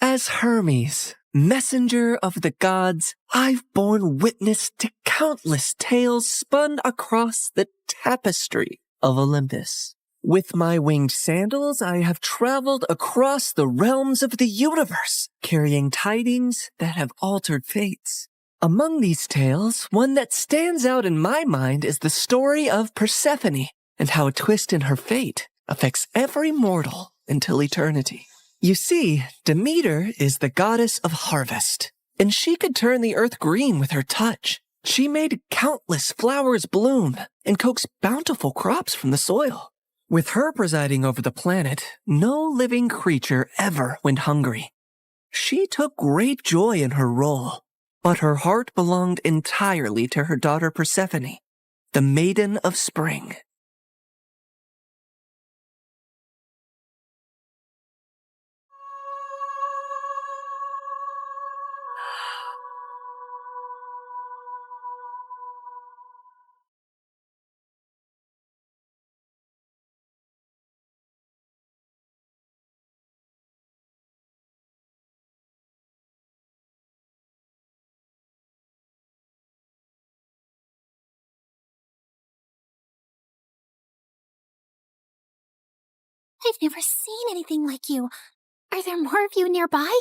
As Hermes, messenger of the gods, I've borne witness to countless tales spun across the tapestry of Olympus. With my winged sandals, I have traveled across the realms of the universe, carrying tidings that have altered fates. Among these tales, one that stands out in my mind is the story of Persephone, and how a twist in her fate affects every mortal until eternity. You see, Demeter is the goddess of harvest, and she could turn the earth green with her touch. She made countless flowers bloom and coax bountiful crops from the soil. With her presiding over the planet, no living creature ever went hungry. She took great joy in her role, but her heart belonged entirely to her daughter Persephone, the Maiden of Spring. I've never seen anything like you. Are there more of you nearby?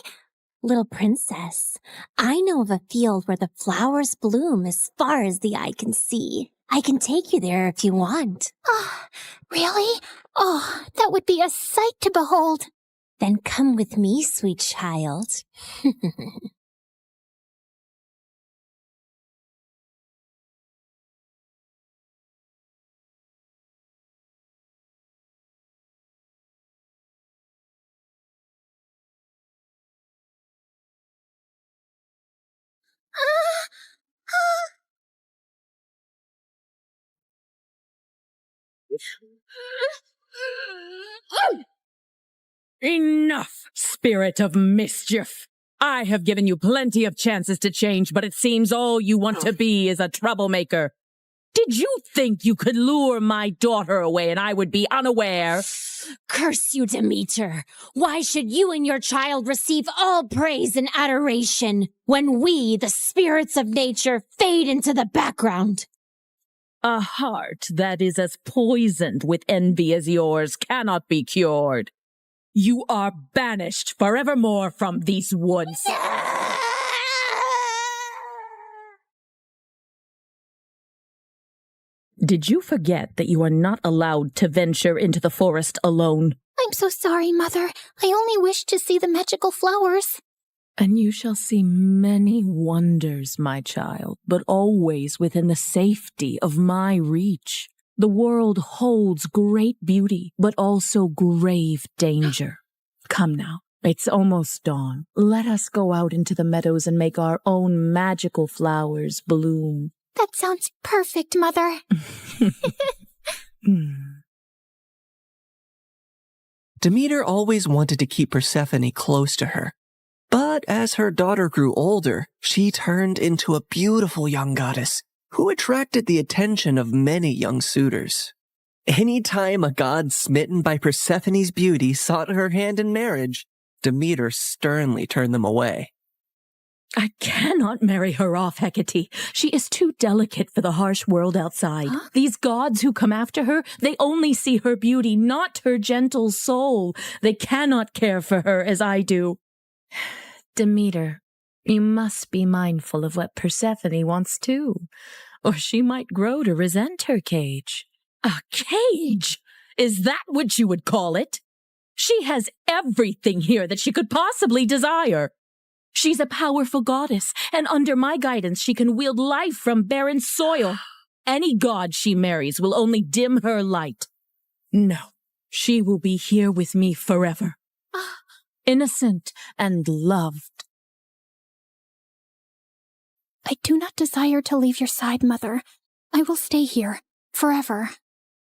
Little princess, I know of a field where the flowers bloom as far as the eye can see. I can take you there if you want. Oh, really? Oh, that would be a sight to behold. Then come with me, sweet child. Enough, spirit of mischief! I have given you plenty of chances to change, but it seems all you want to be is a troublemaker. Did you think you could lure my daughter away and I would be unaware? Curse you, Demeter! Why should you and your child receive all praise and adoration when we, the spirits of nature, fade into the background? A heart that is as poisoned with envy as yours cannot be cured. You are banished forevermore from these woods. Did you forget that you are not allowed to venture into the forest alone? I'm so sorry, Mother. I only wished to see the magical flowers. And you shall see many wonders, my child, but always within the safety of my reach. The world holds great beauty, but also grave danger. Come now, it's almost dawn. Let us go out into the meadows and make our own magical flowers bloom. That sounds perfect, Mother. Demeter always wanted to keep Persephone close to her. But as her daughter grew older, she turned into a beautiful young goddess who attracted the attention of many young suitors. Anytime a god smitten by Persephone's beauty sought her hand in marriage, Demeter sternly turned them away. I cannot marry her off, Hecate. She is too delicate for the harsh world outside. Huh? These gods who come after her, they only see her beauty, not her gentle soul. They cannot care for her as I do. Demeter, you must be mindful of what Persephone wants too, or she might grow to resent her cage. A cage? Is that what you would call it? She has everything here that she could possibly desire. She's a powerful goddess, and under my guidance she can wield life from barren soil. Any god she marries will only dim her light. No, she will be here with me forever. Innocent and loved. I do not desire to leave your side, Mother. I will stay here, forever.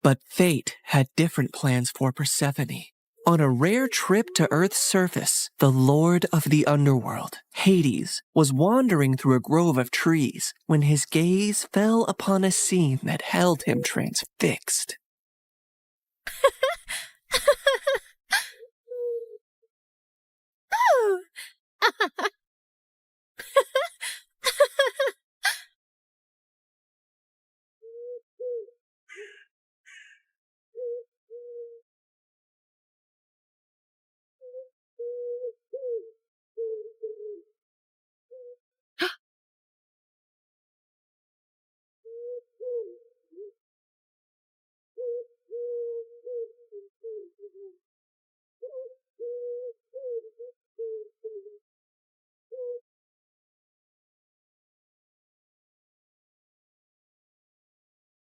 But fate had different plans for Persephone. On a rare trip to Earth's surface, the Lord of the Underworld, Hades, was wandering through a grove of trees when his gaze fell upon a scene that held him transfixed.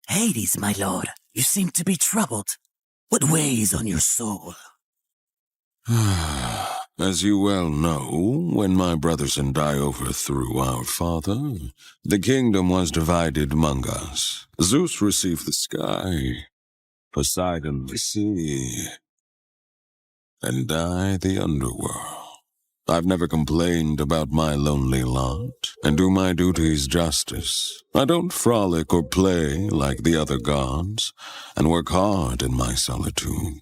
Hades, my lord, you seem to be troubled. What weighs on your soul? As you well know, when my brothers and I overthrew our father, the kingdom was divided among us. Zeus received the sky, Poseidon the sea, and I the underworld. I've never complained about my lonely lot, and do my duties justice. I don't frolic or play like the other gods, and work hard in my solitude.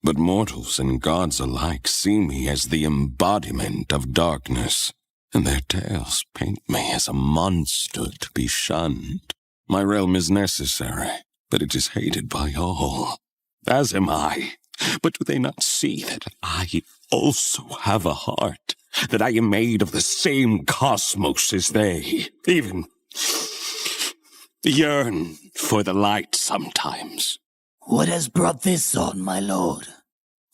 But mortals and gods alike see me as the embodiment of darkness, and their tales paint me as a monster to be shunned. My realm is necessary, but it is hated by all, as am I. But do they not see that I also have a heart, that I am made of the same cosmos as they, even yearn for the light sometimes? What has brought this on, my lord?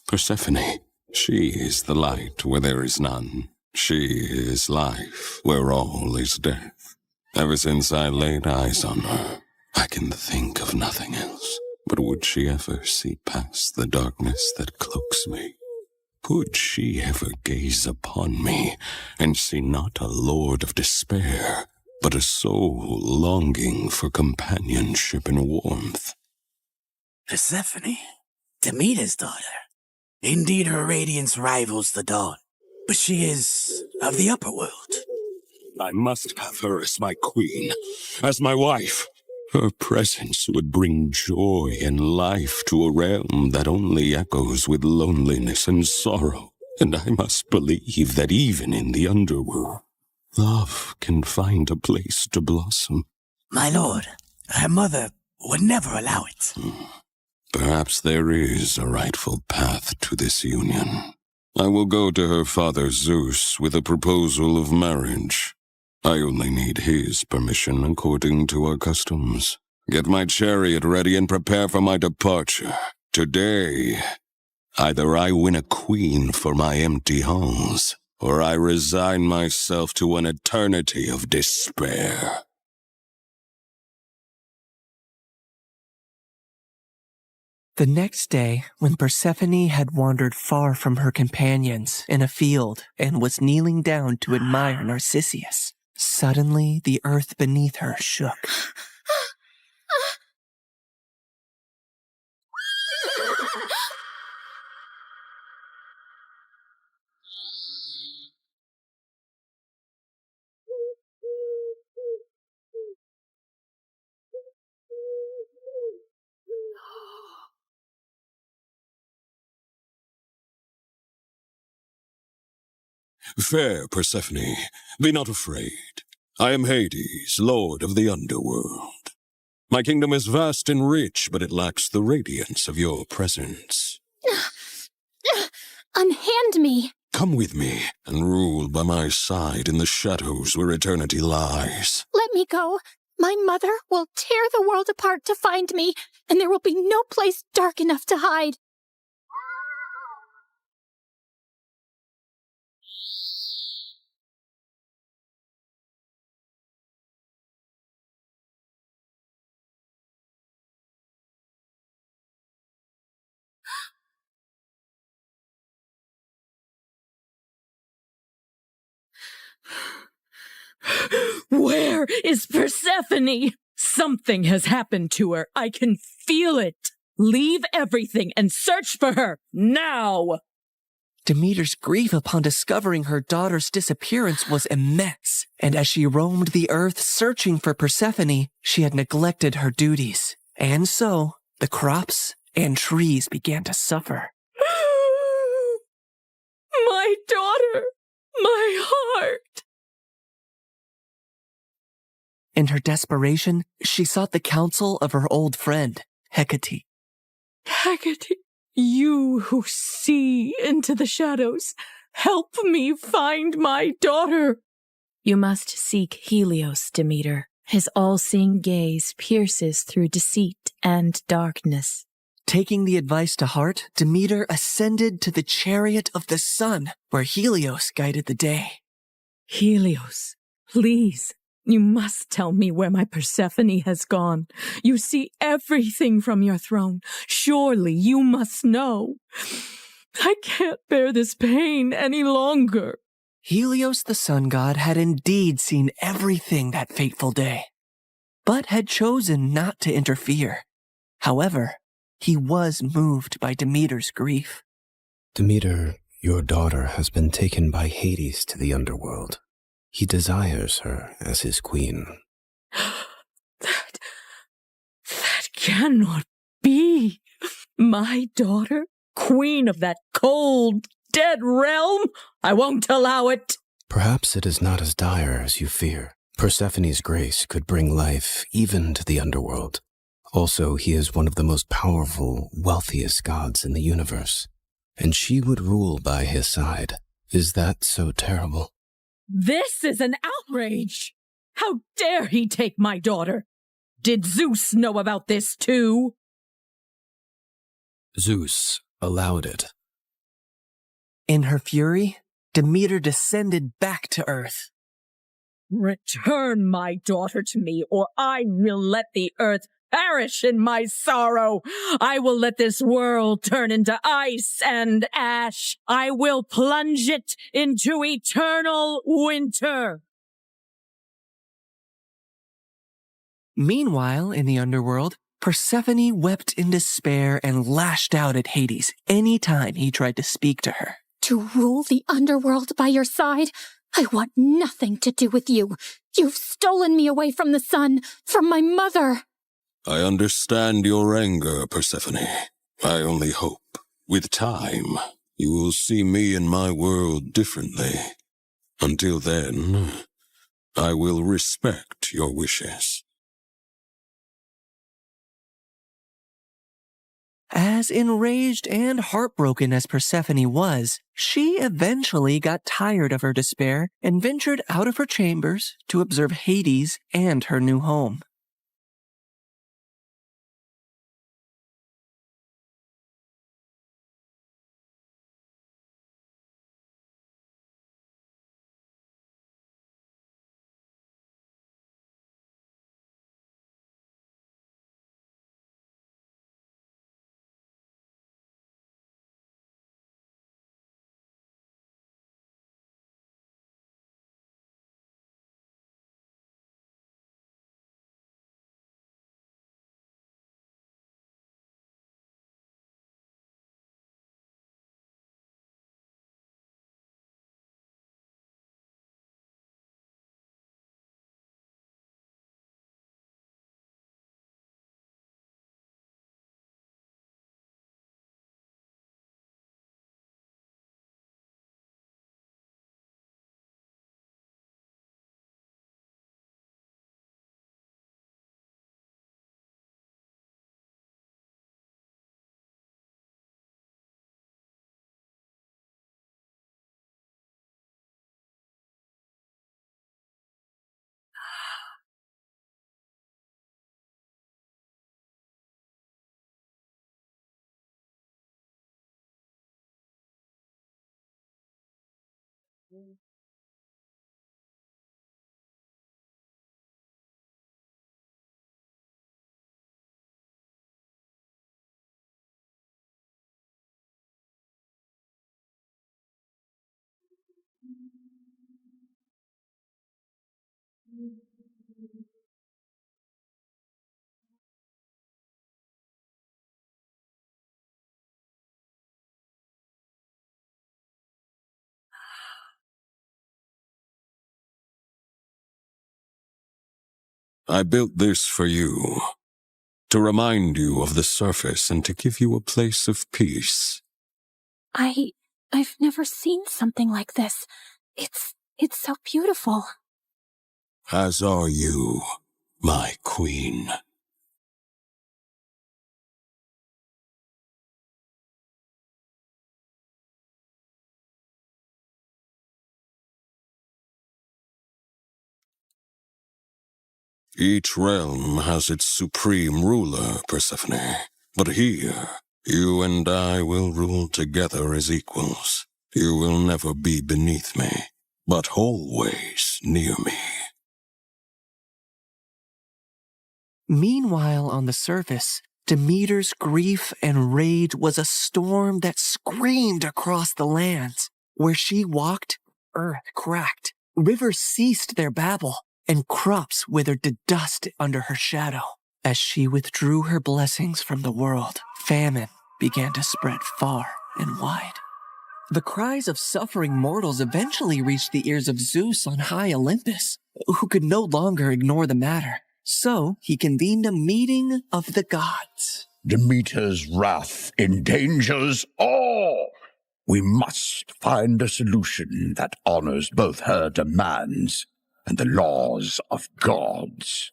Persephone, she is the light where there is none. She is life where all is death. Ever since I laid eyes on her, I can think of nothing else. But would she ever see past the darkness that cloaks me? Could she ever gaze upon me and see not a lord of despair, but a soul longing for companionship and warmth? Persephone, Demeter's daughter. Indeed, her radiance rivals the dawn, but she is of the upper world. I must have her as my queen, as my wife. Her presence would bring joy and life to a realm that only echoes with loneliness and sorrow. And I must believe that even in the underworld, love can find a place to blossom. My lord, her mother would never allow it. Perhaps there is a rightful path to this union. I will go to her father Zeus with a proposal of marriage. I only need his permission according to our customs. Get my chariot ready and prepare for my departure. Today, either I win a queen for my empty halls, or I resign myself to an eternity of despair. The next day, when Persephone had wandered far from her companions in a field and was kneeling down to admire Narcissus, suddenly the earth beneath her shook. Fair Persephone, be not afraid. I am Hades, lord of the underworld. My kingdom is vast and rich, but it lacks the radiance of your presence. Unhand me! Come with me and rule by my side in the shadows where eternity lies. Let me go. My mother will tear the world apart to find me, and there will be no place dark enough to hide. Where is Persephone? Something has happened to her. I can feel it. Leave everything and search for her, now! Demeter's grief upon discovering her daughter's disappearance was immense, and as she roamed the earth searching for Persephone, she had neglected her duties. And so, the crops and trees began to suffer. My daughter! My heart! In her desperation, she sought the counsel of her old friend, Hecate. Hecate, you who see into the shadows, help me find my daughter. You must seek Helios, Demeter. His all-seeing gaze pierces through deceit and darkness. Taking the advice to heart, Demeter ascended to the chariot of the sun, where Helios guided the day. Helios, please, You must tell me where my Persephone has gone. You see everything from your throne. Surely you must know. I can't bear this pain any longer. Helios the sun god had indeed seen everything that fateful day, but had chosen not to interfere. However, he was moved by Demeter's grief. Demeter, your daughter has been taken by Hades to the underworld. He desires her as his queen. That cannot be. My daughter, queen of that cold, dead realm? I won't allow it. Perhaps it is not as dire as you fear. Persephone's grace could bring life even to the underworld. Also, he is one of the most powerful, wealthiest gods in the universe. And she would rule by his side. Is that so terrible? This is an outrage. How dare he take my daughter? Did Zeus know about this too? Zeus allowed it. In her fury, Demeter descended back to earth. Return my daughter to me, or I will let the earth perish in my sorrow. I will let this world turn into ice and ash. I will plunge it into eternal winter. Meanwhile, in the underworld, Persephone wept in despair and lashed out at Hades any time he tried to speak to her. To rule the underworld by your side? I want nothing to do with you. You've stolen me away from the sun, from my mother. I understand your anger, Persephone. I only hope, with time, you will see me and my world differently. Until then, I will respect your wishes. As enraged and heartbroken as Persephone was, she eventually got tired of her despair and ventured out of her chambers to observe Hades and her new home. I built this for you, to remind you of the surface and to give you a place of peace. I've never seen something like this. It's so beautiful. As are you, my queen. Each realm has its supreme ruler, Persephone. But here, you and I will rule together as equals. You will never be beneath me, but always near me. Meanwhile, on the surface, Demeter's grief and rage was a storm that screamed across the lands. Where she walked, earth cracked, rivers ceased their babble, and crops withered to dust under her shadow. As she withdrew her blessings from the world, famine began to spread far and wide. The cries of suffering mortals eventually reached the ears of Zeus on high Olympus, who could no longer ignore the matter. So he convened a meeting of the gods. Demeter's wrath endangers all. We must find a solution that honors both her demands and the laws of gods.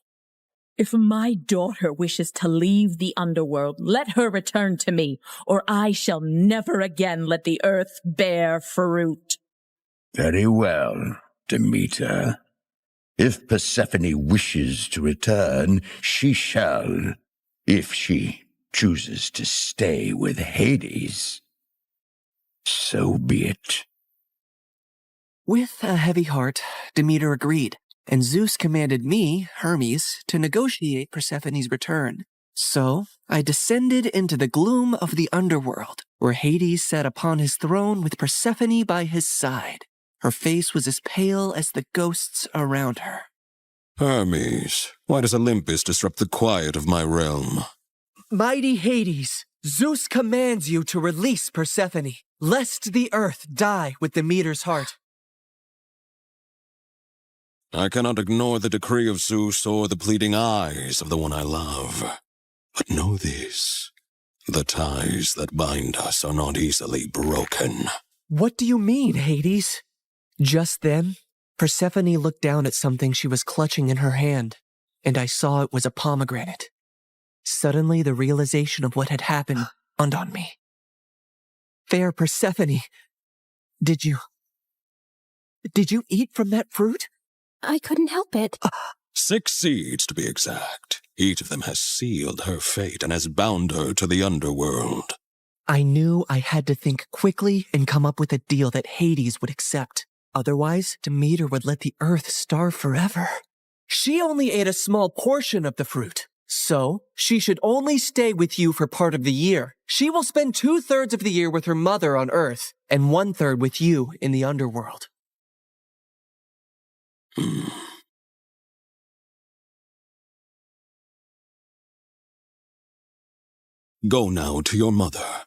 If my daughter wishes to leave the underworld, let her return to me, or I shall never again let the earth bear fruit. Very well, Demeter. If Persephone wishes to return, she shall, if she chooses to stay with Hades. So be it. With a heavy heart, Demeter agreed, and Zeus commanded me, Hermes, to negotiate Persephone's return. So I descended into the gloom of the underworld, where Hades sat upon his throne with Persephone by his side. Her face was as pale as the ghosts around her. Hermes, why does Olympus disrupt the quiet of my realm? Mighty Hades, Zeus commands you to release Persephone, lest the earth die with Demeter's heart. I cannot ignore the decree of Zeus or the pleading eyes of the one I love. But know this, the ties that bind us are not easily broken. What do you mean, Hades? Just then, Persephone looked down at something she was clutching in her hand, and I saw it was a pomegranate. Suddenly, the realization of what had happened dawned on me. Fair Persephone, did you eat from that fruit? I couldn't help it. 6 seeds, to be exact. Each of them has sealed her fate and has bound her to the underworld. I knew I had to think quickly and come up with a deal that Hades would accept. Otherwise, Demeter would let the earth starve forever. She only ate a small portion of the fruit, so she should only stay with you for part of the year. She will spend 2/3 of the year with her mother on earth, and 1/3 with you in the underworld. Go now to your mother,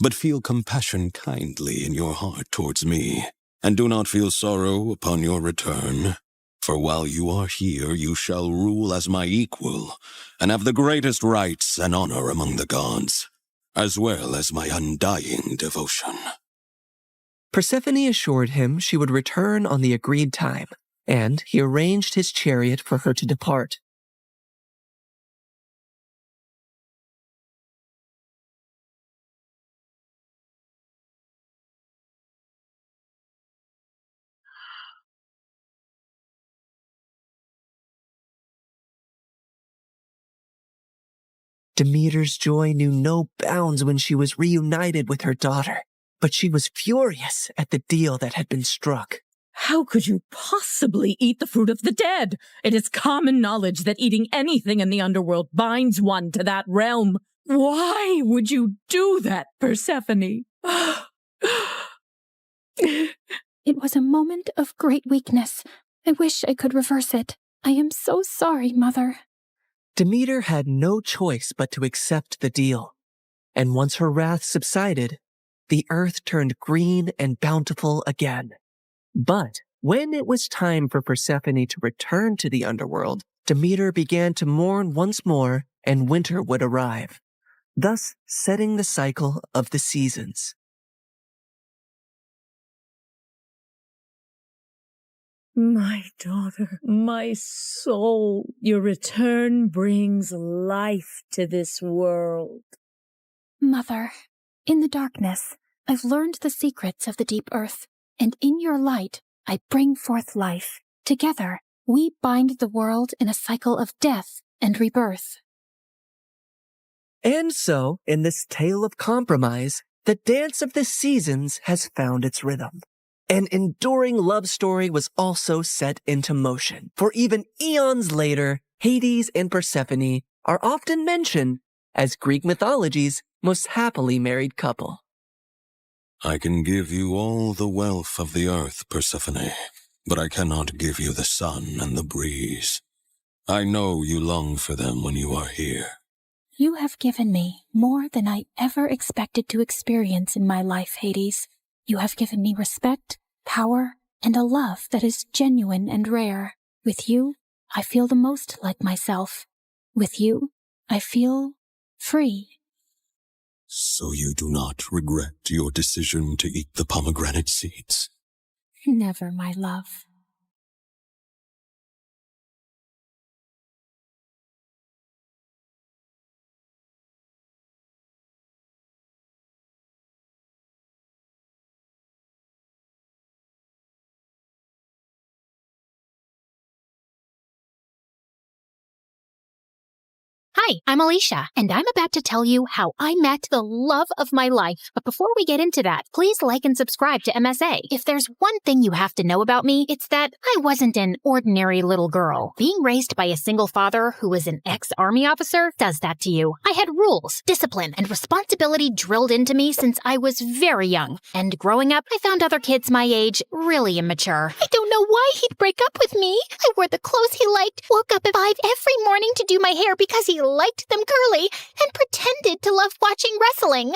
but feel compassion kindly in your heart towards me, and do not feel sorrow upon your return. For while you are here, you shall rule as my equal, and have the greatest rights and honor among the gods, as well as my undying devotion. Persephone assured him she would return on the agreed time, and he arranged his chariot for her to depart. Demeter's joy knew no bounds when she was reunited with her daughter, but she was furious at the deal that had been struck. How could you possibly eat the fruit of the dead? It is common knowledge that eating anything in the underworld binds one to that realm. Why would you do that, Persephone? It was a moment of great weakness. I wish I could reverse it. I am so sorry, Mother. Demeter had no choice but to accept the deal. And once her wrath subsided, the earth turned green and bountiful again. But when it was time for Persephone to return to the underworld, Demeter began to mourn once more, and winter would arrive, thus setting the cycle of the seasons. My daughter, my soul, your return brings life to this world. Mother, in the darkness, I've learned the secrets of the deep earth, and in your light, I bring forth life. Together, we bind the world in a cycle of death and rebirth. And so, in this tale of compromise, the dance of the seasons has found its rhythm. An enduring love story was also set into motion, for even eons later, Hades and Persephone are often mentioned as Greek mythology's most happily married couple. I can give you all the wealth of the earth, Persephone, but I cannot give you the sun and the breeze. I know you long for them when you are here. You have given me more than I ever expected to experience in my life, Hades. You have given me respect, power, and a love that is genuine and rare. With you, I feel the most like myself. With you, I feel free. So you do not regret your decision to eat the pomegranate seeds? Never, my love. Hi, I'm Alicia, and I'm about to tell you how I met the love of my life. But before we get into that, please like and subscribe to MSA. If there's one thing you have to know about me, it's that I wasn't an ordinary little girl. Being raised by a single father who was an ex-army officer does that to you. I had rules, discipline, and responsibility drilled into me since I was very young. And growing up, I found other kids my age really immature. I don't know why he'd break up with me. I wore the clothes he liked, woke up at 5 every morning to do my hair because he liked them curly, and pretended to love watching wrestling.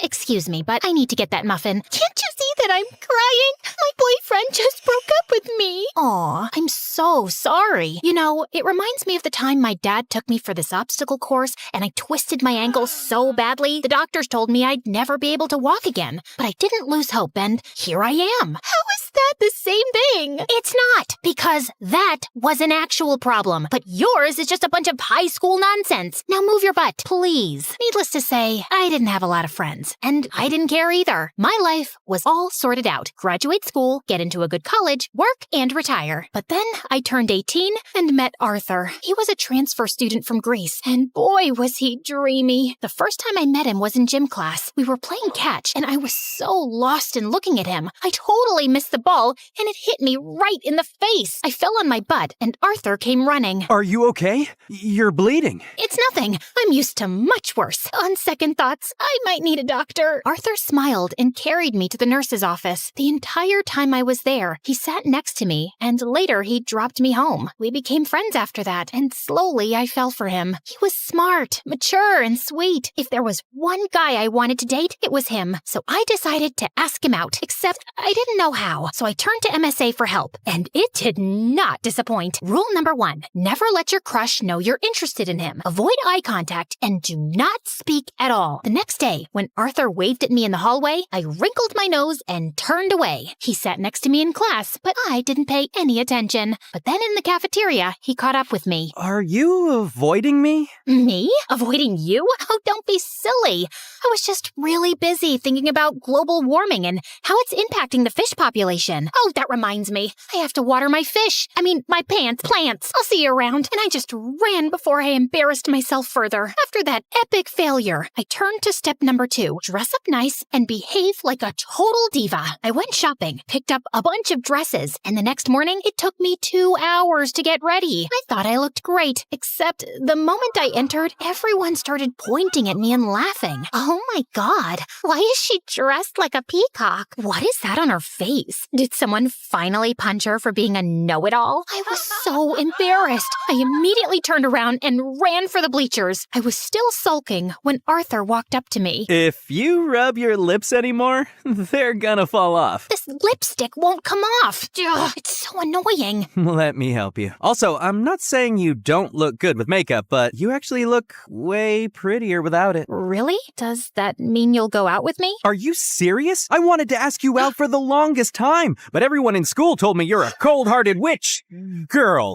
Excuse me, but I need to get that muffin. Can't you see that I'm crying? My boyfriend just broke up with me. Aw, I'm so sorry. You know, it reminds me of the time my dad took me for this obstacle course, and I twisted my ankle so badly, the doctors told me I'd never be able to walk again. But I didn't lose hope, and here I am. How is that the same thing? It's not, because that was an actual problem. But yours is just a bunch of high school nonsense. Now move your butt, please. Needless to say, I didn't have a lot of friends, and I didn't care either. My life was all sorted out. Graduate school, get into a good college, work, and retire. But then I turned 18 and met Arthur. He was a transfer student from Greece, and boy, was he dreamy. The first time I met him was in gym class. We were playing catch, and I was so lost in looking at him. I totally missed the ball, and it hit me right in the face. I fell on my butt, and Arthur came running. Are you okay? You're bleeding. It's nothing. I'm used to much worse. On second thoughts, I might need a doctor. Arthur smiled and carried me to the nurse's office. The entire time I was there, he sat next to me, and later he dropped me home. We became friends after that, and slowly I fell for him. He was smart, mature, and sweet. If there was one guy I wanted to date, it was him. So I decided to ask him out, except I didn't know how. So I turned to MSA for help, and it did not disappoint. Rule number 1, never let your crush know you're interested in him. Avoid eye contact and do not speak at all. The next day, when Arthur waved at me in the hallway, I wrinkled my nose and turned away. He sat next to me in class, but I didn't pay any attention. But then in the cafeteria, he caught up with me. Are you avoiding me? Me? Avoiding you? Oh, don't be silly. I was just really busy thinking about global warming and how it's impacting the fish population. Oh, that reminds me. I have to water my fish. My plants. I'll see you around. And I just ran before I embarrassed myself further. After that epic failure, I turned to step number 2. Dress up nice and behave like a total diva. I went shopping, picked up a bunch of dresses, and the next morning it took me 2 hours to get ready. I thought I looked great, except the moment I entered, everyone started pointing at me and laughing. Oh my god, why is she dressed like a peacock? What is that on her face? Did someone finally punch her for being a know-it-all? I was so embarrassed. I immediately turned around and ran for the bleachers. I was still sulking when Arthur walked up to me. If you rub your lips anymore, they're gonna fall off. This lipstick won't come off. Ugh, it's so annoying. Let me help you. Also, I'm not saying you don't look good with makeup, but you actually look way prettier without it. Really? Does that mean you'll go out with me? Are you serious? I wanted to ask you out for the longest time, but everyone in school told me you're a cold-hearted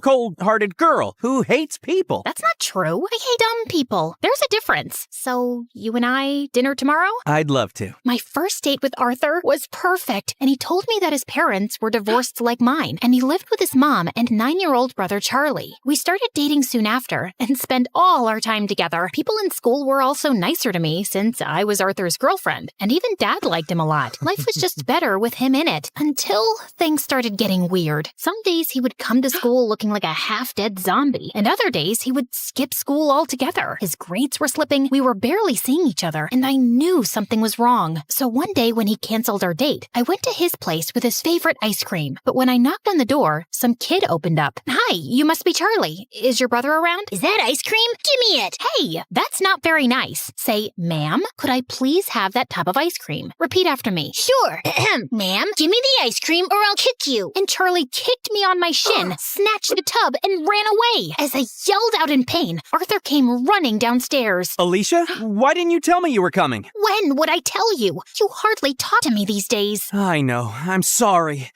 cold-hearted girl who hates people. That's not true. I hate dumb people. There's a difference. So, you and I, dinner tomorrow? I'd love to. My first date with Arthur was perfect, and he told me that his parents were divorced like mine, and he lived with his mom and 9-year-old brother Charlie. We started dating soon after, and spent all our time together. People in school were also nicer to me, since I was Arthur's girlfriend, and even Dad liked him a lot. Life was just better with him in it, until Until things started getting weird. Some days he would come to school looking like a half-dead zombie, and other days he would skip school altogether. His grades were slipping, we were barely seeing each other, and I knew something was wrong. So one day when he canceled our date, I went to his place with his favorite ice cream. But when I knocked on the door, some kid opened up. Hi, you must be Charlie. Is your brother around? Is that ice cream? Give me it. Hey, that's not very nice. Say, ma'am, could I please have that tub of ice cream? Repeat after me. Sure. Ma'am, give me the ice cream or I'll kick you. And Charlie kicked me on my shin, snatched the tub, and ran away. As I yelled out in pain, Arthur came running downstairs. Alicia, why didn't you tell me you were coming? When would I tell you? You hardly talk to me these days. I know. I'm sorry.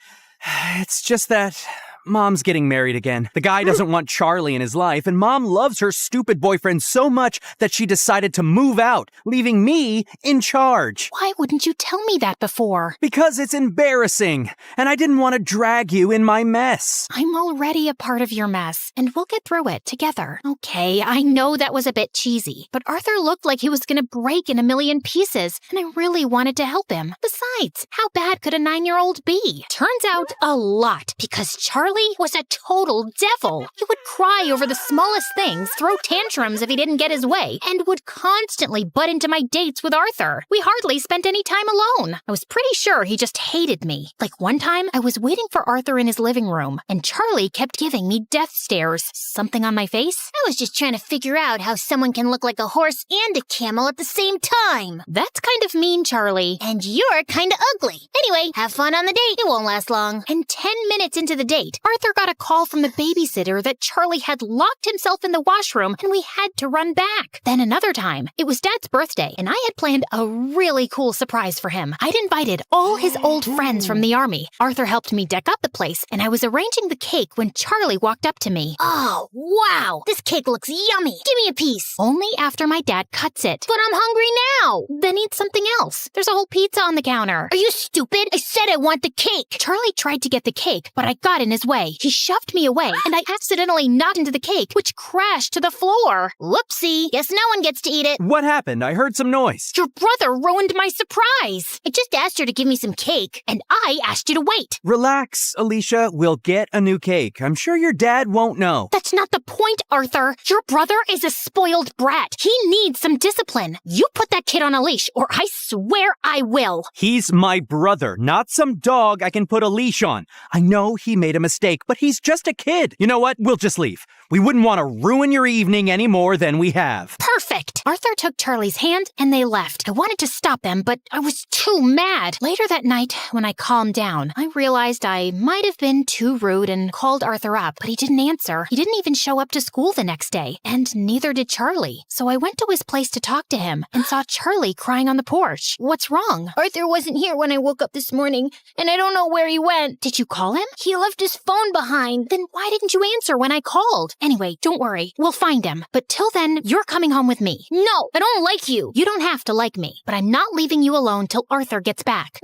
It's just that Mom's getting married again. The guy doesn't want Charlie in his life, and Mom loves her stupid boyfriend so much that she decided to move out, leaving me in charge. Why wouldn't you tell me that before? Because it's embarrassing, and I didn't want to drag you in my mess. I'm already a part of your mess, and we'll get through it together. Okay, I know that was a bit cheesy, but Arthur looked like he was going to break in a million pieces, and I really wanted to help him. Besides, how bad could a 9-year-old be? Turns out a lot, because Charlie was a total devil. He would cry over the smallest things, throw tantrums if he didn't get his way, and would constantly butt into my dates with Arthur. We hardly spent any time alone. I was pretty sure he just hated me. Like one time, I was waiting for Arthur in his living room, and Charlie kept giving me death stares. Something on my face? I was just trying to figure out how someone can look like a horse and a camel at the same time. That's kind of mean, Charlie. And you're kind of ugly. Anyway, have fun on the date. It won't last long. And 10 minutes into the date, Arthur got a call from the babysitter that Charlie had locked himself in the washroom and we had to run back. Then another time, it was Dad's birthday and I had planned a really cool surprise for him. I'd invited all his old friends from the army. Arthur helped me deck up the place and I was arranging the cake when Charlie walked up to me. Oh, wow. This cake looks yummy. Give me a piece. Only after my dad cuts it. But I'm hungry now. Then eat something else. There's a whole pizza on the counter. Are you stupid? I said I want the cake. Charlie tried to get the cake, but I got in his way. He shoved me away, and I accidentally knocked into the cake, which crashed to the floor. Whoopsie. Guess no one gets to eat it. What happened? I heard some noise. Your brother ruined my surprise. I just asked her to give me some cake. And I asked you to wait. Relax, Alicia. We'll get a new cake. I'm sure your dad won't know. That's not the point, Arthur. Your brother is a spoiled brat. He needs some discipline. You put that kid on a leash, or I swear I will. He's my brother, not some dog I can put a leash on. I know he made a mistake, but he's just a kid. You know what? We'll just leave. We wouldn't want to ruin your evening any more than we have. Perfect. Arthur took Charlie's hand and they left. I wanted to stop them, but I was too mad. Later that night, when I calmed down, I realized I might have been too rude and called Arthur up, but he didn't answer. He didn't even show up to school the next day, and neither did Charlie. So I went to his place to talk to him and saw Charlie crying on the porch. What's wrong? Arthur wasn't here when I woke up this morning, and I don't know where he went. Did you call him? He left his phone behind. Then why didn't you answer when I called? Anyway, don't worry. We'll find him. But till then, you're coming home with me. No, I don't like you. You don't have to like me, but I'm not leaving you alone till Arthur gets back.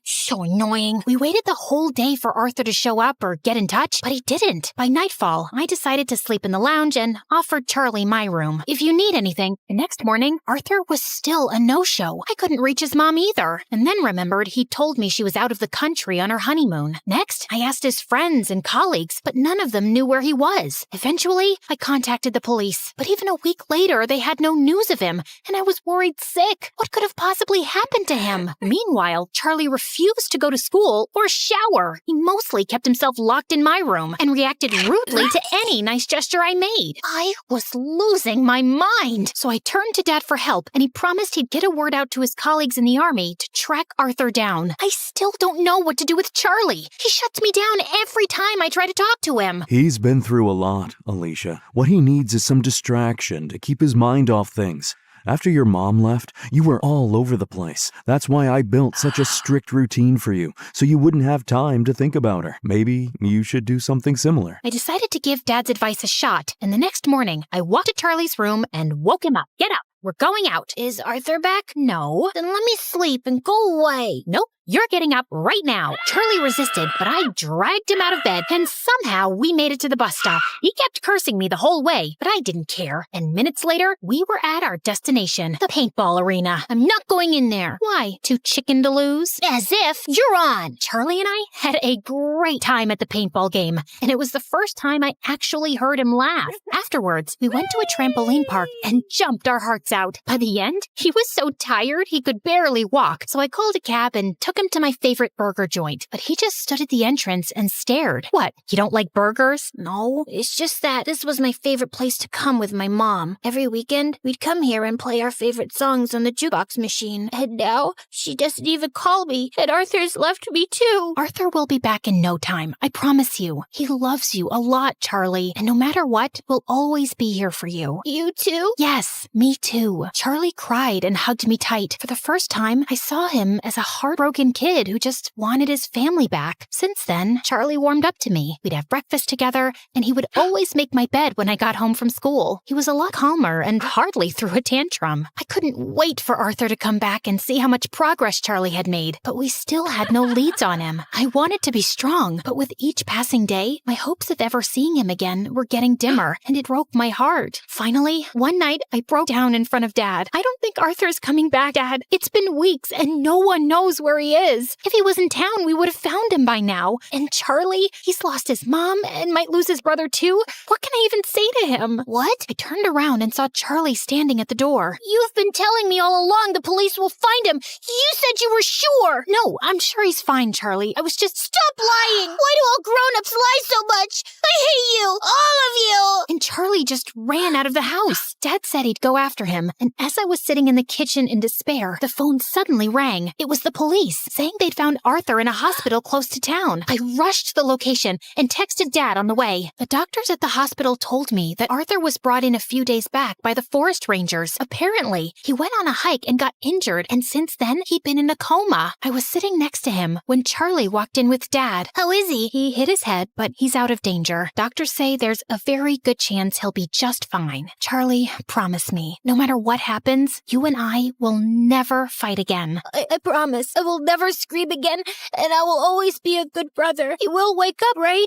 So annoying. We waited the whole day for Arthur to show up or get in touch, but he didn't. By nightfall, I decided to sleep in the lounge and offered Charlie my room. If you need anything. The next morning, Arthur was still a no-show. I couldn't reach his mom either. And then remembered he'd told me she was out of the country on her honeymoon. Next, I asked his friends and colleagues, but none of them knew where he was. Eventually, I contacted the police. But even a week later, they had no news of him, and I was worried sick. What could have possibly happened to him? Meanwhile, Charlie refused to go to school or shower. He mostly kept himself locked in my room and reacted rudely to any nice gesture I made. I was losing my mind. So I turned to Dad for help, and he promised he'd get a word out to his colleagues in the army to track Arthur down. I still don't know what to do with Charlie. He shuts me down every time I try to talk to him. He's been through a lot, Alicia. What he needs is some distraction to keep his mind off things. After your mom left, you were all over the place. That's why I built such a strict routine for you, so you wouldn't have time to think about her. Maybe you should do something similar. I decided to give Dad's advice a shot, and the next morning, I walked to Charlie's room and woke him up. Get up. We're going out. Is Arthur back? No. Then let me sleep and go away. Nope. You're getting up right now. Charlie resisted, but I dragged him out of bed, and somehow we made it to the bus stop. He kept cursing me the whole way, but I didn't care. And minutes later, we were at our destination, the paintball arena. I'm not going in there. Why? Too chicken to lose? As if you're on. Charlie and I had a great time at the paintball game, and it was the first time I actually heard him laugh. Afterwards, we went to a trampoline park and jumped our hearts out. By the end, he was so tired he could barely walk, so I called a cab and took him to my favorite burger joint, but he just stood at the entrance and stared. What, you don't like burgers? No, it's just that this was my favorite place to come with my mom. Every weekend, we'd come here and play our favorite songs on the jukebox machine. And now, she doesn't even call me, and Arthur's left me too. Arthur will be back in no time, I promise you. He loves you a lot, Charlie, and no matter what, we'll always be here for you. You too? Yes, me too. Charlie cried and hugged me tight. For the first time, I saw him as a heartbroken kid who just wanted his family back. Since then, Charlie warmed up to me. We'd have breakfast together, and he would always make my bed when I got home from school. He was a lot calmer and hardly threw a tantrum. I couldn't wait for Arthur to come back and see how much progress Charlie had made, but we still had no leads on him. I wanted to be strong, but with each passing day, my hopes of ever seeing him again were getting dimmer, and it broke my heart. Finally, one night, I broke down in front of Dad. I don't think Arthur's coming back, Dad. It's been weeks, and no one knows where he is. If he was in town, we would have found him by now. And Charlie, he's lost his mom and might lose his brother too. What can I even say to him? What? I turned around and saw Charlie standing at the door. You've been telling me all along the police will find him. You said you were sure. No, I'm sure he's fine, Charlie. I was just... Stop lying. Why do all grown-ups lie so much? I hate you. All of you. And Charlie just ran out of the house. Dad said he'd go after him. And as I was sitting in the kitchen in despair, the phone suddenly rang. It was the police, saying they'd found Arthur in a hospital close to town. I rushed to the location and texted Dad on the way. The doctors at the hospital told me that Arthur was brought in a few days back by the forest rangers. Apparently, he went on a hike and got injured, and since then, he'd been in a coma. I was sitting next to him when Charlie walked in with Dad. How is he? He hit his head, but he's out of danger. Doctors say there's a very good chance he'll be just fine. Charlie, promise me, no matter what happens, you and I will never fight again. I promise. I will never scream again, and I will always be a good brother. He will wake up, right?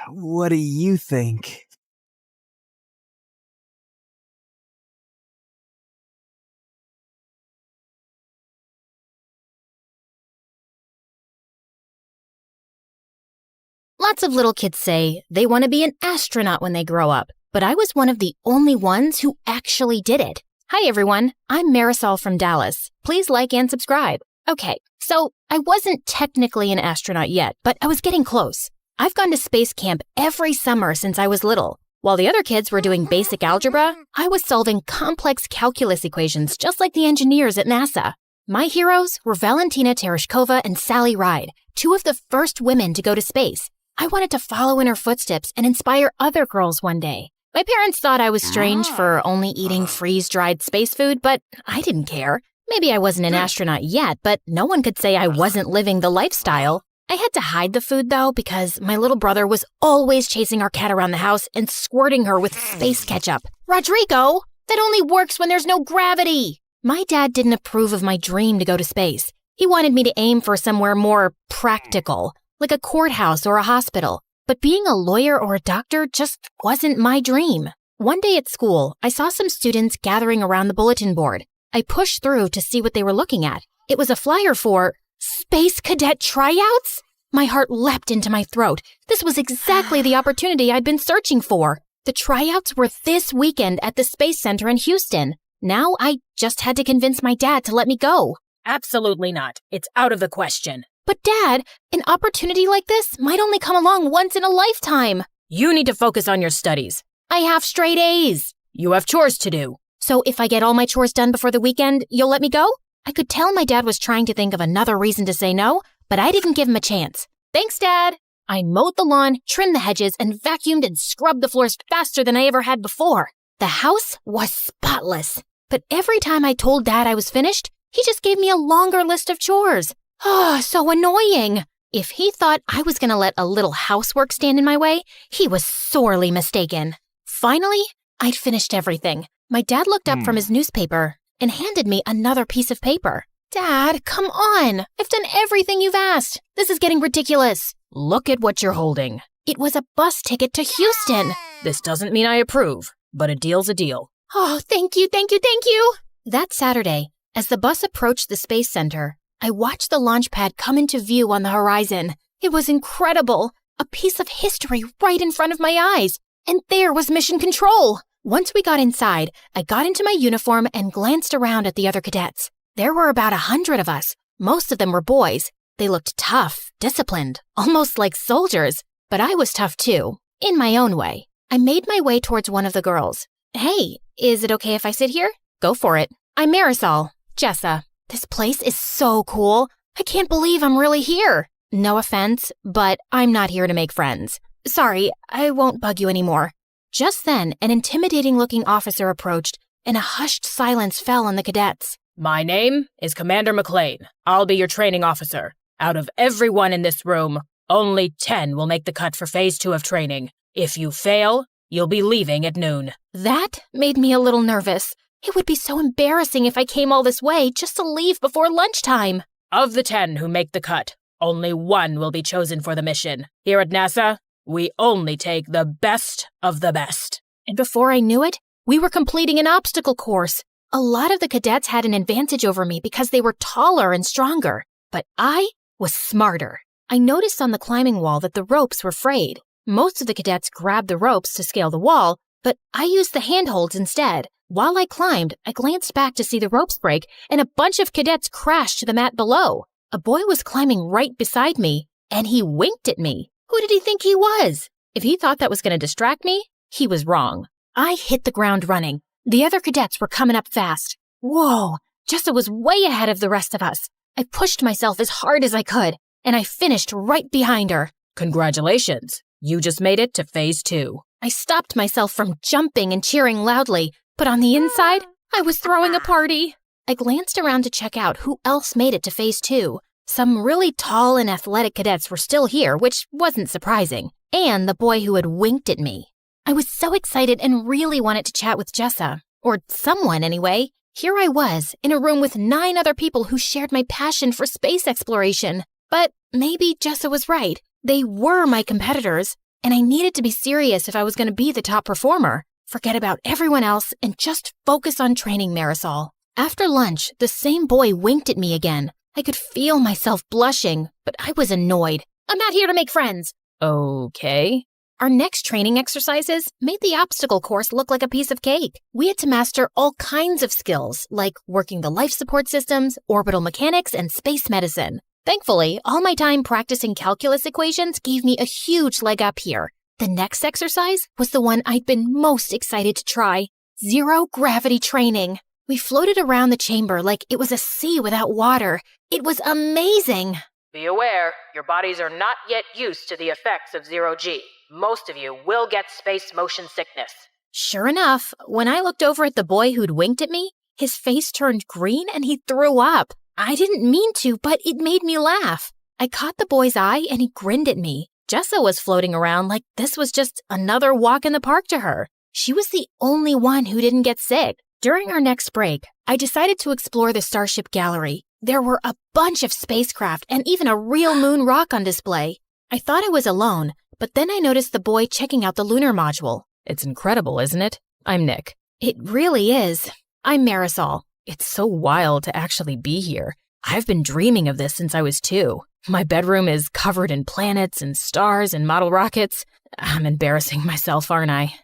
What do you think? Lots of little kids say they want to be an astronaut when they grow up, but I was one of the only ones who actually did it. Hi everyone, I'm Marisol from Dallas. Please like and subscribe. Okay, so I wasn't technically an astronaut yet, but I was getting close. I've gone to space camp every summer since I was little. While the other kids were doing basic algebra, I was solving complex calculus equations just like the engineers at NASA. My heroes were Valentina Tereshkova and Sally Ride, two of the first women to go to space. I wanted to follow in her footsteps and inspire other girls one day. My parents thought I was strange for only eating freeze-dried space food, but I didn't care. Maybe I wasn't an astronaut yet, but no one could say I wasn't living the lifestyle. I had to hide the food, though, because my little brother was always chasing our cat around the house and squirting her with space ketchup. Rodrigo, that only works when there's no gravity. My dad didn't approve of my dream to go to space. He wanted me to aim for somewhere more practical, like a courthouse or a hospital. But being a lawyer or a doctor just wasn't my dream. One day at school, I saw some students gathering around the bulletin board. I pushed through to see what they were looking at. It was a flyer for Space Cadet Tryouts? My heart leapt into my throat. This was exactly the opportunity I'd been searching for. The tryouts were this weekend at the Space Center in Houston. Now I just had to convince my dad to let me go. Absolutely not. It's out of the question. But Dad, an opportunity like this might only come along once in a lifetime. You need to focus on your studies. I have straight A's. You have chores to do. So if I get all my chores done before the weekend, you'll let me go? I could tell my dad was trying to think of another reason to say no, but I didn't give him a chance. Thanks, Dad. I mowed the lawn, trimmed the hedges, and vacuumed and scrubbed the floors faster than I ever had before. The house was spotless. But every time I told Dad I was finished, he just gave me a longer list of chores. Oh, so annoying. If he thought I was going to let a little housework stand in my way, he was sorely mistaken. Finally, I'd finished everything. My dad looked up from his newspaper and handed me another piece of paper. Dad, come on. I've done everything you've asked. This is getting ridiculous. Look at what you're holding. It was a bus ticket to Houston. This doesn't mean I approve, but a deal's a deal. Oh, thank you. That Saturday, as the bus approached the Space Center, I watched the launch pad come into view on the horizon. It was incredible. A piece of history right in front of my eyes. And there was Mission Control. Once we got inside, I got into my uniform and glanced around at the other cadets. There were about 100 of us. Most of them were boys. They looked tough, disciplined, almost like soldiers. But I was tough too, in my own way. I made my way towards one of the girls. Hey, is it okay if I sit here? Go for it. I'm Marisol, Jessa. This place is so cool. I can't believe I'm really here. No offense, but I'm not here to make friends. Sorry, I won't bug you anymore. Just then, an intimidating-looking officer approached, and a hushed silence fell on the cadets. My name is Commander McLean. I'll be your training officer. Out of everyone in this room, only 10 will make the cut for Phase 2 of training. If you fail, you'll be leaving at noon. That made me a little nervous. It would be so embarrassing if I came all this way just to leave before lunchtime. Of the 10 who make the cut, only 1 will be chosen for the mission. Here at NASA, we only take the best of the best. And before I knew it, we were completing an obstacle course. A lot of the cadets had an advantage over me because they were taller and stronger. But I was smarter. I noticed on the climbing wall that the ropes were frayed. Most of the cadets grabbed the ropes to scale the wall, but I used the handholds instead. While I climbed, I glanced back to see the ropes break, and a bunch of cadets crashed to the mat below. A boy was climbing right beside me, and he winked at me. Who did he think he was? If he thought that was going to distract me, he was wrong. I hit the ground running. The other cadets were coming up fast. Whoa, Jessa was way ahead of the rest of us. I pushed myself as hard as I could, and I finished right behind her. Congratulations. You just made it to Phase 2. I stopped myself from jumping and cheering loudly, but on the inside, I was throwing a party. I glanced around to check out who else made it to Phase 2. Some really tall and athletic cadets were still here, which wasn't surprising, and the boy who had winked at me. I was so excited and really wanted to chat with Jessa, or someone anyway. Here I was, in a room with 9 other people who shared my passion for space exploration. But maybe Jessa was right. They were my competitors, and I needed to be serious if I was going to be the top performer. Forget about everyone else and just focus on training Marisol. After lunch, the same boy winked at me again. I could feel myself blushing, but I was annoyed. I'm not here to make friends. Okay. Our next training exercises made the obstacle course look like a piece of cake. We had to master all kinds of skills, like working the life support systems, orbital mechanics, and space medicine. Thankfully, all my time practicing calculus equations gave me a huge leg up here. The next exercise was the one I'd been most excited to try. Zero gravity training. We floated around the chamber like it was a sea without water. It was amazing. Be aware, your bodies are not yet used to the effects of zero-G. Most of you will get space motion sickness. Sure enough, when I looked over at the boy who'd winked at me, his face turned green and he threw up. I didn't mean to, but it made me laugh. I caught the boy's eye and he grinned at me. Jessa was floating around like this was just another walk in the park to her. She was the only one who didn't get sick. During our next break, I decided to explore the Starship Gallery. There were a bunch of spacecraft and even a real moon rock on display. I thought I was alone, but then I noticed the boy checking out the lunar module. It's incredible, isn't it? I'm Nick. It really is. I'm Marisol. It's so wild to actually be here. I've been dreaming of this since I was 2. My bedroom is covered in planets and stars and model rockets. I'm embarrassing myself, aren't I?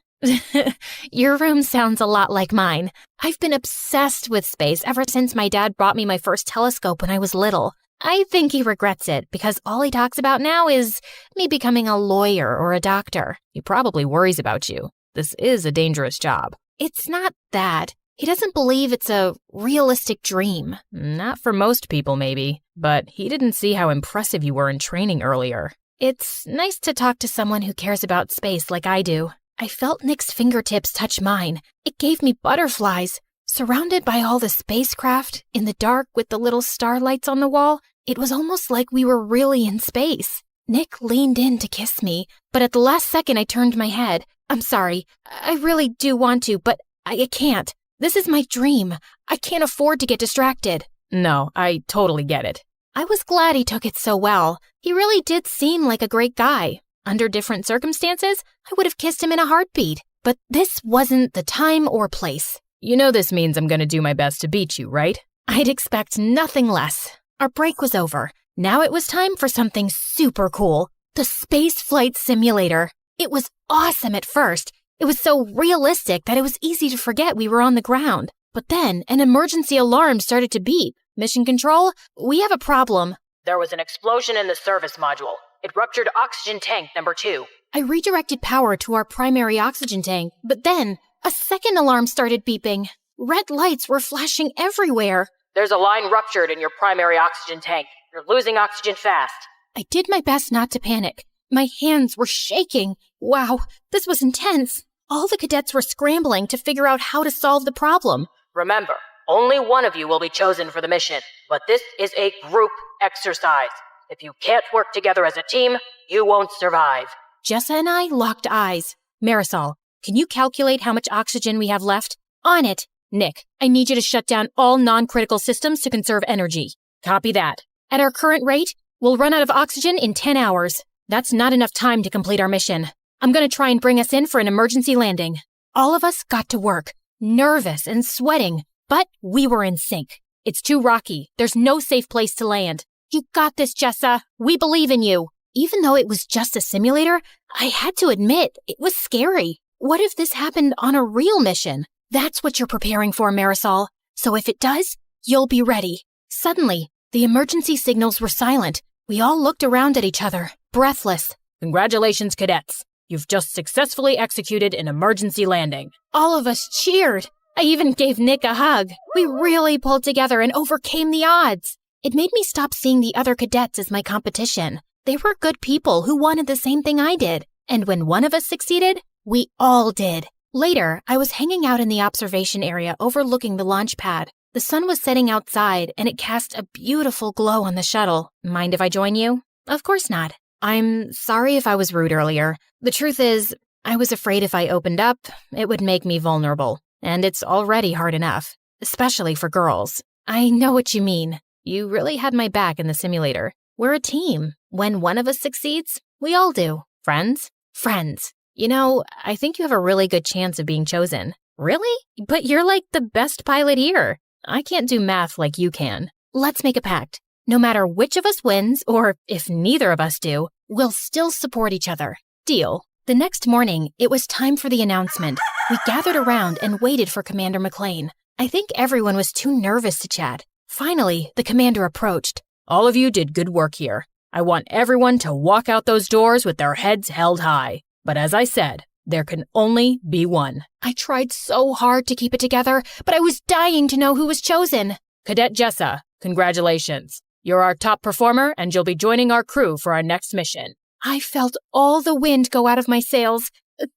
Your room sounds a lot like mine. I've been obsessed with space ever since my dad bought me my first telescope when I was little. I think he regrets it because all he talks about now is me becoming a lawyer or a doctor. He probably worries about you. This is a dangerous job. It's not that. He doesn't believe it's a realistic dream. Not for most people, maybe. But he didn't see how impressive you were in training earlier. It's nice to talk to someone who cares about space like I do. I felt Nick's fingertips touch mine. It gave me butterflies. Surrounded by all the spacecraft, in the dark with the little starlights on the wall, it was almost like we were really in space. Nick leaned in to kiss me, but at the last second I turned my head. I'm sorry. I really do want to, but I can't. This is my dream. I can't afford to get distracted. No, I totally get it. I was glad he took it so well. He really did seem like a great guy. Under different circumstances, I would have kissed him in a heartbeat. But this wasn't the time or place. You know this means I'm gonna do my best to beat you, right? I'd expect nothing less. Our break was over. Now it was time for something super cool. The space flight simulator. It was awesome at first. It was so realistic that it was easy to forget we were on the ground. But then an emergency alarm started to beep. Mission Control, we have a problem. There was an explosion in the service module. It ruptured oxygen tank number 2. I redirected power to our primary oxygen tank, but then a second alarm started beeping. Red lights were flashing everywhere. There's a line ruptured in your primary oxygen tank. You're losing oxygen fast. I did my best not to panic. My hands were shaking. Wow, this was intense. All the cadets were scrambling to figure out how to solve the problem. Remember, only one of you will be chosen for the mission, but this is a group exercise. If you can't work together as a team, you won't survive. Jessa and I locked eyes. Marisol, can you calculate how much oxygen we have left? On it. Nick, I need you to shut down all non-critical systems to conserve energy. Copy that. At our current rate, we'll run out of oxygen in 10 hours. That's not enough time to complete our mission. I'm going to try and bring us in for an emergency landing. All of us got to work, nervous and sweating, but we were in sync. It's too rocky. There's no safe place to land. You got this, Jessa. We believe in you. Even though it was just a simulator, I had to admit, it was scary. What if this happened on a real mission? That's what you're preparing for, Marisol. So if it does, you'll be ready. Suddenly, the emergency signals were silent. We all looked around at each other, breathless. Congratulations, cadets. You've just successfully executed an emergency landing. All of us cheered. I even gave Nick a hug. We really pulled together and overcame the odds. It made me stop seeing the other cadets as my competition. They were good people who wanted the same thing I did. And when one of us succeeded, we all did. Later, I was hanging out in the observation area overlooking the launch pad. The sun was setting outside, and it cast a beautiful glow on the shuttle. Mind if I join you? Of course not. I'm sorry if I was rude earlier. The truth is, I was afraid if I opened up, it would make me vulnerable. And it's already hard enough, especially for girls. I know what you mean. You really had my back in the simulator. We're a team. When one of us succeeds, we all do. Friends? Friends. You know, I think you have a really good chance of being chosen. Really? But you're like the best pilot here. I can't do math like you can. Let's make a pact. No matter which of us wins, or if neither of us do, we'll still support each other. Deal. The next morning, it was time for the announcement. We gathered around and waited for Commander McLean. I think everyone was too nervous to chat. Finally, the commander approached. All of you did good work here. I want everyone to walk out those doors with their heads held high. But as I said, there can only be one. I tried so hard to keep it together, but I was dying to know who was chosen. Cadet Jessa, congratulations. You're our top performer, and you'll be joining our crew for our next mission. I felt all the wind go out of my sails.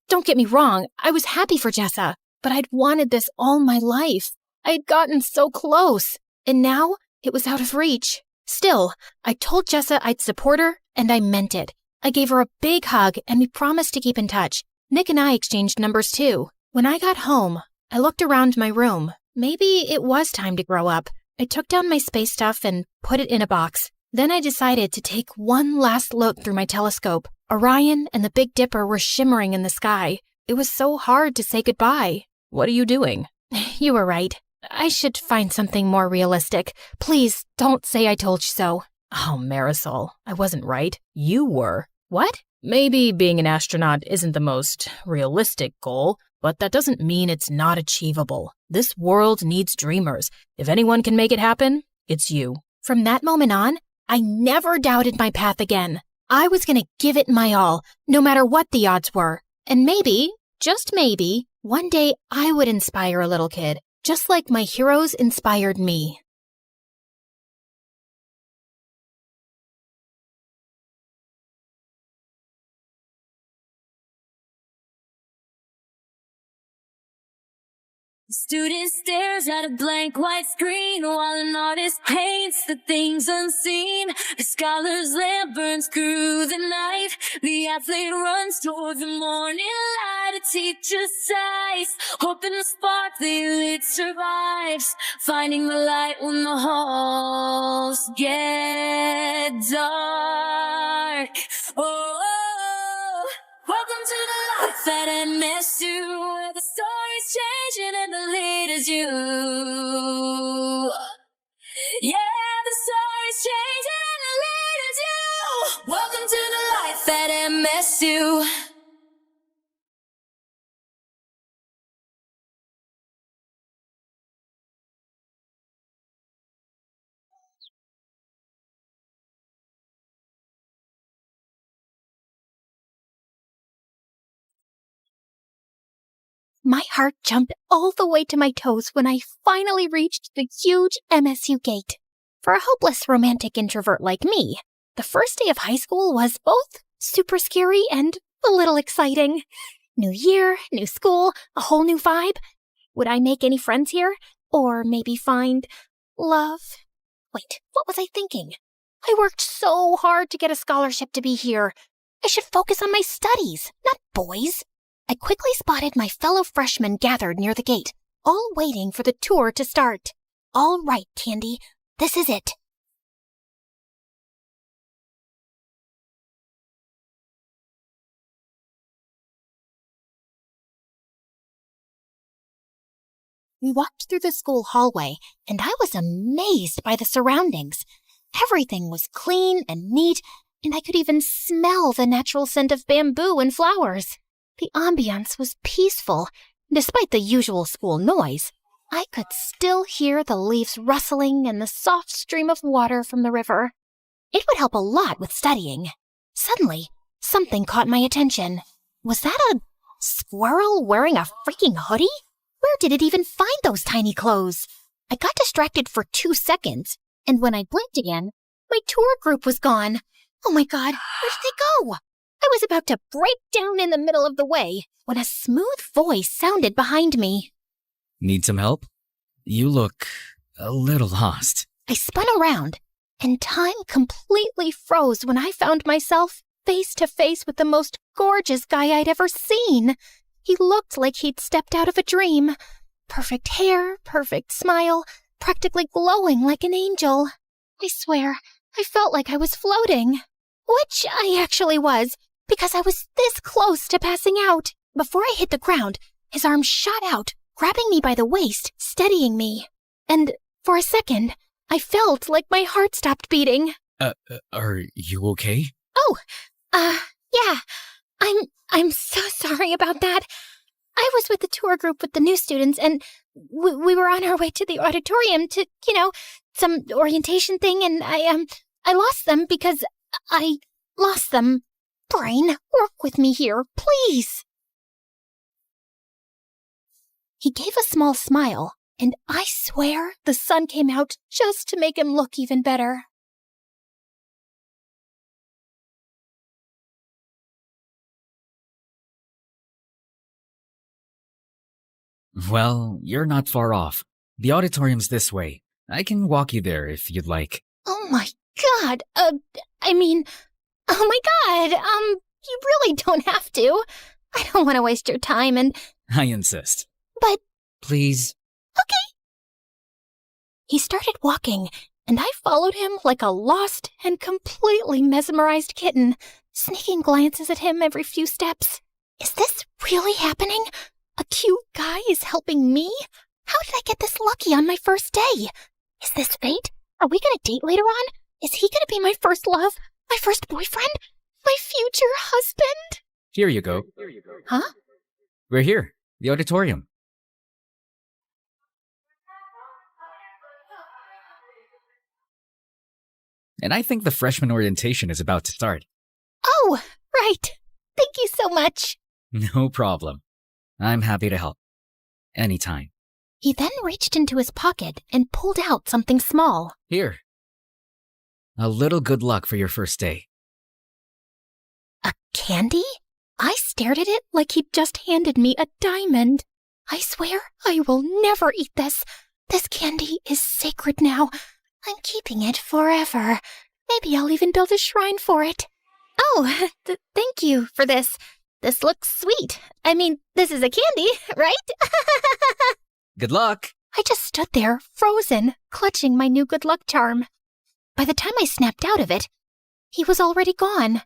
Don't get me wrong, I was happy for Jessa, but I'd wanted this all my life. I'd gotten so close, and now it was out of reach. Still, I told Jessa I'd support her, and I meant it. I gave her a big hug, and we promised to keep in touch. Nick and I exchanged numbers too. When I got home, I looked around my room. Maybe it was time to grow up. I took down my space stuff and put it in a box. Then I decided to take one last look through my telescope. Orion and the Big Dipper were shimmering in the sky. It was so hard to say goodbye. What are you doing? You were right. I should find something more realistic. Please, don't say I told you so. Oh, Marisol, I wasn't right. You were. What? Maybe being an astronaut isn't the most realistic goal, but that doesn't mean it's not achievable. This world needs dreamers. If anyone can make it happen, it's you. From that moment on, I never doubted my path again. I was going to give it my all, no matter what the odds were. And maybe, just maybe, one day I would inspire a little kid, just like my heroes inspired me. Student stares at a blank white screen while an artist paints the things unseen. The scholar's lamp burns through the night. The athlete runs toward the morning light. A teacher sighs, hoping the spark they lit survives. Finding the light when the halls get dark. Oh, welcome to the life at MSU, where the story's changing and the leader's you. Yeah, the story's changing and the leader's you. Welcome to the life at MSU. My heart jumped all the way to my toes when I finally reached the huge MSU gate. For a hopeless romantic introvert like me, the first day of high school was both super scary and a little exciting. New year, new school, a whole new vibe. Would I make any friends here? Or maybe find love? Wait, what was I thinking? I worked so hard to get a scholarship to be here. I should focus on my studies, not boys. I quickly spotted my fellow freshmen gathered near the gate, all waiting for the tour to start. All right, Candy, this is it. We walked through the school hallway, and I was amazed by the surroundings. Everything was clean and neat, and I could even smell the natural scent of bamboo and flowers. The ambiance was peaceful. Despite the usual school noise, I could still hear the leaves rustling and the soft stream of water from the river. It would help a lot with studying. Suddenly, something caught my attention. Was that a squirrel wearing a freaking hoodie? Where did it even find those tiny clothes? I got distracted for 2 seconds, and when I blinked again, my tour group was gone. Oh my God, where did they go? I was about to break down in the middle of the way when a smooth voice sounded behind me. Need some help? You look a little lost. I spun around, and time completely froze when I found myself face to face with the most gorgeous guy I'd ever seen. He looked like he'd stepped out of a dream. Perfect hair, perfect smile, practically glowing like an angel. I swear, I felt like I was floating. Which I actually was, because I was this close to passing out. Before I hit the ground, his arm shot out, grabbing me by the waist, steadying me. And for a second, I felt like my heart stopped beating. Are you okay? Oh, yeah. I'm so sorry about that. I was with the tour group with the new students, and we were on our way to the auditorium to, some orientation thing, and I lost them because I lost them. Brain, work with me here, please. He gave a small smile, and I swear the sun came out just to make him look even better. Well, you're not far off. The auditorium's this way. I can walk you there if you'd like. Oh my God, oh my God, you really don't have to. I don't want to waste your time and... I insist. But... Please. Okay. He started walking, and I followed him like a lost and completely mesmerized kitten, sneaking glances at him every few steps. Is this really happening? A cute guy is helping me? How did I get this lucky on my first day? Is this fate? Are we gonna date later on? Is he gonna be my first love? My first boyfriend? My future husband? Here you go. Huh? We're here. The auditorium. And I think the freshman orientation is about to start. Oh, right. Thank you so much. No problem. I'm happy to help. Anytime. He then reached into his pocket and pulled out something small. Here. A little good luck for your first day. A candy? I stared at it like he'd just handed me a diamond. I swear I will never eat this. This candy is sacred now. I'm keeping it forever. Maybe I'll even build a shrine for it. Oh, thank you for this. This looks sweet. I mean, this is a candy, right? Good luck! I just stood there, frozen, clutching my new good luck charm. By the time I snapped out of it, he was already gone.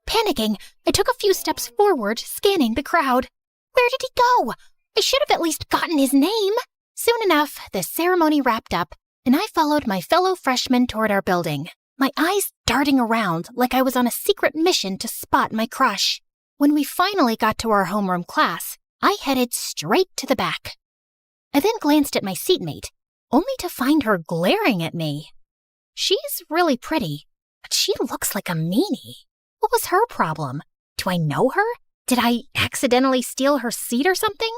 Panicking, I took a few steps forward, scanning the crowd. Where did he go? I should have at least gotten his name. Soon enough, the ceremony wrapped up, and I followed my fellow freshmen toward our building, my eyes darting around like I was on a secret mission to spot my crush. When we finally got to our homeroom class, I headed straight to the back. I then glanced at my seatmate, only to find her glaring at me. She's really pretty, but she looks like a meanie. What was her problem? Do I know her? Did I accidentally steal her seat or something?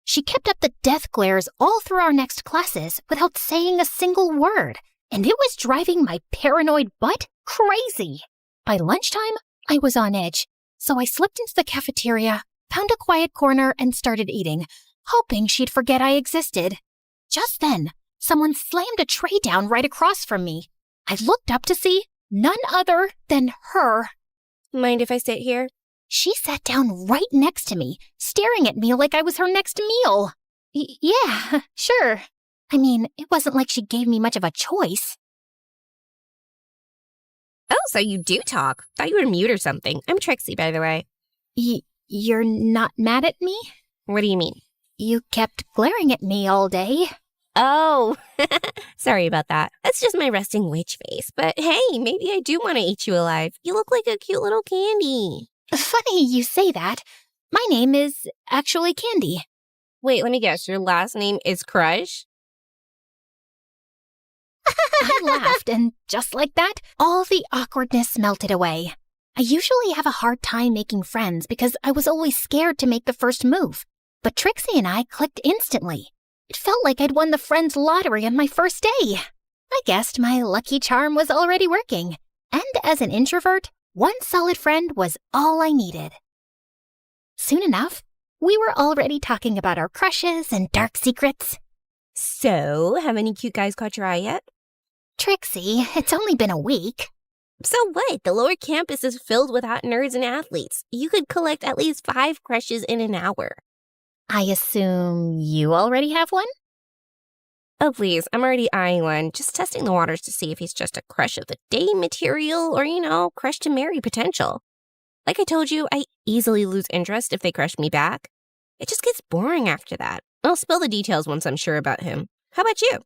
She kept up the death glares all through our next classes without saying a single word, and it was driving my paranoid butt crazy. By lunchtime, I was on edge, so I slipped into the cafeteria, found a quiet corner, and started eating, hoping she'd forget I existed. Just then, someone slammed a tray down right across from me. I looked up to see none other than her. Mind if I sit here? She sat down right next to me, staring at me like I was her next meal. Yeah, sure. I mean, it wasn't like she gave me much of a choice. Oh, so you do talk. Thought you were mute or something. I'm Trixie, by the way. You're not mad at me? What do you mean? You kept glaring at me all day. Oh, sorry about that. That's just my resting witch face. But hey, maybe I do want to eat you alive. You look like a cute little candy. Funny you say that. My name is actually Candy. Wait, let me guess. Your last name is Crush? I laughed, and just like that, all the awkwardness melted away. I usually have a hard time making friends because I was always scared to make the first move. But Trixie and I clicked instantly. It felt like I'd won the friends lottery on my first day. I guessed my lucky charm was already working. And as an introvert, one solid friend was all I needed. Soon enough, we were already talking about our crushes and dark secrets. So, have any cute guys caught your eye yet? Trixie, it's only been a week. So what? The lower campus is filled with hot nerds and athletes. You could collect at least 5 crushes in an hour. I assume you already have one? Oh, please. I'm already eyeing one. Just testing the waters to see if he's just a crush of the day material or, crush to marry potential. Like I told you, I easily lose interest if they crush me back. It just gets boring after that. I'll spill the details once I'm sure about him. How about you?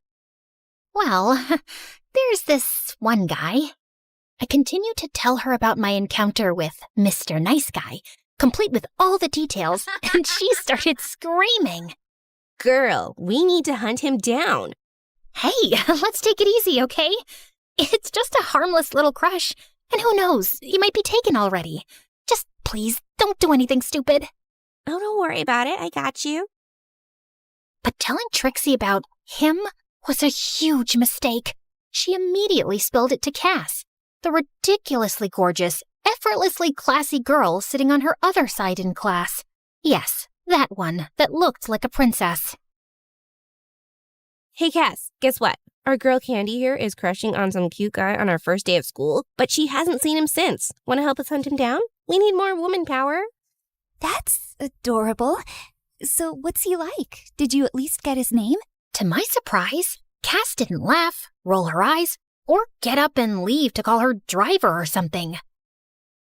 Well, there's this one guy. I continued to tell her about my encounter with Mr. Nice Guy, complete with all the details, and she started screaming. Girl, we need to hunt him down. Hey, let's take it easy, okay? It's just a harmless little crush, and who knows, he might be taken already. Just please, don't do anything stupid. Oh, don't worry about it. I got you. But telling Trixie about him was a huge mistake. She immediately spilled it to Cass, the ridiculously gorgeous, effortlessly classy girl sitting on her other side in class. Yes, that one that looked like a princess. Hey, Cass, guess what? Our girl Candy here is crushing on some cute guy on our first day of school, but she hasn't seen him since. Want to help us hunt him down? We need more woman power. That's adorable. So what's he like? Did you at least get his name? To my surprise, Cass didn't laugh, roll her eyes, or get up and leave to call her driver or something.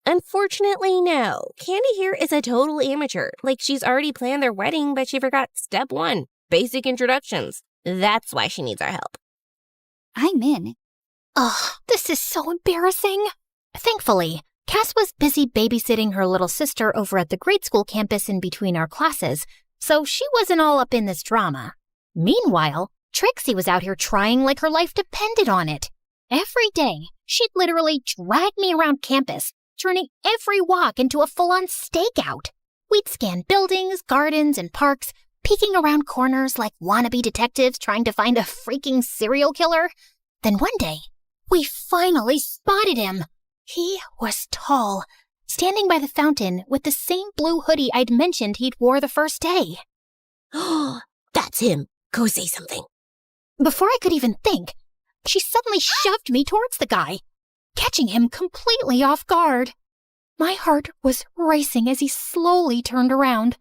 Unfortunately, no. Candy here is a total amateur. Like, she's already planned their wedding, but she forgot step 1, basic introductions. That's why she needs our help. I'm in. Ugh, this is so embarrassing. Thankfully, Cass was busy babysitting her little sister over at the grade school campus in between our classes, so she wasn't all up in this drama. Meanwhile, Trixie was out here trying like her life depended on it. Every day, she'd literally drag me around campus, turning every walk into a full-on stakeout. We'd scan buildings, gardens, and parks, peeking around corners like wannabe detectives trying to find a freaking serial killer. Then one day, we finally spotted him. He was tall, standing by the fountain with the same blue hoodie I'd mentioned he'd wore the first day. That's him. Go say something. Before I could even think, she suddenly shoved me towards the guy, catching him completely off guard. My heart was racing as he slowly turned around,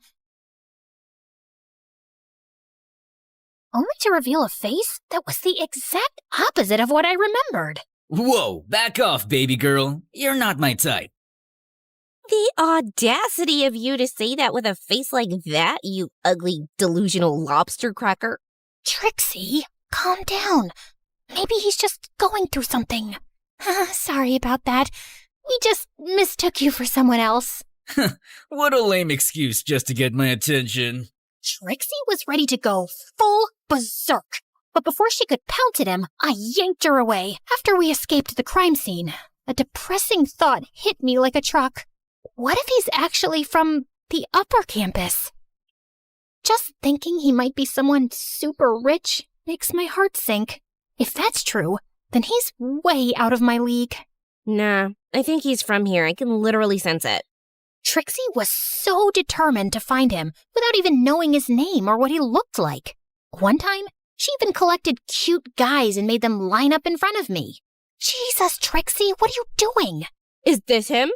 only to reveal a face that was the exact opposite of what I remembered. Whoa, back off, baby girl. You're not my type. The audacity of you to say that with a face like that, you ugly, delusional lobster cracker. Trixie, calm down. Maybe he's just going through something. Sorry about that. We just mistook you for someone else. What a lame excuse just to get my attention. Trixie was ready to go full berserk, but before she could pounce at him, I yanked her away. After we escaped the crime scene, a depressing thought hit me like a truck. What if he's actually from the upper campus? Just thinking he might be someone super rich makes my heart sink. If that's true, then he's way out of my league. Nah, I think he's from here. I can literally sense it. Trixie was so determined to find him without even knowing his name or what he looked like. One time, she even collected cute guys and made them line up in front of me. Jesus, Trixie, what are you doing? Is this him?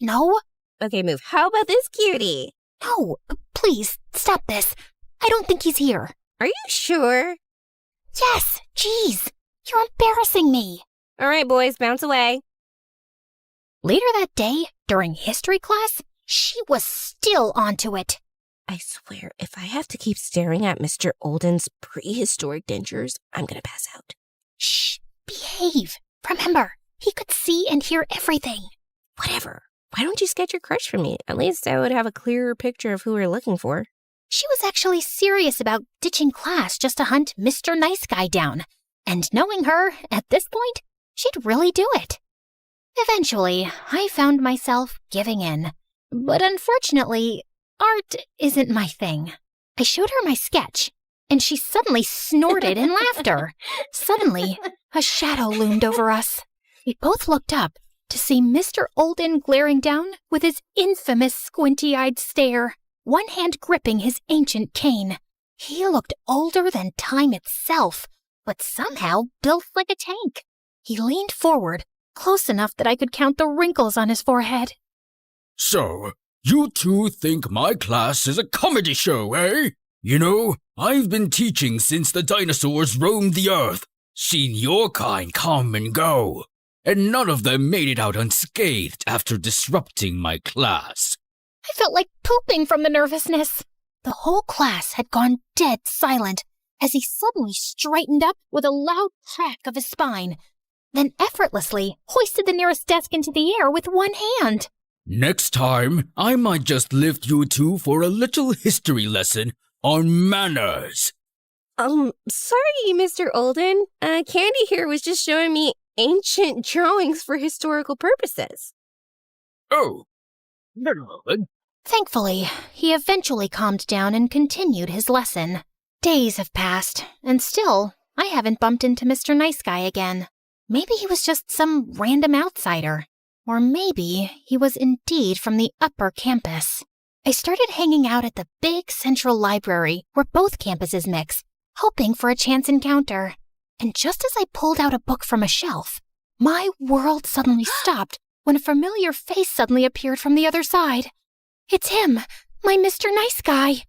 No. Okay, move. How about this cutie? No, please, stop this. I don't think he's here. Are you sure? Yes, jeez. You're embarrassing me. All right, boys, bounce away. Later that day, during history class, she was still onto it. I swear, if I have to keep staring at Mr. Olden's prehistoric dentures, I'm gonna pass out. Shh, behave. Remember, he could see and hear everything. Whatever. Why don't you sketch your crush for me? At least I would have a clearer picture of who we're looking for. She was actually serious about ditching class just to hunt Mr. Nice Guy down. And knowing her, at this point, she'd really do it. Eventually, I found myself giving in. But unfortunately, art isn't my thing. I showed her my sketch, and she suddenly snorted in laughter. Suddenly, a shadow loomed over us. We both looked up to see Mr. Olden glaring down with his infamous squinty-eyed stare, one hand gripping his ancient cane. He looked older than time itself, but somehow built like a tank. He leaned forward, close enough that I could count the wrinkles on his forehead. So, you two think my class is a comedy show, eh? You know, I've been teaching since the dinosaurs roamed the earth, seen your kind come and go, and none of them made it out unscathed after disrupting my class. I felt like pooping from the nervousness. The whole class had gone dead silent as he suddenly straightened up with a loud crack of his spine, then effortlessly hoisted the nearest desk into the air with one hand. Next time, I might just lift you two for a little history lesson on manners. Sorry, Mr. Olden. Candy here was just showing me ancient drawings for historical purposes. Oh. Thankfully, he eventually calmed down and continued his lesson. Days have passed, and still, I haven't bumped into Mr. Nice Guy again. Maybe he was just some random outsider. Or maybe he was indeed from the upper campus. I started hanging out at the big central library where both campuses mix, hoping for a chance encounter. And just as I pulled out a book from a shelf, my world suddenly stopped when a familiar face suddenly appeared from the other side. It's him, my Mr. Nice Guy.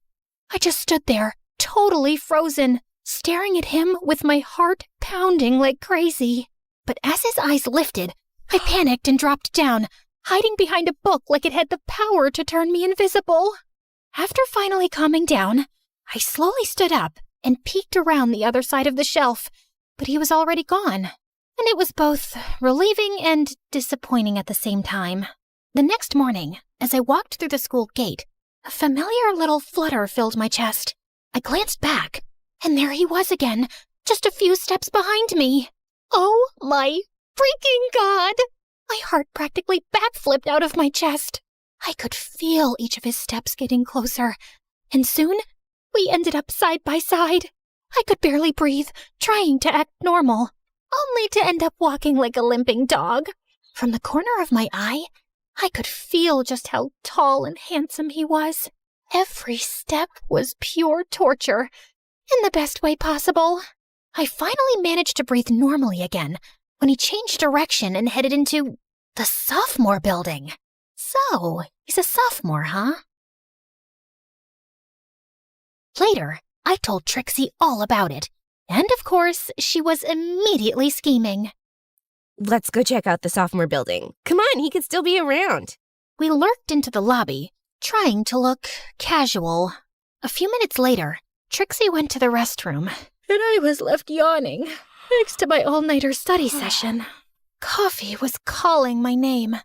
I just stood there, totally frozen, staring at him with my heart pounding like crazy. But as his eyes lifted, I panicked and dropped down, hiding behind a book like it had the power to turn me invisible. After finally calming down, I slowly stood up and peeked around the other side of the shelf, but he was already gone. And it was both relieving and disappointing at the same time. The next morning, as I walked through the school gate, a familiar little flutter filled my chest. I glanced back, and there he was again, just a few steps behind me. Oh my freaking God! My heart practically backflipped out of my chest. I could feel each of his steps getting closer, and soon we ended up side by side. I could barely breathe, trying to act normal, only to end up walking like a limping dog. From the corner of my eye, I could feel just how tall and handsome he was. Every step was pure torture, in the best way possible. I finally managed to breathe normally again when he changed direction and headed into the sophomore building. So, he's a sophomore, huh? Later, I told Trixie all about it, and of course, she was immediately scheming. Let's go check out the sophomore building. Come on, he could still be around. We lurked into the lobby, trying to look casual. A few minutes later, Trixie went to the restroom, and I was left yawning next to my all-nighter study session. Coffee was calling my name,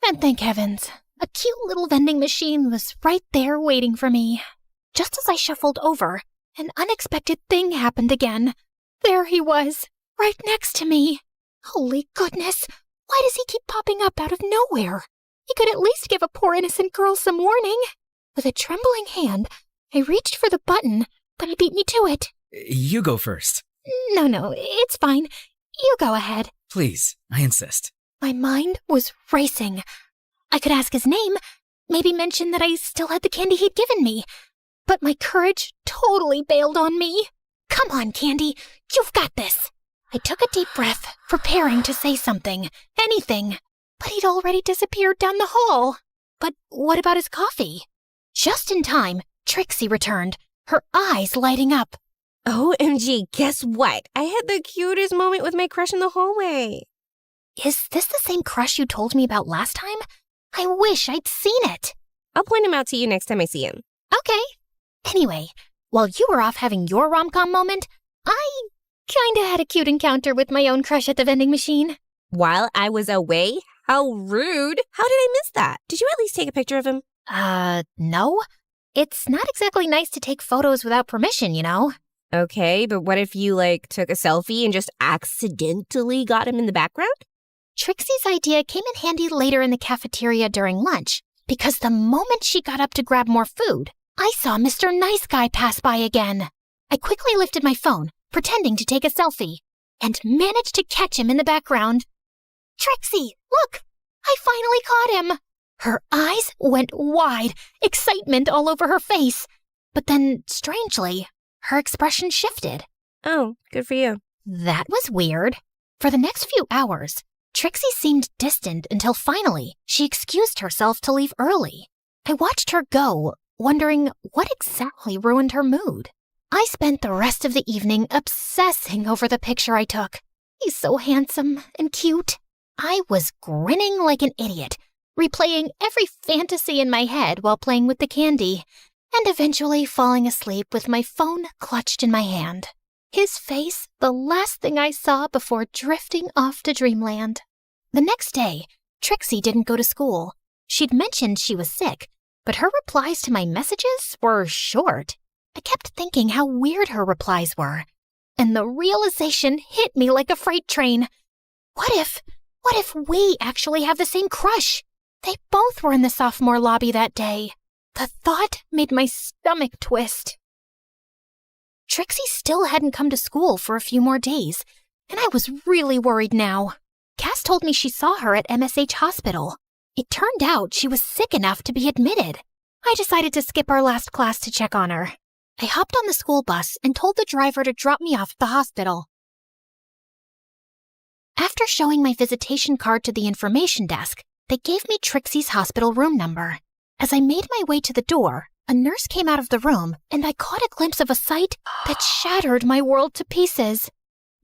and thank heavens, a cute little vending machine was right there waiting for me. Just as I shuffled over, an unexpected thing happened again. There he was, right next to me. Holy goodness, why does he keep popping up out of nowhere? He could at least give a poor innocent girl some warning. With a trembling hand, I reached for the button, but he beat me to it. You go first. No, it's fine. You go ahead. Please, I insist. My mind was racing. I could ask his name, maybe mention that I still had the candy he'd given me. But my courage totally bailed on me. Come on, Candy, you've got this. I took a deep breath, preparing to say something, anything. But he'd already disappeared down the hall. But what about his coffee? Just in time, Trixie returned, her eyes lighting up. OMG, guess what? I had the cutest moment with my crush in the hallway. Is this the same crush you told me about last time? I wish I'd seen it. I'll point him out to you next time I see him. Okay. Anyway, while you were off having your rom-com moment, I kinda had a cute encounter with my own crush at the vending machine. While I was away? How rude. How did I miss that? Did you at least take a picture of him? No. It's not exactly nice to take photos without permission, you know? Okay, but what if you, took a selfie and just accidentally got him in the background? Trixie's idea came in handy later in the cafeteria during lunch, because the moment she got up to grab more food, I saw Mr. Nice Guy pass by again. I quickly lifted my phone, pretending to take a selfie, and managed to catch him in the background. Trixie, look! I finally caught him! Her eyes went wide, excitement all over her face. But then, strangely, her expression shifted. Oh, good for you. That was weird. For the next few hours, Trixie seemed distant until finally she excused herself to leave early. I watched her go, wondering what exactly ruined her mood. I spent the rest of the evening obsessing over the picture I took. He's so handsome and cute. I was grinning like an idiot, replaying every fantasy in my head while playing with the candy, and eventually falling asleep with my phone clutched in my hand. His face, the last thing I saw before drifting off to dreamland. The next day, Trixie didn't go to school. She'd mentioned she was sick, but her replies to my messages were short. I kept thinking how weird her replies were, and the realization hit me like a freight train. What if we actually have the same crush? They both were in the sophomore lobby that day. The thought made my stomach twist. Trixie still hadn't come to school for a few more days, and I was really worried now. Cass told me she saw her at MSH Hospital. It turned out she was sick enough to be admitted. I decided to skip our last class to check on her. I hopped on the school bus and told the driver to drop me off at the hospital. After showing my visitation card to the information desk, they gave me Trixie's hospital room number. As I made my way to the door, a nurse came out of the room, and I caught a glimpse of a sight that shattered my world to pieces.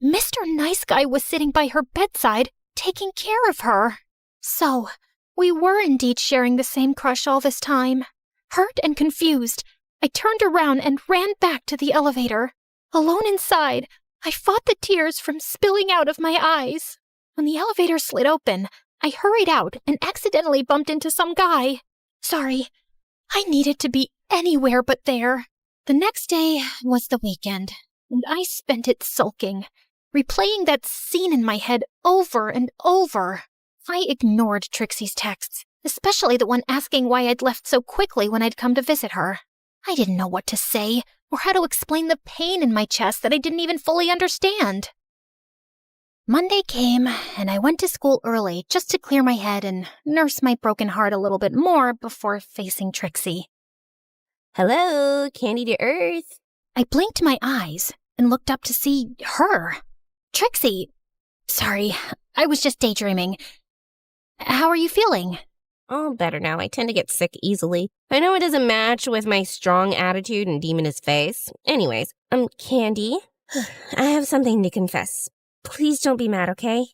Mr. Nice Guy was sitting by her bedside, taking care of her. So, we were indeed sharing the same crush all this time. Hurt and confused, I turned around and ran back to the elevator. Alone inside, I fought the tears from spilling out of my eyes. When the elevator slid open, I hurried out and accidentally bumped into some guy. Sorry, I needed to be anywhere but there. The next day was the weekend, and I spent it sulking, replaying that scene in my head over and over. I ignored Trixie's texts, especially the one asking why I'd left so quickly when I'd come to visit her. I didn't know what to say, or how to explain the pain in my chest that I didn't even fully understand. Monday came, and I went to school early just to clear my head and nurse my broken heart a little bit more before facing Trixie. Hello, Candy to Earth. I blinked my eyes and looked up to see her. Trixie. Sorry, I was just daydreaming. How are you feeling? All better now. I tend to get sick easily. I know it doesn't match with my strong attitude and demoness face. Anyways, Candy, I have something to confess. Please don't be mad, okay?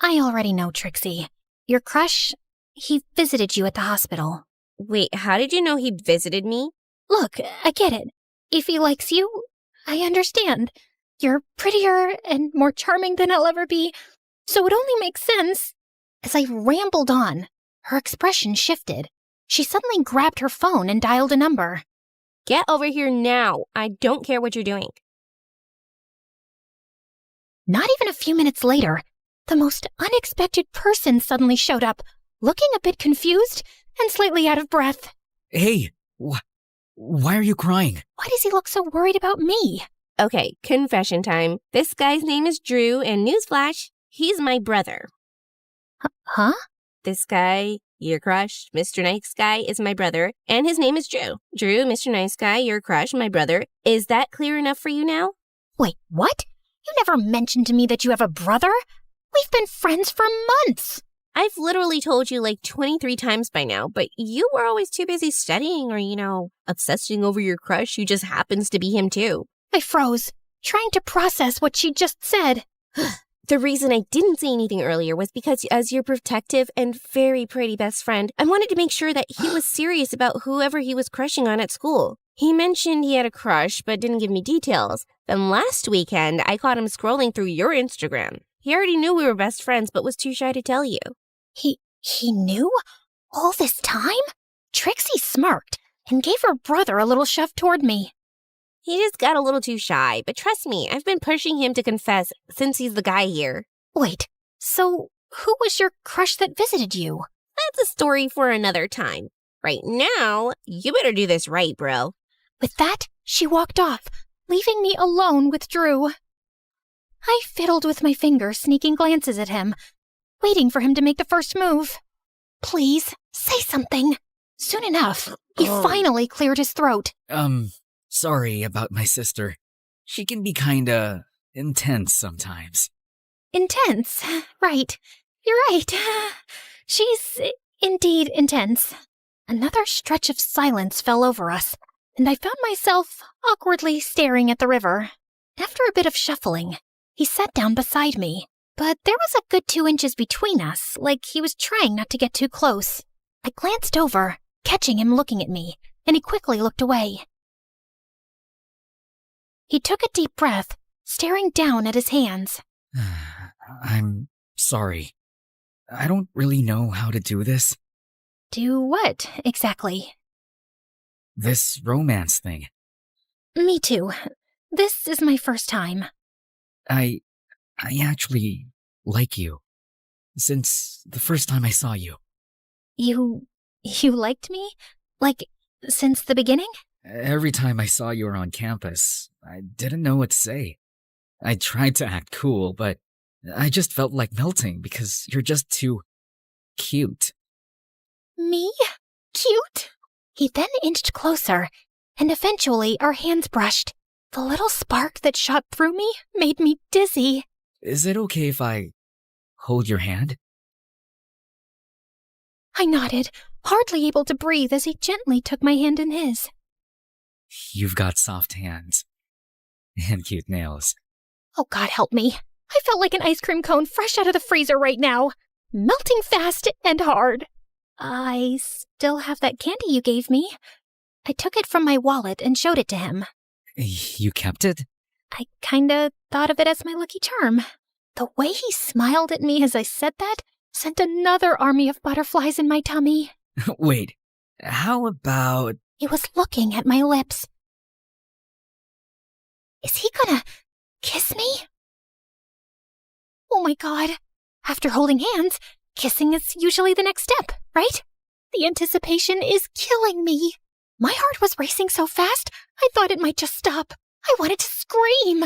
I already know, Trixie. Your crush, he visited you at the hospital. Wait, how did you know he visited me? Look, I get it. If he likes you, I understand. You're prettier and more charming than I'll ever be, so it only makes sense. As I rambled on, her expression shifted. She suddenly grabbed her phone and dialed a number. Get over here now. I don't care what you're doing. Not even a few minutes later, the most unexpected person suddenly showed up, looking a bit confused and slightly out of breath. Hey, why are you crying? Why does he look so worried about me? Okay, confession time. This guy's name is Drew, and newsflash, he's my brother. Huh? This guy, your crush, Mr. Nice Guy, is my brother, and his name is Drew. Drew, Mr. Nice Guy, your crush, my brother. Is that clear enough for you now? Wait, what? You never mentioned to me that you have a brother? We've been friends for months. I've literally told you like 23 times by now, but you were always too busy studying or, obsessing over your crush who just happens to be him too. I froze, trying to process what she just said. The reason I didn't say anything earlier was because as your protective and very pretty best friend, I wanted to make sure that he was serious about whoever he was crushing on at school. He mentioned he had a crush, but didn't give me details. Then last weekend, I caught him scrolling through your Instagram. He already knew we were best friends, but was too shy to tell you. He knew? All this time? Trixie smirked and gave her brother a little shove toward me. He just got a little too shy, but trust me, I've been pushing him to confess since he's the guy here. Wait, so who was your crush that visited you? That's a story for another time. Right now, you better do this right, bro. With that, she walked off, leaving me alone with Drew. I fiddled with my fingers, sneaking glances at him, waiting for him to make the first move. Please, say something. Soon enough, he finally cleared his throat. Sorry about my sister. She can be kinda intense sometimes. Intense, right. You're right. She's indeed intense. Another stretch of silence fell over us, and I found myself awkwardly staring at the river. After a bit of shuffling, he sat down beside me, but there was a good 2 inches between us, like he was trying not to get too close. I glanced over, catching him looking at me, and he quickly looked away. He took a deep breath, staring down at his hands. I'm sorry. I don't really know how to do this. Do what, exactly? This romance thing. Me too. This is my first time. I actually like you. Since the first time I saw you. You liked me? Like, since the beginning? Every time I saw you on campus, I didn't know what to say. I tried to act cool, but I just felt like melting because you're just too cute. Me? Cute? He then inched closer, and eventually our hands brushed. The little spark that shot through me made me dizzy. Is it okay if I hold your hand? I nodded, hardly able to breathe as he gently took my hand in his. You've got soft hands. And cute nails. Oh, God help me. I felt like an ice cream cone fresh out of the freezer right now, melting fast and hard. I still have that candy you gave me. I took it from my wallet and showed it to him. You kept it? I kinda thought of it as my lucky charm. The way he smiled at me as I said that sent another army of butterflies in my tummy. Wait, how about... He was looking at my lips. Is he gonna kiss me? Oh my God. After holding hands, kissing is usually the next step, right? The anticipation is killing me. My heart was racing so fast, I thought it might just stop. I wanted to scream.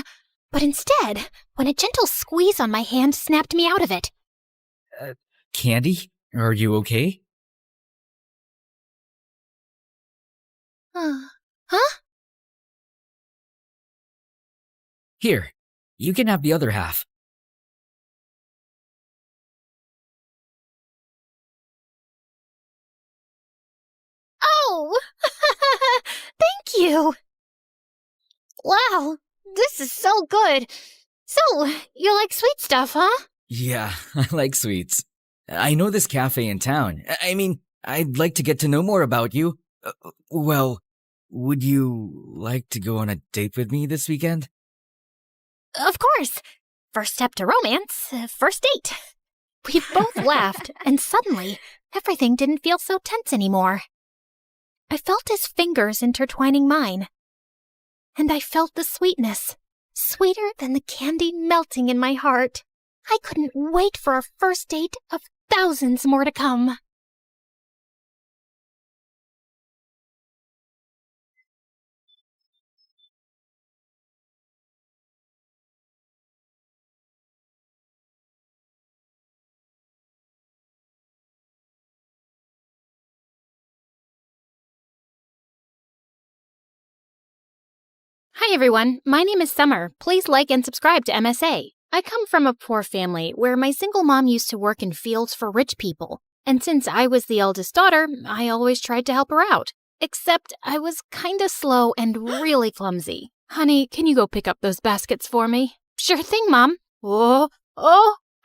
But instead, when a gentle squeeze on my hand snapped me out of it. Candy? Are you okay? Here, you can have the other half. Oh! Thank you! Wow, this is so good. So, you like sweet stuff, huh? Yeah, I like sweets. I know this cafe in town. I mean, I'd like to get to know more about you. Well, would you like to go on a date with me this weekend? Of course. First step to romance, first date. We both laughed, and suddenly, everything didn't feel so tense anymore. I felt his fingers intertwining mine, and I felt the sweetness, sweeter than the candy melting in my heart. I couldn't wait for a first date of thousands more to come. Hi everyone, my name is Summer. Please like and subscribe to MSA. I come from a poor family where my single mom used to work in fields for rich people. And since I was the eldest daughter, I always tried to help her out. Except I was kinda slow and really clumsy. Honey, can you go pick up those baskets for me? Sure thing, Mom. Oh,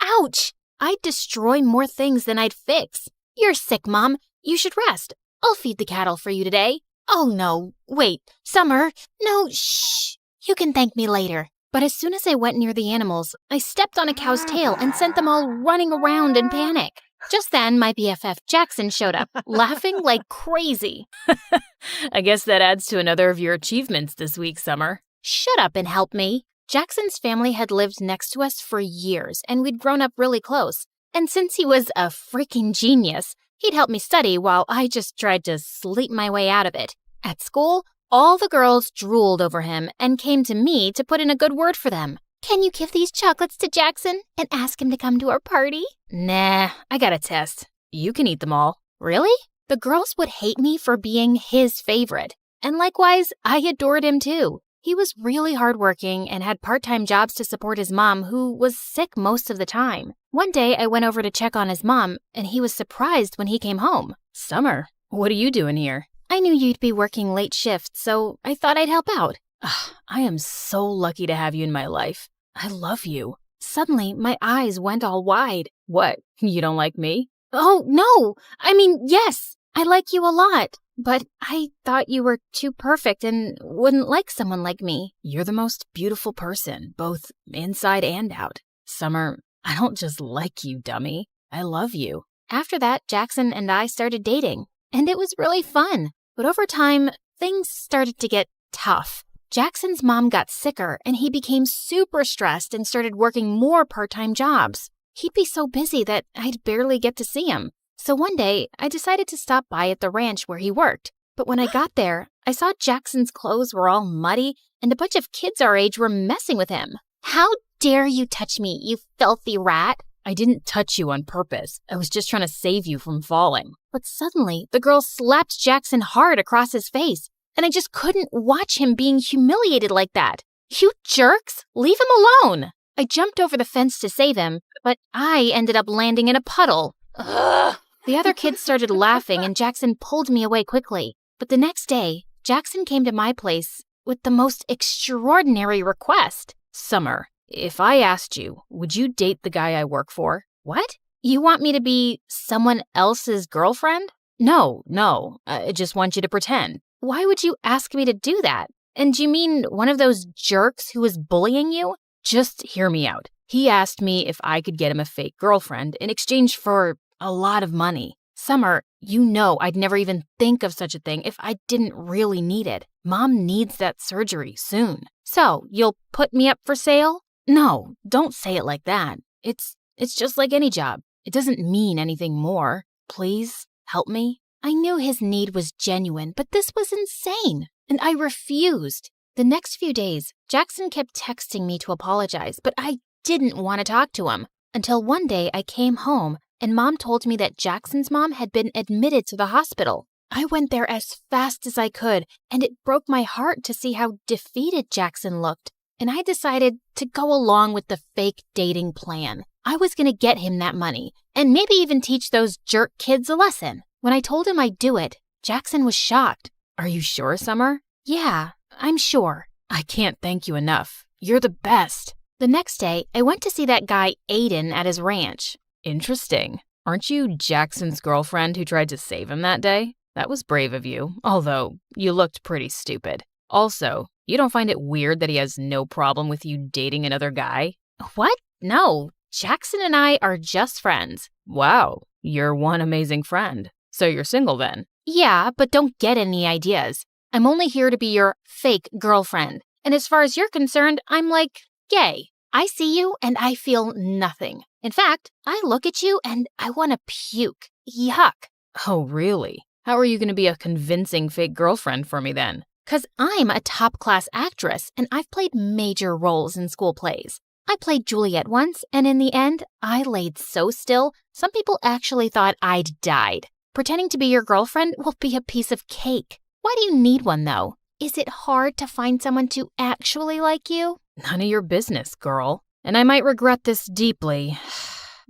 ouch! I'd destroy more things than I'd fix. You're sick, Mom. You should rest. I'll feed the cattle for you today. Oh no, wait, Summer, no, shh. You can thank me later. But as soon as I went near the animals, I stepped on a cow's tail and sent them all running around in panic. Just then, my BFF Jackson showed up, laughing like crazy. I guess that adds to another of your achievements this week, Summer. Shut up and help me. Jackson's family had lived next to us for years, and we'd grown up really close. And since he was a freaking genius, he'd help me study while I just tried to sleep my way out of it. At school, all the girls drooled over him and came to me to put in a good word for them. Can you give these chocolates to Jackson and ask him to come to our party? Nah, I got a test. You can eat them all. Really? The girls would hate me for being his favorite. And likewise, I adored him too. He was really hardworking and had part-time jobs to support his mom, who was sick most of the time. One day, I went over to check on his mom, and he was surprised when he came home. Summer, what are you doing here? I knew you'd be working late shifts, so I thought I'd help out. I am so lucky to have you in my life. I love you. Suddenly, my eyes went all wide. What, you don't like me? Oh, no! I mean, yes, I like you a lot. But I thought you were too perfect and wouldn't like someone like me. You're the most beautiful person, both inside and out. Summer, I don't just like you, dummy. I love you. After that, Jackson and I started dating, and it was really fun. But over time, things started to get tough. Jackson's mom got sicker, and he became super stressed and started working more part-time jobs. He'd be so busy that I'd barely get to see him. So one day, I decided to stop by at the ranch where he worked. But when I got there, I saw Jackson's clothes were all muddy, and a bunch of kids our age were messing with him. How dare you touch me, you filthy rat? I didn't touch you on purpose. I was just trying to save you from falling. But suddenly, the girl slapped Jackson hard across his face, and I just couldn't watch him being humiliated like that. You jerks! Leave him alone! I jumped over the fence to save him, but I ended up landing in a puddle. Ugh! The other kids started laughing, and Jackson pulled me away quickly. But the next day, Jackson came to my place with the most extraordinary request. Summer, if I asked you, would you date the guy I work for? What? You want me to be someone else's girlfriend? No, I just want you to pretend. Why would you ask me to do that? And do you mean one of those jerks who was bullying you? Just hear me out. He asked me if I could get him a fake girlfriend in exchange for a lot of money. Summer, you know I'd never even think of such a thing if I didn't really need it. Mom needs that surgery soon. So, you'll put me up for sale? No, don't say it like that. It's just like any job. It doesn't mean anything more. Please, help me. I knew his need was genuine, but this was insane, and I refused. The next few days, Jackson kept texting me to apologize, but I didn't want to talk to him. Until one day I came home, and Mom told me that Jackson's mom had been admitted to the hospital. I went there as fast as I could, and it broke my heart to see how defeated Jackson looked. and I decided to go along with the fake dating plan. I was going to get him that money, and maybe even teach those jerk kids a lesson. When I told him I'd do it, Jackson was shocked. Are you sure, Summer? Yeah, I'm sure. I can't thank you enough. You're the best. The next day, I went to see that guy Aiden at his ranch. Interesting. Aren't you Jackson's girlfriend who tried to save him that day? That was brave of you, although you looked pretty stupid. Also, you don't find it weird that he has no problem with you dating another guy? What? No, Jackson and I are just friends. Wow, you're one amazing friend. So you're single then? Yeah, but don't get any ideas. I'm only here to be your fake girlfriend. And as far as you're concerned, I'm like gay. I see you and I feel nothing. In fact, I look at you and I want to puke. Yuck. Oh, really? How are you going to be a convincing fake girlfriend for me then? 'Cause I'm a top-class actress and I've played major roles in school plays. I played Juliet once, and in the end, I laid so still, some people actually thought I'd died. Pretending to be your girlfriend will be a piece of cake. Why do you need one, though? Is it hard to find someone to actually like you? None of your business, girl. And I might regret this deeply,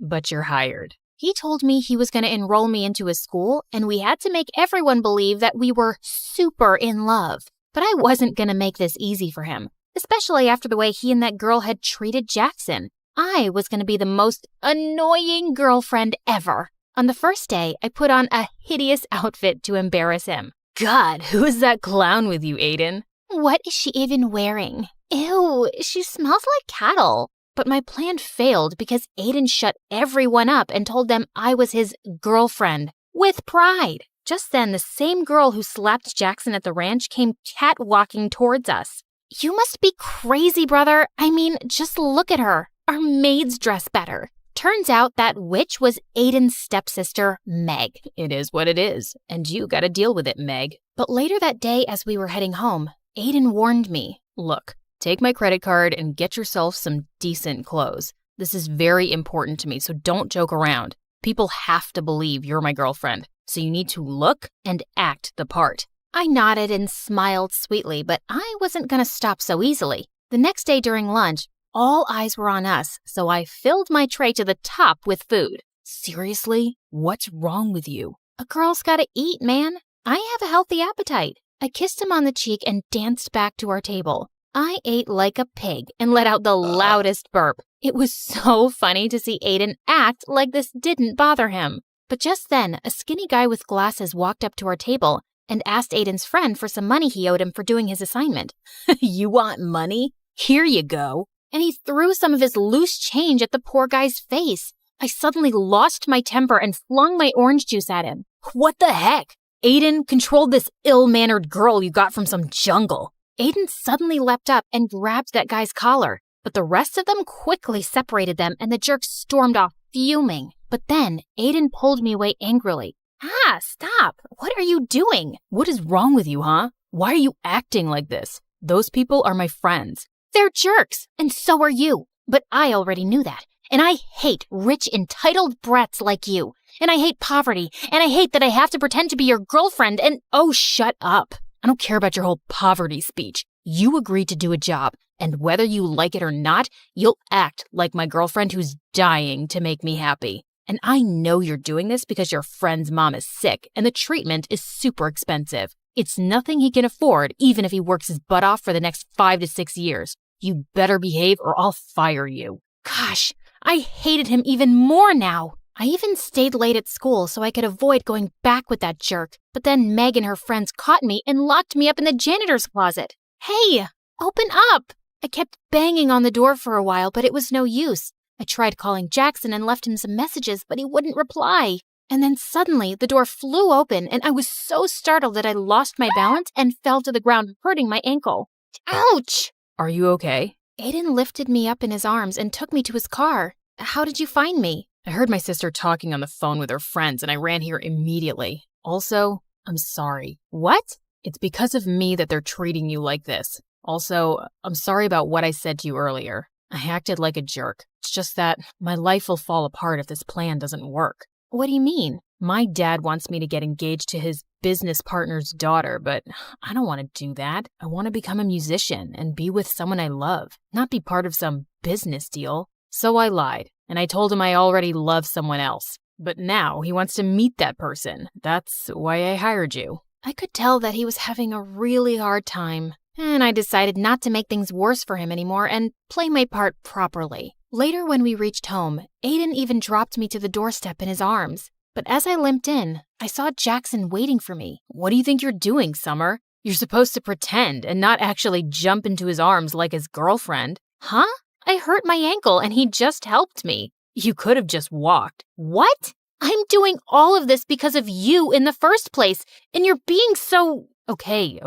but you're hired. He told me he was going to enroll me into his school, and we had to make everyone believe that we were super in love. But I wasn't going to make this easy for him, especially after the way he and that girl had treated Jackson. I was going to be the most annoying girlfriend ever. On the first day, I put on a hideous outfit to embarrass him. God, who is that clown with you, Aiden? What is she even wearing? Ew, she smells like cattle. But my plan failed because Aiden shut everyone up and told them I was his girlfriend, with pride. Just then, the same girl who slapped Jackson at the ranch came catwalking towards us. You must be crazy, brother. I mean, just look at her. Our maids dress better. Turns out that witch was Aiden's stepsister, Meg. It is what it is, and you gotta deal with it, Meg. But later that day, as we were heading home, Aiden warned me. Look, take my credit card and get yourself some decent clothes. This is very important to me, so don't joke around. People have to believe you're my girlfriend, so you need to look and act the part. I nodded and smiled sweetly, but I wasn't going to stop so easily. The next day during lunch, all eyes were on us, so I filled my tray to the top with food. Seriously? What's wrong with you? A girl's gotta eat, man. I have a healthy appetite. I kissed him on the cheek and danced back to our table. I ate like a pig and let out the loudest burp. It was so funny to see Aiden act like this didn't bother him. But just then, a skinny guy with glasses walked up to our table and asked Aiden's friend for some money he owed him for doing his assignment. You want money? Here you go. And he threw some of his loose change at the poor guy's face. I suddenly lost my temper and flung my orange juice at him. What the heck? Aiden, control this ill-mannered girl you got from some jungle. Aiden suddenly leapt up and grabbed that guy's collar, but the rest of them quickly separated them and the jerk stormed off, fuming. But then Aiden pulled me away angrily. Ah, stop! What are you doing? What is wrong with you, huh? Why are you acting like this? Those people are my friends. They're jerks, and so are you. But I already knew that. And I hate rich, entitled brats like you. And I hate poverty. And I hate that I have to pretend to be your girlfriend and— Oh, shut up. I don't care about your whole poverty speech. You agreed to do a job, and whether you like it or not, you'll act like my girlfriend who's dying to make me happy. And I know you're doing this because your friend's mom is sick, and the treatment is super expensive. It's nothing he can afford, even if he works his butt off for the next 5 to 6 years. You better behave or I'll fire you. Gosh, I hated him even more now. I even stayed late at school so I could avoid going back with that jerk. But then Meg and her friends caught me and locked me up in the janitor's closet. Hey, open up! I kept banging on the door for a while, but it was no use. I tried calling Jackson and left him some messages, but he wouldn't reply. And then suddenly, the door flew open, and I was so startled that I lost my balance and fell to the ground, hurting my ankle. Ouch! Are you okay? Aiden lifted me up in his arms and took me to his car. How did you find me? I heard my sister talking on the phone with her friends, and I ran here immediately. Also, I'm sorry. What? It's because of me that they're treating you like this. Also, I'm sorry about what I said to you earlier. I acted like a jerk. It's just that my life will fall apart if this plan doesn't work. What do you mean? My dad wants me to get engaged to his business partner's daughter, but I don't want to do that. I want to become a musician and be with someone I love, not be part of some business deal. So I lied, and I told him I already love someone else. But now he wants to meet that person. That's why I hired you. I could tell that he was having a really hard time, and I decided not to make things worse for him anymore and play my part properly. Later, when we reached home, Aiden even dropped me to the doorstep in his arms. But as I limped in, I saw Jackson waiting for me. What do you think you're doing, Summer? You're supposed to pretend and not actually jump into his arms like his girlfriend. Huh? I hurt my ankle and he just helped me. You could have just walked. What? I'm doing all of this because of you in the first place, and you're being so... Okay.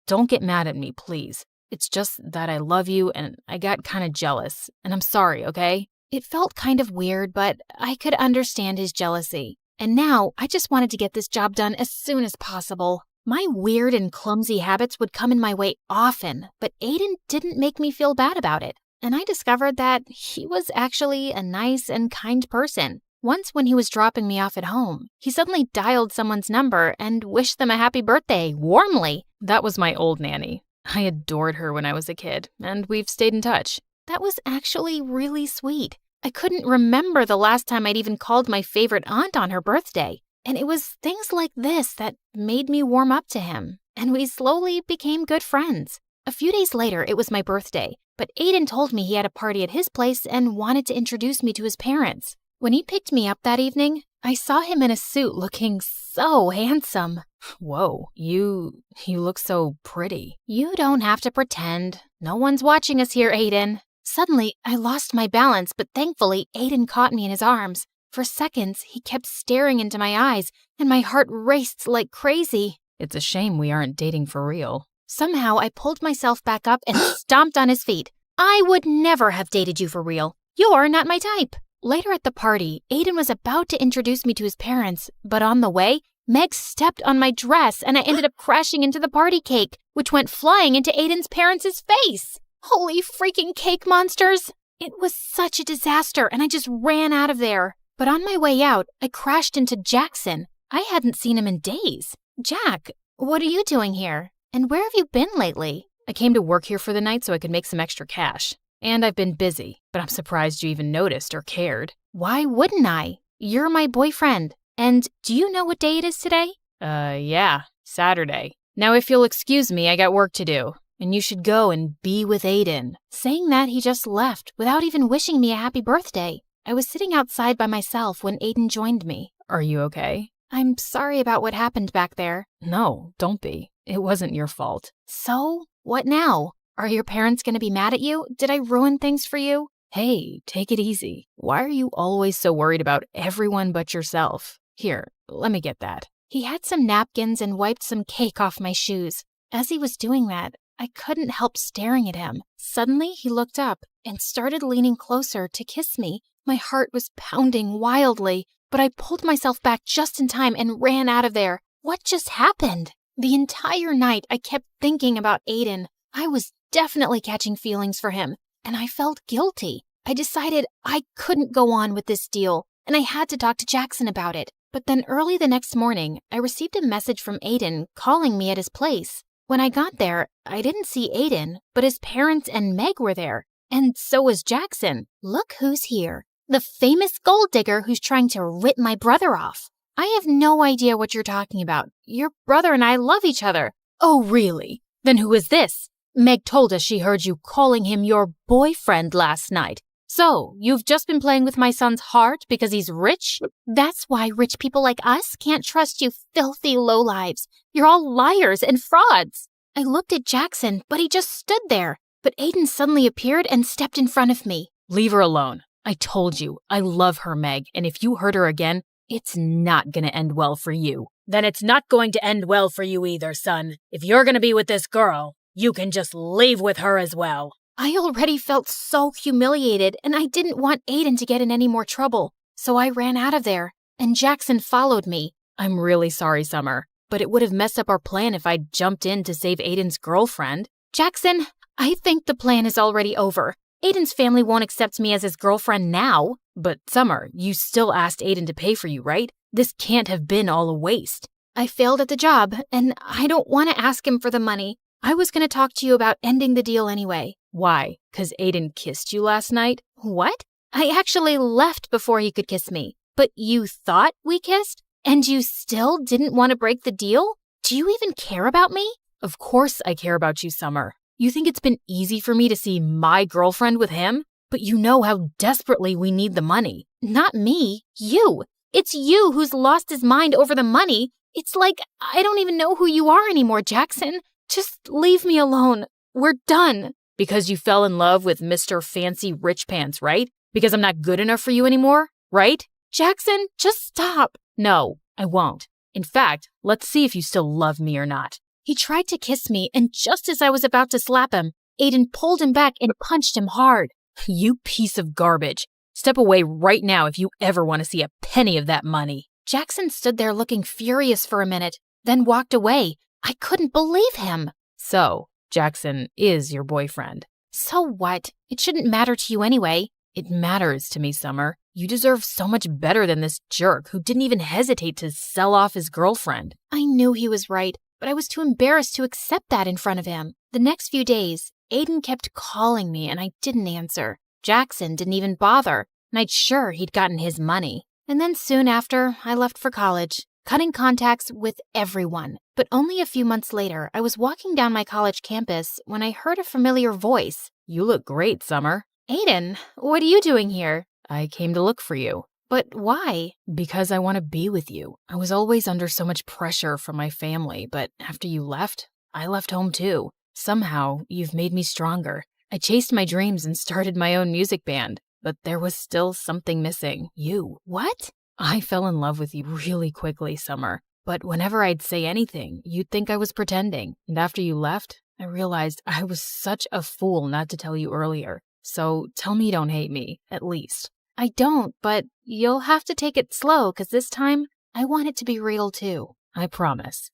Don't get mad at me, please. It's just that I love you and I got kind of jealous, and I'm sorry, okay? It felt kind of weird, but I could understand his jealousy. And now I just wanted to get this job done as soon as possible. My weird and clumsy habits would come in my way often, but Aiden didn't make me feel bad about it. And I discovered that he was actually a nice and kind person. Once when he was dropping me off at home, he suddenly dialed someone's number and wished them a happy birthday, warmly. That was my old nanny. I adored her when I was a kid, and we've stayed in touch. That was actually really sweet. I couldn't remember the last time I'd even called my favorite aunt on her birthday. And it was things like this that made me warm up to him. And we slowly became good friends. A few days later, it was my birthday, but Aiden told me he had a party at his place and wanted to introduce me to his parents. When he picked me up that evening, I saw him in a suit looking so handsome. Whoa, you look so pretty. You don't have to pretend. No one's watching us here, Aiden. Suddenly, I lost my balance, but thankfully, Aiden caught me in his arms. For seconds, he kept staring into my eyes, and my heart raced like crazy. It's a shame we aren't dating for real. Somehow, I pulled myself back up and stomped on his feet. I would never have dated you for real. You're not my type. Later at the party, Aiden was about to introduce me to his parents, but on the way, Meg stepped on my dress and I ended up crashing into the party cake, which went flying into Aiden's parents' face. Holy freaking cake monsters! It was such a disaster and I just ran out of there. But on my way out, I crashed into Jackson. I hadn't seen him in days. Jack, what are you doing here? And where have you been lately? I came to work here for the night so I could make some extra cash. And I've been busy, but I'm surprised you even noticed or cared. Why wouldn't I? You're my boyfriend. And do you know what day it is today? Yeah, Saturday. Now if you'll excuse me, I got work to do. And you should go and be with Aiden. Saying that, he just left without even wishing me a happy birthday. I was sitting outside by myself when Aiden joined me. Are you okay? I'm sorry about what happened back there. No, don't be. It wasn't your fault. So, what now? Are your parents going to be mad at you? Did I ruin things for you? Hey, take it easy. Why are you always so worried about everyone but yourself? Here, let me get that. He had some napkins and wiped some cake off my shoes. As he was doing that, I couldn't help staring at him. Suddenly, he looked up and started leaning closer to kiss me. My heart was pounding wildly, but I pulled myself back just in time and ran out of there. What just happened? The entire night, I kept thinking about Aiden. I was definitely catching feelings for him, and I felt guilty. I decided I couldn't go on with this deal, and I had to talk to Jackson about it. But then early the next morning, I received a message from Aiden calling me at his place. When I got there, I didn't see Aiden, but his parents and Meg were there. And so was Jackson. Look who's here. The famous gold digger who's trying to rip my brother off. I have no idea what you're talking about. Your brother and I love each other. Oh, really? Then who is this? Meg told us she heard you calling him your boyfriend last night. So, you've just been playing with my son's heart because he's rich? That's why rich people like us can't trust you filthy lowlives. You're all liars and frauds. I looked at Jackson, but he just stood there. But Aiden suddenly appeared and stepped in front of me. Leave her alone. I told you, I love her, Meg, and if you hurt her again, it's not gonna end well for you. Then it's not going to end well for you either, son. If you're gonna be with this girl, you can just leave with her as well. I already felt so humiliated, and I didn't want Aiden to get in any more trouble. So I ran out of there, and Jackson followed me. I'm really sorry, Summer, but it would have messed up our plan if I'd jumped in to save Aiden's girlfriend. Jackson, I think the plan is already over. Aiden's family won't accept me as his girlfriend now. But Summer, you still asked Aiden to pay for you, right? This can't have been all a waste. I failed at the job, and I don't want to ask him for the money. I was going to talk to you about ending the deal anyway. Why? 'Cause Aiden kissed you last night? What? I actually left before he could kiss me. But you thought we kissed? And you still didn't want to break the deal? Do you even care about me? Of course I care about you, Summer. You think it's been easy for me to see my girlfriend with him? But you know how desperately we need the money. Not me. You. It's you who's lost his mind over the money. It's like I don't even know who you are anymore, Jackson. Just leave me alone. We're done. Because you fell in love with Mr. Fancy Rich Pants, right? Because I'm not good enough for you anymore, right? Jackson, just stop. No, I won't. In fact, let's see if you still love me or not. He tried to kiss me, and just as I was about to slap him, Aiden pulled him back and punched him hard. You piece of garbage. Step away right now if you ever want to see a penny of that money. Jackson stood there looking furious for a minute, then walked away. I couldn't believe him. So, Jackson is your boyfriend. So what? It shouldn't matter to you anyway. It matters to me, Summer. You deserve so much better than this jerk who didn't even hesitate to sell off his girlfriend. I knew he was right, but I was too embarrassed to accept that in front of him. The next few days, Aiden kept calling me and I didn't answer. Jackson didn't even bother, and I'd sure he'd gotten his money. And then soon after, I left for college, cutting contacts with everyone. But only a few months later, I was walking down my college campus when I heard a familiar voice. You look great, Summer. Aiden, what are you doing here? I came to look for you. But why? Because I want to be with you. I was always under so much pressure from my family, but after you left, I left home too. Somehow, you've made me stronger. I chased my dreams and started my own music band, but there was still something missing. You. What? I fell in love with you really quickly, Summer. But whenever I'd say anything, you'd think I was pretending. And after you left, I realized I was such a fool not to tell you earlier. So tell me you don't hate me, at least. I don't, but you'll have to take it slow, 'cause this time, I want it to be real too. I promise.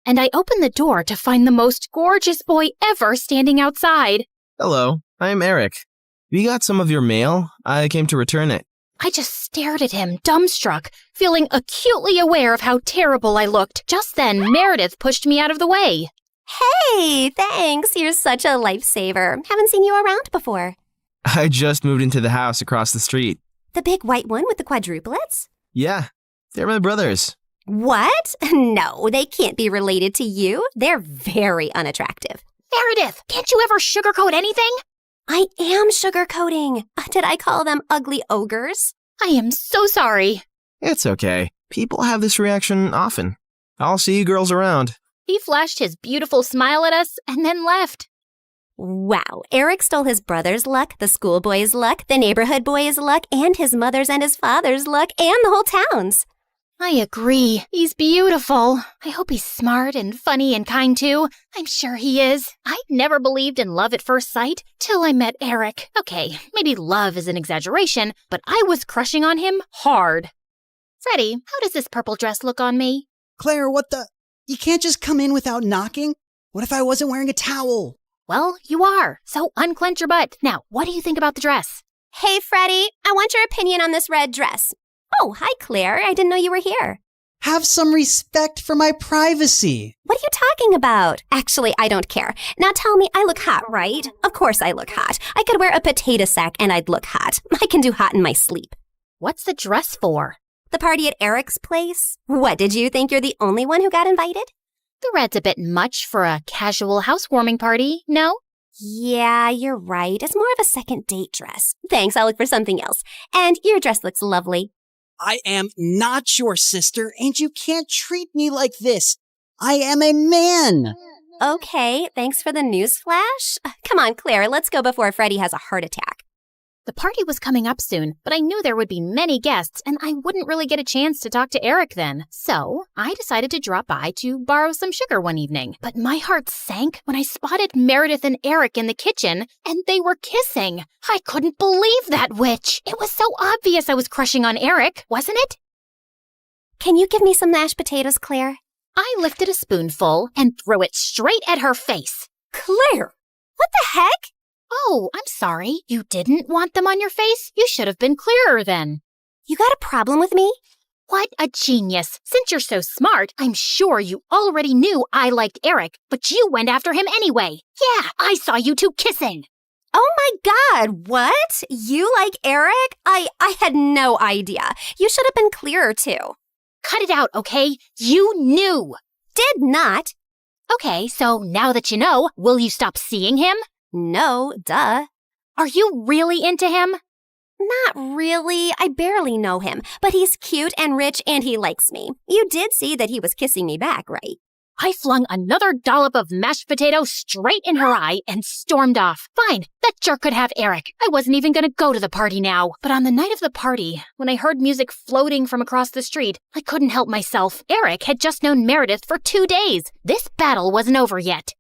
And I opened the door to find the most gorgeous boy ever standing outside. Hello, I'm Eric. We got some of your mail. I came to return it. I just stared at him, dumbstruck, feeling acutely aware of how terrible I looked. Just then, Meredith pushed me out of the way. Hey, thanks. You're such a lifesaver. Haven't seen you around before. I just moved into the house across the street. The big white one with the quadruplets? Yeah, they're my brothers. What? No, they can't be related to you. They're very unattractive. Meredith, can't you ever sugarcoat anything? I am sugarcoating. Did I call them ugly ogres? I am so sorry. It's okay. People have this reaction often. I'll see you girls around. He flashed his beautiful smile at us and then left. Wow, Eric stole his brother's luck, the schoolboy's luck, the neighborhood boy's luck, and his mother's and his father's luck, and the whole town's. I agree. He's beautiful. I hope he's smart and funny and kind too. I'm sure he is. I never believed in love at first sight till I met Eric. Okay, maybe love is an exaggeration, but I was crushing on him hard. Freddie, how does this purple dress look on me? Claire, what the? You can't just come in without knocking? What if I wasn't wearing a towel? Well, you are. So unclench your butt. Now, what do you think about the dress? Hey, Freddie, I want your opinion on this red dress. Oh, hi, Claire. I didn't know you were here. Have some respect for my privacy. What are you talking about? Actually, I don't care. Now tell me, I look hot, right? Of course I look hot. I could wear a potato sack and I'd look hot. I can do hot in my sleep. What's the dress for? The party at Eric's place? What, did you think you're the only one who got invited? The red's a bit much for a casual housewarming party, no? Yeah, you're right. It's more of a second date dress. Thanks, I'll look for something else. And your dress looks lovely. I am not your sister, and you can't treat me like this. I am a man. Okay, thanks for the newsflash. Come on, Claire, let's go before Freddie has a heart attack. The party was coming up soon, but I knew there would be many guests, and I wouldn't really get a chance to talk to Eric then. So I decided to drop by to borrow some sugar one evening. But my heart sank when I spotted Meredith and Eric in the kitchen, and they were kissing. I couldn't believe that witch. It was so obvious I was crushing on Eric, wasn't it? Can you give me some mashed potatoes, Claire? I lifted a spoonful and threw it straight at her face. Claire! What the heck? Oh, I'm sorry. You didn't want them on your face? You should have been clearer then. You got a problem with me? What a genius. Since you're so smart, I'm sure you already knew I liked Eric, but you went after him anyway. Yeah, I saw you two kissing. Oh my God, what? You like Eric? I had no idea. You should have been clearer too. Cut it out, okay? You knew. Did not. Okay, so now that you know, will you stop seeing him? No, duh. Are you really into him? Not really. I barely know him, but he's cute and rich and he likes me. You did see that he was kissing me back, right? I flung another dollop of mashed potato straight in her eye and stormed off. Fine, that jerk could have Eric. I wasn't even gonna go to the party now. But on the night of the party, when I heard music floating from across the street, I couldn't help myself. Eric had just known Meredith for 2 days. This battle wasn't over yet.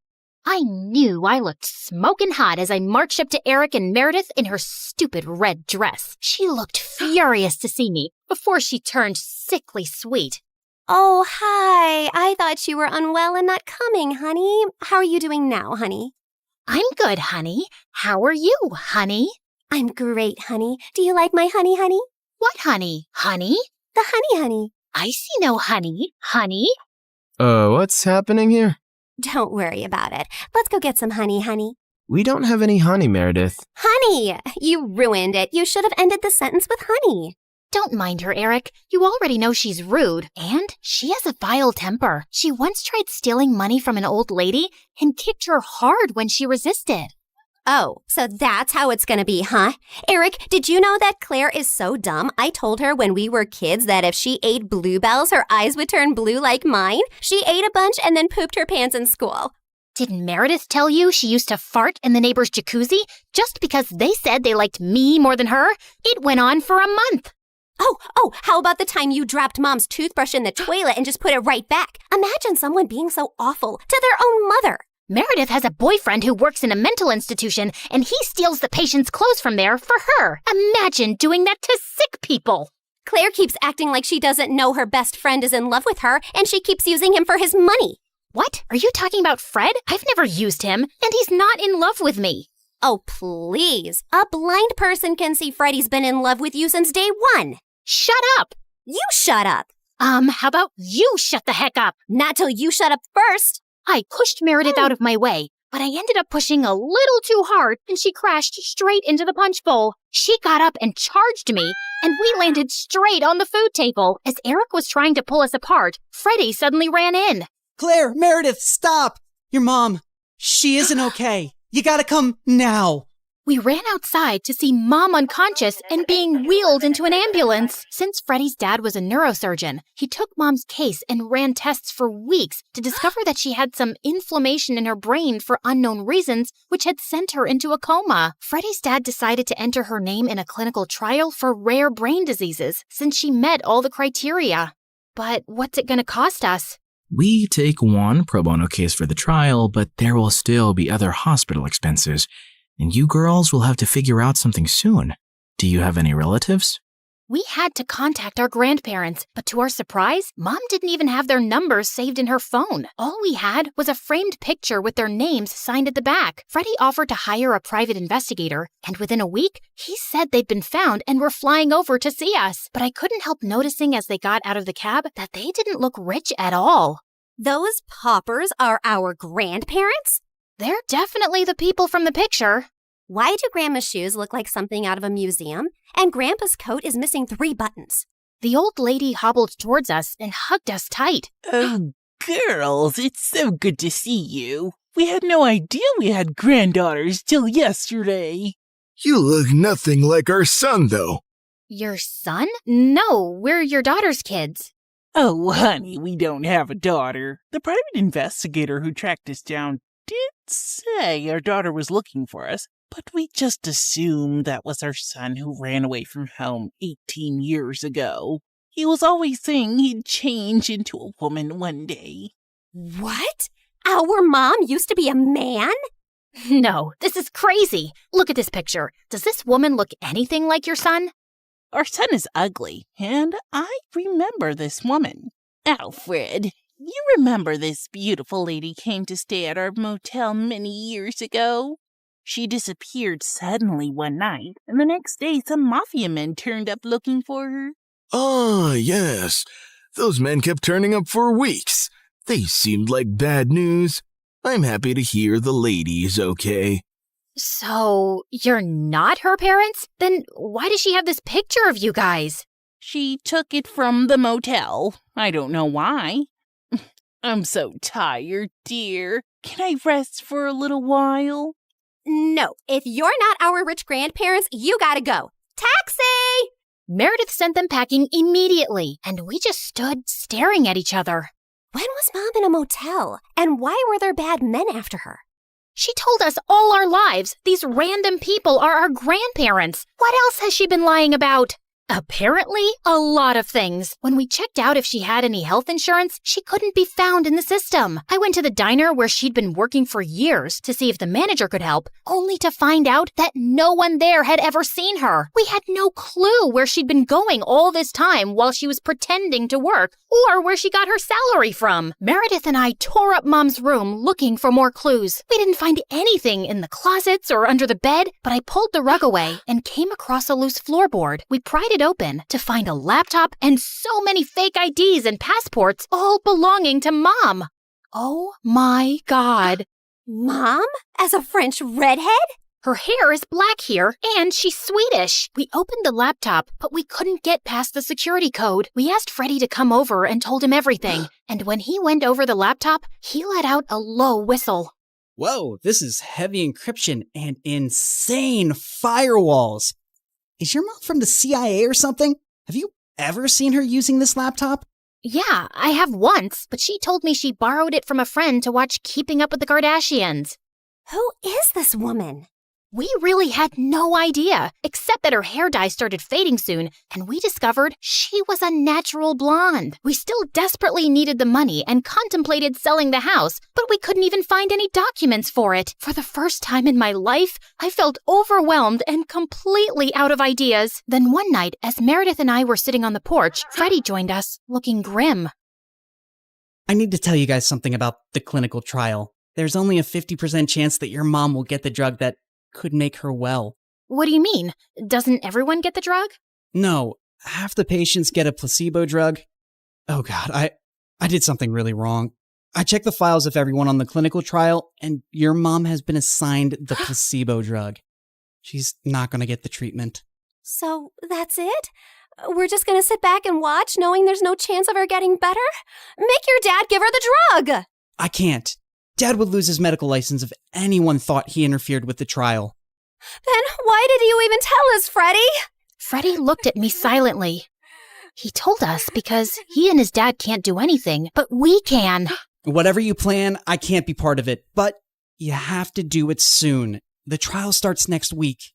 I knew I looked smoking hot as I marched up to Eric and Meredith in her stupid red dress. She looked furious to see me before she turned sickly sweet. Oh, hi. I thought you were unwell and not coming, honey. How are you doing now, honey? I'm good, honey. How are you, honey? I'm great, honey. Do you like my honey, honey? What honey? Honey? The honey, honey. I see no honey. Honey? What's happening here? Don't worry about it. Let's go get some honey, honey. We don't have any honey, Meredith. Honey! You ruined it. You should have ended the sentence with honey. Don't mind her, Eric. You already know she's rude. And she has a vile temper. She once tried stealing money from an old lady and kicked her hard when she resisted. Oh, so that's how it's gonna be, huh? Eric, did you know that Claire is so dumb? I told her when we were kids that if she ate bluebells, her eyes would turn blue like mine. She ate a bunch and then pooped her pants in school. Didn't Meredith tell you she used to fart in the neighbor's jacuzzi just because they said they liked me more than her? It went on for a month. Oh, how about the time you dropped Mom's toothbrush in the toilet and just put it right back? Imagine someone being so awful to their own mother. Meredith has a boyfriend who works in a mental institution, and he steals the patient's clothes from there for her. Imagine doing that to sick people. Claire keeps acting like she doesn't know her best friend is in love with her, and she keeps using him for his money. What? Are you talking about Fred? I've never used him, and he's not in love with me. Oh, please. A blind person can see Freddie's been in love with you since day one. Shut up. You shut up. How about you shut the heck up? Not till you shut up first. I pushed Meredith out of my way, but I ended up pushing a little too hard, and she crashed straight into the punch bowl. She got up and charged me, and we landed straight on the food table. As Eric was trying to pull us apart, Freddie suddenly ran in. Claire, Meredith, stop! Your mom, she isn't okay. You gotta come now. We ran outside to see Mom unconscious and being wheeled into an ambulance. Since Freddie's dad was a neurosurgeon, he took Mom's case and ran tests for weeks to discover that she had some inflammation in her brain for unknown reasons, which had sent her into a coma. Freddie's dad decided to enter her name in a clinical trial for rare brain diseases since she met all the criteria. But what's it going to cost us? We take one pro bono case for the trial, but there will still be other hospital expenses. And you girls will have to figure out something soon. Do you have any relatives? We had to contact our grandparents, but to our surprise, Mom didn't even have their numbers saved in her phone. All we had was a framed picture with their names signed at the back. Freddie offered to hire a private investigator, and within a week, he said they'd been found and were flying over to see us. But I couldn't help noticing as they got out of the cab that they didn't look rich at all. Those paupers are our grandparents? They're definitely the people from the picture. Why do Grandma's shoes look like something out of a museum? And Grandpa's coat is missing 3 buttons. The old lady hobbled towards us and hugged us tight. Oh, girls, it's so good to see you. We had no idea we had granddaughters till yesterday. You look nothing like our son, though. Your son? No, we're your daughter's kids. Oh, honey, we don't have a daughter. The private investigator who tracked us down did say our daughter was looking for us, but we just assumed that was our son who ran away from home 18 years ago. He was always saying he'd change into a woman one day. What? Our mom used to be a man? No, this is crazy. Look at this picture. Does this woman look anything like your son? Our son is ugly, and I remember this woman. Alfred, you remember this beautiful lady came to stay at our motel many years ago? She disappeared suddenly one night, and the next day some mafia men turned up looking for her. Ah, yes. Those men kept turning up for weeks. They seemed like bad news. I'm happy to hear the lady is okay. So, you're not her parents? Then why does she have this picture of you guys? She took it from the motel. I don't know why. I'm so tired, dear. Can I rest for a little while? No, if you're not our rich grandparents, you gotta go. Taxi! Meredith sent them packing immediately, and we just stood staring at each other. When was Mom in a motel? And why were there bad men after her? She told us all our lives these random people are our grandparents. What else has she been lying about? Apparently, a lot of things. When we checked out if she had any health insurance, she couldn't be found in the system. I went to the diner where she'd been working for years to see if the manager could help, only to find out that no one there had ever seen her. We had no clue where she'd been going all this time while she was pretending to work, or where she got her salary from. Meredith and I tore up Mom's room looking for more clues. We didn't find anything in the closets or under the bed, but I pulled the rug away and came across a loose floorboard. We pried it open to find a laptop and so many fake IDs and passports, all belonging to Mom. Oh my God. Mom? As a French redhead? Her hair is black here, and she's Swedish. We opened the laptop, but we couldn't get past the security code. We asked Freddie to come over and told him everything. And when he went over the laptop, he let out a low whistle. Whoa, this is heavy encryption and insane firewalls. Is your mom from the CIA or something? Have you ever seen her using this laptop? Yeah, I have once, but she told me she borrowed it from a friend to watch Keeping Up with the Kardashians. Who is this woman? We really had no idea, except that her hair dye started fading soon, and we discovered she was a natural blonde. We still desperately needed the money and contemplated selling the house, but we couldn't even find any documents for it. For the first time in my life, I felt overwhelmed and completely out of ideas. Then one night, as Meredith and I were sitting on the porch, Freddie joined us, looking grim. I need to tell you guys something about the clinical trial. There's only a 50% chance that your mom will get the drug that could make her well. What do you mean? Doesn't everyone get the drug? No, half the patients get a placebo drug. Oh God, I did something really wrong. I checked the files of everyone on the clinical trial, and your mom has been assigned the placebo drug. She's not going to get the treatment. So that's it? We're just gonna sit back and watch, knowing there's no chance of her getting better? Make your dad give her the drug! I can't. Dad would lose his medical license if anyone thought he interfered with the trial. Then why did you even tell us, Freddie? Freddie looked at me silently. He told us because he and his dad can't do anything, but we can. Whatever you plan, I can't be part of it, but you have to do it soon. The trial starts next week.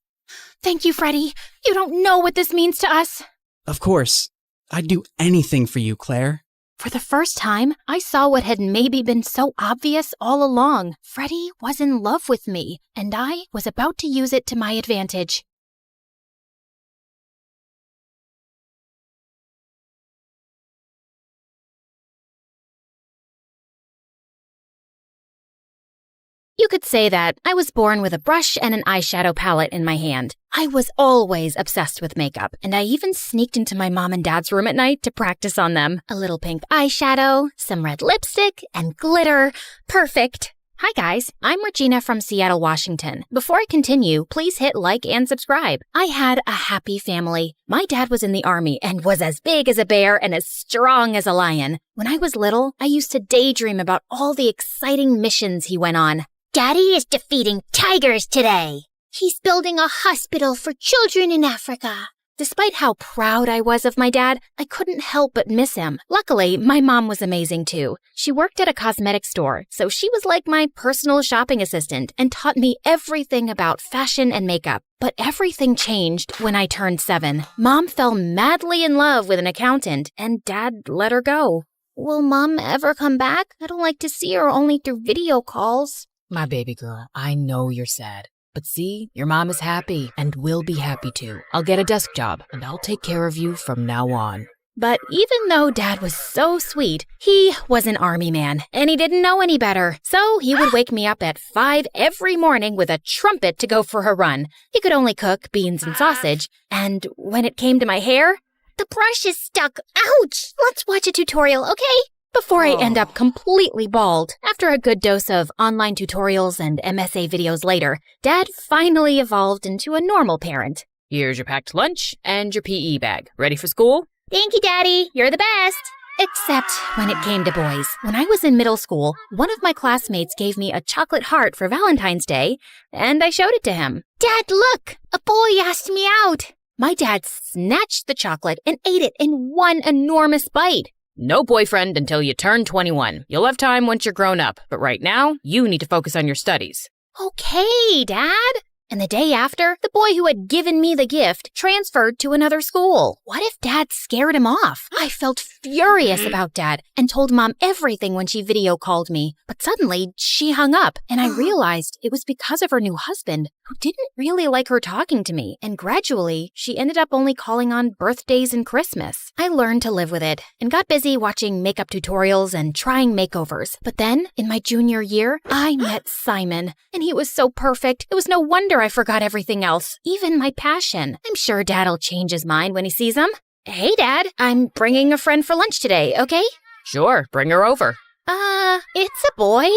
Thank you, Freddie. You don't know what this means to us. Of course. I'd do anything for you, Claire. For the first time, I saw what had maybe been so obvious all along. Freddie was in love with me, and I was about to use it to my advantage. You could say that I was born with a brush and an eyeshadow palette in my hand. I was always obsessed with makeup, and I even sneaked into my mom and dad's room at night to practice on them. A little pink eyeshadow, some red lipstick, and glitter. Perfect. Hi guys, I'm Regina from Seattle, Washington. Before I continue, please hit like and subscribe. I had a happy family. My dad was in the Army and was as big as a bear and as strong as a lion. When I was little, I used to daydream about all the exciting missions he went on. Daddy is defeating tigers today. He's building a hospital for children in Africa. Despite how proud I was of my dad, I couldn't help but miss him. Luckily, my mom was amazing too. She worked at a cosmetic store, so she was like my personal shopping assistant and taught me everything about fashion and makeup. But everything changed when I turned 7. Mom fell madly in love with an accountant, and Dad let her go. Will Mom ever come back? I don't like to see her only through video calls. My baby girl, I know you're sad. But see, your mom is happy and will be happy too. I'll get a desk job and I'll take care of you from now on. But even though Dad was so sweet, he was an army man, and he didn't know any better. So he would wake me up at 5 every morning with a trumpet to go for a run. He could only cook beans and sausage, and when it came to my hair, the brush is stuck. Ouch! Let's watch a tutorial, okay? Before I end up completely bald. After a good dose of online tutorials and MSA videos later, Dad finally evolved into a normal parent. Here's your packed lunch and your PE bag. Ready for school? Thank you, Daddy. You're the best. Except when it came to boys. When I was in middle school, one of my classmates gave me a chocolate heart for Valentine's Day, and I showed it to him. Dad, look! A boy asked me out. My dad snatched the chocolate and ate it in one enormous bite. No boyfriend until you turn 21. You'll have time once you're grown up, but right now, you need to focus on your studies. Okay, Dad. And the day after, the boy who had given me the gift transferred to another school. What if Dad scared him off? I felt furious about Dad and told Mom everything when she video called me. But suddenly, she hung up, and I realized it was because of her new husband, who didn't really like her talking to me. And gradually, she ended up only calling on birthdays and Christmas. I learned to live with it and got busy watching makeup tutorials and trying makeovers. But then, in my junior year, I met Simon, and he was so perfect. It was no wonder I forgot everything else, even my passion. I'm sure Dad'll change his mind when he sees him. Hey, Dad, I'm bringing a friend for lunch today, okay? Sure, bring her over. It's a boy.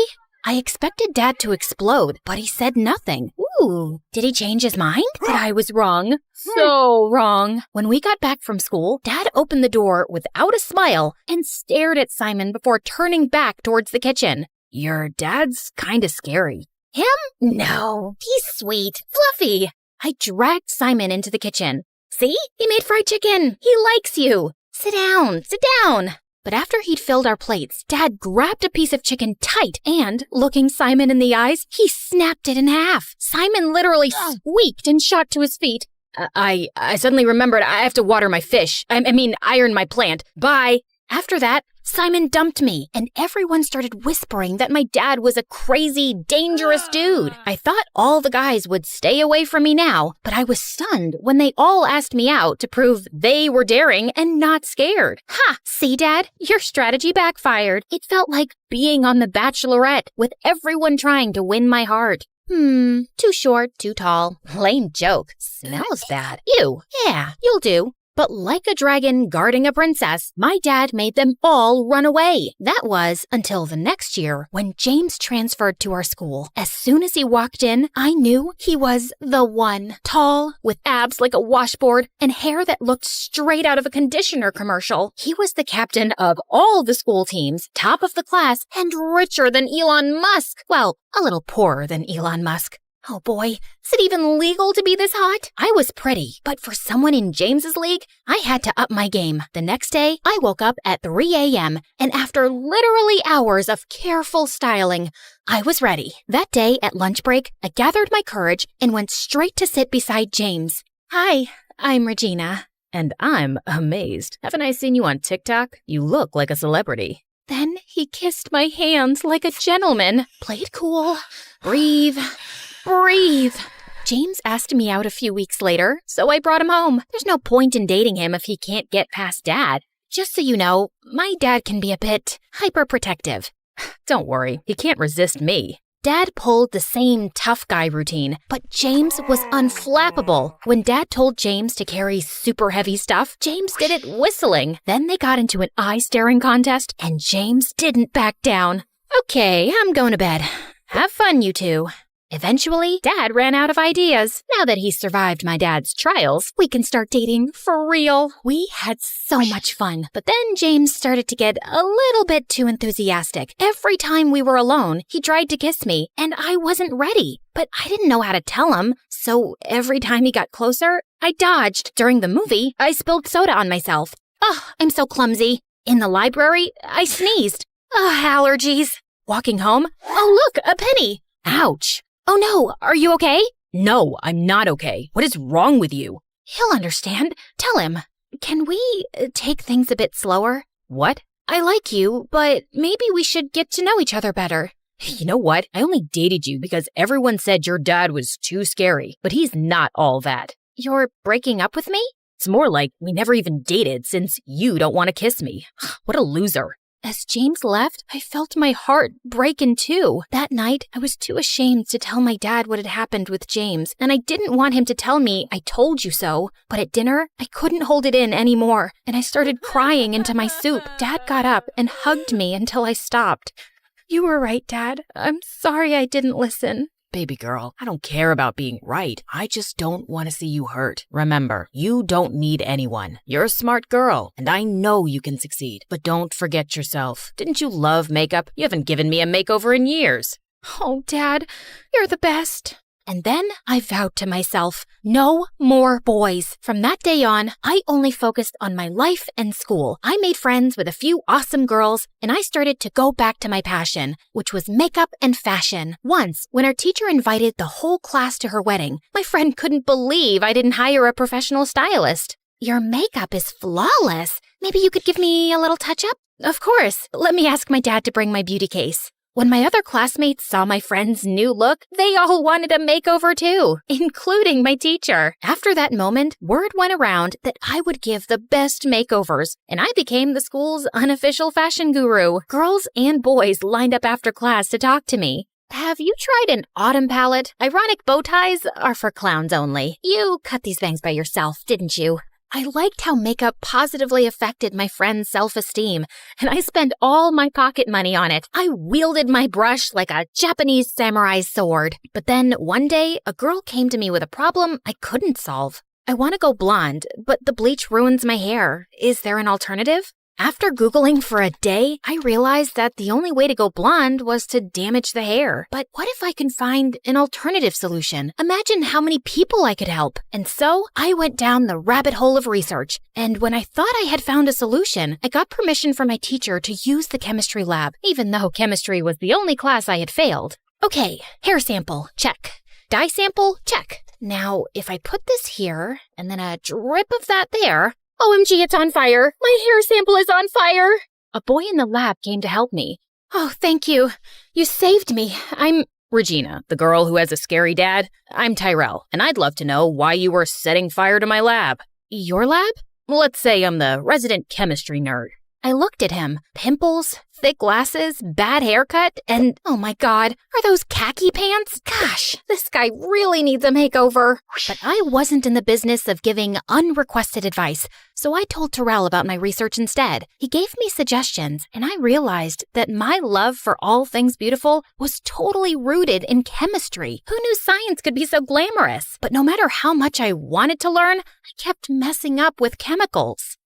I expected Dad to explode, but he said nothing. Ooh, did he change his mind? But I was wrong. So wrong. When we got back from school, Dad opened the door without a smile and stared at Simon before turning back towards the kitchen. Your dad's kinda scary. Him? No, he's sweet, fluffy. I dragged Simon into the kitchen. See? He made fried chicken. He likes you. Sit down, sit down. But after he'd filled our plates, Dad grabbed a piece of chicken tight and, looking Simon in the eyes, he snapped it in half. Simon literally squeaked and shot to his feet. I suddenly remembered I have to water my fish. I mean, iron my plant. Bye. After that, Simon dumped me, and everyone started whispering that my dad was a crazy, dangerous dude. I thought all the guys would stay away from me now, but I was stunned when they all asked me out to prove they were daring and not scared. Ha! See, Dad? Your strategy backfired. It felt like being on The Bachelorette, with everyone trying to win my heart. Too short, too tall. Lame joke. Smells bad. Ew. Yeah, you'll do. But like a dragon guarding a princess, my dad made them all run away. That was until the next year when James transferred to our school. As soon as he walked in, I knew he was the one. Tall, with abs like a washboard, and hair that looked straight out of a conditioner commercial. He was the captain of all the school teams, top of the class, and richer than Elon Musk. Well, a little poorer than Elon Musk. Oh boy, is it even legal to be this hot? I was pretty, but for someone in James's league, I had to up my game. The next day, I woke up at 3 a.m., and after literally hours of careful styling, I was ready. That day at lunch break, I gathered my courage and went straight to sit beside James. Hi, I'm Regina. And I'm amazed. Haven't I seen you on TikTok? You look like a celebrity. Then he kissed my hands like a gentleman. Played cool. Breathe. James asked me out a few weeks later, so I brought him home. There's no point in dating him if he can't get past Dad. Just so you know, my dad can be a bit hyperprotective. Don't worry, he can't resist me. Dad pulled the same tough guy routine, but James was unflappable. When Dad told James to carry super heavy stuff, James did it whistling. Then they got into an eye-staring contest, and James didn't back down. Okay, I'm going to bed. Have fun, you two. Eventually, Dad ran out of ideas. Now that he's survived my dad's trials, we can start dating for real. We had so much fun. But then James started to get a little bit too enthusiastic. Every time we were alone, he tried to kiss me, and I wasn't ready. But I didn't know how to tell him, so every time he got closer, I dodged. During the movie, I spilled soda on myself. I'm so clumsy. In the library, I sneezed. Allergies. Walking home, look, a penny. Ouch. Oh no, are you okay? No, I'm not okay. What is wrong with you? He'll understand. Tell him. Can we take things a bit slower? What? I like you, but maybe we should get to know each other better. You know what? I only dated you because everyone said your dad was too scary, but he's not all that. You're breaking up with me? It's more like we never even dated since you don't want to kiss me. What a loser. As James left, I felt my heart break in two. That night, I was too ashamed to tell my dad what had happened with James, and I didn't want him to tell me, "I told you so." But at dinner, I couldn't hold it in anymore, and I started crying into my soup. Dad got up and hugged me until I stopped. "You were right, Dad. I'm sorry I didn't listen." Baby girl, I don't care about being right. I just don't want to see you hurt. Remember, you don't need anyone. You're a smart girl, and I know you can succeed. But don't forget yourself. Didn't you love makeup? You haven't given me a makeover in years. Oh, Dad, you're the best. And then I vowed to myself, no more boys. From that day on, I only focused on my life and school. I made friends with a few awesome girls, and I started to go back to my passion, which was makeup and fashion. Once, when our teacher invited the whole class to her wedding, my friend couldn't believe I didn't hire a professional stylist. "Your makeup is flawless. Maybe you could give me a little touch-up?" "Of course. Let me ask my dad to bring my beauty case." When my other classmates saw my friend's new look, they all wanted a makeover too, including my teacher. After that moment, word went around that I would give the best makeovers, and I became the school's unofficial fashion guru. Girls and boys lined up after class to talk to me. "Have you tried an autumn palette? Ironic bow ties are for clowns only. You cut these bangs by yourself, didn't you?" I liked how makeup positively affected my friend's self-esteem, and I spent all my pocket money on it. I wielded my brush like a Japanese samurai's sword. But then, one day, a girl came to me with a problem I couldn't solve. "I want to go blonde, but the bleach ruins my hair. Is there an alternative?" After Googling for a day, I realized that the only way to go blonde was to damage the hair. But what if I can find an alternative solution? Imagine how many people I could help. And so I went down the rabbit hole of research. And when I thought I had found a solution, I got permission from my teacher to use the chemistry lab, even though chemistry was the only class I had failed. Okay, hair sample, check. Dye sample, check. Now, if I put this here, and then a drip of that there, OMG, it's on fire. My hair sample is on fire. A boy in the lab came to help me. "Oh, thank you. You saved me. I'm Regina, the girl who has a scary dad. I'm Tyrell, and I'd love to know why you were setting fire to my lab." "Your lab?" "Let's say I'm the resident chemistry nerd." I looked at him. Pimples, thick glasses, bad haircut, and oh my God, are those khaki pants? Gosh, this guy really needs a makeover. But I wasn't in the business of giving unrequested advice, so I told Terrell about my research instead. He gave me suggestions, and I realized that my love for all things beautiful was totally rooted in chemistry. Who knew science could be so glamorous? But no matter how much I wanted to learn, I kept messing up with chemicals.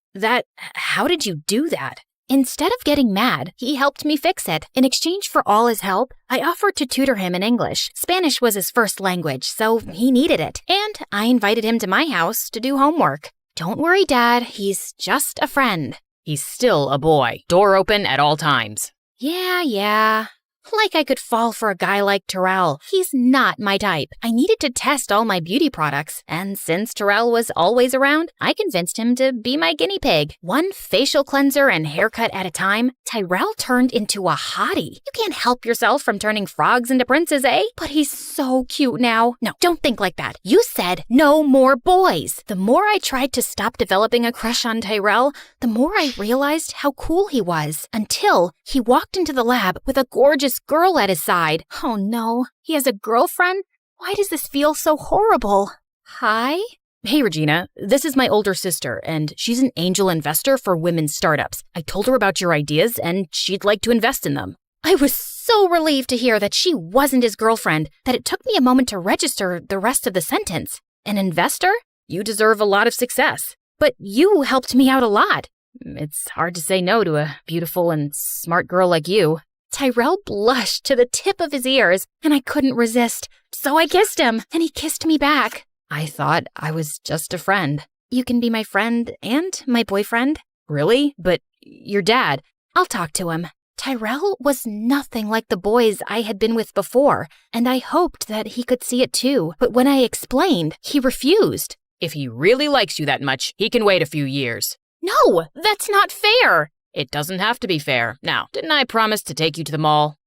How did you do that? Instead of getting mad, he helped me fix it. In exchange for all his help, I offered to tutor him in English. Spanish was his first language, so he needed it. And I invited him to my house to do homework. Don't worry, Dad, he's just a friend. He's still a boy. Door open at all times. Yeah. Like I could fall for a guy like Terrell. He's not my type. I needed to test all my beauty products, and since Terrell was always around, I convinced him to be my guinea pig. One facial cleanser and haircut at a time, Tyrell turned into a hottie. You can't help yourself from turning frogs into princes, eh? But he's so cute now. No, don't think like that. You said no more boys. The more I tried to stop developing a crush on Tyrell, the more I realized how cool he was. Until he walked into the lab with a gorgeous girl at his side. Oh no, he has a girlfriend? Why does this feel so horrible? Hi? Hey, Regina, this is my older sister, and she's an angel investor for women's startups. I told her about your ideas, and she'd like to invest in them. I was so relieved to hear that she wasn't his girlfriend that it took me a moment to register the rest of the sentence. An investor? You deserve a lot of success. But you helped me out a lot. It's hard to say no to a beautiful and smart girl like you. Tyrell blushed to the tip of his ears, and I couldn't resist. So I kissed him, and he kissed me back. I thought I was just a friend. You can be my friend and my boyfriend. Really? But your dad. I'll talk to him. Tyrell was nothing like the boys I had been with before, and I hoped that he could see it too. But when I explained, he refused. If he really likes you that much, he can wait a few years. No, that's not fair. It doesn't have to be fair. Now, didn't I promise to take you to the mall?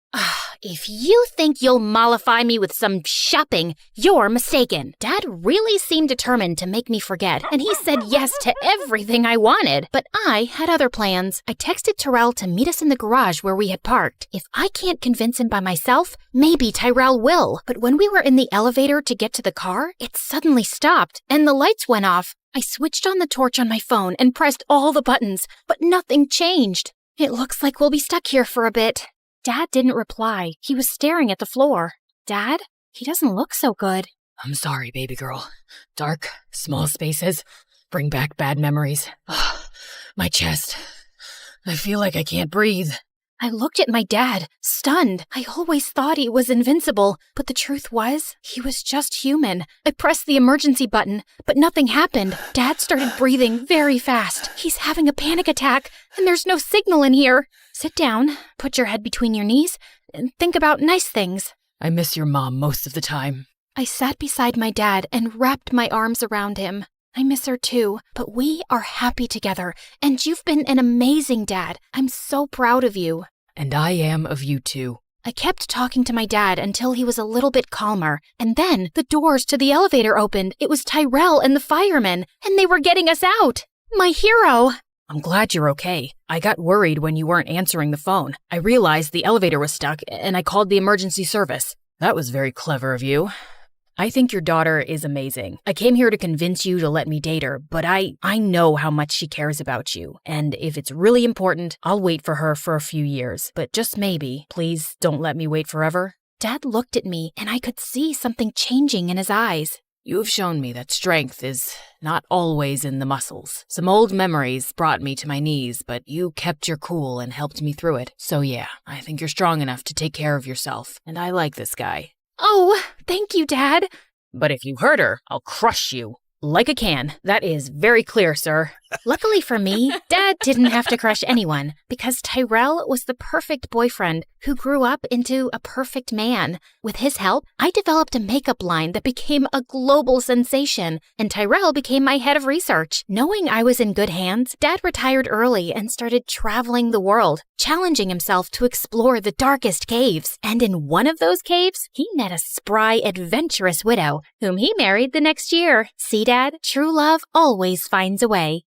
If you think you'll mollify me with some shopping, you're mistaken. Dad really seemed determined to make me forget, and he said yes to everything I wanted. But I had other plans. I texted Tyrell to meet us in the garage where we had parked. If I can't convince him by myself, maybe Tyrell will. But when we were in the elevator to get to the car, it suddenly stopped, and the lights went off. I switched on the torch on my phone and pressed all the buttons, but nothing changed. It looks like we'll be stuck here for a bit. Dad didn't reply. He was staring at the floor. Dad? He doesn't look so good. I'm sorry, baby girl. Dark, small spaces bring back bad memories. My chest. I feel like I can't breathe. I looked at my dad, stunned. I always thought he was invincible, but the truth was, he was just human. I pressed the emergency button, but nothing happened. Dad started breathing very fast. He's having a panic attack, and there's no signal in here. Sit down, put your head between your knees, and think about nice things. I miss your mom most of the time. I sat beside my dad and wrapped my arms around him. I miss her too, but we are happy together, and you've been an amazing dad. I'm so proud of you. And I am of you too. I kept talking to my dad until he was a little bit calmer, and then the doors to the elevator opened. It was Tyrell and the firemen, and they were getting us out. My hero! I'm glad you're okay. I got worried when you weren't answering the phone. I realized the elevator was stuck, and I called the emergency service. That was very clever of you. I think your daughter is amazing. I came here to convince you to let me date her, but I know how much she cares about you. And if it's really important, I'll wait for her for a few years. But just maybe, please don't let me wait forever. Dad looked at me, and I could see something changing in his eyes. You have shown me that strength is not always in the muscles. Some old memories brought me to my knees, but you kept your cool and helped me through it. So yeah, I think you're strong enough to take care of yourself. And I like this guy. Oh, thank you, Dad. But if you hurt her, I'll crush you. Like a can. That is very clear, sir. Luckily for me, Dad didn't have to crush anyone because Tyrell was the perfect boyfriend who grew up into a perfect man. With his help, I developed a makeup line that became a global sensation, and Tyrell became my head of research. Knowing I was in good hands, Dad retired early and started traveling the world, challenging himself to explore the darkest caves. And in one of those caves, he met a spry, adventurous widow, whom he married the next year. See, Dad, true love always finds a way.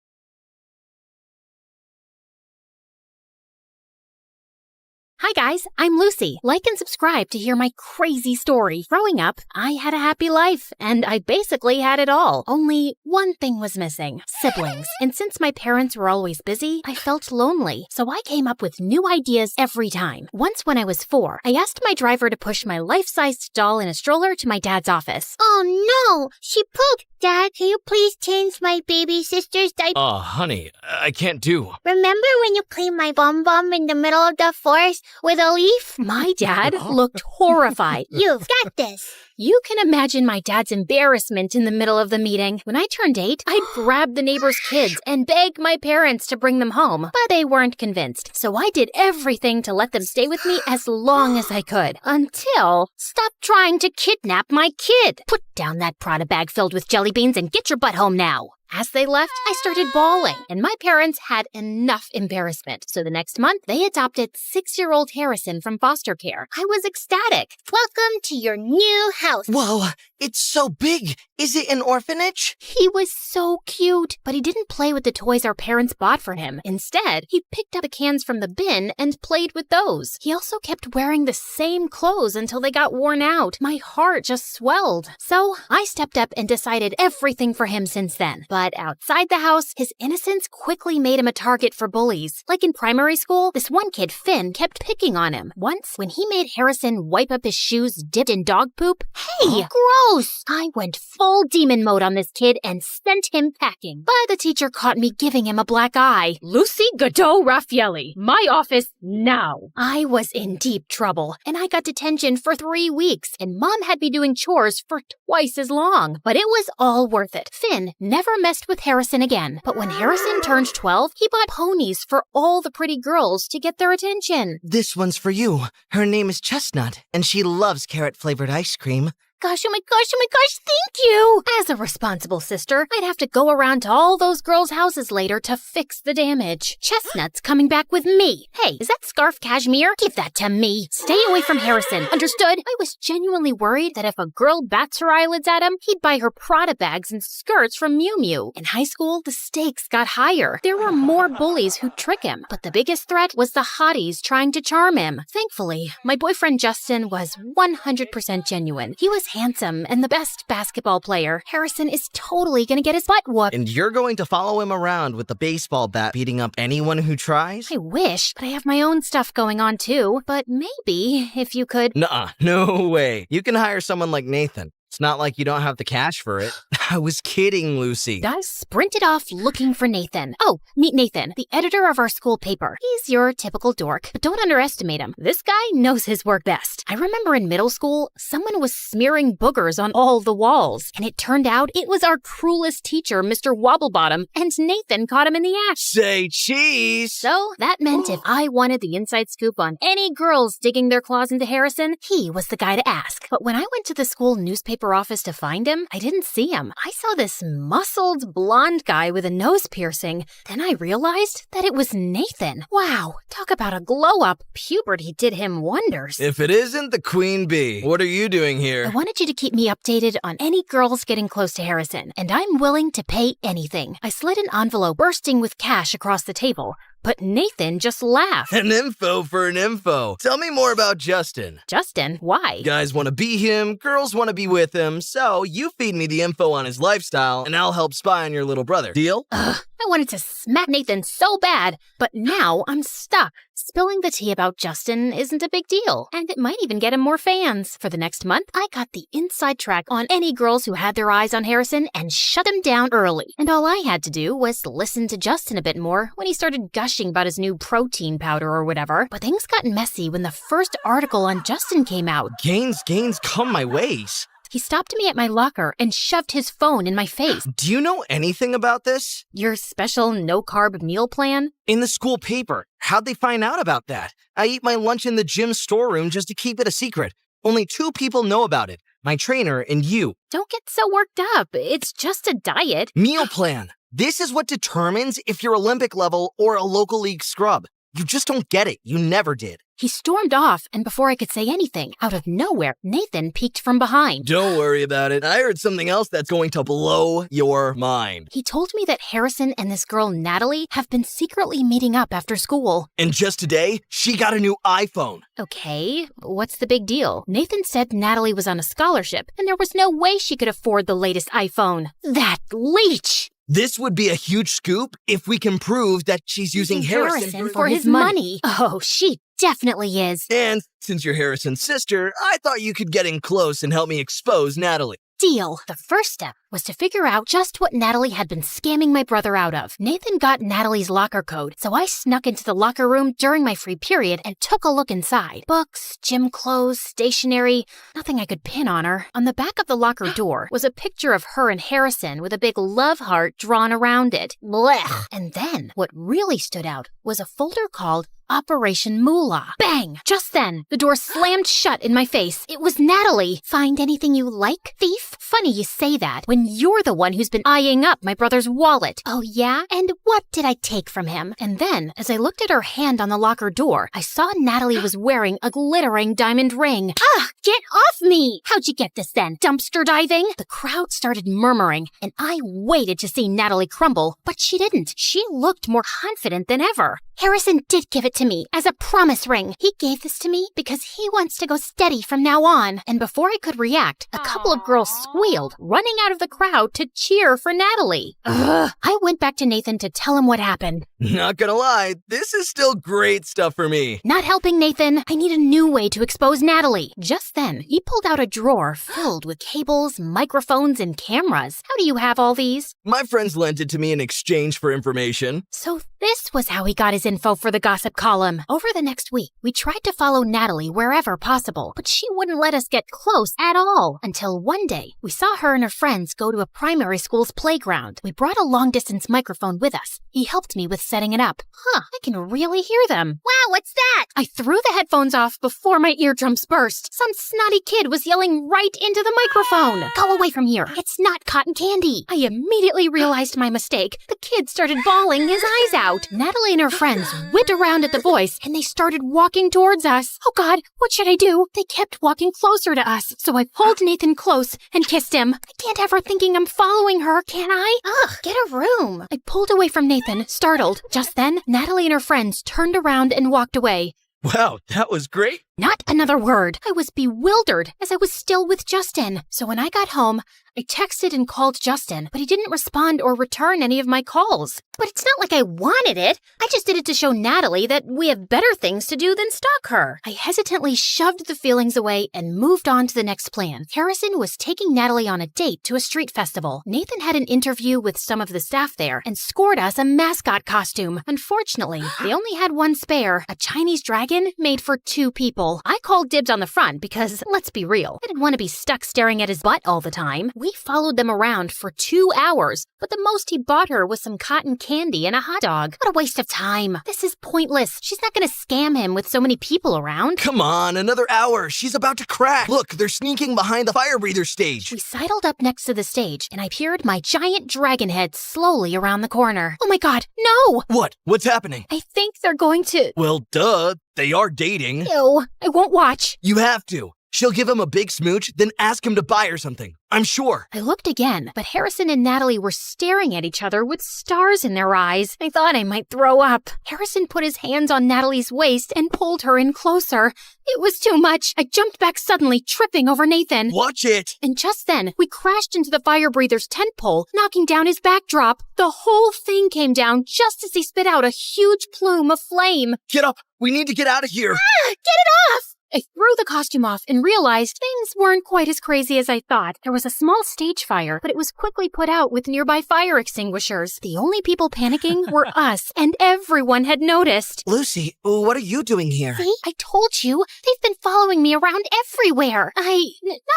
Hi guys, I'm Lucy. Like and subscribe to hear my crazy story. Growing up, I had a happy life, and I basically had it all. Only one thing was missing: siblings. And since my parents were always busy, I felt lonely. So I came up with new ideas every time. Once when I was 4, I asked my driver to push my life-sized doll in a stroller to my dad's office. Oh no, she pooped. Dad, can you please change my baby sister's diaper? Oh, honey, I can't do. Remember when you cleaned my bum in the middle of the forest with a leaf? My dad looked horrified. You've got this. You can imagine my dad's embarrassment in the middle of the meeting. When I turned 8, I'd grab the neighbor's kids and beg my parents to bring them home, but they weren't convinced. So I did everything to let them stay with me as long as I could. Until, stop trying to kidnap my kid. Put down that Prada bag filled with jelly beans and get your butt home now. As they left, I started bawling, and my parents had enough embarrassment. So the next month, they adopted 6-year-old Harrison from foster care. I was ecstatic. Welcome to your new house. Whoa, it's so big. Is it an orphanage? He was so cute, but he didn't play with the toys our parents bought for him. Instead, he picked up the cans from the bin and played with those. He also kept wearing the same clothes until they got worn out. My heart just swelled. So I stepped up and decided everything for him since then. But outside the house, his innocence quickly made him a target for bullies. Like in primary school, this one kid, Finn, kept picking on him. Once, when he made Harrison wipe up his shoes dipped in dog poop, hey, gross! I went full demon mode on this kid and sent him packing. But the teacher caught me giving him a black eye. Lucy Godot Raffaelli, my office now. I was in deep trouble, and I got detention for 3 weeks, and Mom had me doing chores for twice as long. But it was all worth it. Finn never messed with Harrison again. But when Harrison turned 12, he bought ponies for all the pretty girls to get their attention. This one's for you. Her name is Chestnut, and she loves carrot-flavored ice cream. gosh, thank you! As a responsible sister, I'd have to go around to all those girls' houses later to fix the damage. Chestnut's coming back with me. Hey, is that scarf cashmere? Give that to me. Stay away from Harrison, understood? I was genuinely worried that if a girl bats her eyelids at him, he'd buy her Prada bags and skirts from Miu Miu. In high school, the stakes got higher. There were more bullies who'd trick him, but the biggest threat was the hotties trying to charm him. Thankfully, my boyfriend Justin was 100% genuine. He was handsome and the best basketball player. Harrison is totally gonna get his butt whooped. And you're going to follow him around with the baseball bat beating up anyone who tries? I wish, but I have my own stuff going on too. But maybe if you could... Nuh-uh, no way. You can hire someone like Nathan. It's not like you don't have the cash for it. I was kidding, Lucy. I sprinted off looking for Nathan. Oh, meet Nathan, the editor of our school paper. He's your typical dork, but don't underestimate him. This guy knows his work best. I remember in middle school, someone was smearing boogers on all the walls, and it turned out it was our cruelest teacher, Mr. Wobblebottom, and Nathan caught him in the act. Say cheese! So that meant if I wanted the inside scoop on any girls digging their claws into Harrison, he was the guy to ask. But when I went to the school newspaper office to find him, I didn't see him. I saw this muscled blonde guy with a nose piercing. Then I realized that it was Nathan. Wow, talk about a glow up. Puberty did him wonders. If it isn't the Queen Bee, what are you doing here? I wanted you to keep me updated on any girls getting close to Harrison, and I'm willing to pay anything. I slid an envelope bursting with cash across the table. But Nathan just laughed. An info for an info. Tell me more about Justin. Justin? Why? Guys want to be him, girls want to be with him, so you feed me the info on his lifestyle, and I'll help spy on your little brother. Deal? Ugh, I wanted to smack Nathan so bad, but now I'm stuck. Spilling the tea about Justin isn't a big deal, and it might even get him more fans. For the next month, I got the inside track on any girls who had their eyes on Harrison and shut him down early. And all I had to do was listen to Justin a bit more when he started gushing about his new protein powder or whatever. But things got messy when the first article on Justin came out. Gains come my ways. He stopped me at my locker and shoved his phone in my face. Do you know anything about this? Your special no-carb meal plan? In the school paper. How'd they find out about that? I eat my lunch in the gym storeroom just to keep it a secret. Only 2 people know about it. My trainer and you. Don't get so worked up. It's just a diet. Meal plan. This is what determines if you're Olympic level or a local league scrub. You just don't get it. You never did. He stormed off, and before I could say anything, out of nowhere, Nathan peeked from behind. Don't worry about it. I heard something else that's going to blow your mind. He told me that Harrison and this girl, Natalie, have been secretly meeting up after school. And just today, she got a new iPhone. Okay, what's the big deal? Nathan said Natalie was on a scholarship, and there was no way she could afford the latest iPhone. That leech! This would be a huge scoop if we can prove that she's using Harrison for his money. Oh, she definitely is. And since you're Harrison's sister, I thought you could get in close and help me expose Natalie. Deal. The first step was to figure out just what Natalie had been scamming my brother out of. Nathan got Natalie's locker code, so I snuck into the locker room during my free period and took a look inside. Books, gym clothes, stationery, nothing I could pin on her. On the back of the locker door was a picture of her and Harrison with a big love heart drawn around it. Blech. And then, what really stood out was a folder called Operation Moolah. Bang! Just then, the door slammed shut in my face. It was Natalie. Find anything you like, thief? Funny you say that, when you're the one who's been eyeing up my brother's wallet. Oh yeah? And what did I take from him? And then, as I looked at her hand on the locker door, I saw Natalie was wearing a glittering diamond ring. Ah! Get off me! How'd you get this then? Dumpster diving? The crowd started murmuring, and I waited to see Natalie crumble, but she didn't. She looked more confident than ever. Harrison did give it to me as a promise ring. He gave this to me because he wants to go steady from now on. And before I could react, a couple of girls squealed, running out of the crowd to cheer for Natalie. Ugh. I went back to Nathan to tell him what happened. Not gonna lie, this is still great stuff for me. Not helping, Nathan. I need a new way to expose Natalie. Just then, he pulled out a drawer filled with cables, microphones, and cameras. How do you have all these? My friends lent it to me in exchange for information. So This was how he got his info for the gossip column. Over the next week, we tried to follow Natalie wherever possible, but she wouldn't let us get close at all. Until one day, we saw her and her friends go to a primary school's playground. We brought a long-distance microphone with us. He helped me with setting it up. I can really hear them. Wow, what's that? I threw the headphones off before my eardrums burst. Some snotty kid was yelling right into the microphone. Go away from here. It's not cotton candy. I immediately realized my mistake. The kid started bawling his eyes out. Natalie and her friends whipped around at the voice, and they started walking towards us. Oh God, what should I do? They kept walking closer to us, so I pulled Nathan close and kissed him. I can't have her thinking I'm following her, can I? Ugh, get a room. I pulled away from Nathan, startled. Just then, Natalie and her friends turned around and walked away. Wow, that was great. Not another word. I was bewildered as I was still with Justin. So when I got home, I texted and called Justin, but he didn't respond or return any of my calls. But it's not like I wanted it. I just did it to show Natalie that we have better things to do than stalk her. I hesitantly shoved the feelings away and moved on to the next plan. Harrison was taking Natalie on a date to a street festival. Nathan had an interview with some of the staff there and scored us a mascot costume. Unfortunately, they only had one spare, a Chinese dragon made for 2 people. I called dibs on the front because, let's be real, I didn't want to be stuck staring at his butt all the time. We followed them around for 2 hours, but the most he bought her was some cotton candy and a hot dog. What a waste of time. This is pointless. She's not going to scam him with so many people around. Come on, another hour. She's about to crack. Look, they're sneaking behind the fire breather stage. We sidled up next to the stage, and I peered my giant dragon head slowly around the corner. Oh my God, no! What? What's happening? I think they're going to... Well, duh. They are dating. Ew, I won't watch. You have to. She'll give him a big smooch, then ask him to buy her something. I'm sure. I looked again, but Harrison and Natalie were staring at each other with stars in their eyes. I thought I might throw up. Harrison put his hands on Natalie's waist and pulled her in closer. It was too much. I jumped back suddenly, tripping over Nathan. Watch it! And just then, we crashed into the fire breather's tent pole, knocking down his backdrop. The whole thing came down just as he spit out a huge plume of flame. Get up! We need to get out of here! Get it off! I threw the costume off and realized things weren't quite as crazy as I thought. There was a small stage fire, but it was quickly put out with nearby fire extinguishers. The only people panicking were us, and everyone had noticed. Lucy, what are you doing here? See? I told you. They've been following me around everywhere.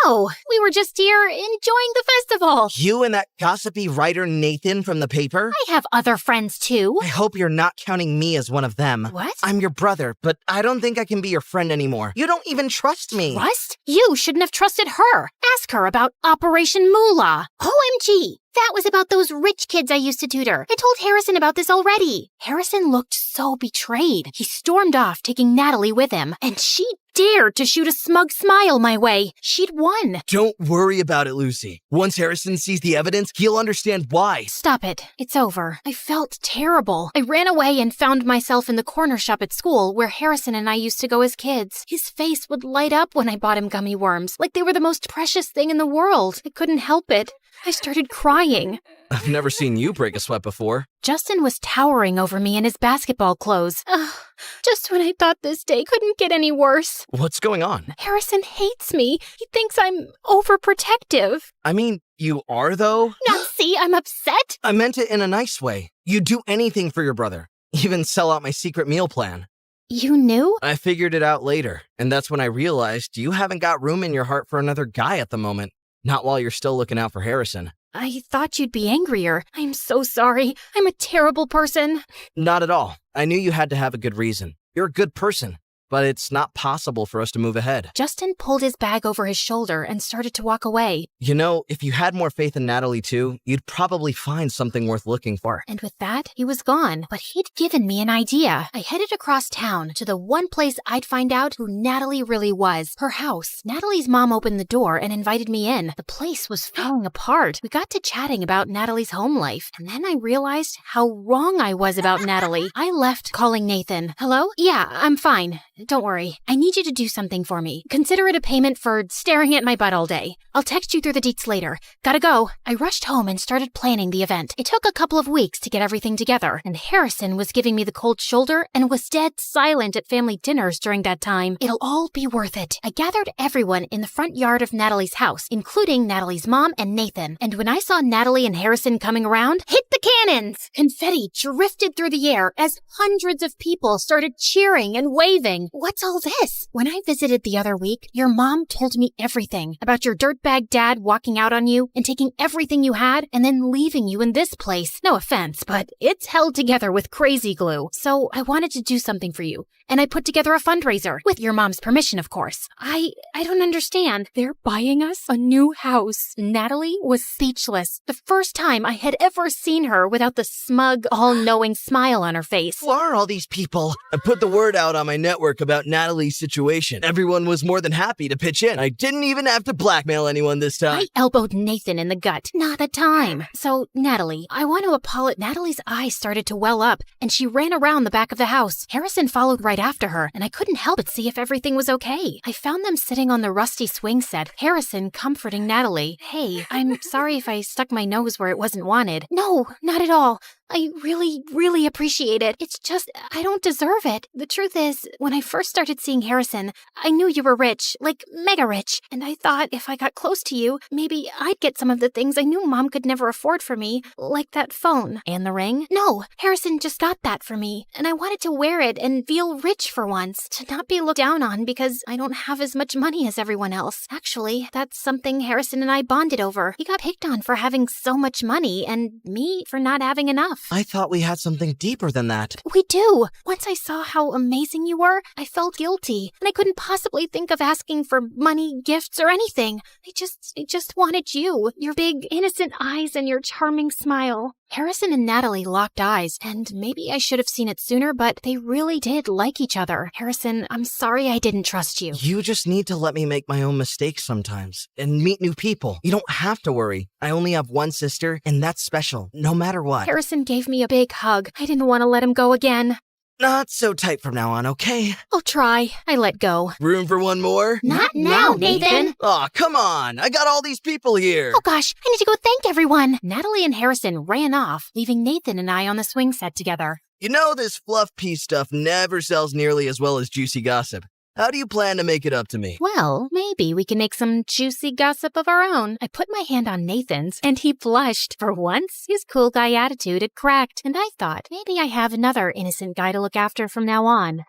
No, we were just here enjoying the festival. You and that gossipy writer Nathan from the paper? I have other friends too. I hope you're not counting me as one of them. What? I'm your brother, but I don't think I can be your friend anymore. You don't even trust me. Trust? You shouldn't have trusted her. Ask her about Operation Moolah. OMG! That was about those rich kids I used to tutor. I told Harrison about this already. Harrison looked so betrayed. He stormed off, taking Natalie with him, and she dared to shoot a smug smile my way. She'd won. Don't worry about it, Lucy. Once Harrison sees the evidence, he'll understand why. Stop it. It's over. I felt terrible. I ran away and found myself in the corner shop at school where Harrison and I used to go as kids. His face would light up when I bought him gummy worms, like they were the most precious thing in the world. I couldn't help it. I started crying. I've never seen you break a sweat before. Justin was towering over me in his basketball clothes. Just when I thought this day couldn't get any worse. What's going on? Harrison hates me. He thinks I'm overprotective. I mean, you are, though. Now see, I'm upset. I meant it in a nice way. You'd do anything for your brother. Even sell out my secret meal plan. You knew? I figured it out later, and that's when I realized you haven't got room in your heart for another guy at the moment. Not while you're still looking out for Harrison. I thought you'd be angrier. I'm so sorry. I'm a terrible person. Not at all. I knew you had to have a good reason. You're a good person. But it's not possible for us to move ahead. Justin pulled his bag over his shoulder and started to walk away. You know, if you had more faith in Natalie too, you'd probably find something worth looking for. And with that, he was gone. But he'd given me an idea. I headed across town to the one place I'd find out who Natalie really was. Her house. Natalie's mom opened the door and invited me in. The place was falling apart. We got to chatting about Natalie's home life. And then I realized how wrong I was about Natalie. I left calling Nathan. Hello? Yeah, I'm fine. Don't worry. I need you to do something for me. Consider it a payment for staring at my butt all day. I'll text you through the deets later. Gotta go. I rushed home and started planning the event. It took a couple of weeks to get everything together, and Harrison was giving me the cold shoulder and was dead silent at family dinners during that time. It'll all be worth it. I gathered everyone in the front yard of Natalie's house, including Natalie's mom and Nathan. And when I saw Natalie and Harrison coming around, hit the cannons! Confetti drifted through the air as hundreds of people started cheering and waving. What's all this? When I visited the other week, your mom told me everything about your dirtbag dad walking out on you and taking everything you had and then leaving you in this place. No offense, but it's held together with crazy glue. So I wanted to do something for you, and I put together a fundraiser, with your mom's permission, of course. I don't understand. They're buying us a new house. Natalie was speechless. The first time I had ever seen her without the smug, all-knowing smile on her face. Who are all these people? I put the word out on my network about Natalie's situation. Everyone was more than happy to pitch in. I didn't even have to blackmail anyone this time. I elbowed Nathan in the gut. Not the time. So, Natalie, I want to apologize. Natalie's eyes started to well up, and she ran around the back of the house. Harrison followed right after her, and I couldn't help but see if everything was okay. I found them sitting on the rusty swing set, Harrison comforting Natalie. Hey, I'm sorry if I stuck my nose where it wasn't wanted. No, not at all. I really appreciate it. It's just, I don't deserve it. The truth is, when I first started seeing Harrison, I knew you were rich, like mega rich, and I thought if I got close to you, maybe I'd get some of the things I knew Mom could never afford for me, like that phone. And the ring? No, Harrison just got that for me, and I wanted to wear it and feel rich for once, to not be looked down on because I don't have as much money as everyone else. Actually, that's something Harrison and I bonded over. He got picked on for having so much money, and me for not having enough. I thought we had something deeper than that. We do. Once I saw how amazing you were, I felt guilty, and I couldn't possibly think of asking for money, gifts, or anything. I just wanted you, your big, innocent eyes and your charming smile. Harrison and Natalie locked eyes, and maybe I should have seen it sooner, but they really did like each other. Harrison, I'm sorry I didn't trust you. You just need to let me make my own mistakes sometimes and meet new people. You don't have to worry. I only have one sister, and that's special, no matter what. Harrison gave me a big hug. I didn't want to let him go again. Not so tight from now on, okay? I'll try. I let go. Room for one more? Not now, Nathan. Aw, come on. I got all these people here. Oh gosh, I need to go thank everyone. Natalie and Harrison ran off, leaving Nathan and I on the swing set together. You know, this fluff piece stuff never sells nearly as well as juicy gossip. How do you plan to make it up to me? Well, maybe we can make some juicy gossip of our own. I put my hand on Nathan's, and he blushed. For once, his cool guy attitude had cracked, and I thought, maybe I have another innocent guy to look after from now on.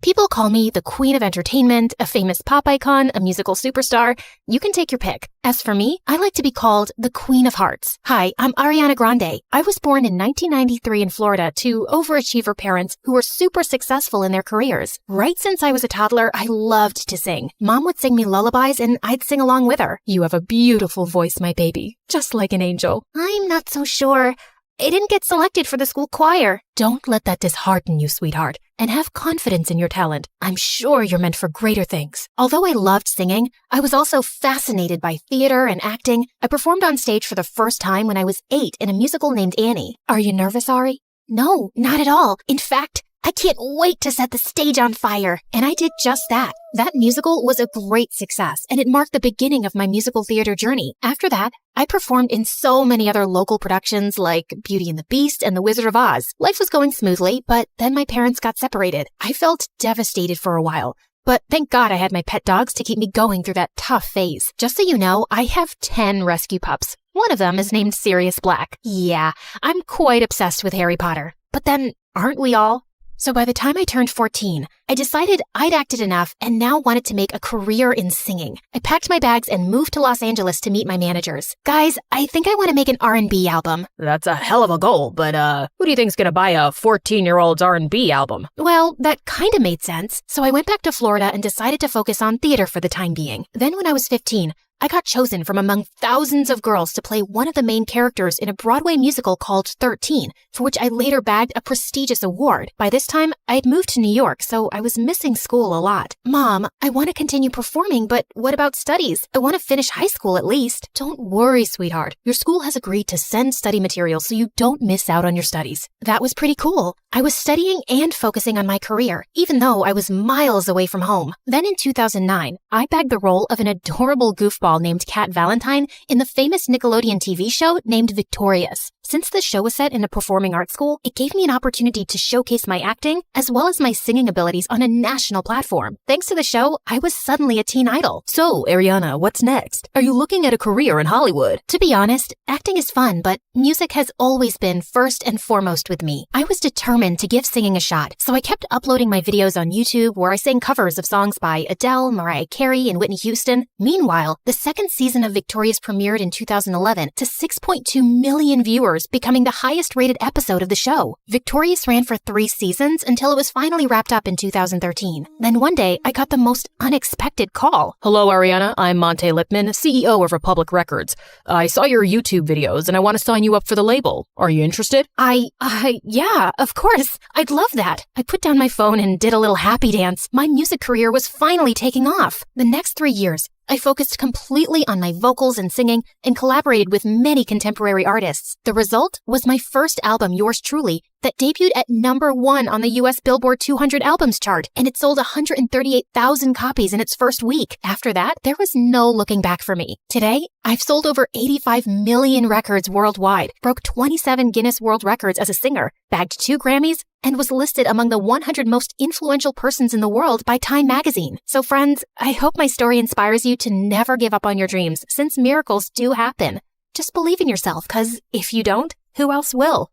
People call me the Queen of Entertainment, a famous pop icon, a musical superstar. You can take your pick. As for me, I like to be called the Queen of Hearts. Hi, I'm Ariana Grande. I was born in 1993 in Florida to overachiever parents who were super successful in their careers. Right since I was a toddler, I loved to sing. Mom would sing me lullabies and I'd sing along with her. You have a beautiful voice, my baby. Just like an angel. I'm not so sure. I didn't get selected for the school choir. Don't let that dishearten you, sweetheart, and have confidence in your talent. I'm sure you're meant for greater things. Although I loved singing, I was also fascinated by theater and acting. I performed on stage for the first time when I was 8 in a musical named Annie. Are you nervous, Ari? No, not at all. In fact, I can't wait to set the stage on fire. And I did just that. That musical was a great success, and it marked the beginning of my musical theater journey. After that, I performed in so many other local productions like Beauty and the Beast and The Wizard of Oz. Life was going smoothly, but then my parents got separated. I felt devastated for a while. But thank God I had my pet dogs to keep me going through that tough phase. Just so you know, I have 10 rescue pups. One of them is named Sirius Black. Yeah, I'm quite obsessed with Harry Potter. But then, aren't we all? So by the time I turned 14, I decided I'd acted enough and now wanted to make a career in singing. I packed my bags and moved to Los Angeles to meet my managers. Guys, I think I want to make an R&B album. That's a hell of a goal, but who do you think's gonna buy a 14-year-old's R&B album? Well, that kind of made sense. So I went back to Florida and decided to focus on theater for the time being. Then when I was 15, I got chosen from among thousands of girls to play one of the main characters in a Broadway musical called 13, for which I later bagged a prestigious award. By this time, I had moved to New York, so I was missing school a lot. Mom, I want to continue performing, but what about studies? I want to finish high school at least. Don't worry, sweetheart. Your school has agreed to send study materials so you don't miss out on your studies. That was pretty cool. I was studying and focusing on my career, even though I was miles away from home. Then in 2009, I bagged the role of an adorable goofball named Kat Valentine in the famous Nickelodeon TV show named Victorious. Since the show was set in a performing arts school, it gave me an opportunity to showcase my acting as well as my singing abilities on a national platform. Thanks to the show, I was suddenly a teen idol. So, Ariana, what's next? Are you looking at a career in Hollywood? To be honest, acting is fun, but music has always been first and foremost with me. I was determined to give singing a shot, so I kept uploading my videos on YouTube where I sang covers of songs by Adele, Mariah Carey, and Whitney Houston. Meanwhile, the second season of Victorious premiered in 2011 to 6.2 million viewers, becoming the highest-rated episode of the show. Victorious ran for 3 seasons until it was finally wrapped up in 2013. Then one day, I got the most unexpected call. Hello, Ariana. I'm Monte Lipman, CEO of Republic Records. I saw your YouTube videos and I want to sign you up for the label. Are you interested? Yeah, of course. I'd love that. I put down my phone and did a little happy dance. My music career was finally taking off. The next 3 years, I focused completely on my vocals and singing and collaborated with many contemporary artists. The result was my first album, Yours Truly, that debuted at #1 on the US Billboard 200 albums chart, and it sold 138,000 copies in its first week. After that, there was no looking back for me. Today, I've sold over 85 million records worldwide, broke 27 Guinness World Records as a singer, bagged 2 Grammys, and was listed among the 100 most influential persons in the world by Time magazine. So friends, I hope my story inspires you to never give up on your dreams, since miracles do happen. Just believe in yourself, because if you don't, who else will?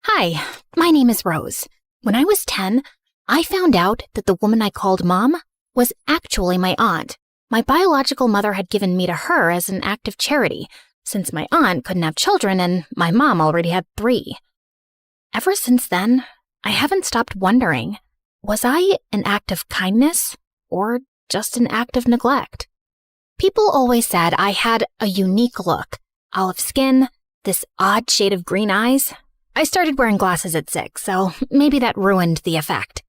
Hi, my name is Rose. When I was 10, I found out that the woman I called Mom was actually my aunt. My biological mother had given me to her as an act of charity, since my aunt couldn't have children and my mom already had 3. Ever since then, I haven't stopped wondering, was I an act of kindness or just an act of neglect? People always said I had a unique look, olive skin, this odd shade of green eyes. I started wearing glasses at 6, so maybe that ruined the effect.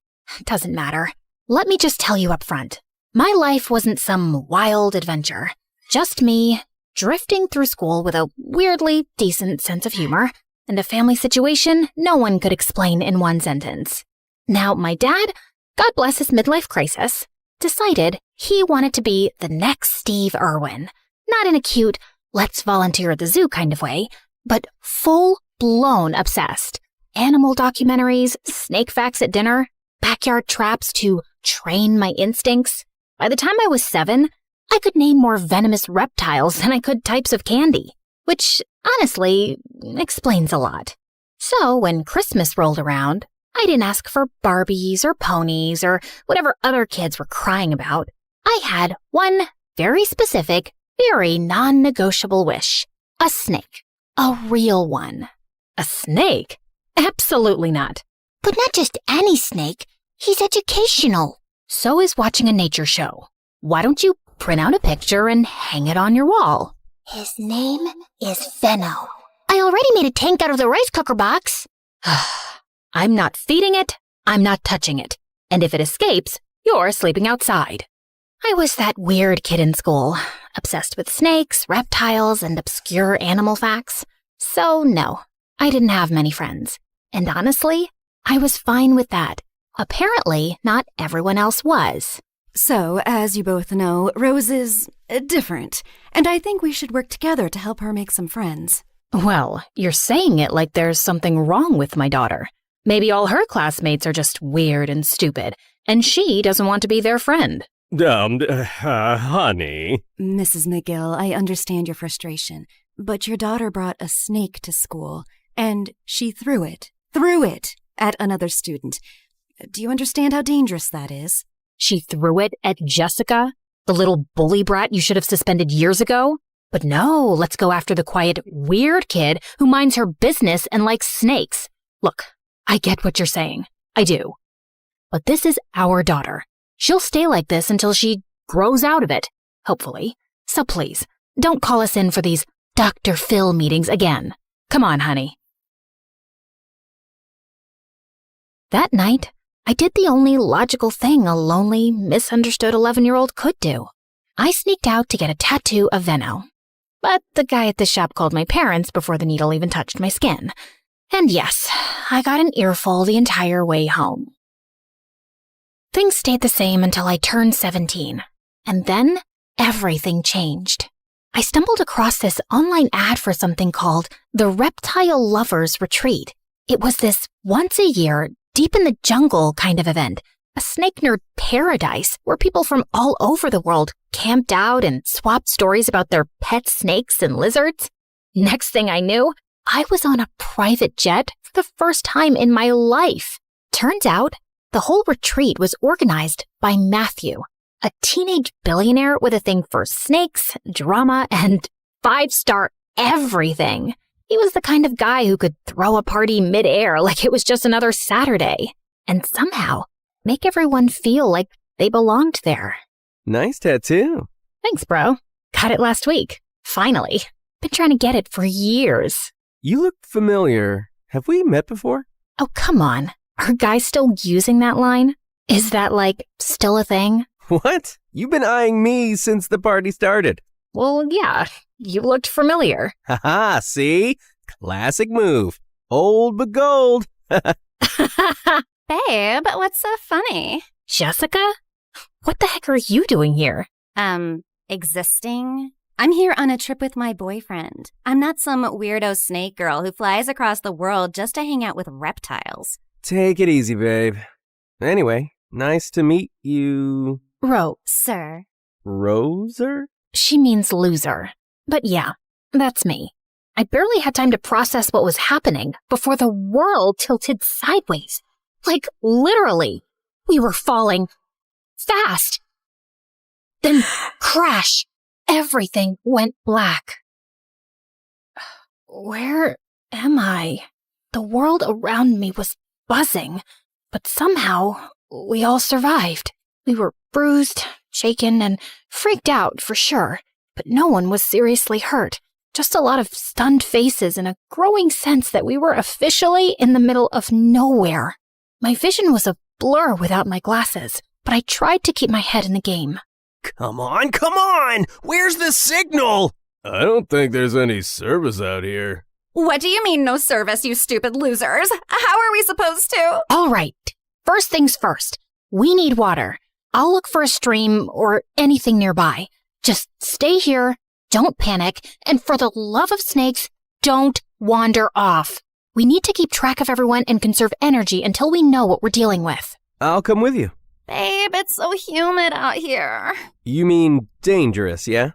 Doesn't matter. Let me just tell you up front. My life wasn't some wild adventure. Just me, drifting through school with a weirdly decent sense of humor, and a family situation no one could explain in one sentence. Now, my dad, God bless his midlife crisis, decided he wanted to be the next Steve Irwin. Not in a cute, let's volunteer at the zoo kind of way, but full-blown obsessed. Animal documentaries, snake facts at dinner, backyard traps to train my instincts. By the time I was 7, I could name more venomous reptiles than I could types of candy, which, honestly, explains a lot. So when Christmas rolled around, I didn't ask for Barbies or ponies or whatever other kids were crying about. I had one very specific, very non-negotiable wish. A snake. A real one. A snake? Absolutely not. But not just any snake. He's educational. So is watching a nature show. Why don't you print out a picture and hang it on your wall? His name is Venno. I already made a tank out of the rice cooker box. I'm not feeding it, I'm not touching it. And if it escapes, you're sleeping outside. I was that weird kid in school, obsessed with snakes, reptiles, and obscure animal facts. So no, I didn't have many friends. And honestly, I was fine with that. Apparently, not everyone else was. So, as you both know, Rose is different, and I think we should work together to help her make some friends. Well, you're saying it like there's something wrong with my daughter. Maybe all her classmates are just weird and stupid, and she doesn't want to be their friend. Honey. Mrs. McGill, I understand your frustration, but your daughter brought a snake to school, and she threw it at another student. Do you understand how dangerous that is? She threw it at Jessica, the little bully brat you should have suspended years ago? But no, let's go after the quiet, weird kid who minds her business and likes snakes. Look, I get what you're saying. I do. But this is our daughter. She'll stay like this until she grows out of it, hopefully. So please, don't call us in for these Dr. Phil meetings again. Come on, honey. That night, I did the only logical thing a lonely, misunderstood 11-year-old could do. I sneaked out to get a tattoo of Venno. But the guy at the shop called my parents before the needle even touched my skin. And yes, I got an earful the entire way home. Things stayed the same until I turned 17. And then everything changed. I stumbled across this online ad for something called the Reptile Lovers Retreat. It was this once-a-year, deep in the jungle kind of event, a snake nerd paradise where people from all over the world camped out and swapped stories about their pet snakes and lizards. Next thing I knew, I was on a private jet for the first time in my life. Turns out, the whole retreat was organized by Matthew, a teenage billionaire with a thing for snakes, drama, and 5-star everything. He was the kind of guy who could throw a party midair like it was just another Saturday, and somehow make everyone feel like they belonged there. Nice tattoo. Thanks, bro. Got it last week. Finally. Been trying to get it for years. You look familiar. Have we met before? Oh, come on. Are guys still using that line? Is that, still a thing? What? You've been eyeing me since the party started. Well, yeah. You looked familiar. Haha, see? Classic move. Old but gold. Babe, what's so funny? Jessica? What the heck are you doing here? Existing. I'm here on a trip with my boyfriend. I'm not some weirdo snake girl who flies across the world just to hang out with reptiles. Take it easy, babe. Anyway, nice to meet you. Sir. Roser? She means loser. But yeah, that's me. I barely had time to process what was happening before the world tilted sideways. Literally. We were falling fast. Then crash. Everything went black. Where am I? The world around me was buzzing, but somehow we all survived. We were bruised, shaken, and freaked out for sure, but no one was seriously hurt. Just a lot of stunned faces and a growing sense that we were officially in the middle of nowhere. My vision was a blur without my glasses, but I tried to keep my head in the game. Come on! Where's the signal? I don't think there's any service out here. What do you mean no service, you stupid losers? How are we supposed to? All right. First things first. We need water. I'll look for a stream or anything nearby. Just stay here, don't panic, and for the love of snakes, don't wander off. We need to keep track of everyone and conserve energy until we know what we're dealing with. I'll come with you. Babe, it's so humid out here. You mean dangerous, yeah?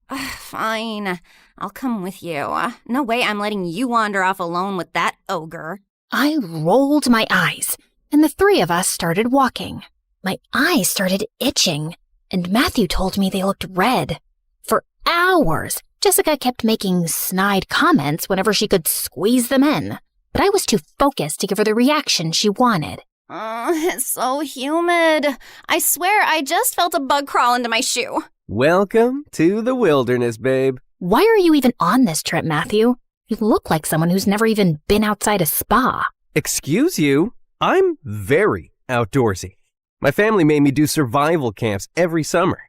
Fine. I'll come with you. No way I'm letting you wander off alone with that ogre. I rolled my eyes, and the three of us started walking. My eyes started itching, and Matthew told me they looked red. For hours, Jessica kept making snide comments whenever she could squeeze them in, but I was too focused to give her the reaction she wanted. It's so humid. I swear I just felt a bug crawl into my shoe. Welcome to the wilderness, babe. Why are you even on this trip, Matthew? You look like someone who's never even been outside a spa. Excuse you? I'm very outdoorsy. My family made me do survival camps every summer.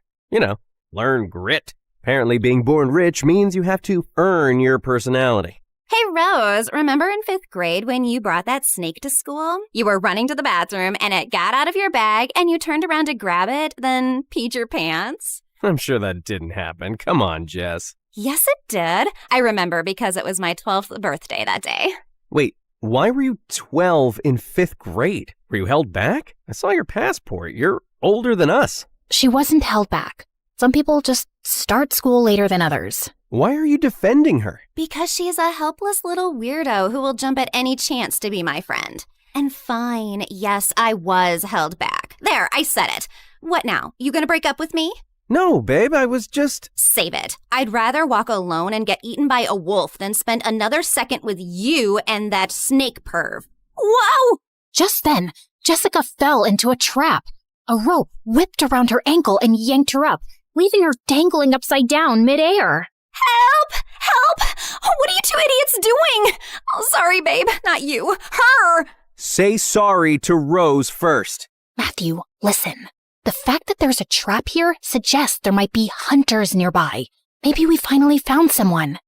Learn grit. Apparently being born rich means you have to earn your personality. Hey, Rose, remember in 5th grade when you brought that snake to school? You were running to the bathroom and it got out of your bag and you turned around to grab it, then peed your pants? I'm sure that didn't happen. Come on, Jess. Yes, it did. I remember because it was my 12th birthday that day. Wait, why were you 12 in 5th grade? Were you held back? I saw your passport. You're older than us. She wasn't held back. Some people just start school later than others. Why are you defending her? Because she's a helpless little weirdo who will jump at any chance to be my friend. And fine, yes, I was held back. There, I said it. What now? You gonna break up with me? No, babe, I was just... Save it. I'd rather walk alone and get eaten by a wolf than spend another second with you and that snake perv. Whoa! Just then, Jessica fell into a trap. A rope whipped around her ankle and yanked her up, leaving her dangling upside down midair. Help! Help! What are you two idiots doing? Oh, sorry, babe. Not you. Her! Say sorry to Rose first. Matthew, listen. The fact that there's a trap here suggests there might be hunters nearby. Maybe we finally found someone.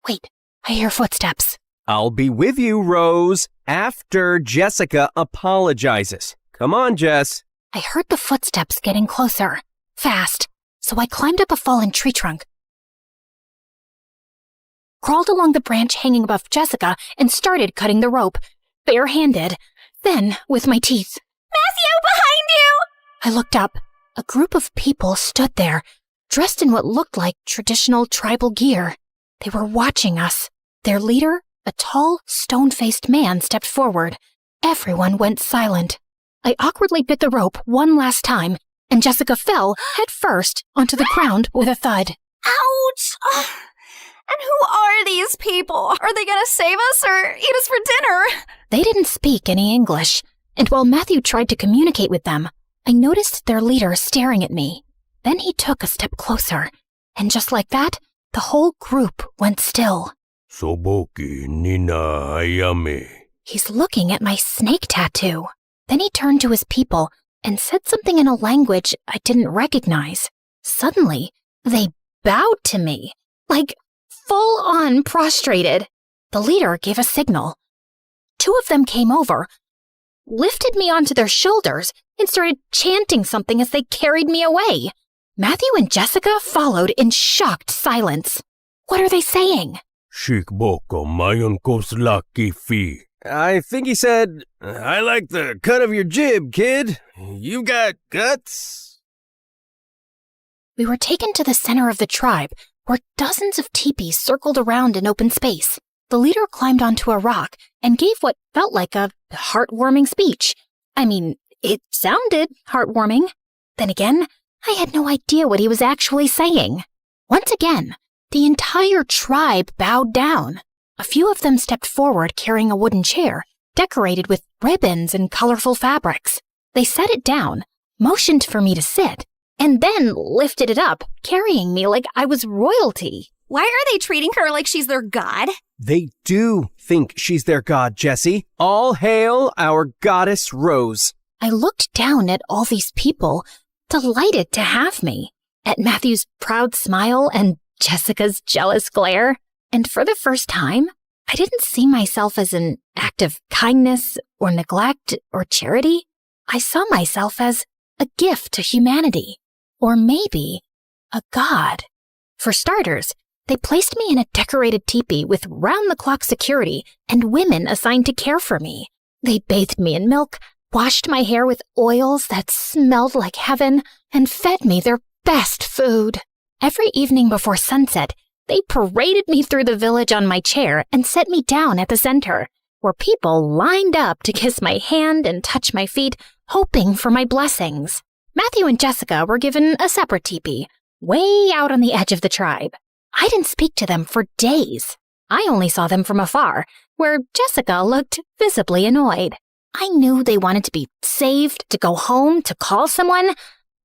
Wait, I hear footsteps. I'll be with you, Rose, after Jessica apologizes. Come on, Jess. I heard the footsteps getting closer. Fast. so I climbed up a fallen tree trunk, crawled along the branch hanging above Jessica, and started cutting the rope, barehanded. Then, with my teeth. Matthew, behind you! I looked up. A group of people stood there, dressed in what looked like traditional tribal gear. They were watching us. Their leader, a tall, stone-faced man, stepped forward. Everyone went silent. I awkwardly bit the rope one last time, and Jessica fell, head first, onto the ground with a thud. Ouch! And who are these people? Are they gonna save us or eat us for dinner? They didn't speak any English, and while Matthew tried to communicate with them, I noticed their leader staring at me. Then he took a step closer, and just like that, the whole group went still. Soboki Nina Ayame. He's looking at my snake tattoo. Then he turned to his people and said something in a language I didn't recognize. Suddenly, they bowed to me, like full-on prostrated. The leader gave a signal. 2 of them came over, lifted me onto their shoulders, and started chanting something as they carried me away. Matthew and Jessica followed in shocked silence. What are they saying? Shikboko mayon koslaki fi. I think he said, I like the cut of your jib, kid. You've got guts. We were taken to the center of the tribe, where dozens of teepees circled around in open space. The leader climbed onto a rock and gave what felt like a heartwarming speech. I mean, it sounded heartwarming. Then again, I had no idea what he was actually saying. Once again, the entire tribe bowed down. A few of them stepped forward carrying a wooden chair, decorated with ribbons and colorful fabrics. They set it down, motioned for me to sit, and then lifted it up, carrying me like I was royalty. Why are they treating her like she's their god? They do think she's their god, Jessie. All hail our goddess Rose. I looked down at all these people, delighted to have me, at Matthew's proud smile and Jessica's jealous glare. And for the first time, I didn't see myself as an act of kindness or neglect or charity. I saw myself as a gift to humanity, or maybe a god. For starters, they placed me in a decorated teepee with round-the-clock security and women assigned to care for me. They bathed me in milk, washed my hair with oils that smelled like heaven, and fed me their best food. Every evening before sunset, they paraded me through the village on my chair and set me down at the center, where people lined up to kiss my hand and touch my feet, hoping for my blessings. Matthew and Jessica were given a separate teepee, way out on the edge of the tribe. I didn't speak to them for days. I only saw them from afar, where Jessica looked visibly annoyed. I knew they wanted to be saved, to go home, to call someone,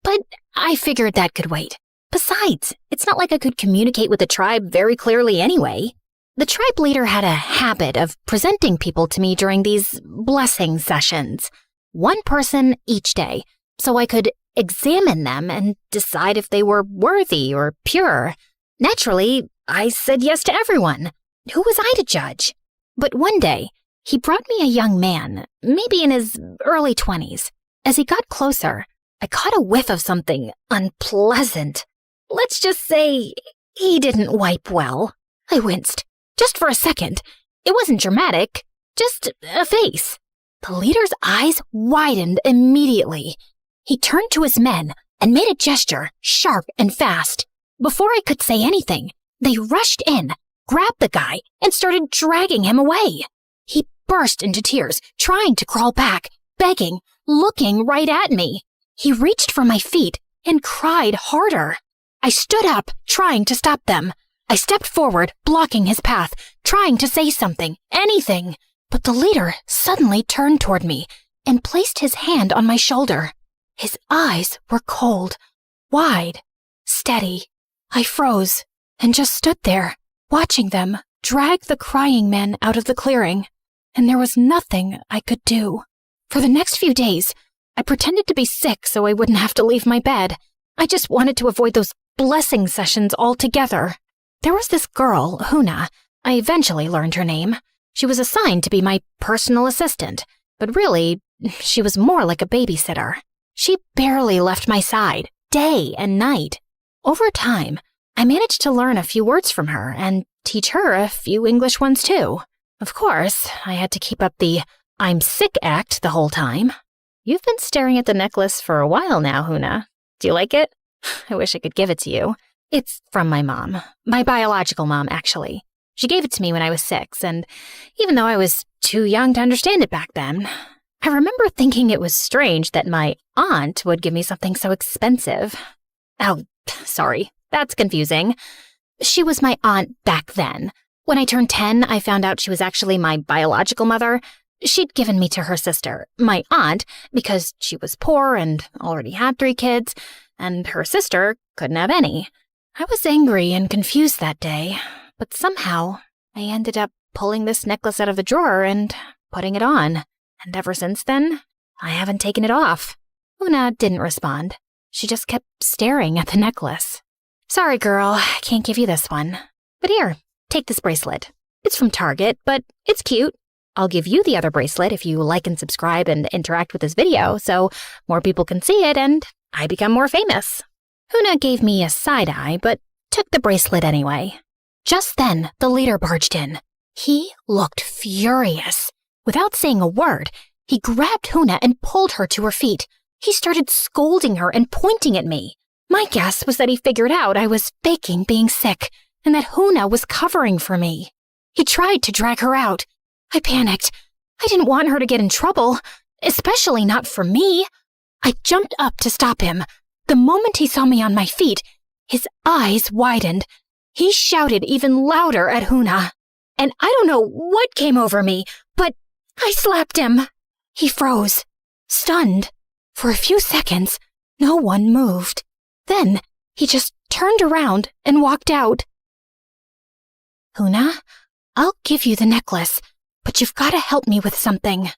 but I figured that could wait. Besides, it's not like I could communicate with the tribe very clearly anyway. The tribe leader had a habit of presenting people to me during these blessing sessions, one person each day, so I could examine them and decide if they were worthy or pure. Naturally, I said yes to everyone. Who was I to judge? But one day, he brought me a young man, maybe in his early 20s. As he got closer, I caught a whiff of something unpleasant. Let's just say he didn't wipe well. I winced. Just for a second. It wasn't dramatic, just a face. The leader's eyes widened immediately. He turned to his men and made a gesture, sharp and fast. Before I could say anything, they rushed in, grabbed the guy, and started dragging him away. He burst into tears, trying to crawl back, begging, looking right at me. He reached for my feet and cried harder. I stood up, trying to stop them. I stepped forward, blocking his path, trying to say something, anything. But the leader suddenly turned toward me and placed his hand on my shoulder. His eyes were cold, wide, steady. I froze and just stood there, watching them drag the crying men out of the clearing. And there was nothing I could do. For the next few days, I pretended to be sick so I wouldn't have to leave my bed. I just wanted to avoid those blessing sessions altogether. There was this girl, Huna. I eventually learned her name. She was assigned to be my personal assistant, but really, she was more like a babysitter. She barely left my side, day and night. Over time, I managed to learn a few words from her and teach her a few English ones too. Of course, I had to keep up the I'm sick act the whole time. You've been staring at the necklace for a while now, Huna. Do you like it? I wish I could give it to you. It's from my mom. My biological mom, actually. She gave it to me when I was 6, and even though I was too young to understand it back then, I remember thinking it was strange that my aunt would give me something so expensive. Oh, sorry, that's confusing. She was my aunt back then. When I turned 10, I found out she was actually my biological mother. She'd given me to her sister, my aunt, because she was poor and already had 3 kids, and her sister couldn't have any. I was angry and confused that day, but somehow I ended up pulling this necklace out of the drawer and putting it on. And ever since then, I haven't taken it off. Huna didn't respond. She just kept staring at the necklace. Sorry, girl, I can't give you this one. But here, take this bracelet. It's from Target, but it's cute. I'll give you the other bracelet if you like and subscribe and interact with this video so more people can see it and I become more famous. Huna gave me a side eye, but took the bracelet anyway. Just then, the leader barged in. He looked furious. Without saying a word, he grabbed Huna and pulled her to her feet. He started scolding her and pointing at me. My guess was that he figured out I was faking being sick and that Huna was covering for me. He tried to drag her out. I panicked. I didn't want her to get in trouble, especially not for me. I jumped up to stop him. The moment he saw me on my feet, his eyes widened. He shouted even louder at Huna. And I don't know what came over me, but I slapped him. He froze, stunned. For a few seconds, no one moved. Then he just turned around and walked out. Huna, I'll give you the necklace, but you've got to help me with something.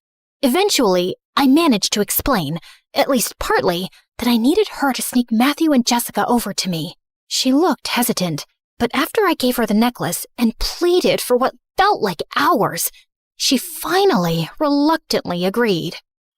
Eventually, I managed to explain, at least partly, that I needed her to sneak Matthew and Jessica over to me. She looked hesitant, but after I gave her the necklace and pleaded for what felt like hours, she finally reluctantly agreed.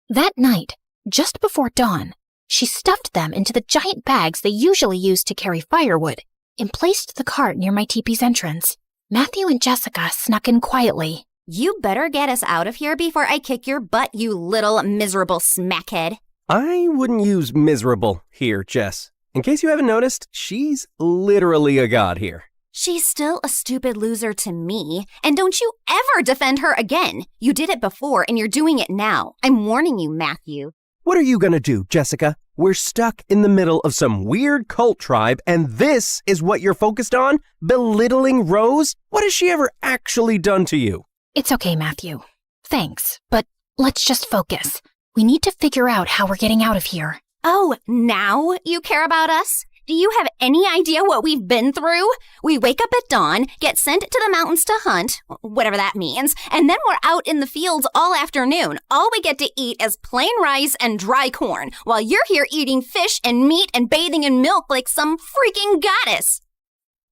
That night, just before dawn, she stuffed them into the giant bags they usually use to carry firewood and placed the cart near my teepee's entrance. Matthew and Jessica snuck in quietly. You better get us out of here before I kick your butt, you little miserable smackhead. I wouldn't use miserable here, Jess. In case you haven't noticed, she's literally a god here. She's still a stupid loser to me, and don't you ever defend her again. You did it before, and you're doing it now. I'm warning you, Matthew. What are you gonna do, Jessica? We're stuck in the middle of some weird cult tribe, and this is what you're focused on? Belittling Rose? What has she ever actually done to you? It's okay, Matthew. Thanks, but let's just focus. We need to figure out how we're getting out of here. Oh, now you care about us? Do you have any idea what we've been through? We wake up at dawn, get sent to the mountains to hunt, whatever that means, and then we're out in the fields all afternoon. All we get to eat is plain rice and dry corn, while you're here eating fish and meat and bathing in milk like some freaking goddess.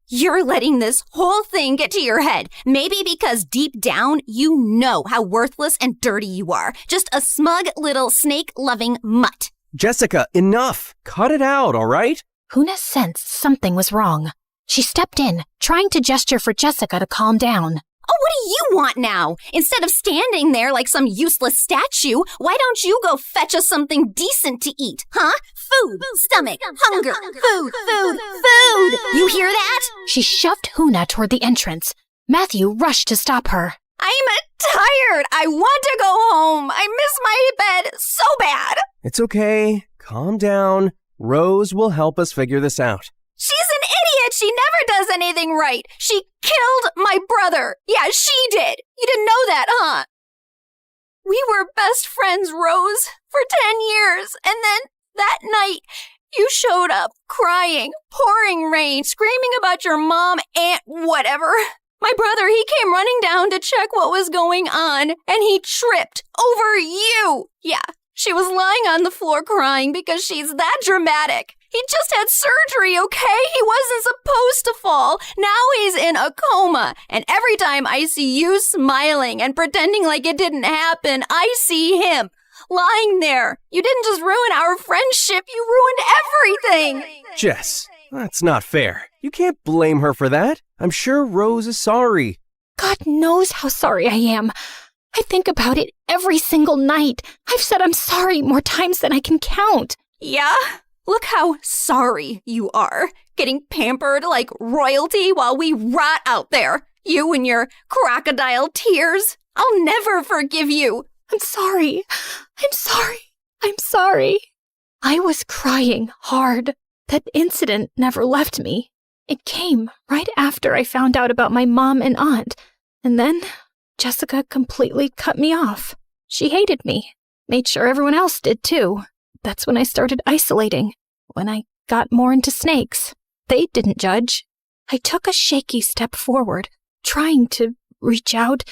You're letting this whole thing get to your head, maybe because deep down you know how worthless and dirty you are. Just a smug little snake-loving mutt. Jessica, enough! Cut it out, all right? Huna sensed something was wrong. She stepped in, trying to gesture for Jessica to calm down. Oh, what do you want now? Instead of standing there like some useless statue, why don't you go fetch us something decent to eat, huh? Food, stomach, hunger, food. You hear that? She shoved Huna toward the entrance. Matthew rushed to stop her. I'm tired. I want to go home. I miss my bed so bad. It's okay. Calm down. Rose will help us figure this out. She's an idiot. She never does anything right. She killed my brother. Yeah, she did. You didn't know that, huh? We were best friends, Rose, for 10 years. And then that night, you showed up crying, pouring rain, screaming about your mom, aunt, whatever. My brother, he came running down to check what was going on, and he tripped over you. Yeah. She was lying on the floor crying because she's that dramatic. He just had surgery, okay? He wasn't supposed to fall. Now he's in a coma. And every time I see you smiling and pretending like it didn't happen, I see him lying there. You didn't just ruin our friendship, you ruined everything. Jess, That's not fair. You can't blame her for that. I'm sure Rose is sorry. God knows how sorry I am. I think about it every single night. I've said I'm sorry more times than I can count. Yeah? Look how sorry you are. Getting pampered like royalty while we rot out there. You and your crocodile tears. I'll never forgive you. I'm sorry. I'm sorry. I'm sorry. I was crying hard. That incident never left me. It came right after I found out about my mom and aunt. And then Jessica completely cut me off. She hated me. Made sure everyone else did too. That's when I started isolating. When I got more into snakes. They didn't judge. I took a shaky step forward, trying to reach out,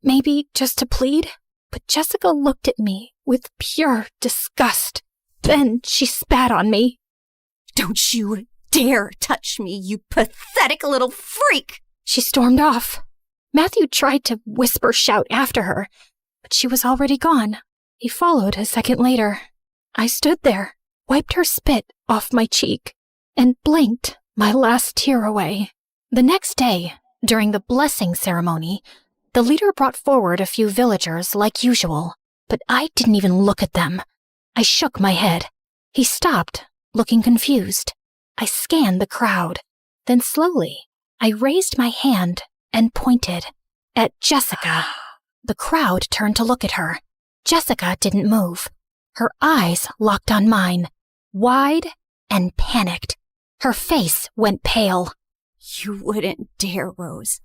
maybe just to plead. But Jessica looked at me with pure disgust. Then she spat on me. Don't you dare touch me, you pathetic little freak! She stormed off. Matthew tried to shout after her, but she was already gone. He followed a second later. I stood there, wiped her spit off my cheek, and blinked my last tear away. The next day, during the blessing ceremony, the leader brought forward a few villagers like usual, but I didn't even look at them. I shook my head. He stopped, looking confused. I scanned the crowd. Then slowly, I raised my hand and pointed at Jessica. The crowd turned to look at her. Jessica didn't move. Her eyes locked on mine, wide and panicked. Her face went pale. You wouldn't dare, Rose.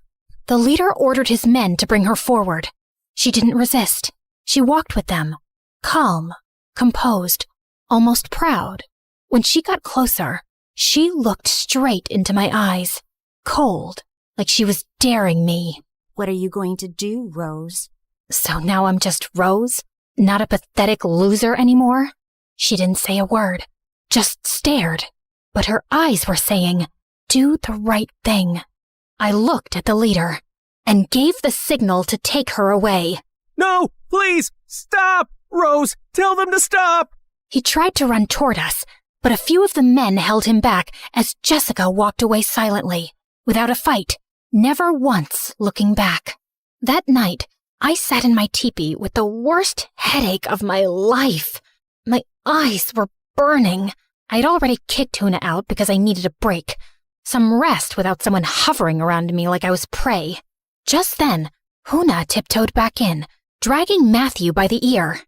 The leader ordered his men to bring her forward. She didn't resist. She walked with them, calm, composed, almost proud. When she got closer, she looked straight into my eyes, cold, like she was daring me. What are you going to do, Rose? So now I'm just Rose, not a pathetic loser anymore? She didn't say a word, just stared. But her eyes were saying, do the right thing. I looked at the leader and gave the signal to take her away. No, please, stop! Rose, tell them to stop! He tried to run toward us, but a few of the men held him back as Jessica walked away silently, without a fight, never once looking back. That night, I sat in my teepee with the worst headache of my life. My eyes were burning. I'd already kicked Tuna out because I needed a break. Some rest without someone hovering around me like I was prey. Just then, Huna tiptoed back in, dragging Matthew by the ear.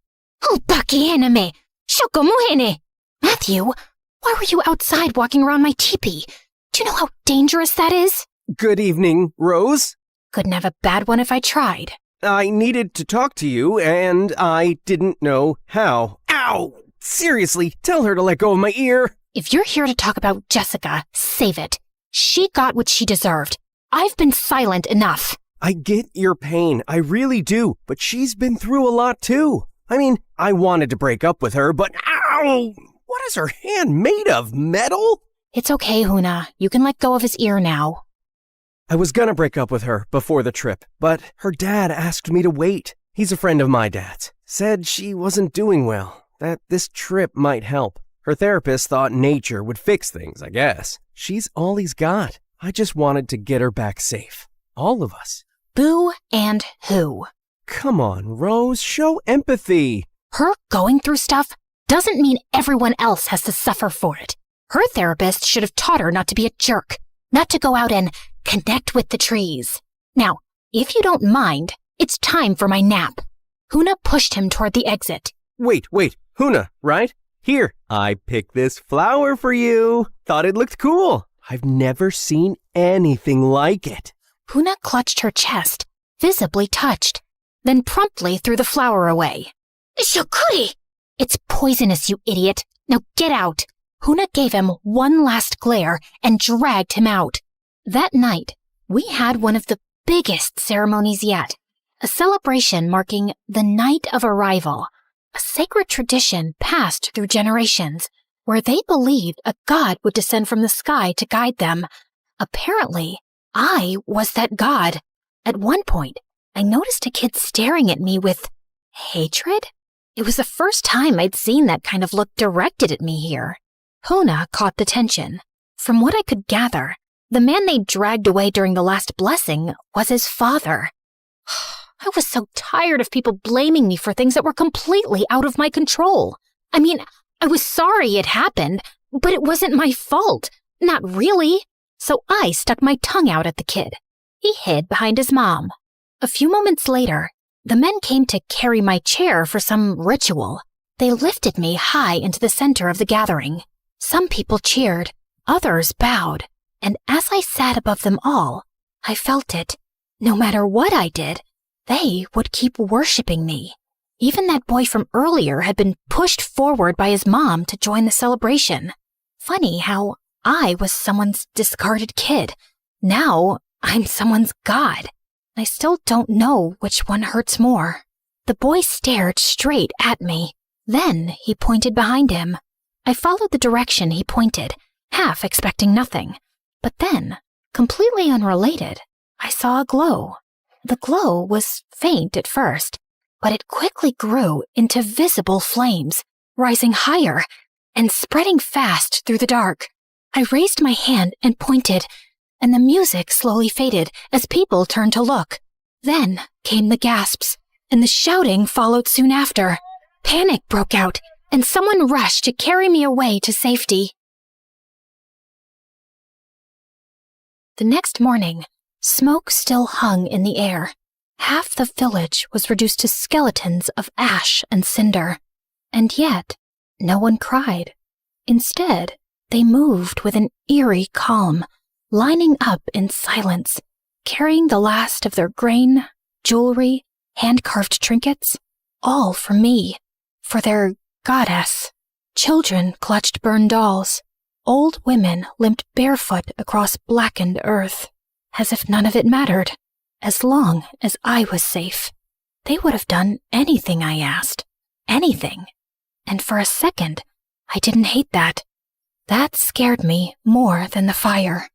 Oh, Bucky enemy! Shokomuhene! Matthew, why were you outside walking around my teepee? Do you know how dangerous that is? Good evening, Rose. Couldn't have a bad one if I tried. I needed to talk to you, and I didn't know how. Ow! Seriously, tell her to let go of my ear. If you're here to talk about Jessica, save it. She got what she deserved. I've been silent enough. I get your pain, I really do, but she's been through a lot too. I mean, I wanted to break up with her, but ow! What is her hand made of, metal? It's okay, Huna. You can let go of his ear now. I was gonna break up with her before the trip, but her dad asked me to wait. He's a friend of my dad's. Said she wasn't doing well, that this trip might help. Her therapist thought nature would fix things, I guess. She's all he's got. I just wanted to get her back safe. All of us. Boo and who? Come on, Rose, show empathy. Her going through stuff doesn't mean everyone else has to suffer for it. Her therapist should have taught her not to be a jerk, not to go out and connect with the trees. Now, if you don't mind, it's time for my nap. Huna pushed him toward the exit. Wait, Huna, right? Here, I picked this flower for you. Thought it looked cool. I've never seen anything like it. Huna clutched her chest, visibly touched, then promptly threw the flower away. Shokuri! It's poisonous, you idiot. Now get out. Huna gave him one last glare and dragged him out. That night, we had one of the biggest ceremonies yet. A celebration marking the night of arrival. A sacred tradition passed through generations, where they believed a god would descend from the sky to guide them. Apparently, I was that god. At one point, I noticed a kid staring at me with hatred. It was the first time I'd seen that kind of look directed at me here. Huna caught the tension. From what I could gather, the man they dragged away during the last blessing was his father. I was so tired of people blaming me for things that were completely out of my control. I mean, I was sorry it happened, but it wasn't my fault. Not really. So I stuck my tongue out at the kid. He hid behind his mom. A few moments later, the men came to carry my chair for some ritual. They lifted me high into the center of the gathering. Some people cheered, others bowed, and as I sat above them all, I felt it. No matter what I did, they would keep worshiping me. Even that boy from earlier had been pushed forward by his mom to join the celebration. Funny how I was someone's discarded kid. Now I'm someone's god. I still don't know which one hurts more. The boy stared straight at me. Then he pointed behind him. I followed the direction he pointed, half expecting nothing. But then, completely unrelated, I saw a glow. The glow was faint at first, but it quickly grew into visible flames, rising higher and spreading fast through the dark. I raised my hand and pointed, and the music slowly faded as people turned to look. Then came the gasps, and the shouting followed soon after. Panic broke out, and someone rushed to carry me away to safety. The next morning, smoke still hung in the air. Half the village was reduced to skeletons of ash and cinder. And yet, no one cried. Instead, they moved with an eerie calm, lining up in silence, carrying the last of their grain, jewelry, hand-carved trinkets, all for me, for their goddess. Children clutched burned dolls. Old women limped barefoot across blackened earth, as if none of it mattered. As long as I was safe, they would have done anything I asked. Anything. And for a second, I didn't hate that. That scared me more than the fire.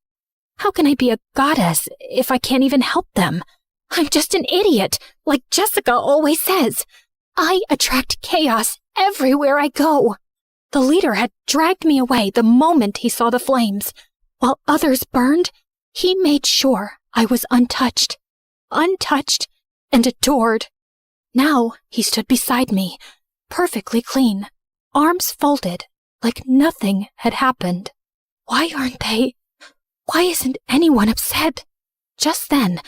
How can I be a goddess if I can't even help them? I'm just an idiot, like Jessica always says. I attract chaos everywhere I go. The leader had dragged me away the moment he saw the flames. While others burned, he made sure I was untouched and adored. Now he stood beside me, perfectly clean, arms folded, like nothing had happened. Why isn't anyone upset? Just then,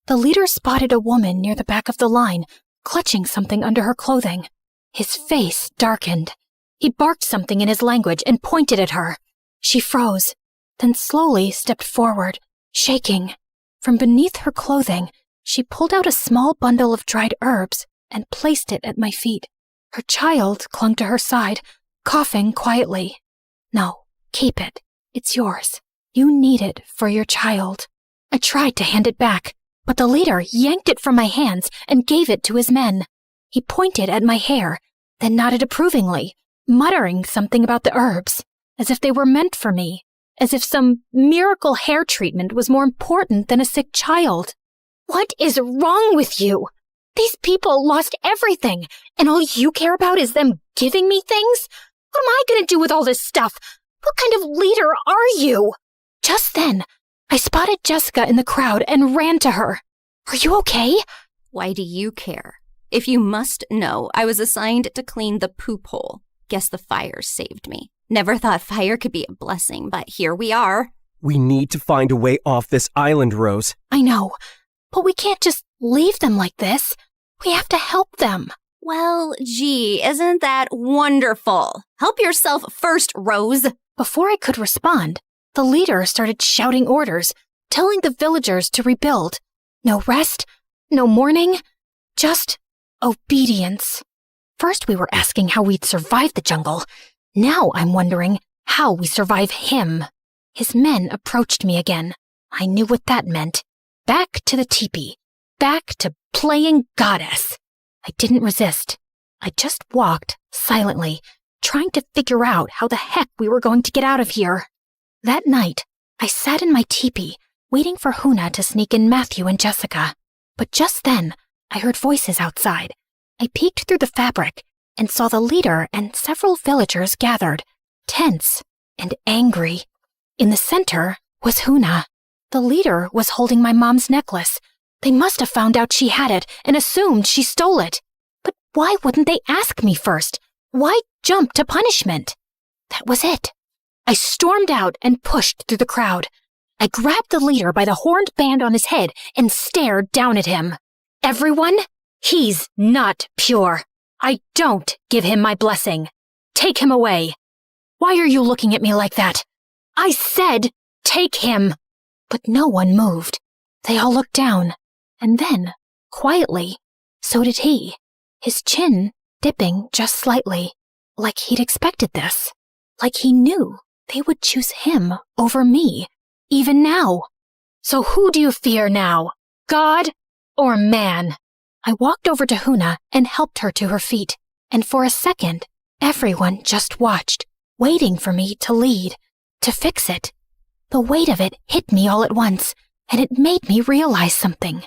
the leader spotted a woman near the back of the line, clutching something under her clothing. His face darkened. He barked something in his language and pointed at her. She froze, then slowly stepped forward, shaking. From beneath her clothing, she pulled out a small bundle of dried herbs and placed it at my feet. Her child clung to her side, coughing quietly. No, keep it. It's yours. You need it for your child. I tried to hand it back, but the leader yanked it from my hands and gave it to his men. He pointed at my hair, then nodded approvingly, muttering something about the herbs, as if they were meant for me, as if some miracle hair treatment was more important than a sick child. What is wrong with you? These people lost everything, and all you care about is them giving me things? What am I going to do with all this stuff? What kind of leader are you? Just then, I spotted Jessica in the crowd and ran to her. Are you okay? Why do you care? If you must know, I was assigned to clean the poop hole. Guess the fire saved me. Never thought fire could be a blessing, but here we are. We need to find a way off this island, Rose. I know, but we can't just leave them like this. We have to help them. Well, gee, isn't that wonderful? Help yourself first, Rose. Before I could respond, the leader started shouting orders, telling the villagers to rebuild. No rest, no mourning, just obedience. First we were asking how we'd survive the jungle. Now I'm wondering how we survive him. His men approached me again. I knew what that meant. Back to the teepee. Back to playing goddess. I didn't resist. I just walked silently, trying to figure out how the heck we were going to get out of here. That night, I sat in my teepee, waiting for Huna to sneak in Matthew and Jessica. But just then, I heard voices outside. I peeked through the fabric and saw the leader and several villagers gathered, tense and angry. In the center was Huna. The leader was holding my mom's necklace. They must have found out she had it and assumed she stole it. But why wouldn't they ask me first? Why jump to punishment? That was it. I stormed out and pushed through the crowd. I grabbed the leader by the horned band on his head and stared down at him. Everyone, he's not pure. I don't give him my blessing. Take him away. Why are you looking at me like that? I said, take him. But no one moved. They all looked down. And then, quietly, so did he. His chin dipping just slightly, like he'd expected this. Like he knew they would choose him over me, even now. So who do you fear now? God or man? I walked over to Huna and helped her to her feet. And for a second, everyone just watched, waiting for me to lead, to fix it. The weight of it hit me all at once, and it made me realize something.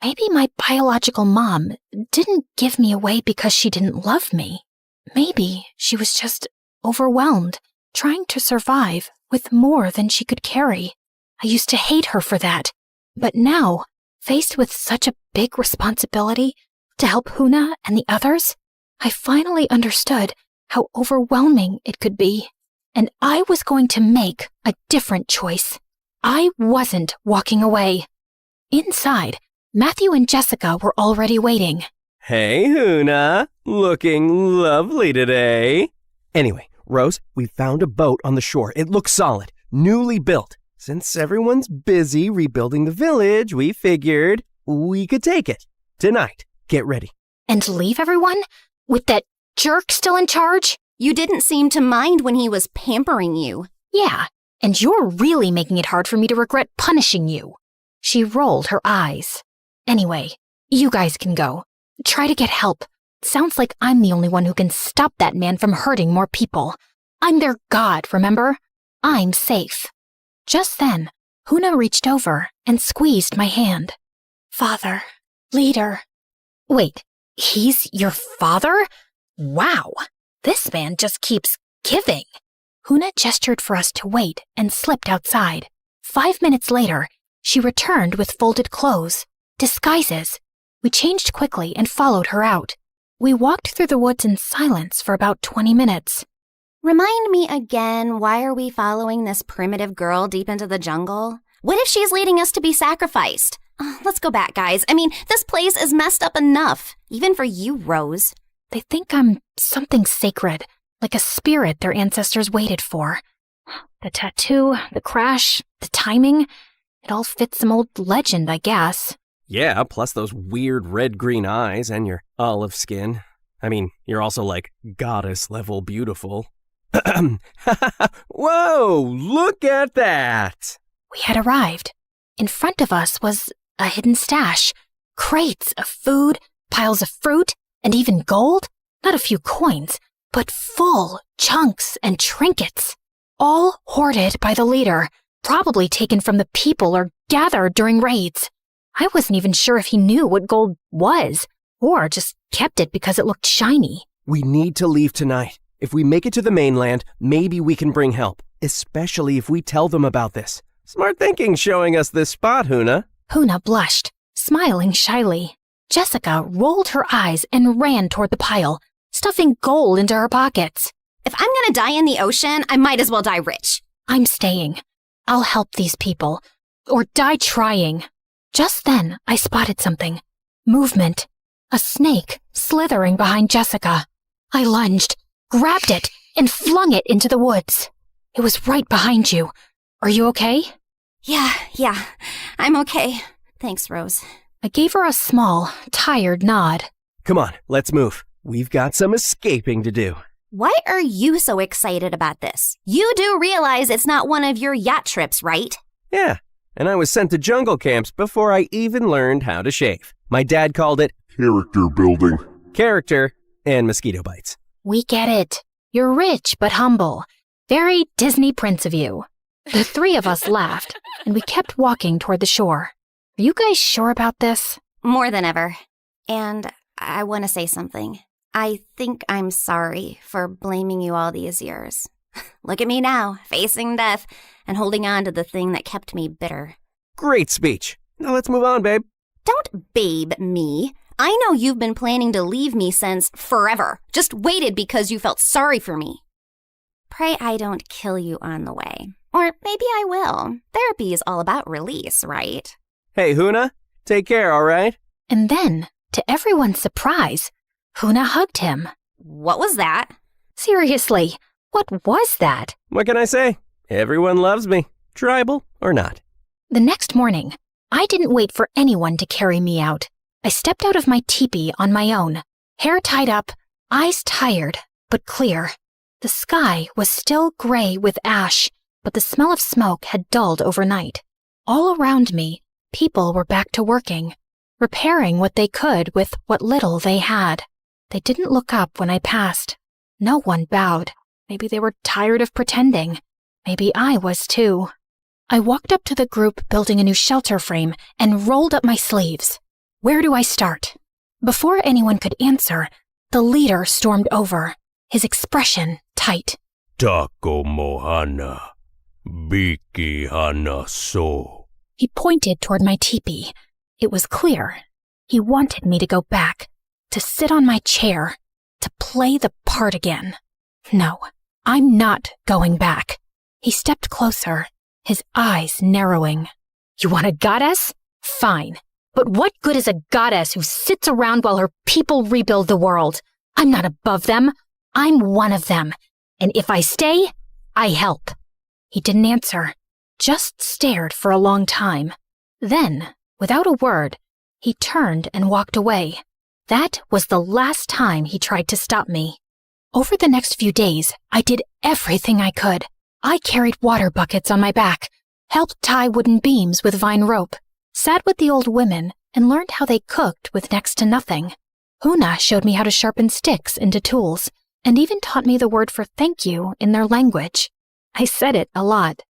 Maybe my biological mom didn't give me away because she didn't love me. Maybe she was just overwhelmed, trying to survive with more than she could carry. I used to hate her for that. But now, faced with such a big responsibility to help Huna and the others, I finally understood how overwhelming it could be. And I was going to make a different choice. I wasn't walking away. Inside, Matthew and Jessica were already waiting. Hey, Huna. Looking lovely today. Anyway, Rose, we found a boat on the shore. It looks solid, newly built. Since everyone's busy rebuilding the village, we figured we could take it. Tonight. Get ready. And leave everyone? With that jerk still in charge? You didn't seem to mind when he was pampering you. Yeah, and you're really making it hard for me to regret punishing you. She rolled her eyes. Anyway, you guys can go. Try to get help. Sounds like I'm the only one who can stop that man from hurting more people. I'm their god, remember? I'm safe. Just then, Huna reached over and squeezed my hand. Father, leader. Wait, he's your father? Wow, this man just keeps giving. Huna gestured for us to wait and slipped outside. 5 minutes later, she returned with folded clothes, disguises. We changed quickly and followed her out. We walked through the woods in silence for about 20 minutes. Remind me again, why are we following this primitive girl deep into the jungle? What if she's leading us to be sacrificed? Let's go back, guys. I mean, this place is messed up enough, even for you, Rose. They think I'm something sacred, like a spirit their ancestors waited for. The tattoo, the crash, the timing, it all fits some old legend, I guess. Yeah, plus those weird red-green eyes and your olive skin. I mean, you're also like goddess-level beautiful. Whoa, look at that! We had arrived. In front of us was a hidden stash. Crates of food, piles of fruit, and even gold. Not a few coins, but full chunks and trinkets. All hoarded by the leader, probably taken from the people or gathered during raids. I wasn't even sure if he knew what gold was, or just kept it because it looked shiny. We need to leave tonight. If we make it to the mainland, maybe we can bring help, especially if we tell them about this. Smart thinking showing us this spot, Huna. Huna blushed, smiling shyly. Jessica rolled her eyes and ran toward the pile, stuffing gold into her pockets. If I'm gonna die in the ocean, I might as well die rich. I'm staying. I'll help these people. Or die trying. Just then, I spotted something. Movement. A snake slithering behind Jessica. I lunged, grabbed it, and flung it into the woods. It was right behind you. Are you okay? Yeah, I'm okay. Thanks, Rose. I gave her a small, tired nod. Come on, let's move. We've got some escaping to do. Why are you so excited about this? You do realize it's not one of your yacht trips, right? Yeah, and I was sent to jungle camps before I even learned how to shave. My dad called it character building. Character and mosquito bites. We get it. You're rich but humble. Very Disney Prince of you. The three of us laughed, and we kept walking toward the shore. Are you guys sure about this? More than ever. And I want to say something. I think I'm sorry for blaming you all these years. Look at me now, facing death and holding on to the thing that kept me bitter. Great speech. Now let's move on, babe. Don't babe me. I know you've been planning to leave me since forever. Just waited because you felt sorry for me. Pray I don't kill you on the way. Or maybe I will. Therapy is all about release, right? Hey, Huna, take care, all right? And then, to everyone's surprise, Huna hugged him. What was that? Seriously, what was that? What can I say? Everyone loves me, tribal or not. The next morning, I didn't wait for anyone to carry me out. I stepped out of my teepee on my own, hair tied up, eyes tired, but clear. The sky was still gray with ash, but the smell of smoke had dulled overnight. All around me, people were back to working, repairing what they could with what little they had. They didn't look up when I passed. No one bowed. Maybe they were tired of pretending. Maybe I was too. I walked up to the group building a new shelter frame and rolled up my sleeves. Where do I start? Before anyone could answer, the leader stormed over, his expression tight. Tako mohana, biki hana so. He pointed toward my teepee. It was clear. He wanted me to go back, to sit on my chair, to play the part again. No, I'm not going back. He stepped closer, his eyes narrowing. You want a goddess? Fine. But what good is a goddess who sits around while her people rebuild the world? I'm not above them. I'm one of them. And if I stay, I help. He didn't answer, just stared for a long time. Then, without a word, he turned and walked away. That was the last time he tried to stop me. Over the next few days, I did everything I could. I carried water buckets on my back, helped tie wooden beams with vine rope, sat with the old women, and learned how they cooked with next to nothing. Huna showed me how to sharpen sticks into tools, and even taught me the word for thank you in their language. I said it a lot.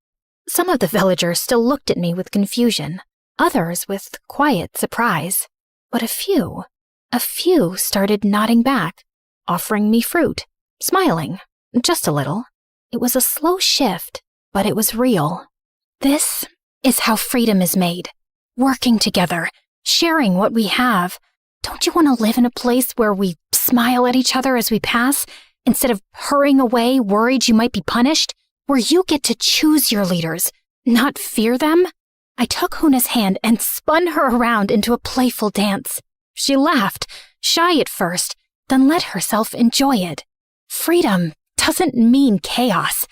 Some of the villagers still looked at me with confusion, others with quiet surprise. But a few started nodding back, offering me fruit, smiling, just a little. It was a slow shift, but it was real. This is how freedom is made. Working together, sharing what we have. Don't you want to live in a place where we smile at each other as we pass, instead of hurrying away worried you might be punished? Where you get to choose your leaders, not fear them? I took Huna's hand and spun her around into a playful dance. She laughed, shy at first, then let herself enjoy it. Freedom doesn't mean chaos.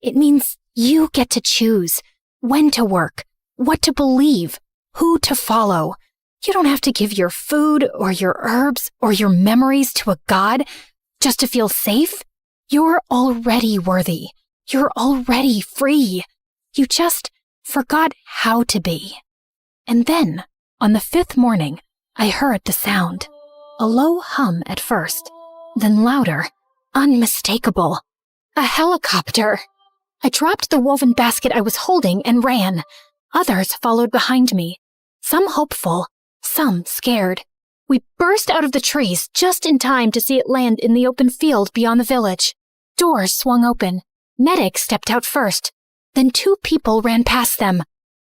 It means you get to choose when to work, what to believe, who to follow. You don't have to give your food or your herbs or your memories to a god just to feel safe. You're already worthy. You're already free. You just forgot how to be. And then, on the 5th morning, I heard the sound. A low hum at first, then louder, unmistakable. A helicopter. I dropped the woven basket I was holding and ran. Others followed behind me, some hopeful, some scared. We burst out of the trees just in time to see it land in the open field beyond the village. Doors swung open. Medic stepped out first. Then 2 people ran past them.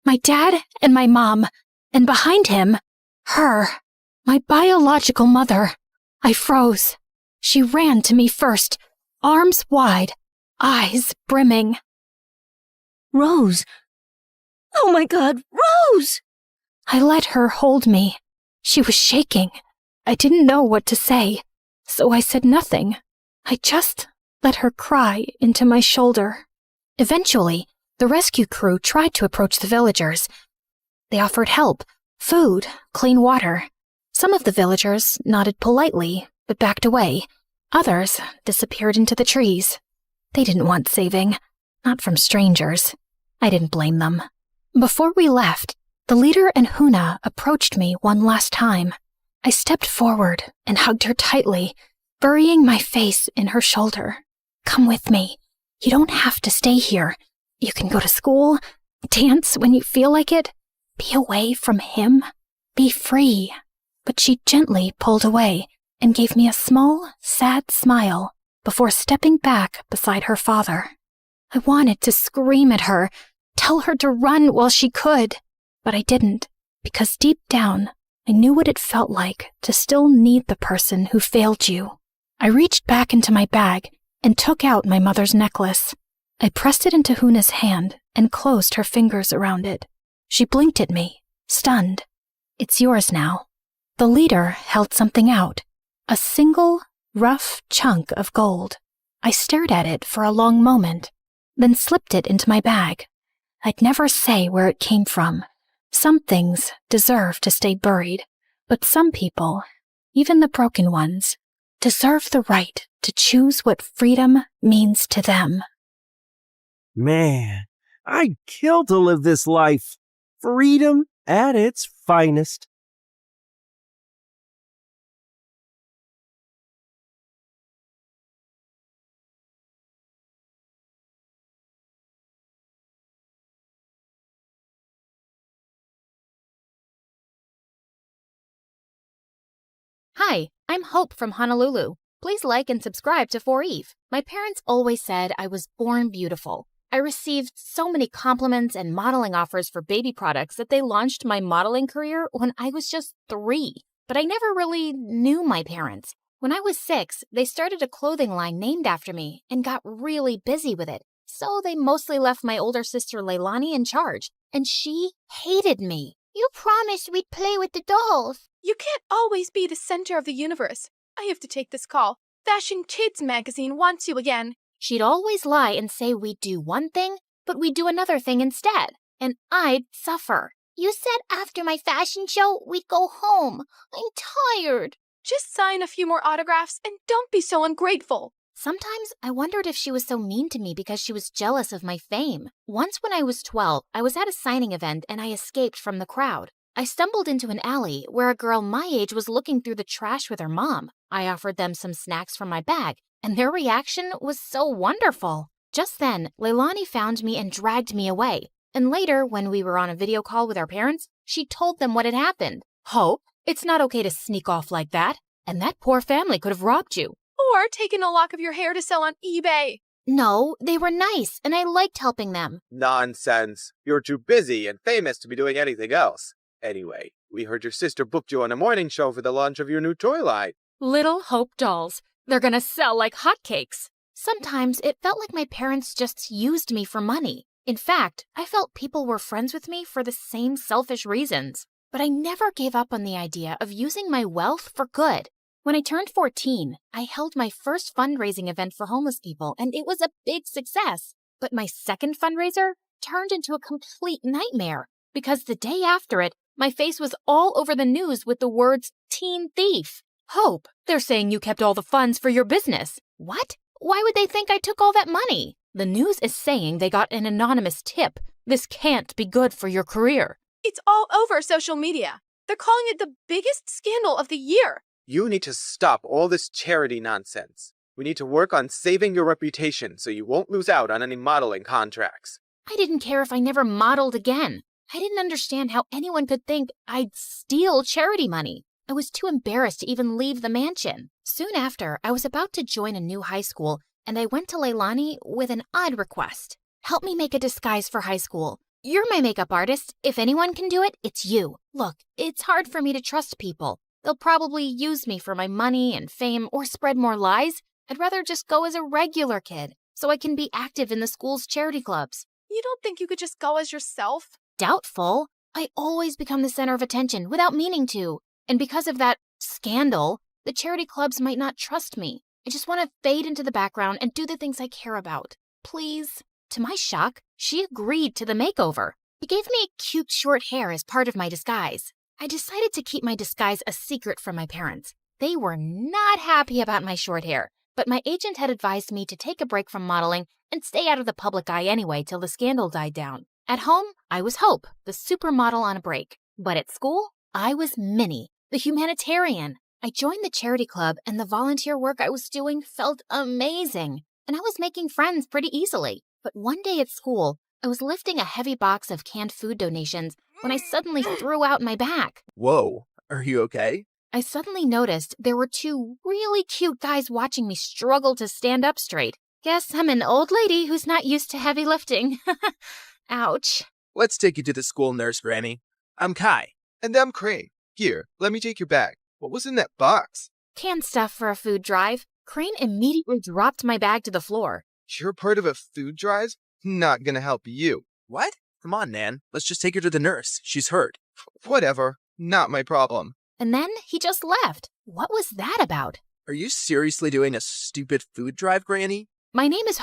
My dad and my mom. And behind him, her, my biological mother. I froze. She ran to me first, arms wide, eyes brimming. Rose. Oh my God, Rose! I let her hold me. She was shaking. I didn't know what to say, so I said nothing. I just let her cry into my shoulder. Eventually, the rescue crew tried to approach the villagers. They offered help, food, clean water. Some of the villagers nodded politely, but backed away. Others disappeared into the trees. They didn't want saving, not from strangers. I didn't blame them. Before we left, the leader and Huna approached me one last time. I stepped forward and hugged her tightly, burying my face in her shoulder. Come with me. You don't have to stay here. You can go to school, dance when you feel like it, be away from him, be free. But she gently pulled away and gave me a small, sad smile before stepping back beside her father. I wanted to scream at her, tell her to run while she could, but I didn't, because deep down, I knew what it felt like to still need the person who failed you. I reached back into my bag and took out my mother's necklace. I pressed it into Huna's hand and closed her fingers around it. She blinked at me, stunned. It's yours now. The leader held something out, a single, rough chunk of gold. I stared at it for a long moment, then slipped it into my bag. I'd never say where it came from. Some things deserve to stay buried, but some people, even the broken ones, deserve the right to choose what freedom means to them. Man, I'd kill to live this life. Freedom at its finest. Hi, I'm Hope from Honolulu. Please like and subscribe to 4Eve. My parents always said I was born beautiful. I received so many compliments and modeling offers for baby products that they launched my modeling career when I was just 3. But I never really knew my parents. When I was 6, they started a clothing line named after me and got really busy with it. So they mostly left my older sister Leilani in charge, and she hated me. You promised we'd play with the dolls. You can't always be the center of the universe. I have to take this call. Fashion Kids magazine wants you again. She'd always lie and say we'd do one thing, but we'd do another thing instead, and I'd suffer. You said after my fashion show, we'd go home. I'm tired. Just sign a few more autographs and don't be so ungrateful. Sometimes I wondered if she was so mean to me because she was jealous of my fame. Once when I was 12, I was at a signing event and I escaped from the crowd. I stumbled into an alley where a girl my age was looking through the trash with her mom. I offered them some snacks from my bag, and their reaction was so wonderful. Just then, Leilani found me and dragged me away. And later, when we were on a video call with our parents, she told them what had happened. Hope, it's not okay to sneak off like that. And that poor family could have robbed you. Or taken a lock of your hair to sell on eBay. No, they were nice, and I liked helping them. Nonsense. You're too busy and famous to be doing anything else. Anyway, we heard your sister booked you on a morning show for the launch of your new toy line. Little Hope dolls. They're gonna sell like hotcakes. Sometimes it felt like my parents just used me for money. In fact, I felt people were friends with me for the same selfish reasons. But I never gave up on the idea of using my wealth for good. When I turned 14, I held my first fundraising event for homeless people, and it was a big success. But my second fundraiser turned into a complete nightmare, because the day after it, my face was all over the news with the words, "Teen Thief." Hope, they're saying you kept all the funds for your business. What? Why would they think I took all that money? The news is saying they got an anonymous tip. This can't be good for your career. It's all over social media. They're calling it the biggest scandal of the year. You need to stop all this charity nonsense. We need to work on saving your reputation so you won't lose out on any modeling contracts. I didn't care if I never modeled again. I didn't understand how anyone could think I'd steal charity money. I was too embarrassed to even leave the mansion. Soon after, I was about to join a new high school, and I went to Leilani with an odd request. Help me make a disguise for high school. You're my makeup artist. If anyone can do it, it's you. Look, it's hard for me to trust people. They'll probably use me for my money and fame or spread more lies. I'd rather just go as a regular kid so I can be active in the school's charity clubs. You don't think you could just go as yourself? Doubtful. I always become the center of attention without meaning to. And because of that scandal, the charity clubs might not trust me. I just want to fade into the background and do the things I care about. Please. To my shock, she agreed to the makeover. He gave me cute short hair as part of my disguise. I decided to keep my disguise a secret from my parents. They were not happy about my short hair, but my agent had advised me to take a break from modeling and stay out of the public eye anyway till the scandal died down. At home, I was Hope, the supermodel on a break. But at school, I was Minnie, the humanitarian. I joined the charity club, and the volunteer work I was doing felt amazing. And I was making friends pretty easily. But one day at school, I was lifting a heavy box of canned food donations when I suddenly threw out my back. Whoa, are you okay? I suddenly noticed there were 2 really cute guys watching me struggle to stand up straight. Guess I'm an old lady who's not used to heavy lifting. Ouch. Let's take you to the school nurse, Granny. I'm Kai. And I'm Crane. Here, let me take your bag. What was in that box? Canned stuff for a food drive. Crane immediately dropped my bag to the floor. You're part of a food drive? Not gonna help you. What? Come on, Nan. Let's just take her to the nurse. She's hurt. Whatever. Not my problem. And then he just left. What was that about? Are you seriously doing a stupid food drive, Granny? My name is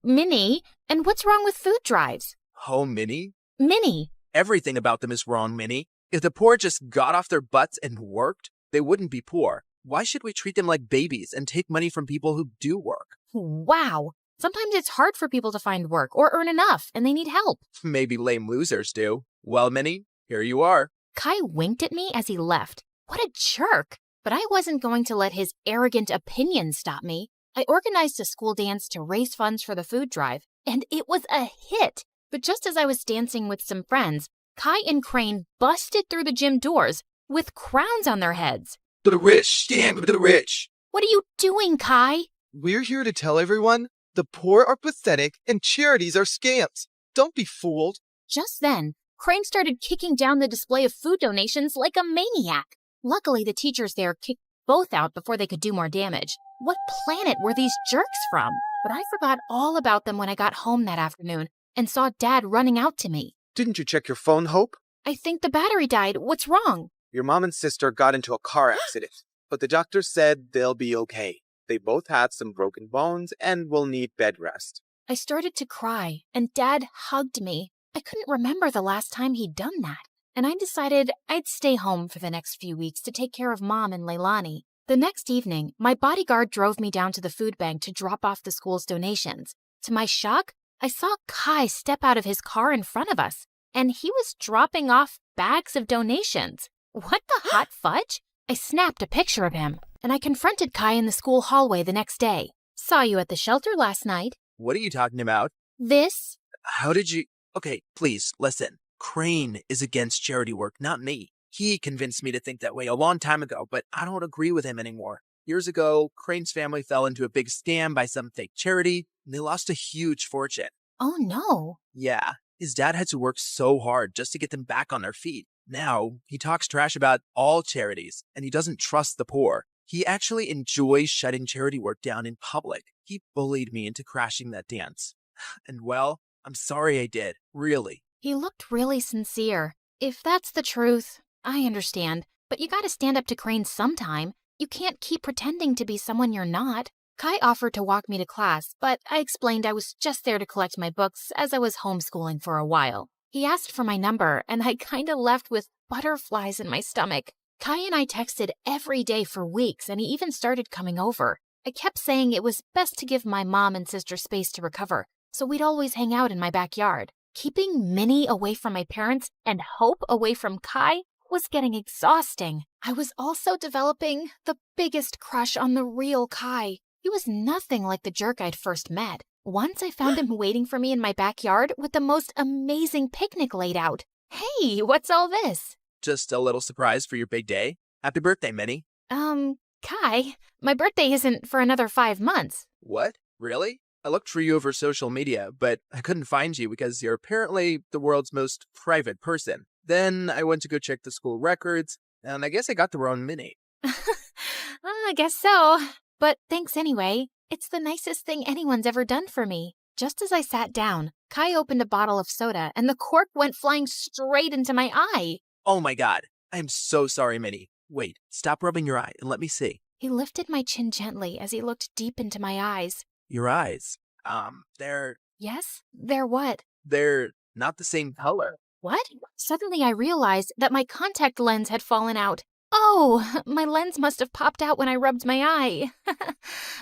Minnie, and what's wrong with food drives? Minnie? Minnie. Everything about them is wrong, Minnie. If the poor just got off their butts and worked, they wouldn't be poor. Why should we treat them like babies and take money from people who do work? Wow. Sometimes it's hard for people to find work or earn enough, and they need help. Maybe lame losers do. Well, Minnie, here you are. Kai winked at me as he left. What a jerk. But I wasn't going to let his arrogant opinions stop me. I organized a school dance to raise funds for the food drive, and it was a hit. But just as I was dancing with some friends, Kai and Crane busted through the gym doors with crowns on their heads. To the rich, stand with the rich. What are you doing, Kai? We're here to tell everyone the poor are pathetic and charities are scams. Don't be fooled. Just then, Crane started kicking down the display of food donations like a maniac. Luckily, the teachers there kicked both out before they could do more damage. What planet were these jerks from? But I forgot all about them when I got home that afternoon and saw Dad running out to me. Didn't you check your phone, Hope? I think the battery died. What's wrong? Your mom and sister got into a car accident, but the doctor said they'll be okay. They both had some broken bones and will need bed rest. I started to cry, and Dad hugged me. I couldn't remember the last time he'd done that, and I decided I'd stay home for the next few weeks to take care of Mom and Leilani. The next evening, my bodyguard drove me down to the food bank to drop off the school's donations. To my shock, I saw Kai step out of his car in front of us, and he was dropping off bags of donations. What the hot fudge? I snapped a picture of him, and I confronted Kai in the school hallway the next day. Saw you at the shelter last night. What are you talking about? This? How did you... Okay, please, listen. Crane is against charity work, not me. He convinced me to think that way a long time ago, but I don't agree with him anymore. Years ago, Crane's family fell into a big scam by some fake charity, and they lost a huge fortune. Oh, no. Yeah, his dad had to work so hard just to get them back on their feet. Now, he talks trash about all charities, and he doesn't trust the poor. He actually enjoys shutting charity work down in public. He bullied me into crashing that dance. And well, I'm sorry I did, really. He looked really sincere. If that's the truth, I understand. But you gotta stand up to Crane sometime. You can't keep pretending to be someone you're not. Kai offered to walk me to class, but I explained I was just there to collect my books as I was homeschooling for a while. He asked for my number, and I kinda left with butterflies in my stomach. Kai and I texted every day for weeks, and he even started coming over. I kept saying it was best to give my mom and sister space to recover, so we'd always hang out in my backyard. Keeping Minnie away from my parents and Hope away from Kai was getting exhausting. I was also developing the biggest crush on the real Kai. He was nothing like the jerk I'd first met. Once I found him waiting for me in my backyard with the most amazing picnic laid out. Hey, what's all this? Just a little surprise for your big day. Happy birthday, Minnie. Kai, my birthday isn't for another 5 months. What? Really? I looked for you over social media, but I couldn't find you because you're apparently the world's most private person. Then I went to go check the school records, and I guess I got the wrong Minnie. I guess so. But thanks anyway. It's the nicest thing anyone's ever done for me. Just as I sat down, Kai opened a bottle of soda, and the cork went flying straight into my eye. Oh my god. I am so sorry, Minnie. Wait, stop rubbing your eye and let me see. He lifted my chin gently as he looked deep into my eyes. Your eyes. They're... Yes? They're what? They're not the same color. What? Suddenly I realized that my contact lens had fallen out. Oh, my lens must have popped out when I rubbed my eye.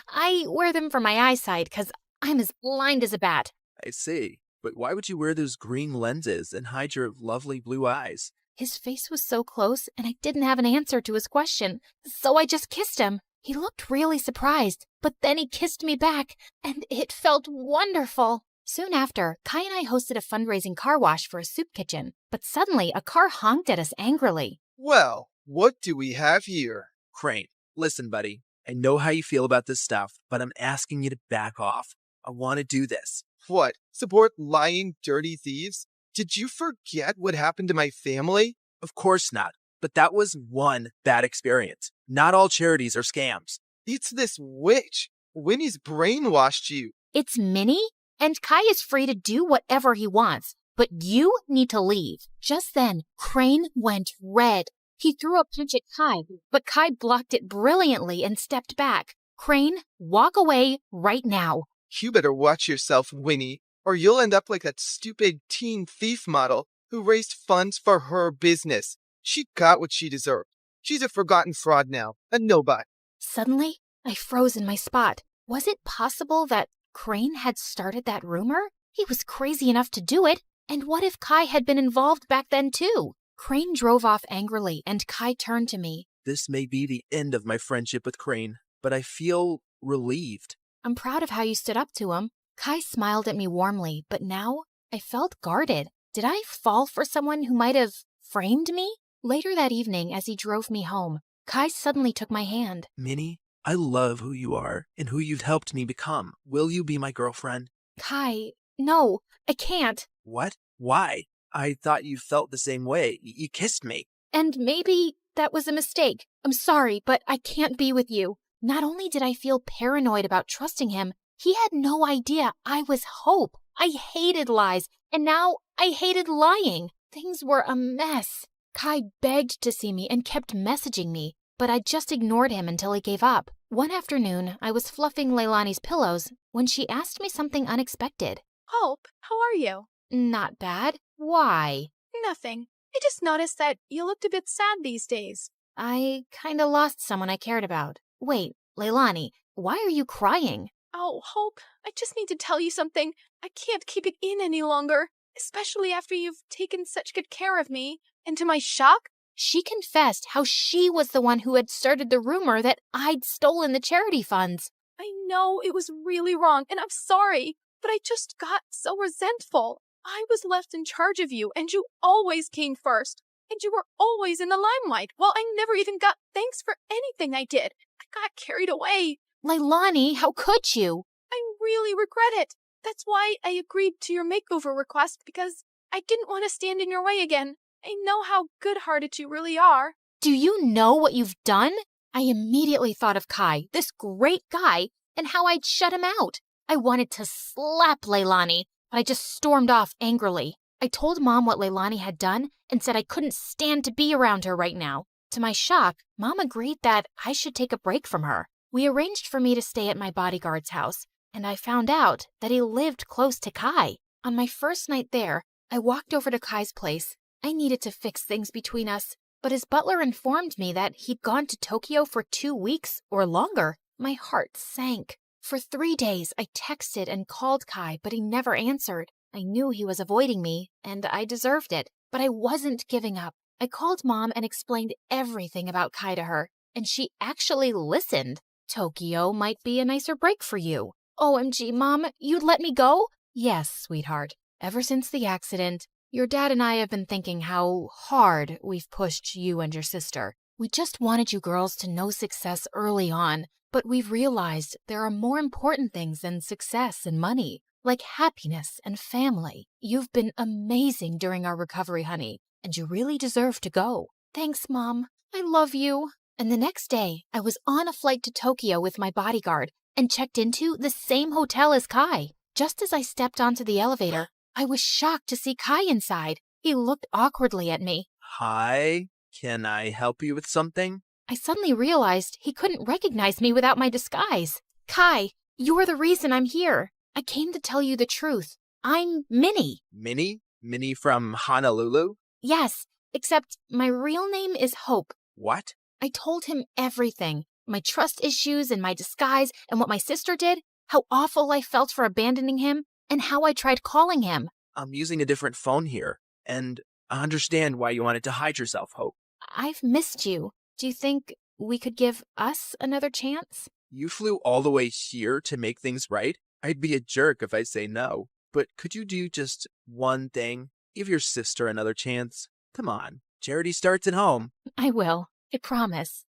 I wear them for my eyesight because I'm as blind as a bat. I see. But why would you wear those green lenses and hide your lovely blue eyes? His face was so close, and I didn't have an answer to his question, so I just kissed him. He looked really surprised, but then he kissed me back, and it felt wonderful. Soon after, Kai and I hosted a fundraising car wash for a soup kitchen, but suddenly a car honked at us angrily. Well, what do we have here? Crane, listen, buddy. I know how you feel about this stuff, but I'm asking you to back off. I want to do this. What? Support lying, dirty thieves? Did you forget what happened to my family? Of course not. But that was one bad experience. Not all charities are scams. It's this witch. Winnie's brainwashed you. It's Minnie, and Kai is free to do whatever he wants, but you need to leave. Just then, Crane went red. He threw a punch at Kai, but Kai blocked it brilliantly and stepped back. Crane, walk away right now. You better watch yourself, Winnie, or you'll end up like that stupid teen thief model who raised funds for her business. She got what she deserved. She's a forgotten fraud now, a nobody. Suddenly, I froze in my spot. Was it possible that Crane had started that rumor? He was crazy enough to do it. And what if Kai had been involved back then too? Crane drove off angrily, and Kai turned to me. This may be the end of my friendship with Crane, but I feel relieved. I'm proud of how you stood up to him. Kai smiled at me warmly, but now I felt guarded. Did I fall for someone who might have framed me? Later that evening, as he drove me home, Kai suddenly took my hand. Minnie, I love who you are and who you've helped me become. Will you be my girlfriend? Kai, no, I can't. What? Why? I thought you felt the same way. You kissed me. And maybe that was a mistake. I'm sorry, but I can't be with you. Not only did I feel paranoid about trusting him, he had no idea I was Hope. I hated lies, and now I hated lying. Things were a mess. Kai begged to see me and kept messaging me, but I just ignored him until he gave up. One afternoon, I was fluffing Leilani's pillows when she asked me something unexpected. Hope, how are you? Not bad. Why? Nothing. I just noticed that you looked a bit sad these days. I kinda lost someone I cared about. Wait, Leilani, why are you crying? Oh, Hope, I just need to tell you something. I can't keep it in any longer, especially after you've taken such good care of me. And to my shock, she confessed how she was the one who had started the rumor that I'd stolen the charity funds. I know it was really wrong, and I'm sorry, but I just got so resentful. I was left in charge of you, and you always came first. And you were always in the limelight, while I never even got thanks for anything I did. I got carried away. Leilani, how could you? I really regret it. That's why I agreed to your makeover request, because I didn't want to stand in your way again. I know how good-hearted you really are. Do you know what you've done? I immediately thought of Kai, this great guy, and how I'd shut him out. I wanted to slap Leilani, but I just stormed off angrily. I told Mom what Leilani had done and said I couldn't stand to be around her right now. To my shock, Mom agreed that I should take a break from her. We arranged for me to stay at my bodyguard's house, and I found out that he lived close to Kai. On my first night there, I walked over to Kai's place. I needed to fix things between us, but his butler informed me that he'd gone to Tokyo for 2 weeks or longer. My heart sank. For 3 days, I texted and called Kai, but he never answered. I knew he was avoiding me, and I deserved it, but I wasn't giving up. I called Mom and explained everything about Kai to her, and she actually listened. Tokyo might be a nicer break for you. OMG, Mom, you'd let me go? Yes, sweetheart. Ever since the accident, your dad and I have been thinking how hard we've pushed you and your sister. We just wanted you girls to know success early on, but we've realized there are more important things than success and money, like happiness and family. You've been amazing during our recovery, honey, and you really deserve to go. Thanks, Mom. I love you. And the next day, I was on a flight to Tokyo with my bodyguard and checked into the same hotel as Kai. Just as I stepped onto the elevator, I was shocked to see Kai inside. He looked awkwardly at me. Hi, can I help you with something? I suddenly realized he couldn't recognize me without my disguise. Kai, you're the reason I'm here. I came to tell you the truth. I'm Minnie. Minnie? Minnie from Honolulu? Yes, except my real name is Hope. What? I told him everything. My trust issues and my disguise and what my sister did, how awful I felt for abandoning him, and how I tried calling him. I'm using a different phone here, and I understand why you wanted to hide yourself, Hope. I've missed you. Do you think we could give us another chance? You flew all the way here to make things right? I'd be a jerk if I say no. But could you do just one thing? Give your sister another chance. Come on, charity starts at home. I will. I promise.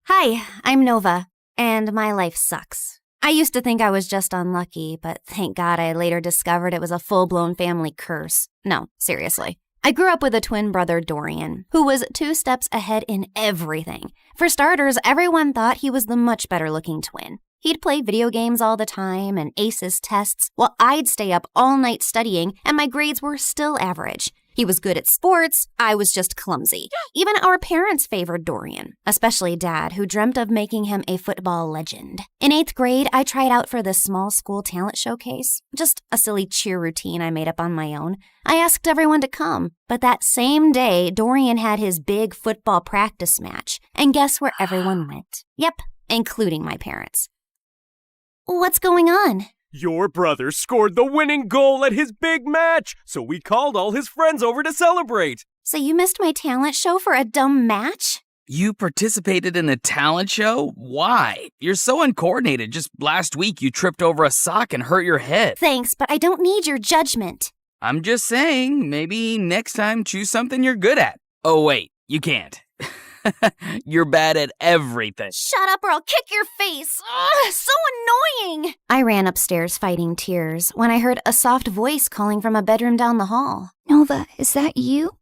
Hi, I'm Nova, and my life sucks. I used to think I was just unlucky, but thank God I later discovered it was a full-blown family curse. No, seriously. I grew up with a twin brother, Dorian, who was 2 steps ahead in everything. For starters, everyone thought he was the much better-looking twin. He'd play video games all the time and ace his tests, while I'd stay up all night studying, and my grades were still average. He was good at sports, I was just clumsy. Even our parents favored Dorian, especially Dad, who dreamt of making him a football legend. In 8th grade, I tried out for this small school talent showcase, just a silly cheer routine I made up on my own. I asked everyone to come, but that same day, Dorian had his big football practice match, and guess where everyone went? Yep, including my parents. What's going on? Your brother scored the winning goal at his big match, so we called all his friends over to celebrate. So you missed my talent show for a dumb match? You participated in a talent show? Why? You're so uncoordinated. Just last week you tripped over a sock and hurt your head. Thanks, but I don't need your judgment. I'm just saying, maybe next time choose something you're good at. Oh wait, you can't. You're bad at everything. Shut up or I'll kick your face. Ugh, so annoying. I ran upstairs fighting tears when I heard a soft voice calling from a bedroom down the hall. Nova, is that you?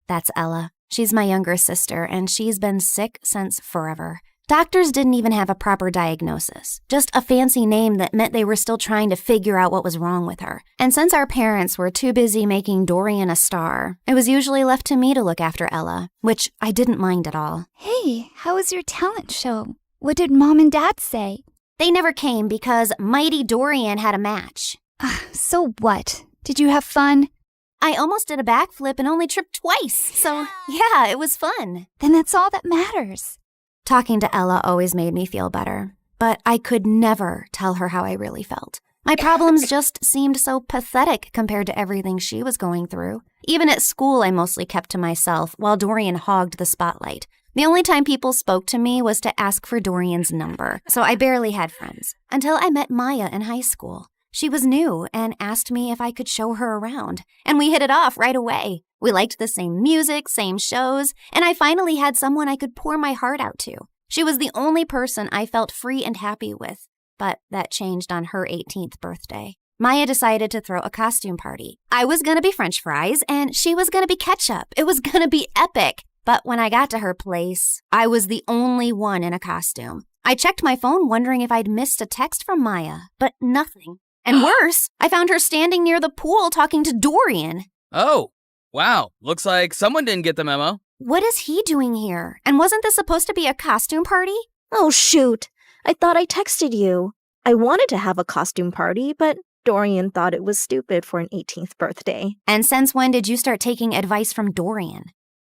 That's Ella. She's my younger sister, and she's been sick since forever. Doctors didn't even have a proper diagnosis, just a fancy name that meant they were still trying to figure out what was wrong with her. And since our parents were too busy making Dorian a star, it was usually left to me to look after Ella, which I didn't mind at all. Hey, how was your talent show? What did Mom and Dad say? They never came because Mighty Dorian had a match. So what? Did you have fun? I almost did a backflip and only tripped twice, so yeah, it was fun. Then that's all that matters. Talking to Ella always made me feel better, but I could never tell her how I really felt. My problems just seemed so pathetic compared to everything she was going through. Even at school, I mostly kept to myself while Dorian hogged the spotlight. The only time people spoke to me was to ask for Dorian's number, so I barely had friends, until I met Maya in high school. She was new and asked me if I could show her around, and we hit it off right away. We liked the same music, same shows, and I finally had someone I could pour my heart out to. She was the only person I felt free and happy with, but that changed on her 18th birthday. Maya decided to throw a costume party. I was gonna be French fries, and she was gonna be ketchup. It was gonna be epic. But when I got to her place, I was the only one in a costume. I checked my phone wondering if I'd missed a text from Maya, but nothing. And worse, I found her standing near the pool talking to Dorian. Oh, wow. Looks like someone didn't get the memo. What is he doing here? And wasn't this supposed to be a costume party? Oh, shoot. I thought I texted you. I wanted to have a costume party, but Dorian thought it was stupid for an 18th birthday. And since when did you start taking advice from Dorian?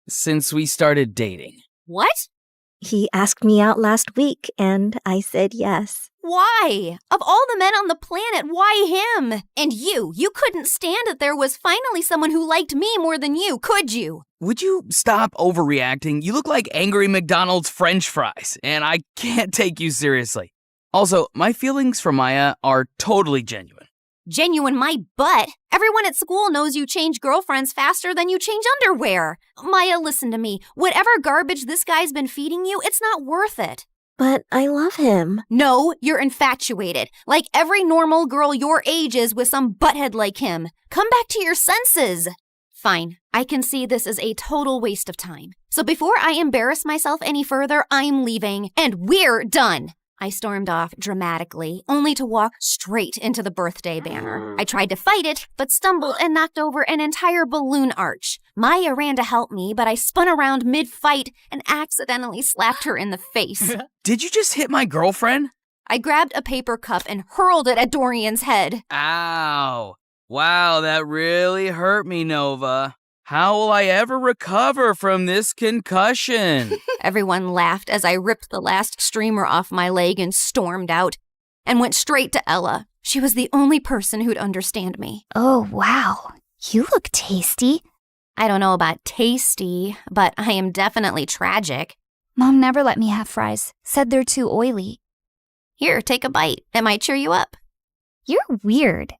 Since we started dating. What? He asked me out last week, and I said yes. Why? Of all the men on the planet, why him? And you couldn't stand that there was finally someone who liked me more than you, could you? Would you stop overreacting? You look like angry McDonald's French fries, and I can't take you seriously. Also, my feelings for Maya are totally genuine. Genuine my butt. Everyone at school knows you change girlfriends faster than you change underwear. Maya, listen to me. Whatever garbage this guy's been feeding you, it's not worth it. But I love him. No, you're infatuated. Like every normal girl your age is with some butthead like him. Come back to your senses. Fine, I can see this is a total waste of time. So before I embarrass myself any further, I'm leaving, and we're done. I stormed off dramatically, only to walk straight into the birthday banner. I tried to fight it, but stumbled and knocked over an entire balloon arch. Maya ran to help me, but I spun around mid-fight and accidentally slapped her in the face. Did you just hit my girlfriend? I grabbed a paper cup and hurled it at Dorian's head. Ow. Wow, that really hurt me, Nova. How will I ever recover from this concussion? Everyone laughed as I ripped the last streamer off my leg and stormed out, and went straight to Ella. She was the only person who'd understand me. Oh, wow. You look tasty. I don't know about tasty, but I am definitely tragic. Mom never let me have fries. Said they're too oily. Here, take a bite. It might cheer you up. You're weird.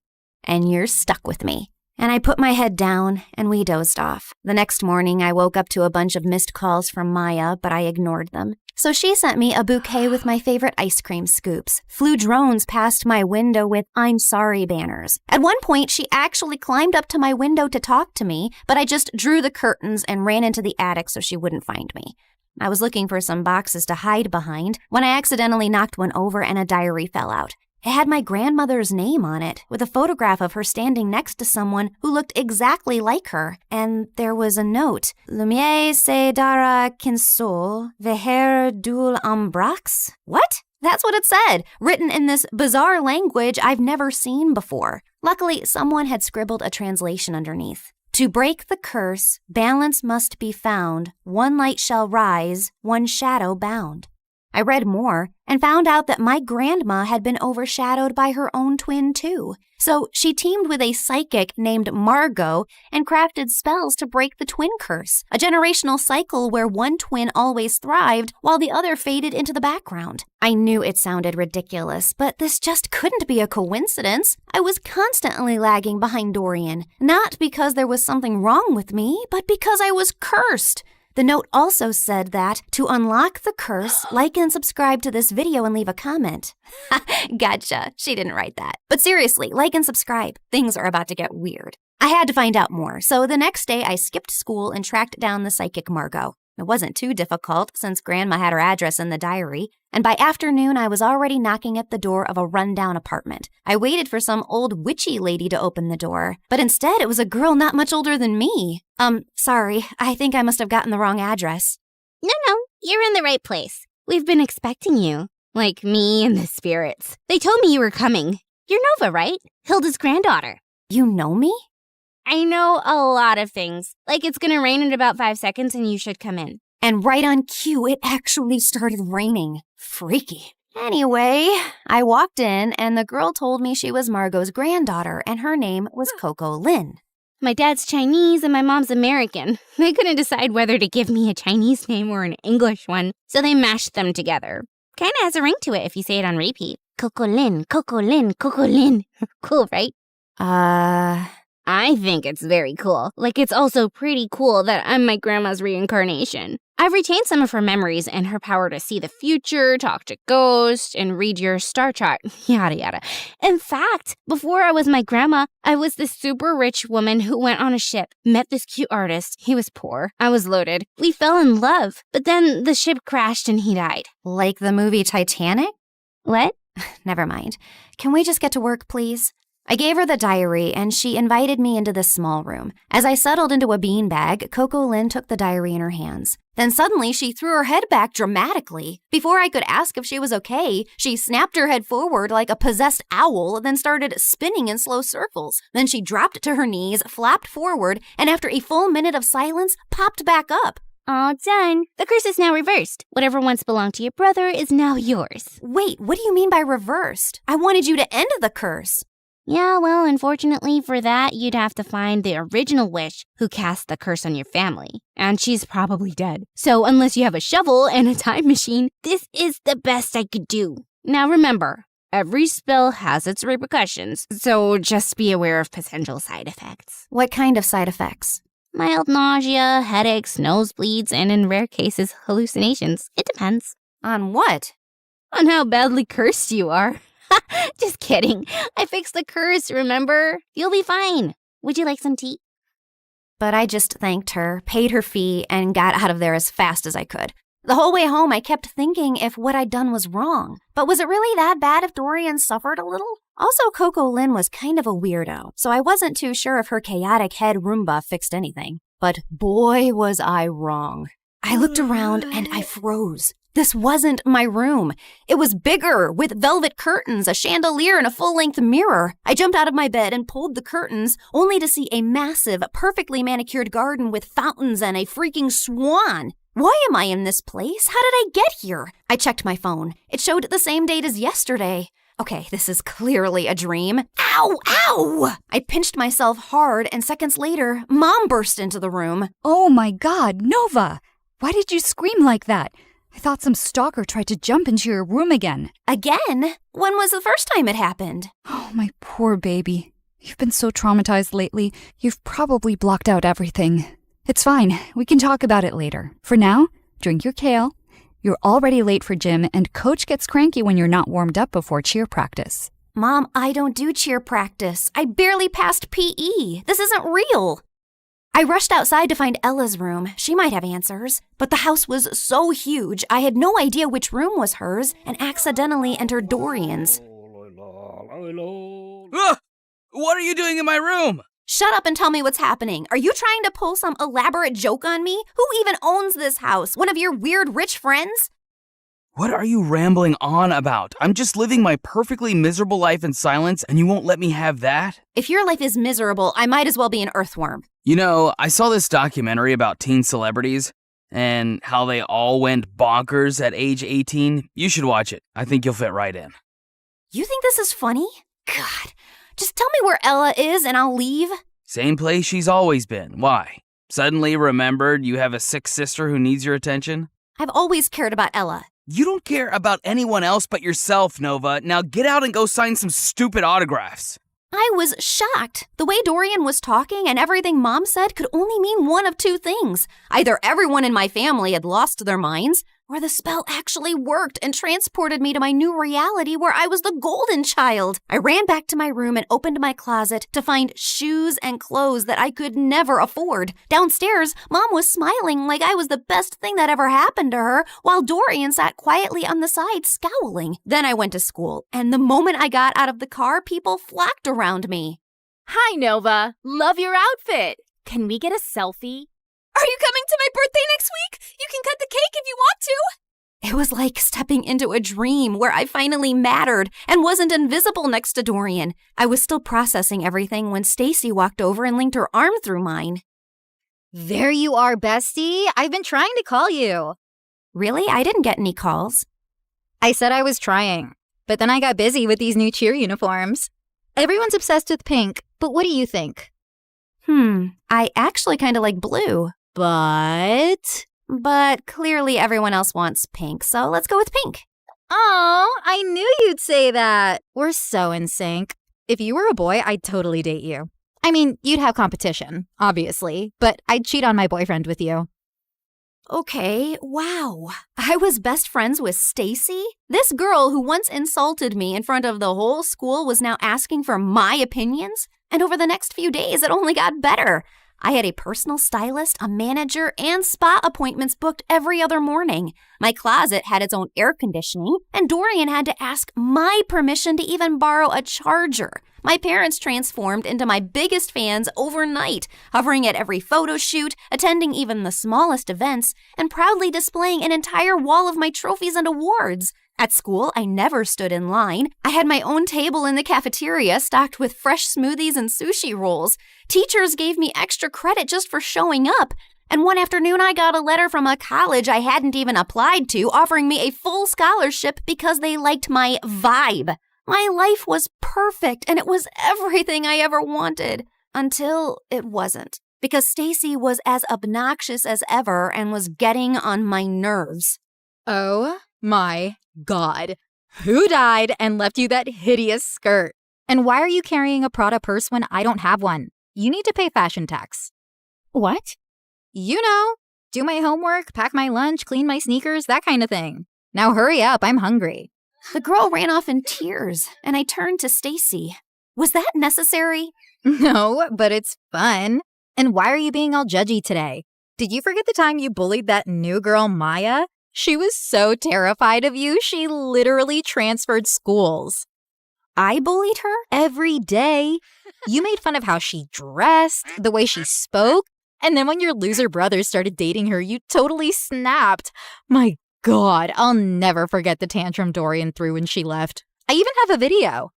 And you're stuck with me. And I put my head down and we dozed off. The next morning, I woke up to a bunch of missed calls from Maya, but I ignored them. So she sent me a bouquet with my favorite ice cream scoops, flew drones past my window with "I'm sorry" banners. At one point, she actually climbed up to my window to talk to me, but I just drew the curtains and ran into the attic so she wouldn't find me. I was looking for some boxes to hide behind when I accidentally knocked one over and a diary fell out. It had my grandmother's name on it, with a photograph of her standing next to someone who looked exactly like her. And there was a note. Lumiere se dara kinsol veher dul ambrax? What? That's what it said, written in this bizarre language I've never seen before. Luckily, someone had scribbled a translation underneath. To break the curse, balance must be found. One light shall rise, one shadow bound. I read more and found out that my grandma had been overshadowed by her own twin, too. So she teamed with a psychic named Margot and crafted spells to break the twin curse, a generational cycle where one twin always thrived while the other faded into the background. I knew it sounded ridiculous, but this just couldn't be a coincidence. I was constantly lagging behind Dorian, not because there was something wrong with me, but because I was cursed. The note also said that to unlock the curse, like and subscribe to this video and leave a comment. Gotcha. She didn't write that. But seriously, like and subscribe. Things are about to get weird. I had to find out more, so the next day I skipped school and tracked down the psychic Margot. It wasn't too difficult since Grandma had her address in the diary, and by afternoon I was already knocking at the door of a rundown apartment. I waited for some old witchy lady to open the door, but instead it was a girl not much older than me. Sorry, I think I must have gotten the wrong address. No, you're in the right place. We've been expecting you. Like me and the spirits. They told me you were coming. You're Nova, right? Hilda's granddaughter. You know me? I know a lot of things. Like it's gonna rain in about 5 seconds and you should come in. And right on cue, it actually started raining. Freaky. Anyway, I walked in and the girl told me she was Margot's granddaughter and her name was Coco Lin. My dad's Chinese and my mom's American. They couldn't decide whether to give me a Chinese name or an English one, so they mashed them together. Kinda has a ring to it if you say it on repeat. Coco Lin, Coco Lin, Coco Lin. Cool, right? I think it's very cool. Like, it's also pretty cool that I'm my grandma's reincarnation. I've retained some of her memories and her power to see the future, talk to ghosts, and read your star chart, yada yada. In fact, before I was my grandma, I was this super rich woman who went on a ship, met this cute artist. He was poor. I was loaded. We fell in love, but then the ship crashed and he died. Like the movie Titanic? What? Never mind. Can we just get to work, please? I gave her the diary, and she invited me into this small room. As I settled into a beanbag, Coco Lin took the diary in her hands. Then suddenly, she threw her head back dramatically. Before I could ask if she was okay, she snapped her head forward like a possessed owl, then started spinning in slow circles. Then she dropped to her knees, flapped forward, and after a full minute of silence, popped back up. All done. The curse is now reversed. Whatever once belonged to your brother is now yours. Wait, what do you mean by reversed? I wanted you to end the curse. Yeah, well, unfortunately for that, you'd have to find the original witch who cast the curse on your family. And she's probably dead. So unless you have a shovel and a time machine, this is the best I could do. Now remember, every spell has its repercussions, so just be aware of potential side effects. What kind of side effects? Mild nausea, headaches, nosebleeds, and in rare cases, hallucinations. It depends. On what? On how badly cursed you are. Just kidding. I fixed the curse, remember? You'll be fine. Would you like some tea? But I just thanked her, paid her fee, and got out of there as fast as I could. The whole way home, I kept thinking if what I'd done was wrong. But was it really that bad if Dorian suffered a little? Also, Coco Lin was kind of a weirdo, so I wasn't too sure if her chaotic head Roomba fixed anything. But boy, was I wrong. I looked around and I froze. This wasn't my room. It was bigger, with velvet curtains, a chandelier, and a full-length mirror. I jumped out of my bed and pulled the curtains, only to see a massive, perfectly manicured garden with fountains and a freaking swan. Why am I in this place? How did I get here? I checked my phone. It showed the same date as yesterday. Okay, this is clearly a dream. Ow! Ow! I pinched myself hard, and seconds later, Mom burst into the room. Oh my God, Nova! Why did you scream like that? I thought some stalker tried to jump into your room again. Again? When was the first time it happened? Oh, my poor baby. You've been so traumatized lately, you've probably blocked out everything. It's fine. We can talk about it later. For now, drink your kale. You're already late for gym, and Coach gets cranky when you're not warmed up before cheer practice. Mom, I don't do cheer practice. I barely passed PE. This isn't real. I rushed outside to find Ella's room. She might have answers. But the house was so huge, I had no idea which room was hers and accidentally entered Dorian's. What are you doing in my room? Shut up and tell me what's happening. Are you trying to pull some elaborate joke on me? Who even owns this house? One of your weird rich friends? What are you rambling on about? I'm just living my perfectly miserable life in silence, and you won't let me have that? If your life is miserable, I might as well be an earthworm. You know, I saw this documentary about teen celebrities and how they all went bonkers at age 18. You should watch it. I think you'll fit right in. You think this is funny? God, just tell me where Ella is and I'll leave. Same place she's always been. Why? Suddenly remembered you have a sick sister who needs your attention? I've always cared about Ella. You don't care about anyone else but yourself, Nova. Now get out and go sign some stupid autographs. I was shocked. The way Dorian was talking and everything Mom said could only mean one of two things. Either everyone in my family had lost their minds, or the spell actually worked and transported me to my new reality where I was the golden child. I ran back to my room and opened my closet to find shoes and clothes that I could never afford. Downstairs, Mom was smiling like I was the best thing that ever happened to her, while Dorian sat quietly on the side scowling. Then I went to school, and the moment I got out of the car, people flocked around me. Hi, Nova. Love your outfit. Can we get a selfie? Are you coming to my birthday next week? You can cut the cake if you want to. It was like stepping into a dream where I finally mattered and wasn't invisible next to Dorian. I was still processing everything when Stacy walked over and linked her arm through mine. There you are, bestie. I've been trying to call you. Really? I didn't get any calls. I said I was trying, but then I got busy with these new cheer uniforms. Everyone's obsessed with pink, but what do you think? I actually kind of like blue. But clearly everyone else wants pink, so let's go with pink. Oh, I knew you'd say that. We're so in sync. If you were a boy, I'd totally date you. I mean, you'd have competition, obviously, but I'd cheat on my boyfriend with you. Okay, wow. I was best friends with Stacy? This girl who once insulted me in front of the whole school was now asking for my opinions? And over the next few days, it only got better. I had a personal stylist, a manager, and spa appointments booked every other morning. My closet had its own air conditioning, and Dorian had to ask my permission to even borrow a charger. My parents transformed into my biggest fans overnight, hovering at every photo shoot, attending even the smallest events, and proudly displaying an entire wall of my trophies and awards. At school, I never stood in line. I had my own table in the cafeteria stocked with fresh smoothies and sushi rolls. Teachers gave me extra credit just for showing up. And one afternoon, I got a letter from a college I hadn't even applied to offering me a full scholarship because they liked my vibe. My life was perfect, and it was everything I ever wanted. Until it wasn't. Because Stacy was as obnoxious as ever and was getting on my nerves. Oh my God. Who died and left you that hideous skirt? And why are you carrying a Prada purse when I don't have one? You need to pay fashion tax. What? You know, do my homework, pack my lunch, clean my sneakers, that kind of thing. Now hurry up, I'm hungry. The girl ran off in tears, and I turned to Stacy. Was that necessary? No, but it's fun. And why are you being all judgy today? Did you forget the time you bullied that new girl, Maya? She was so terrified of you, she literally transferred schools. I bullied her? Every day. You made fun of how she dressed, the way she spoke, and then when your loser brothers started dating her, you totally snapped. My God, I'll never forget the tantrum Dorian threw when she left. I even have a video.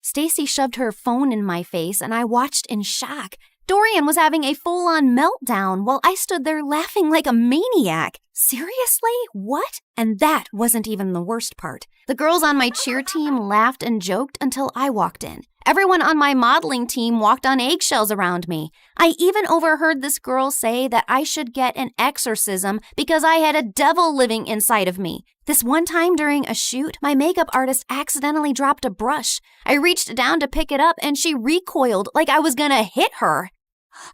Stacy shoved her phone in my face, and I watched in shock. Dorian was having a full-on meltdown while I stood there laughing like a maniac. Seriously? What? And that wasn't even the worst part. The girls on my cheer team laughed and joked until I walked in. Everyone on my modeling team walked on eggshells around me. I even overheard this girl say that I should get an exorcism because I had a devil living inside of me. This one time during a shoot, my makeup artist accidentally dropped a brush. I reached down to pick it up and she recoiled like I was gonna hit her.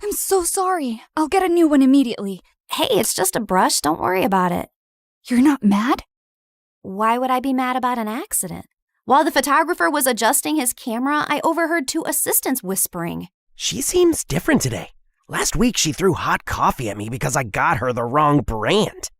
I'm so sorry. I'll get a new one immediately. Hey, it's just a brush. Don't worry about it. You're not mad? Why would I be mad about an accident? While the photographer was adjusting his camera, I overheard two assistants whispering. She seems different today. Last week she threw hot coffee at me because I got her the wrong brand.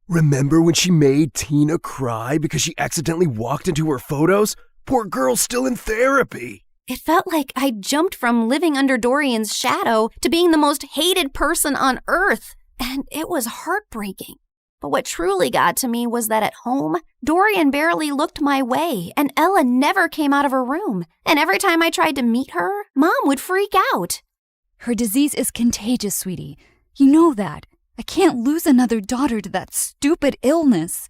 Remember when she made Tina cry because she accidentally walked into her photos? Poor girl's still in therapy. It felt like I jumped from living under Dorian's shadow to being the most hated person on earth, and it was heartbreaking. But what truly got to me was that at home, Dorian barely looked my way, and Ella never came out of her room. And every time I tried to meet her, Mom would freak out. Her disease is contagious, sweetie. You know that. I can't lose another daughter to that stupid illness.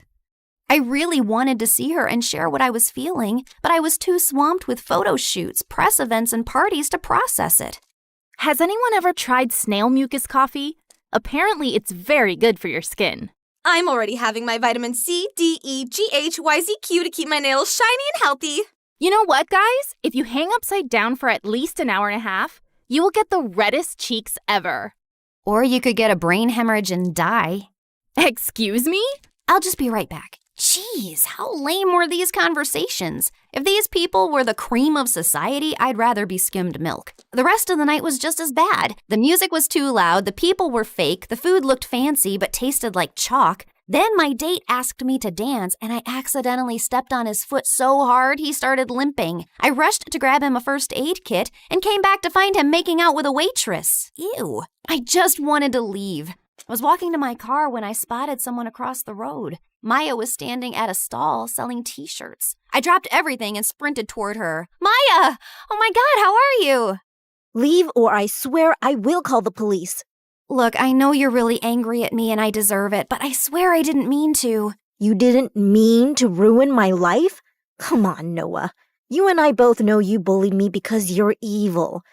I really wanted to see her and share what I was feeling, but I was too swamped with photo shoots, press events, and parties to process it. Has anyone ever tried snail mucus coffee? Apparently, it's very good for your skin. I'm already having my vitamin C, D, E, G, H, Y, Z, Q to keep my nails shiny and healthy. You know what, guys? If you hang upside down for at least an hour and a half, you will get the reddest cheeks ever. Or you could get a brain hemorrhage and die. Excuse me? I'll just be right back. Jeez, how lame were these conversations? If these people were the cream of society, I'd rather be skimmed milk. The rest of the night was just as bad. The music was too loud, the people were fake, the food looked fancy but tasted like chalk. Then my date asked me to dance, and I accidentally stepped on his foot so hard he started limping. I rushed to grab him a first aid kit and came back to find him making out with a waitress. Ew. I just wanted to leave. I was walking to my car when I spotted someone across the road. Maya was standing at a stall selling t-shirts. I dropped everything and sprinted toward her. Maya! Oh my God, how are you? Leave or I swear I will call the police. Look, I know you're really angry at me and I deserve it, but I swear I didn't mean to. You didn't mean to ruin my life? Come on, Noah. You and I both know you bullied me because you're evil.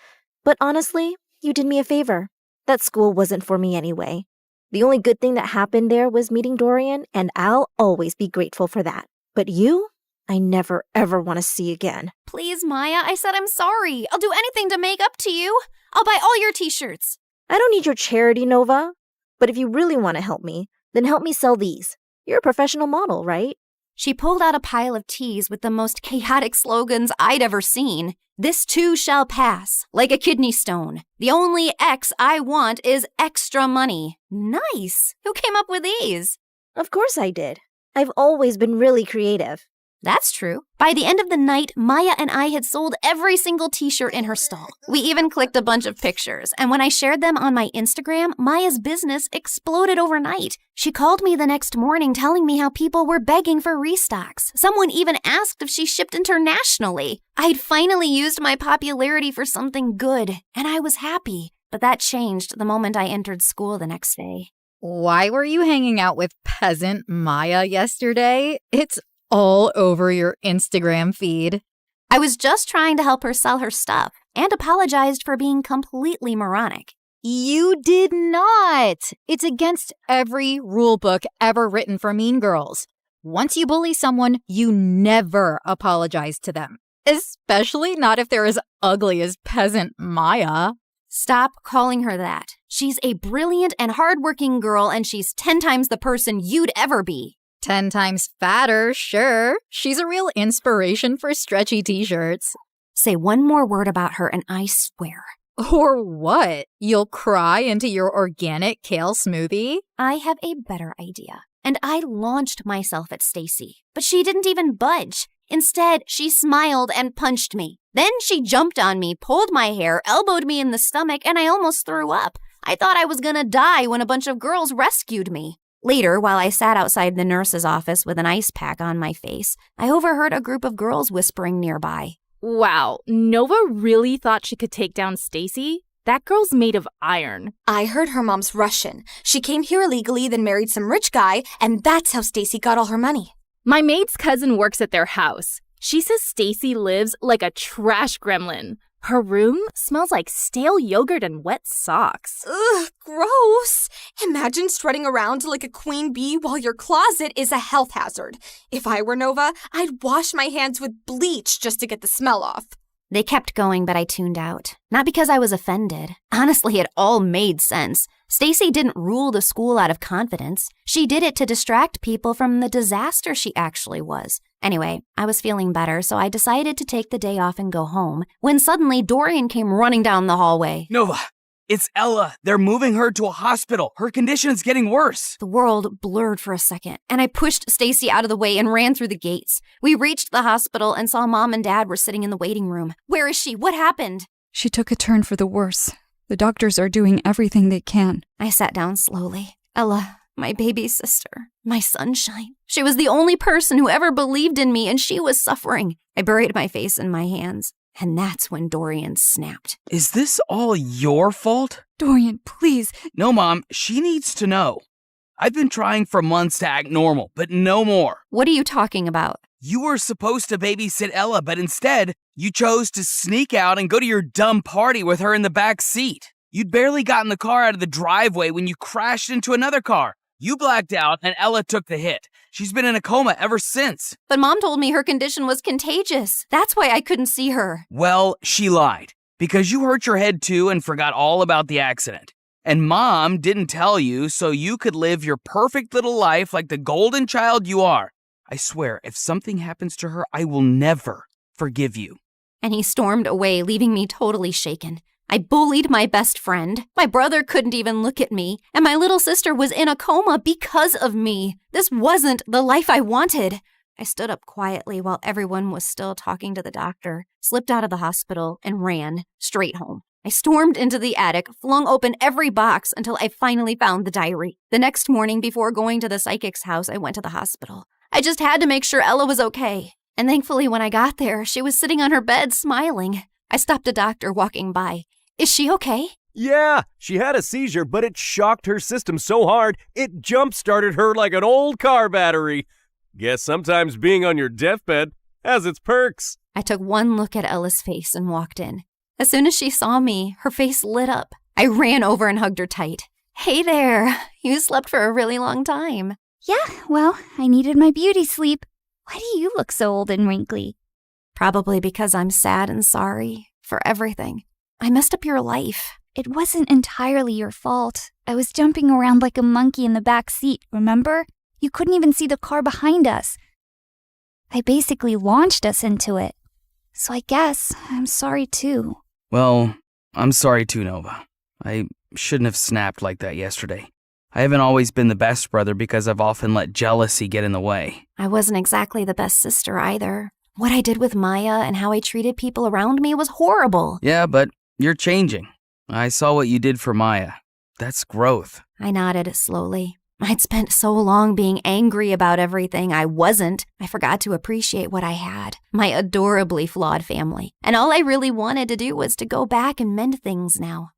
But honestly, you did me a favor. That school wasn't for me anyway. The only good thing that happened there was meeting Dorian, and I'll always be grateful for that. But you, I never ever want to see again. Please, Maya, I said I'm sorry. I'll do anything to make up to you. I'll buy all your t-shirts. I don't need your charity, Nova. But if you really want to help me, then help me sell these. You're a professional model, right? She pulled out a pile of tees with the most chaotic slogans I'd ever seen. This too shall pass, like a kidney stone. The only X I want is extra money. Nice. Who came up with these? Of course I did. I've always been really creative. That's true. By the end of the night, Maya and I had sold every single t-shirt in her stall. We even clicked a bunch of pictures, and when I shared them on my Instagram, Maya's business exploded overnight. She called me the next morning telling me how people were begging for restocks. Someone even asked if she shipped internationally. I'd finally used my popularity for something good, and I was happy. But that changed the moment I entered school the next day. Why were you hanging out with peasant Maya yesterday? It's all over your Instagram feed. I was just trying to help her sell her stuff and apologized for being completely moronic. You did not. It's against every rule book ever written for mean girls. Once you bully someone, you never apologize to them, especially not if they're as ugly as peasant Maya. Stop calling her that. She's a brilliant and hardworking girl, and she's 10 times the person you'd ever be. 10 times fatter, sure. She's a real inspiration for stretchy t-shirts. Say one more word about her and I swear. Or what? You'll cry into your organic kale smoothie? I have a better idea. And I launched myself at Stacy, but she didn't even budge. Instead, she smiled and punched me. Then she jumped on me, pulled my hair, elbowed me in the stomach, and I almost threw up. I thought I was gonna die when a bunch of girls rescued me. Later, while I sat outside the nurse's office with an ice pack on my face, I overheard a group of girls whispering nearby. Wow, Nova really thought she could take down Stacy? That girl's made of iron. I heard her mom's Russian. She came here illegally, then married some rich guy, and that's how Stacy got all her money. My maid's cousin works at their house. She says Stacy lives like a trash gremlin. Her room smells like stale yogurt and wet socks. Ugh, gross. Imagine strutting around like a queen bee while your closet is a health hazard. If I were Nova, I'd wash my hands with bleach just to get the smell off. They kept going, but I tuned out. Not because I was offended. Honestly, it all made sense. Stacy didn't rule the school out of confidence. She did it to distract people from the disaster she actually was. Anyway, I was feeling better, so I decided to take the day off and go home, when suddenly Dorian came running down the hallway. Nova, it's Ella. They're moving her to a hospital. Her condition's getting worse. The world blurred for a second, and I pushed Stacy out of the way and ran through the gates. We reached the hospital and saw Mom and Dad were sitting in the waiting room. Where is she? What happened? She took a turn for the worse. The doctors are doing everything they can. I sat down slowly. Ella, my baby sister, my sunshine. She was the only person who ever believed in me, and she was suffering. I buried my face in my hands, and that's when Dorian snapped. Is this all your fault? Dorian, please. No, Mom, she needs to know. I've been trying for months to act normal, but no more. What are you talking about? You were supposed to babysit Ella, but instead, you chose to sneak out and go to your dumb party with her in the back seat. You'd barely gotten the car out of the driveway when you crashed into another car. You blacked out, and Ella took the hit. She's been in a coma ever since. But Mom told me her condition was contagious. That's why I couldn't see her. Well, she lied. Because you hurt your head too and forgot all about the accident. And Mom didn't tell you so you could live your perfect little life like the golden child you are. I swear, if something happens to her, I will never forgive you. And he stormed away, leaving me totally shaken. I bullied my best friend. My brother couldn't even look at me. And my little sister was in a coma because of me. This wasn't the life I wanted. I stood up quietly while everyone was still talking to the doctor, slipped out of the hospital, and ran straight home. I stormed into the attic, flung open every box until I finally found the diary. The next morning, before going to the psychic's house, I went to the hospital. I just had to make sure Ella was okay. And thankfully, when I got there, she was sitting on her bed smiling. I stopped a doctor walking by. Is she okay? Yeah, she had a seizure, but it shocked her system so hard, it jump-started her like an old car battery. Guess sometimes being on your deathbed has its perks. I took one look at Ella's face and walked in. As soon as she saw me, her face lit up. I ran over and hugged her tight. Hey there, you slept for a really long time. Yeah, well, I needed my beauty sleep. Why do you look so old and wrinkly? Probably because I'm sad and sorry for everything. I messed up your life. It wasn't entirely your fault. I was jumping around like a monkey in the back seat, remember? You couldn't even see the car behind us. I basically launched us into it. So I guess I'm sorry too. Well, I'm sorry too, Nova. I shouldn't have snapped like that yesterday. I haven't always been the best brother because I've often let jealousy get in the way. I wasn't exactly the best sister either. What I did with Maya and how I treated people around me was horrible. Yeah, but you're changing. I saw what you did for Maya. That's growth. I nodded slowly. I'd spent so long being angry about everything I wasn't. I forgot to appreciate what I had. My adorably flawed family. And all I really wanted to do was to go back and mend things now.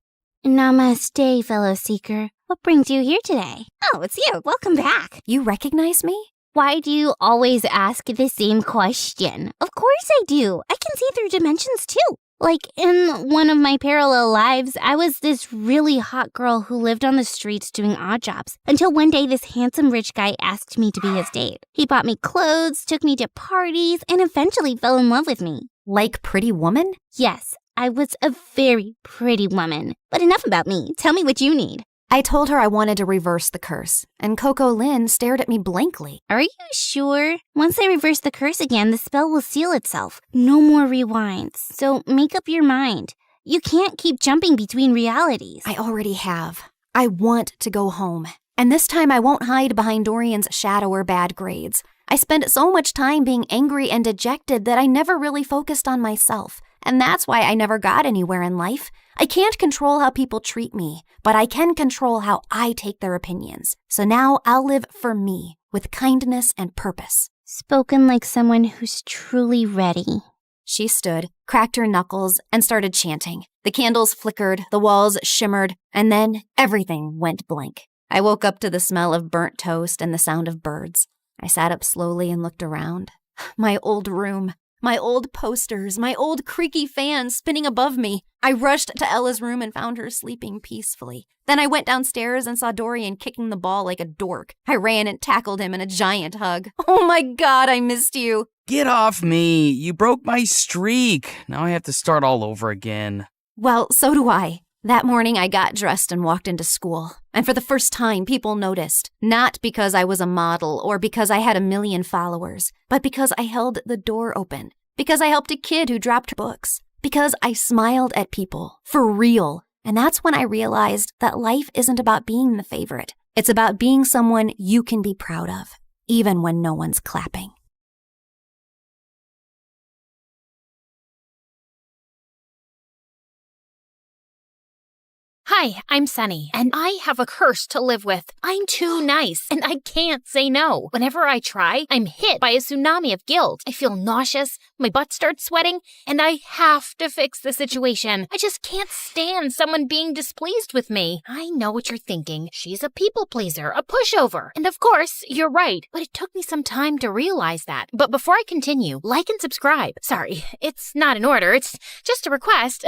Namaste, fellow seeker. What brings you here today? Oh, it's you. Welcome back. You recognize me? Why do you always ask the same question? Of course I do. I can see through dimensions too. Like, in one of my parallel lives, I was this really hot girl who lived on the streets doing odd jobs. Until one day, this handsome rich guy asked me to be his date. He bought me clothes, took me to parties, and eventually fell in love with me. Like Pretty Woman? Yes, I was a very pretty woman. But enough about me. Tell me what you need. I told her I wanted to reverse the curse, and Coco Lynn stared at me blankly. Are you sure? Once I reverse the curse again, the spell will seal itself. No more rewinds. So make up your mind. You can't keep jumping between realities. I already have. I want to go home. And this time I won't hide behind Dorian's shadow or bad grades. I spent so much time being angry and dejected that I never really focused on myself. And that's why I never got anywhere in life. I can't control how people treat me, but I can control how I take their opinions. So now I'll live for me, with kindness and purpose. Spoken like someone who's truly ready. She stood, cracked her knuckles, and started chanting. The candles flickered, the walls shimmered, and then everything went blank. I woke up to the smell of burnt toast and the sound of birds. I sat up slowly and looked around. My old room. My old posters, my old creaky fans spinning above me. I rushed to Ella's room and found her sleeping peacefully. Then I went downstairs and saw Dorian kicking the ball like a dork. I ran and tackled him in a giant hug. Oh my God, I missed you. Get off me. You broke my streak. Now I have to start all over again. Well, so do I. That morning, I got dressed and walked into school. And for the first time, people noticed. Not because I was a model or because I had 1 million followers, but because I held the door open. Because I helped a kid who dropped books. Because I smiled at people. For real. And that's when I realized that life isn't about being the favorite. It's about being someone you can be proud of, even when no one's clapping. Hi, I'm Sunny, and I have a curse to live with. I'm too nice, and I can't say no. Whenever I try, I'm hit by a tsunami of guilt. I feel nauseous, my butt starts sweating, and I have to fix the situation. I just can't stand someone being displeased with me. I know what you're thinking. She's a people pleaser, a pushover. And of course, you're right, but it took me some time to realize that. But before I continue, like and subscribe. Sorry, it's not an order, it's just a request.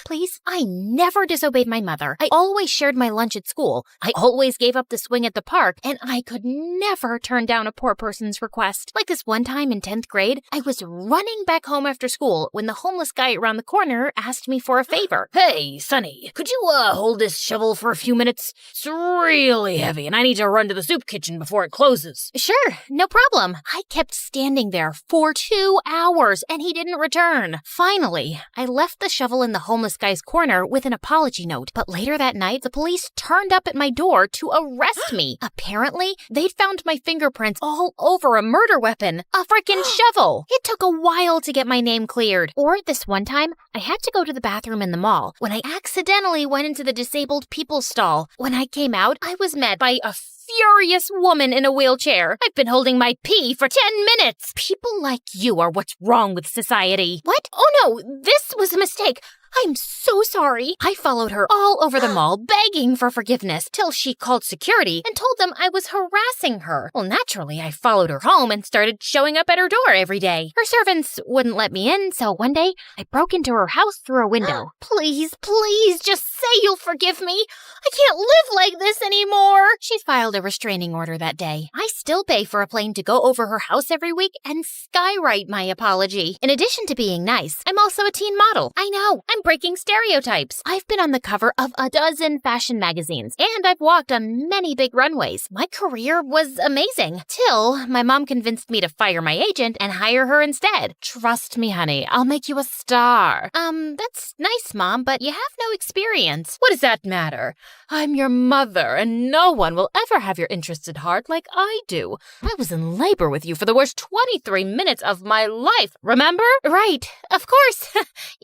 Please, I never disobeyed my mother. I always shared my lunch at school. I always gave up the swing at the park, and I could never turn down a poor person's request. Like this one time in 10th grade, I was running back home after school when the homeless guy around the corner asked me for a favor. Hey, Sonny, could you hold this shovel for a few minutes? It's really heavy, and I need to run to the soup kitchen before it closes. Sure, no problem. I kept standing there for 2 hours, and he didn't return. Finally, I left the shovel in the homeless guy's corner with an apology note, but later that night, the police turned up at my door to arrest me. Apparently, they'd found my fingerprints all over a murder weapon, a frickin' shovel. It took a while to get my name cleared. Or this one time, I had to go to the bathroom in the mall when I accidentally went into the disabled people stall. When I came out, I was met by a furious woman in a wheelchair. I've been holding my pee for 10 minutes. People like you are what's wrong with society. What? Oh no, this was a mistake. I'm so sorry. I followed her all over the mall, begging for forgiveness, till she called security and told them I was harassing her. Well, naturally, I followed her home and started showing up at her door every day. Her servants wouldn't let me in, so one day, I broke into her house through a window. Please, please, just say you'll forgive me. I can't live like this anymore. She filed a restraining order that day. I still pay for a plane to go over her house every week and skywrite my apology. In addition to being nice, I'm also a teen model. I know, I'm breaking stereotypes. I've been on the cover of a dozen fashion magazines, and I've walked on many big runways. My career was amazing, till my mom convinced me to fire my agent and hire her instead. Trust me, honey, I'll make you a star. That's nice, Mom, but you have no experience. What does that matter? I'm your mother, and no one will ever have your interests at heart like I do. I was in labor with you for the worst 23 minutes of my life, remember? Right, of course.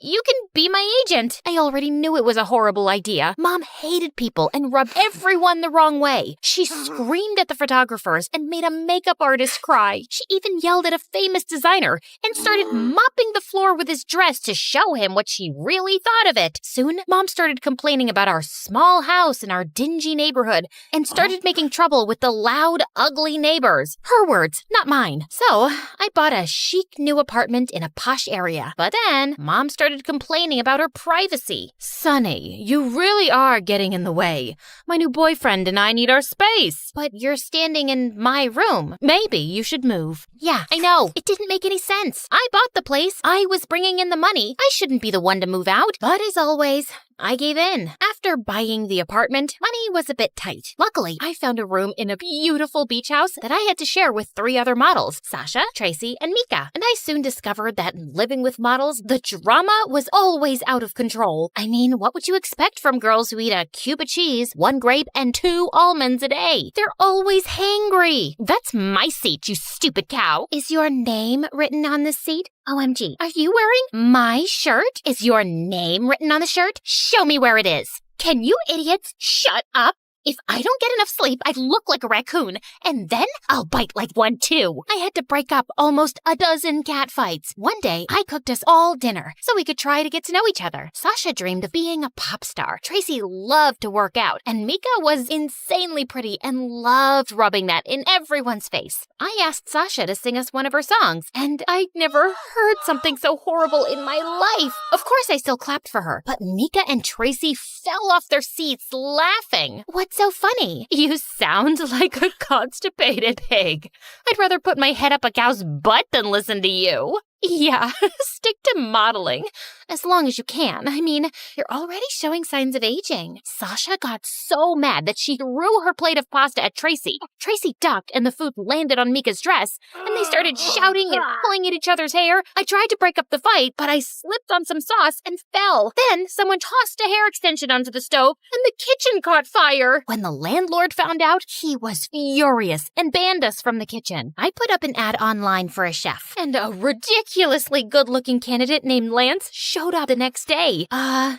You can be my agent. I already knew it was a horrible idea. Mom hated people and rubbed everyone the wrong way. She screamed at the photographers and made a makeup artist cry. She even yelled at a famous designer and started mopping the floor with his dress to show him what she really thought of it. Soon, Mom started complaining about our small house in our dingy neighborhood and started making trouble with the loud, ugly neighbors. Her words, not mine. So, I bought a chic new apartment in a posh area. But then, Mom started complaining about her privacy. Sonny, you really are getting in the way. My new boyfriend and I need our space. But you're standing in my room. Maybe you should move. Yeah, I know. It didn't make any sense. I bought the place. I was bringing in the money. I shouldn't be the one to move out. But as always, I gave in. After buying the apartment, money was a bit tight. Luckily, I found a room in a beautiful beach house that I had to share with 3 other models, Sasha, Tracy, and Mika. And I soon discovered that in living with models, the drama was always out of control. I mean, what would you expect from girls who eat a cube of cheese, 1 grape, and 2 almonds a day? They're always hangry. That's my seat, you stupid cow. Is your name written on this seat? OMG, are you wearing my shirt? Is your name written on the shirt? Show me where it is. Can you idiots shut up? If I don't get enough sleep, I look like a raccoon, and then I'll bite like one too. I had to break up almost a dozen cat fights. One day, I cooked us all dinner so we could try to get to know each other. Sasha dreamed of being a pop star. Tracy loved to work out, and Mika was insanely pretty and loved rubbing that in everyone's face. I asked Sasha to sing us one of her songs, and I'd never heard something so horrible in my life. Of course, I still clapped for her, but Mika and Tracy fell off their seats laughing. What's so funny? You sound like a constipated pig. I'd rather put my head up a cow's butt than listen to you. Yeah, stick to modeling. As long as you can. I mean, you're already showing signs of aging. Sasha got so mad that she threw her plate of pasta at Tracy. Tracy ducked and the food landed on Mika's dress, and they started shouting and pulling at each other's hair. I tried to break up the fight, but I slipped on some sauce and fell. Then someone tossed a hair extension onto the stove, and the kitchen caught fire. When the landlord found out, he was furious and banned us from the kitchen. I put up an ad online for a chef, and a ridiculously good-looking candidate named Lance showed up the next day.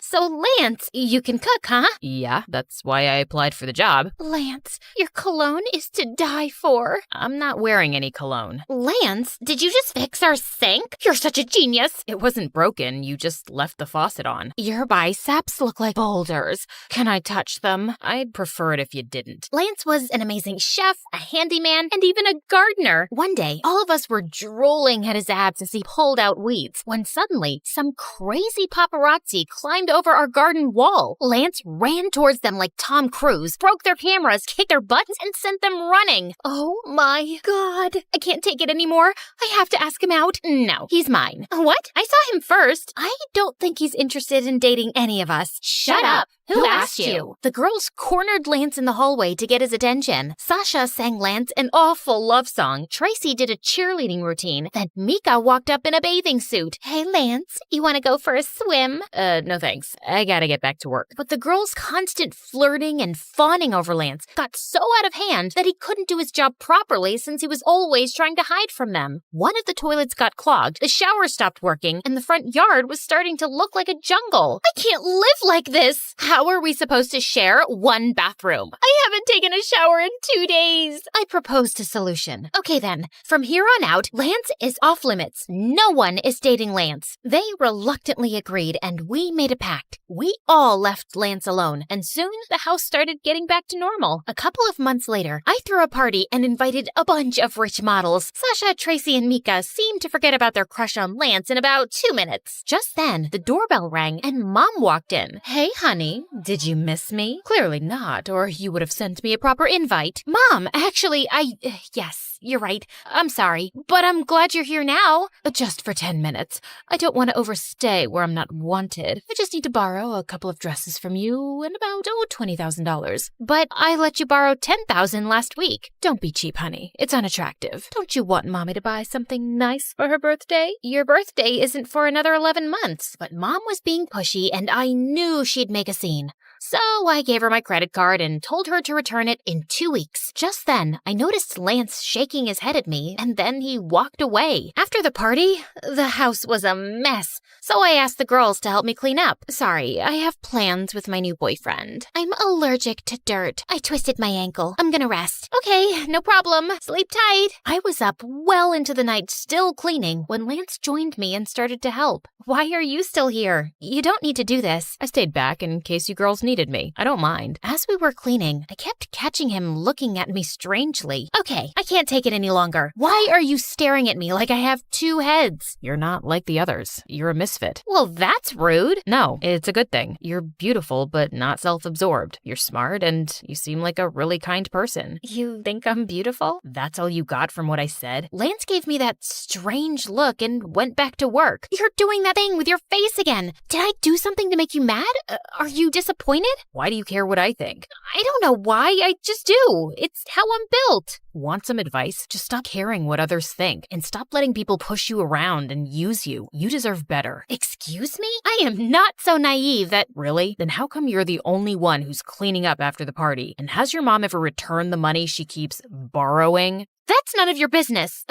So Lance, you can cook, huh? Yeah, that's why I applied for the job. Lance, your cologne is to die for. I'm not wearing any cologne. Lance, did you just fix our sink? You're such a genius. It wasn't broken, you just left the faucet on. Your biceps look like boulders. Can I touch them? I'd prefer it if you didn't. Lance was an amazing chef, a handyman, and even a gardener. One day, all of us were drooling at his abs as he pulled out weeds, when suddenly, some crazy paparazzi climbed over our garden wall. Lance ran towards them like Tom Cruise, broke their cameras, kicked their butts, and sent them running. Oh my God. I can't take it anymore. I have to ask him out. No, he's mine. What? I saw him first. I don't think he's interested in dating any of us. Shut up. Who asked you? The girls cornered Lance in the hallway to get his attention. Sasha sang Lance an awful love song. Tracy did a cheerleading routine. Then Mika walked up in a bathing suit. Hey, Lance, you want to go for a swim? No thanks. I gotta get back to work. But the girls' constant flirting and fawning over Lance got so out of hand that he couldn't do his job properly since he was always trying to hide from them. One of the toilets got clogged, the shower stopped working, and the front yard was starting to look like a jungle. I can't live like this! How are we supposed to share one bathroom? I haven't taken a shower in 2 days. I proposed a solution. Okay then, from here on out, Lance is off limits. No one is dating Lance. They reluctantly agreed, and we made a pact. We all left Lance alone, and soon the house started getting back to normal. A couple of months later, I threw a party and invited a bunch of rich models. Sasha, Tracy, and Mika seemed to forget about their crush on Lance in about 2 minutes. Just then, the doorbell rang and Mom walked in. Hey, honey, did you miss me? Clearly not, or you would have sent me a proper invite. Mom, actually, yes, you're right. I'm sorry, but I'm glad you're here now. Just for 10 minutes. I don't want to overstay where I'm not wanted. I just need to borrow a couple of dresses from you and about, $20,000. But I let you borrow $10,000 last week. Don't be cheap, honey. It's unattractive. Don't you want Mommy to buy something nice for her birthday? Your birthday isn't for another 11 months. But Mom was being pushy, and I knew she'd make a scene. So I gave her my credit card and told her to return it in 2 weeks. Just then, I noticed Lance shaking his head at me, and then he walked away. After the party, the house was a mess, so I asked the girls to help me clean up. Sorry, I have plans with my new boyfriend. I'm allergic to dirt. I twisted my ankle. I'm gonna rest. Okay, no problem. Sleep tight. I was up well into the night still cleaning when Lance joined me and started to help. Why are you still here? You don't need to do this. I stayed back in case you girls needed me. I don't mind. As we were cleaning, I kept catching him looking at me strangely. Okay, I can't take it any longer. Why are you staring at me like I have 2 heads? You're not like the others. You're a misfit. Well, that's rude. No, it's a good thing. You're beautiful, but not self-absorbed. You're smart, and you seem like a really kind person. You think I'm beautiful? That's all you got from what I said? Lance gave me that strange look and went back to work. You're doing that thing with your face again. Did I do something to make you mad? Are you disappointed? Why do you care what I think? I don't know why. I just do. It's how I'm built. Want some advice? Just stop caring what others think and stop letting people push you around and use you. You deserve better. Excuse me? I am not so naive that... Really? Then how come you're the only one who's cleaning up after the party? And has your mom ever returned the money she keeps borrowing? That's none of your business.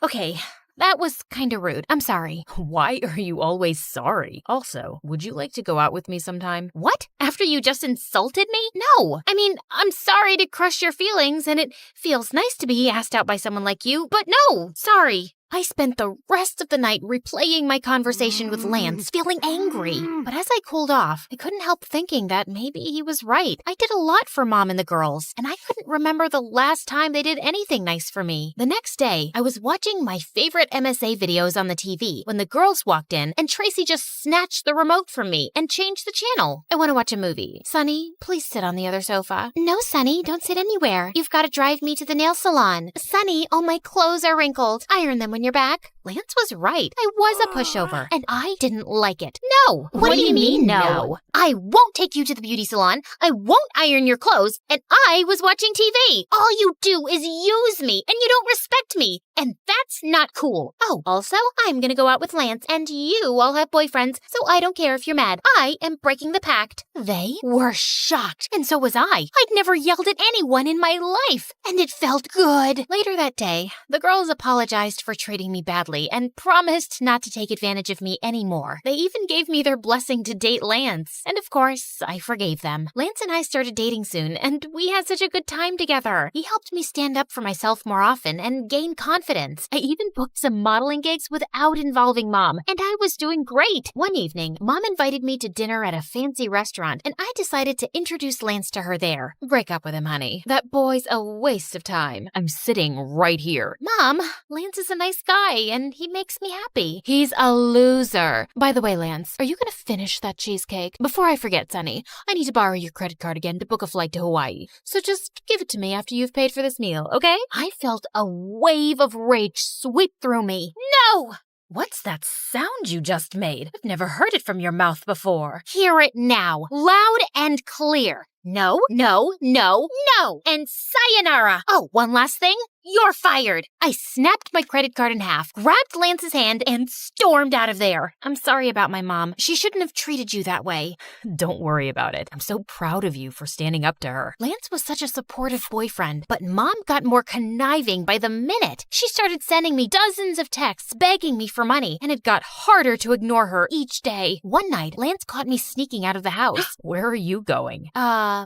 Okay. That was kinda rude. I'm sorry. Why are you always sorry? Also, would you like to go out with me sometime? What? After you just insulted me? No. I mean, I'm sorry to crush your feelings, and it feels nice to be asked out by someone like you, but no, sorry. I spent the rest of the night replaying my conversation with Lance, feeling angry. But as I cooled off, I couldn't help thinking that maybe he was right. I did a lot for Mom and the girls, and I couldn't remember the last time they did anything nice for me. The next day, I was watching my favorite MSA videos on the TV when the girls walked in, and Tracy just snatched the remote from me and changed the channel. I want to watch a movie. Sunny, please sit on the other sofa. No, Sunny, don't sit anywhere. You've got to drive me to the nail salon. Sunny, all my clothes are wrinkled. Iron them when you're back. Lance was right. I was a pushover, and I didn't like it. No! What do you mean, no? I won't take you to the beauty salon. I won't iron your clothes, and I was watching TV. All you do is use me, and you don't respect me, and that's not cool. Oh, also, I'm gonna go out with Lance, and you all have boyfriends, so I don't care if you're mad. I am breaking the pact. They were shocked, and so was I. I'd never yelled at anyone in my life, and it felt good. Later that day, the girls apologized for treating me badly and promised not to take advantage of me anymore. They even gave me their blessing to date Lance. And of course, I forgave them. Lance and I started dating soon, and we had such a good time together. He helped me stand up for myself more often and gain confidence. I even booked some modeling gigs without involving Mom, and I was doing great. One evening, Mom invited me to dinner at a fancy restaurant, and I decided to introduce Lance to her there. Break up with him, honey. That boy's a waste of time. I'm sitting right here. Mom, Lance is a nice guy, and he makes me happy. He's a loser. By the way, Lance, are you gonna finish that cheesecake? Before I forget, Sonny, I need to borrow your credit card again to book a flight to Hawaii. So just give it to me after you've paid for this meal, okay? I felt a wave of rage sweep through me. No! What's that sound you just made? I've never heard it from your mouth before. Hear it now, loud and clear. No, no, no, no, and sayonara. Oh, one last thing. You're fired. I snapped my credit card in half, grabbed Lance's hand, and stormed out of there. I'm sorry about my mom. She shouldn't have treated you that way. Don't worry about it. I'm so proud of you for standing up to her. Lance was such a supportive boyfriend, but Mom got more conniving by the minute. She started sending me dozens of texts begging me for money, and it got harder to ignore her each day. One night, Lance caught me sneaking out of the house. Where are you going?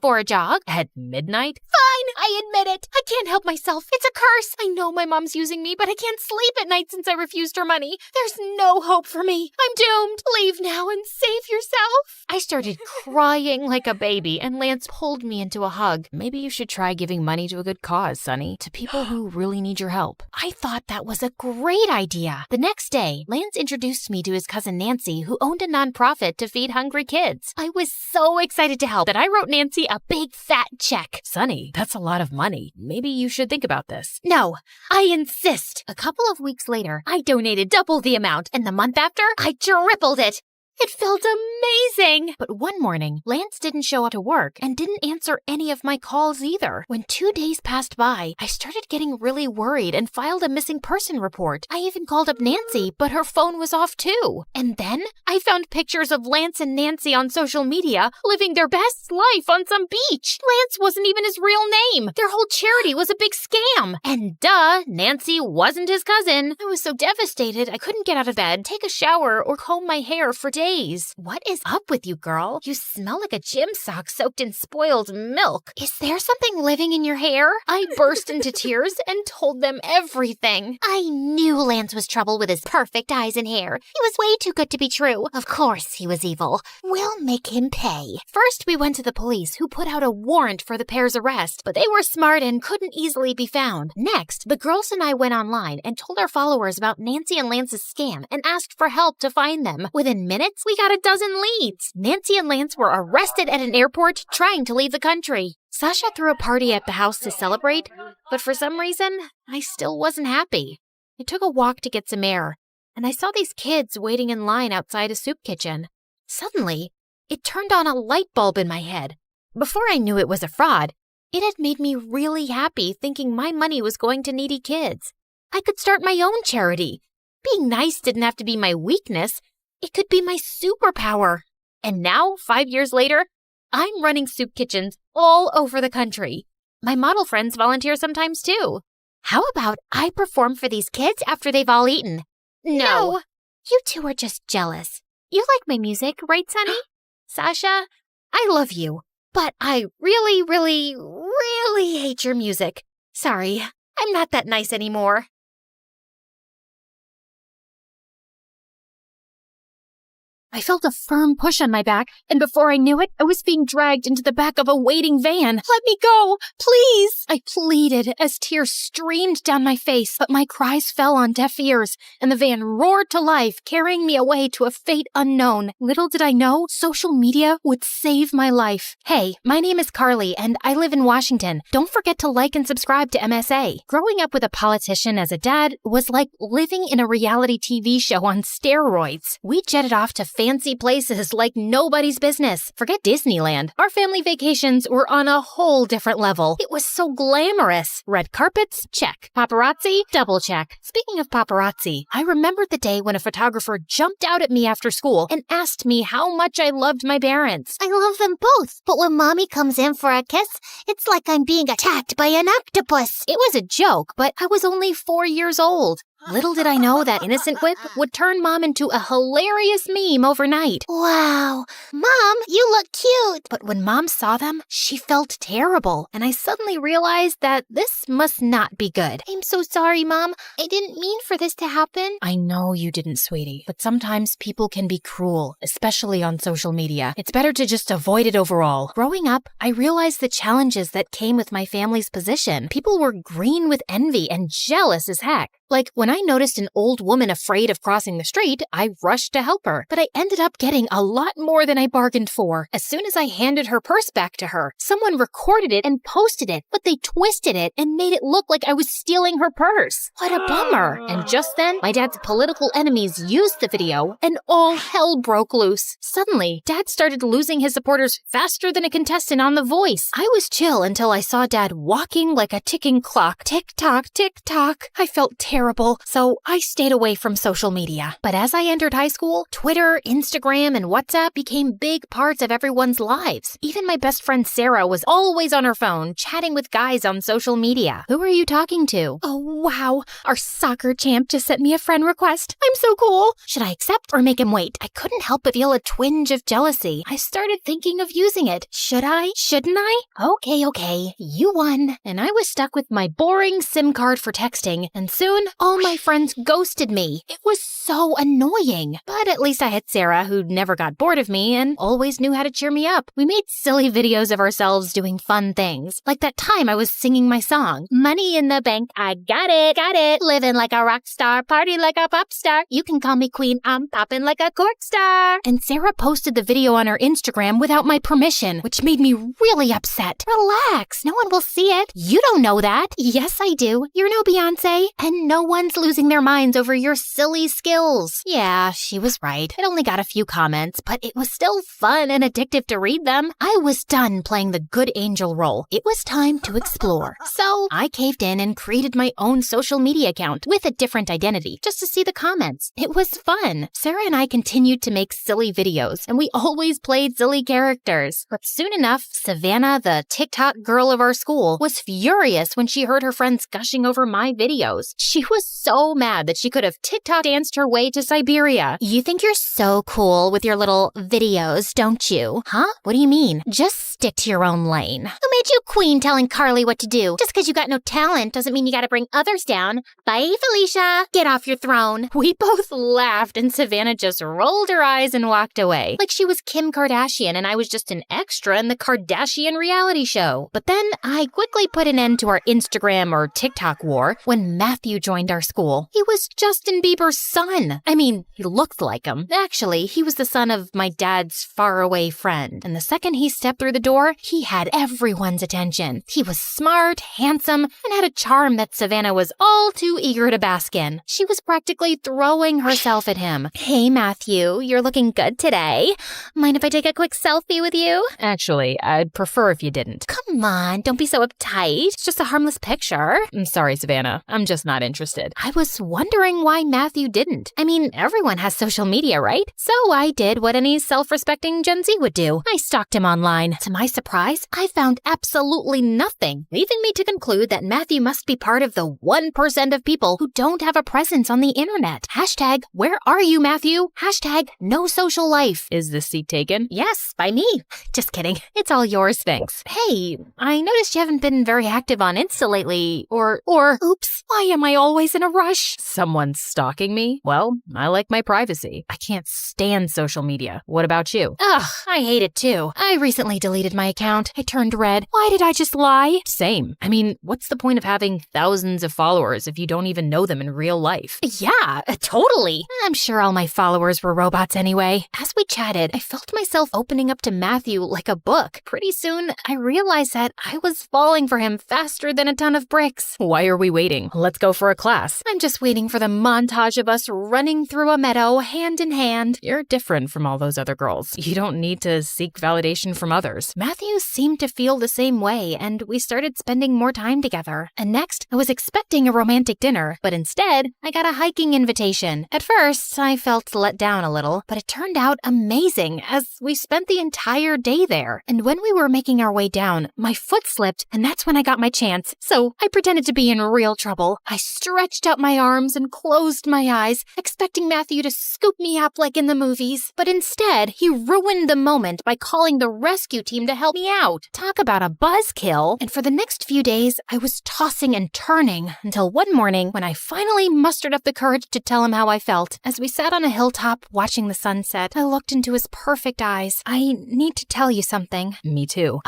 For a jog? At midnight? Fine, I admit it. I can't help myself. It's a curse. I know my mom's using me, but I can't sleep at night since I refused her money. There's no hope for me. I'm doomed. Leave now and save yourself. I started crying like a baby, and Lance pulled me into a hug. Maybe you should try giving money to a good cause, Sonny, to people who really need your help. I thought that was a great idea. The next day, Lance introduced me to his cousin Nancy, who owned a nonprofit to feed hungry kids. I was so excited to help that I wrote Nancy a big fat check. Sonny, that's a lot of money. Maybe you should think about this. No, I insist. A couple of weeks later, I donated double the amount, and the month after, I tripled it. It felt amazing! But one morning, Lance didn't show up to work and didn't answer any of my calls either. When 2 days passed by, I started getting really worried and filed a missing person report. I even called up Nancy, but her phone was off too. And then I found pictures of Lance and Nancy on social media living their best life on some beach. Lance wasn't even his real name. Their whole charity was a big scam. And duh, Nancy wasn't his cousin. I was so devastated I couldn't get out of bed, take a shower, or comb my hair for days. What is up with you, girl? You smell like a gym sock soaked in spoiled milk. Is there something living in your hair? I burst into tears and told them everything. I knew Lance was trouble with his perfect eyes and hair. He was way too good to be true. Of course he was evil. We'll make him pay. First, we went to the police, who put out a warrant for the pair's arrest, but they were smart and couldn't easily be found. Next, the girls and I went online and told our followers about Nancy and Lance's scam and asked for help to find them. Within minutes, we got a dozen leads. Nancy and Lance were arrested at an airport trying to leave the country. Sasha threw a party at the house to celebrate, but for some reason, I still wasn't happy. I took a walk to get some air, and I saw these kids waiting in line outside a soup kitchen. Suddenly, it turned on a light bulb in my head. Before I knew it was a fraud, it had made me really happy thinking my money was going to needy kids. I could start my own charity. Being nice didn't have to be my weakness. It could be my superpower. And now, 5 years later, I'm running soup kitchens all over the country. My model friends volunteer sometimes too. How about I perform for these kids after they've all eaten? No. You two are just jealous. You like my music, right, Sonny? Sasha, I love you, but I really, really, really hate your music. Sorry, I'm not that nice anymore. I felt a firm push on my back, and before I knew it, I was being dragged into the back of a waiting van. Let me go, please! I pleaded as tears streamed down my face, but my cries fell on deaf ears, and the van roared to life, carrying me away to a fate unknown. Little did I know, social media would save my life. Hey, my name is Carly, and I live in Washington. Don't forget to like and subscribe to MSA. Growing up with a politician as a dad was like living in a reality TV show on steroids. We jetted off to fancy places like nobody's business. Forget Disneyland. Our family vacations were on a whole different level. It was so glamorous. Red carpets? Check. Paparazzi? Double check. Speaking of paparazzi, I remembered the day when a photographer jumped out at me after school and asked me how much I loved my parents. I love them both, but when Mommy comes in for a kiss, it's like I'm being attacked by an octopus. It was a joke, but I was only 4 years old. Little did I know that innocent quip would turn Mom into a hilarious meme overnight. Wow, Mom, you look cute. But when Mom saw them, she felt terrible, and I suddenly realized that this must not be good. I'm so sorry, Mom. I didn't mean for this to happen. I know you didn't, sweetie, but sometimes people can be cruel, especially on social media. It's better to just avoid it overall. Growing up, I realized the challenges that came with my family's position. People were green with envy and jealous as heck. Like, when I noticed an old woman afraid of crossing the street, I rushed to help her, but I ended up getting a lot more than I bargained for. As soon as I handed her purse back to her, someone recorded it and posted it, but they twisted it and made it look like I was stealing her purse. What a bummer. And just then, my dad's political enemies used the video, and all hell broke loose. Suddenly, Dad started losing his supporters faster than a contestant on The Voice. I was chill until I saw Dad walking like a ticking clock. Tick-tock, tick-tock. I felt terrible, so I stayed away from social media. But as I entered high school, Twitter, Instagram, and WhatsApp became big parts of everyone's lives. Even my best friend Sarah was always on her phone, chatting with guys on social media. Who are you talking to? Oh, wow. Our soccer champ just sent me a friend request. I'm so cool. Should I accept or make him wait? I couldn't help but feel a twinge of jealousy. I started thinking of using it. Should I? Shouldn't I? Okay. You won. And I was stuck with my boring SIM card for texting, and soon all my friends ghosted me. It was so annoying. But at least I had Sarah, who never got bored of me and always knew how to cheer me up. We made silly videos of ourselves doing fun things. Like that time I was singing my song. Money in the bank, I got it. Living like a rock star, party like a pop star. You can call me queen, I'm popping like a cork star. And Sarah posted the video on her Instagram without my permission, which made me really upset. Relax, no one will see it. You don't know that. Yes, I do. You're no Beyonce, and no one's losing their minds over your silly skills. Yeah, she was right. It only got a few comments, but it was still fun and addictive to read them. I was done playing the good angel role. It was time to explore. So I caved in and created my own social media account with a different identity just to see the comments. It was fun. Sarah and I continued to make silly videos, and we always played silly characters. But soon enough, Savannah, the TikTok girl of our school, was furious when she heard her friends gushing over my videos. She was so mad that she could have TikTok danced her way to Siberia. You think you're so cool with your little videos, don't you? Huh? What do you mean? Just stick to your own lane. Who made you queen telling Carly what to do? Just because you got no talent doesn't mean you gotta bring others down. Bye, Felicia. Get off your throne. We both laughed, and Savannah just rolled her eyes and walked away. Like she was Kim Kardashian and I was just an extra in the Kardashian reality show. But then I quickly put an end to our Instagram or TikTok war when Matthew joined our school. He was Justin Bieber's son. I mean, he looked like him. Actually, he was the son of my dad's faraway friend. And the second he stepped through the door, he had everyone's attention. He was smart, handsome, and had a charm that Savannah was all too eager to bask in. She was practically throwing herself at him. Hey, Matthew, you're looking good today. Mind if I take a quick selfie with you? Actually, I'd prefer if you didn't. Come on, don't be so uptight. It's just a harmless picture. I'm sorry, Savannah. I'm just not interested. I was wondering why Matthew didn't. I mean, everyone has social media, right? So I did what any self-respecting Gen Z would do. I stalked him online. To my surprise, I found absolutely nothing, leaving me to conclude that Matthew must be part of the 1% of people who don't have a presence on the internet. Hashtag, where are you, Matthew? Hashtag, no social life. Is this seat taken? Yes, by me. Just kidding. It's all yours, thanks. Hey, I noticed you haven't been very active on Insta lately, or, oops, why am I always in a rush? Someone's stalking me? Well, I like my privacy. I can't stand social media. What about you? Ugh, I hate it too. I recently deleted my account. I turned red. Why did I just lie? Same. I mean, what's the point of having thousands of followers if you don't even know them in real life? Yeah, totally. I'm sure all my followers were robots anyway. As we chatted, I felt myself opening up to Matthew like a book. Pretty soon, I realized that I was falling for him faster than a ton of bricks. Why are we waiting? Let's go for a class. I'm just waiting for the montage of us running through a meadow hand in hand. You're different from all those other girls. You don't need to seek validation from others. Matthew seemed to feel the same way, and we started spending more time together. And next, I was expecting a romantic dinner, but instead, I got a hiking invitation. At first, I felt let down a little, but it turned out amazing as we spent the entire day there. And when we were making our way down, my foot slipped, and that's when I got my chance. So I pretended to be in real trouble. I stretched out my arms and closed my eyes, expecting Matthew to scoop me up like in the movies. But instead, he ruined the moment by calling the rescue team to help me out. Talk about a buzzkill. And for the next few days, I was tossing and turning until one morning when I finally mustered up the courage to tell him how I felt. As we sat on a hilltop watching the sunset, I looked into his perfect eyes. I need to tell you something. Me too.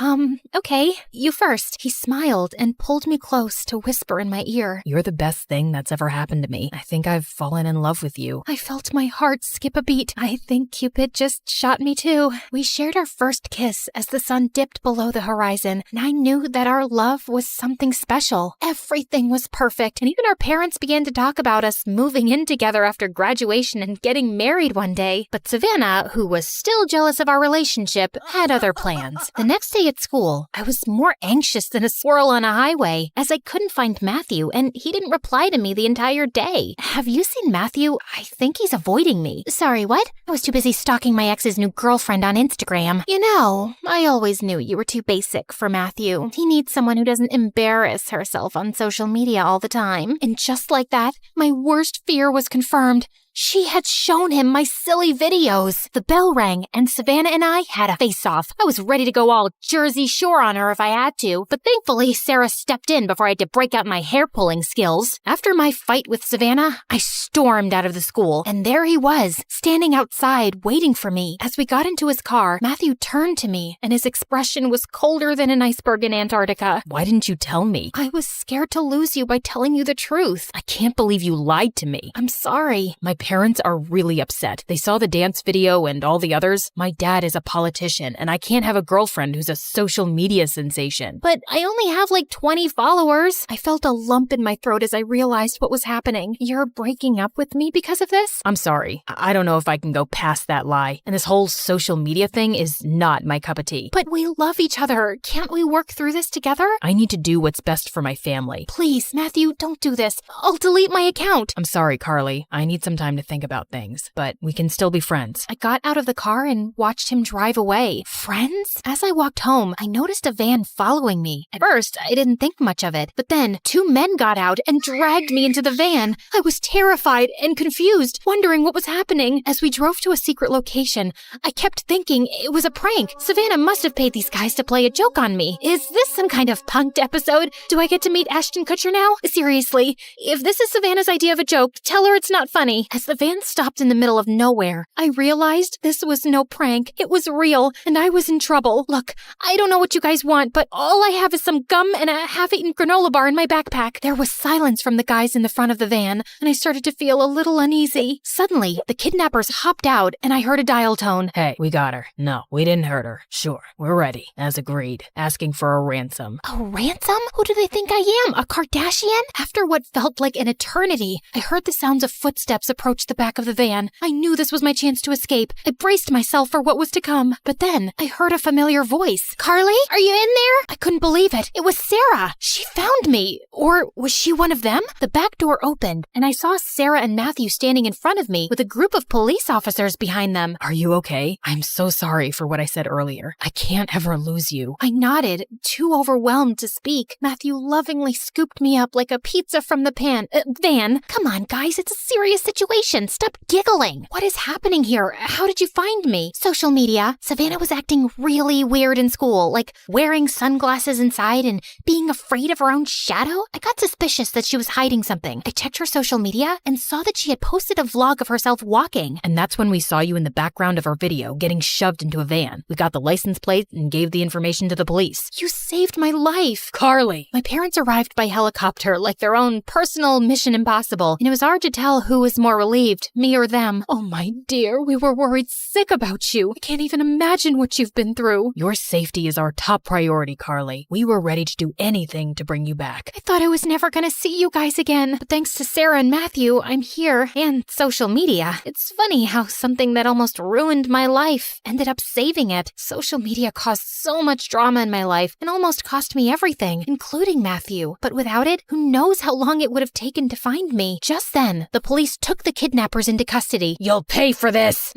Okay. You first. He smiled and pulled me close to whisper in my ear. You're the best thing that's ever happened to me. I think I've fallen in love with you. I felt my heart skip a beat. I think Cupid just shot me too. We shared our first kiss as the sun dipped below the horizon, and I knew that our love was something special. Everything was perfect, and even our parents began to talk about us moving in together after graduation and getting married one day. But Savannah, who was still jealous of our relationship, had other plans. The next day at school, I was more anxious than a squirrel on a highway, as I couldn't find Matthew, and he didn't reply to me the entire day. Have you seen Matthew? I think he's avoiding me. Sorry, what? I was too busy stalking my ex's new girlfriend on Instagram. You know, I always knew you were too basic for Matthew. He needs someone who doesn't embarrass herself on social media all the time. And just like that, my worst fear was confirmed. She had shown him my silly videos. The bell rang, and Savannah and I had a face-off. I was ready to go all Jersey Shore on her if I had to, but thankfully Sarah stepped in before I had to break out my hair-pulling skills. After my fight with Savannah, I stormed out of the school, and there he was, standing outside, waiting for me. As we got into his car, Matthew turned to me, and his expression was colder than an iceberg in Antarctica. Why didn't you tell me? I was scared to lose you by telling you the truth. I can't believe you lied to me. I'm sorry. My parents are really upset. They saw the dance video and all the others. My dad is a politician, and I can't have a girlfriend who's a social media sensation. But I only have like 20 followers. I felt a lump in my throat as I realized what was happening. You're breaking up with me because of this? I'm sorry. I don't know if I can go past that lie. And this whole social media thing is not my cup of tea. But we love each other. Can't we work through this together? I need to do what's best for my family. Please, Matthew, don't do this. I'll delete my account. I'm sorry, Carly. I need some time to think about things, but we can still be friends. I got out of the car and watched him drive away. Friends? As I walked home, I noticed a van following me. At first, I didn't think much of it, but then 2 men got out and dragged me into the van. I was terrified and confused, wondering what was happening. As we drove to a secret location, I kept thinking it was a prank. Savannah must have paid these guys to play a joke on me. Is this some kind of punked episode? Do I get to meet Ashton Kutcher now? Seriously, if this is Savannah's idea of a joke, tell her it's not funny. As the van stopped in the middle of nowhere, I realized this was no prank. It was real, and I was in trouble. Look, I don't know what you guys want, but all I have is some gum and a half-eaten granola bar in my backpack. There was silence from the guys in the front of the van, and I started to feel a little uneasy. Suddenly, the kidnappers hopped out, and I heard a dial tone. Hey, we got her. No, we didn't hurt her. Sure, we're ready, as agreed, asking for a ransom. A ransom? Who do they think I am? A Kardashian? After what felt like an eternity, I heard the sounds of footsteps approaching approached the back of the van. I knew this was my chance to escape. I braced myself for what was to come. But then I heard a familiar voice. Carly, are you in there? I couldn't believe it. It was Sarah. She found me. Or was she one of them? The back door opened, and I saw Sarah and Matthew standing in front of me with a group of police officers behind them. Are you okay? I'm so sorry for what I said earlier. I can't ever lose you. I nodded, too overwhelmed to speak. Matthew lovingly scooped me up like a pizza from the van. Come on, guys, it's a serious situation. Stop giggling. What is happening here? How did you find me? Social media. Savannah was acting really weird in school, like wearing sunglasses inside and being afraid of her own shadow. I got suspicious that she was hiding something. I checked her social media and saw that she had posted a vlog of herself walking. And that's when we saw you in the background of our video getting shoved into a van. We got the license plate and gave the information to the police. You saved my life. Carly! My parents arrived by helicopter like their own personal Mission Impossible, and it was hard to tell who was more relieved, me or them. Oh, my dear, we were worried sick about you. I can't even imagine what you've been through. Your safety is our top priority, Carly. We were ready to do anything to bring you back. I thought I was never going to see you guys again, but thanks to Sarah and Matthew, I'm here, and social media. It's funny how something that almost ruined my life ended up saving it. Social media caused so much drama in my life and almost cost me everything, including Matthew. But without it, who knows how long it would have taken to find me. Just then, the police took the kidnappers into custody. You'll pay for this!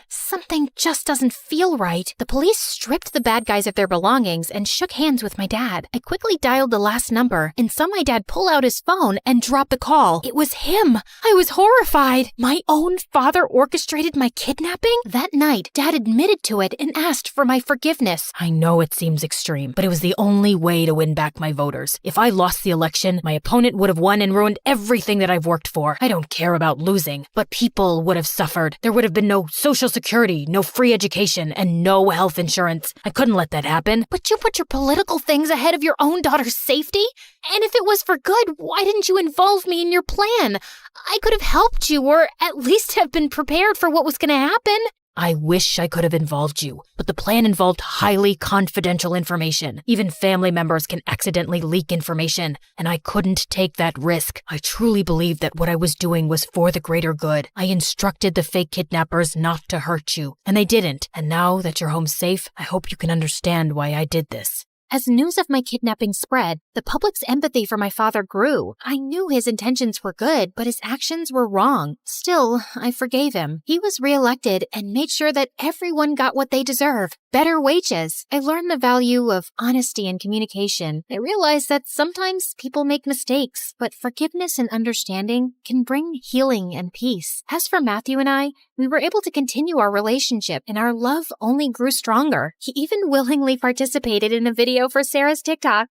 Something just doesn't feel right. The police stripped the bad guys of their belongings and shook hands with my dad. I quickly dialed the last number and saw my dad pull out his phone and drop the call. It was him. I was horrified. My own father orchestrated my kidnapping? That night, Dad admitted to it and asked for my forgiveness. I know it seems extreme, but it was the only way to win back my voters. If I lost the election, my opponent would have won and ruined everything that I've worked for. I don't care about losing, but people would have suffered. There would have been no social security, no free education, and no health insurance. I couldn't let that happen. But you put your political things ahead of your own daughter's safety? And if it was for good, why didn't you involve me in your plan? I could have helped you, or at least have been prepared for what was going to happen. I wish I could have involved you, but the plan involved highly confidential information. Even family members can accidentally leak information, and I couldn't take that risk. I truly believed that what I was doing was for the greater good. I instructed the fake kidnappers not to hurt you, and they didn't. And now that you're home safe, I hope you can understand why I did this. As news of my kidnapping spread, the public's empathy for my father grew. I knew his intentions were good, but his actions were wrong. Still, I forgave him. He was reelected and made sure that everyone got what they deserve. Better wages. I learned the value of honesty and communication. I realized that sometimes people make mistakes, but forgiveness and understanding can bring healing and peace. As for Matthew and I, we were able to continue our relationship, and our love only grew stronger. He even willingly participated in a video for Sarah's TikTok.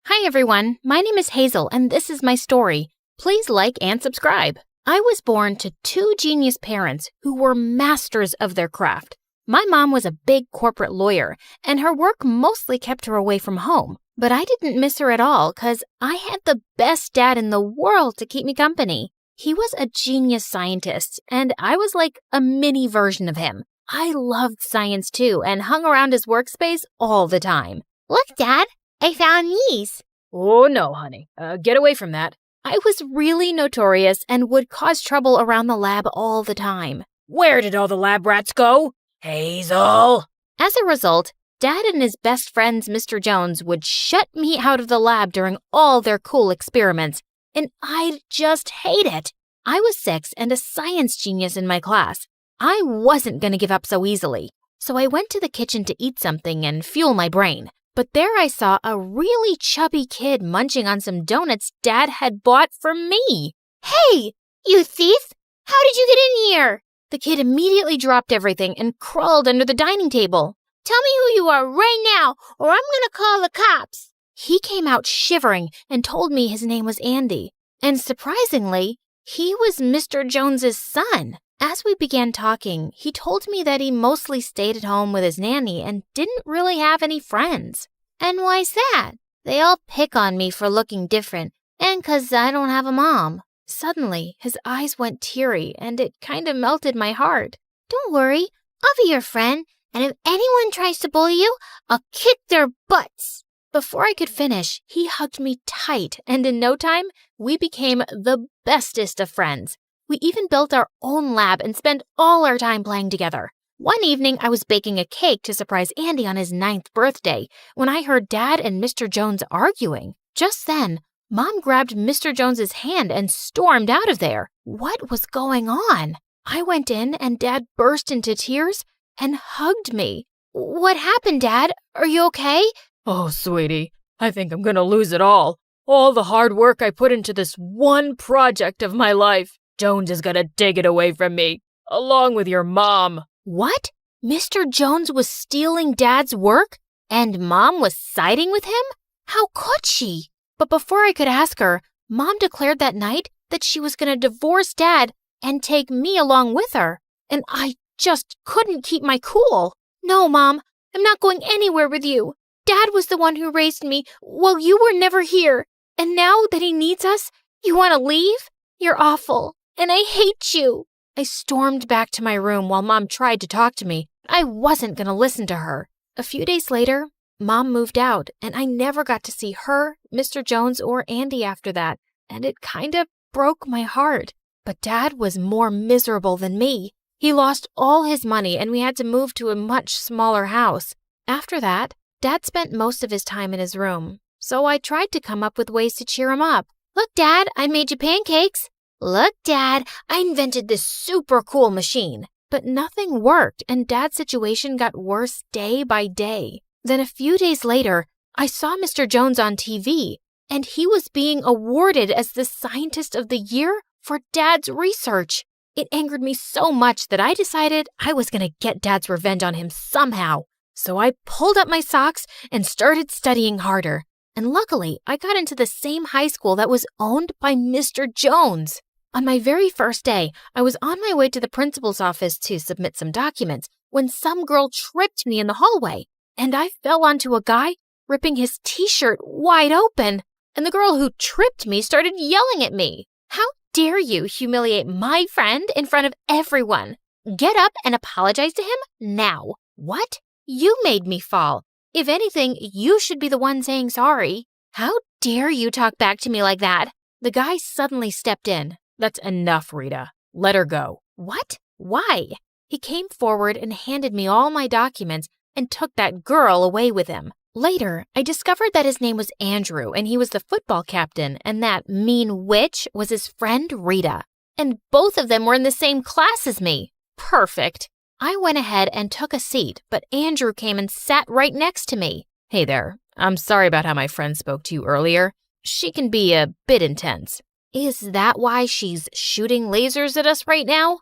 Hi everyone, my name is Hazel and this is my story. Please like and subscribe. I was born to two genius parents who were masters of their craft. My mom was a big corporate lawyer and her work mostly kept her away from home. But I didn't miss her at all because I had the best dad in the world to keep me company. He was a genius scientist, and I was like a mini version of him. I loved science too, and hung around his workspace all the time. Look, Dad, I found these. Oh no, honey. Get away from that. I was really notorious and would cause trouble around the lab all the time. Where did all the lab rats go? Hazel! As a result, Dad and his best friends, Mr. Jones, would shut me out of the lab during all their cool experiments. And I'd just hate it. I was 6 and a science genius in my class. I wasn't going to give up so easily. So I went to the kitchen to eat something and fuel my brain. But there I saw a really chubby kid munching on some donuts Dad had bought for me. Hey, you thief! How did you get in here? The kid immediately dropped everything and crawled under the dining table. Tell me who you are right now, or I'm going to call the cops. He came out shivering and told me his name was Andy. And surprisingly, he was Mr. Jones's son. As we began talking, he told me that he mostly stayed at home with his nanny and didn't really have any friends. And why's that? They all pick on me for looking different, and 'cause I don't have a mom. Suddenly, his eyes went teary, and it kind of melted my heart. Don't worry, I'll be your friend, and if anyone tries to bully you, I'll kick their butts. Before I could finish, he hugged me tight, and in no time, we became the bestest of friends. We even built our own lab and spent all our time playing together. One evening, I was baking a cake to surprise Andy on his 9th birthday when I heard Dad and Mr. Jones arguing. Just then, Mom grabbed Mr. Jones's hand and stormed out of there. What was going on? I went in and Dad burst into tears and hugged me. What happened, Dad? Are you okay? Oh, sweetie, I think I'm gonna lose it all. All the hard work I put into this one project of my life. Jones is gonna take it away from me, along with your mom. What? Mr. Jones was stealing Dad's work? And Mom was siding with him? How could she? But before I could ask her, Mom declared that night that she was gonna divorce Dad and take me along with her. And I just couldn't keep my cool. No, Mom, I'm not going anywhere with you. Dad was the one who raised me while you were never here. And now that he needs us, you want to leave? You're awful, and I hate you. I stormed back to my room while Mom tried to talk to me. I wasn't going to listen to her. A few days later, Mom moved out, and I never got to see her, Mr. Jones, or Andy after that. And it kind of broke my heart. But Dad was more miserable than me. He lost all his money, and we had to move to a much smaller house. After that, Dad spent most of his time in his room, so I tried to come up with ways to cheer him up. Look, Dad, I made you pancakes. Look, Dad, I invented this super cool machine. But nothing worked, and Dad's situation got worse day by day. Then a few days later, I saw Mr. Jones on TV, and he was being awarded as the Scientist of the Year for Dad's research. It angered me so much that I decided I was going to get Dad's revenge on him somehow. So I pulled up my socks and started studying harder. And luckily, I got into the same high school that was owned by Mr. Jones. On my very first day, I was on my way to the principal's office to submit some documents when some girl tripped me in the hallway, and I fell onto a guy ripping his t-shirt wide open, and the girl who tripped me started yelling at me. How dare you humiliate my friend in front of everyone? Get up and apologize to him now. What? You made me fall. If anything, you should be the one saying sorry. How dare you talk back to me like that? The guy suddenly stepped in. That's enough, Rita. Let her go. What? Why? He came forward and handed me all my documents and took that girl away with him. Later, I discovered that his name was Andrew and he was the football captain, and that mean witch was his friend Rita. And both of them were in the same class as me. Perfect. I went ahead and took a seat, but Andrew came and sat right next to me. Hey there. I'm sorry about how my friend spoke to you earlier. She can be a bit intense. Is that why she's shooting lasers at us right now?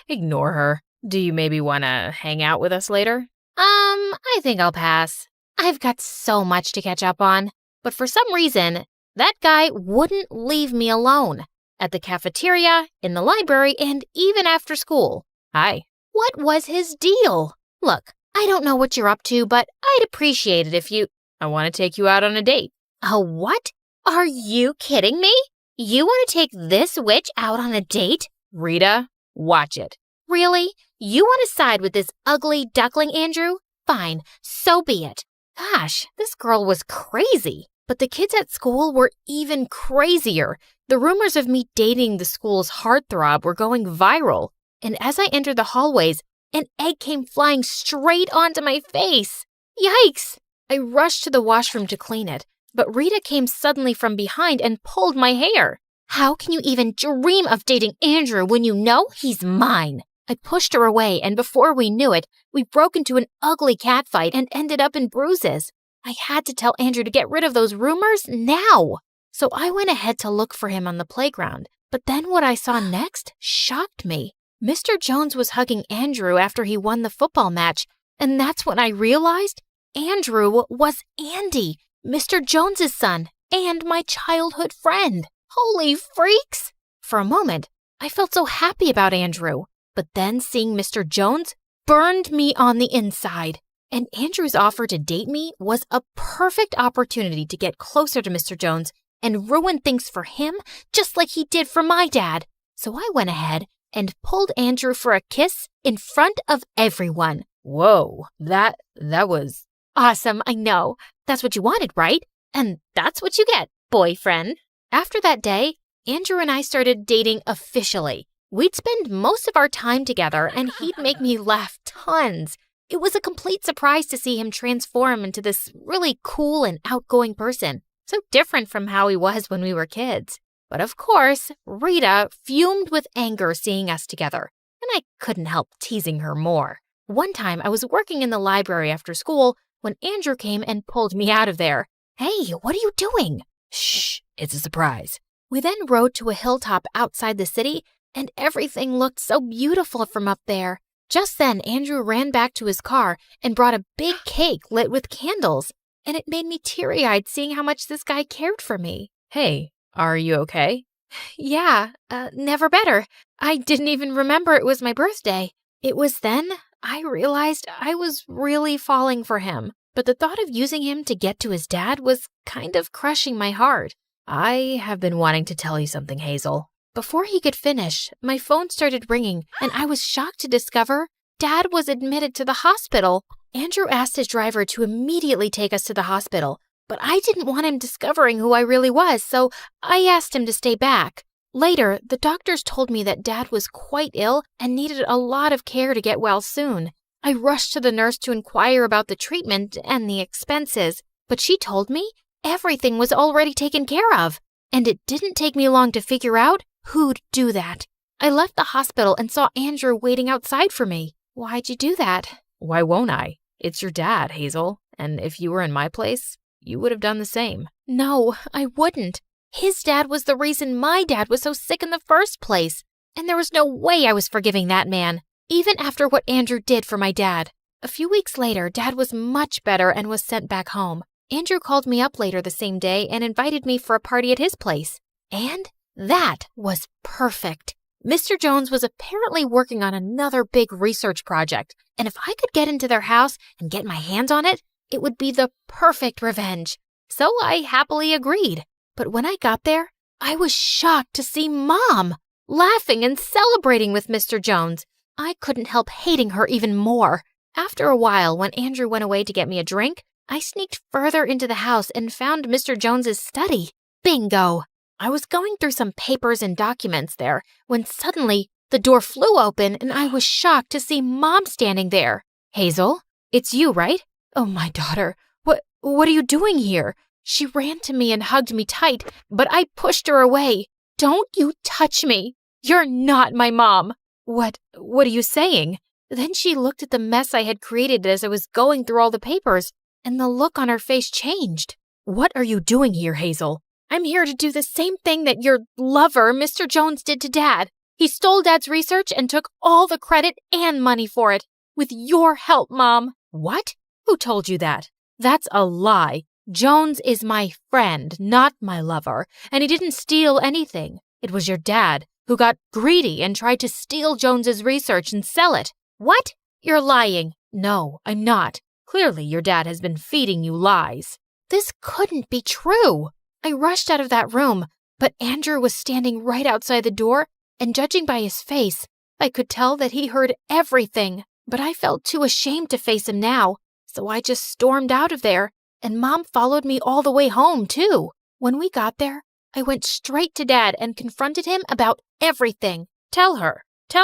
Ignore her. Do you maybe want to hang out with us later? I think I'll pass. I've got so much to catch up on. But for some reason, that guy wouldn't leave me alone. At the cafeteria, in the library, and even after school. Hi. What was his deal? Look, I don't know what you're up to, but I'd appreciate it if you... I want to take you out on a date. A what? Are you kidding me? You want to take this witch out on a date? Rita, watch it. Really? You want to side with this ugly duckling, Andrew? Fine, so be it. Gosh, this girl was crazy. But the kids at school were even crazier. The rumors of me dating the school's heartthrob were going viral. And as I entered the hallways, an egg came flying straight onto my face. Yikes! I rushed to the washroom to clean it, but Rita came suddenly from behind and pulled my hair. How can you even dream of dating Andrew when you know he's mine? I pushed her away, and before we knew it, we broke into an ugly catfight and ended up in bruises. I had to tell Andrew to get rid of those rumors now. So I went ahead to look for him on the playground. But then what I saw next shocked me. Mr. Jones was hugging Andrew after he won the football match, and that's when I realized Andrew was Andy, Mr. Jones's son, and my childhood friend. Holy freaks! For a moment, I felt so happy about Andrew, but then seeing Mr. Jones burned me on the inside. And Andrew's offer to date me was a perfect opportunity to get closer to Mr. Jones and ruin things for him just like he did for my dad. So I went ahead and pulled Andrew for a kiss in front of everyone. Whoa, that was... Awesome, I know. That's what you wanted, right? And that's what you get, boyfriend. After that day, Andrew and I started dating officially. We'd spend most of our time together, and he'd make me laugh tons. It was a complete surprise to see him transform into this really cool and outgoing person, so different from how he was when we were kids. But of course, Rita fumed with anger seeing us together, and I couldn't help teasing her more. One time, I was working in the library after school when Andrew came and pulled me out of there. Hey, what are you doing? Shh, it's a surprise. We then rode to a hilltop outside the city, and everything looked so beautiful from up there. Just then, Andrew ran back to his car and brought a big cake lit with candles, and it made me teary-eyed seeing how much this guy cared for me. Hey, are you okay? Yeah, never better. I didn't even remember it was my birthday. It was then I realized I was really falling for him, but the thought of using him to get to his dad was kind of crushing my heart. I have been wanting to tell you something, Hazel. Before he could finish, my phone started ringing, and I was shocked to discover Dad was admitted to the hospital. Andrew asked his driver to immediately take us to the hospital, but I didn't want him discovering who I really was, so I asked him to stay back. Later, the doctors told me that Dad was quite ill and needed a lot of care to get well soon. I rushed to the nurse to inquire about the treatment and the expenses, but she told me everything was already taken care of, and it didn't take me long to figure out who'd do that. I left the hospital and saw Andrew waiting outside for me. Why'd you do that? Why won't I? It's your dad, Hazel, and if you were in my place, you would have done the same. No, I wouldn't. His dad was the reason my dad was so sick in the first place, and there was no way I was forgiving that man, even after what Andrew did for my dad. A few weeks later, Dad was much better and was sent back home. Andrew called me up later the same day and invited me for a party at his place. And that was perfect. Mr. Jones was apparently working on another big research project, and if I could get into their house and get my hands on it, it would be the perfect revenge. So I happily agreed. But when I got there, I was shocked to see Mom laughing and celebrating with Mr. Jones. I couldn't help hating her even more. After a while, when Andrew went away to get me a drink, I sneaked further into the house and found Mr. Jones's study. Bingo! I was going through some papers and documents there when suddenly the door flew open and I was shocked to see Mom standing there. Hazel, it's you, right? Oh, my daughter, what are you doing here? She ran to me and hugged me tight, but I pushed her away. Don't you touch me. You're not my mom. What are you saying? Then she looked at the mess I had created as I was going through all the papers, and the look on her face changed. What are you doing here, Hazel? I'm here to do the same thing that your lover, Mr. Jones, did to Dad. He stole Dad's research and took all the credit and money for it. With your help, Mom. What? Who told you that? That's a lie. Jones is my friend, not my lover, and he didn't steal anything. It was your dad who got greedy and tried to steal Jones's research and sell it. What? You're lying. No, I'm not. Clearly, your dad has been feeding you lies. This couldn't be true. I rushed out of that room, but Andrew was standing right outside the door, and judging by his face, I could tell that he heard everything. But I felt too ashamed to face him now, so I just stormed out of there, and Mom followed me all the way home, too. When we got there, I went straight to Dad and confronted him about everything. Tell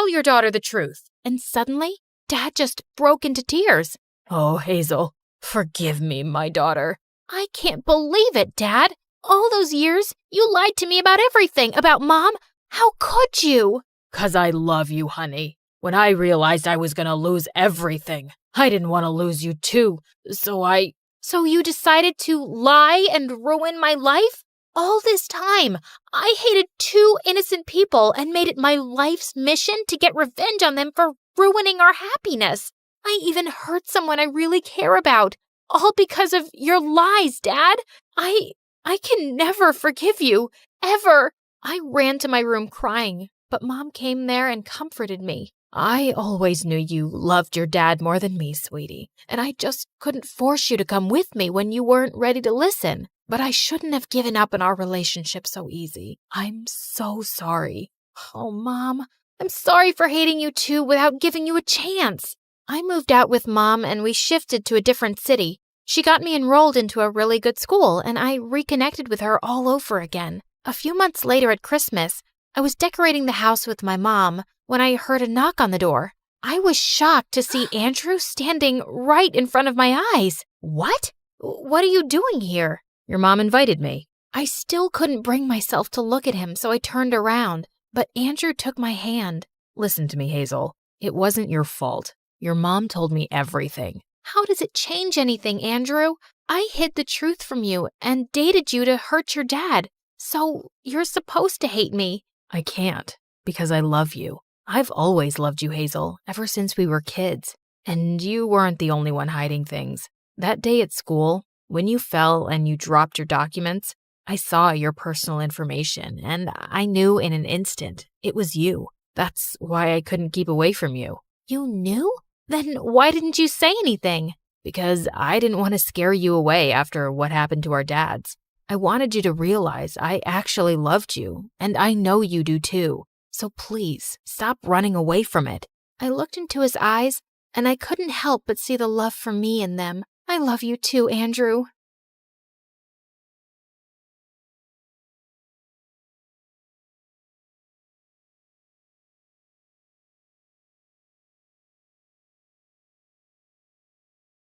your daughter the truth. And suddenly, Dad just broke into tears. Oh, Hazel, forgive me, my daughter. I can't believe it, Dad. All those years, you lied to me about everything, about Mom. How could you? 'Cause I love you, honey. When I realized I was gonna lose everything, I didn't want to lose you too, So you decided to lie and ruin my life? All this time, I hated two innocent people and made it my life's mission to get revenge on them for ruining our happiness. I even hurt someone I really care about, all because of your lies, Dad. I can never forgive you, ever. I ran to my room crying, but Mom came there and comforted me. I always knew you loved your dad more than me, sweetie, and I just couldn't force you to come with me when you weren't ready to listen. But I shouldn't have given up on our relationship so easy. I'm so sorry. Oh, Mom, I'm sorry for hating you too without giving you a chance. I moved out with Mom and we shifted to a different city. She got me enrolled into a really good school, and I reconnected with her all over again. A few months later at Christmas, I was decorating the house with my mom when I heard a knock on the door. I was shocked to see Andrew standing right in front of my eyes. What? What are you doing here? Your mom invited me. I still couldn't bring myself to look at him, so I turned around. But Andrew took my hand. Listen to me, Hazel. It wasn't your fault. Your mom told me everything. How does it change anything, Andrew? I hid the truth from you and dated you to hurt your dad. So you're supposed to hate me. I can't, because I love you. I've always loved you, Hazel, ever since we were kids. And you weren't the only one hiding things. That day at school, when you fell and you dropped your documents, I saw your personal information, and I knew in an instant it was you. That's why I couldn't keep away from you. You knew? Then why didn't you say anything? Because I didn't want to scare you away after what happened to our dads. I wanted you to realize I actually loved you, and I know you do too. So please, stop running away from it. I looked into his eyes, and I couldn't help but see the love for me in them. I love you too, Andrew.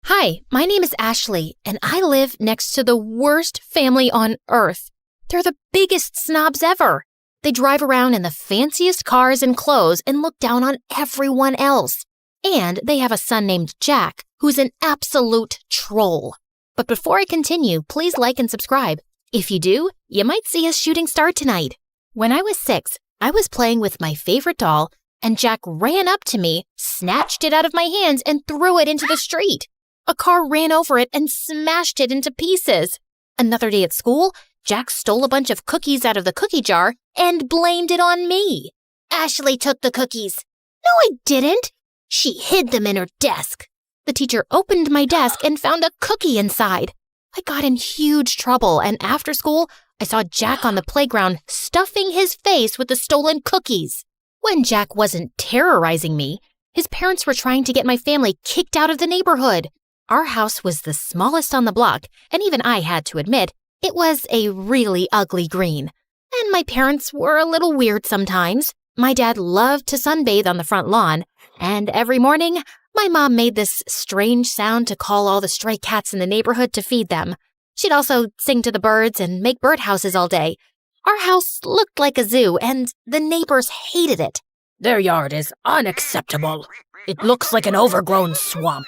Hi, my name is Ashley, and I live next to the worst family on earth. They're the biggest snobs ever. They drive around in the fanciest cars and clothes and look down on everyone else. And they have a son named Jack, who's an absolute troll. But before I continue, please like and subscribe. If you do, you might see a shooting star tonight. When I was 6, I was playing with my favorite doll, and Jack ran up to me, snatched it out of my hands, and threw it into the street. A car ran over it and smashed it into pieces. Another day at school, Jack stole a bunch of cookies out of the cookie jar and blamed it on me. Ashley took the cookies. No, I didn't. She hid them in her desk. The teacher opened my desk and found a cookie inside. I got in huge trouble, and after school, I saw Jack on the playground stuffing his face with the stolen cookies. When Jack wasn't terrorizing me, his parents were trying to get my family kicked out of the neighborhood. Our house was the smallest on the block, and even I had to admit, it was a really ugly green. And my parents were a little weird sometimes. My dad loved to sunbathe on the front lawn, and every morning, my mom made this strange sound to call all the stray cats in the neighborhood to feed them. She'd also sing to the birds and make birdhouses all day. Our house looked like a zoo, and the neighbors hated it. Their yard is unacceptable. It looks like an overgrown swamp.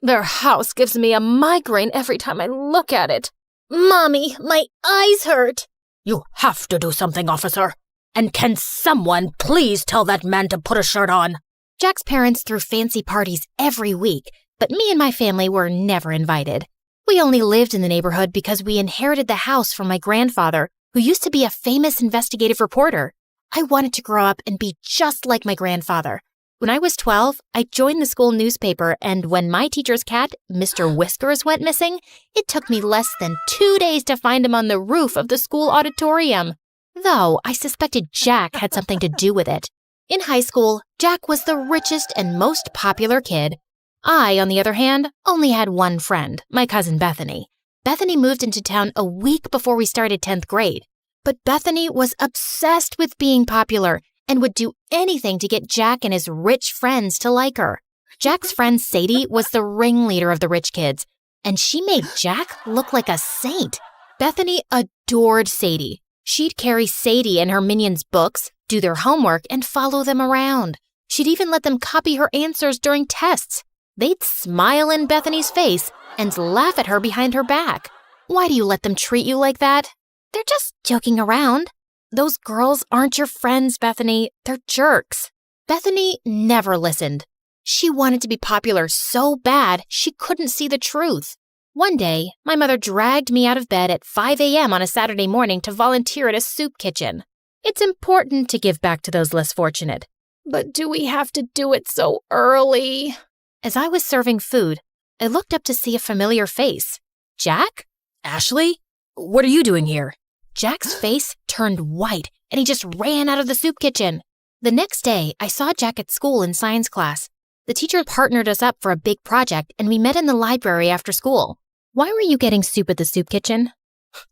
Their house gives me a migraine every time I look at it. Mommy, my eyes hurt. You have to do something, officer. And can someone please tell that man to put a shirt on? Jack's parents threw fancy parties every week, but me and my family were never invited. We only lived in the neighborhood because we inherited the house from my grandfather, who used to be a famous investigative reporter. I wanted to grow up and be just like my grandfather. When I was 12, I joined the school newspaper, and when my teacher's cat, Mr. Whiskers, went missing, it took me less than 2 days to find him on the roof of the school auditorium. Though I suspected Jack had something to do with it. In high school, Jack was the richest and most popular kid. I, on the other hand, only had one friend, my cousin Bethany. Bethany moved into town a week before we started 10th grade. But Bethany was obsessed with being popular and would do anything to get Jack and his rich friends to like her. Jack's friend Sadie was the ringleader of the rich kids, and she made Jack look like a saint. Bethany adored Sadie. She'd carry Sadie and her minions' books, do their homework, and follow them around. She'd even let them copy her answers during tests. They'd smile in Bethany's face and laugh at her behind her back. Why do you let them treat you like that? They're just joking around. Those girls aren't your friends, Bethany. They're jerks. Bethany never listened. She wanted to be popular so bad she couldn't see the truth. One day, my mother dragged me out of bed at 5 a.m. on a Saturday morning to volunteer at a soup kitchen. It's important to give back to those less fortunate. But do we have to do it so early? As I was serving food, I looked up to see a familiar face. Jack? Ashley? What are you doing here? Jack's face turned white, and he just ran out of the soup kitchen. The next day, I saw Jack at school in science class. The teacher partnered us up for a big project, and we met in the library after school. Why were you getting soup at the soup kitchen?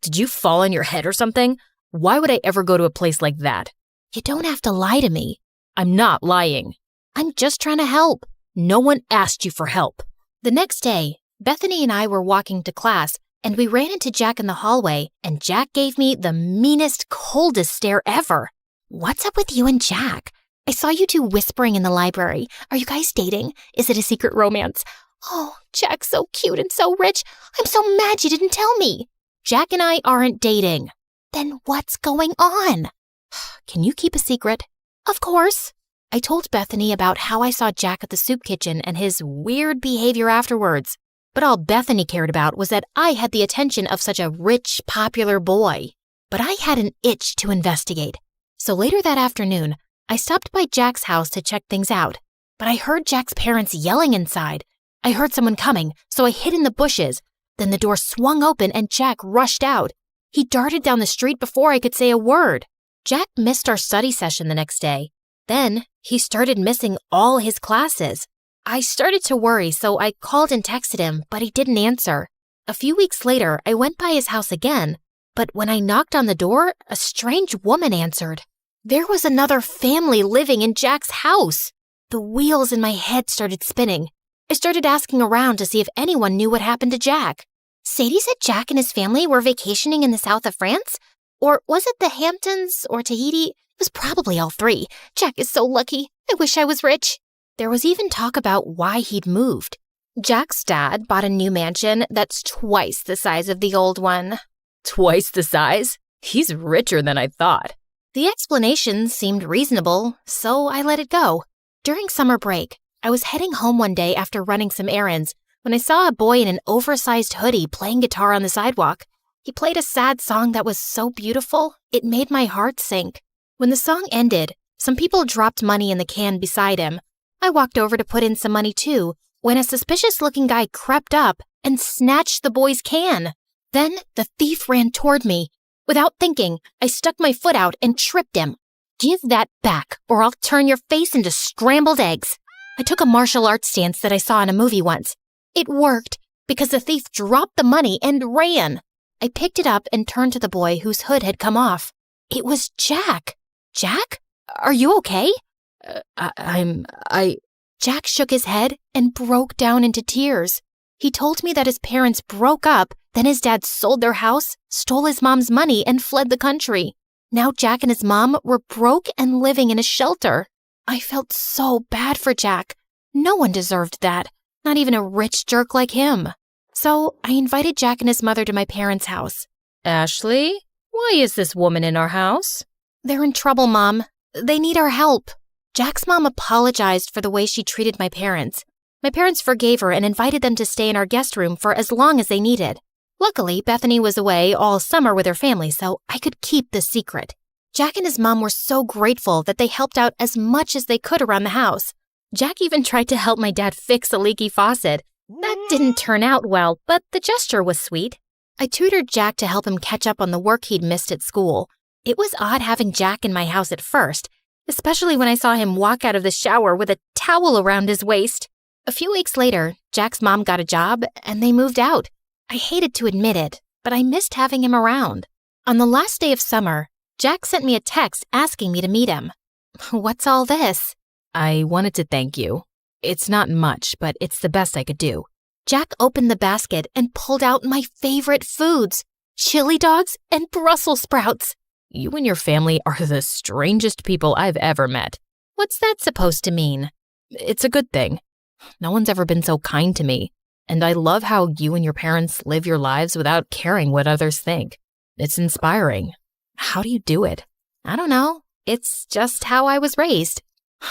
Did you fall on your head or something? Why would I ever go to a place like that? You don't have to lie to me. I'm not lying. I'm just trying to help. No one asked you for help. The next day, Bethany and I were walking to class, and we ran into Jack in the hallway, and Jack gave me the meanest, coldest stare ever. What's up with you and Jack? I saw you two whispering in the library. Are you guys dating? Is it a secret romance? Oh, Jack's so cute and so rich. I'm so mad you didn't tell me. Jack and I aren't dating. Then what's going on? Can you keep a secret? Of course. I told Bethany about how I saw Jack at the soup kitchen and his weird behavior afterwards. But all Bethany cared about was that I had the attention of such a rich, popular boy. But I had an itch to investigate. So later that afternoon, I stopped by Jack's house to check things out. But I heard Jack's parents yelling inside. I heard someone coming, so I hid in the bushes. Then the door swung open and Jack rushed out. He darted down the street before I could say a word. Jack missed our study session the next day. Then he started missing all his classes. I started to worry, so I called and texted him, but he didn't answer. A few weeks later, I went by his house again, but when I knocked on the door, a strange woman answered. There was another family living in Jack's house. The wheels in my head started spinning. I started asking around to see if anyone knew what happened to Jack. Sadie said Jack and his family were vacationing in the south of France? Or was it the Hamptons or Tahiti? It was probably all three. Jack is so lucky. I wish I was rich. There was even talk about why he'd moved. Jack's dad bought a new mansion that's twice the size of the old one. Twice the size? He's richer than I thought. The explanation seemed reasonable, so I let it go. During summer break, I was heading home one day after running some errands when I saw a boy in an oversized hoodie playing guitar on the sidewalk. He played a sad song that was so beautiful, it made my heart sink. When the song ended, some people dropped money in the can beside him. I walked over to put in some money too, when a suspicious-looking guy crept up and snatched the boy's can. Then the thief ran toward me. Without thinking, I stuck my foot out and tripped him. Give that back, or I'll turn your face into scrambled eggs. I took a martial arts stance that I saw in a movie once. It worked, because the thief dropped the money and ran. I picked it up and turned to the boy whose hood had come off. It was Jack. Jack? Are you okay? Jack shook his head and broke down into tears. He told me that his parents broke up, then his dad sold their house, stole his mom's money, and fled the country. Now Jack and his mom were broke and living in a shelter. I felt so bad for Jack. No one deserved that, not even a rich jerk like him. So I invited Jack and his mother to my parents' house. Ashley, why is this woman in our house? They're in trouble, Mom. They need our help. Jack's mom apologized for the way she treated my parents. My parents forgave her and invited them to stay in our guest room for as long as they needed. Luckily, Bethany was away all summer with her family, so I could keep the secret. Jack and his mom were so grateful that they helped out as much as they could around the house. Jack even tried to help my dad fix a leaky faucet. That didn't turn out well, but the gesture was sweet. I tutored Jack to help him catch up on the work he'd missed at school. It was odd having Jack in my house at first, especially when I saw him walk out of the shower with a towel around his waist. A few weeks later, Jack's mom got a job and they moved out. I hated to admit it, but I missed having him around. On the last day of summer, Jack sent me a text asking me to meet him. What's all this? I wanted to thank you. It's not much, but it's the best I could do. Jack opened the basket and pulled out my favorite foods, chili dogs and Brussels sprouts. You and your family are the strangest people I've ever met. What's that supposed to mean? It's a good thing. No one's ever been so kind to me, and I love how you and your parents live your lives without caring what others think. It's inspiring. How do you do it? I don't know. It's just how I was raised.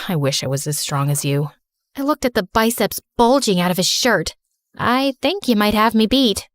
I wish I was as strong as you. I looked at the biceps bulging out of his shirt. I think you might have me beat.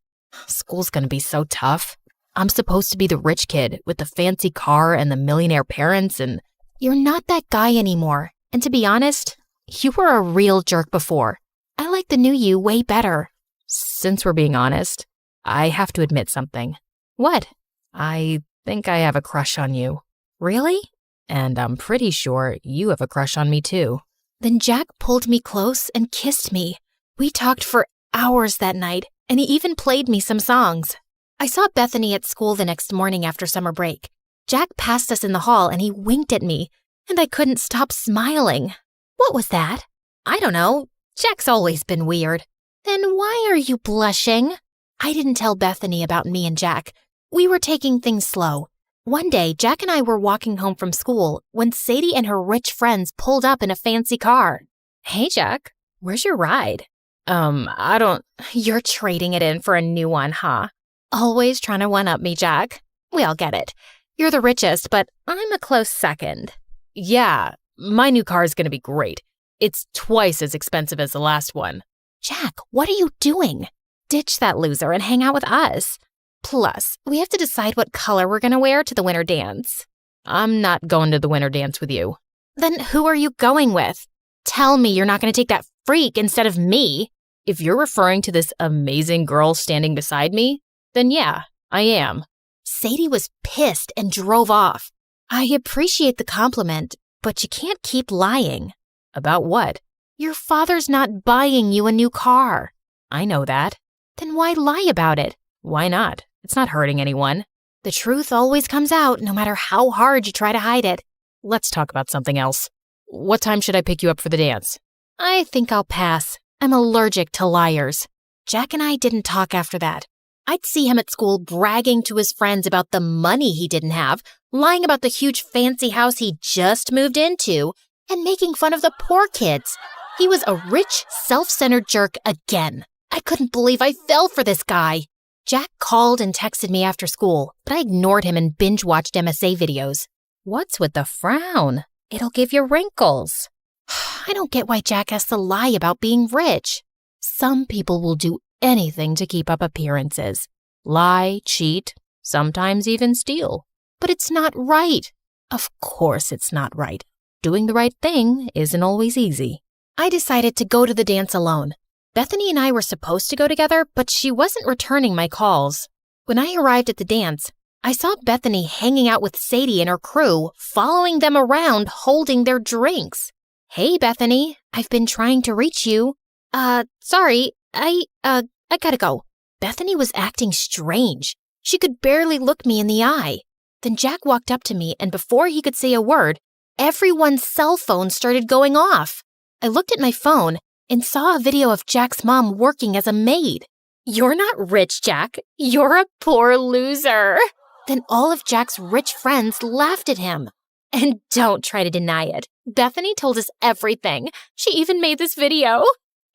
School's gonna be so tough. I'm supposed to be the rich kid with the fancy car and the millionaire parents, and you're not that guy anymore. And to be honest, you were a real jerk before. I like the new you way better. Since we're being honest, I have to admit something. What? I think I have a crush on you. Really? And I'm pretty sure you have a crush on me too. Then Jack pulled me close and kissed me. We talked for hours that night. and he even played me some songs. I saw Bethany at school the next morning after summer break. Jack passed us in the hall and he winked at me, and I couldn't stop smiling. What was that? I don't know. Jack's always been weird. Then why are you blushing? I didn't tell Bethany about me and Jack. We were taking things slow. One day, Jack and I were walking home from school when Sadie and her rich friends pulled up in a fancy car. Hey, Jack, where's your ride? You're trading it in for a new one, huh? Always trying to one-up me, Jack. We all get it. You're the richest, but I'm a close second. Yeah, my new car is going to be great. It's twice as expensive as the last one. Jack, what are you doing? Ditch that loser and hang out with us. Plus, we have to decide what color we're going to wear to the winter dance. I'm not going to the winter dance with you. Then who are you going with? Tell me you're not going to take that freak instead of me. If you're referring to this amazing girl standing beside me, then yeah, I am. Sadie was pissed and drove off. I appreciate the compliment, but you can't keep lying. About what? Your father's not buying you a new car. I know that. Then why lie about it? Why not? It's not hurting anyone. The truth always comes out, no matter how hard you try to hide it. Let's talk about something else. What time should I pick you up for the dance? I think I'll pass. I'm allergic to liars. Jack and I didn't talk after that. I'd see him at school bragging to his friends about the money he didn't have, lying about the huge fancy house he just moved into, and making fun of the poor kids. He was a rich, self-centered jerk again. I couldn't believe I fell for this guy. Jack called and texted me after school, but I ignored him and binge-watched MSA videos. What's with the frown? It'll give you wrinkles. I don't get why Jack has to lie about being rich. Some people will do anything to keep up appearances. Lie, cheat, sometimes even steal. But it's not right. Of course it's not right. Doing the right thing isn't always easy. I decided to go to the dance alone. Bethany and I were supposed to go together, but she wasn't returning my calls. When I arrived at the dance, I saw Bethany hanging out with Sadie and her crew, following them around, holding their drinks. Hey, Bethany, I've been trying to reach you. Sorry, I gotta go. Bethany was acting strange. She could barely look me in the eye. Then Jack walked up to me, and before he could say a word, everyone's cell phone started going off. I looked at my phone and saw a video of Jack's mom working as a maid. You're not rich, Jack. You're a poor loser. Then all of Jack's rich friends laughed at him. And don't try to deny it. Bethany told us everything. She even made this video.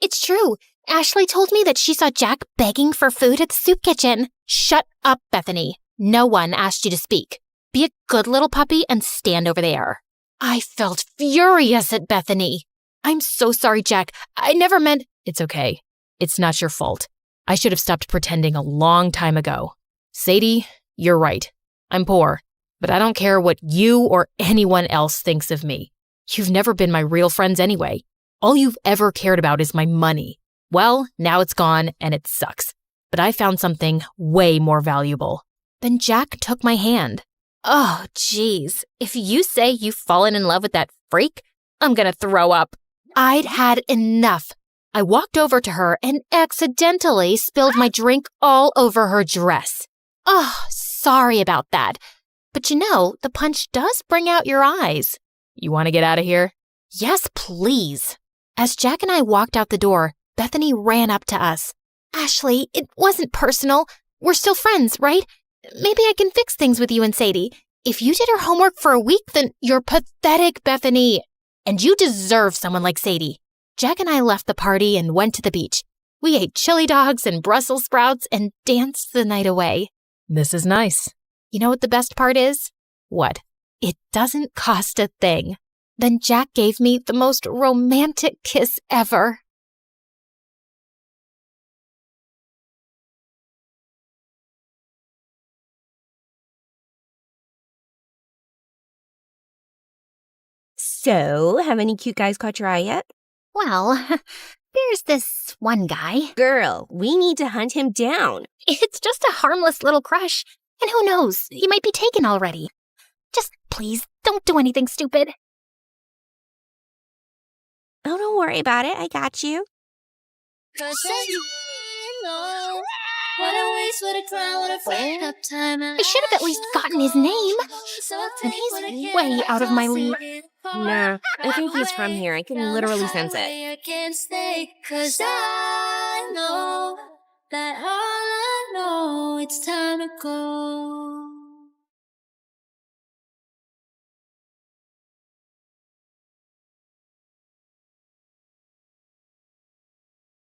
It's true. Ashley told me that she saw Jack begging for food at the soup kitchen. Shut up, Bethany. No one asked you to speak. Be a good little puppy and stand over there. I felt furious at Bethany. I'm so sorry, Jack. I never meant... It's okay. It's not your fault. I should have stopped pretending a long time ago. Sadie, you're right. I'm poor, but I don't care what you or anyone else thinks of me. You've never been my real friends anyway. All you've ever cared about is my money. Well, now it's gone and it sucks. But I found something way more valuable. Then Jack took my hand. Oh, geez. If you say you've fallen in love with that freak, I'm gonna throw up. I'd had enough. I walked over to her and accidentally spilled my drink all over her dress. Oh, sorry about that. But you know, the punch does bring out your eyes. You want to get out of here? Yes, please. As Jack and I walked out the door, Bethany ran up to us. Ashley, it wasn't personal. We're still friends, right? Maybe I can fix things with you and Sadie. If you did her homework for a week, then you're pathetic, Bethany. And you deserve someone like Sadie. Jack and I left the party and went to the beach. We ate chili dogs and Brussels sprouts and danced the night away. This is nice. You know what the best part is? What? It doesn't cost a thing. Then Jack gave me the most romantic kiss ever. So, have any cute guys caught your eye yet? Well, there's this one guy. Girl, we need to hunt him down. It's just a harmless little crush. And who knows, he might be taken already. Just please, don't do anything stupid. Oh, don't worry about it. I got you. I should have at least gotten his name. And he's way out of my league. Nah, I think he's from here. I can literally sense it. It's time to go.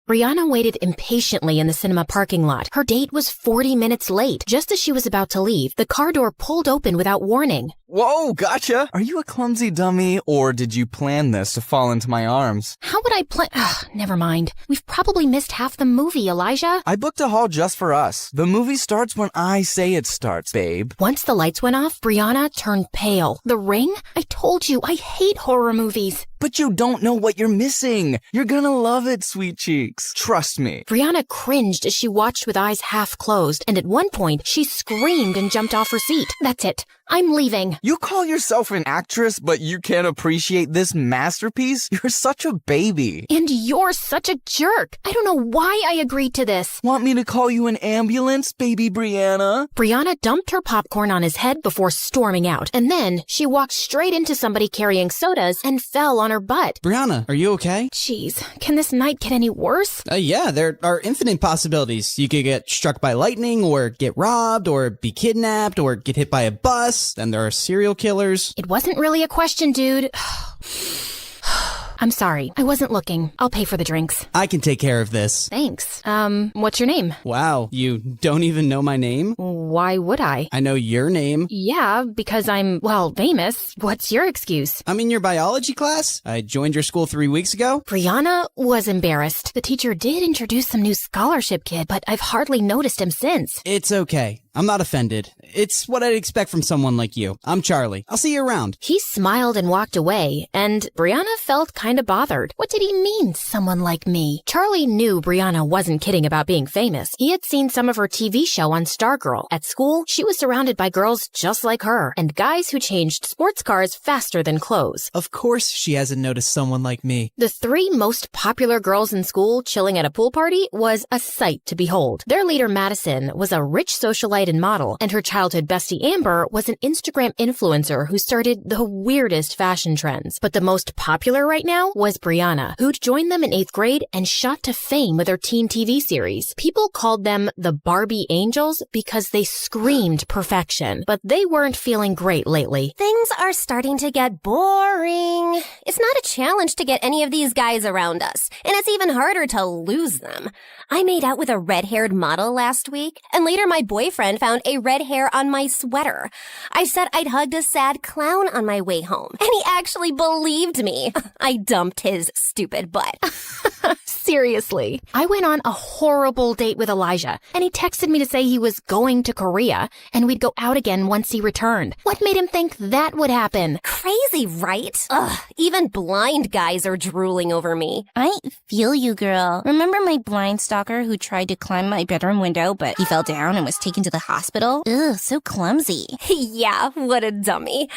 Brianna waited impatiently in the cinema parking lot. Her date was 40 minutes late. Just as she was about to leave, the car door pulled open without warning. Whoa, gotcha! Are you a clumsy dummy, or did you plan this to fall into my arms? How would I plan? Never mind. We've probably missed half the movie, Elijah. I booked a hall just for us. The movie starts when I say it starts, babe. Once the lights went off, Brianna turned pale. The Ring? I told you, I hate horror movies. But you don't know what you're missing. You're gonna love it, sweet cheeks. Trust me. Brianna cringed as she watched with eyes half closed, and at one point, she screamed and jumped off her seat. That's it. I'm leaving. You call yourself an actress, but you can't appreciate this masterpiece? You're such a baby. And you're such a jerk. I don't know why I agreed to this. Want me to call you an ambulance, baby Brianna? Brianna dumped her popcorn on his head before storming out, and then she walked straight into somebody carrying sodas and fell on her butt. Brianna, are you okay? Jeez, can this night get any worse? Yeah, there are infinite possibilities. You could get struck by lightning, or get robbed, or be kidnapped, or get hit by a bus. Then there are serial killers. It wasn't really a question, dude. I'm sorry. I wasn't looking. I'll pay for the drinks. I can take care of this. Thanks. What's your name? Wow, you don't even know my name? Why would I? I know your name. Yeah, because I'm, well, famous. What's your excuse? I'm in your biology class. I joined your school 3 weeks ago. Brianna was embarrassed. The teacher did introduce some new scholarship kid, but I've hardly noticed him since. It's okay. I'm not offended. It's what I'd expect from someone like you. I'm Charlie. I'll see you around. He smiled and walked away, and Brianna felt kind of bothered. What did he mean, someone like me? Charlie knew Brianna wasn't kidding about being famous. He had seen some of her TV show on Stargirl. At school, she was surrounded by girls just like her, and guys who changed sports cars faster than clothes. Of course she hasn't noticed someone like me. The 3 most popular girls in school chilling at a pool party was a sight to behold. Their leader, Madison, was a rich socialite and model, and her childhood bestie Amber was an Instagram influencer who started the weirdest fashion trends. But the most popular right now was Brianna, who'd joined them in 8th grade and shot to fame with her teen TV series. People called them the Barbie Angels because they screamed perfection, but they weren't feeling great lately. Things are starting to get boring. It's not a challenge to get any of these guys around us, and it's even harder to lose them. I made out with a red-haired model last week, and later my boyfriend found a red hair on my sweater. I said I'd hugged a sad clown on my way home, and he actually believed me. I dumped his stupid butt. Seriously. I went on a horrible date with Elijah, and he texted me to say he was going to Korea, and we'd go out again once he returned. What made him think that would happen? Crazy, right? Ugh, even blind guys are drooling over me. I feel you, girl. Remember my blind stalker who tried to climb my bedroom window, but he fell down and was taken to the hospital? Ugh, so clumsy. Yeah, what a dummy.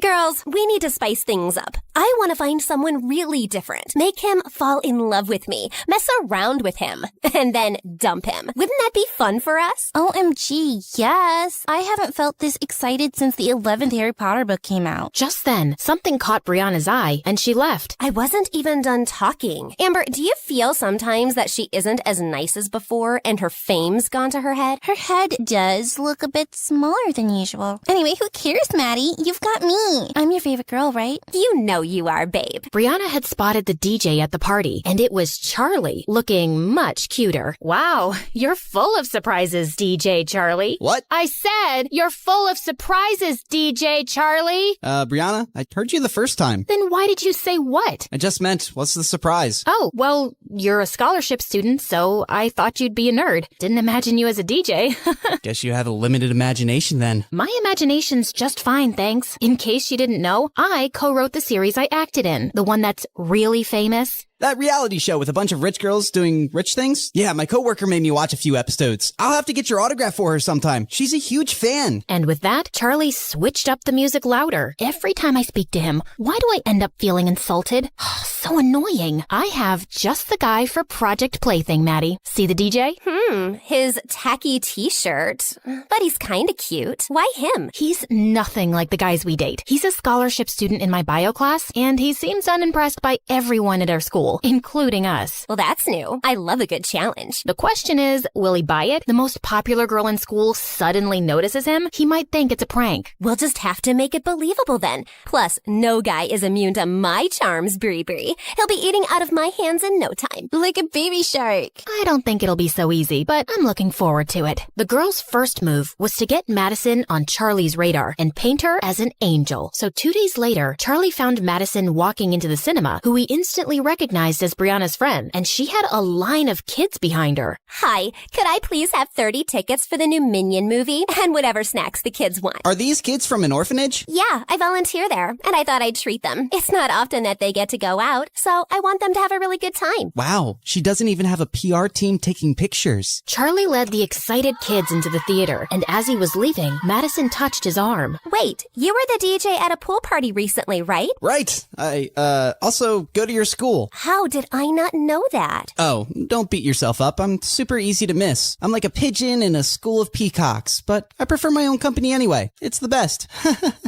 Girls, we need to spice things up. I want to find someone really different. Make him fall in love with me. Mess around with him. And then dump him. Wouldn't that be fun for us? OMG, yes. I haven't felt this excited since the 11th Harry Potter book came out. Just then, something caught Brianna's eye, and she left. I wasn't even done talking. Amber, do you feel sometimes that she isn't as nice as before and her fame's gone to her head? Her head does look a bit smaller than usual. Anyway, who cares, Maddie? You've got me. I'm your favorite girl, right? You know you are, babe. Brianna had spotted the DJ at the party, and it was Charlie, looking much cuter. Wow, you're full of surprises, DJ Charlie. What? I said you're full of surprises, DJ Charlie. Brianna, I heard you the first time. Then why did you say what? I just meant, what's the surprise? Oh, well, you're a scholarship student, so I thought you'd be a nerd. Didn't imagine you as a DJ. Guess you have a limited imagination then. My imagination's just fine, thanks. In case you didn't know, I co-wrote the series I acted in, the one that's really famous. That reality show with a bunch of rich girls doing rich things? Yeah, my coworker made me watch a few episodes. I'll have to get your autograph for her sometime. She's a huge fan. And with that, Charlie switched up the music louder. Every time I speak to him, why do I end up feeling insulted? So annoying. I have just the guy for Project Plaything, Maddie. See the DJ? His tacky t-shirt. But he's kinda cute. Why him? He's nothing like the guys we date. He's a scholarship student in my bio class, and he seems unimpressed by everyone at our school, including us. Well, that's new. I love a good challenge. The question is, will he buy it? The most popular girl in school suddenly notices him? He might think it's a prank. We'll just have to make it believable then. Plus, no guy is immune to my charms, Brie Brie. He'll be eating out of my hands in no time. Like a baby shark. I don't think it'll be so easy, but I'm looking forward to it. The girl's first move was to get Madison on Charlie's radar and paint her as an angel. So 2 days later, Charlie found Madison walking into the cinema, who he instantly recognized as Brianna's friend, and she had a line of kids behind her. Hi, could I please have 30 tickets for the new Minion movie and whatever snacks the kids want? Are these kids from an orphanage? Yeah, I volunteer there, and I thought I'd treat them. It's not often that they get to go out, so I want them to have a really good time. Wow, she doesn't even have a PR team taking pictures. Charlie led the excited kids into the theater, and as he was leaving, Madison touched his arm. Wait, you were the DJ at a pool party recently, right? Right. I, also go to your school. How did I not know that? Oh, don't beat yourself up. I'm super easy to miss. I'm like a pigeon in a school of peacocks, but I prefer my own company anyway. It's the best.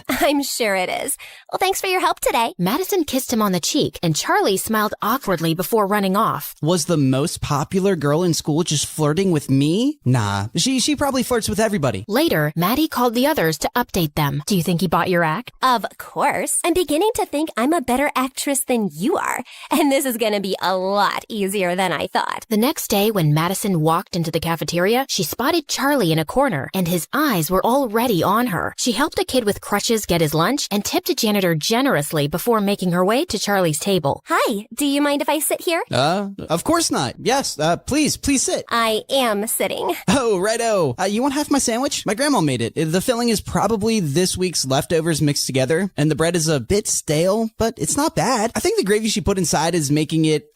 I'm sure it is. Well, thanks for your help today. Madison kissed him on the cheek, and Charlie smiled awkwardly before running off. Was the most popular girl in school just flirting with me? Nah, she probably flirts with everybody. Later, Maddie called the others to update them. Do you think he bought your act? Of course. I'm beginning to think I'm a better actress than you are, and this is gonna be a lot easier than I thought. The next day, when Madison walked into the cafeteria, she spotted Charlie in a corner, and his eyes were already on her. She helped a kid with crutches get his lunch and tipped a janitor generously before making her way to Charlie's table. Hi, do you mind if I sit here? Of course not. Yes, please sit. I am sitting. Oh, righto. You want half my sandwich? My grandma made it. The filling is probably this week's leftovers mixed together, and the bread is a bit stale, but it's not bad. I think the gravy she put inside is making it,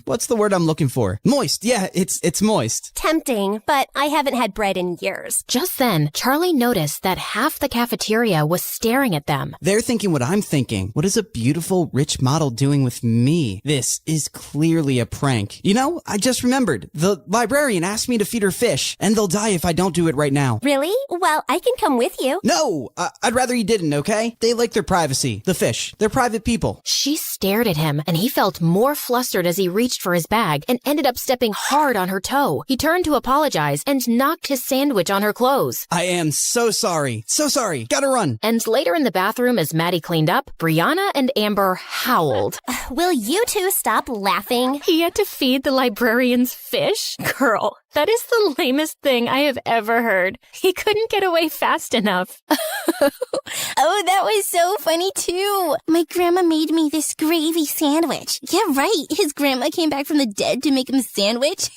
what's the word I'm looking for? Moist. Yeah, it's moist. Tempting, but I haven't had bread in years. Just then, Charlie noticed that half the cafeteria was staring at them. They're thinking what I'm thinking. What is a beautiful, rich model doing with me? This is clearly a prank. You know, I just remembered. The librarian asked me to feed her fish, and they'll die if I don't do it right now. Really? Well, I can come with you. No! I'd rather you didn't, okay? They like their privacy. The fish. They're private people. She stared at him, and he felt more flustered as he reached for his bag and ended up stepping hard on her toe. He turned to apologize and knocked his sandwich on her clothes. I am so sorry. So sorry. Gotta run. And later in the bathroom, as Maddie cleaned up, Brianna and Amber howled. Will you two stop laughing? He had to feed the librarian's fish? Girl, that is the lamest thing I have ever heard. He couldn't get away fast enough. Oh, that was so funny too. My grandma made me this gravy sandwich. Yeah, right. His grandma came back from the dead to make him a sandwich.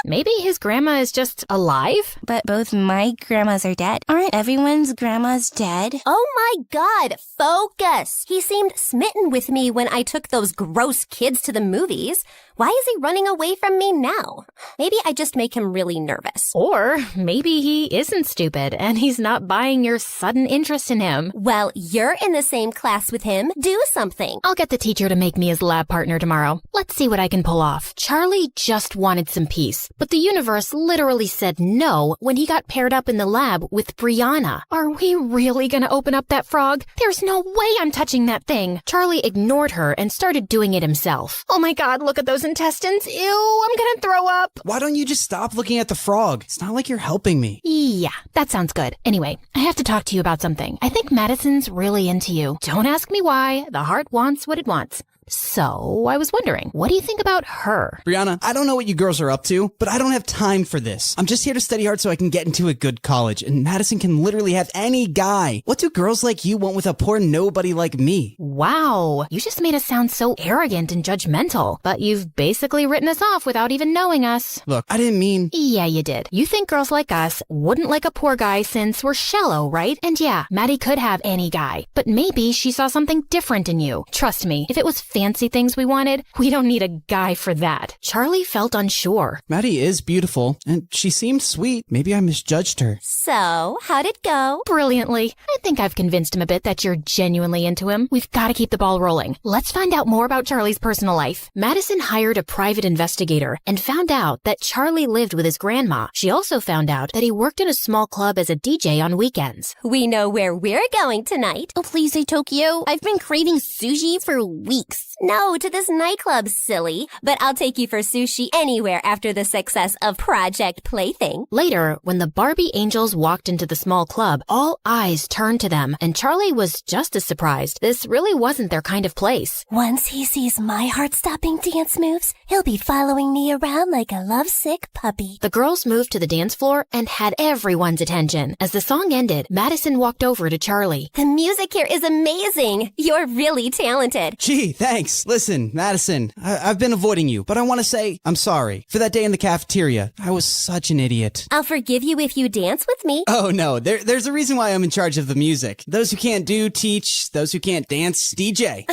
Maybe his grandma is just alive? But both my grandmas are dead. Aren't everyone's grandmas dead? Oh my God, focus. He seemed smitten with me when I took those gross kids to the movies. Why is he running away from me now? Maybe I just make him really nervous. Or maybe he isn't stupid and he's not buying your sudden interest in him. Well, you're in the same class with him. Do something. I'll get the teacher to make me his lab partner tomorrow. Let's see what I can pull off. Charlie just wanted some peace, but the universe literally said no when he got paired up in the lab with Brianna. Are we really gonna open up that frog? There's no way I'm touching that thing. Charlie ignored her and started doing it himself. Oh my God, look at those intestines. Ew, I'm gonna throw up. Why don't you just stop looking at the frog? It's not like you're helping me. Yeah, that sounds good. Anyway, I have to talk to you about something. I think Madison's really into you. Don't ask me why. The heart wants what it wants. So, I was wondering, what do you think about her? Brianna, I don't know what you girls are up to, but I don't have time for this. I'm just here to study hard so I can get into a good college, and Madison can literally have any guy. What do girls like you want with a poor nobody like me? Wow, you just made us sound so arrogant and judgmental, but you've basically written us off without even knowing us. Look, I didn't mean... Yeah, you did. You think girls like us wouldn't like a poor guy since we're shallow, right? And yeah, Maddie could have any guy, but maybe she saw something different in you. Trust me, if it was fancy things we wanted, we don't need a guy for that. Charlie felt unsure. Maddie is beautiful, and she seemed sweet. Maybe I misjudged her. So, how'd it go? Brilliantly. I think I've convinced him a bit that you're genuinely into him. We've got to keep the ball rolling. Let's find out more about Charlie's personal life. Madison hired a private investigator and found out that Charlie lived with his grandma. She also found out that he worked in a small club as a DJ on weekends. We know where we're going tonight. Oh, please say Tokyo. I've been craving sushi for weeks. No, to this nightclub, silly. But I'll take you for sushi anywhere after the success of Project Plaything. Later, when the Barbie angels walked into the small club, all eyes turned to them, and Charlie was just as surprised. This really wasn't their kind of place. Once he sees my heart-stopping dance moves, he'll be following me around like a lovesick puppy. The girls moved to the dance floor and had everyone's attention. As the song ended, Madison walked over to Charlie. The music here is amazing. You're really talented. Gee, thanks. Listen, Madison, I've been avoiding you, but I want to say I'm sorry. For that day in the cafeteria, I was such an idiot. I'll forgive you if you dance with me. Oh, no, there's a reason why I'm in charge of the music. Those who can't do, teach. Those who can't dance, DJ.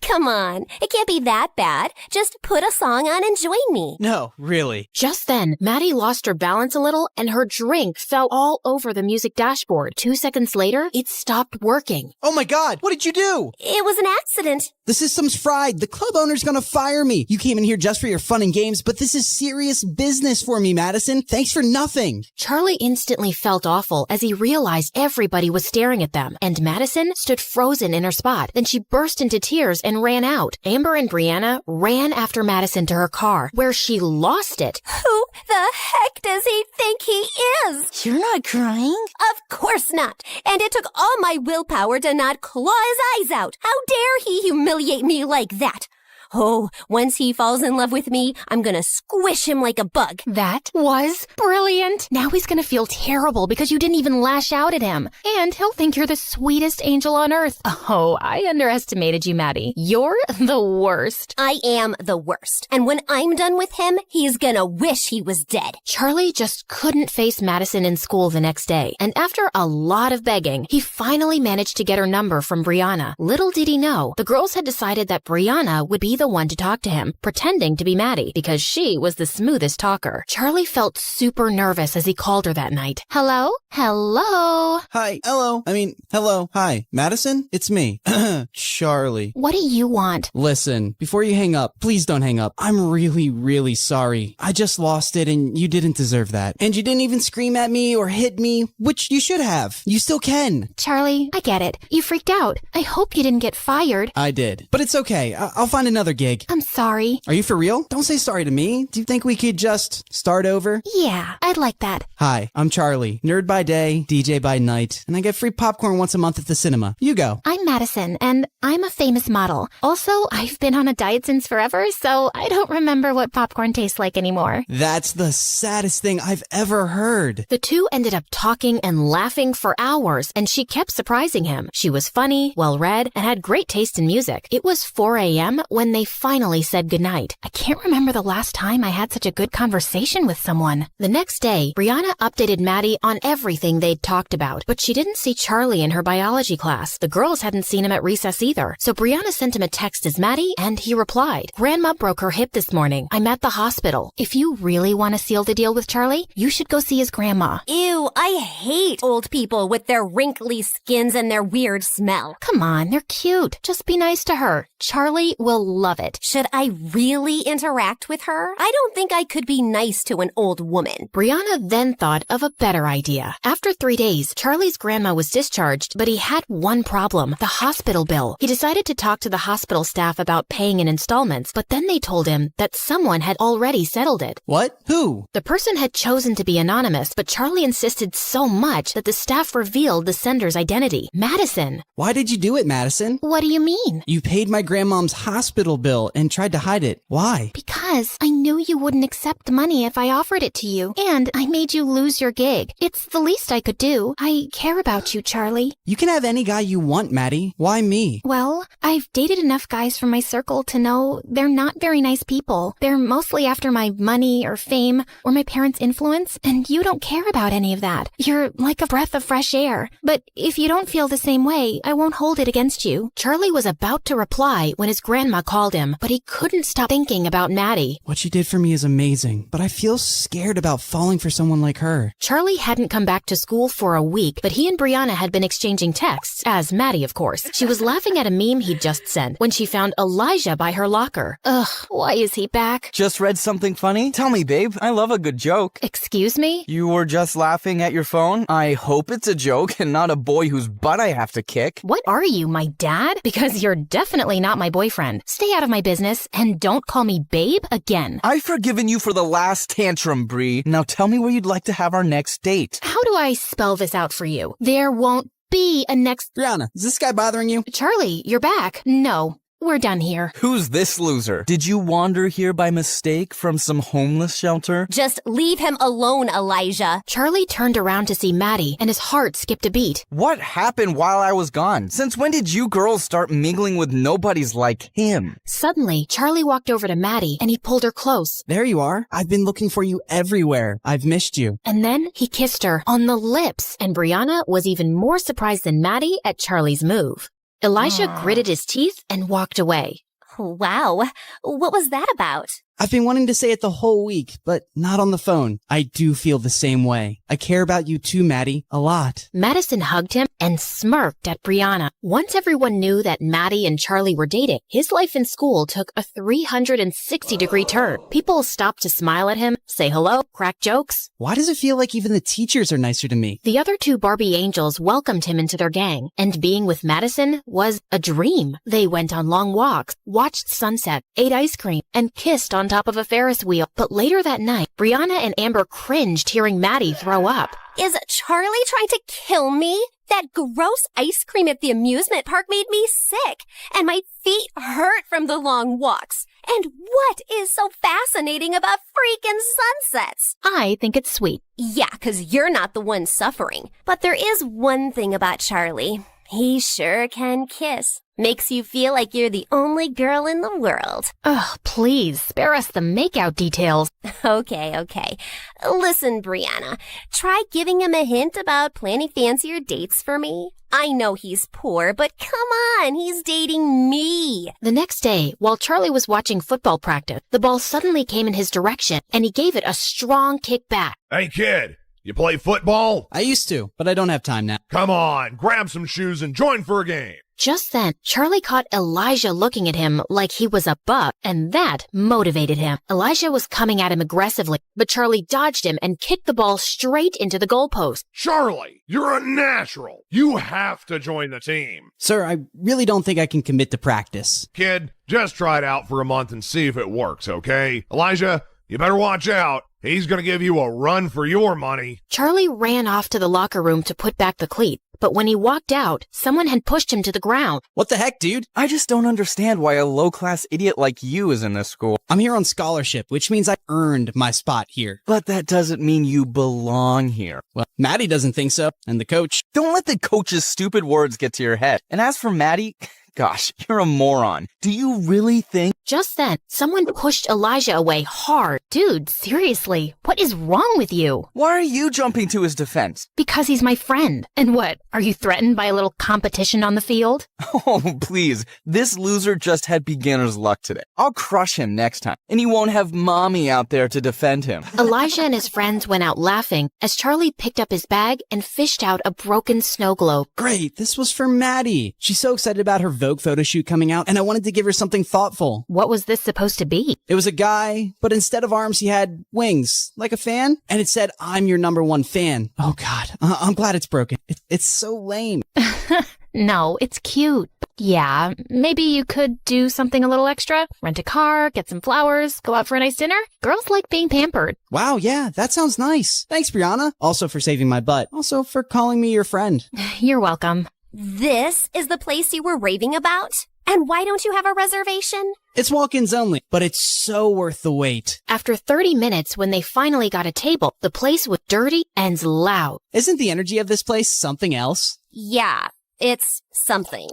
Come on. It can't be that bad. Just put a song on and join me. No, really. Just then, Maddie lost her balance a little and her drink fell all over the music dashboard. 2 seconds later, it stopped working. Oh my God, what did you do? It was an accident. The system's fried. The club owner's gonna fire me. You came in here just for your fun and games, but this is serious business for me, Madison. Thanks for nothing. Charlie instantly felt awful as he realized everybody was staring at them, and Madison stood frozen in her spot. Then she burst into tears and ran out. Amber and Brianna ran after Madison to her car, where she lost it. Who the heck does he think he is? You're not crying? Of course not. And it took all my willpower to not claw his eyes out. How dare he humiliate me like that? Oh, once he falls in love with me, I'm gonna squish him like a bug. That was brilliant. Now he's gonna feel terrible because you didn't even lash out at him. And he'll think you're the sweetest angel on earth. Oh, I underestimated you, Maddie. You're the worst. I am the worst. And when I'm done with him, he's gonna wish he was dead. Charlie just couldn't face Madison in school the next day. And after a lot of begging, he finally managed to get her number from Brianna. Little did he know, the girls had decided that Brianna would be the one to talk to him, pretending to be Maddie, because she was the smoothest talker. Charlie felt super nervous as he called her that night. Hello? Hello? Hi. Hello. Hi. Madison? It's me. Charlie. What do you want? Listen, before you hang up, please don't hang up. I'm really, really sorry. I just lost it and you didn't deserve that. And you didn't even scream at me or hit me, which you should have. You still can. Charlie, I get it. You freaked out. I hope you didn't get fired. I did. But it's okay. I'll find another gig. I'm sorry. Are you for real? Don't say sorry to me. Do you think we could just start over? Yeah, I'd like that. Hi, I'm Charlie. Nerd by day, DJ by night, and I get free popcorn once a month at the cinema. You go. I'm Madison, and I'm a famous model. Also, I've been on a diet since forever, so I don't remember what popcorn tastes like anymore. That's the saddest thing I've ever heard. The two ended up talking and laughing for hours, and she kept surprising him. She was funny, well-read, and had great taste in music. It was 4 a.m. when they finally said goodnight. I can't remember the last time I had such a good conversation with someone. The next day, Brianna updated Maddie on everything they'd talked about, but she didn't see Charlie in her biology class. The girls hadn't seen him at recess either. So Brianna sent him a text as Maddie, and he replied, Grandma broke her hip this morning. I'm at the hospital. If you really want to seal the deal with Charlie, you should go see his grandma. Ew, I hate old people with their wrinkly skins and their weird smell. Come on, they're cute. Just be nice to her. Charlie will love it. Should I really interact with her? I don't think I could be nice to an old woman. Brianna then thought of a better idea. After 3 days, Charlie's grandma was discharged, but he had one problem, the hospital bill. He decided to talk to the hospital staff about paying in installments, but then they told him that someone had already settled it. What? Who? The person had chosen to be anonymous, but Charlie insisted so much that the staff revealed the sender's identity, Madison. Why did you do it, Madison? What do you mean? You paid my grandmom's hospital hospital bill and tried to hide it. Why? Because I knew you wouldn't accept money if I offered it to you, and I made you lose your gig. It's the least I could do. I care about you, Charlie. You can have any guy you want, Maddie. Why me? Well, I've dated enough guys from my circle to know they're not very nice people. They're mostly after my money or fame or my parents' influence, and you don't care about any of that. You're like a breath of fresh air. But if you don't feel the same way, I won't hold it against you. Charlie was about to reply when his grandma called him, but he couldn't stop thinking about Maddie. What she did for me is amazing, but I feel scared about falling for someone like her. Charlie hadn't come back to school for a week, but he and Brianna had been exchanging texts, as Maddie, of course. She was laughing at a meme he'd just sent when she found Elijah by her locker. Ugh, why is he back? Just read something funny? Tell me, babe. I love a good joke. Excuse me? You were just laughing at your phone? I hope it's a joke and not a boy whose butt I have to kick. What are you, my dad? Because you're definitely not my boyfriend. Stay out of my business and don't call me babe again. I've forgiven you for the last tantrum, Bree. Now tell me where you'd like to have our next date. How do I spell this out for you? There won't be a next... Brianna, is this guy bothering you? Charlie, you're back. No. We're done here. Who's this loser? Did you wander here by mistake from some homeless shelter? Just leave him alone, Elijah. Charlie turned around to see Maddie, and his heart skipped a beat. What happened while I was gone? Since when did you girls start mingling with nobodies like him? Suddenly, Charlie walked over to Maddie, and he pulled her close. There you are. I've been looking for you everywhere. I've missed you. And then he kissed her on the lips, and Brianna was even more surprised than Maddie at Charlie's move. Elijah gritted his teeth and walked away. Wow. What was that about? I've been wanting to say it the whole week, but not on the phone. I do feel the same way. I care about you too, Maddie, a lot. Madison hugged him and smirked at Brianna. Once everyone knew that Maddie and Charlie were dating, his life in school took a 360-degree turn. People stopped to smile at him, say hello, crack jokes. Why does it feel like even the teachers are nicer to me? The other two Barbie angels welcomed him into their gang, and being with Madison was a dream. They went on long walks, watched sunset, ate ice cream, and kissed on top of a Ferris wheel. But later that night, Brianna and Amber cringed hearing Maddie throw up. Is Charlie trying to kill me? That gross ice cream at the amusement park made me sick, and my feet hurt from the long walks. And what is so fascinating about freaking sunsets? I think it's sweet. Yeah, 'cause you're not the one suffering. But there is one thing about Charlie. He sure can kiss. Makes you feel like you're the only girl in the world. Ugh, please, spare us the makeout details. Okay. Listen, Brianna, try giving him a hint about planning fancier dates for me. I know he's poor, but come on, he's dating me. The next day, while Charlie was watching football practice, the ball suddenly came in his direction, and he gave it a strong kick back. Hey, kid. You play football? I used to, but I don't have time now. Come on, grab some shoes and join for a game. Just then, Charlie caught Elijah looking at him like he was a buck, and that motivated him. Elijah was coming at him aggressively, but Charlie dodged him and kicked the ball straight into the goalpost. Charlie, you're a natural. You have to join the team. Sir, I really don't think I can commit to practice. Kid, just try it out for a month and see if it works, okay? Elijah, you better watch out. He's going to give you a run for your money. Charlie ran off to the locker room to put back the cleat, but when he walked out, someone had pushed him to the ground. What the heck, dude? I just don't understand why a low-class idiot like you is in this school. I'm here on scholarship, which means I earned my spot here. But that doesn't mean you belong here. Well, Maddie doesn't think so, and the coach. Don't let the coach's stupid words get to your head. And as for Maddie... Gosh, you're a moron. Do you really think... Just then, someone pushed Elijah away hard. Dude, seriously, what is wrong with you? Why are you jumping to his defense? Because he's my friend. And what, are you threatened by a little competition on the field? Oh, please. This loser just had beginner's luck today. I'll crush him next time, and he won't have mommy out there to defend him. Elijah and his friends went out laughing as Charlie picked up his bag and fished out a broken snow globe. Great, this was for Maddie. She's so excited about her Vogue photo shoot coming out, and I wanted to give her something thoughtful. What was this supposed to be? It was a guy, but instead of arms, he had wings, like a fan, and it said, "I'm your #1 fan." Oh God, I'm glad it's broken. It's so lame. No, it's cute. Yeah, maybe you could do something a little extra. Rent a car, get some flowers, go out for a nice dinner. Girls like being pampered. Wow, yeah, that sounds nice. Thanks, Brianna. Also for saving my butt. Also for calling me your friend. You're welcome. This is the place you were raving about? And why don't you have a reservation? It's walk-ins only, but it's so worth the wait. After 30 minutes, when they finally got a table, the place was dirty and loud. Isn't the energy of this place something else? Yeah, it's something.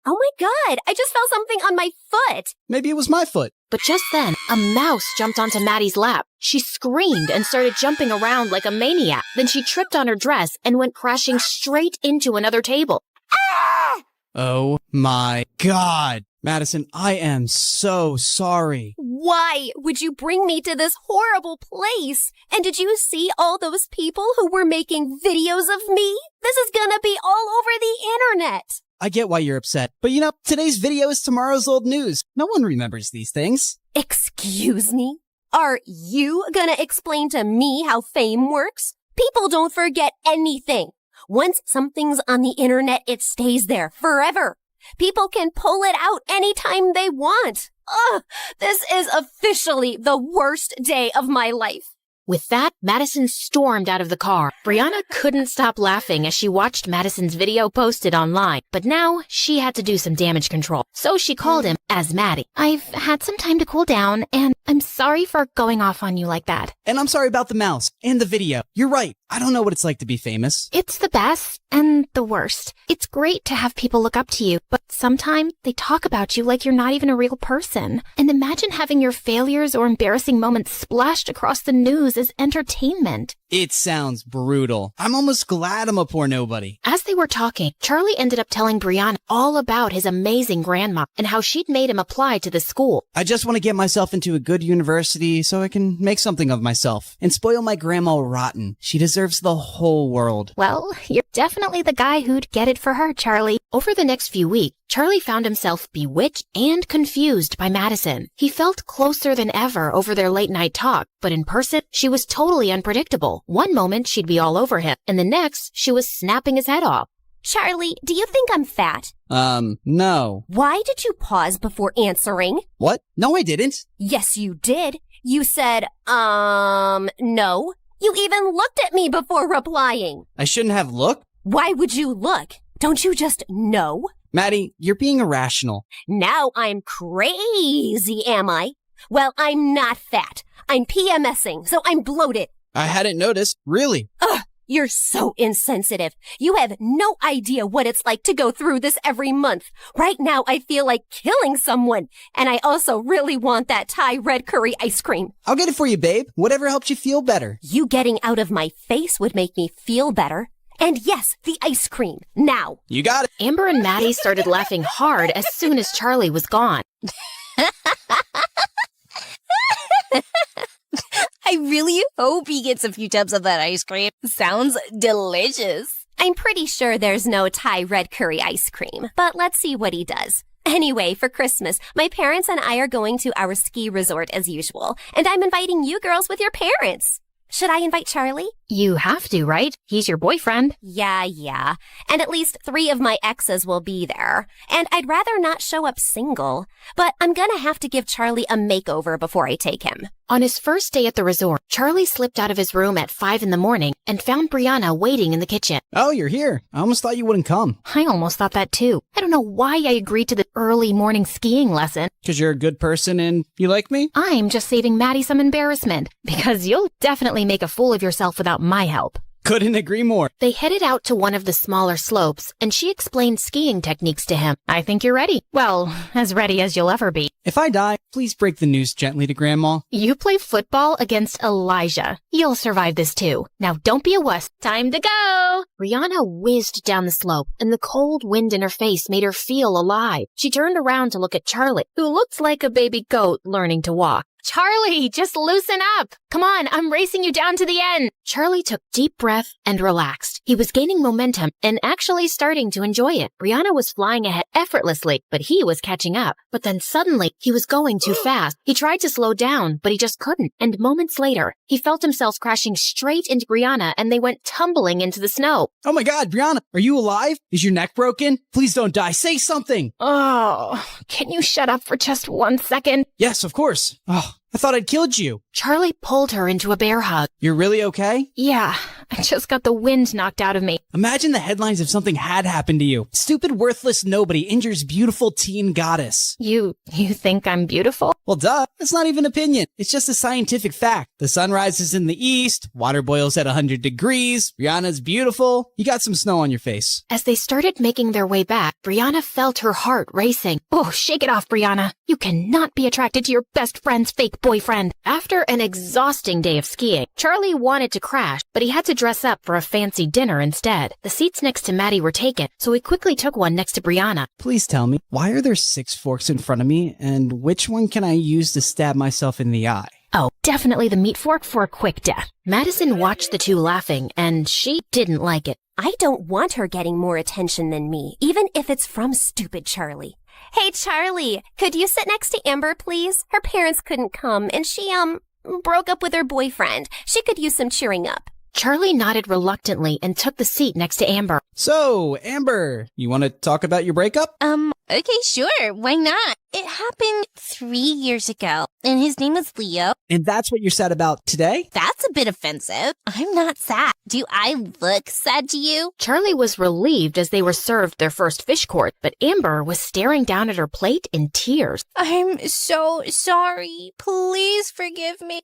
Oh my god, I just felt something on my foot. Maybe it was my foot. But just then, a mouse jumped onto Maddie's lap. She screamed and started jumping around like a maniac. Then she tripped on her dress and went crashing straight into another table. Ah! Oh my god. Madison, I am so sorry. Why would you bring me to this horrible place? And did you see all those people who were making videos of me? This is gonna be all over the internet. I get why you're upset, but today's video is tomorrow's old news. No one remembers these things. Excuse me? Are you gonna explain to me how fame works? People don't forget anything. Once something's on the internet, it stays there forever. People can pull it out anytime they want. Ugh, this is officially the worst day of my life. With that, Madison stormed out of the car. Brianna couldn't stop laughing as she watched Madison's video posted online, but now she had to do some damage control. So she called him as Maddie. I've had some time to cool down, and I'm sorry for going off on you like that. And I'm sorry about the mouse and the video. You're right. I don't know what it's like to be famous. It's the best and the worst. It's great to have people look up to you, but sometimes they talk about you like you're not even a real person. And imagine having your failures or embarrassing moments splashed across the news as entertainment. It sounds brutal. I'm almost glad I'm a poor nobody. As they were talking, Charlie ended up telling Brianna all about his amazing grandma and how she'd made him apply to the school. I just want to get myself into a good university so I can make something of myself and spoil my grandma rotten. She deserves the whole world. Well, you're definitely the guy who'd get it for her, Charlie. Over the next few weeks, Charlie found himself bewitched and confused by Madison. He felt closer than ever over their late-night talk, but in person, she was totally unpredictable. One moment, she'd be all over him, and the next, she was snapping his head off. Charlie, do you think I'm fat? No. Why did you pause before answering? What? No, I didn't. Yes, you did. You said, no. You even looked at me before replying. I shouldn't have looked. Why would you look? Don't you just know? Maddie, you're being irrational. Now I'm crazy, am I? Well, I'm not fat. I'm PMSing, so I'm bloated. I hadn't noticed. Really? Ugh, you're so insensitive. You have no idea what it's like to go through this every month. Right now, I feel like killing someone. And I also really want that Thai red curry ice cream. I'll get it for you, babe. Whatever helps you feel better. You getting out of my face would make me feel better. And yes, the ice cream. Now. You got it. Amber and Maddie started laughing hard as soon as Charlie was gone. I really hope he gets a few tubs of that ice cream. Sounds delicious. I'm pretty sure there's no Thai red curry ice cream, but let's see what he does. Anyway, for Christmas, my parents and I are going to our ski resort as usual, and I'm inviting you girls with your parents. Should I invite Charlie? You have to, right? He's your boyfriend. Yeah. And at least 3 of my exes will be there. And I'd rather not show up single. But I'm gonna have to give Charlie a makeover before I take him. On his first day at the resort, Charlie slipped out of his room at 5 in the morning and found Brianna waiting in the kitchen. Oh, you're here. I almost thought you wouldn't come. I almost thought that too. I don't know why I agreed to the early morning skiing lesson. 'Cause you're a good person and you like me? I'm just saving Maddie some embarrassment. Because you'll definitely make a fool of yourself without my help. Couldn't agree more. They headed out to one of the smaller slopes, and she explained skiing techniques to him. I think you're ready. Well, as ready as you'll ever be. If I die, please break the news gently to Grandma. You play football against Elijah. You'll survive this too. Now don't be a wuss. Time to go! Brianna whizzed down the slope, and the cold wind in her face made her feel alive. She turned around to look at Charlie, who looked like a baby goat learning to walk. Charlie, just loosen up. Come on, I'm racing you down to the end. Charlie took deep breath and relaxed. He was gaining momentum and actually starting to enjoy it. Brianna was flying ahead effortlessly, but he was catching up. But then suddenly, he was going too fast. He tried to slow down, but he just couldn't. And moments later, he felt himself crashing straight into Brianna and they went tumbling into the snow. Oh my God, Brianna, are you alive? Is your neck broken? Please don't die. Say something. Oh, can you shut up for just 1 second? Yes, of course. Oh, I thought I'd killed you. Charlie pulled her into a bear hug. You're really okay? Yeah, I just got the wind knocked out of me. Imagine the headlines if something had happened to you. Stupid, worthless nobody injures beautiful teen goddess. You think I'm beautiful? Well, duh. It's not even opinion. It's just a scientific fact. The sun rises in the east, water boils at 100 degrees, Brianna's beautiful, you got some snow on your face. As they started making their way back, Brianna felt her heart racing. Oh, shake it off, Brianna. You cannot be attracted to your best friend's fake boyfriend. After an exhausting day of skiing, Charlie wanted to crash, but he had to dress up for a fancy dinner instead. The seats next to Maddie were taken, so he quickly took one next to Brianna. Please tell me, why are there 6 forks in front of me, and which one can I use to stab myself in the eye? Oh, definitely the meat fork for a quick death. Madison watched the two laughing, and she didn't like it. I don't want her getting more attention than me, even if it's from stupid Charlie. Hey, Charlie, could you sit next to Amber, please? Her parents couldn't come, and she, broke up with her boyfriend. She could use some cheering up. Charlie nodded reluctantly and took the seat next to Amber. So, Amber, you want to talk about your breakup? Okay, sure. Why not? It happened 3 years ago, and his name was Leo. And that's what you're sad about today? That's a bit offensive. I'm not sad. Do I look sad to you? Charlie was relieved as they were served their first fish course, but Amber was staring down at her plate in tears. I'm so sorry. Please forgive me.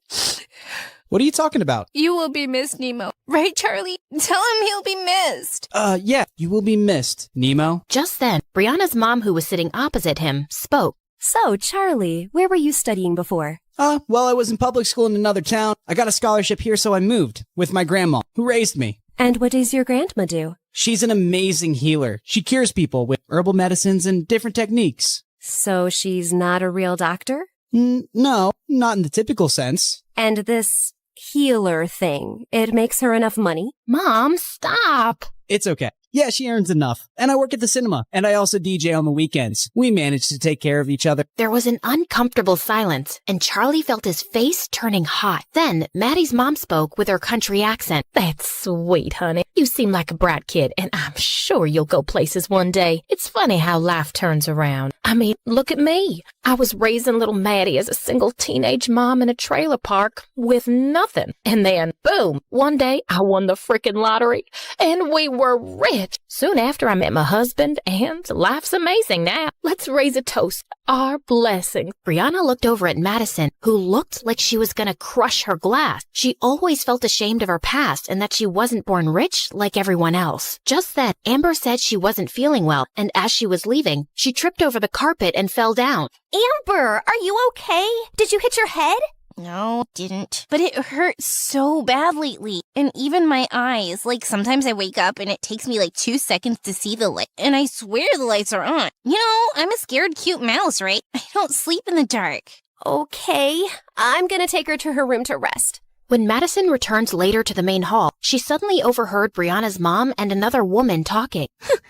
What are you talking about? You will be missed, Nemo. Right, Charlie? Tell him he'll be missed. Yeah, you will be missed, Nemo. Just then, Brianna's mom, who was sitting opposite him, spoke. So, Charlie, where were you studying before? Well, I was in public school in another town. I got a scholarship here, so I moved with my grandma, who raised me. And what does your grandma do? She's an amazing healer. She cures people with herbal medicines and different techniques. So she's not a real doctor? No, not in the typical sense. And this healer thing, it makes her enough money? Mom, stop! It's okay. Yeah, she earns enough. And I work at the cinema. And I also DJ on the weekends. We manage to take care of each other. There was an uncomfortable silence, and Charlie felt his face turning hot. Then, Maddie's mom spoke with her country accent. That's sweet, honey. You seem like a brat kid, and I'm sure you'll go places one day. It's funny how life turns around. I mean, look at me. I was raising little Maddie as a single teenage mom in a trailer park with nothing. And then, boom, one day I won the frickin' lottery, and we were rich. Soon after, I met my husband, and life's amazing now. Let's raise a toast. Our blessings. Brianna looked over at Madison, who looked like she was gonna crush her glass. She always felt ashamed of her past and that she wasn't born rich like everyone else. Just then, Amber said she wasn't feeling well, and as she was leaving, she tripped over the carpet and fell down. Amber, are you okay? Did you hit your head? No, didn't. But it hurts so bad lately. And even my eyes. Like, sometimes I wake up and it takes me like 2 seconds to see the light. And I swear the lights are on. You know, I'm a scared cute mouse, right? I don't sleep in the dark. Okay, I'm gonna take her to her room to rest. When Madison returned later to the main hall, she suddenly overheard Brianna's mom and another woman talking.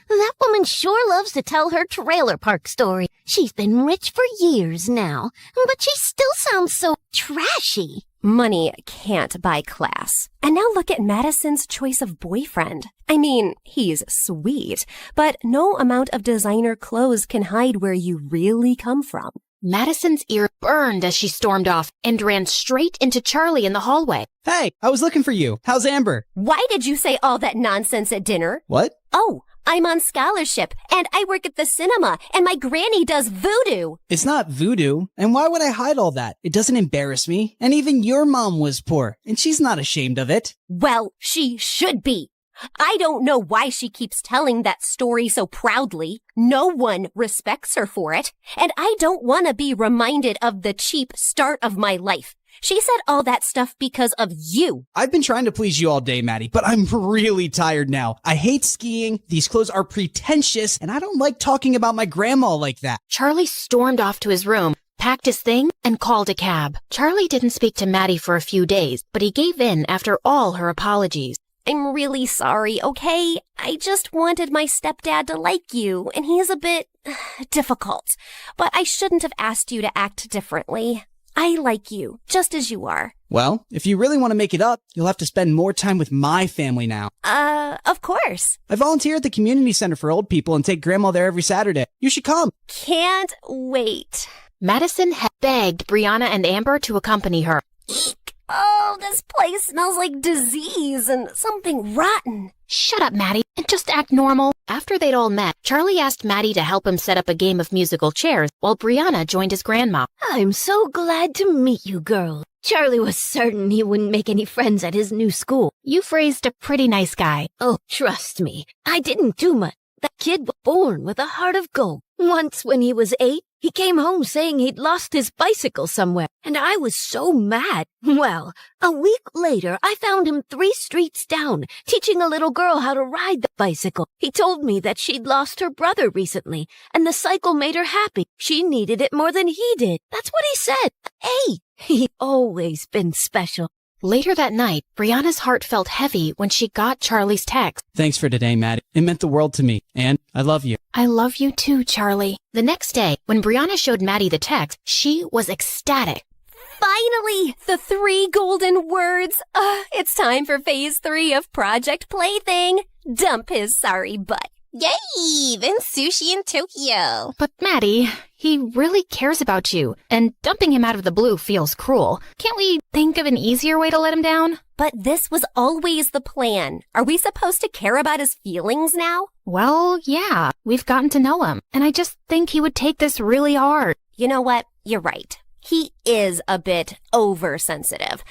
That woman sure loves to tell her trailer park story. She's been rich for years now, but she still sounds so trashy. Money can't buy class. And now look at Madison's choice of boyfriend. I mean, he's sweet, but no amount of designer clothes can hide where you really come from. Madison's ear burned as she stormed off and ran straight into Charlie in the hallway. Hey, I was looking for you. How's Amber? Why did you say all that nonsense at dinner? What? Oh, I'm on scholarship, and I work at the cinema, and my granny does voodoo. It's not voodoo, and why would I hide all that? It doesn't embarrass me, and even your mom was poor, and she's not ashamed of it. Well, she should be. I don't know why she keeps telling that story so proudly. No one respects her for it, and I don't want to be reminded of the cheap start of my life. She said all that stuff because of you. I've been trying to please you all day, Maddie, but I'm really tired now. I hate skiing, these clothes are pretentious, and I don't like talking about my grandma like that. Charlie stormed off to his room, packed his thing, and called a cab. Charlie didn't speak to Maddie for a few days, but he gave in after all her apologies. I'm really sorry, okay? I just wanted my stepdad to like you, and he is a bit difficult. But I shouldn't have asked you to act differently. I like you, just as you are. Well, if you really want to make it up, you'll have to spend more time with my family now. Of course. I volunteer at the community center for old people and take grandma there every Saturday. You should come. Can't wait. Madison had begged Brianna and Amber to accompany her. Eek! Oh, this place smells like disease and something rotten. Shut up, Maddie, and just act normal. After they'd all met, Charlie asked Maddie to help him set up a game of musical chairs while Brianna joined his grandma. I'm so glad to meet you, girls. Charlie was certain he wouldn't make any friends at his new school. You've raised a pretty nice guy. Oh, trust me, I didn't do much. That kid was born with a heart of gold. Once when he was 8, he came home saying he'd lost his bicycle somewhere, and I was so mad. Well, a week later, I found him 3 streets down, teaching a little girl how to ride the bicycle. He told me that she'd lost her brother recently, and the cycle made her happy. She needed it more than he did. That's what he said. Hey, he's always been special. Later that night, Brianna's heart felt heavy when she got Charlie's text. Thanks for today, Maddie. It meant the world to me, and I love you. I love you too, Charlie. The next day, when Brianna showed Maddie the text, she was ecstatic. Finally, the 3 golden words. It's time for phase 3 of Project Plaything. Dump his sorry butt. Yay! Then sushi in Tokyo. But Maddie, he really cares about you, and dumping him out of the blue feels cruel. Can't we think of an easier way to let him down? But this was always the plan. Are we supposed to care about his feelings now? Well, yeah, we've gotten to know him, and I just think he would take this really hard. You know what? You're right. He is a bit oversensitive.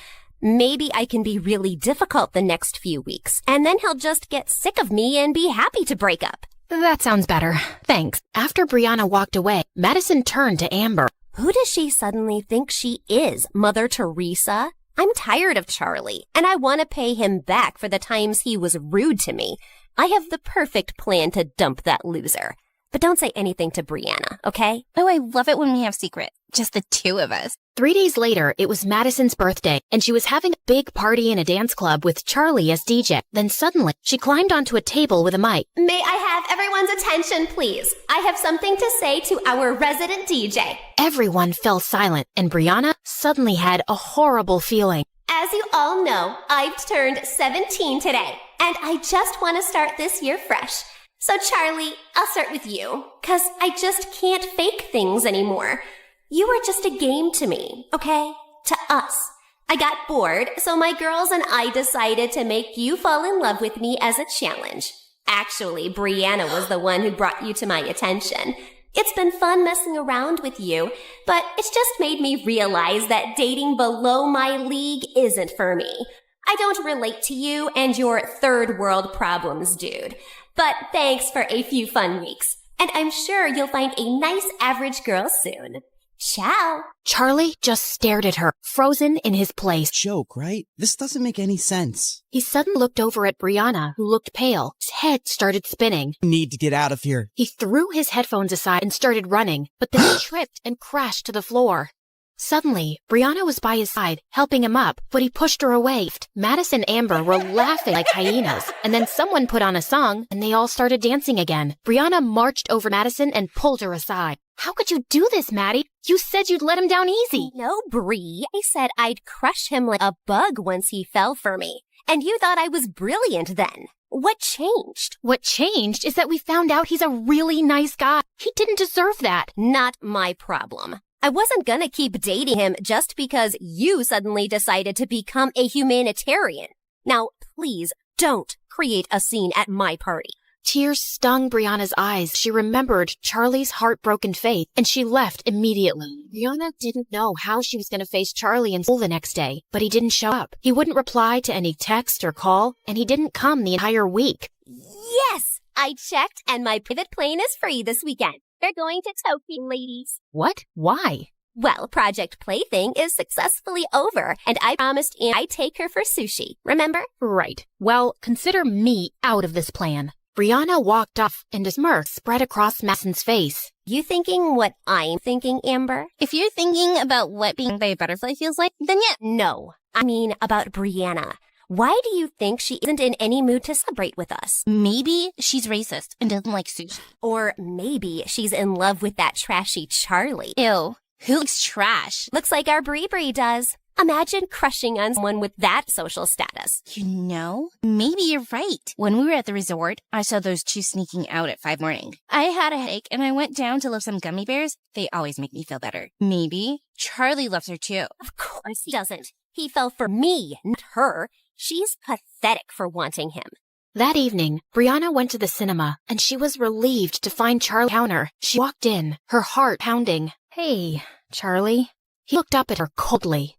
Maybe I can be really difficult the next few weeks, and then he'll just get sick of me and be happy to break up. That sounds better. Thanks. After Brianna walked away, Madison turned to Amber. Who does she suddenly think she is, Mother Teresa? I'm tired of Charlie, and I want to pay him back for the times he was rude to me. I have the perfect plan to dump that loser. But don't say anything to Brianna, okay? Oh, I love it when we have secrets. Just the 2 of us. 3 days later, it was Madison's birthday, and she was having a big party in a dance club with Charlie as DJ. Then suddenly, she climbed onto a table with a mic. May I have everyone's attention, please? I have something to say to our resident DJ. Everyone fell silent, and Brianna suddenly had a horrible feeling. As you all know, I've turned 17 today, and I just want to start this year fresh. So Charlie, I'll start with you, 'cause I just can't fake things anymore. You are just a game to me, okay? To us. I got bored, so my girls and I decided to make you fall in love with me as a challenge. Actually, Brianna was the one who brought you to my attention. It's been fun messing around with you, but it's just made me realize that dating below my league isn't for me. I don't relate to you and your third world problems, dude. But thanks for a few fun weeks, and I'm sure you'll find a nice average girl soon. Ciao. Charlie just stared at her, frozen in his place. Joke, right? This doesn't make any sense. He suddenly looked over at Brianna, who looked pale. His head started spinning. Need to get out of here. He threw his headphones aside and started running, but then he tripped and crashed to the floor. Suddenly, Brianna was by his side, helping him up, but he pushed her away. Madison and Amber were laughing like hyenas, and then someone put on a song, and they all started dancing again. Brianna marched over Madison and pulled her aside. How could you do this, Maddie? You said you'd let him down easy. No, Brie. I said I'd crush him like a bug once he fell for me. And you thought I was brilliant then. What changed? What changed is that we found out he's a really nice guy. He didn't deserve that. Not my problem. I wasn't gonna keep dating him just because you suddenly decided to become a humanitarian. Now, please don't create a scene at my party. Tears stung Brianna's eyes. She remembered Charlie's heartbroken faith, and she left immediately. Brianna didn't know how she was going to face Charlie in school the next day, but he didn't show up. He wouldn't reply to any text or call, and he didn't come the entire week. Yes! I checked, and my private plane is free this weekend. They're going to Tokyo, ladies. What? Why? Well, Project Plaything is successfully over, and I promised I'd take her for sushi. Remember? Right. Well, consider me out of this plan. Brianna walked off, and a smirk spread across Madison's face. You thinking what I'm thinking, Amber? If you're thinking about what being by a butterfly feels like, then yeah. No, I mean about Brianna. Why do you think she isn't in any mood to celebrate with us? Maybe she's racist and doesn't like sushi. Or maybe she's in love with that trashy Charlie. Ew, who looks trash? Looks like our Brie does. Imagine crushing on someone with that social status. You know, maybe you're right. When we were at the resort, I saw those 2 sneaking out at 5 morning. I had a headache and I went down to lift some gummy bears. They always make me feel better. Maybe Charlie loves her too. Of course he doesn't. He fell for me, not her. She's pathetic for wanting him. That evening, Brianna went to the cinema, and she was relieved to find Charlie counter. She walked in, her heart pounding. Hey, Charlie. He looked up at her coldly.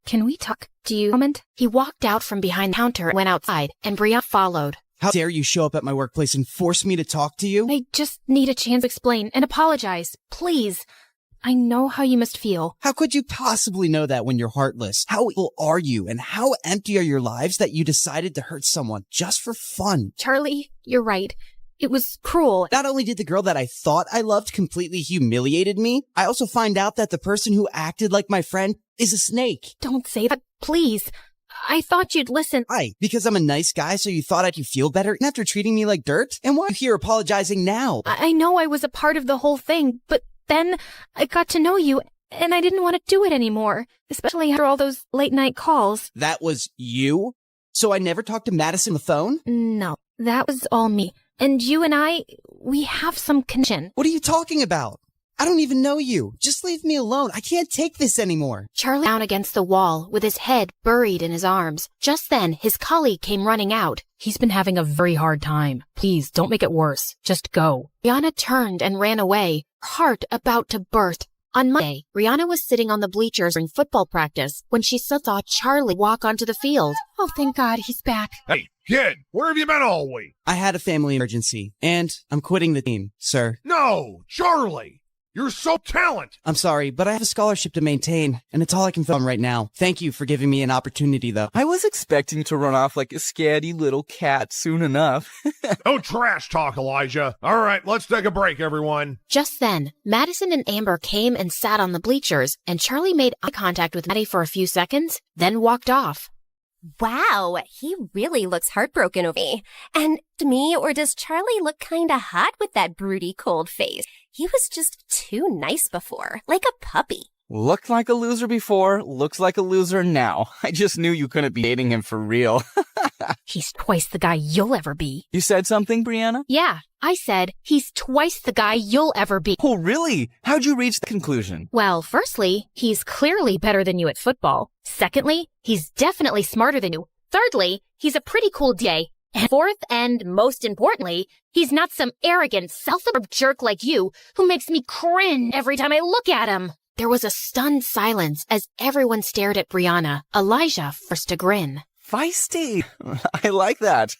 Can we talk? Do you comment? He walked out from behind the counter and went outside, and Brianna followed. How dare you show up at my workplace and force me to talk to you? I just need a chance to explain and apologize. Please. I know how you must feel. How could you possibly know that when you're heartless? How evil are you, and how empty are your lives that you decided to hurt someone just for fun? Charlie, you're right. It was cruel. Not only did the girl that I thought I loved completely humiliated me, I also find out that the person who acted like my friend is a snake. Don't say that, please. I thought you'd listen. Why? Because I'm a nice guy, so you thought I'd feel better after treating me like dirt? And why are you here apologizing now? I know I was a part of the whole thing, but then I got to know you, and I didn't want to do it anymore, especially after all those late-night calls. That was you? So I never talked to Madison on the phone? No, that was all me. And you and I, we have some connection. What are you talking about? I don't even know you. Just leave me alone. I can't take this anymore. Charlie down against the wall with his head buried in his arms. Just then, his colleague came running out. He's been having a very hard time. Please, don't make it worse. Just go. Rihanna turned and ran away, her heart about to burst. On Monday, Rihanna was sitting on the bleachers during football practice when she saw Charlie walk onto the field. Oh, thank God, he's back. Hey, kid, where have you been all week? I had a family emergency, and I'm quitting the team, sir. No, Charlie! You're so talented! I'm sorry, but I have a scholarship to maintain, and it's all I can film right now. Thank you for giving me an opportunity, though. I was expecting to run off like a scatty little cat soon enough. No trash talk, Elijah. All right, let's take a break, everyone. Just then, Madison and Amber came and sat on the bleachers, and Charlie made eye contact with Maddie for a few seconds, then walked off. Wow, he really looks heartbroken over me. And to me, or does Charlie look kinda hot with that broody cold face? He was just too nice before, like a puppy. Looked like a loser before, looks like a loser now. I just knew you couldn't be dating him for real. He's twice the guy you'll ever be. You said something, Brianna? Yeah, I said he's twice the guy you'll ever be. Oh, really? How'd you reach the conclusion? Well, firstly, he's clearly better than you at football. Secondly, he's definitely smarter than you. Thirdly, he's a pretty cool DA. And fourth, and most importantly, he's not some arrogant, self-absorbed jerk like you who makes me cringe every time I look at him. There was a stunned silence as everyone stared at Brianna. Elijah forced a grin. Feisty. I like that.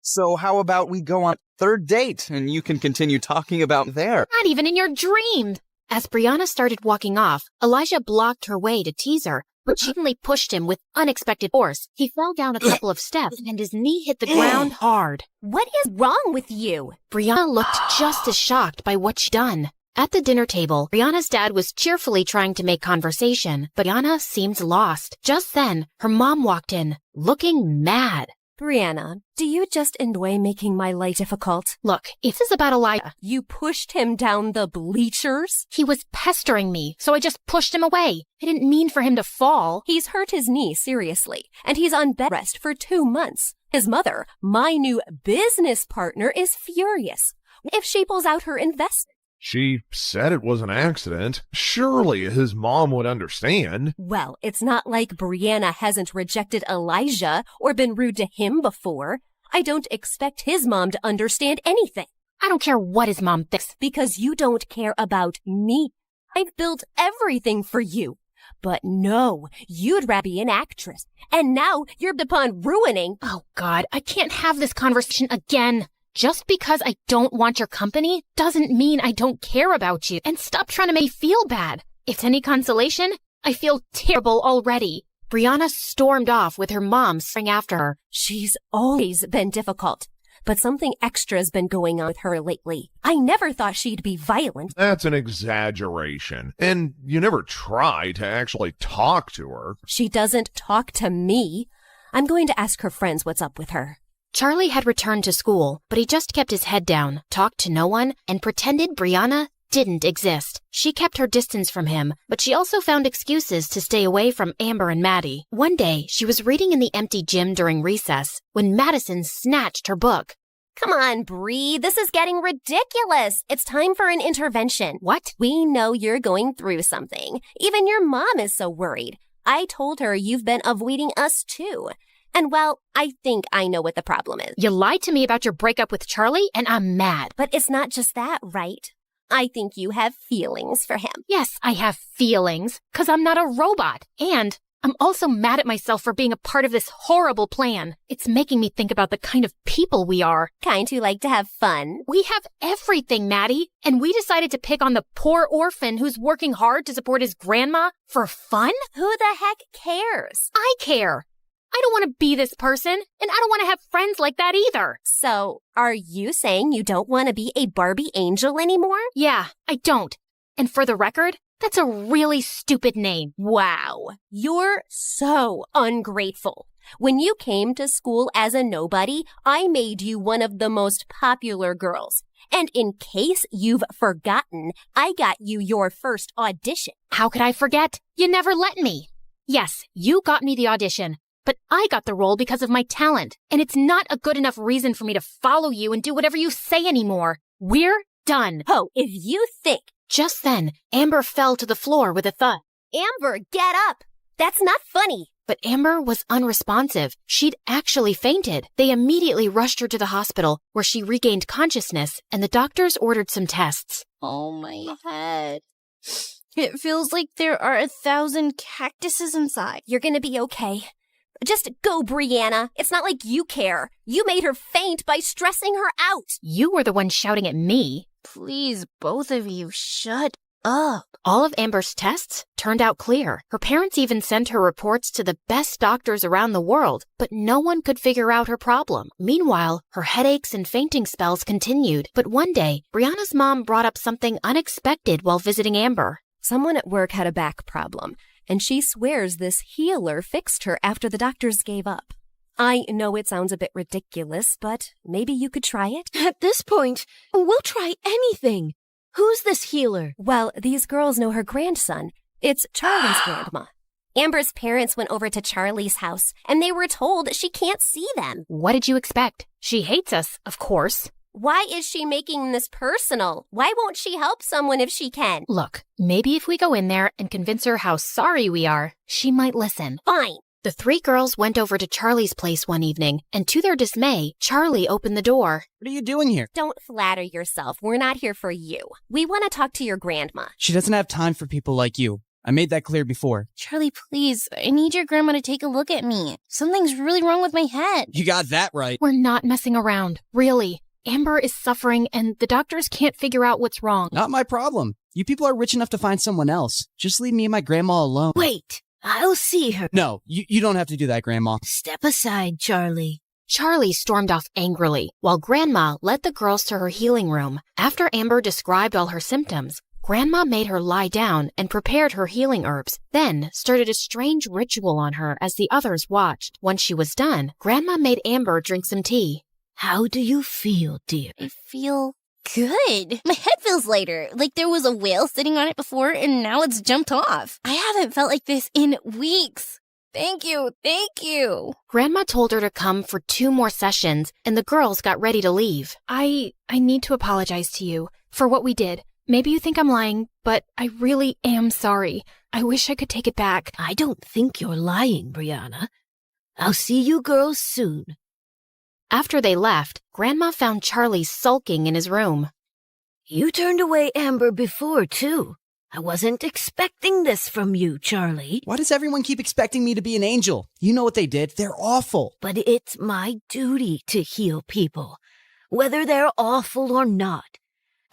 So how about we go on a third date and you can continue talking about there? Not even in your dreams. As Brianna started walking off, Elijah blocked her way to tease her, but she suddenly pushed him with unexpected force. He fell down a couple of steps and his knee hit the ground hard. What is wrong with you? Brianna looked just as shocked by what she'd done. At the dinner table, Brianna's dad was cheerfully trying to make conversation, but Brianna seemed lost. Just then, her mom walked in, looking mad. Brianna, do you just enjoy making my life difficult? Look, if this is about Elijah. You pushed him down the bleachers? He was pestering me, so I just pushed him away. I didn't mean for him to fall. He's hurt his knee seriously, and he's on bed rest for 2 months. His mother, my new business partner, is furious if she pulls out her investment. She said it was an accident. Surely his mom would understand. Well, it's not like Brianna hasn't rejected Elijah or been rude to him before. I don't expect his mom to understand anything. I don't care what his mom thinks. Because you don't care about me. I've built everything for you. But no, you'd rather be an actress. And now you're upon ruining. Oh, God, I can't have this conversation again. Just because I don't want your company doesn't mean I don't care about you. And stop trying to make me feel bad. If it's any consolation, I feel terrible already. Brianna stormed off with her mom staring after her. She's always been difficult, but something extra's been going on with her lately. I never thought she'd be violent. That's an exaggeration. And you never try to actually talk to her. She doesn't talk to me. I'm going to ask her friends what's up with her. Charlie had returned to school, but he just kept his head down, talked to no one, and pretended Brianna didn't exist. She kept her distance from him, but she also found excuses to stay away from Amber and Maddie. One day, she was reading in the empty gym during recess when Madison snatched her book. Come on, Bree, this is getting ridiculous. It's time for an intervention. What? We know you're going through something. Even your mom is so worried. I told her you've been avoiding us too. And well, I think I know what the problem is. You lied to me about your breakup with Charlie, and I'm mad. But it's not just that, right? I think you have feelings for him. Yes, I have feelings, 'cause I'm not a robot. And I'm also mad at myself for being a part of this horrible plan. It's making me think about the kind of people we are. Kind who like to have fun. We have everything, Maddie. And we decided to pick on the poor orphan who's working hard to support his grandma for fun? Who the heck cares? I care. I don't want to be this person, and I don't want to have friends like that either. So, are you saying you don't want to be a Barbie angel anymore? Yeah, I don't. And for the record, that's a really stupid name. Wow, you're so ungrateful. When you came to school as a nobody, I made you one of the most popular girls. And in case you've forgotten, I got you your first audition. How could I forget? You never let me. Yes, you got me the audition. But I got the role because of my talent, and it's not a good enough reason for me to follow you and do whatever you say anymore. We're done. Oh, if you think. Just then, Amber fell to the floor with a thud. Amber, get up. That's not funny. But Amber was unresponsive. She'd actually fainted. They immediately rushed her to the hospital, where she regained consciousness, and the doctors ordered some tests. Oh, my head. It feels like there are 1,000 cactuses inside. You're gonna be okay. Just go, Brianna. It's not like you care. You made her faint by stressing her out. You were the one shouting at me. Please, both of you, shut up. All of Amber's tests turned out clear. Her parents even sent her reports to the best doctors around the world, but no one could figure out her problem. Meanwhile, her headaches and fainting spells continued. But one day, Brianna's mom brought up something unexpected while visiting Amber. Someone at work had a back problem, and she swears this healer fixed her after the doctors gave up. I know it sounds a bit ridiculous, but maybe you could try it? At this point, we'll try anything. Who's this healer? Well, these girls know her grandson. It's Charlie's grandma. Amber's parents went over to Charlie's house, and they were told she can't see them. What did you expect? She hates us, of course. Why is she making this personal? Why won't she help someone if she can? Look, maybe if we go in there and convince her how sorry we are, she might listen. Fine. The three girls went over to Charlie's place one evening, and to their dismay, Charlie opened the door. What are you doing here? Don't flatter yourself. We're not here for you. We want to talk to your grandma. She doesn't have time for people like you. I made that clear before. Charlie, please, I need your grandma to take a look at me. Something's really wrong with my head. You got that right. We're not messing around, really. Amber is suffering, and the doctors can't figure out what's wrong. Not my problem. You people are rich enough to find someone else. Just leave me and my grandma alone. Wait, I'll see her. No, you don't have to do that, Grandma. Step aside, Charlie. Charlie stormed off angrily, while Grandma led the girls to her healing room. After Amber described all her symptoms, Grandma made her lie down and prepared her healing herbs, then started a strange ritual on her as the others watched. Once she was done, Grandma made Amber drink some tea. How do you feel, dear? I feel good. My head feels lighter, like there was a whale sitting on it before and now it's jumped off. I haven't felt like this in weeks. Thank you. Grandma told her to come for 2 more sessions, and the girls got ready to leave. I need to apologize to you for what we did. Maybe you think I'm lying, but I really am sorry. I wish I could take it back. I don't think you're lying, Brianna. I'll see you girls soon. After they left, Grandma found Charlie sulking in his room. You turned away Amber before, too. I wasn't expecting this from you, Charlie. Why does everyone keep expecting me to be an angel? You know what they did. They're awful. But it's my duty to heal people, whether they're awful or not.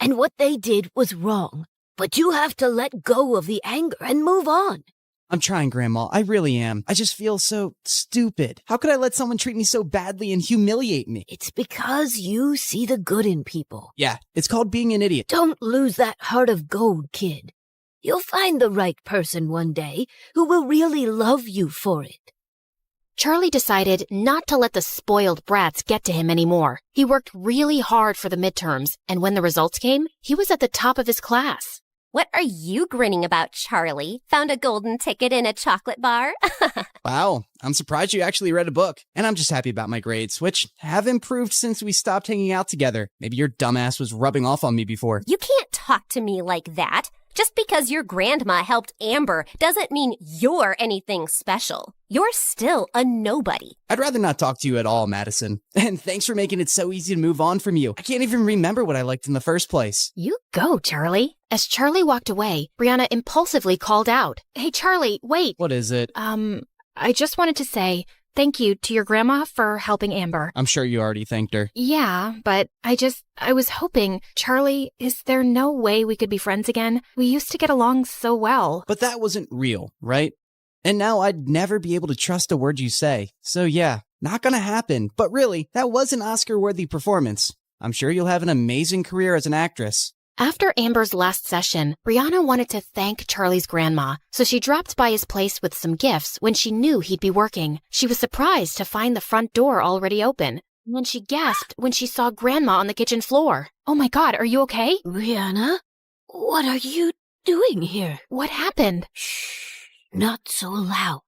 And what they did was wrong. But you have to let go of the anger and move on. I'm trying, Grandma. I really am. I just feel so stupid. How could I let someone treat me so badly and humiliate me? It's because you see the good in people. Yeah, it's called being an idiot. Don't lose that heart of gold, kid. You'll find the right person one day who will really love you for it. Charlie decided not to let the spoiled brats get to him anymore. He worked really hard for the midterms, and when the results came, he was at the top of his class. What are you grinning about, Charlie? Found a golden ticket in a chocolate bar? Wow, I'm surprised you actually read a book. And I'm just happy about my grades, which have improved since we stopped hanging out together. Maybe your dumbass was rubbing off on me before. You can't talk to me like that. Just because your grandma helped Amber doesn't mean you're anything special. You're still a nobody. I'd rather not talk to you at all, Madison. And thanks for making it so easy to move on from you. I can't even remember what I liked in the first place. You go, Charlie. As Charlie walked away, Brianna impulsively called out, "Hey, Charlie, wait." What is it? I just wanted to say thank you to your grandma for helping Amber. I'm sure you already thanked her. Yeah, but I was hoping, Charlie, is there no way we could be friends again? We used to get along so well. But that wasn't real, right? And now I'd never be able to trust a word you say. So yeah, not gonna happen. But really, that was an Oscar-worthy performance. I'm sure you'll have an amazing career as an actress. After Amber's last session, Brianna wanted to thank Charlie's grandma, so she dropped by his place with some gifts when she knew he'd be working. She was surprised to find the front door already open. And then she gasped when she saw Grandma on the kitchen floor. Oh my God, are you okay? Brianna, what are you doing here? What happened? Shh, not so loud.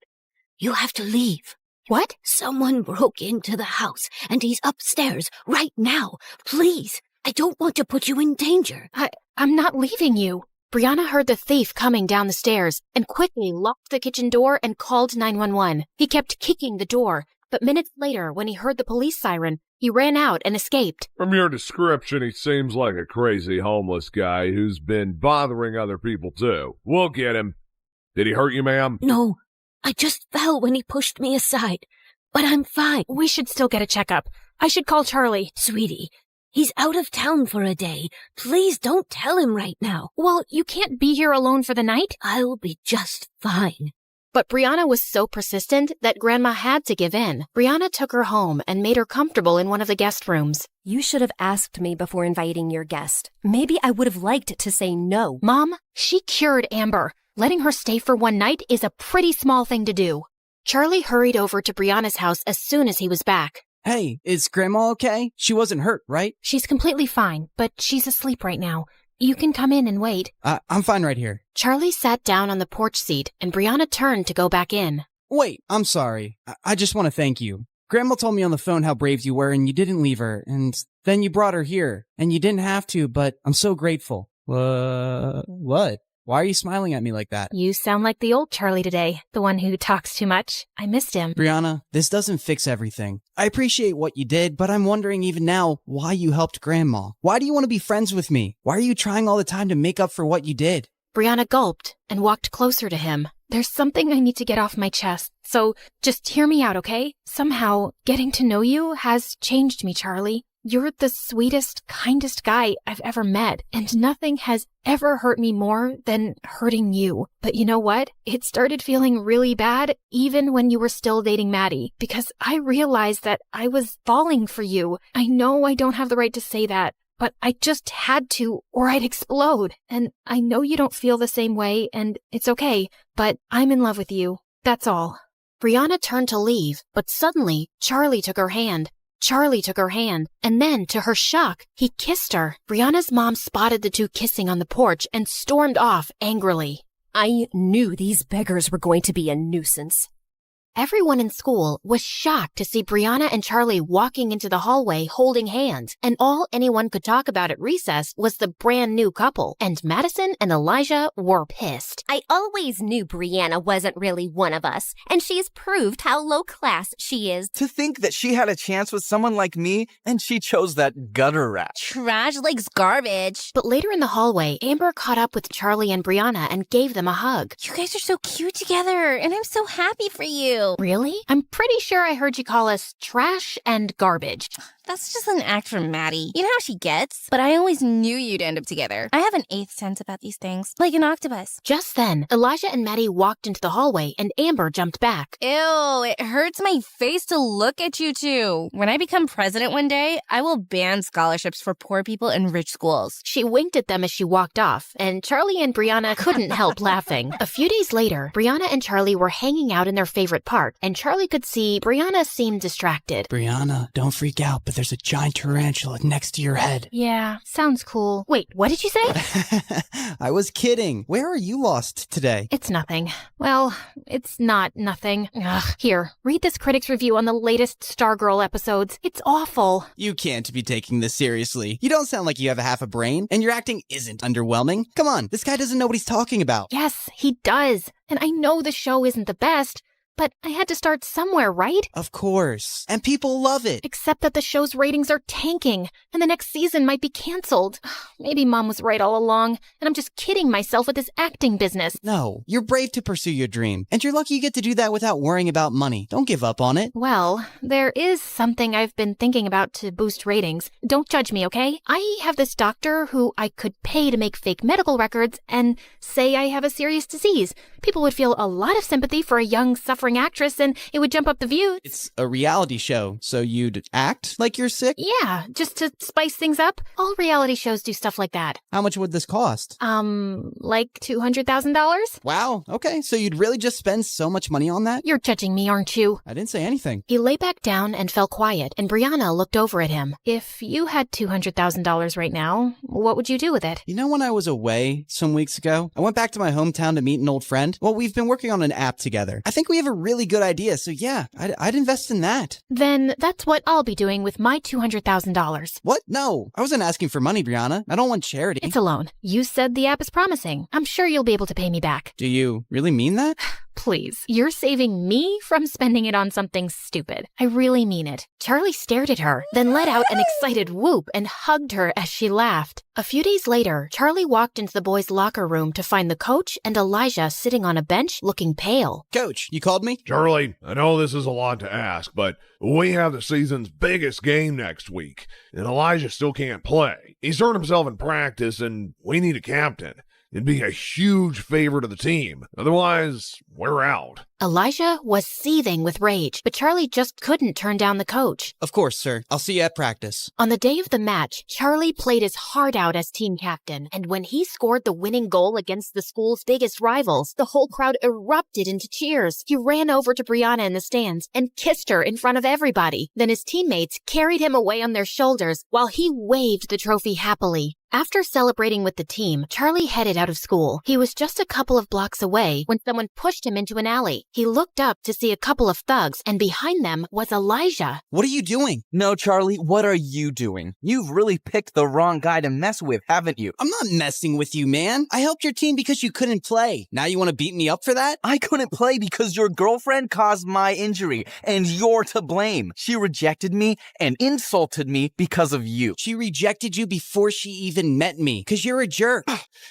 You have to leave. What? Someone broke into the house, and he's upstairs right now. Please. I don't want to put you in danger. I'm not leaving you. Brianna heard the thief coming down the stairs and quickly locked the kitchen door and called 911. He kept kicking the door, but minutes later, when he heard the police siren, he ran out and escaped. From your description, he seems like a crazy homeless guy who's been bothering other people too. We'll get him. Did he hurt you, ma'am? No, I just fell when he pushed me aside, but I'm fine. We should still get a checkup. I should call Charlie. Sweetie, he's out of town for a day. Please don't tell him right now. Well, you can't be here alone for the night. I'll be just fine. But Brianna was so persistent that Grandma had to give in. Brianna took her home and made her comfortable in one of the guest rooms. You should have asked me before inviting your guest. Maybe I would have liked to say no. Mom, she cured Amber. Letting her stay for one night is a pretty small thing to do. Charlie hurried over to Brianna's house as soon as he was back. Hey, is Grandma okay? She wasn't hurt, right? She's completely fine, but she's asleep right now. You can come in and wait. I'm fine right here. Charlie sat down on the porch seat, and Brianna turned to go back in. Wait, I'm sorry. I just want to thank you. Grandma told me on the phone how brave you were and you didn't leave her, and then you brought her here, and you didn't have to, but I'm so grateful. What? Why are you smiling at me like that? You sound like the old Charlie today, the one who talks too much. I missed him. Brianna, this doesn't fix everything. I appreciate what you did, but I'm wondering even now why you helped Grandma. Why do you want to be friends with me? Why are you trying all the time to make up for what you did? Brianna gulped and walked closer to him. There's something I need to get off my chest, so just hear me out, okay? Somehow, getting to know you has changed me, Charlie. You're the sweetest, kindest guy I've ever met, and nothing has ever hurt me more than hurting you. But you know what? It started feeling really bad even when you were still dating Maddie, because I realized that I was falling for you. I know I don't have the right to say that, but I just had to, or I'd explode. And I know you don't feel the same way, and it's okay, but I'm in love with you. That's all. Brianna turned to leave, but suddenly, Charlie took her hand. And then, to her shock, he kissed her. Brianna's mom spotted the two kissing on the porch and stormed off angrily. I knew these beggars were going to be a nuisance. Everyone in school was shocked to see Brianna and Charlie walking into the hallway holding hands, and all anyone could talk about at recess was the brand new couple, and Madison and Elijah were pissed. I always knew Brianna wasn't really one of us, and she's proved how low class she is. To think that she had a chance with someone like me, and she chose that gutter rat. Trash likes garbage. But later in the hallway, Amber caught up with Charlie and Brianna and gave them a hug. You guys are so cute together, and I'm so happy for you. Really? I'm pretty sure I heard you call us trash and garbage. That's just an act from Maddie. You know how she gets? But I always knew you'd end up together. I have an eighth sense about these things, like an octopus. Just then, Elijah and Maddie walked into the hallway, and Amber jumped back. Ew, it hurts my face to look at you two. When I become president one day, I will ban scholarships for poor people in rich schools. She winked at them as she walked off, and Charlie and Brianna couldn't help laughing. A few days later, Brianna and Charlie were hanging out in their favorite park, and Charlie could see Brianna seemed distracted. Brianna, don't freak out, but there's a giant tarantula next to your head. Yeah, sounds cool. Wait, what did you say? I was kidding. Where are you lost today? It's nothing. Well, it's not nothing. Ugh. Here, read this critic's review on the latest Stargirl episodes. It's awful. You can't be taking this seriously. You don't sound like you have a half a brain, and your acting isn't underwhelming. Come on, this guy doesn't know what he's talking about. Yes, he does. And I know the show isn't the best, but I had to start somewhere, right? Of course. And people love it. Except that the show's ratings are tanking, and the next season might be canceled. Maybe Mom was right all along, and I'm just kidding myself with this acting business. No, you're brave to pursue your dream, and you're lucky you get to do that without worrying about money. Don't give up on it. Well, there is something I've been thinking about to boost ratings. Don't judge me, okay? I have this doctor who I could pay to make fake medical records and say I have a serious disease. People would feel a lot of sympathy for a young, suffering actress, and it would jump up the views. It's a reality show, so you'd act like you're sick? Yeah, just to spice things up. All reality shows do stuff like that. How much would this cost? Like $200,000? Wow, okay, so you'd really just spend so much money on that? You're judging me, aren't you? I didn't say anything. He lay back down and fell quiet, and Brianna looked over at him. If you had $200,000 right now, what would you do with it? You know, when I was away some weeks ago, I went back to my hometown to meet an old friend. Well, we've been working on an app together. I think we have a really good idea, so yeah, I'd invest in that. Then that's what I'll be doing with my $200,000. What? No, I wasn't asking for money, Brianna. I don't want charity. It's a loan. You said the app is promising. I'm sure you'll be able to pay me back. Do you really mean that? Please, you're saving me from spending it on something stupid. I really mean it. Charlie stared at her, then let out an excited whoop and hugged her as she laughed. A few days later, Charlie walked into the boys' locker room to find the coach and Elijah sitting on a bench looking pale. Coach, you called me? Charlie, I know this is a lot to ask, but we have the season's biggest game next week, and Elijah still can't play. He's hurt himself in practice, and we need a captain. It'd be a huge favor to the team. Otherwise, we're out. Elijah was seething with rage, but Charlie just couldn't turn down the coach. Of course, sir. I'll see you at practice. On the day of the match, Charlie played his heart out as team captain, and when he scored the winning goal against the school's biggest rivals, the whole crowd erupted into cheers. He ran over to Brianna in the stands and kissed her in front of everybody. Then his teammates carried him away on their shoulders while he waved the trophy happily. After celebrating with the team, Charlie headed out of school. He was just a couple of blocks away when someone pushed him into an alley. He looked up to see a couple of thugs, and behind them was Elijah. What are you doing? No, Charlie, what are you doing? You've really picked the wrong guy to mess with, haven't you? I'm not messing with you, man. I helped your team because you couldn't play. Now you want to beat me up for that? I couldn't play because your girlfriend caused my injury, and you're to blame. She rejected me and insulted me because of you. She rejected you before she even met me, because you're a jerk.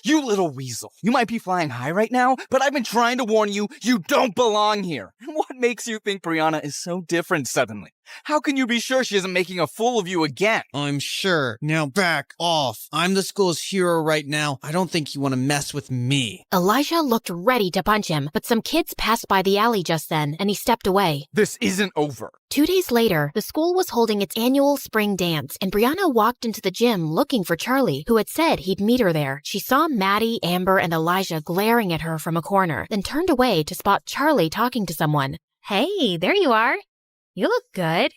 You little weasel. You might be flying high right now, but I've been trying to warn you, you don't belong here. What makes you think Brianna is so different suddenly? How can you be sure she isn't making a fool of you again? I'm sure. Now back off. I'm the school's hero right now. I don't think you want to mess with me. Elijah looked ready to punch him, but some kids passed by the alley just then, and he stepped away. This isn't over. 2 days later, the school was holding its annual spring dance, and Brianna walked into the gym looking for Charlie, who had said he'd meet her there. She saw Maddie, Amber, and Elijah glaring at her from a corner, then turned away to spot Charlie talking to someone. Hey, there you are. You look good.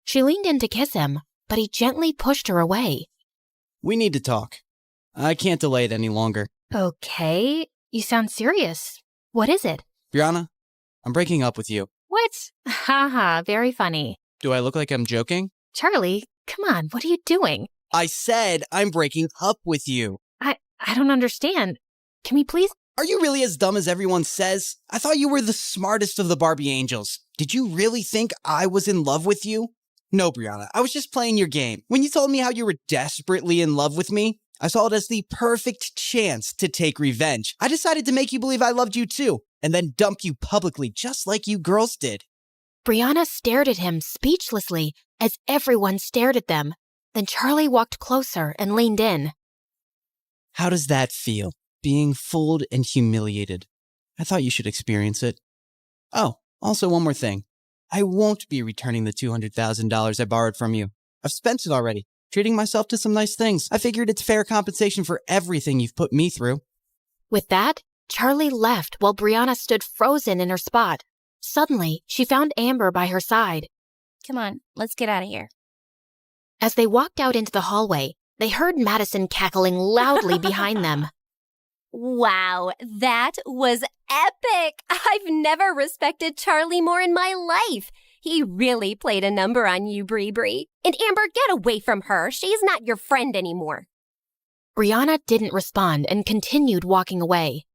She leaned in to kiss him, but he gently pushed her away. We need to talk. I can't delay it any longer. Okay, you sound serious. What is it? Brianna, I'm breaking up with you. What? Haha, very funny. Do I look like I'm joking? Charlie, come on, what are you doing? I said I'm breaking up with you. I don't understand. Can we please? Are you really as dumb as everyone says? I thought you were the smartest of the Barbie angels. Did you really think I was in love with you? No, Brianna, I was just playing your game. When you told me how you were desperately in love with me, I saw it as the perfect chance to take revenge. I decided to make you believe I loved you too, and then dump you publicly just like you girls did. Brianna stared at him speechlessly as everyone stared at them. Then Charlie walked closer and leaned in. How does that feel? Being fooled and humiliated. I thought you should experience it. Oh, also one more thing. I won't be returning the $200,000 I borrowed from you. I've spent it already, treating myself to some nice things. I figured it's fair compensation for everything you've put me through. With that, Charlie left while Brianna stood frozen in her spot. Suddenly, she found Amber by her side. Come on, let's get out of here. As they walked out into the hallway, they heard Madison cackling loudly behind them. Wow, that was epic! I've never respected Charlie more in my life. He really played a number on you, Bree. And Amber, get away from her. She's not your friend anymore. Brianna didn't respond and continued walking away.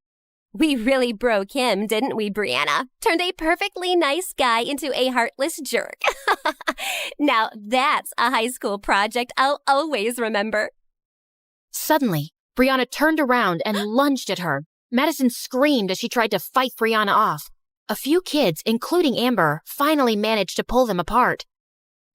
We really broke him, didn't we, Brianna? Turned a perfectly nice guy into a heartless jerk. Now that's a high school project I'll always remember. Suddenly, Brianna turned around and lunged at her. Madison screamed as she tried to fight Brianna off. A few kids, including Amber, finally managed to pull them apart.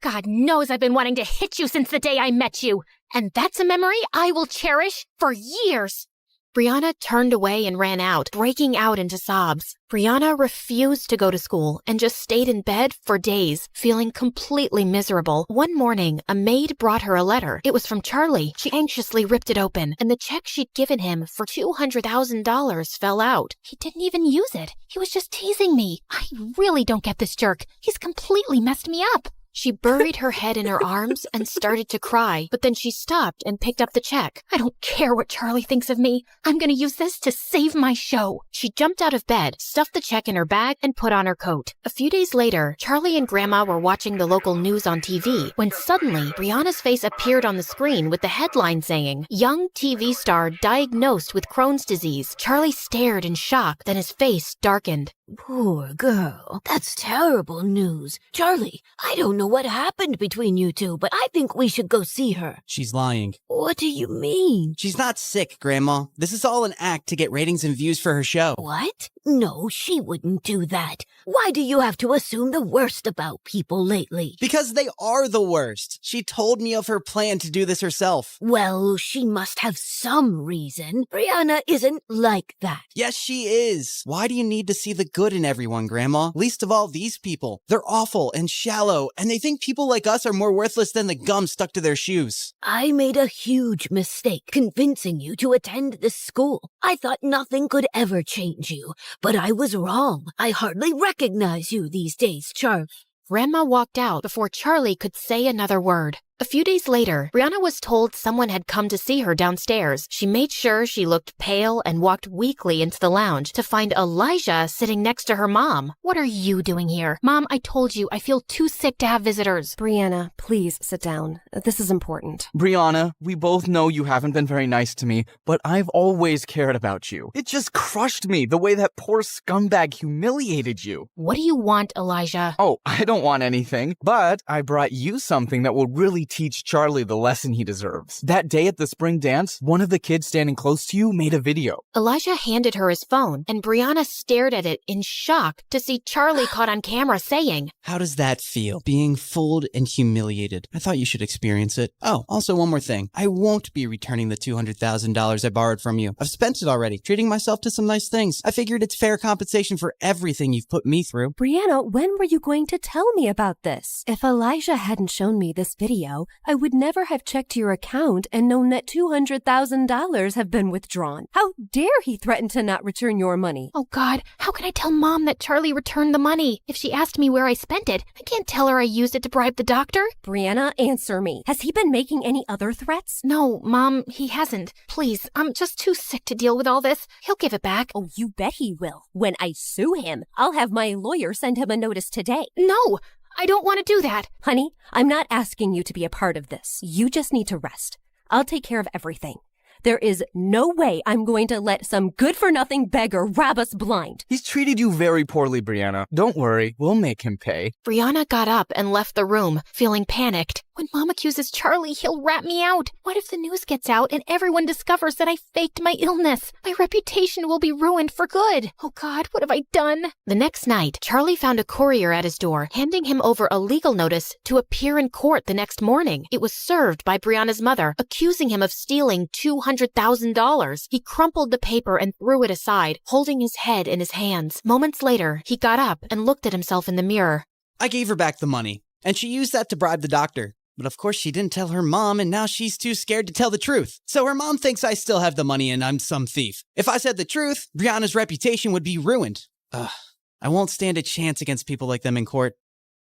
God knows I've been wanting to hit you since the day I met you, and that's a memory I will cherish for years. Brianna turned away and ran out, breaking out into sobs. Brianna refused to go to school and just stayed in bed for days, feeling completely miserable. One morning, a maid brought her a letter. It was from Charlie. She anxiously ripped it open, and the check she'd given him for $200,000 fell out. He didn't even use it. He was just teasing me. I really don't get this jerk. He's completely messed me up. She buried her head in her arms and started to cry, but then she stopped and picked up the check. I don't care what Charlie thinks of me. I'm going to use this to save my show. She jumped out of bed, stuffed the check in her bag, and put on her coat. A few days later, Charlie and Grandma were watching the local news on TV when suddenly Brianna's face appeared on the screen with the headline saying, "Young TV star diagnosed with Crohn's disease." Charlie stared in shock, then his face darkened. Poor girl. That's terrible news. Charlie, I don't know what happened between you two, but I think we should go see her. She's lying. What do you mean? She's not sick, Grandma. This is all an act to get ratings and views for her show. What? No, she wouldn't do that. Why do you have to assume the worst about people lately? Because they are the worst. She told me of her plan to do this herself. Well, she must have some reason. Brianna isn't like that. Yes, she is. Why do you need to see the good in everyone, Grandma? Least of all these people. They're awful and shallow, and they think people like us are more worthless than the gum stuck to their shoes. I made a huge mistake convincing you to attend this school. I thought nothing could ever change you, but I was wrong. I hardly recognize you these days, Charlie. Grandma walked out before Charlie could say another word. A few days later, Brianna was told someone had come to see her downstairs. She made sure she looked pale and walked weakly into the lounge to find Elijah sitting next to her mom. What are you doing here? Mom, I told you I feel too sick to have visitors. Brianna, please sit down. This is important. Brianna, we both know you haven't been very nice to me, but I've always cared about you. It just crushed me the way that poor scumbag humiliated you. What do you want, Elijah? Oh, I don't want anything, but I brought you something that will really teach Charlie the lesson he deserves. That day at the spring dance, one of the kids standing close to you made a video. Elijah handed her his phone, and Brianna stared at it in shock to see Charlie caught on camera saying, "How does that feel? Being fooled and humiliated. I thought you should experience it. Oh, also one more thing. I won't be returning the $200,000 I borrowed from you. I've spent it already, treating myself to some nice things. I figured it's fair compensation for everything you've put me through." Brianna, when were you going to tell me about this? If Elijah hadn't shown me this video, I would never have checked your account and known that $200,000 have been withdrawn. How dare he threaten to not return your money? Oh God, how can I tell Mom that Charlie returned the money? If she asked me where I spent it, I can't tell her I used it to bribe the doctor. Brianna, answer me. Has he been making any other threats? No, Mom, he hasn't. Please, I'm just too sick to deal with all this. He'll give it back. Oh, you bet he will. When I sue him, I'll have my lawyer send him a notice today. No! I don't want to do that. Honey, I'm not asking you to be a part of this. You just need to rest. I'll take care of everything. There is no way I'm going to let some good-for-nothing beggar rob us blind. He's treated you very poorly, Brianna. Don't worry, we'll make him pay. Brianna got up and left the room, feeling panicked. When Mom accuses Charlie, he'll rat me out. What if the news gets out and everyone discovers that I faked my illness? My reputation will be ruined for good. Oh God, what have I done? The next night, Charlie found a courier at his door, handing him over a legal notice to appear in court the next morning. It was served by Brianna's mother, accusing him of stealing $200,000. He crumpled the paper and threw it aside, holding his head in his hands. Moments later, he got up and looked at himself in the mirror. I gave her back the money, and she used that to bribe the doctor. But of course she didn't tell her mom, and now she's too scared to tell the truth. So her mom thinks I still have the money and I'm some thief. If I said the truth, Brianna's reputation would be ruined. I won't stand a chance against people like them in court.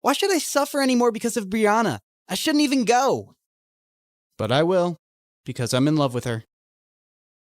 Why should I suffer anymore because of Brianna? I shouldn't even go. But I will, because I'm in love with her.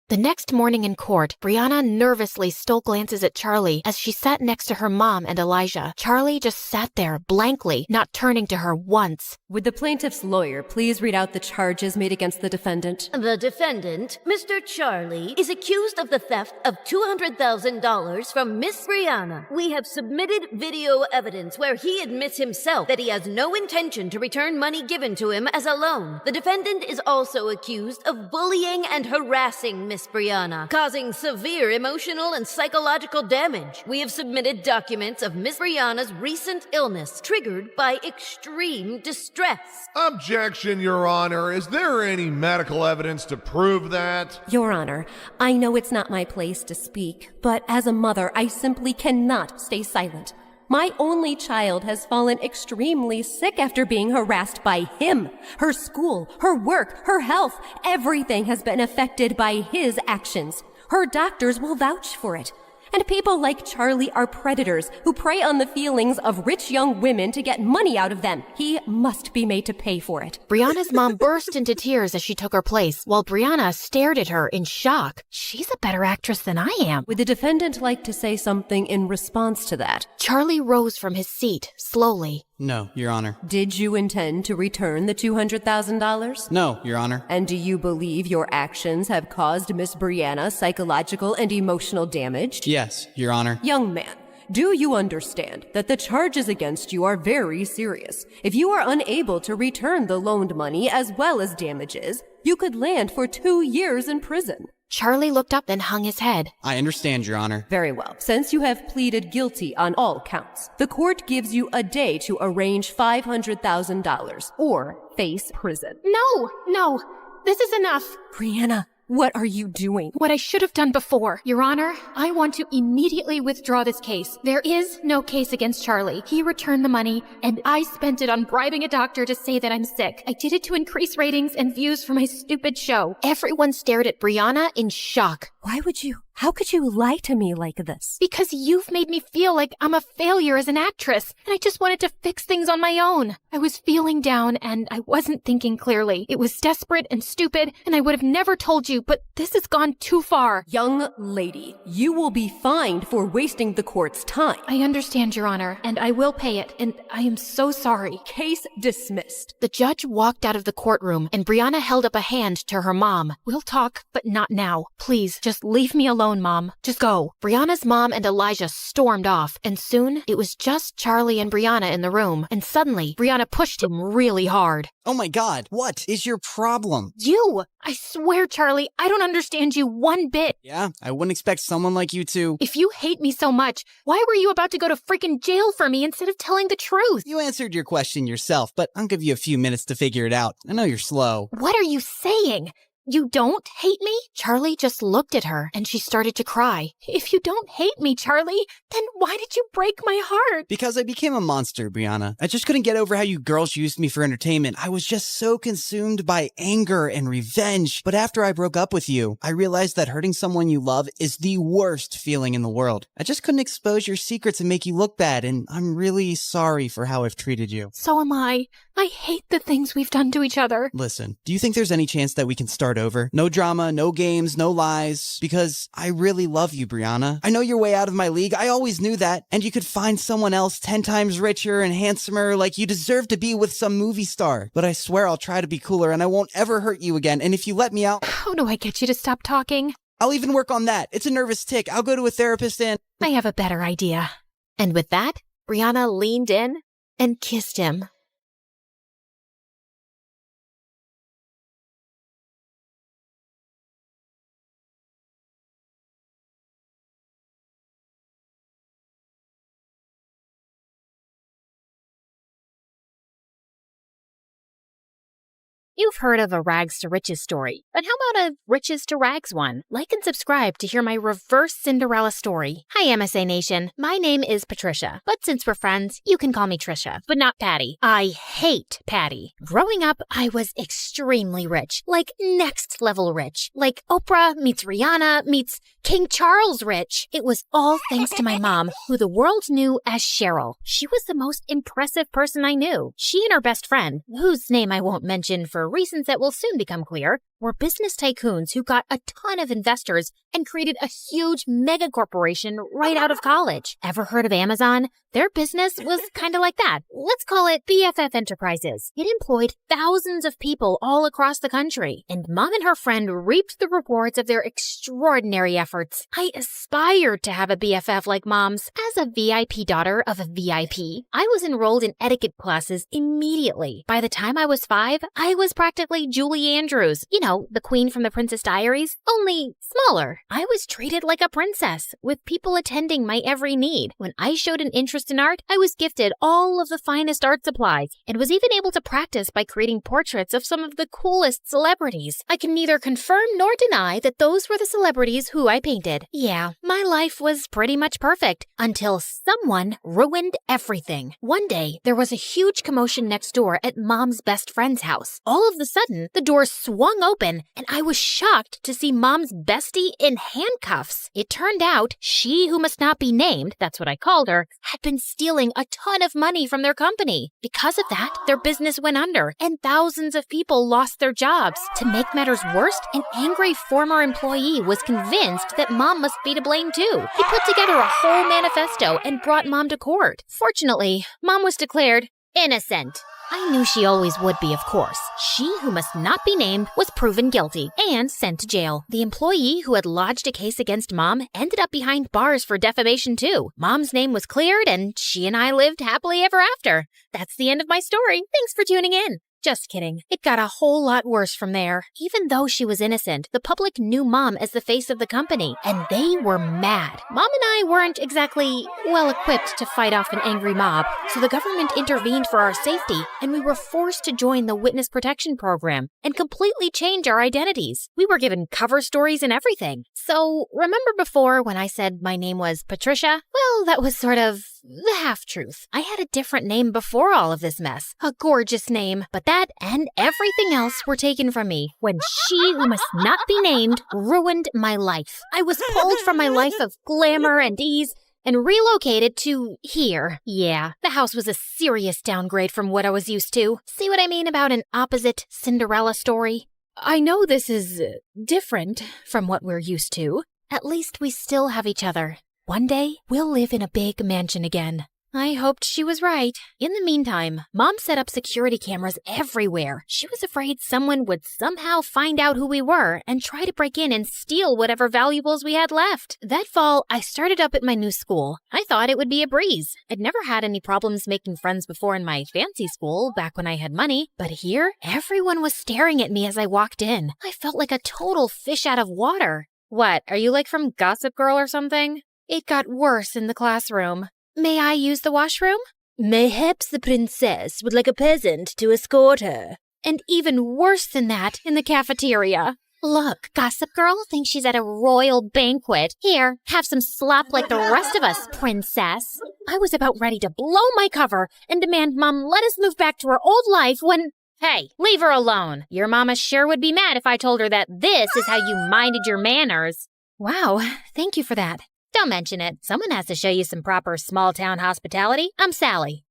The next morning in court, Brianna nervously stole glances at Charlie as she sat next to her mom and Elijah. Charlie just sat there blankly, not turning to her once. Would the plaintiff's lawyer please read out the charges made against the defendant? The defendant, Mr. Charlie, is accused of the theft of $200,000 from Miss Brianna. We have submitted video evidence where he admits himself that he has no intention to return money given to him as a loan. The defendant is also accused of bullying and harassing Miss Brianna, causing severe emotional and psychological damage. We have submitted documents of Miss Brianna's recent illness triggered by extreme distress. Objection, Your Honor. Is there any medical evidence to prove that? Your Honor, I know it's not my place to speak, but as a mother, I simply cannot stay silent. My only child has fallen extremely sick after being harassed by him. Her school, her work, her health, everything has been affected by his actions. Her doctors will vouch for it. And people like Charlie are predators who prey on the feelings of rich young women to get money out of them. He must be made to pay for it. Brianna's mom burst into tears as she took her place, while Brianna stared at her in shock. She's a better actress than I am. Would the defendant like to say something in response to that? Charlie rose from his seat, slowly. No, Your Honor. Did you intend to return the $200,000? No, Your Honor. And do you believe your actions have caused Miss Brianna psychological and emotional damage? Yes, Your Honor. Young man, do you understand that the charges against you are very serious? If you are unable to return the loaned money as well as damages, you could land for 2 years in prison. Charlie looked up, then hung his head. I understand, Your Honor. Very well. Since you have pleaded guilty on all counts, the court gives you a day to arrange $500,000 or face prison. No, this is enough. Brianna, what are you doing? What I should have done before. Your Honor, I want to immediately withdraw this case. There is no case against Charlie. He returned the money, and I spent it on bribing a doctor to say that I'm sick. I did it to increase ratings and views for my stupid show. Everyone stared at Brianna in shock. How could you lie to me like this? Because you've made me feel like I'm a failure as an actress, and I just wanted to fix things on my own. I was feeling down, and I wasn't thinking clearly. It was desperate and stupid, and I would have never told you, but this has gone too far. Young lady, you will be fined for wasting the court's time. I understand, Your Honor, and I will pay it, and I am so sorry. Case dismissed. The judge walked out of the courtroom, and Brianna held up a hand to her mom. We'll talk, but not now. Please, just leave me alone, Mom. Just go. Brianna's mom and Elijah stormed off, and soon it was just Charlie and Brianna in the room, and suddenly Brianna pushed him really hard. Oh my God, what is your problem? You! I swear, Charlie, I don't understand you one bit. Yeah, I wouldn't expect someone like you to. If you hate me so much, why were you about to go to freaking jail for me instead of telling the truth? You answered your question yourself, but I'll give you a few minutes to figure it out. I know you're slow. What are you saying? You don't hate me? Charlie just looked at her and she started to cry. If you don't hate me, Charlie, then why did you break my heart? Because I became a monster, Brianna. I just couldn't get over how you girls used me for entertainment. I was just so consumed by anger and revenge. But after I broke up with you, I realized that hurting someone you love is the worst feeling in the world. I just couldn't expose your secrets and make you look bad, and I'm really sorry for how I've treated you. So am I. I hate the things we've done to each other. Listen, do you think there's any chance that we can start over? No drama, no games, no lies. Because I really love you, Brianna. I know you're way out of my league. I always knew that. And you could find someone else 10 times richer and handsomer, like you deserve to be with some movie star. But I swear I'll try to be cooler and I won't ever hurt you again. And if you let me out... How do I get you to stop talking? I'll even work on that. It's a nervous tick. I'll go to a therapist and... I have a better idea. And with that, Brianna leaned in and kissed him. You've heard of a rags to riches story, but how about a riches to rags one? Like and subscribe to hear my reverse Cinderella story. Hi, MSA Nation. My name is Patricia, but since we're friends, you can call me Trisha, but not Patty. I hate Patty. Growing up, I was extremely rich, like next level rich, like Oprah meets Rihanna meets King Charles rich. It was all thanks to my mom, who the world knew as Cheryl. She was the most impressive person I knew. She and her best friend, whose name I won't mention for for reasons that will soon become clear, were business tycoons who got a ton of investors and created a huge mega corporation right out of college. Ever heard of Amazon? Their business was kind of like that. Let's call it BFF Enterprises. It employed thousands of people all across the country, and Mom and her friend reaped the rewards of their extraordinary efforts. I aspired to have a BFF like Mom's. As a VIP daughter of a VIP, I was enrolled in etiquette classes immediately. By the time I was 5, I was practically Julie Andrews. You know, the queen from the Princess Diaries, only smaller. I was treated like a princess, with people attending my every need. When I showed an interest in art, I was gifted all of the finest art supplies, and was even able to practice by creating portraits of some of the coolest celebrities. I can neither confirm nor deny that those were the celebrities who I painted. Yeah, my life was pretty much perfect, until someone ruined everything. One day, there was a huge commotion next door at Mom's best friend's house. All of a sudden, the door swung open, and I was shocked to see Mom's bestie in handcuffs. It turned out she who must not be named, that's what I called her, had been stealing a ton of money from their company. Because of that, their business went under, and thousands of people lost their jobs. To make matters worse, an angry former employee was convinced that Mom must be to blame too. He put together a whole manifesto and brought Mom to court. Fortunately, Mom was declared innocent. I knew she always would be, of course. She who must not be named was proven guilty and sent to jail. The employee who had lodged a case against Mom ended up behind bars for defamation too. Mom's name was cleared, and she and I lived happily ever after. That's the end of my story. Thanks for tuning in. Just kidding. It got a whole lot worse from there. Even though she was innocent, the public knew Mom as the face of the company, and they were mad. Mom and I weren't exactly well-equipped to fight off an angry mob, so the government intervened for our safety, and we were forced to join the Witness Protection Program and completely change our identities. We were given cover stories and everything. So, remember before when I said my name was Patricia? Well, that was sort of the half-truth. I had a different name before all of this mess. A gorgeous name, but that and everything else were taken from me when she who must not be named ruined my life. I was pulled from my life of glamour and ease and relocated to here. Yeah, the house was a serious downgrade from what I was used to. See what I mean about an opposite Cinderella story? I know this is different from what we're used to. At least we still have each other. One day, we'll live in a big mansion again. I hoped she was right. In the meantime, Mom set up security cameras everywhere. She was afraid someone would somehow find out who we were and try to break in and steal whatever valuables we had left. That fall, I started up at my new school. I thought it would be a breeze. I'd never had any problems making friends before in my fancy school, back when I had money. But here, everyone was staring at me as I walked in. I felt like a total fish out of water. What, are you like from Gossip Girl or something? It got worse in the classroom. May I use the washroom? Mayhaps the princess would like a peasant to escort her. And even worse than that, in the cafeteria. Look, Gossip Girl thinks she's at a royal banquet. Here, have some slop like the rest of us, princess. I was about ready to blow my cover and demand Mom let us move back to our old life when... Hey, leave her alone. Your mama sure would be mad if I told her that this is how you minded your manners. Wow, thank you for that. Don't mention it. Someone has to show you some proper small-town hospitality. I'm Sally.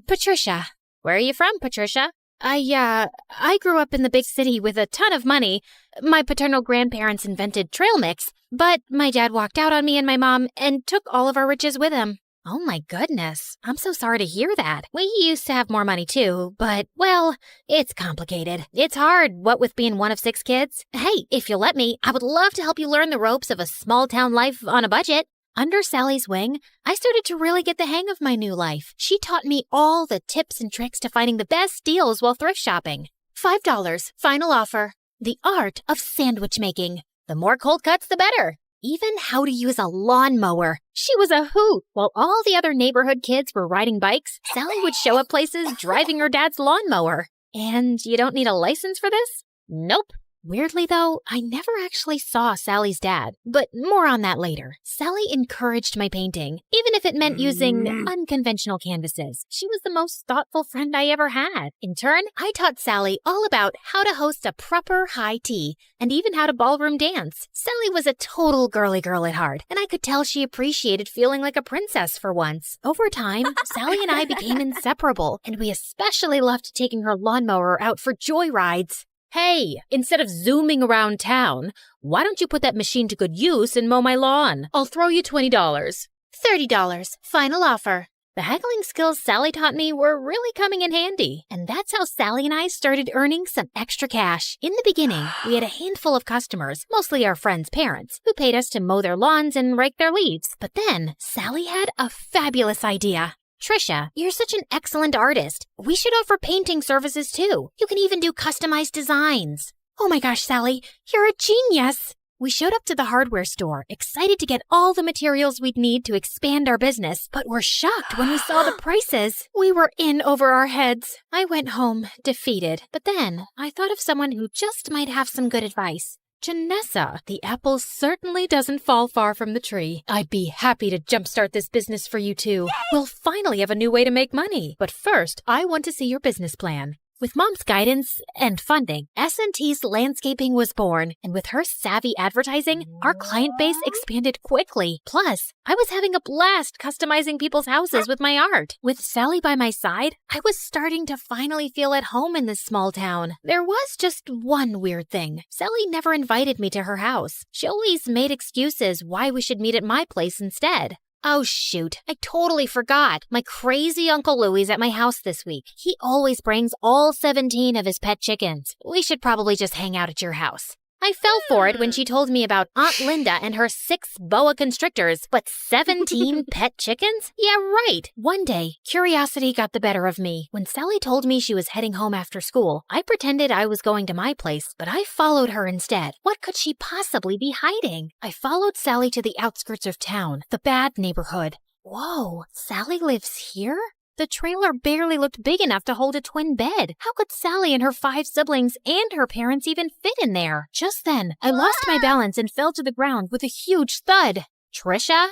Patricia. Where are you from, Patricia? I grew up in the big city with a ton of money. My paternal grandparents invented trail mix, but my dad walked out on me and my mom and took all of our riches with him. Oh my goodness. I'm so sorry to hear that. We used to have more money too, but, well, it's complicated. It's hard, what with being one of 6 kids. Hey, if you'll let me, I would love to help you learn the ropes of a small-town life on a budget. Under Sally's wing, I started to really get the hang of my new life. She taught me all the tips and tricks to finding the best deals while thrift shopping. $5, final offer. The art of sandwich making. The more cold cuts, the better. Even how to use a lawnmower. She was a hoot. While all the other neighborhood kids were riding bikes, Sally would show up places driving her dad's lawnmower. And you don't need a license for this? Nope. Weirdly, though, I never actually saw Sally's dad, but more on that later. Sally encouraged my painting, even if it meant using unconventional canvases. She was the most thoughtful friend I ever had. In turn, I taught Sally all about how to host a proper high tea and even how to ballroom dance. Sally was a total girly girl at heart, and I could tell she appreciated feeling like a princess for once. Over time, Sally and I became inseparable, and we especially loved taking her lawnmower out for joy rides. Hey, instead of zooming around town, why don't you put that machine to good use and mow my lawn? I'll throw you $20. $30. Final offer. The haggling skills Sally taught me were really coming in handy, and that's how Sally and I started earning some extra cash. In the beginning, we had a handful of customers, mostly our friends' parents, who paid us to mow their lawns and rake their leaves. But then, Sally had a fabulous idea. Trisha, you're such an excellent artist. We should offer painting services too. You can even do customized designs. Oh my gosh, Sally, you're a genius. We showed up to the hardware store, excited to get all the materials we'd need to expand our business, but were shocked when we saw the prices. We were in over our heads. I went home, defeated, but then I thought of someone who just might have some good advice. Janessa, the apple certainly doesn't fall far from the tree. I'd be happy to jumpstart this business for you too. We'll finally have a new way to make money. But first, I want to see your business plan. With Mom's guidance and funding, S&T's Landscaping was born, and with her savvy advertising, our client base expanded quickly. Plus, I was having a blast customizing people's houses with my art. With Sally by my side, I was starting to finally feel at home in this small town. There was just one weird thing. Sally never invited me to her house. She always made excuses why we should meet at my place instead. Oh shoot, I totally forgot. My crazy Uncle Louie's at my house this week. He always brings all 17 of his pet chickens. We should probably just hang out at your house. I fell for it when she told me about Aunt Linda and her 6 boa constrictors, but 17 pet chickens? Yeah, right. One day, curiosity got the better of me. When Sally told me she was heading home after school, I pretended I was going to my place, but I followed her instead. What could she possibly be hiding? I followed Sally to the outskirts of town, the bad neighborhood. Whoa, Sally lives here? The trailer barely looked big enough to hold a twin bed. How could Sally and her 5 siblings and her parents even fit in there? Just then, I lost my balance and fell to the ground with a huge thud. Trisha?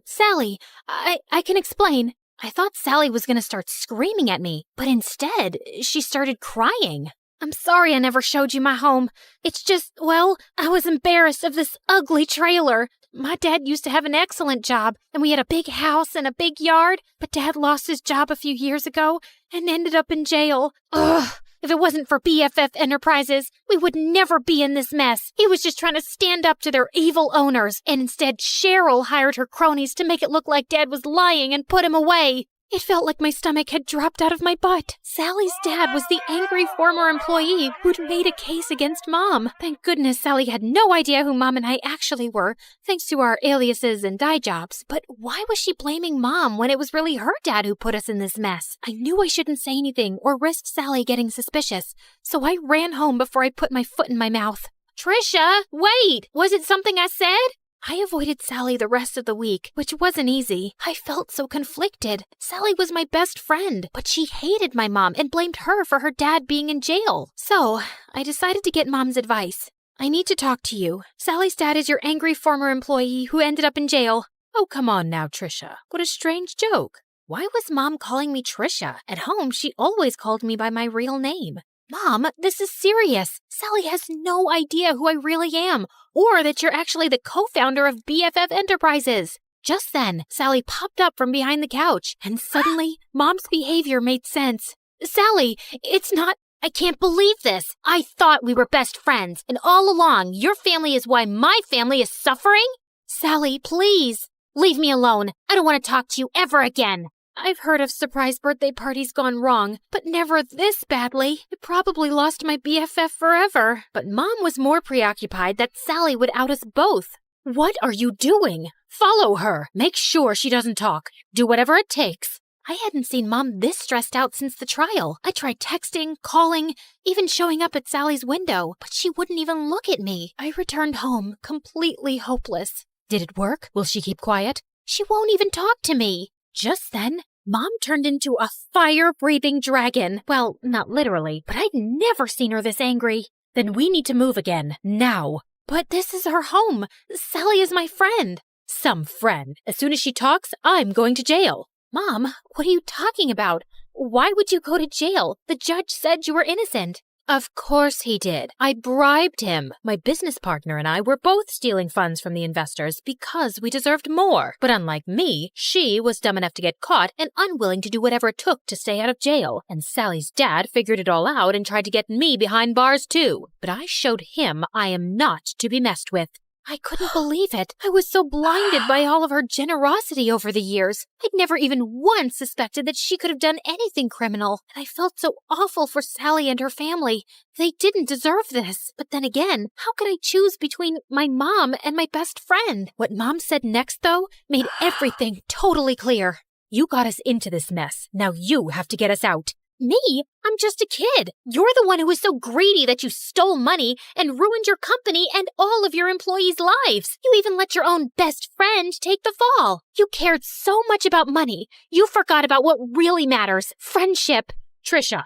Sally, I can explain. I thought Sally was gonna start screaming at me, but instead, she started crying. I'm sorry I never showed you my home. It's just, well, I was embarrassed of this ugly trailer. My dad used to have an excellent job, and we had a big house and a big yard, but Dad lost his job a few years ago and ended up in jail. Ugh! If it wasn't for BFF Enterprises, we would never be in this mess. He was just trying to stand up to their evil owners, and instead Cheryl hired her cronies to make it look like Dad was lying and put him away. It felt like my stomach had dropped out of my butt. Sally's dad was the angry former employee who'd made a case against Mom. Thank goodness Sally had no idea who Mom and I actually were, thanks to our aliases and dye jobs. But why was she blaming Mom when it was really her dad who put us in this mess? I knew I shouldn't say anything or risk Sally getting suspicious, so I ran home before I put my foot in my mouth. Trisha, wait! Was it something I said? I avoided Sally the rest of the week, which wasn't easy. I felt so conflicted. Sally was my best friend, but she hated my mom and blamed her for her dad being in jail. So, I decided to get Mom's advice. I need to talk to you. Sally's dad is your angry former employee who ended up in jail. Oh, come on now, Trisha. What a strange joke. Why was Mom calling me Trisha? At home, she always called me by my real name. Mom, this is serious. Sally has no idea who I really am, or that you're actually the co-founder of BFF Enterprises. Just then, Sally popped up from behind the couch, and suddenly, Mom's behavior made sense. Sally, it's not... I can't believe this. I thought we were best friends, and all along, your family is why my family is suffering? Sally, please, leave me alone. I don't want to talk to you ever again. I've heard of surprise birthday parties gone wrong, but never this badly. I probably lost my BFF forever. But Mom was more preoccupied that Sally would out us both. What are you doing? Follow her. Make sure she doesn't talk. Do whatever it takes. I hadn't seen Mom this stressed out since the trial. I tried texting, calling, even showing up at Sally's window, but she wouldn't even look at me. I returned home completely hopeless. Did it work? Will she keep quiet? She won't even talk to me. Just then, Mom turned into a fire-breathing dragon. Well, not literally, but I'd never seen her this angry. Then we need to move again, now. But this is her home. Sally is my friend. Some friend. As soon as she talks, I'm going to jail. Mom, what are you talking about? Why would you go to jail? The judge said you were innocent. Of course he did. I bribed him. My business partner and I were both stealing funds from the investors because we deserved more. But unlike me, she was dumb enough to get caught and unwilling to do whatever it took to stay out of jail. And Sally's dad figured it all out and tried to get me behind bars too. But I showed him I am not to be messed with. I couldn't believe it. I was so blinded by all of her generosity over the years. I'd never even once suspected that she could have done anything criminal. And I felt so awful for Sally and her family. They didn't deserve this. But then again, how could I choose between my mom and my best friend? What Mom said next, though, made everything totally clear. You got us into this mess. Now you have to get us out. Me? I'm just a kid. You're the one who was so greedy that you stole money and ruined your company and all of your employees' lives. You even let your own best friend take the fall. You cared so much about money. You forgot about what really matters, friendship. Trisha,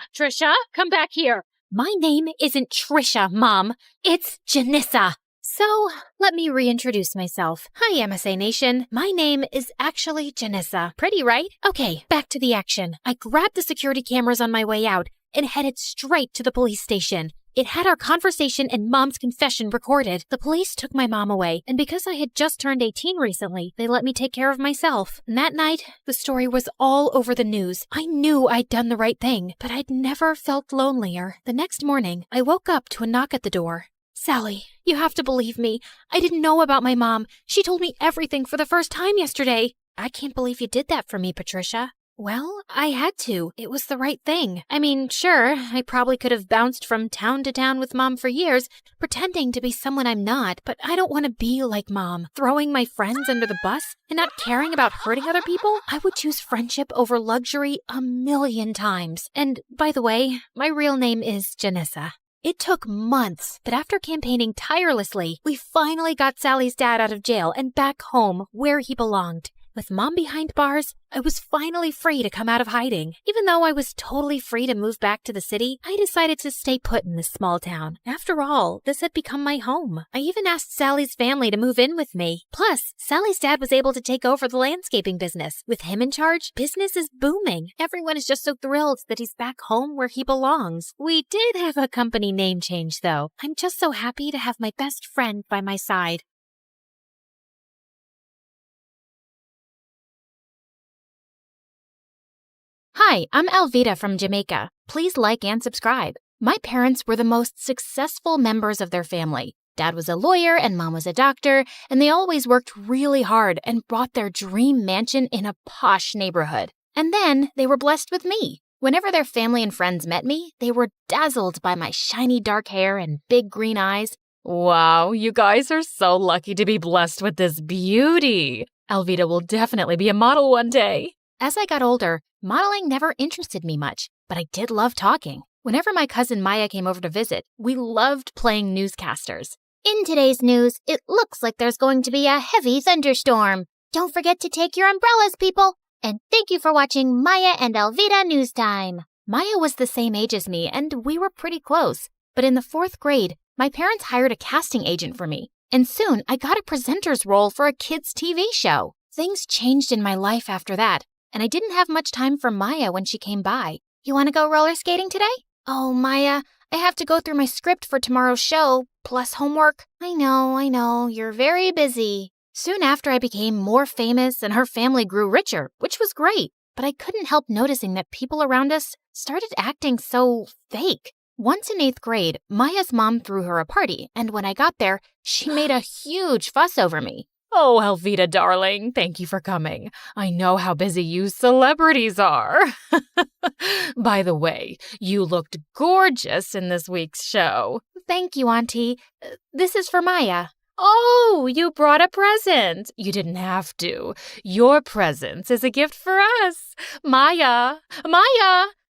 come back here. My name isn't Trisha, Mom. It's Janissa. So, let me reintroduce myself. Hi, MSA Nation. My name is actually Janissa. Pretty, right? Okay, back to the action. I grabbed the security cameras on my way out and headed straight to the police station. It had our conversation and Mom's confession recorded. The police took my mom away, and because I had just turned 18 recently, they let me take care of myself. And that night, the story was all over the news. I knew I'd done the right thing, but I'd never felt lonelier. The next morning, I woke up to a knock at the door. Sally, you have to believe me. I didn't know about my mom. She told me everything for the first time yesterday. I can't believe you did that for me, Patricia. Well, I had to. It was the right thing. I mean, sure, I probably could have bounced from town to town with Mom for years, pretending to be someone I'm not, but I don't want to be like Mom, throwing my friends under the bus and not caring about hurting other people. I would choose friendship over luxury 1,000,000 times. And, by the way, my real name is Janissa. It took months, but after campaigning tirelessly, we finally got Sally's dad out of jail and back home where he belonged. With Mom behind bars, I was finally free to come out of hiding. Even though I was totally free to move back to the city, I decided to stay put in this small town. After all, this had become my home. I even asked Sally's family to move in with me. Plus, Sally's dad was able to take over the landscaping business. With him in charge, business is booming. Everyone is just so thrilled that he's back home where he belongs. We did have a company name change, though. I'm just so happy to have my best friend by my side. Hi, I'm Alvita from Jamaica. Please like and subscribe. My parents were the most successful members of their family. Dad was a lawyer and Mom was a doctor, and they always worked really hard and bought their dream mansion in a posh neighborhood. And then they were blessed with me. Whenever their family and friends met me, they were dazzled by my shiny dark hair and big green eyes. Wow, you guys are so lucky to be blessed with this beauty. Alvita will definitely be a model one day. As I got older, modeling never interested me much, but I did love talking. Whenever my cousin Maya came over to visit, we loved playing newscasters. In today's news, it looks like there's going to be a heavy thunderstorm. Don't forget to take your umbrellas, people. And thank you for watching Maya and Alvita News Time. Maya was the same age as me, and we were pretty close. But in the 4th grade, my parents hired a casting agent for me. And soon, I got a presenter's role for a kids' TV show. Things changed in my life after that. And I didn't have much time for Maya when she came by. You want to go roller skating today? Oh, Maya, I have to go through my script for tomorrow's show, plus homework. I know, you're very busy. Soon after I became more famous and her family grew richer, which was great. But I couldn't help noticing that people around us started acting so fake. Once in 8th grade, Maya's mom threw her a party, and when I got there, she made a huge fuss over me. Oh, Alvita, darling, thank you for coming. I know how busy you celebrities are. By the way, you looked gorgeous in this week's show. Thank you, Auntie. This is for Maya. Oh, you brought a present. You didn't have to. Your presence is a gift for us. Maya!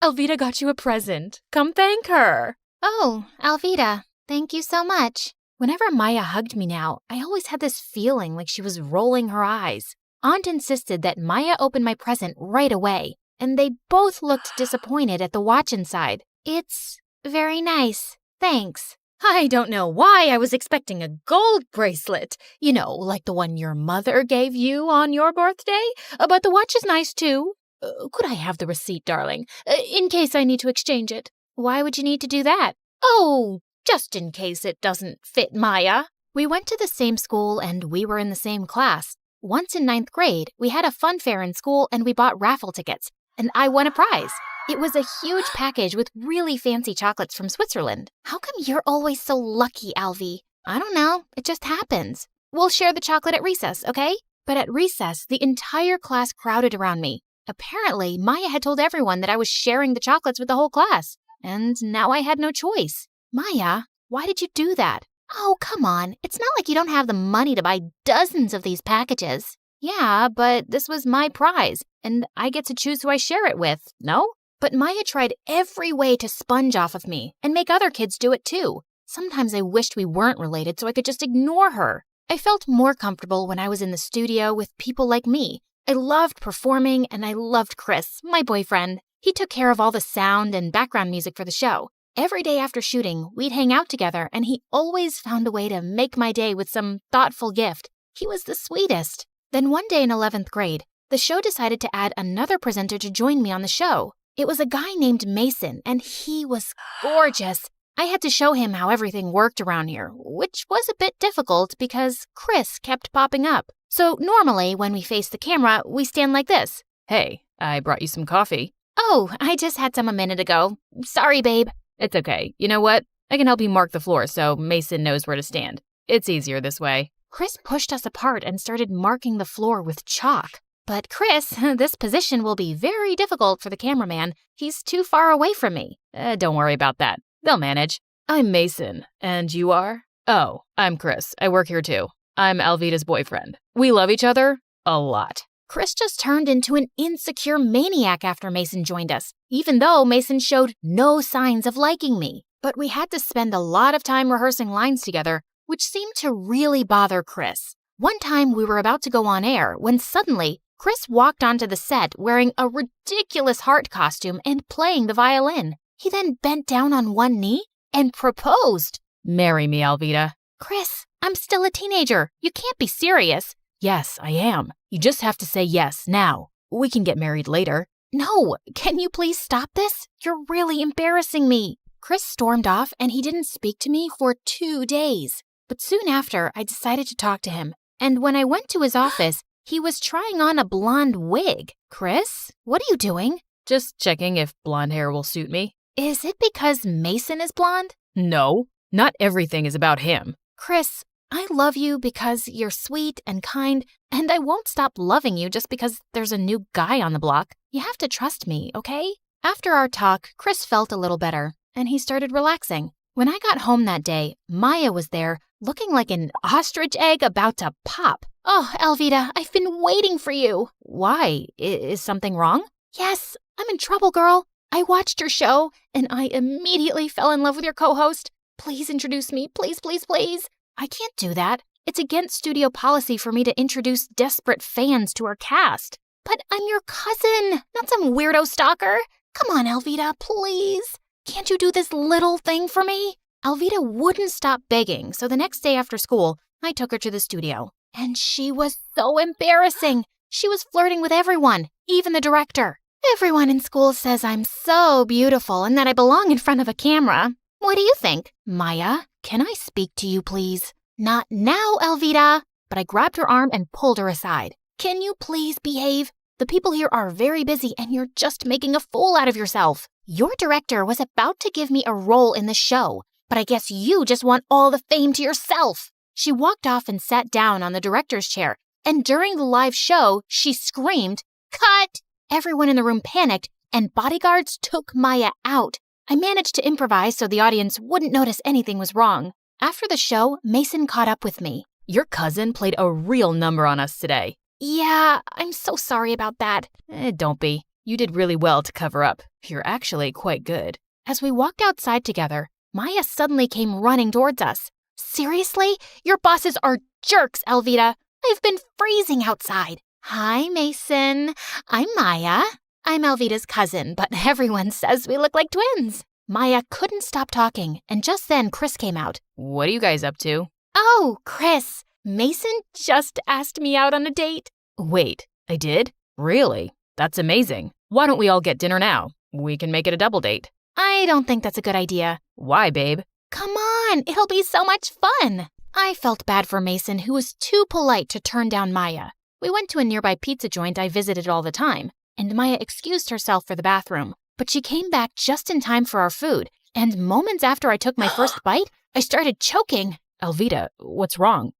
Alvita got you a present. Come thank her. Oh, Alvita, thank you so much. Whenever Maya hugged me now, I always had this feeling like she was rolling her eyes. Aunt insisted that Maya open my present right away, and they both looked disappointed at the watch inside. It's very nice. Thanks. I don't know why I was expecting a gold bracelet. You know, like the one your mother gave you on your birthday. But the watch is nice, too. Could I have the receipt, darling, in case I need to exchange it? Why would you need to do that? Oh, just in case it doesn't fit Maya. We went to the same school and we were in the same class. Once in 9th grade, we had a fun fair in school and we bought raffle tickets. And I won a prize. It was a huge package with really fancy chocolates from Switzerland. How come you're always so lucky, Alvy? I don't know. It just happens. We'll share the chocolate at recess, okay? But at recess, the entire class crowded around me. Apparently, Maya had told everyone that I was sharing the chocolates with the whole class. And now I had no choice. Maya, why did you do that? Oh, come on. It's not like you don't have the money to buy dozens of these packages. Yeah, but this was my prize, and I get to choose who I share it with, no? But Maya tried every way to sponge off of me and make other kids do it too. Sometimes I wished we weren't related so I could just ignore her. I felt more comfortable when I was in the studio with people like me. I loved performing and I loved Chris, my boyfriend. He took care of all the sound and background music for the show. Every day after shooting, we'd hang out together and he always found a way to make my day with some thoughtful gift. He was the sweetest. Then one day in 11th grade, the show decided to add another presenter to join me on the show. It was a guy named Mason, and he was gorgeous. I had to show him how everything worked around here, which was a bit difficult because Chris kept popping up. So normally, when we face the camera, we stand like this. Hey, I brought you some coffee. Oh, I just had some a minute ago. Sorry, babe. It's okay. You know what? I can help you mark the floor so Mason knows where to stand. It's easier this way. Chris pushed us apart and started marking the floor with chalk. But Chris, this position will be very difficult for the cameraman. He's too far away from me. Don't worry about that. They'll manage. I'm Mason. And you are? Oh, I'm Chris. I work here too. I'm Alvida's boyfriend. We love each other a lot. Chris just turned into an insecure maniac after Mason joined us, even though Mason showed no signs of liking me. But we had to spend a lot of time rehearsing lines together, which seemed to really bother Chris. One time we were about to go on air when suddenly Chris walked onto the set wearing a ridiculous heart costume and playing the violin. He then bent down on one knee and proposed. Marry me, Alvida. Chris, I'm still a teenager. You can't be serious. Yes, I am. You just have to say yes now. We can get married later. No, can you please stop this? You're really embarrassing me. Chris stormed off and he didn't speak to me for 2 days. But soon after, I decided to talk to him. And when I went to his office, he was trying on a blonde wig. Chris, what are you doing? Just checking if blonde hair will suit me. Is it because Mason is blonde? No, not everything is about him. Chris, I love you because you're sweet and kind, and I won't stop loving you just because there's a new guy on the block. You have to trust me, okay? After our talk, Chris felt a little better, and he started relaxing. When I got home that day, Maya was there, looking like an ostrich egg about to pop. Oh, Alvida, I've been waiting for you. Why? Is something wrong? Yes, I'm in trouble, girl. I watched your show, and I immediately fell in love with your co-host. Please introduce me, please, please, please. I can't do that. It's against studio policy for me to introduce desperate fans to our cast. But I'm your cousin, not some weirdo stalker. Come on, Alvida, please. Can't you do this little thing for me? Alvida wouldn't stop begging, so the next day after school, I took her to the studio. And she was so embarrassing. She was flirting with everyone, even the director. Everyone in school says I'm so beautiful and that I belong in front of a camera. What do you think? Maya, can I speak to you, please? Not now, Alvida. But I grabbed her arm and pulled her aside. Can you please behave? The people here are very busy and you're just making a fool out of yourself. Your director was about to give me a role in the show, but I guess you just want all the fame to yourself. She walked off and sat down on the director's chair, and during the live show, she screamed, "Cut!" Everyone in the room panicked, and bodyguards took Maya out. I managed to improvise so the audience wouldn't notice anything was wrong. After the show, Mason caught up with me. Your cousin played a real number on us today. Yeah, I'm so sorry about that. Don't be. You did really well to cover up. You're actually quite good. As we walked outside together, Maya suddenly came running towards us. Seriously? Your bosses are jerks, Alvida. I've been freezing outside. Hi, Mason. I'm Maya. I'm Alvida's cousin, but everyone says we look like twins. Maya couldn't stop talking, and just then Chris came out. What are you guys up to? Oh, Chris, Mason just asked me out on a date. Wait, I did? Really? That's amazing. Why don't we all get dinner now? We can make it a double date. I don't think that's a good idea. Why, babe? Come on, it'll be so much fun. I felt bad for Mason, who was too polite to turn down Maya. We went to a nearby pizza joint I visited all the time, and Maya excused herself for the bathroom. But she came back just in time for our food, and moments after I took my first bite, I started choking. Alvita, what's wrong?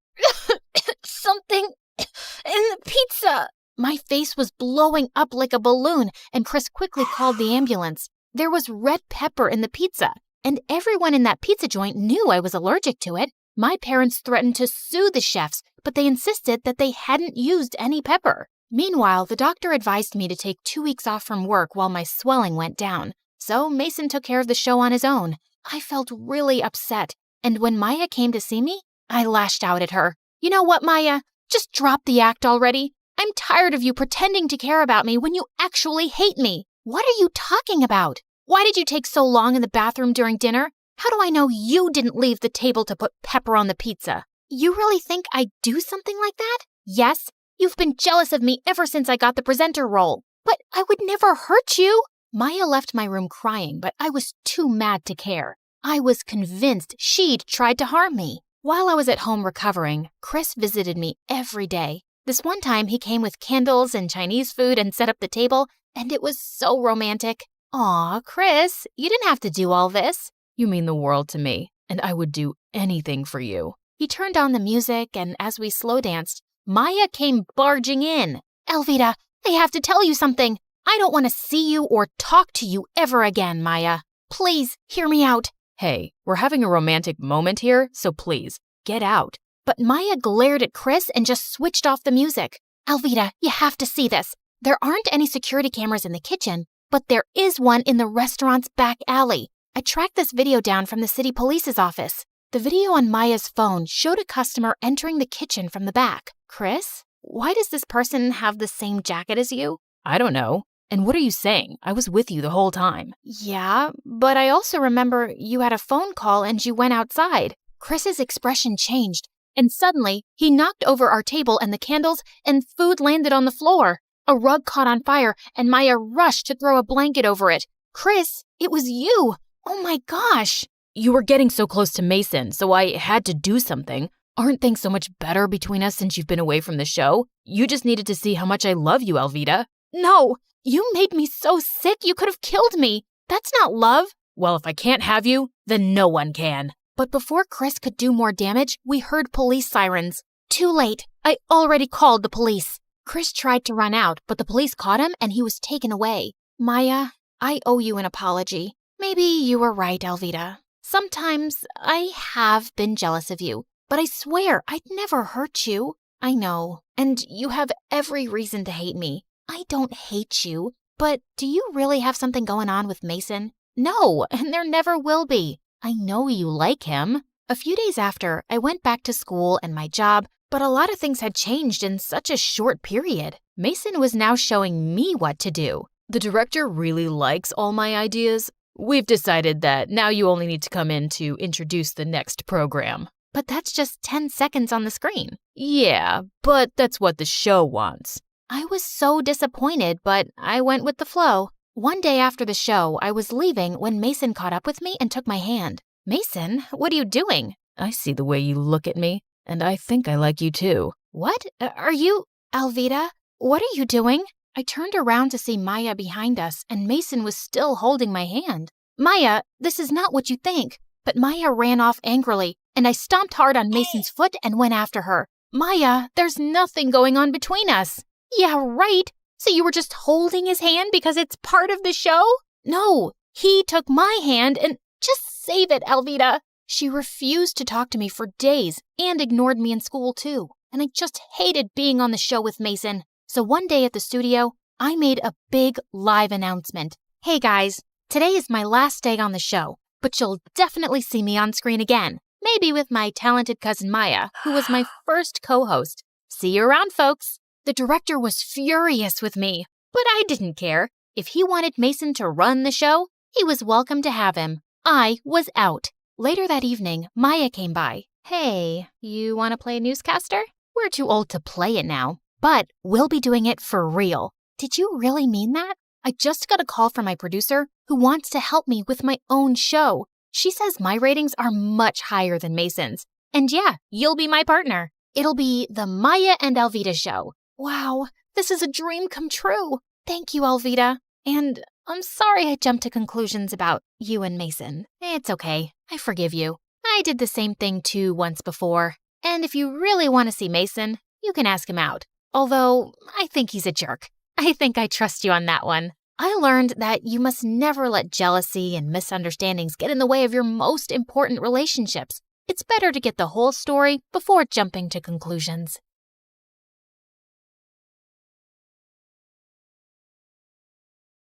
Something in the pizza. My face was blowing up like a balloon, and Chris quickly called the ambulance. There was red pepper in the pizza, and everyone in that pizza joint knew I was allergic to it. My parents threatened to sue the chefs, but they insisted that they hadn't used any pepper. Meanwhile, the doctor advised me to take 2 weeks off from work while my swelling went down. So Mason took care of the show on his own. I felt really upset, and when Maya came to see me, I lashed out at her. You know what, Maya? Just drop the act already. I'm tired of you pretending to care about me when you actually hate me. What are you talking about? Why did you take so long in the bathroom during dinner? How do I know you didn't leave the table to put pepper on the pizza? You really think I'd do something like that? Yes, you've been jealous of me ever since I got the presenter role. But I would never hurt you. Maya left my room crying, but I was too mad to care. I was convinced she'd tried to harm me. While I was at home recovering, Chris visited me every day. This one time he came with candles and Chinese food and set up the table, and it was so romantic. Aw, Chris, you didn't have to do all this. You mean the world to me, and I would do anything for you. He turned on the music, and as we slow danced, Maya came barging in. Alvita, I have to tell you something. I don't want to see you or talk to you ever again, Maya. Please, hear me out. Hey, we're having a romantic moment here, so please, get out. But Maya glared at Chris and just switched off the music. Alvita, you have to see this. There aren't any security cameras in the kitchen, but there is one in the restaurant's back alley. I tracked this video down from the city police's office. The video on Maya's phone showed a customer entering the kitchen from the back. Chris, why does this person have the same jacket as you? I don't know. And what are you saying? I was with you the whole time. Yeah, but I also remember you had a phone call and you went outside. Chris's expression changed, and suddenly he knocked over our table and the candles, and food landed on the floor. A rug caught on fire, and Maya rushed to throw a blanket over it. Chris, it was you! Oh my gosh! You were getting so close to Mason, so I had to do something. Aren't things so much better between us since you've been away from the show? You just needed to see how much I love you, Alvita. No! You made me so sick you could have killed me. That's not love. Well, if I can't have you, then no one can. But before Chris could do more damage, we heard police sirens. Too late. I already called the police. Chris tried to run out, but the police caught him and he was taken away. Maya, I owe you an apology. Maybe you were right, Alvita. Sometimes I have been jealous of you, but I swear I'd never hurt you. I know, and you have every reason to hate me. I don't hate you, but do you really have something going on with Mason? No, and there never will be. I know you like him. A few days after, I went back to school and my job, but a lot of things had changed in such a short period. Mason was now showing me what to do. The director really likes all my ideas. We've decided that now you only need to come in to introduce the next program. But that's just 10 seconds on the screen. Yeah, but that's what the show wants. I was so disappointed, but I went with the flow. One day after the show, I was leaving when Mason caught up with me and took my hand. Mason, what are you doing? I see the way you look at me, and I think I like you too. What? Are you... Alvita, what are you doing? I turned around to see Maya behind us, and Mason was still holding my hand. Maya, this is not what you think. But Maya ran off angrily, and I stomped hard on Mason's foot and went after her. Maya, there's nothing going on between us. Yeah, right. So you were just holding his hand because it's part of the show? No, he took my hand and just save it, Alvita. She refused to talk to me for days and ignored me in school too. And I just hated being on the show with Mason. So one day at the studio, I made a big live announcement. Hey guys, today is my last day on the show, but you'll definitely see me on screen again. Maybe with my talented cousin Maya, who was my first co-host. See you around, folks. The director was furious with me, but I didn't care. If he wanted Mason to run the show, He was welcome to have him. I was out. Later that evening, Maya came by. Hey, you want to play newscaster? We're too old to play it now, but we'll be doing it for real. Did you really mean that? I just got a call from my producer who wants to help me with my own show. She says my ratings are much higher than Mason's. And yeah, you'll be my partner. It'll be the Maya and Alvita show. Wow, this is a dream come true. Thank you, Alvita. And I'm sorry I jumped to conclusions about you and Mason. It's okay. I forgive you. I did the same thing too once before. And if you really want to see Mason, you can ask him out. Although, I think he's a jerk. I think I trust you on that one. I learned that you must never let jealousy and misunderstandings get in the way of your most important relationships. It's better to get the whole story before jumping to conclusions.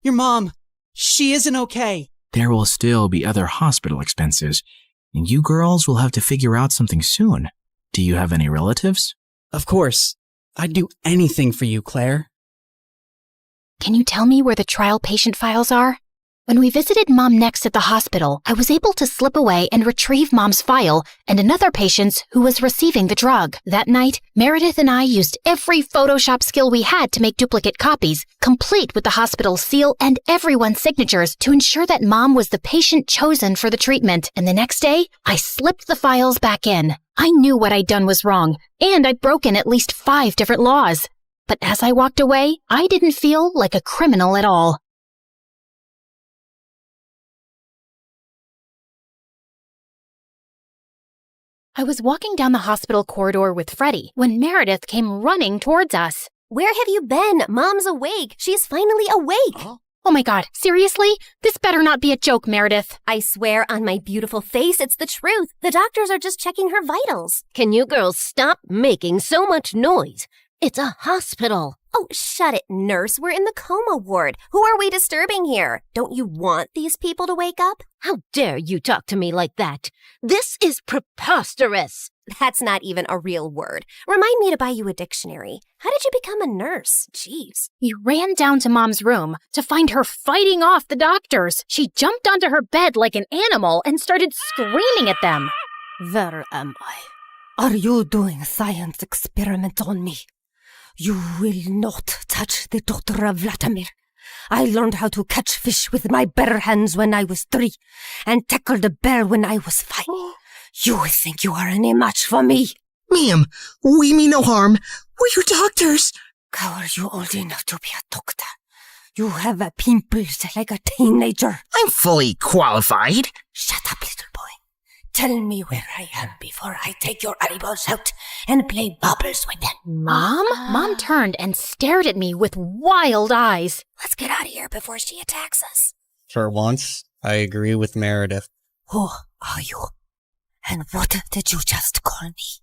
Your mom, she isn't okay. There will still be other hospital expenses, and you girls will have to figure out something soon. Do you have any relatives? Of course. I'd do anything for you, Claire. Can you tell me where the trial patient files are? When we visited Mom next at the hospital, I was able to slip away and retrieve Mom's file and another patient's who was receiving the drug. That night, Meredith and I used every Photoshop skill we had to make duplicate copies, complete with the hospital seal and everyone's signatures to ensure that Mom was the patient chosen for the treatment. And the next day, I slipped the files back in. I knew what I'd done was wrong, and I'd broken at least 5 different laws. But as I walked away, I didn't feel like a criminal at all. I was walking down the hospital corridor with Freddie when Meredith came running towards us. Where have you been? Mom's awake. She's finally awake. Oh my God, seriously? This better not be a joke, Meredith. I swear on my beautiful face, it's the truth. The doctors are just checking her vitals. Can you girls stop making so much noise? It's a hospital. Oh, shut it, nurse. We're in the coma ward. Who are we disturbing here? Don't you want these people to wake up? How dare you talk to me like that? This is preposterous. That's not even a real word. Remind me to buy you a dictionary. How did you become a nurse? Jeez. You ran down to Mom's room to find her fighting off the doctors. She jumped onto her bed like an animal and started screaming at them. Where am I? Are you doing a science experiment on me? You will not touch the daughter of Vladimir. I learned how to catch fish with my bare hands when I was 3 and tackled a bear when I was 5. You think you are any match for me? Ma'am, we mean no harm. We're your doctors. How are you old enough to be a doctor? You have a pimples like a teenager. I'm fully qualified. Shut up, little boy. Tell me where I am before I take your eyeballs out and play bubbles with them. Mom? Mom turned and stared at me with wild eyes. Let's get out of here before she attacks us. For once, I agree with Meredith. Who are you? And what did you just call me?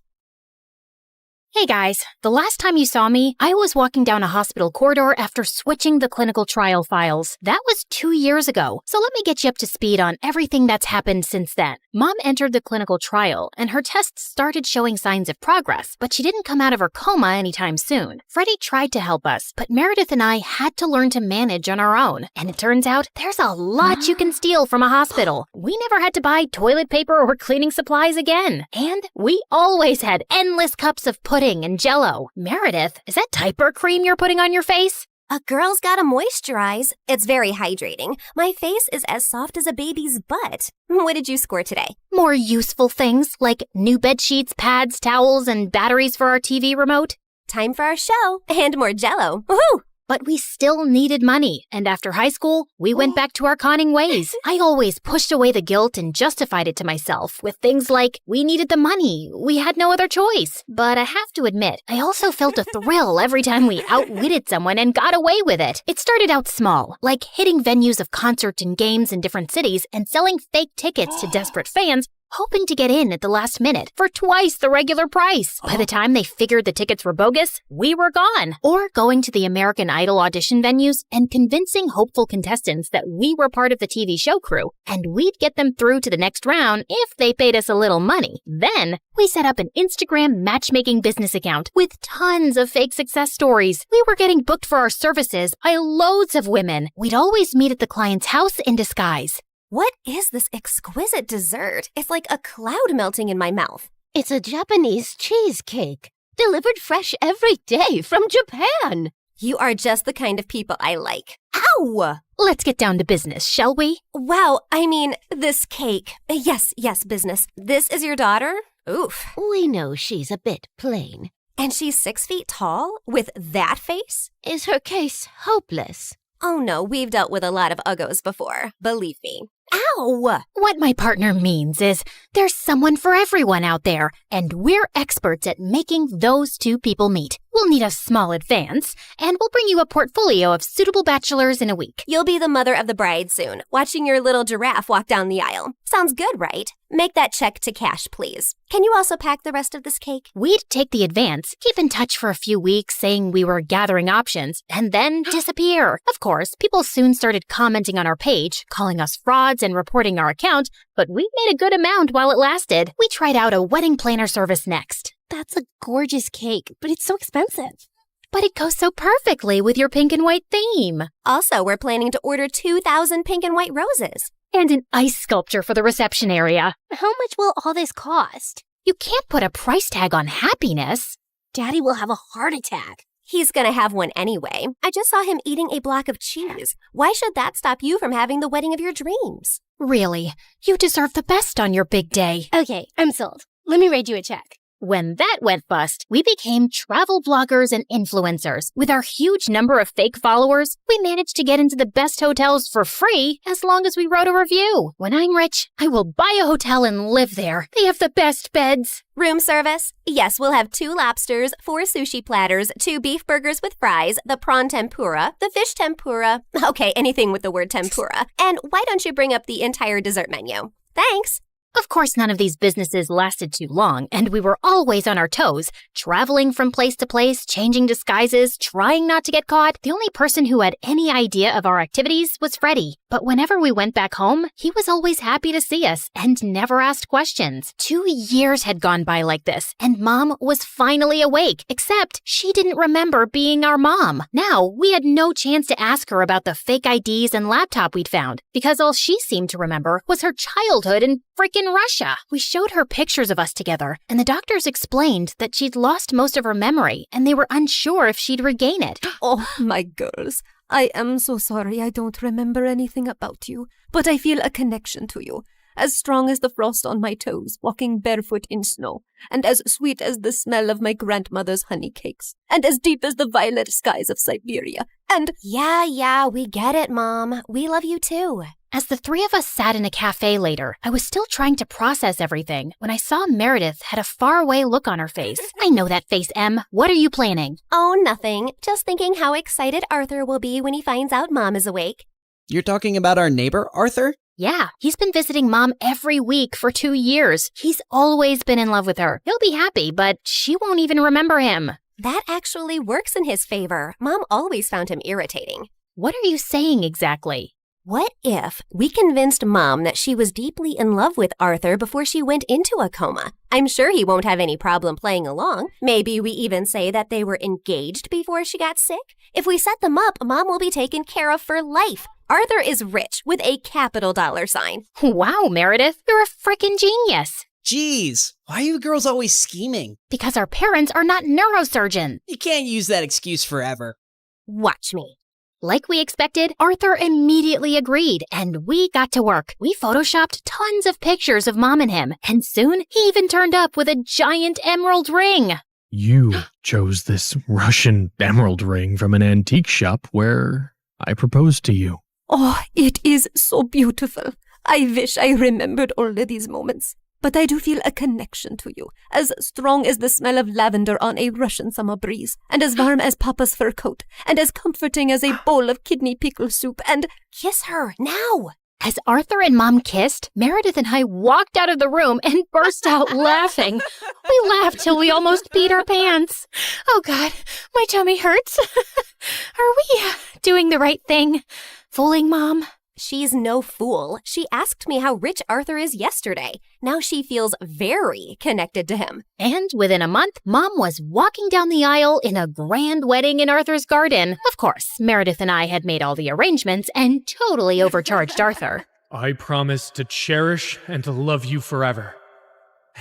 Hey guys, the last time you saw me, I was walking down a hospital corridor after switching the clinical trial files. That was 2 years ago, so let me get you up to speed on everything that's happened since then. Mom entered the clinical trial, and her tests started showing signs of progress, but she didn't come out of her coma anytime soon. Freddie tried to help us, but Meredith and I had to learn to manage on our own, and it turns out there's a lot you can steal from a hospital. We never had to buy toilet paper or cleaning supplies again, and we always had endless cups of pudding and Jell-O. Meredith, is that diaper cream you're putting on your face? A girl's gotta moisturize. It's very hydrating. My face is as soft as a baby's butt. What did you score today? More useful things like new bed sheets, pads, towels, and batteries for our TV remote. Time for our show and more Jell-O. Woohoo! But we still needed money, and after high school, we went back to our conning ways. I always pushed away the guilt and justified it to myself with things like, we needed the money, we had no other choice. But I have to admit, I also felt a thrill every time we outwitted someone and got away with it. It started out small, like hitting venues of concerts and games in different cities and selling fake tickets to desperate fans, hoping to get in at the last minute for twice the regular price. By the time they figured the tickets were bogus, we were gone. Or going to the American Idol audition venues and convincing hopeful contestants that we were part of the TV show crew, and we'd get them through to the next round if they paid us a little money. Then, we set up an Instagram matchmaking business account with tons of fake success stories. We were getting booked for our services by loads of women. We'd always meet at the client's house in disguise. What is this exquisite dessert? It's like a cloud melting in my mouth. It's a Japanese cheesecake, delivered fresh every day from Japan. You are just the kind of people I like. Ow! Let's get down to business, shall we? Wow, I mean, this cake. Yes, business. This is your daughter? Oof. We know she's a bit plain. And she's 6 feet tall? With that face? Is her case hopeless? Oh no, we've dealt with a lot of uggos before. Believe me. Ow! What my partner means is there's someone for everyone out there, and we're experts at making those two people meet. We'll need a small advance, and we'll bring you a portfolio of suitable bachelors in a week. You'll be the mother of the bride soon, watching your little giraffe walk down the aisle. Sounds good, right? Make that check to cash, please. Can you also pack the rest of this cake? We'd take the advance, keep in touch for a few weeks saying we were gathering options, and then disappear. Of course, people soon started commenting on our page, calling us frauds and reporting our account, but we made a good amount while it lasted. We tried out a wedding planner service next. That's a gorgeous cake, but it's so expensive. But it goes so perfectly with your pink and white theme. Also, we're planning to order 2,000 pink and white roses. And an ice sculpture for the reception area. How much will all this cost? You can't put a price tag on happiness. Daddy will have a heart attack. He's gonna have one anyway. I just saw him eating a block of cheese. Why should that stop you from having the wedding of your dreams? Really, you deserve the best on your big day. Okay, I'm sold. Let me write you a check. When that went bust, we became travel bloggers and influencers. With our huge number of fake followers, we managed to get into the best hotels for free as long as we wrote a review. When I'm rich, I will buy a hotel and live there. They have the best beds. Room service? Yes, we'll have 2 lobsters, 4 sushi platters, 2 beef burgers with fries, the prawn tempura, the fish tempura. Okay, anything with the word tempura. And why don't you bring up the entire dessert menu? Thanks. Of course, none of these businesses lasted too long, and we were always on our toes, traveling from place to place, changing disguises, trying not to get caught. The only person who had any idea of our activities was Freddie. But whenever we went back home, he was always happy to see us and never asked questions. 2 years had gone by like this, and Mom was finally awake, except she didn't remember being our mom. Now, we had no chance to ask her about the fake IDs and laptop we'd found, because all she seemed to remember was her childhood in frickin' Russia. We showed her pictures of us together, and the doctors explained that she'd lost most of her memory, and they were unsure if she'd regain it. Oh, my girls, I am so sorry I don't remember anything about you, but I feel a connection to you, as strong as the frost on my toes, walking barefoot in snow, and as sweet as the smell of my grandmother's honey cakes, and as deep as the violet skies of Siberia, and— Yeah, we get it, Mom. We love you too. As the 3 of us sat in a cafe later, I was still trying to process everything when I saw Meredith had a faraway look on her face. I know that face, Em. What are you planning? Oh, nothing. Just thinking how excited Arthur will be when he finds out Mom is awake. You're talking about our neighbor, Arthur? Yeah, he's been visiting Mom every week for 2 years. He's always been in love with her. He'll be happy, but she won't even remember him. That actually works in his favor. Mom always found him irritating. What are you saying exactly? What if we convinced Mom that she was deeply in love with Arthur before she went into a coma? I'm sure he won't have any problem playing along. Maybe we even say that they were engaged before she got sick. If we set them up, Mom will be taken care of for life. Arthur is rich with a capital $sign. Wow, Meredith, you're a frickin' genius. Jeez, why are you girls always scheming? Because our parents are not neurosurgeons. You can't use that excuse forever. Watch me. Like we expected, Arthur immediately agreed, and we got to work. We photoshopped tons of pictures of Mom and him, and soon he even turned up with a giant emerald ring. You chose this Russian emerald ring from an antique shop where I proposed to you. Oh, it is so beautiful. I wish I remembered all of these moments. But I do feel a connection to you, as strong as the smell of lavender on a Russian summer breeze, and as warm as Papa's fur coat, and as comforting as a bowl of kidney pickle soup, and— Kiss her, now! As Arthur and Mom kissed, Meredith and I walked out of the room and burst out laughing. We laughed till we almost peed our pants. Oh God, my tummy hurts. Are we doing the right thing? Fooling Mom? She's no fool. She asked me how rich Arthur is yesterday. Now she feels very connected to him. And within a month, Mom was walking down the aisle in a grand wedding in Arthur's garden. Of course, Meredith and I had made all the arrangements and totally overcharged Arthur. I promise to cherish and to love you forever,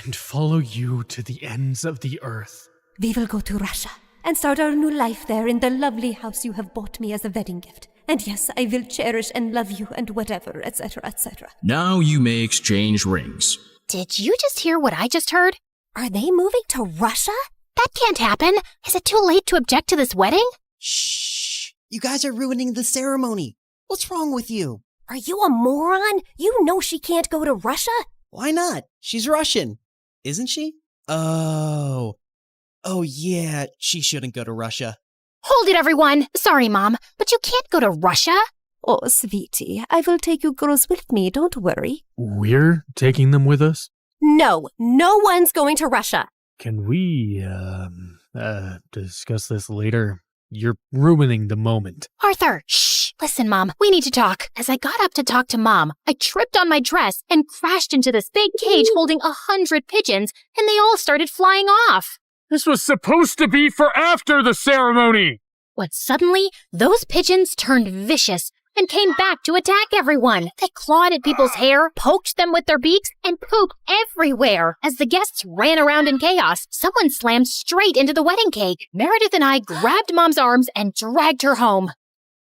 and follow you to the ends of the earth. We will go to Russia and start our new life there in the lovely house you have bought me as a wedding gift. And yes, I will cherish and love you and whatever, etc., etc. Now you may exchange rings. Did you just hear what I just heard? Are they moving to Russia? That can't happen. Is it too late to object to this wedding? Shh! You guys are ruining the ceremony. What's wrong with you? Are you a moron? You know she can't go to Russia? Why not? She's Russian, isn't she? Oh, yeah, she shouldn't go to Russia. Hold it, everyone. Sorry, Mom, but you can't go to Russia. Oh, sweetie, I will take you girls with me, don't worry. We're taking them with us? No one's going to Russia. Can we, discuss this later? You're ruining the moment. Arthur, shh. Listen, Mom, we need to talk. As I got up to talk to Mom, I tripped on my dress and crashed into this big cage holding 100 pigeons, and they all started flying off. This was supposed to be for after the ceremony! When suddenly, those pigeons turned vicious and came back to attack everyone. They clawed at people's hair, poked them with their beaks, and pooped everywhere. As the guests ran around in chaos, someone slammed straight into the wedding cake. Meredith and I grabbed Mom's arms and dragged her home.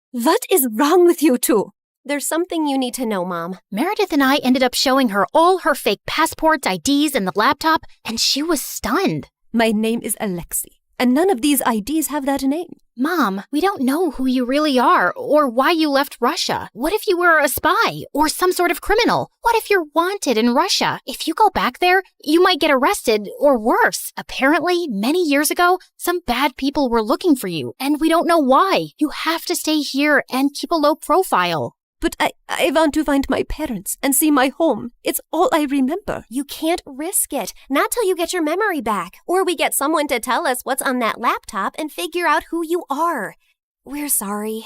What is wrong with you two? There's something you need to know, Mom. Meredith and I ended up showing her all her fake passports, IDs, and the laptop, and she was stunned. My name is Alexei, and none of these IDs have that name. Mom, we don't know who you really are or why you left Russia. What if you were a spy or some sort of criminal? What if you're wanted in Russia? If you go back there, you might get arrested or worse. Apparently, many years ago, some bad people were looking for you, and we don't know why. You have to stay here and keep a low profile. But I want to find my parents and see my home. It's all I remember. You can't risk it. Not till you get your memory back. Or we get someone to tell us what's on that laptop and figure out who you are. We're sorry.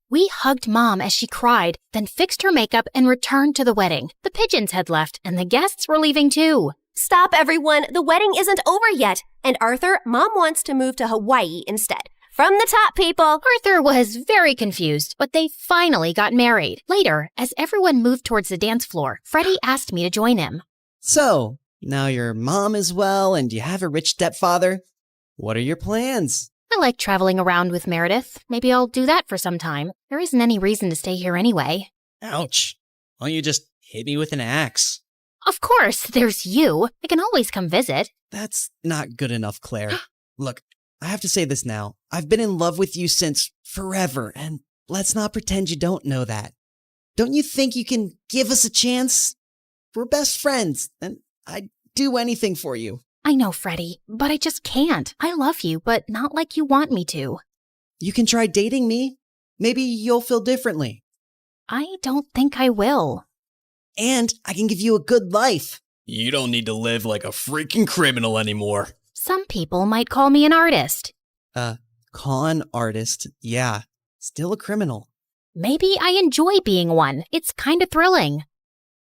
We hugged Mom as she cried, then fixed her makeup and returned to the wedding. The pigeons had left, and the guests were leaving too. Stop, everyone. The wedding isn't over yet. And Arthur, Mom wants to move to Hawaii instead. From the top, people! Arthur was very confused, but they finally got married. Later, as everyone moved towards the dance floor, Freddie asked me to join him. So, now your mom is well and you have a rich stepfather. What are your plans? I like traveling around with Meredith. Maybe I'll do that for some time. There isn't any reason to stay here anyway. Ouch. Why don't you just hit me with an axe? Of course, there's you. I can always come visit. That's not good enough, Claire. Look, I have to say this now. I've been in love with you since forever, and let's not pretend you don't know that. Don't you think you can give us a chance? We're best friends, and I'd do anything for you. I know, Freddie, but I just can't. I love you, but not like you want me to. You can try dating me. Maybe you'll feel differently. I don't think I will. And I can give you a good life. You don't need to live like a freaking criminal anymore. Some people might call me an artist. Con artist, yeah. Still a criminal. Maybe I enjoy being one. It's kind of thrilling.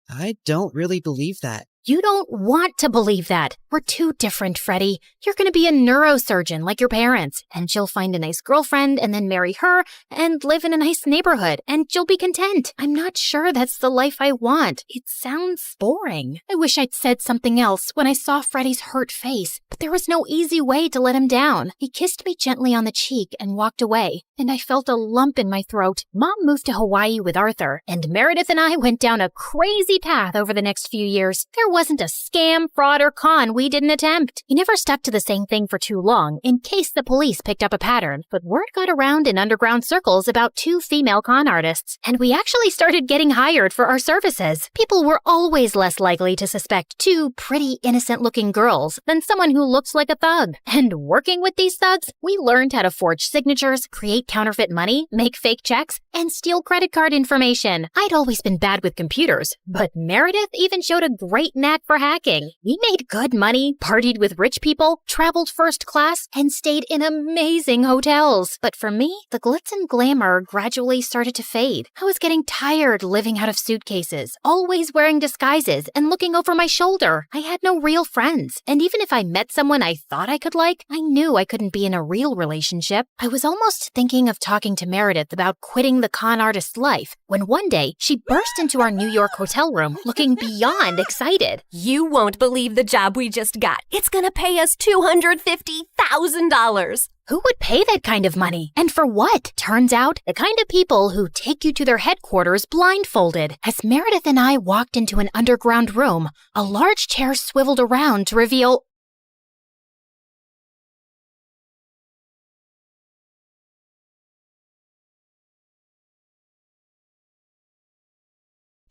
I don't really believe that. You don't want to believe that. We're too different, Freddie. You're going to be a neurosurgeon like your parents, and she'll find a nice girlfriend and then marry her and live in a nice neighborhood, and you'll be content. I'm not sure that's the life I want. It sounds boring. I wish I'd said something else when I saw Freddie's hurt face, but there was no easy way to let him down. He kissed me gently on the cheek and walked away, and I felt a lump in my throat. Mom moved to Hawaii with Arthur, and Meredith and I went down a crazy path over the next few years. There wasn't a scam, fraud, or con we didn't attempt. He never stuck to the same thing for too long, in case the police picked up a pattern. But word got around in underground circles about 2 female con artists, and we actually started getting hired for our services. People were always less likely to suspect 2 pretty innocent-looking girls than someone who looks like a thug. And working with these thugs, we learned how to forge signatures, create counterfeit money, make fake checks, and steal credit card information. I'd always been bad with computers, but Meredith even showed a great knack for hacking. We made good money, partied with rich people, traveled first class, and stayed in amazing hotels. But for me, the glitz and glamour gradually started to fade. I was getting tired living out of suitcases, always wearing disguises and looking over my shoulder. I had no real friends, and even if I met someone I thought I could like, I knew I couldn't be in a real relationship. I was almost thinking of talking to Meredith about quitting the con artist life when one day she burst into our New York hotel room looking beyond excited. You won't believe the job we just got. It's gonna pay us $250,000. Who would pay that kind of money? And for what? Turns out, the kind of people who take you to their headquarters blindfolded. As Meredith and I walked into an underground room, a large chair swiveled around to reveal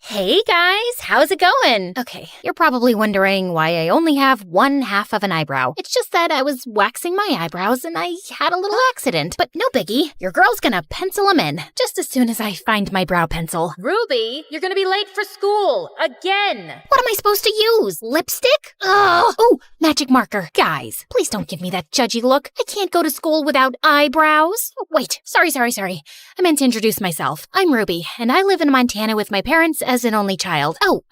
Hey guys, how's it going? Okay, you're probably wondering why I only have 1/2 of an eyebrow. It's just that I was waxing my eyebrows and I had a little accident. But no biggie, your girl's gonna pencil them in just as soon as I find my brow pencil. Ruby, you're gonna be late for school. Again. What am I supposed to use? Lipstick? Ugh. Oh, magic marker. Guys, please don't give me that judgy look. I can't go to school without eyebrows. Oh, wait, sorry. I meant to introduce myself. I'm Ruby, and I live in Montana with my parents as an only child. Oh,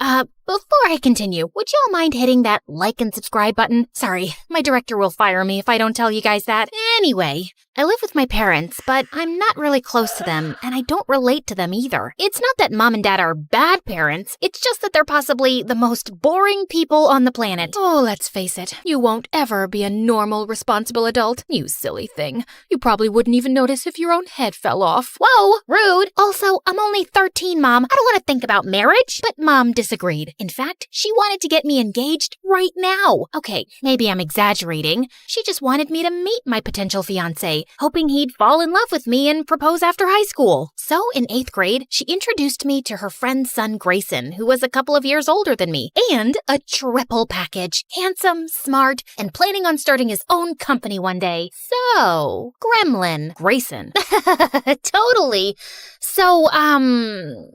before I continue, would y'all mind hitting that like and subscribe button? Sorry, my director will fire me if I don't tell you guys that. Anyway, I live with my parents, but I'm not really close to them, and I don't relate to them either. It's not that mom and dad are bad parents, it's just that they're possibly the most boring people on the planet. Oh, let's face it, you won't ever be a normal, responsible adult. You silly thing. You probably wouldn't even notice if your own head fell off. Whoa, rude. Also, I'm only 13, Mom. I don't want to think about marriage. But Mom disagreed. In fact, she wanted to get me engaged right now. Okay, maybe I'm exaggerating. She just wanted me to meet my potential fiancé, hoping he'd fall in love with me and propose after high school. So in 8th grade, she introduced me to her friend's son Grayson, who was a couple of years older than me, and a triple package. Handsome, smart, and planning on starting his own company one day. So, Gremlin. Grayson. Totally. So,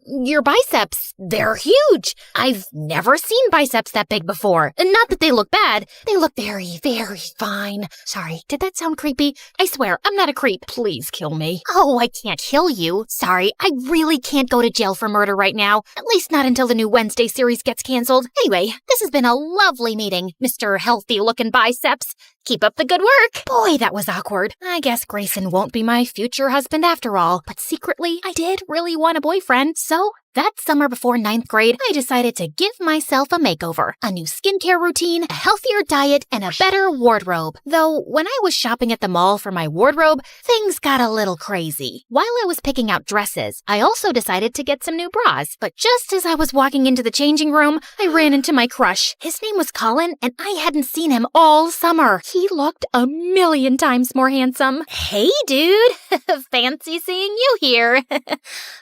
your biceps, they're huge. I've never seen biceps that big before. Not that they look bad. They look very, very fine. Sorry, did that sound creepy? I swear, I'm not a creep. Please kill me. Oh, I can't kill you. Sorry, I really can't go to jail for murder right now. At least not until the new Wednesday series gets canceled. Anyway, this has been a lovely meeting, Mr. Healthy-Looking Biceps. Keep up the good work. Boy, that was awkward. I guess Grayson won't be my future husband after all. But secretly, I did really want a boyfriend, so that summer before 9th grade, I decided to give myself a makeover. A new skincare routine, a healthier diet, and a better wardrobe. Though, when I was shopping at the mall for my wardrobe, things got a little crazy. While I was picking out dresses, I also decided to get some new bras. But just as I was walking into the changing room, I ran into my crush. His name was Colin, and I hadn't seen him all summer. He looked 1,000,000 times more handsome. Hey, dude. Fancy seeing you here.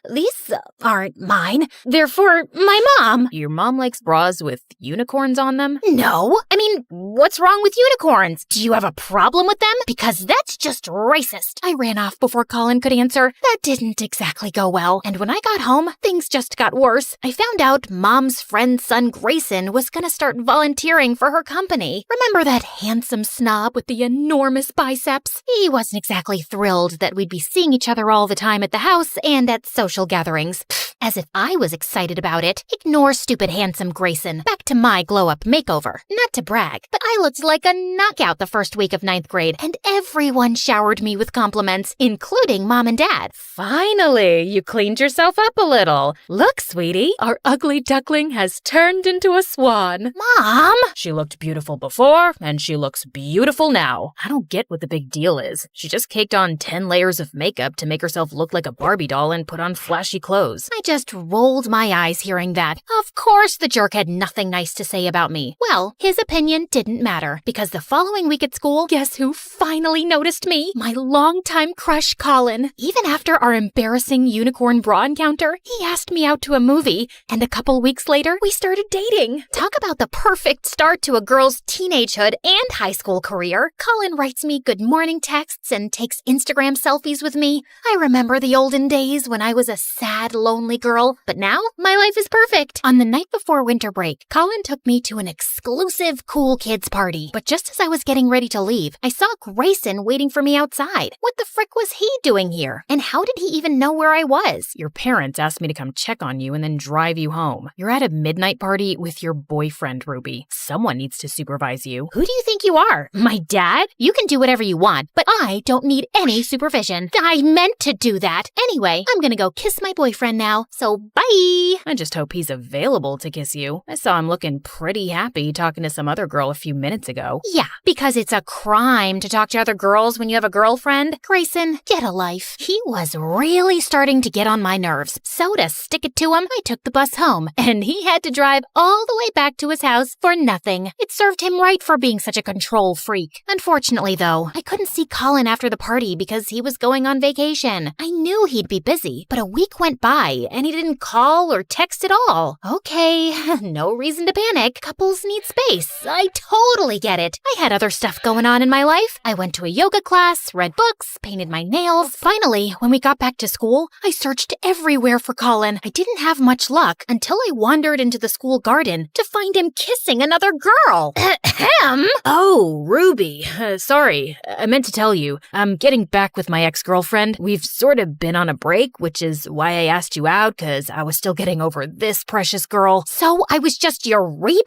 These aren't mine. They're for my mom. Your mom likes bras with unicorns on them? No. I mean, what's wrong with unicorns? Do you have a problem with them? Because that's just racist. I ran off before Colin could answer. That didn't exactly go well. And when I got home, things just got worse. I found out Mom's friend's son Grayson was gonna start volunteering for her company. Remember that handsome snob with the enormous biceps? He wasn't exactly thrilled that we'd be seeing each other all the time at the house and at social gatherings. As if I was excited about it. Ignore stupid handsome Grayson. Back to my glow-up makeover. Not to brag, but I looked like a knockout the first week of 9th grade, and everyone showered me with compliments, including Mom and Dad. Finally, you cleaned yourself up a little. Look, sweetie, our ugly duckling has turned into a swan. Mom! She looked beautiful before, and she looks beautiful now. I don't get what the big deal is. She just caked on 10 layers of makeup to make herself look like a Barbie doll and put on flashy clothes. I just rolled my eyes hearing that. Of course the jerk had nothing nice to say about me. Well, his opinion didn't matter, because the following week at school, guess who finally noticed me? My longtime crush, Colin. Even after our embarrassing unicorn bra encounter, he asked me out to a movie, and a couple weeks later, we started dating. Talk about the perfect start to a girl's teenagehood and high school career. Colin writes me good morning texts and takes Instagram selfies with me. I remember the olden days when I was a sad, lonely girl, but now my life is perfect. On the night before winter break, Colin took me to an exclusive cool kids party. But just as I was getting ready to leave, I saw Grayson waiting for me outside. What the frick was he doing here? And how did he even know where I was? Your parents asked me to come check on you and then drive you home. You're at a midnight party with your boyfriend, Ruby. Someone needs to supervise you. Who do you think you are? My dad? You can do whatever you want, but I don't need any supervision. I meant to do that. Anyway, I'm gonna go kiss my boyfriend now, so bye! I just hope he's available to kiss you. I saw him looking pretty happy talking to some other girl a few minutes ago. Yeah, because it's a crime to talk to other girls when you have a girlfriend. Grayson, get a life. He was really starting to get on my nerves, so to stick it to him, I took the bus home, and he had to drive all the way back to his house for nothing. It served him right for being such a control freak. Unfortunately, though, I couldn't see Colin after the party because he was going on vacation. I knew he'd be busy, but a week went by, and he didn't call or text at all. Okay, no reason to panic. Couples need space. I totally get it. I had other stuff going on in my life. I went to a yoga class, read books, painted my nails. Finally, when we got back to school, I searched everywhere for Colin. I didn't have much luck until I wandered into the school garden to find him kissing another girl. Ahem! Oh, Ruby. Sorry, I meant to tell you. I'm getting back with my ex-girlfriend. We've sort of been on a break, which is why I asked you out, because I was still getting over this precious girl. So I was just your rebound?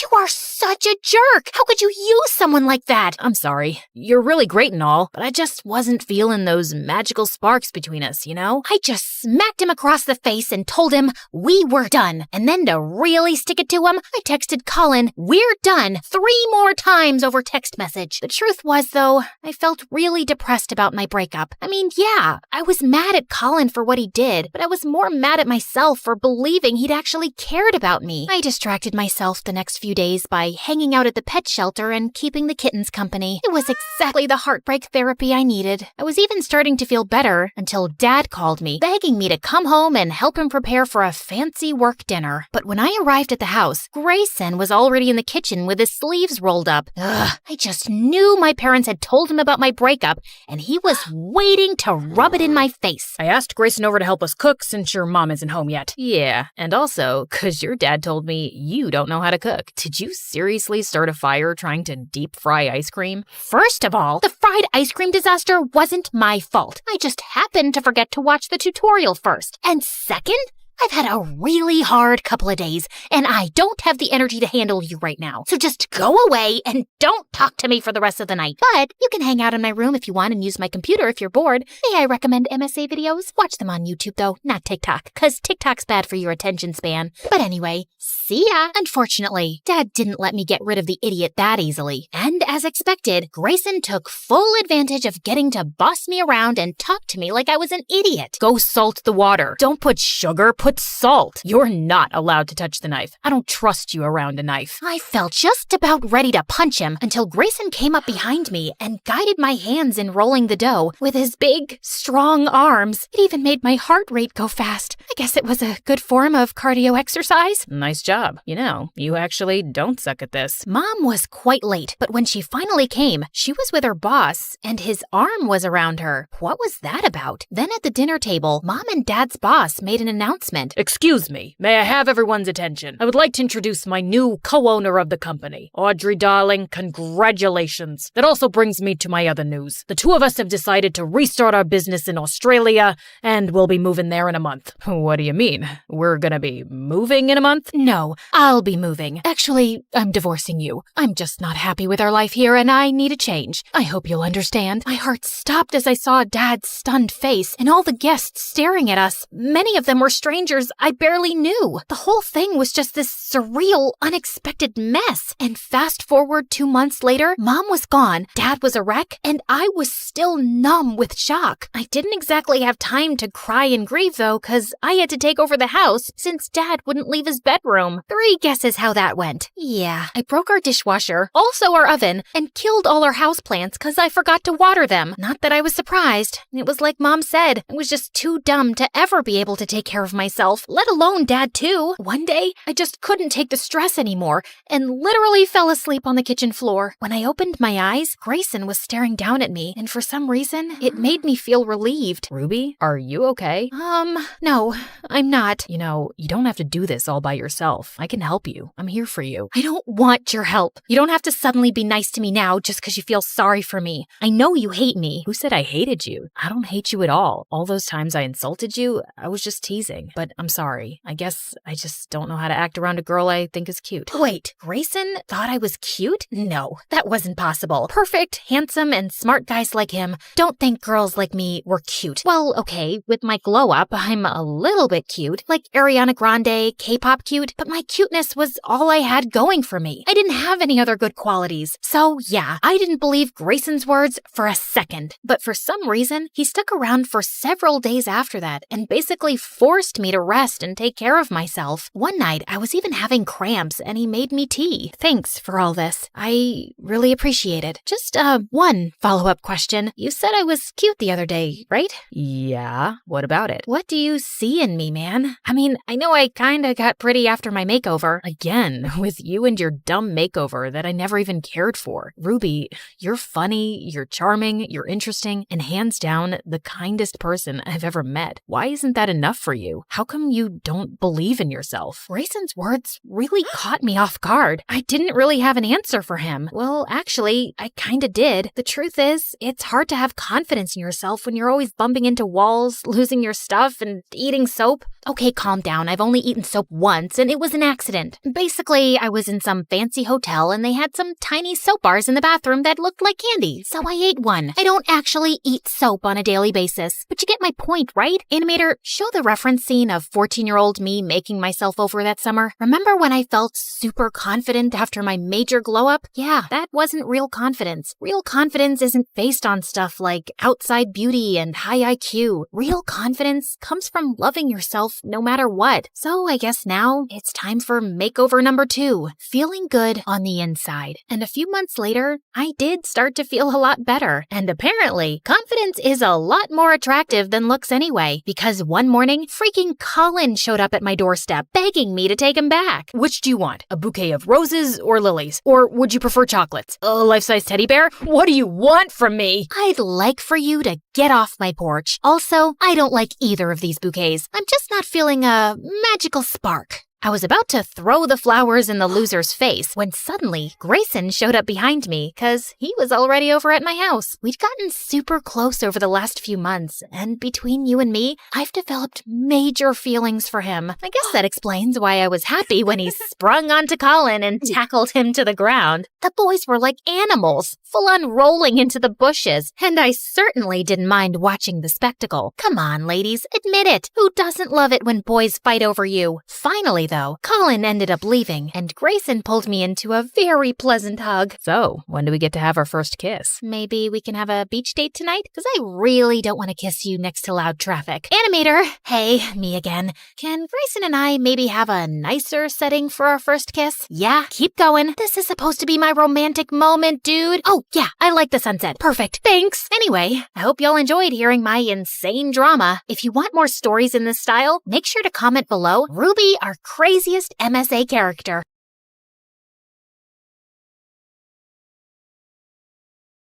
You are such a jerk. How could you use someone like that? I'm sorry. You're really great and all, but I just wasn't feeling those magical sparks between us, you know? I just smacked him across the face and told him we were done. And then to really stick it to him, I texted Colin, "We're done," 3 more times over text message. The truth was, though, I felt really depressed about my breakup. I mean, yeah, I was mad at Colin for what he did, but I was more mad at myself for believing he'd actually cared about me. I distracted myself the next few days by hanging out at the pet shelter and keeping the kittens company. It was exactly the heartbreak therapy I needed. I was even starting to feel better until Dad called me, begging me to come home and help him prepare for a fancy work dinner. But when I arrived at the house, Grayson was already in the kitchen with his sleeves rolled up. Ugh, I just knew my parents had told him about my breakup, and he was waiting to rub it in my face. I asked Grayson over to help us cook since your mom isn't home yet. Yeah, and also, because your dad told me you don't know how to cook. Did you seriously start a fire trying to deep fry ice cream? First of all, the fried ice cream disaster wasn't my fault. I just happened to forget to watch the tutorial first. And second, I've had a really hard couple of days, and I don't have the energy to handle you right now. So just go away and don't talk to me for the rest of the night. But you can hang out in my room if you want and use my computer if you're bored. May I recommend MSA videos? Watch them on YouTube, though, not TikTok, because TikTok's bad for your attention span. But anyway, see ya. Unfortunately, Dad didn't let me get rid of the idiot that easily. And as expected, Grayson took full advantage of getting to boss me around and talk to me like I was an idiot. Go salt the water. Don't put sugar, put salt. You're not allowed to touch the knife. I don't trust you around a knife. I felt just about ready to punch him until Grayson came up behind me and guided my hands in rolling the dough with his big, strong arms. It even made my heart rate go fast. I guess it was a good form of cardio exercise. Nice job. You know, you actually don't suck at this. Mom was quite late, but when she finally came, she was with her boss, and his arm was around her. What was that about? Then at the dinner table, Mom and Dad's boss made an announcement. Excuse me, may I have everyone's attention? I would like to introduce my new co-owner of the company. Audrey, darling, congratulations. That also brings me to my other news. The two of us have decided to restart our business in Australia, and we'll be moving there in a month. What do you mean? We're gonna be moving in a month? No, I'll be moving. Actually, I'm divorcing you. I'm just not happy with our life here, and I need a change. I hope you'll understand. My heart stopped as I saw Dad's stunned face and all the guests staring at us. Many of them were strangers strangers I barely knew. The whole thing was just this surreal, unexpected mess. And fast forward 2 months later, Mom was gone, Dad was a wreck, and I was still numb with shock. I didn't exactly have time to cry and grieve though, cause I had to take over the house since Dad wouldn't leave his bedroom. 3 guesses how that went. Yeah, I broke our dishwasher, also our oven, and killed all our houseplants cause I forgot to water them. Not that I was surprised. It was like Mom said, I was just too dumb to ever be able to take care of myself, let alone Dad too. One day, I just couldn't take the stress anymore and literally fell asleep on the kitchen floor. When I opened my eyes, Grayson was staring down at me, and for some reason, it made me feel relieved. Ruby, are you okay? No, I'm not. You know, you don't have to do this all by yourself. I can help you. I'm here for you. I don't want your help. You don't have to suddenly be nice to me now just because you feel sorry for me. I know you hate me. Who said I hated you? I don't hate you at all. All those times I insulted you, I was just teasing. But I'm sorry. I guess I just don't know how to act around a girl I think is cute. Wait, Grayson thought I was cute? No, that wasn't possible. Perfect, handsome, and smart guys like him don't think girls like me were cute. Well, okay, with my glow up, I'm a little bit cute, like Ariana Grande, K-pop cute, but my cuteness was all I had going for me. I didn't have any other good qualities. So yeah, I didn't believe Grayson's words for a second. But for some reason, he stuck around for several days after that and basically forced me to rest and take care of myself. One night, I was even having cramps and he made me tea. Thanks for all this. I really appreciate it. Just, one follow-up question. You said I was cute the other day, right? Yeah, what about it? What do you see in me, man? I mean, I know I kinda got pretty after my makeover. Again, with you and your dumb makeover that I never even cared for. Ruby, you're funny, you're charming, you're interesting, and hands down, the kindest person I've ever met. Why isn't that enough for you? How come you don't believe in yourself? Grayson's words really caught me off guard. I didn't really have an answer for him. Well, actually, I kinda did. The truth is, it's hard to have confidence in yourself when you're always bumping into walls, losing your stuff, and eating soap. Okay, calm down. I've only eaten soap once, and it was an accident. Basically, I was in some fancy hotel, and they had some tiny soap bars in the bathroom that looked like candy, so I ate one. I don't actually eat soap on a daily basis, but you get my point, right? Animator, show the reference scene of 14-year-old me making myself over that summer. Remember when I felt super confident after my major glow-up? Yeah, that wasn't real confidence. Real confidence isn't based on stuff like outside beauty and high IQ. Real confidence comes from loving yourself no matter what. So I guess now it's time for makeover number 2, feeling good on the inside. And a few months later, I did start to feel a lot better. And apparently, confidence is a lot more attractive than looks anyway, because one morning, freaking Colin showed up at my doorstep begging me to take him back. Which do you want? A bouquet of roses or lilies? Or would you prefer chocolates? A life-size teddy bear? What do you want from me? I'd like for you to get off my porch. Also, I don't like either of these bouquets. I'm just not feeling a magical spark. I was about to throw the flowers in the loser's face when suddenly Grayson showed up behind me because he was already over at my house. We'd gotten super close over the last few months, and between you and me, I've developed major feelings for him. I guess that explains why I was happy when he sprung onto Colin and tackled him to the ground. The boys were like animals, full on rolling into the bushes, and I certainly didn't mind watching the spectacle. Come on, ladies, admit it. Who doesn't love it when boys fight over you? Finally, though, Colin ended up leaving, and Grayson pulled me into a very pleasant hug. So, when do we get to have our first kiss? Maybe we can have a beach date tonight? Because I really don't want to kiss you next to loud traffic. Animator! Hey, me again. Can Grayson and I maybe have a nicer setting for our first kiss? Yeah, keep going. This is supposed to be my romantic moment, dude. Oh, yeah, I like the sunset. Perfect. Thanks. Anyway, I hope y'all enjoyed hearing my insane drama. If you want more stories in this style, make sure to comment below. Ruby, our craziest MSA character.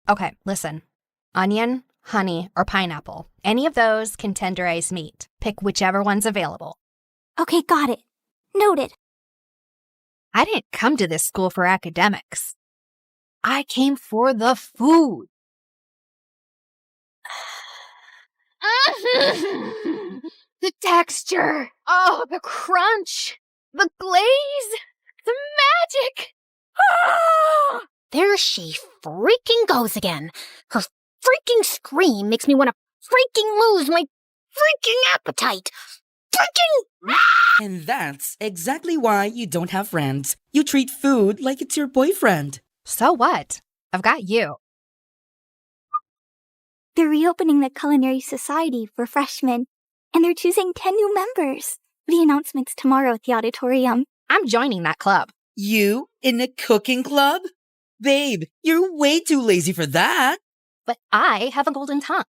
Okay, listen. Onion, honey, or pineapple. Any of those can tenderize meat. Pick whichever one's available. Okay, got it. Noted. I didn't come to this school for academics. I came for the food. The texture. Oh, the crunch. The glaze. The magic. Ah! There she freaking goes again. Her freaking scream makes me want to freaking lose my freaking appetite. And that's exactly why you don't have friends. You treat food like it's your boyfriend. So what? I've got you. They're reopening the Culinary Society for freshmen, and they're choosing 10 new members. The announcement's tomorrow at the auditorium. I'm joining that club. You in a cooking club? Babe, you're way too lazy for that. But I have a golden tongue.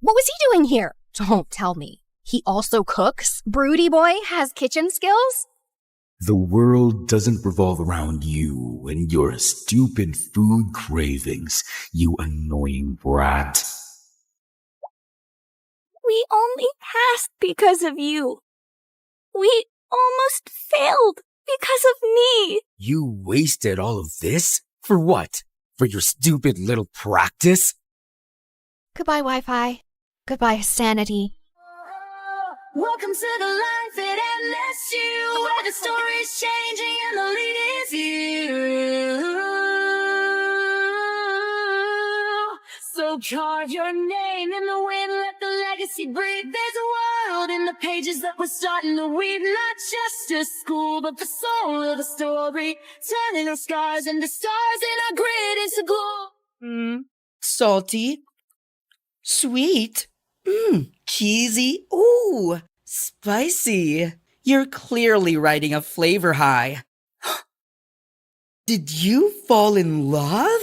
What was he doing here? Don't tell me. He also cooks? Broody boy has kitchen skills? The world doesn't revolve around you and your stupid food cravings, you annoying brat. We only passed because of you. We almost failed because of me. You wasted all of this? For what? For your stupid little practice? Goodbye, Wi-Fi. Goodbye, sanity. Welcome to the life at MSU, where the story's changing and the lead is you. So carve your name in the wind, let the legacy breathe. There's a world in the pages that we're starting to weave. Not just a school, but the soul of the story. Turning our scars into stars and our grit into glow. Salty. Sweet. Cheesy. Ooh, spicy. You're clearly riding a flavor high. Did you fall in love?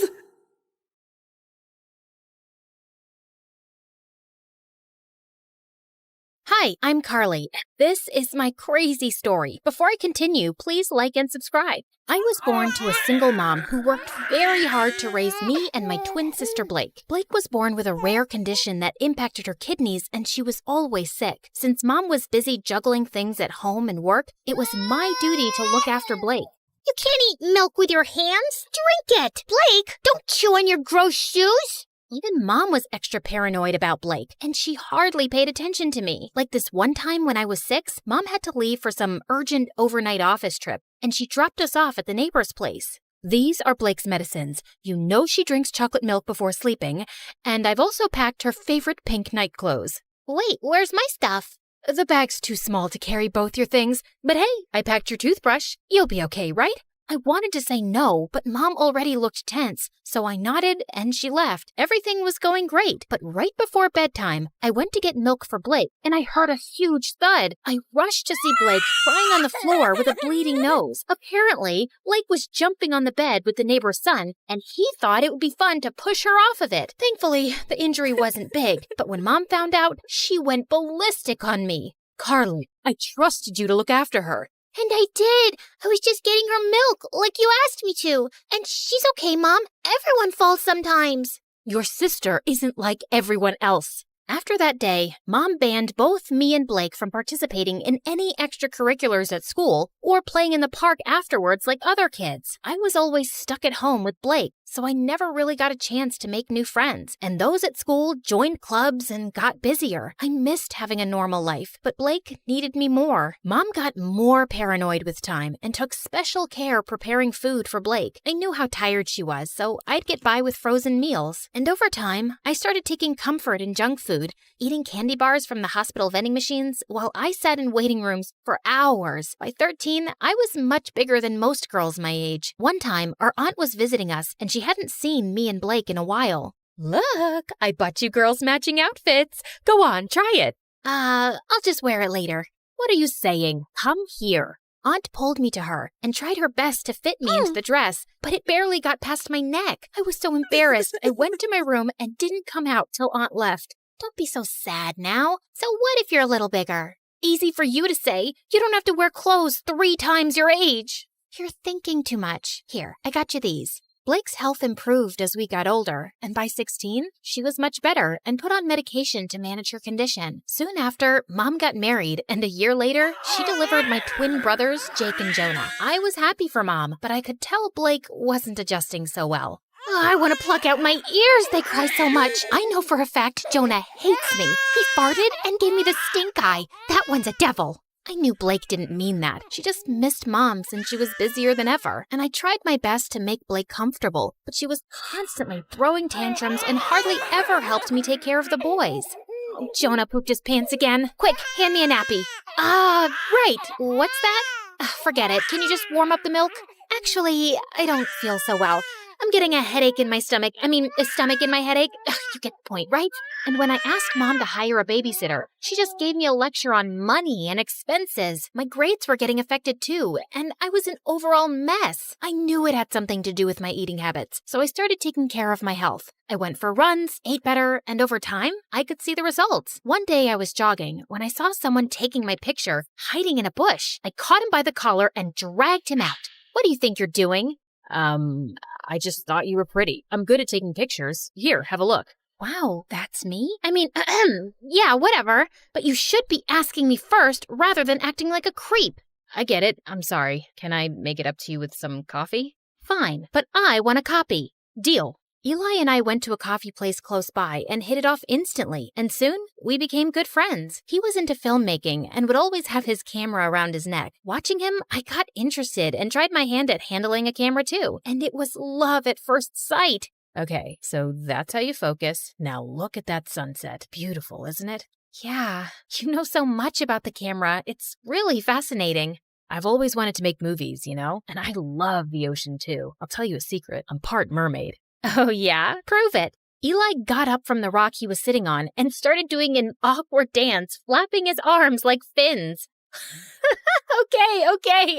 Hi, I'm Carly. This is my crazy story. Before I continue, please like and subscribe. I was born to a single mom who worked very hard to raise me and my twin sister Blake. Blake was born with a rare condition that impacted her kidneys, and she was always sick. Since Mom was busy juggling things at home and work, it was my duty to look after Blake. You can't eat milk with your hands. Drink it. Blake, don't chew on your gross shoes. Even Mom was extra paranoid about Blake, and she hardly paid attention to me. Like this one time when I was 6, Mom had to leave for some urgent overnight office trip, and she dropped us off at the neighbor's place. These are Blake's medicines. You know she drinks chocolate milk before sleeping, and I've also packed her favorite pink night clothes. Wait, where's my stuff? The bag's too small to carry both your things, but hey, I packed your toothbrush. You'll be okay, right? I wanted to say no, but Mom already looked tense, so I nodded and she left. Everything was going great, but right before bedtime, I went to get milk for Blake, and I heard a huge thud. I rushed to see Blake crying on the floor with a bleeding nose. Apparently, Blake was jumping on the bed with the neighbor's son, and he thought it would be fun to push her off of it. Thankfully, the injury wasn't big, but when Mom found out, she went ballistic on me. Carly, I trusted you to look after her. And I did. I was just getting her milk, like you asked me to. And she's okay, Mom. Everyone falls sometimes. Your sister isn't like everyone else. After that day, Mom banned both me and Blake from participating in any extracurriculars at school or playing in the park afterwards like other kids. I was always stuck at home with Blake, so I never really got a chance to make new friends. And those at school joined clubs and got busier. I missed having a normal life, but Blake needed me more. Mom got more paranoid with time and took special care preparing food for Blake. I knew how tired she was, so I'd get by with frozen meals. And over time, I started taking comfort in junk food, eating candy bars from the hospital vending machines while I sat in waiting rooms for hours. By 13, I was much bigger than most girls my age. One time, our aunt was visiting us, and she hadn't seen me and Blake in a while. Look, I bought you girls matching outfits. Go on, try it. I'll just wear it later. What are you saying? Come here. Aunt pulled me to her and tried her best to fit me into the dress, but it barely got past my neck. I was so embarrassed, I went to my room and didn't come out till Aunt left. Don't be so sad now. So what if you're a little bigger? Easy for you to say. You don't have to wear clothes 3 times your age. You're thinking too much. Here, I got you these. Blake's health improved as we got older, and by 16, she was much better and put on medication to manage her condition. Soon after, Mom got married, and a year later, she delivered my twin brothers, Jake and Jonah. I was happy for Mom, but I could tell Blake wasn't adjusting so well. Oh, I want to pluck out my ears. They cry so much. I know for a fact Jonah hates me. He farted and gave me the stink eye. That one's a devil. I knew Blake didn't mean that. She just missed Mom since she was busier than ever. And I tried my best to make Blake comfortable, but she was constantly throwing tantrums and hardly ever helped me take care of the boys. Jonah pooped his pants again. Quick, hand me a nappy. Right. What's that? Forget it. Can you just warm up the milk? Actually, I don't feel so well. I'm getting a headache in my stomach. A stomach in my headache. You get the point, right? And when I asked Mom to hire a babysitter, she just gave me a lecture on money and expenses. My grades were getting affected too, and I was an overall mess. I knew it had something to do with my eating habits, so I started taking care of my health. I went for runs, ate better, and over time, I could see the results. One day I was jogging when I saw someone taking my picture, hiding in a bush. I caught him by the collar and dragged him out. What do you think you're doing? I just thought you were pretty. I'm good at taking pictures. Here, have a look. Wow, that's me? Yeah, whatever. But you should be asking me first rather than acting like a creep. I get it. I'm sorry. Can I make it up to you with some coffee? Fine, but I want a copy. Deal. Eli and I went to a coffee place close by and hit it off instantly, and soon we became good friends. He was into filmmaking and would always have his camera around his neck. Watching him, I got interested and tried my hand at handling a camera too, and it was love at first sight. Okay, so that's how you focus. Now look at that sunset. Beautiful, isn't it? Yeah, you know so much about the camera. It's really fascinating. I've always wanted to make movies, and I love the ocean too. I'll tell you a secret. I'm part mermaid. Oh yeah? Prove it. Eli got up from the rock he was sitting on and started doing an awkward dance, flapping his arms like fins. Okay,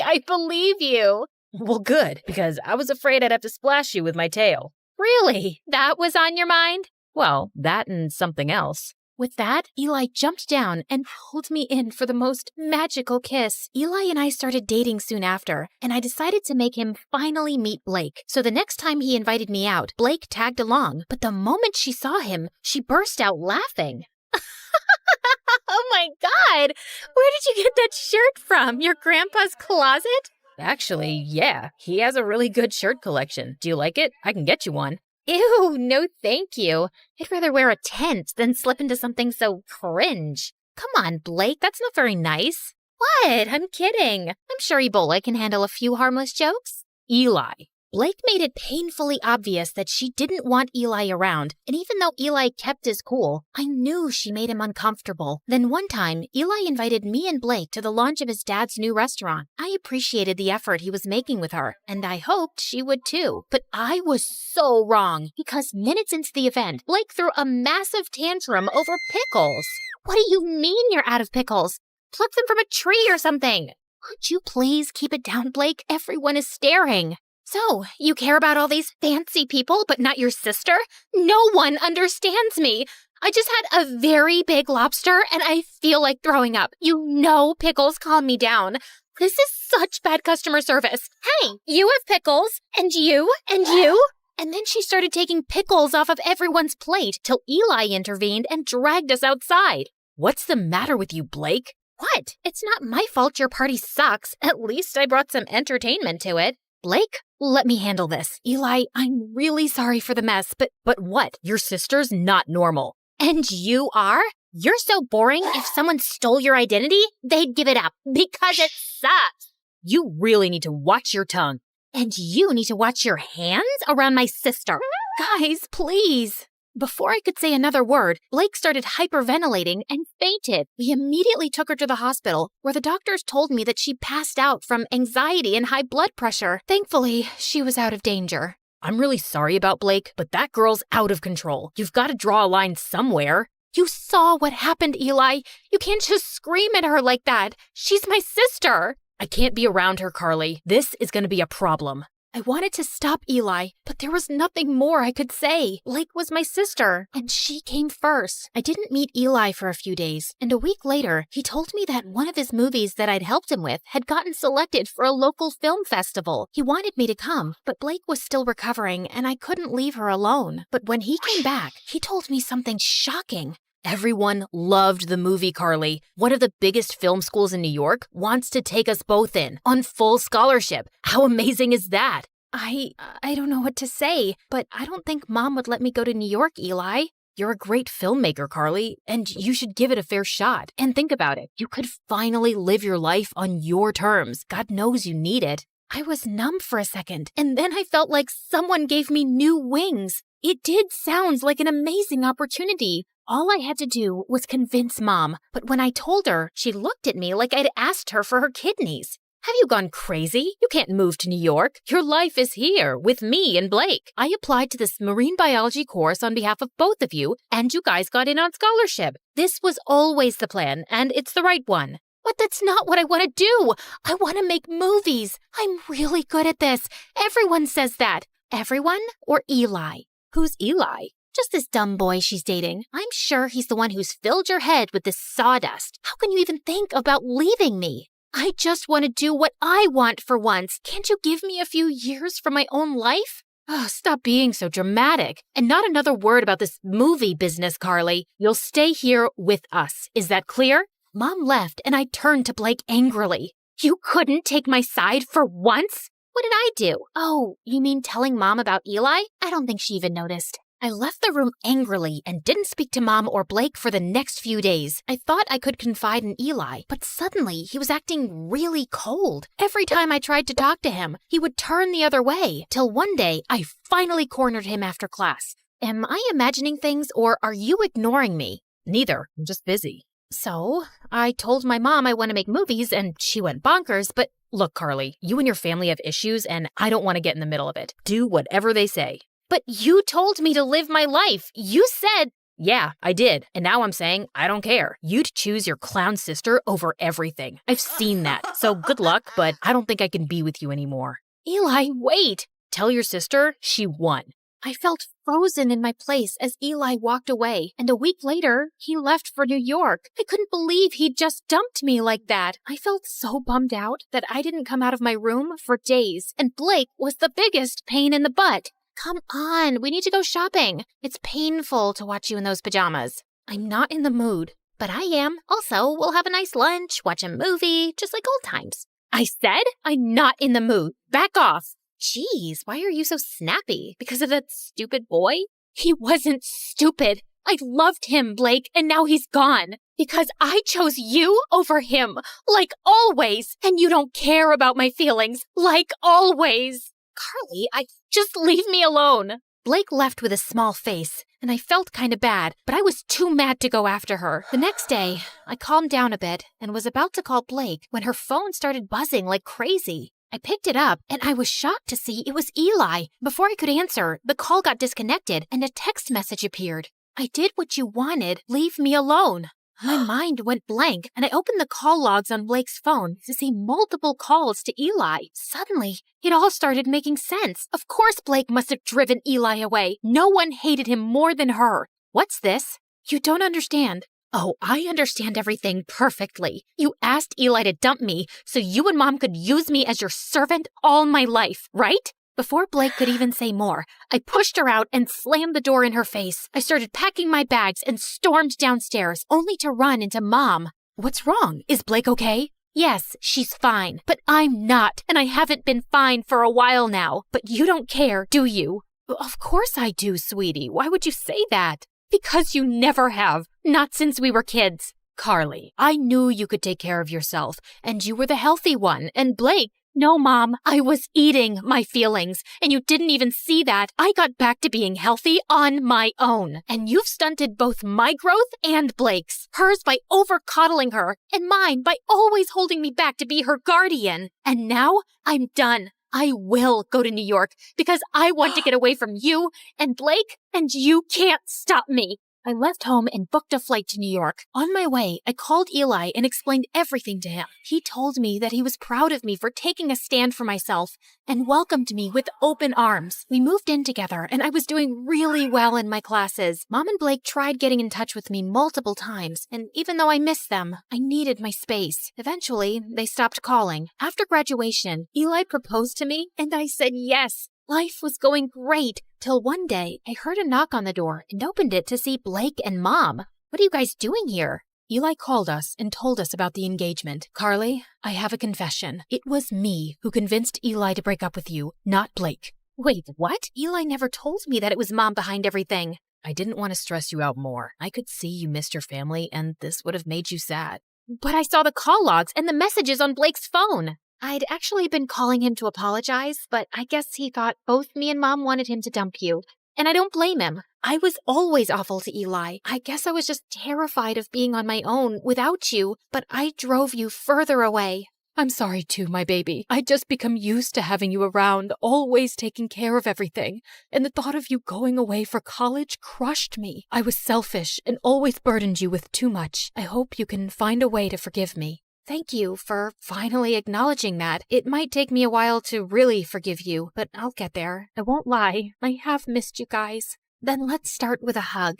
I believe you. Well, good, because I was afraid I'd have to splash you with my tail. Really? That was on your mind? Well, that and something else. With that, Eli jumped down and pulled me in for the most magical kiss. Eli and I started dating soon after, and I decided to make him finally meet Blake. So the next time he invited me out, Blake tagged along. But the moment she saw him, she burst out laughing. Oh my God! Where did you get that shirt from? Your grandpa's closet? Actually, yeah. He has a really good shirt collection. Do you like it? I can get you one. Ew, no thank you. I'd rather wear a tent than slip into something so cringe. Come on, Blake, that's not very nice. What? I'm kidding. I'm sure Ebola can handle a few harmless jokes. Eli. Blake made it painfully obvious that she didn't want Eli around, and even though Eli kept his cool, I knew she made him uncomfortable. Then one time, Eli invited me and Blake to the launch of his dad's new restaurant. I appreciated the effort he was making with her, and I hoped she would too. But I was so wrong, because minutes into the event, Blake threw a massive tantrum over pickles. What do you mean you're out of pickles? Pluck them from a tree or something. Could you please keep it down, Blake? Everyone is staring. So, you care about all these fancy people, but not your sister? No one understands me. I just had a very big lobster, and I feel like throwing up. You know pickles calm me down. This is such bad customer service. Hey, you have pickles, and you, and you. And then she started taking pickles off of everyone's plate till Eli intervened and dragged us outside. What's the matter with you, Blake? What? It's not my fault your party sucks. At least I brought some entertainment to it. Blake, let me handle this. Eli, I'm really sorry for the mess, but what? Your sister's not normal. And you are? You're so boring. If someone stole your identity, they'd give it up because it sucks. You really need to watch your tongue. And you need to watch your hands around my sister. Guys, please. Before I could say another word, Blake started hyperventilating and fainted. We immediately took her to the hospital, where the doctors told me that she passed out from anxiety and high blood pressure. Thankfully, she was out of danger. I'm really sorry about Blake, but that girl's out of control. You've got to draw a line somewhere. You saw what happened, Eli. You can't just scream at her like that. She's my sister. I can't be around her, Carly. This is going to be a problem. I wanted to stop Eli, but there was nothing more I could say. Blake was my sister, and she came first. I didn't meet Eli for a few days, and a week later, he told me that one of his movies that I'd helped him with had gotten selected for a local film festival. He wanted me to come, but Blake was still recovering, and I couldn't leave her alone. But when he came back, he told me something shocking. Everyone loved the movie, Carly. One of the biggest film schools in New York wants to take us both in on full scholarship. How amazing is that? I don't know what to say, but I don't think Mom would let me go to New York, Eli. You're a great filmmaker, Carly, and you should give it a fair shot. And think about it. You could finally live your life on your terms. God knows you need it. I was numb for a second, and then I felt like someone gave me new wings. It did sound like an amazing opportunity. All I had to do was convince Mom, but when I told her, she looked at me like I'd asked her for her kidneys. Have you gone crazy? You can't move to New York. Your life is here with me and Blake. I applied to this marine biology course on behalf of both of you, and you guys got in on scholarship. This was always the plan, and it's the right one. But that's not what I want to do. I want to make movies. I'm really good at this. Everyone says that. Everyone or Eli? Who's Eli? Just this dumb boy she's dating. I'm sure he's the one who's filled your head with this sawdust. How can you even think about leaving me? I just want to do what I want for once. Can't you give me a few years from my own life? Oh, stop being so dramatic. And not another word about this movie business, Carly. You'll stay here with us. Is that clear? Mom left, and I turned to Blake angrily. You couldn't take my side for once? What did I do? Oh, you mean telling Mom about Eli? I don't think she even noticed. I left the room angrily and didn't speak to Mom or Blake for the next few days. I thought I could confide in Eli, but suddenly he was acting really cold. Every time I tried to talk to him, he would turn the other way, till one day I finally cornered him after class. Am I imagining things, or are you ignoring me? Neither. I'm just busy. So, I told my mom I want to make movies, and she went bonkers, but look, Carly, you and your family have issues, and I don't want to get in the middle of it. Do whatever they say. But you told me to live my life. You said... Yeah, I did. And now I'm saying I don't care. You'd choose your clown sister over everything. I've seen that. So good luck, but I don't think I can be with you anymore. Eli, wait. Tell your sister she won. I felt frozen in my place as Eli walked away, and a week later, he left for New York. I couldn't believe he'd just dumped me like that. I felt so bummed out that I didn't come out of my room for days, and Blake was the biggest pain in the butt. Come on, we need to go shopping. It's painful to watch you in those pajamas. I'm not in the mood, but I am. Also, we'll have a nice lunch, watch a movie, just like old times. I said I'm not in the mood. Back off. Jeez, why are you so snappy? Because of that stupid boy? He wasn't stupid. I loved him, Blake, and now he's gone. Because I chose you over him, like always. And you don't care about my feelings, like always. Carly, just leave me alone. Blake left with a small face, and I felt kind of bad, but I was too mad to go after her. The next day, I calmed down a bit and was about to call Blake when her phone started buzzing like crazy. I picked it up, and I was shocked to see it was Eli. Before I could answer, the call got disconnected, and a text message appeared. I did what you wanted. Leave me alone. My mind went blank, and I opened the call logs on Blake's phone to see multiple calls to Eli. Suddenly, it all started making sense. Of course Blake must have driven Eli away. No one hated him more than her. What's this? You don't understand. Oh, I understand everything perfectly. You asked Eli to dump me so you and Mom could use me as your servant all my life, right? Before Blake could even say more, I pushed her out and slammed the door in her face. I started packing my bags and stormed downstairs, only to run into Mom. What's wrong? Is Blake okay? Yes, she's fine, but I'm not, and I haven't been fine for a while now. But you don't care, do you? Of course I do, sweetie. Why would you say that? Because you never have. Not since we were kids. Carly, I knew you could take care of yourself, and you were the healthy one, and Blake... No, Mom, I was eating my feelings, and you didn't even see that. I got back to being healthy on my own, and you've stunted both my growth and Blake's. Hers by over-coddling her, and mine by always holding me back to be her guardian. And now, I'm done. I will go to New York, because I want to get away from you and Blake, and you can't stop me. I left home and booked a flight to New York. On my way, I called Eli and explained everything to him. He told me that he was proud of me for taking a stand for myself and welcomed me with open arms. We moved in together, and I was doing really well in my classes. Mom and Blake tried getting in touch with me multiple times, and even though I missed them, I needed my space. Eventually, they stopped calling. After graduation, Eli proposed to me, and I said yes. Life was going great, till one day I heard a knock on the door and opened it to see Blake and Mom. What are you guys doing here? Eli called us and told us about the engagement. Carly, I have a confession. It was me who convinced Eli to break up with you, not Blake. Wait, what? Eli never told me that it was Mom behind everything. I didn't want to stress you out more. I could see you missed your family, and this would have made you sad. But I saw the call logs and the messages on Blake's phone. I'd actually been calling him to apologize, but I guess he thought both me and Mom wanted him to dump you. And I don't blame him. I was always awful to Eli. I guess I was just terrified of being on my own without you, but I drove you further away. I'm sorry too, my baby. I'd just become used to having you around, always taking care of everything. And the thought of you going away for college crushed me. I was selfish and always burdened you with too much. I hope you can find a way to forgive me. Thank you for finally acknowledging that. It might take me a while to really forgive you, but I'll get there. I won't lie. I have missed you guys. Then let's start with a hug.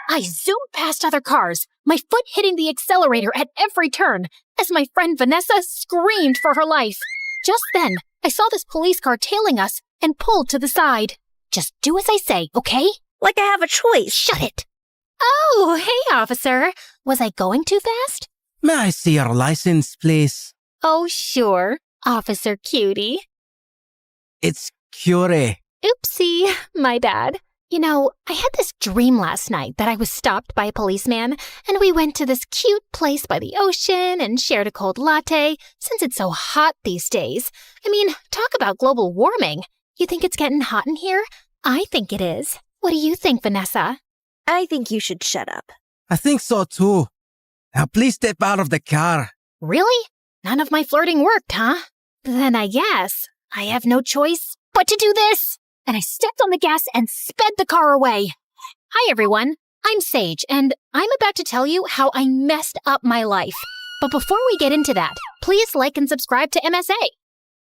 I zoomed past other cars, my foot hitting the accelerator at every turn, as my friend Vanessa screamed for her life. Just then, I saw this police car tailing us and pulled to the side. Just do as I say, okay? Like I have a choice. Shut it. Oh, hey, officer. Was I going too fast? May I see your license, please? Oh, sure, Officer Cutie. It's Curie. Oopsie, my bad. You know, I had this dream last night that I was stopped by a policeman, and we went to this cute place by the ocean and shared a cold latte, since it's so hot these days. I mean, talk about global warming. You think it's getting hot in here? I think it is. What do you think, Vanessa? I think you should shut up. I think so too. Now please step out of the car. Really? None of my flirting worked, huh? Then I guess I have no choice but to do this. And I stepped on the gas and sped the car away. Hi, everyone. I'm Sage, and I'm about to tell you how I messed up my life. But before we get into that, please like and subscribe to MSA.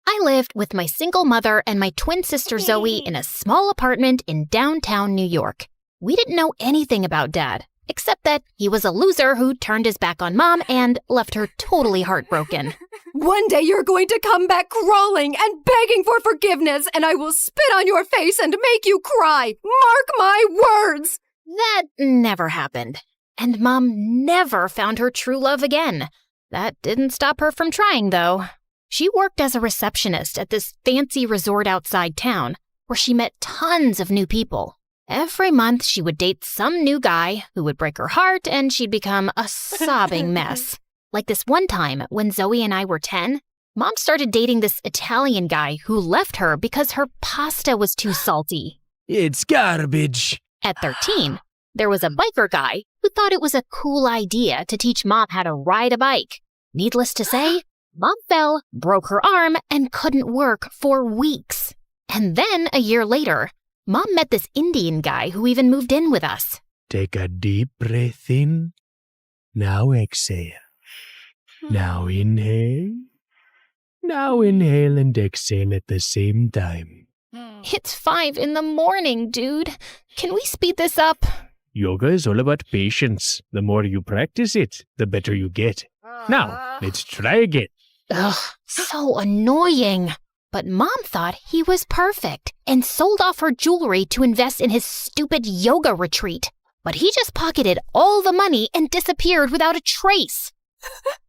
I lived with my single mother and my twin sister Zoe in a small apartment in downtown New York. We didn't know anything about Dad, except that he was a loser who turned his back on Mom and left her totally heartbroken. One day you're going to come back crawling and begging for forgiveness, and I will spit on your face and make you cry. Mark my words! That never happened. And Mom never found her true love again. That didn't stop her from trying, though. She worked as a receptionist at this fancy resort outside town, where she met tons of new people. Every month, she would date some new guy who would break her heart, and she'd become a sobbing mess. Like this one time when Zoe and I were 10, Mom started dating this Italian guy who left her because her pasta was too salty. It's garbage. At 13, there was a biker guy who thought it was a cool idea to teach Mom how to ride a bike. Needless to say, Mom fell, broke her arm, and couldn't work for weeks. And then, a year later, Mom met this Indian guy who even moved in with us. Take a deep breath in. Now exhale. Now inhale. Now inhale and exhale at the same time. It's 5 a.m, dude. Can we speed this up? Yoga is all about patience. The more you practice it, the better you get. Now, let's try again. Ugh, so annoying. But Mom thought he was perfect and sold off her jewelry to invest in his stupid yoga retreat. But he just pocketed all the money and disappeared without a trace.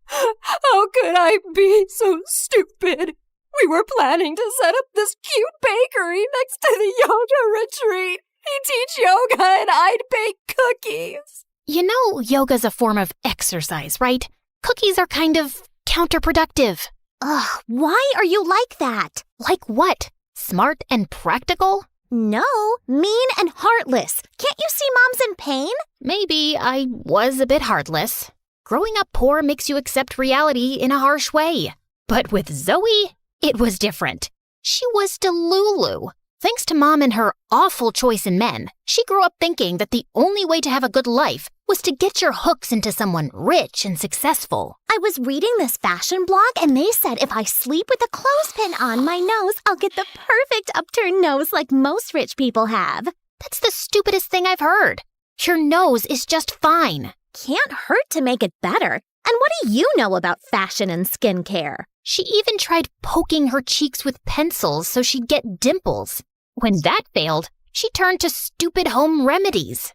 How could I be so stupid? We were planning to set up this cute bakery next to the yoga retreat. He'd teach yoga and I'd bake cookies. You know yoga's a form of exercise, right? Cookies are kind of counterproductive. Ugh, why are you like that? Like what? Smart and practical? No, mean and heartless. Can't you see Mom's in pain? Maybe I was a bit heartless. Growing up poor makes you accept reality in a harsh way. But with Zoe, it was different. She was Delulu. Thanks to Mom and her awful choice in men, she grew up thinking that the only way to have a good life was to get your hooks into someone rich and successful. I was reading this fashion blog and they said if I sleep with a clothespin on my nose, I'll get the perfect upturned nose like most rich people have. That's the stupidest thing I've heard. Your nose is just fine. Can't hurt to make it better. And what do you know about fashion and skincare? She even tried poking her cheeks with pencils so she'd get dimples. When that failed, she turned to stupid home remedies.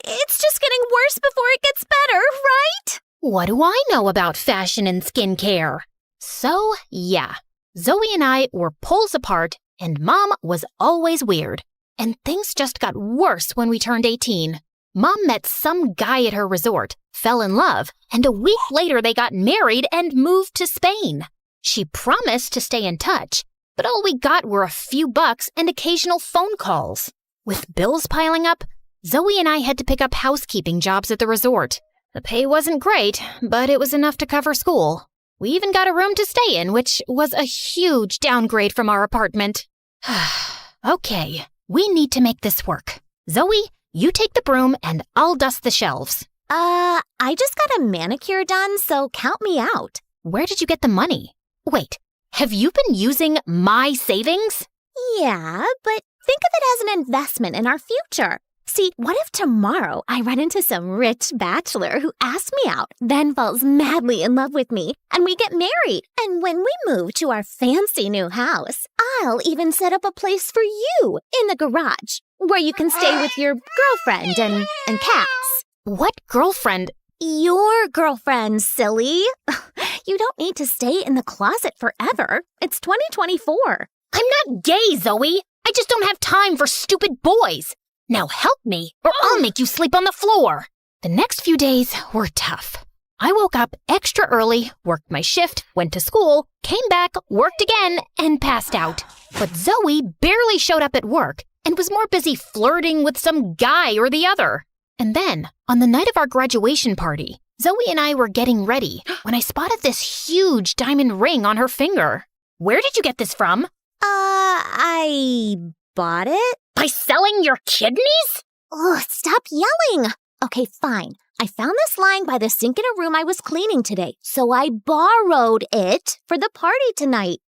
It's just getting worse before it gets better, right? What do I know about fashion and skincare? So, yeah, Zoe and I were poles apart, and Mom was always weird. And things just got worse when we turned 18. Mom met some guy at her resort, fell in love, and a week later they got married and moved to Spain. She promised to stay in touch, but all we got were a few bucks and occasional phone calls. With bills piling up, Zoe and I had to pick up housekeeping jobs at the resort. The pay wasn't great, but it was enough to cover school. We even got a room to stay in, which was a huge downgrade from our apartment. Okay, we need to make this work. Zoe, you take the broom and I'll dust the shelves. I just got a manicure done, so count me out. Where did you get the money? Wait, have you been using my savings? Yeah, but think of it as an investment in our future. See, what if tomorrow I run into some rich bachelor who asks me out, then falls madly in love with me, and we get married? And when we move to our fancy new house, I'll even set up a place for you in the garage, where you can stay with your girlfriend and cats. What girlfriend? Your girlfriend, silly. You don't need to stay in the closet forever. It's 2024. I'm not gay, Zoe. I just don't have time for stupid boys. Now help me, or I'll make you sleep on the floor. The next few days were tough. I woke up extra early, worked my shift, went to school, came back, worked again, and passed out. But Zoe barely showed up at work and was more busy flirting with some guy or the other. And then, on the night of our graduation party, Zoe and I were getting ready when I spotted this huge diamond ring on her finger. Where did you get this from? I bought it? By selling your kidneys? Ugh, stop yelling. Okay, fine. I found this lying by the sink in a room I was cleaning today, so I borrowed it for the party tonight.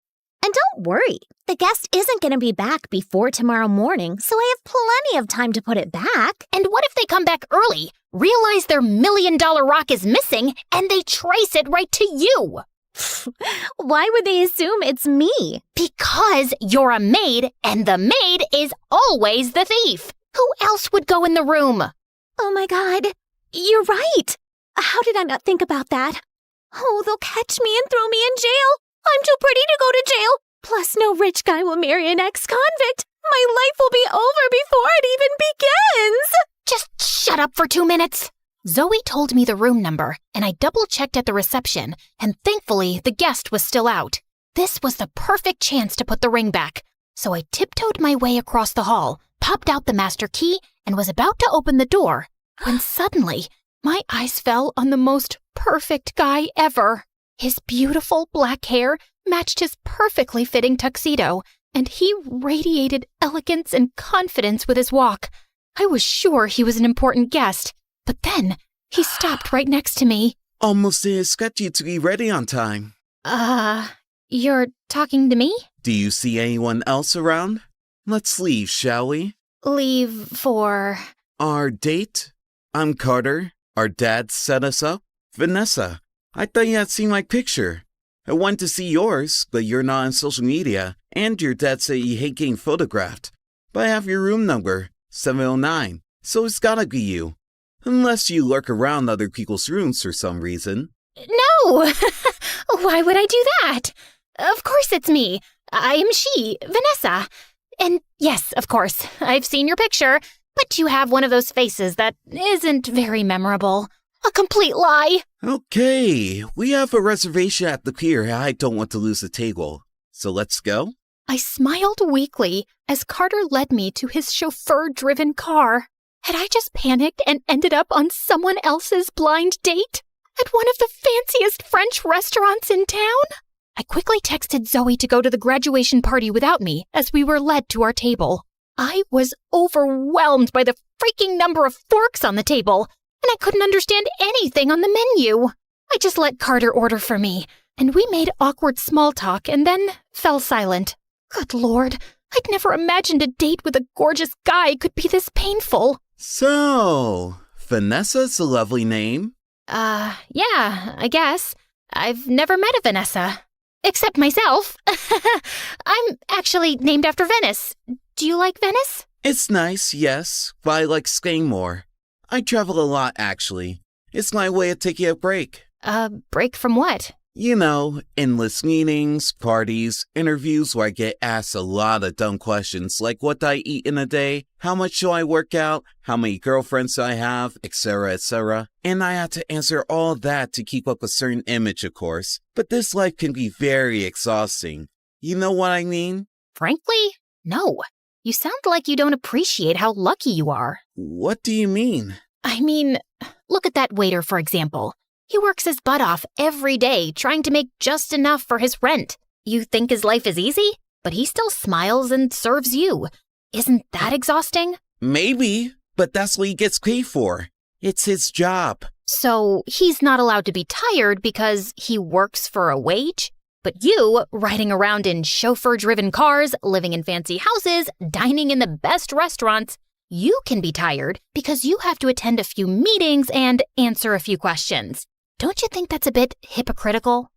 And don't worry, the guest isn't going to be back before tomorrow morning, so I have plenty of time to put it back. And what if they come back early, realize their $1 million rock is missing, and they trace it right to you? Why would they assume it's me? Because you're a maid, and the maid is always the thief. Who else would go in the room? Oh my God, you're right. How did I not think about that? Oh, they'll catch me and throw me in jail. I'm too pretty to go to jail. Plus, no rich guy will marry an ex-convict. My life will be over before it even begins. Just shut up for 2 minutes. Zoe told me the room number, and I double-checked at the reception, and thankfully, the guest was still out. This was the perfect chance to put the ring back, so I tiptoed my way across the hall, popped out the master key, and was about to open the door, when suddenly, my eyes fell on the most perfect guy ever. His beautiful black hair matched his perfectly fitting tuxedo, and he radiated elegance and confidence with his walk. I was sure he was an important guest. But then, he stopped right next to me. Almost scheduled to be ready on time. You're talking to me? Do you see anyone else around? Let's leave, shall we? Leave for... Our date? I'm Carter. Our dad set us up. Vanessa, I thought you had seen my picture. I went to see yours, but you're not on social media, and your dad said you hate getting photographed. But I have your room number, 709, so it's gotta be you. Unless you lurk around other people's rooms for some reason. No! Why would I do that? Of course it's me. I am she, Vanessa. And yes, of course, I've seen your picture, but you have one of those faces that isn't very memorable. A complete lie. Okay, we have a reservation at the pier. I don't want to lose the table. So let's go? I smiled weakly as Carter led me to his chauffeur-driven car. Had I just panicked and ended up on someone else's blind date? At one of the fanciest French restaurants in town? I quickly texted Zoe to go to the graduation party without me as we were led to our table. I was overwhelmed by the freaking number of forks on the table, and I couldn't understand anything on the menu. I just let Carter order for me, and we made awkward small talk and then fell silent. Good Lord, I'd never imagined a date with a gorgeous guy could be this painful. So, Vanessa's a lovely name. Yeah, I guess. I've never met a Vanessa. Except myself. I'm actually named after Venice. Do you like Venice? It's nice, yes, but I like Spain more. I travel a lot, actually. It's my way of taking a break. Break from what? You know, endless meetings, parties, interviews where I get asked a lot of dumb questions like what do I eat in a day, how much do I work out, how many girlfriends do I have, etc., etc. And I have to answer all that to keep up a certain image, of course. But this life can be very exhausting. You know what I mean? Frankly, no. You sound like you don't appreciate how lucky you are. What do you mean? I mean, look at that waiter, for example. He works his butt off every day trying to make just enough for his rent. You think his life is easy? But he still smiles and serves you. Isn't that exhausting? Maybe, but that's what he gets paid for. It's his job. So he's not allowed to be tired because he works for a wage? But you, riding around in chauffeur-driven cars, living in fancy houses, dining in the best restaurants, you can be tired because you have to attend a few meetings and answer a few questions. Don't you think that's a bit hypocritical?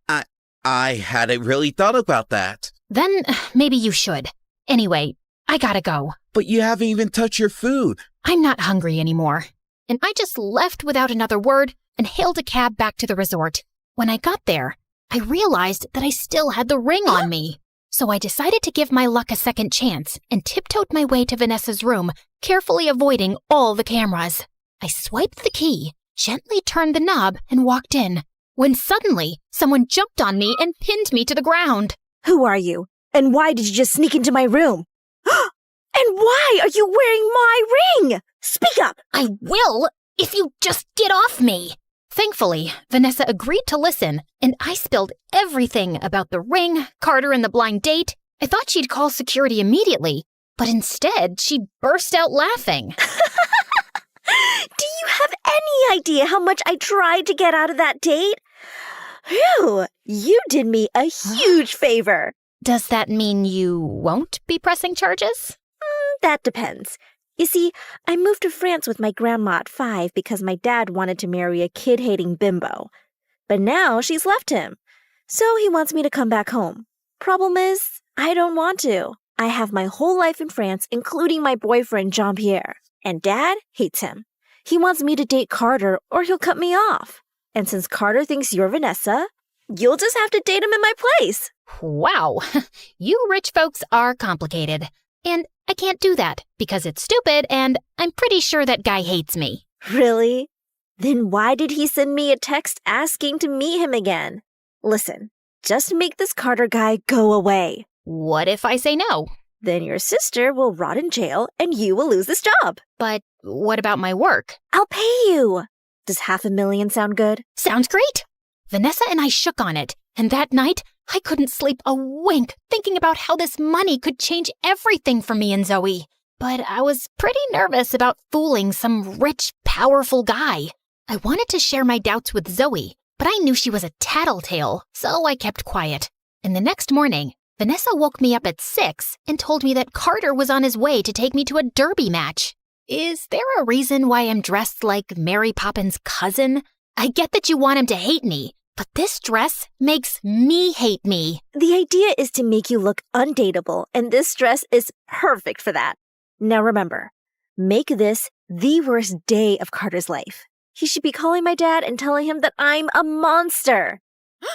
I hadn't really thought about that. Then maybe you should. Anyway, I gotta go. But you haven't even touched your food. I'm not hungry anymore. And I just left without another word and hailed a cab back to the resort. When I got there, I realized that I still had the ring on me. So I decided to give my luck a second chance and tiptoed my way to Vanessa's room, carefully avoiding all the cameras. I swiped the key, gently turned the knob, and walked in, when suddenly someone jumped on me and pinned me to the ground. Who are you? And why did you just sneak into my room? And why are you wearing my ring? Speak up! I will, if you just get off me. Thankfully, Vanessa agreed to listen, and I spilled everything about the ring, Carter, and the blind date. I thought she'd call security immediately, but instead she burst out laughing. Do you have any idea how much I tried to get out of that date? Phew, you did me a huge favor. Does that mean you won't be pressing charges? That depends. You see, I moved to France with my grandma at 5 because my dad wanted to marry a kid-hating bimbo. But now she's left him, so he wants me to come back home. Problem is, I don't want to. I have my whole life in France, including my boyfriend, Jean-Pierre. And Dad hates him. He wants me to date Carter or he'll cut me off. And since Carter thinks you're Vanessa, you'll just have to date him in my place. Wow, you rich folks are complicated. And I can't do that because it's stupid and I'm pretty sure that guy hates me. Really? Then why did he send me a text asking to meet him again? Listen, just make this Carter guy go away. What if I say no? Then your sister will rot in jail and you will lose this job. But what about my work? I'll pay you. Does $500,000 sound good? Sounds great. Vanessa and I shook on it, and that night I couldn't sleep a wink thinking about how this money could change everything for me and Zoe. But I was pretty nervous about fooling some rich, powerful guy. I wanted to share my doubts with Zoe, but I knew she was a tattletale, so I kept quiet. And the next morning, Vanessa woke me up at 6 and told me that Carter was on his way to take me to a derby match. Is there a reason why I'm dressed like Mary Poppins' cousin? I get that you want him to hate me, but this dress makes me hate me. The idea is to make you look undateable, and this dress is perfect for that. Now remember, make this the worst day of Carter's life. He should be calling my dad and telling him that I'm a monster.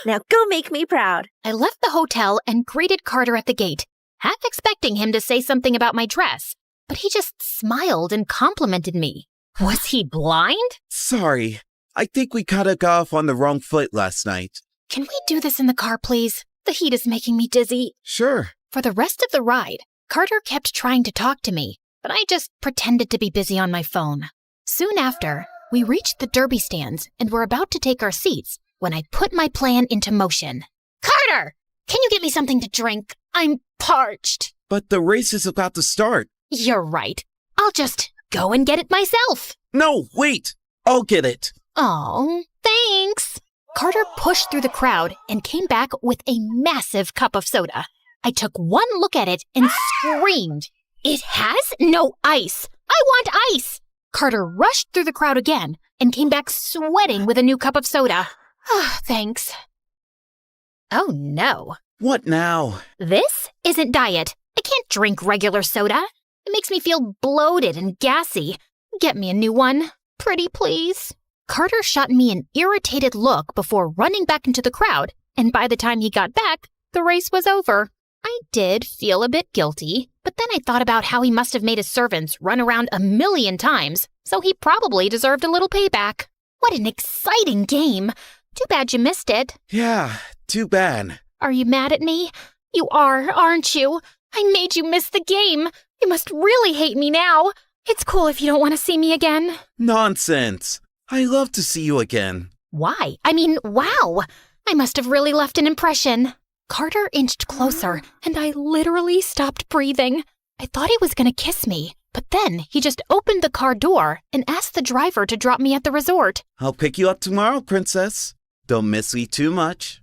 Now go make me proud. I left the hotel and greeted Carter at the gate, half expecting him to say something about my dress, but he just smiled and complimented me. Was he blind? Sorry, I think we got off on the wrong foot last night. Can we do this in the car, please? The heat is making me dizzy. Sure. For the rest of the ride, Carter kept trying to talk to me, but I just pretended to be busy on my phone. Soon after, we reached the derby stands and were about to take our seats when I put my plan into motion. Carter, can you get me something to drink? I'm parched. But the race is about to start. You're right. I'll just go and get it myself. No, wait. I'll get it. Oh, thanks. Carter pushed through the crowd and came back with a massive cup of soda. I took one look at it and screamed. It has no ice. I want ice. Carter rushed through the crowd again and came back sweating with a new cup of soda. Thanks. Oh, no. What now? This isn't diet. I can't drink regular soda. It makes me feel bloated and gassy. Get me a new one. Pretty please. Carter shot me an irritated look before running back into the crowd And by the time he got back, the race was over. I did feel a bit guilty, but then I thought about how he must have made his servants run around 1,000,000 times, so he probably deserved a little payback. What an exciting game. Too bad you missed it. Yeah, too bad. Are you mad at me? You are, aren't you? I made you miss the game. You must really hate me now. It's cool if you don't want to see me again. Nonsense. I love to see you again. Why? I mean, wow. I must have really left an impression. Carter inched closer, and I literally stopped breathing. I thought he was going to kiss me, but then he just opened the car door and asked the driver to drop me at the resort. I'll pick you up tomorrow, princess. Don't miss me too much.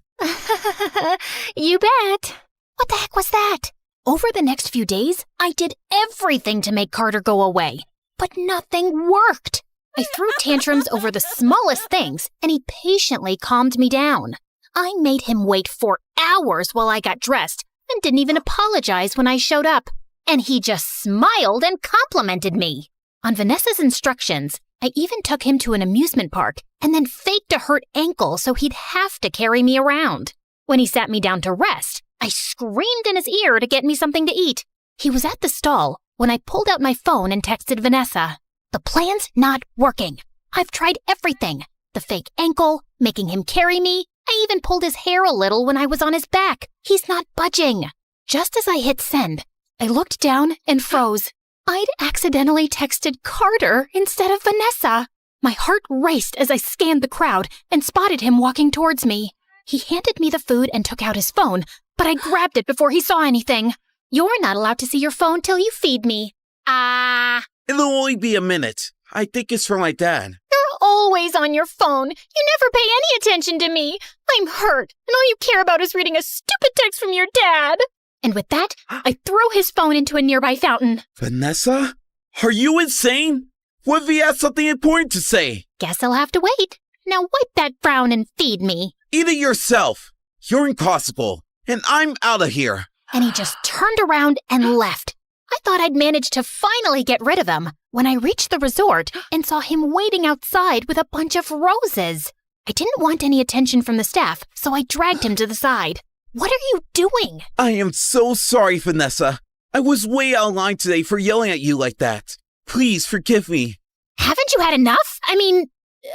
You bet. What the heck was that? Over the next few days, I did everything to make Carter go away, but nothing worked. I threw tantrums over the smallest things, and he patiently calmed me down. I made him wait for hours while I got dressed and didn't even apologize when I showed up. And he just smiled and complimented me. On Vanessa's instructions, I even took him to an amusement park and then faked a hurt ankle so he'd have to carry me around. When he sat me down to rest, I screamed in his ear to get me something to eat. He was at the stall when I pulled out my phone and texted Vanessa. The plan's not working. I've tried everything. The fake ankle, making him carry me. I even pulled his hair a little when I was on his back. He's not budging. Just as I hit send, I looked down and froze. I'd accidentally texted Carter instead of Vanessa. My heart raced as I scanned the crowd and spotted him walking towards me. He handed me the food and took out his phone, but I grabbed it before he saw anything. You're not allowed to see your phone till you feed me. It'll only be a minute. I think it's for my dad. You're always on your phone. You never pay any attention to me. I'm hurt, and all you care about is reading a stupid text from your dad. And with that, I threw his phone into a nearby fountain. Vanessa? Are you insane? What if he has something important to say? Guess I'll have to wait. Now wipe that frown and feed me. Eat it yourself. You're impossible, and I'm out of here. And he just turned around and left. I thought I'd managed to finally get rid of him when I reached the resort and saw him waiting outside with a bunch of roses. I didn't want any attention from the staff, so I dragged him to the side. What are you doing? I am so sorry, Vanessa. I was way out of line today for yelling at you like that. Please forgive me. Haven't you had enough? I mean,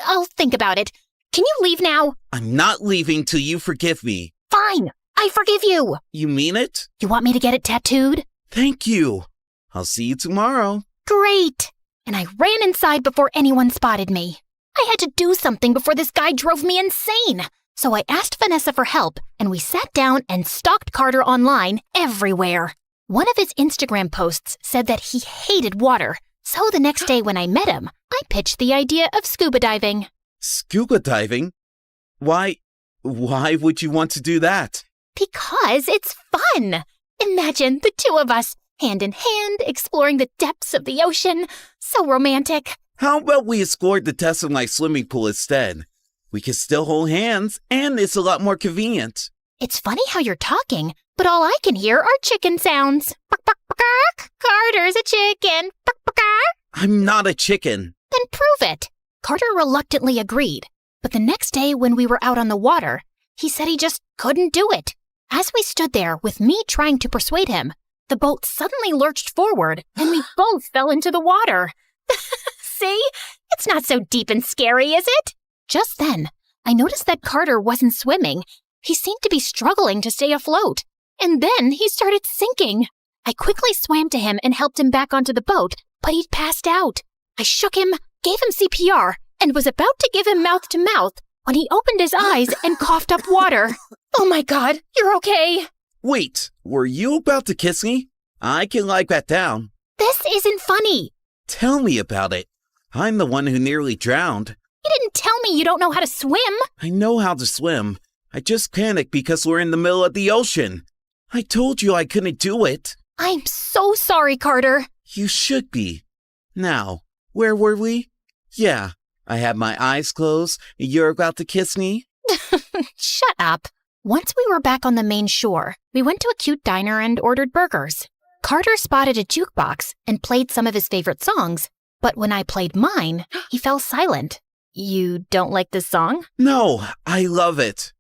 I'll think about it. Can you leave now? I'm not leaving till you forgive me. Fine. I forgive you. You mean it? You want me to get it tattooed? Thank you. I'll see you tomorrow. Great. And I ran inside before anyone spotted me. I had to do something before this guy drove me insane. So I asked Vanessa for help, and we sat down and stalked Carter online everywhere. One of his Instagram posts said that he hated water. So the next day when I met him, I pitched the idea of scuba diving. Scuba diving? Why would you want to do that? Because it's fun. Imagine the two of us, hand in hand, exploring the depths of the ocean. So romantic. How about we explore the depths of my swimming pool instead? We can still hold hands, and it's a lot more convenient. It's funny how you're talking, but all I can hear are chicken sounds. Carter's a chicken. I'm not a chicken. Then prove it. Carter reluctantly agreed. But the next day when we were out on the water, he said he just couldn't do it. As we stood there with me trying to persuade him, the boat suddenly lurched forward and we both fell into the water. See? It's not so deep and scary, is it? Just then, I noticed that Carter wasn't swimming. He seemed to be struggling to stay afloat. And then he started sinking. I quickly swam to him and helped him back onto the boat, but he'd passed out. I shook him, gave him CPR, and was about to give him mouth to mouth when he opened his eyes and coughed up water. Oh my God, you're okay. Wait, were you about to kiss me? I can lie back down. This isn't funny. Tell me about it. I'm the one who nearly drowned. You didn't tell me you don't know how to swim. I know how to swim. I just panicked because we're in the middle of the ocean. I told you I couldn't do it. I'm so sorry, Carter. You should be. Now, where were we? Yeah, I had my eyes closed and you're about to kiss me? Shut up. Once we were back on the main shore, we went to a cute diner and ordered burgers. Carter spotted a jukebox and played some of his favorite songs, but when I played mine, he fell silent. You don't like this song? No, I love it.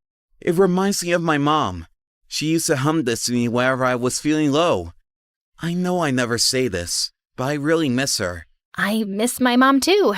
It reminds me of my mom. She used to hum this to me whenever I was feeling low. I know I never say this, but I really miss her. I miss my mom too.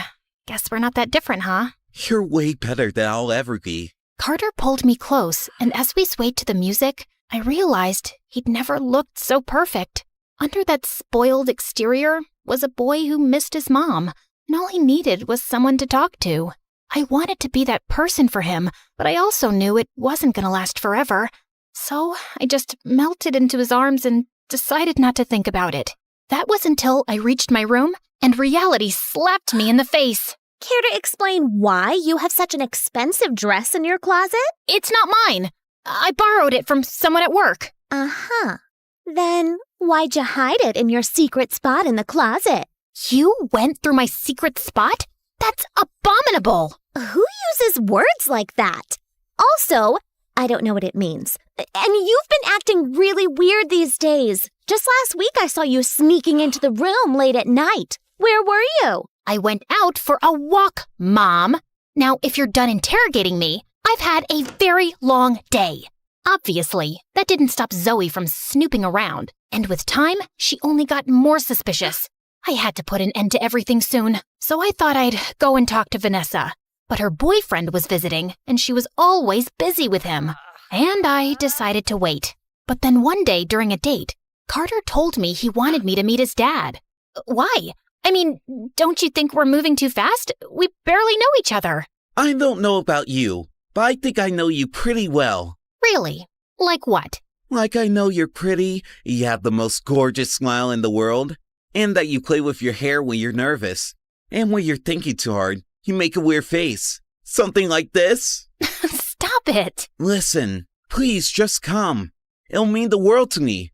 Guess we're not that different, huh? You're way better than I'll ever be. Carter pulled me close, and as we swayed to the music, I realized he'd never looked so perfect. Under that spoiled exterior was a boy who missed his mom, and all he needed was someone to talk to. I wanted to be that person for him, but I also knew it wasn't going to last forever. So I just melted into his arms and decided not to think about it. That was until I reached my room and reality slapped me in the face. Care to explain why you have such an expensive dress in your closet? It's not mine. I borrowed it from someone at work. Uh-huh. Then why'd you hide it in your secret spot in the closet? You went through my secret spot? That's abominable. Who uses words like that? Also, I don't know what it means. And you've been acting really weird these days. Just last week I saw you sneaking into the room late at night. Where were you? I went out for a walk, Mom. Now, if you're done interrogating me, I've had a very long day. Obviously, that didn't stop Zoe from snooping around. And with time, she only got more suspicious. I had to put an end to everything soon, so I thought I'd go and talk to Vanessa. But her boyfriend was visiting, and she was always busy with him. And I decided to wait. But then one day during a date, Carter told me he wanted me to meet his dad. Why? I mean, don't you think we're moving too fast? We barely know each other. I don't know about you, but I think I know you pretty well. Really? Like what? Like I know you're pretty, you have the most gorgeous smile in the world, and that you play with your hair when you're nervous. And when you're thinking too hard, you make a weird face. Something like this? Stop it. Listen, please just come. It'll mean the world to me.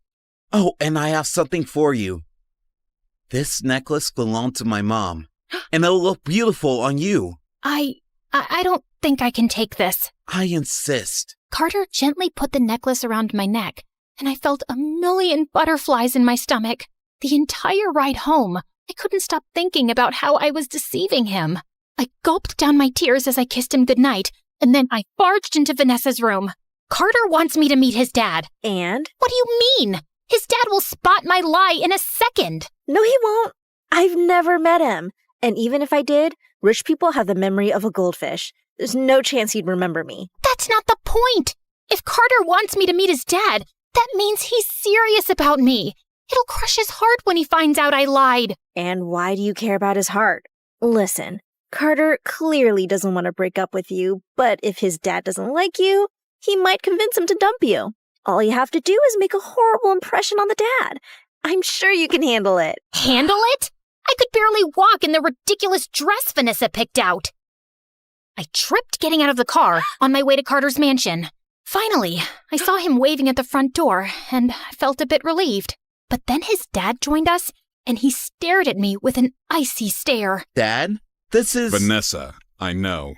Oh, and I have something for you. This necklace belonged to my mom, and it'll look beautiful on you. I don't think I can take this. I insist. Carter gently put the necklace around my neck, and I felt a million butterflies in my stomach. The entire ride home, I couldn't stop thinking about how I was deceiving him. I gulped down my tears as I kissed him goodnight, and then I barged into Vanessa's room. Carter wants me to meet his dad. And? What do you mean? His dad will spot my lie in a second. No, he won't. I've never met him. And even if I did, rich people have the memory of a goldfish. There's no chance he'd remember me. That's not the point. If Carter wants me to meet his dad, that means he's serious about me. It'll crush his heart when he finds out I lied. And why do you care about his heart? Listen, Carter clearly doesn't want to break up with you, but if his dad doesn't like you, he might convince him to dump you. All you have to do is make a horrible impression on the dad. I'm sure you can handle it. Handle it? I could barely walk in the ridiculous dress Vanessa picked out. I tripped getting out of the car on my way to Carter's mansion. Finally, I saw him waving at the front door, and I felt a bit relieved. But then his dad joined us, and he stared at me with an icy stare. Dad, this is... Vanessa, I know.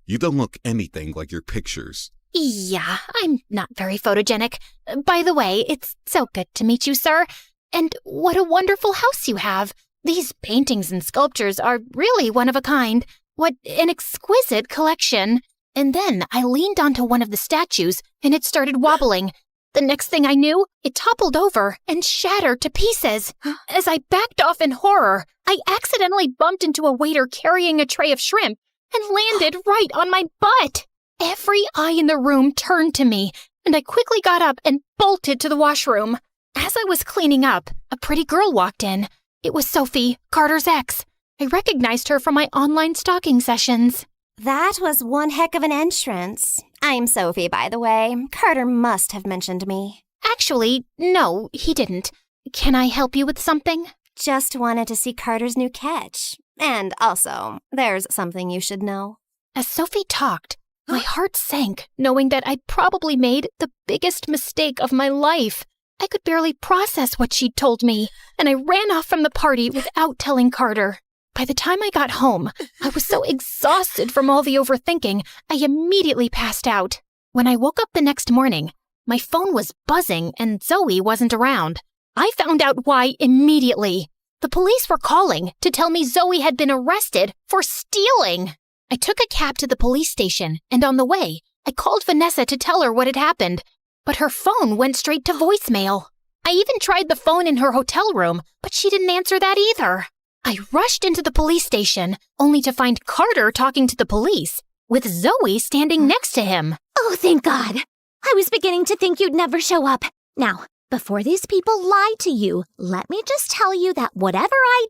You don't look anything like your pictures. Yeah, I'm not very photogenic. By the way, it's so good to meet you, sir. And what a wonderful house you have. These paintings and sculptures are really one of a kind. What an exquisite collection. And then I leaned onto one of the statues, and it started wobbling. The next thing I knew, it toppled over and shattered to pieces. As I backed off in horror, I accidentally bumped into a waiter carrying a tray of shrimp and landed right on my butt. Every eye in the room turned to me, and I quickly got up and bolted to the washroom. As I was cleaning up, a pretty girl walked in. It was Sophie, Carter's ex. I recognized her from my online stalking sessions. That was one heck of an entrance. I'm Sophie, by the way. Carter must have mentioned me. Actually, no, he didn't. Can I help you with something? Just wanted to see Carter's new catch. And also, there's something you should know. As Sophie talked, my heart sank, knowing that I'd probably made the biggest mistake of my life. I could barely process what she'd told me, and I ran off from the party without telling Carter. By the time I got home, I was so exhausted from all the overthinking, I immediately passed out. When I woke up the next morning, my phone was buzzing and Zoe wasn't around. I found out why immediately. The police were calling to tell me Zoe had been arrested for stealing. I took a cab to the police station, and on the way, I called Vanessa to tell her what had happened, but her phone went straight to voicemail. I even tried the phone in her hotel room, but she didn't answer that either. I rushed into the police station, only to find Carter talking to the police, with Zoe standing next to him. Oh, thank God. I was beginning to think you'd never show up. Now, before these people lie to you, let me just tell you that whatever I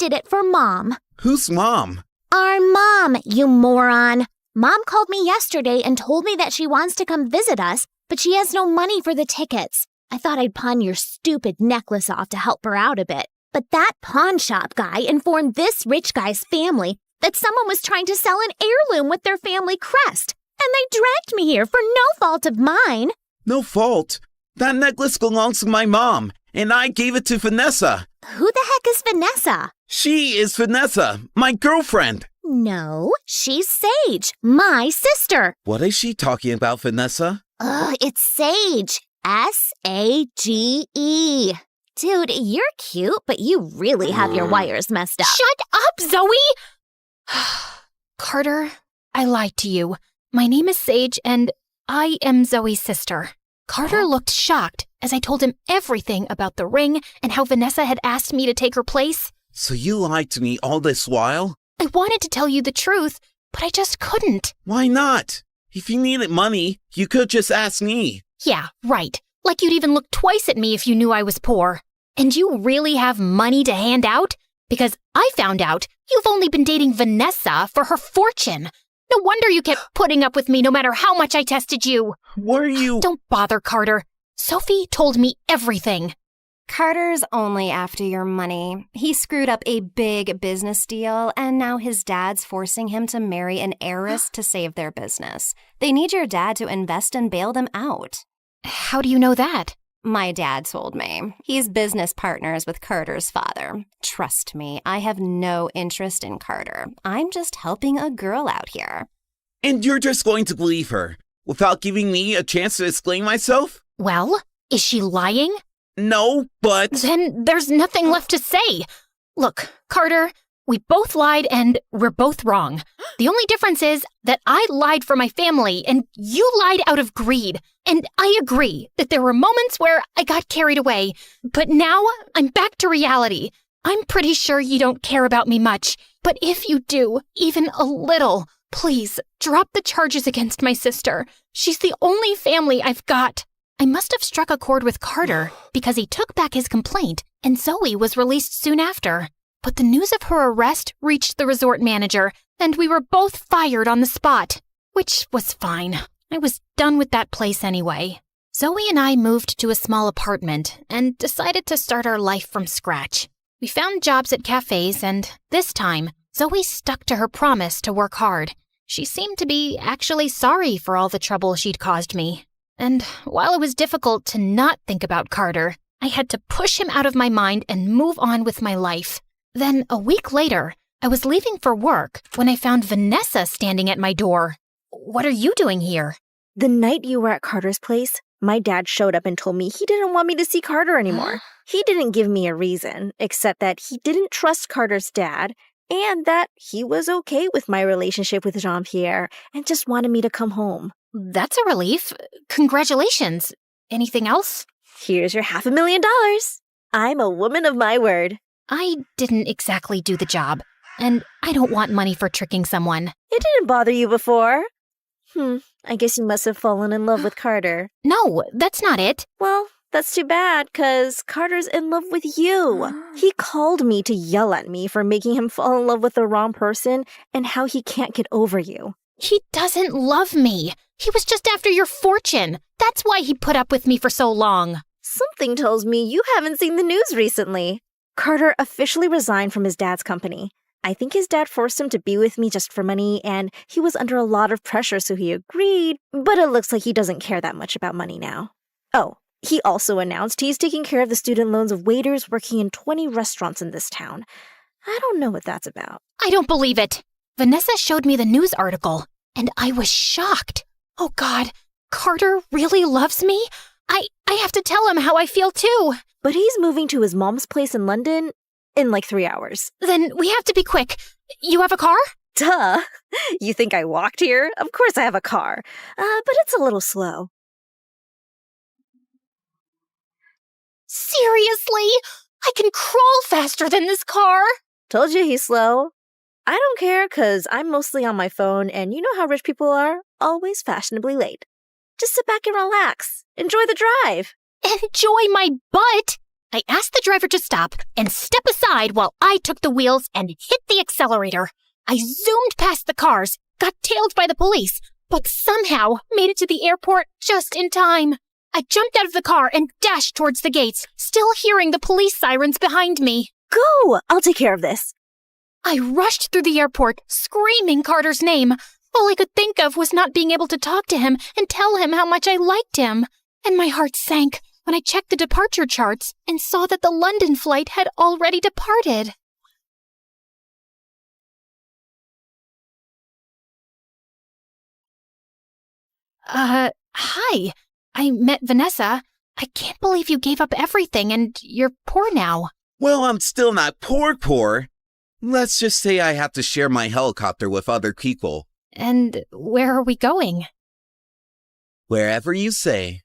did it for Mom. Who's Mom? Our mom, you moron. Mom called me yesterday and told me that she wants to come visit us, but she has no money for the tickets. I thought I'd pawn your stupid necklace off to help her out a bit. But that pawn shop guy informed this rich guy's family that someone was trying to sell an heirloom with their family crest, and they dragged me here for no fault of mine. No fault. That necklace belongs to my mom, and I gave it to Vanessa. Who the heck is Vanessa? She is Vanessa, my girlfriend. No, she's Sage, my sister. What is she talking about, Vanessa? It's Sage. S-A-G-E. Dude, you're cute, but you really have your wires messed up. Shut up, Zoe! Carter, I lied to you. My name is Sage, and I am Zoe's sister. Carter looked shocked as I told him everything about the ring and how Vanessa had asked me to take her place. So you lied to me all this while? I wanted to tell you the truth, but I just couldn't. Why not? If you needed money, you could just ask me. Yeah, right. Like you'd even look twice at me if you knew I was poor. And you really have money to hand out? Because I found out you've only been dating Vanessa for her fortune. No wonder you kept putting up with me no matter how much I tested you. Were you? Don't bother, Carter. Sophie told me everything. Carter's only after your money. He screwed up a big business deal, and now his dad's forcing him to marry an heiress to save their business. They need your dad to invest and bail them out. How do you know that? My dad told me. He's business partners with Carter's father. Trust me, I have no interest in Carter. I'm just helping a girl out here. And you're just going to believe her, without giving me a chance to explain myself? Well, is she lying? No, but... Then there's nothing left to say. Look, Carter, we both lied and we're both wrong. The only difference is that I lied for my family and you lied out of greed. And I agree that there were moments where I got carried away. But now I'm back to reality. I'm pretty sure you don't care about me much. But if you do, even a little, please drop the charges against my sister. She's the only family I've got. I must have struck a chord with Carter because he took back his complaint and Zoe was released soon after. But the news of her arrest reached the resort manager and we were both fired on the spot, which was fine. I was done with that place anyway. Zoe and I moved to a small apartment and decided to start our life from scratch. We found jobs at cafes and this time, Zoe stuck to her promise to work hard. She seemed to be actually sorry for all the trouble she'd caused me. And while it was difficult to not think about Carter, I had to push him out of my mind and move on with my life. Then, a week later, I was leaving for work when I found Vanessa standing at my door. What are you doing here? The night you were at Carter's place, my dad showed up and told me he didn't want me to see Carter anymore. He didn't give me a reason, except that he didn't trust Carter's dad and that he was okay with my relationship with Jean-Pierre and just wanted me to come home. That's a relief. Congratulations. Anything else? Here's your $500,000. I'm a woman of my word. I didn't exactly do the job, and I don't want money for tricking someone. It didn't bother you before. I guess you must have fallen in love with Carter. No, that's not it. Well, that's too bad, 'cause Carter's in love with you. He called me to yell at me for making him fall in love with the wrong person and how he can't get over you. He doesn't love me. He was just after your fortune. That's why he put up with me for so long. Something tells me you haven't seen the news recently. Carter officially resigned from his dad's company. I think his dad forced him to be with me just for money, and he was under a lot of pressure, so he agreed, but it looks like he doesn't care that much about money now. Oh, he also announced he's taking care of the student loans of waiters working in 20 restaurants in this town. I don't know what that's about. I don't believe it. Vanessa showed me the news article, and I was shocked. Oh God, Carter really loves me? I have to tell him how I feel too. But he's moving to his mom's place in London in like 3 hours. Then we have to be quick. You have a car? Duh. You think I walked here? Of course I have a car. But it's a little slow. Seriously? I can crawl faster than this car. Told you he's slow. I don't care, 'cause I'm mostly on my phone, and you know how rich people are? Always fashionably late. Just sit back and relax. Enjoy the drive. Enjoy my butt! I asked the driver to stop and step aside while I took the wheels and hit the accelerator. I zoomed past the cars, got tailed by the police, but somehow made it to the airport just in time. I jumped out of the car and dashed towards the gates, still hearing the police sirens behind me. Go! I'll take care of this. I rushed through the airport, screaming Carter's name. All I could think of was not being able to talk to him and tell him how much I liked him. And my heart sank when I checked the departure charts and saw that the London flight had already departed. Hi. I met Vanessa. I can't believe you gave up everything and you're poor now. Well, I'm still not poor. Let's just say I have to share my helicopter with other people. And where are we going? Wherever you say.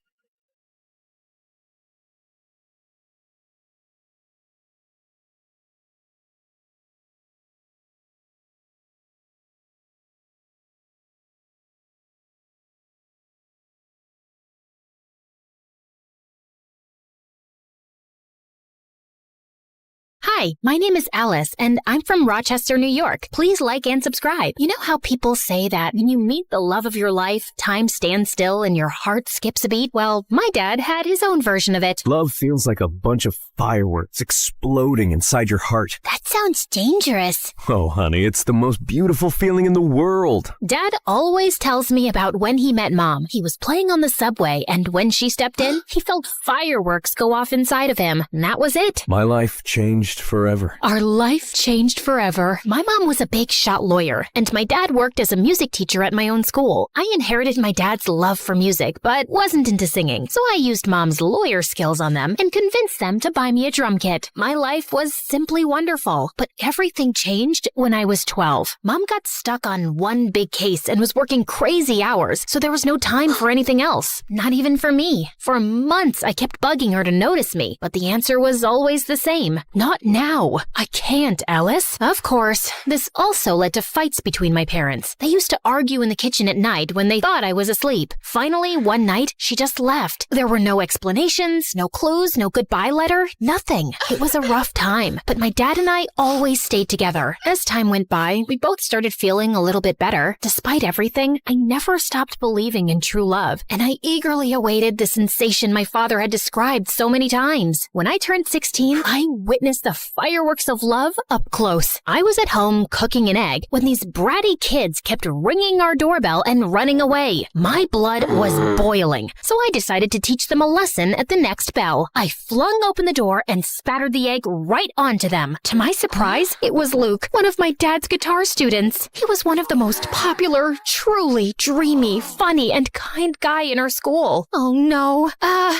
Hi, my name is Alice, and I'm from Rochester, New York. Please like and subscribe. You know how people say that when you meet the love of your life, time stands still and your heart skips a beat? Well, my dad had his own version of it. Love feels like a bunch of fireworks exploding inside your heart. That sounds dangerous. Oh, honey, it's the most beautiful feeling in the world. Dad always tells me about when he met Mom. He was playing on the subway, and when she stepped in, he felt fireworks go off inside of him. And that was it. My life changed forever. Our life changed forever. My mom was a big shot lawyer, and my dad worked as a music teacher at my own school. I inherited my dad's love for music, but wasn't into singing, so I used Mom's lawyer skills on them and convinced them to buy me a drum kit. My life was simply wonderful, but everything changed when I was 12. Mom got stuck on one big case and was working crazy hours, so there was no time for anything else. Not even for me. For months, I kept bugging her to notice me, but the answer was always the same. Not now. I can't, Alice. Of course, this also led to fights between my parents. They used to argue in the kitchen at night when they thought I was asleep. Finally, one night, she just left. There were no explanations, no clues, no goodbye letter, nothing. It was a rough time, but my dad and I always stayed together. As time went by, we both started feeling a little bit better. Despite everything, I never stopped believing in true love, and I eagerly awaited the sensation my father had described so many times. When I turned 16, I witnessed the fireworks of love up close. I was at home cooking an egg when these bratty kids kept ringing our doorbell and running away. My blood was boiling, so I decided to teach them a lesson at the next bell. I flung open the door and spattered the egg right onto them. To my surprise, it was Luke, one of my dad's guitar students. He was one of the most popular, truly dreamy, funny, and kind guy in our school. Oh no.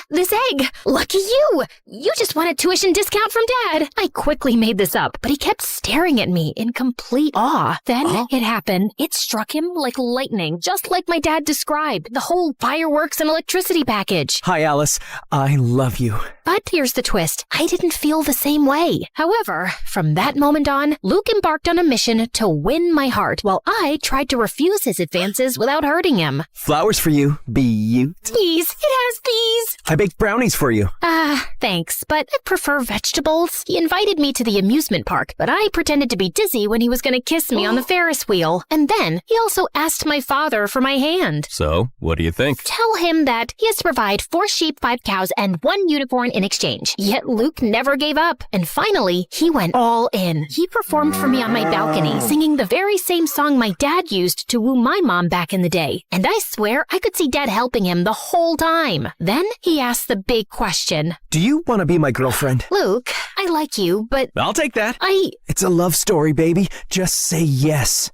This egg. Lucky you. You just won a tuition discount from Dad. I quickly made this up, but he kept staring at me in complete awe. Then it happened. It struck him like lightning, just like my dad described. The whole fireworks and electricity package. Hi, Alice. I love you. But here's the twist. I didn't feel the same way. However, from that moment on, Luke embarked on a mission to win my heart, while I tried to refuse his advances without hurting him. Flowers for you, beaut. Bees. It has bees. I baked brownies for you. Thanks, but I prefer vegetables. He invited me to the amusement park, but I pretended to be dizzy when he was going to kiss me on the Ferris wheel. And then he also asked my father for my hand. So, what do you think? Tell him that he has to provide 4 sheep, 5 cows, and 1 unicorn in exchange. Yet Luke never gave up. And finally, he went all in. He performed for me on my balcony, singing the very same song my dad used to woo my mom back in the day. And I swear I could see Dad helping him the whole time. Then he asked the big question. Do you want to be my girlfriend? Luke, I like you, but I'll take that. I It's a love story, baby. Just say yes.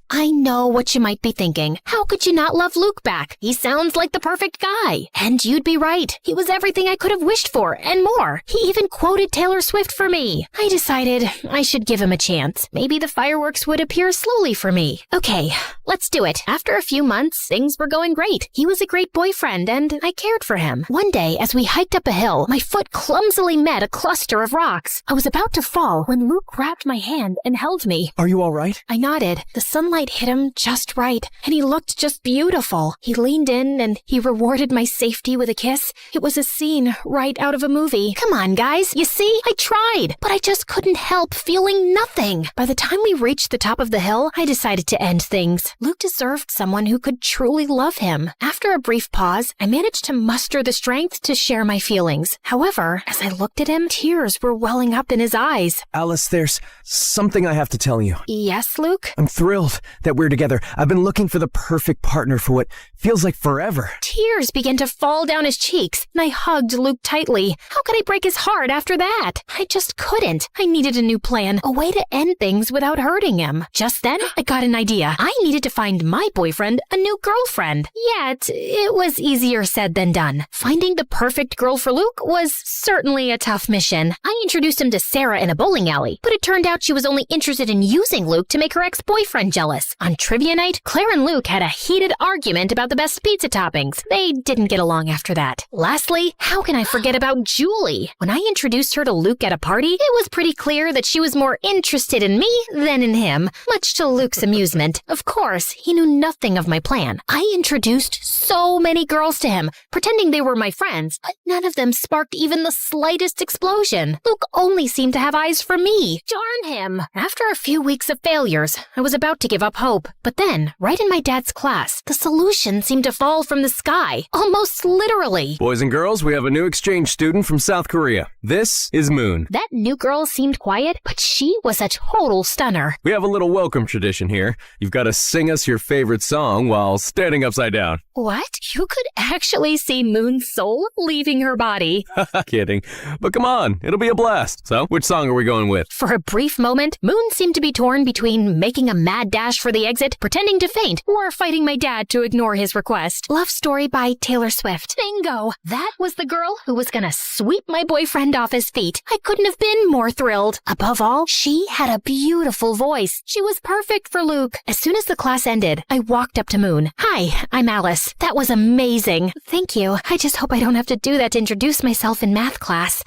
know what you might be thinking. How could you not love Luke back? He sounds like the perfect guy. And you'd be right. He was everything I could have wished for, and more. He even quoted Taylor Swift for me. I decided I should give him a chance. Maybe the fireworks would appear slowly for me. Okay, let's do it. After a few months, things were going great. He was a great boyfriend, and I cared for him. One day, as we hiked up a hill, my foot clumsily met a cluster of rocks. I was about to fall when Luke grabbed my hand and held me. Are you all right? I nodded. The sunlight hit him just right, and he looked just beautiful. He leaned in, and he rewarded my safety with a kiss. It was a scene right out of a movie. Come on, guys. You see? I tried, but I just couldn't help feeling nothing. By the time we reached the top of the hill, I decided to end things. Luke deserved someone who could truly love him. After a brief pause, I managed to muster the strength to share my feelings. However, as I looked at him, tears were welling up in his eyes. Alice, there's something I have to tell you. Yes, Luke? I'm thrilled that we're together. I've been looking for the perfect partner for what feels like forever. Tears began to fall down his cheeks, and I hugged Luke tightly. How could I break his heart after that? I just couldn't. I needed a new plan, a way to end things without hurting him. Just then, I got an idea. I needed to find my boyfriend a new girlfriend. Yet, it was easier said than done. Finding the perfect girl for Luke was certainly a tough mission. I introduced him to Sarah in a bowling alley, but it turned out she was only interested in using Luke to make her ex-boyfriend jealous. On trivia night, Claire and Luke had a heated argument about the best pizza toppings. They didn't get along after that. Lastly, how can I forget about Julie? When I introduced her to Luke at a party, it was pretty clear that she was more interested in me than in him, much to Luke's amusement. Of course, he knew nothing of my plan. I introduced so many girls to him, pretending they were my friends, but none of them sparked even the slightest explosion. Luke only seemed to have eyes for me. Darn him! After a few weeks of failures, I was about to give up hope. But then, right in my dad's class, the solution seemed to fall from the sky, almost literally. Boys and girls, we have a new exchange student from South Korea. This is Moon. That new girl seemed quiet, but she was a total stunner. We have a little welcome tradition here. You've got to sing us your favorite song while standing upside down. What? You could actually see Moon's soul leaving her body. Kidding. But come on, it'll be a blast. So, which song are we going with? For a brief moment, Moon seemed to be torn between making a mad dash for the exit, pretending to faint, or fighting my dad to ignore his request. Love Story by Taylor Swift. Bingo! That was the girl who was gonna sweep my boyfriend off his feet. I couldn't have been more thrilled. Above all, she had a beautiful voice. She was perfect for Luke. As soon as the class ended, I walked up to Moon. Hi, I'm Alice. That was amazing. Thank you. I just hope I don't have to do that to introduce myself in math class.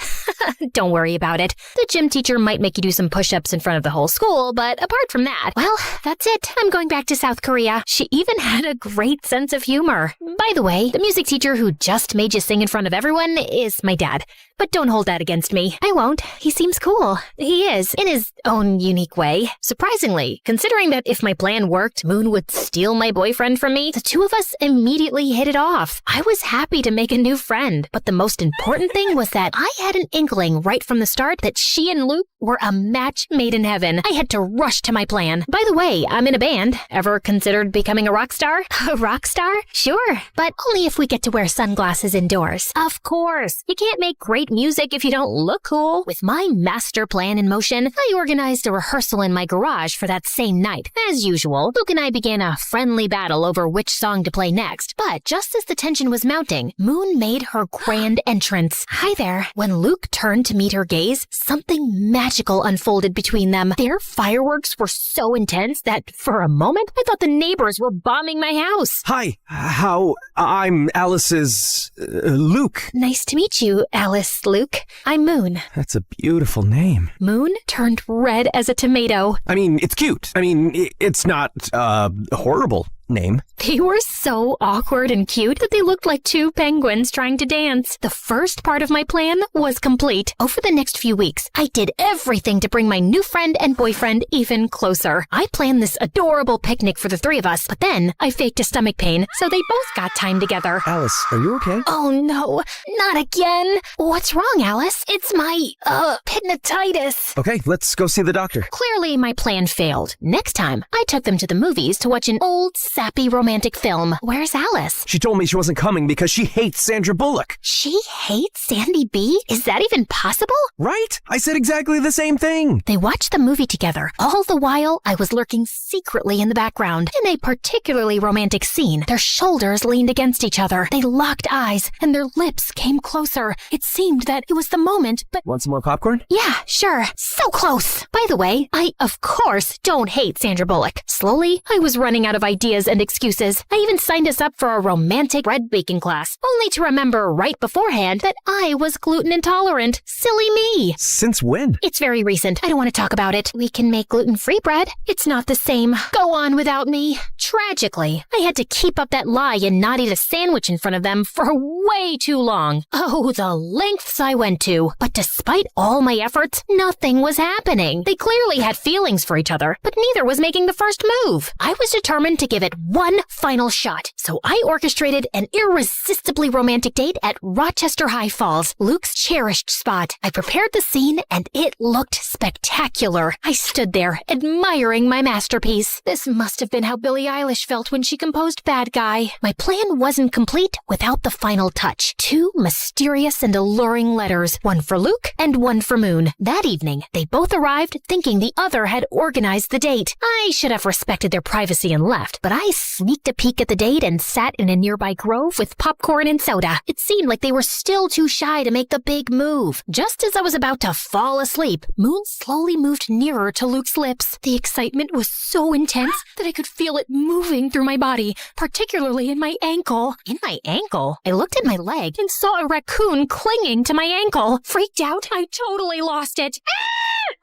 Don't worry about it. The gym teacher might make you do some push-ups in front of the whole school, but apart from that, well, that's it. I'm going back to South Korea. She even had a great sense of humor. By the way, the music teacher who just made you sing in front of everyone is my dad. But don't hold that against me. I won't. He seems cool. He is, in his own unique way. Surprisingly, considering that if my plan worked, Moon would steal my boyfriend from me, the two of us immediately hit it off. I was happy to make a new friend, but the most important thing was that I had an inkling right from the start that she and Luke were a match made in heaven. I had to rush to my plan. By the way, I'm in a band. Ever considered becoming a rock star? A rock star? Sure, but only if we get to wear sunglasses indoors. Of course. You can't make great music if you don't look cool. With my master plan in motion, I organized a rehearsal in my garage for that same night. As usual, Luke and I began a friendly battle over which song to play next. But just as the tension was mounting, Moon made her grand entrance. Hi there. When Luke turned to meet her gaze, something magical unfolded between them. Their fireworks were so intense that for a moment, I thought the neighbors were bombing my house. Hi, I'm Alice's Luke. Nice to meet you, Alice, Luke. I'm Moon. That's a beautiful name. Moon turned red as a tomato. I mean, it's cute. I mean, it's not, horrible name. They were so awkward and cute that they looked like two penguins trying to dance. The first part of my plan was complete. Over the next few weeks, I did everything to bring my new friend and boyfriend even closer. I planned this adorable picnic for the three of us, but then I faked a stomach pain, so they both got time together. Alice, are you okay? Oh no, not again. What's wrong, Alice? It's my, pigmatitis. Okay, let's go see the doctor. Clearly, my plan failed. Next time, I took them to the movies to watch an old sappy romantic film. Where's Alice? She told me she wasn't coming because she hates Sandra Bullock. She hates Sandy B? Is that even possible? Right? I said exactly the same thing. They watched the movie together. All the while, I was lurking secretly in the background. In a particularly romantic scene, their shoulders leaned against each other. They locked eyes, and their lips came closer. It seemed that it was the moment, but... Want some more popcorn? Yeah, sure. So close. By the way, I, of course, don't hate Sandra Bullock. Slowly, I was running out of ideas and excuses. I even signed us up for a romantic bread baking class, only to remember right beforehand that I was gluten intolerant. Silly me. Since when? It's very recent. I don't want to talk about it. We can make gluten-free bread. It's not the same. Go on without me. Tragically, I had to keep up that lie and not eat a sandwich in front of them for way too long. Oh, the lengths I went to. But despite all my efforts, nothing was happening. They clearly had feelings for each other, but neither was making the first move. I was determined to give it one final shot, so I orchestrated an irresistibly romantic date at Rochester High Falls, Luke's cherished spot. I prepared the scene, and it looked spectacular. I stood there, admiring my masterpiece. This must have been how Billie Eilish felt when she composed Bad Guy. My plan wasn't complete without the final touch. 2 mysterious and alluring letters, one for Luke and one for Moon. That evening, they both arrived thinking the other had organized the date. I should have respected their privacy and left, but I sneaked a peek at the date and sat in a nearby grove with popcorn and soda. It seemed like they were still too shy to make the big move. Just as I was about to fall asleep, Moon slowly moved nearer to Luke's lips. The excitement was so intense that I could feel it moving through my body, particularly in my ankle. In my ankle? I looked at my leg and saw a raccoon clinging to my ankle. Freaked out, I totally lost it.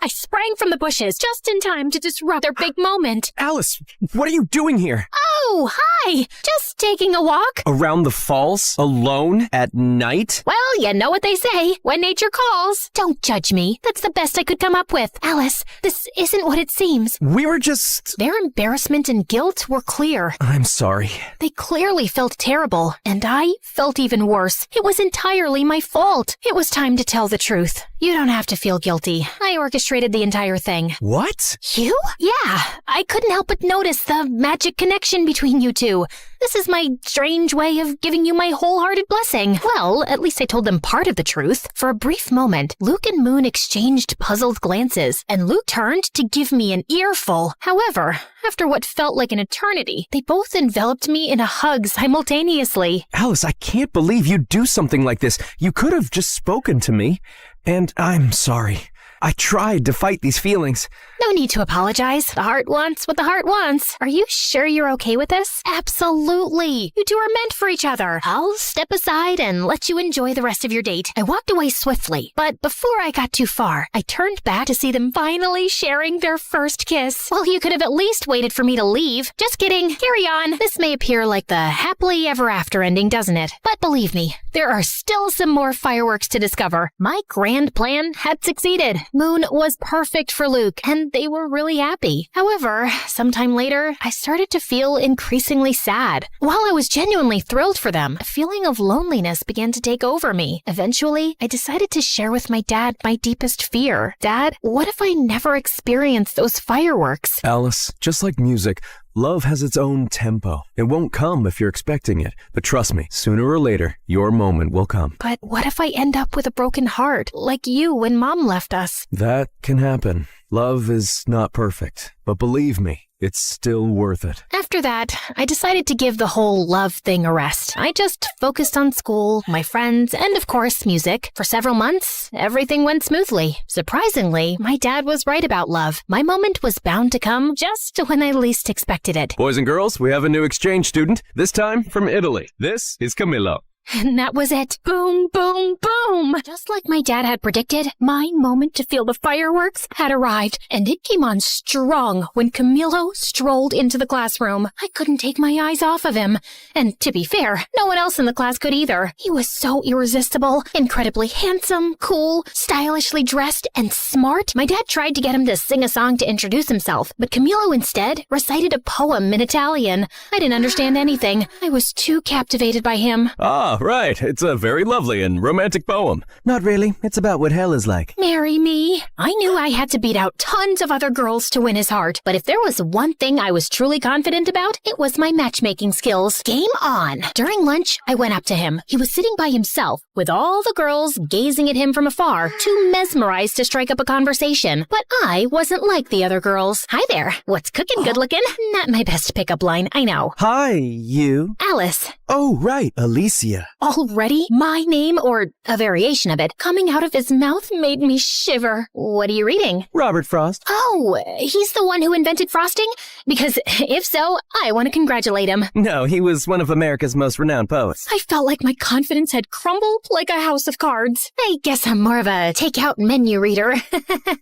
I sprang from the bushes just in time to disrupt their big moment. Alice, what are you doing here? Oh, hi! Just taking a walk. Around the falls? Alone? At night? Well, you know what they say, when nature calls. Don't judge me. That's the best I could come up with. Alice, this isn't what it seems. We were just... Their embarrassment and guilt were clear. I'm sorry. They clearly felt terrible, and I felt even worse. It was entirely my fault. It was time to tell the truth. You don't have to feel guilty. I orchestrated the entire thing. What? You? Yeah. I couldn't help but notice the magic connection between you two. This is my strange way of giving you my wholehearted blessing. Well, at least I told them part of the truth. For a brief moment, Luke and Moon exchanged puzzled glances, and Luke turned to give me an earful. However, after what felt like an eternity, they both enveloped me in a hug simultaneously. Alice, I can't believe you'd do something like this. You could have just spoken to me. And I'm sorry. I tried to fight these feelings. No need to apologize. The heart wants what the heart wants. Are you sure you're okay with this? Absolutely. You two are meant for each other. I'll step aside and let you enjoy the rest of your date. I walked away swiftly, but before I got too far, I turned back to see them finally sharing their first kiss. Well, you could have at least waited for me to leave. Just kidding. Carry on. This may appear like the happily ever after ending, doesn't it? But believe me, there are still some more fireworks to discover. My grand plan had succeeded. Moon was perfect for Luke, and they were really happy. However, sometime later, I started to feel increasingly sad. While I was genuinely thrilled for them, a feeling of loneliness began to take over me. Eventually, I decided to share with my dad my deepest fear. Dad, what if I never experienced those fireworks? Alice, just like music, love has its own tempo. It won't come if you're expecting it. But trust me, sooner or later, your moment will come. But what if I end up with a broken heart, like you when Mom left us? That can happen. Love is not perfect, but believe me, it's still worth it. After that, I decided to give the whole love thing a rest. I just focused on school, my friends, and of course, music. For several months, everything went smoothly. Surprisingly, my dad was right about love. My moment was bound to come just when I least expected it. Boys and girls, we have a new exchange student, this time from Italy. This is Camillo. And that was it. Boom, boom, boom. Just like my dad had predicted, my moment to feel the fireworks had arrived, and it came on strong when Camilo strolled into the classroom. I couldn't take my eyes off of him. And to be fair, no one else in the class could either. He was so irresistible, incredibly handsome, cool, stylishly dressed, and smart. My dad tried to get him to sing a song to introduce himself, but Camilo instead recited a poem in Italian. I didn't understand anything. I was too captivated by him. Ah, Oh, right. It's a very lovely and romantic poem. Not really. It's about what hell is like. Marry me. I knew I had to beat out tons of other girls to win his heart, but if there was one thing I was truly confident about, it was my matchmaking skills. Game on. During lunch, I went up to him. He was sitting by himself, with all the girls gazing at him from afar, too mesmerized to strike up a conversation. But I wasn't like the other girls. Hi there. What's cooking, good looking? Not my best pickup line, I know. Hi, you. Alice. Oh, right, Alicia. Already? My name, or a variation of it, coming out of his mouth made me shiver. What are you reading? Robert Frost. Oh, he's the one who invented frosting? Because if so, I want to congratulate him. No, he was one of America's most renowned poets. I felt like my confidence had crumbled like a house of cards. I guess I'm more of a takeout menu reader.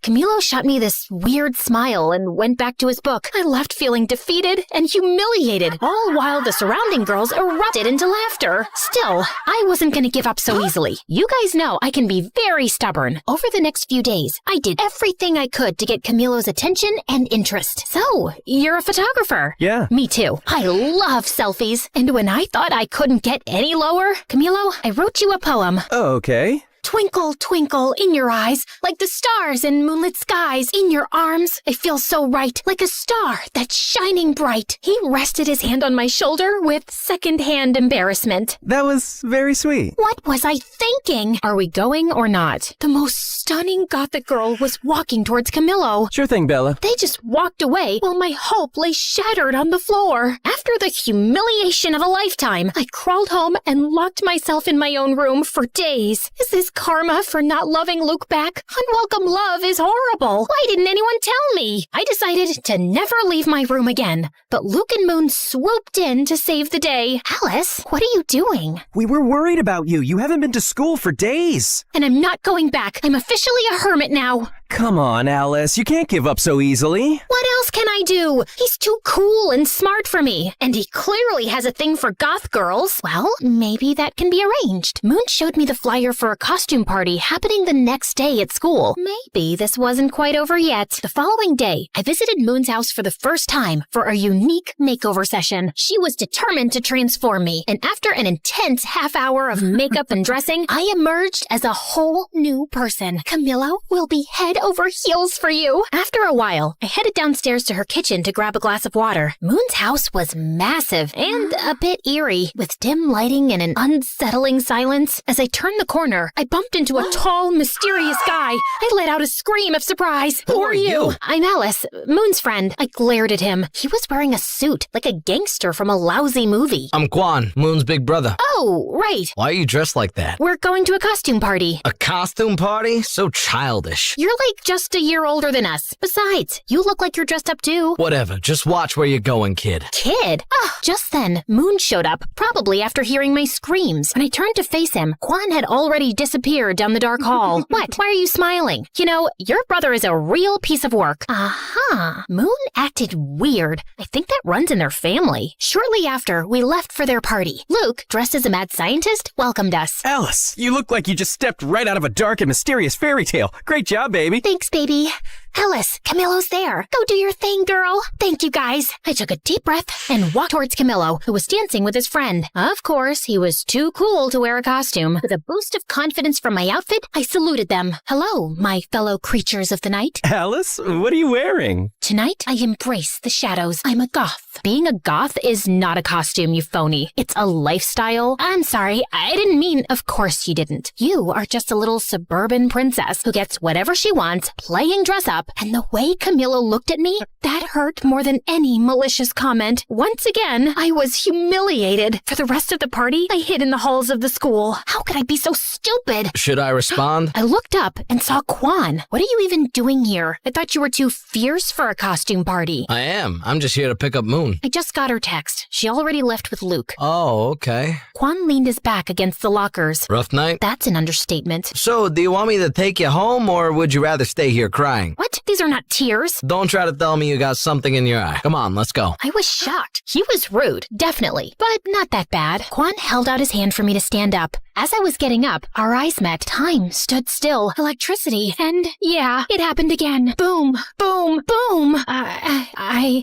Camilo shot me this weird smile and went back to his book. I left feeling defeated and humiliated, all while the surrounding girls erupted into laughter. Still, I wasn't going to give up so easily. You guys know I can be very stubborn. Over the next few days, I did everything I could to get Camilo's attention and interest. So, you're a photographer? Yeah. Me too. I love selfies. And when I thought I couldn't get any lower, Camilo, I wrote you a poem. Oh, okay. Twinkle, twinkle in your eyes, like the stars in moonlit skies. In your arms, I feel so right, like a star that's shining bright. He rested his hand on my shoulder with second-hand embarrassment. That was very sweet. What was I thinking? Are we going or not? The most stunning gothic girl was walking towards Camilo. Sure thing, Bella. They just walked away while my hope lay shattered on the floor. After the humiliation of a lifetime, I crawled home and locked myself in my own room for days. Is this karma for not loving Luke back? Unwelcome love is horrible. Why didn't anyone tell me? I decided to never leave my room again. But Luke and Moon swooped in to save the day. Alice, what are you doing? We were worried about you. You haven't been to school for days. And I'm not going back. I'm officially a hermit now. Come on, Alice. You can't give up so easily. What else can I do? He's too cool and smart for me. And he clearly has a thing for goth girls. Well, maybe that can be arranged. Moon showed me the flyer for a costume party happening the next day at school. Maybe this wasn't quite over yet. The following day, I visited Moon's house for the first time for a unique makeover session. She was determined to transform me. And after an intense half hour of makeup and dressing, I emerged as a whole new person. Camilo will be head over heels for you. After a while, I headed downstairs to her kitchen to grab a glass of water. Moon's house was massive and a bit eerie, with dim lighting and an unsettling silence. As I turned the corner, I bumped into a tall, mysterious guy. I let out a scream of surprise. Who are you? I'm Alice, Moon's friend. I glared at him. He was wearing a suit, like a gangster from a lousy movie. I'm Quan, Moon's big brother. Oh, right. Why are you dressed like that? We're going to a costume party. A costume party? So childish. You're like just a year older than us. Besides, you look like you're dressed up too. Whatever, just watch where you're going, kid. Kid? Oh, just then, Moon showed up, probably after hearing my screams. When I turned to face him, Quan had already disappeared down the dark hall. What? Why are you smiling? You know, your brother is a real piece of work. Aha. Moon acted weird. I think that runs in their family. Shortly after, we left for their party. Luke, dressed as a mad scientist, welcomed us. Alice, you look like you just stepped right out of a dark and mysterious fairy tale. Great job, baby. Thanks, baby. Alice, Camilo's there. Go do your thing, girl. Thank you, guys. I took a deep breath and walked towards Camilo, who was dancing with his friend. Of course, he was too cool to wear a costume. With a boost of confidence from my outfit, I saluted them. Hello, my fellow creatures of the night. Alice, what are you wearing? Tonight, I embrace the shadows. I'm a goth. Being a goth is not a costume, you phony. It's a lifestyle. I'm sorry, I didn't mean, of course you didn't. You are just a little suburban princess who gets whatever she wants, playing dress up. And the way Camilo looked at me, that hurt more than any malicious comment. Once again, I was humiliated. For the rest of the party, I hid in the halls of the school. How could I be so stupid? Should I respond? I looked up and saw Quan. What are you even doing here? I thought you were too fierce for a costume party. I am. I'm just here to pick up Moon. I just got her text. She already left with Luke. Oh, okay. Quan leaned his back against the lockers. Rough night? That's an understatement. So, do you want me to take you home, or would you rather stay here crying? What? These are not tears. Don't try to tell me you got something in your eye. Come on, let's go. I was shocked. He was rude, definitely, but not that bad. Quan held out his hand for me to stand up. As I was getting up, our eyes met. Time stood still. Electricity. And yeah, it happened again. Boom, boom, boom.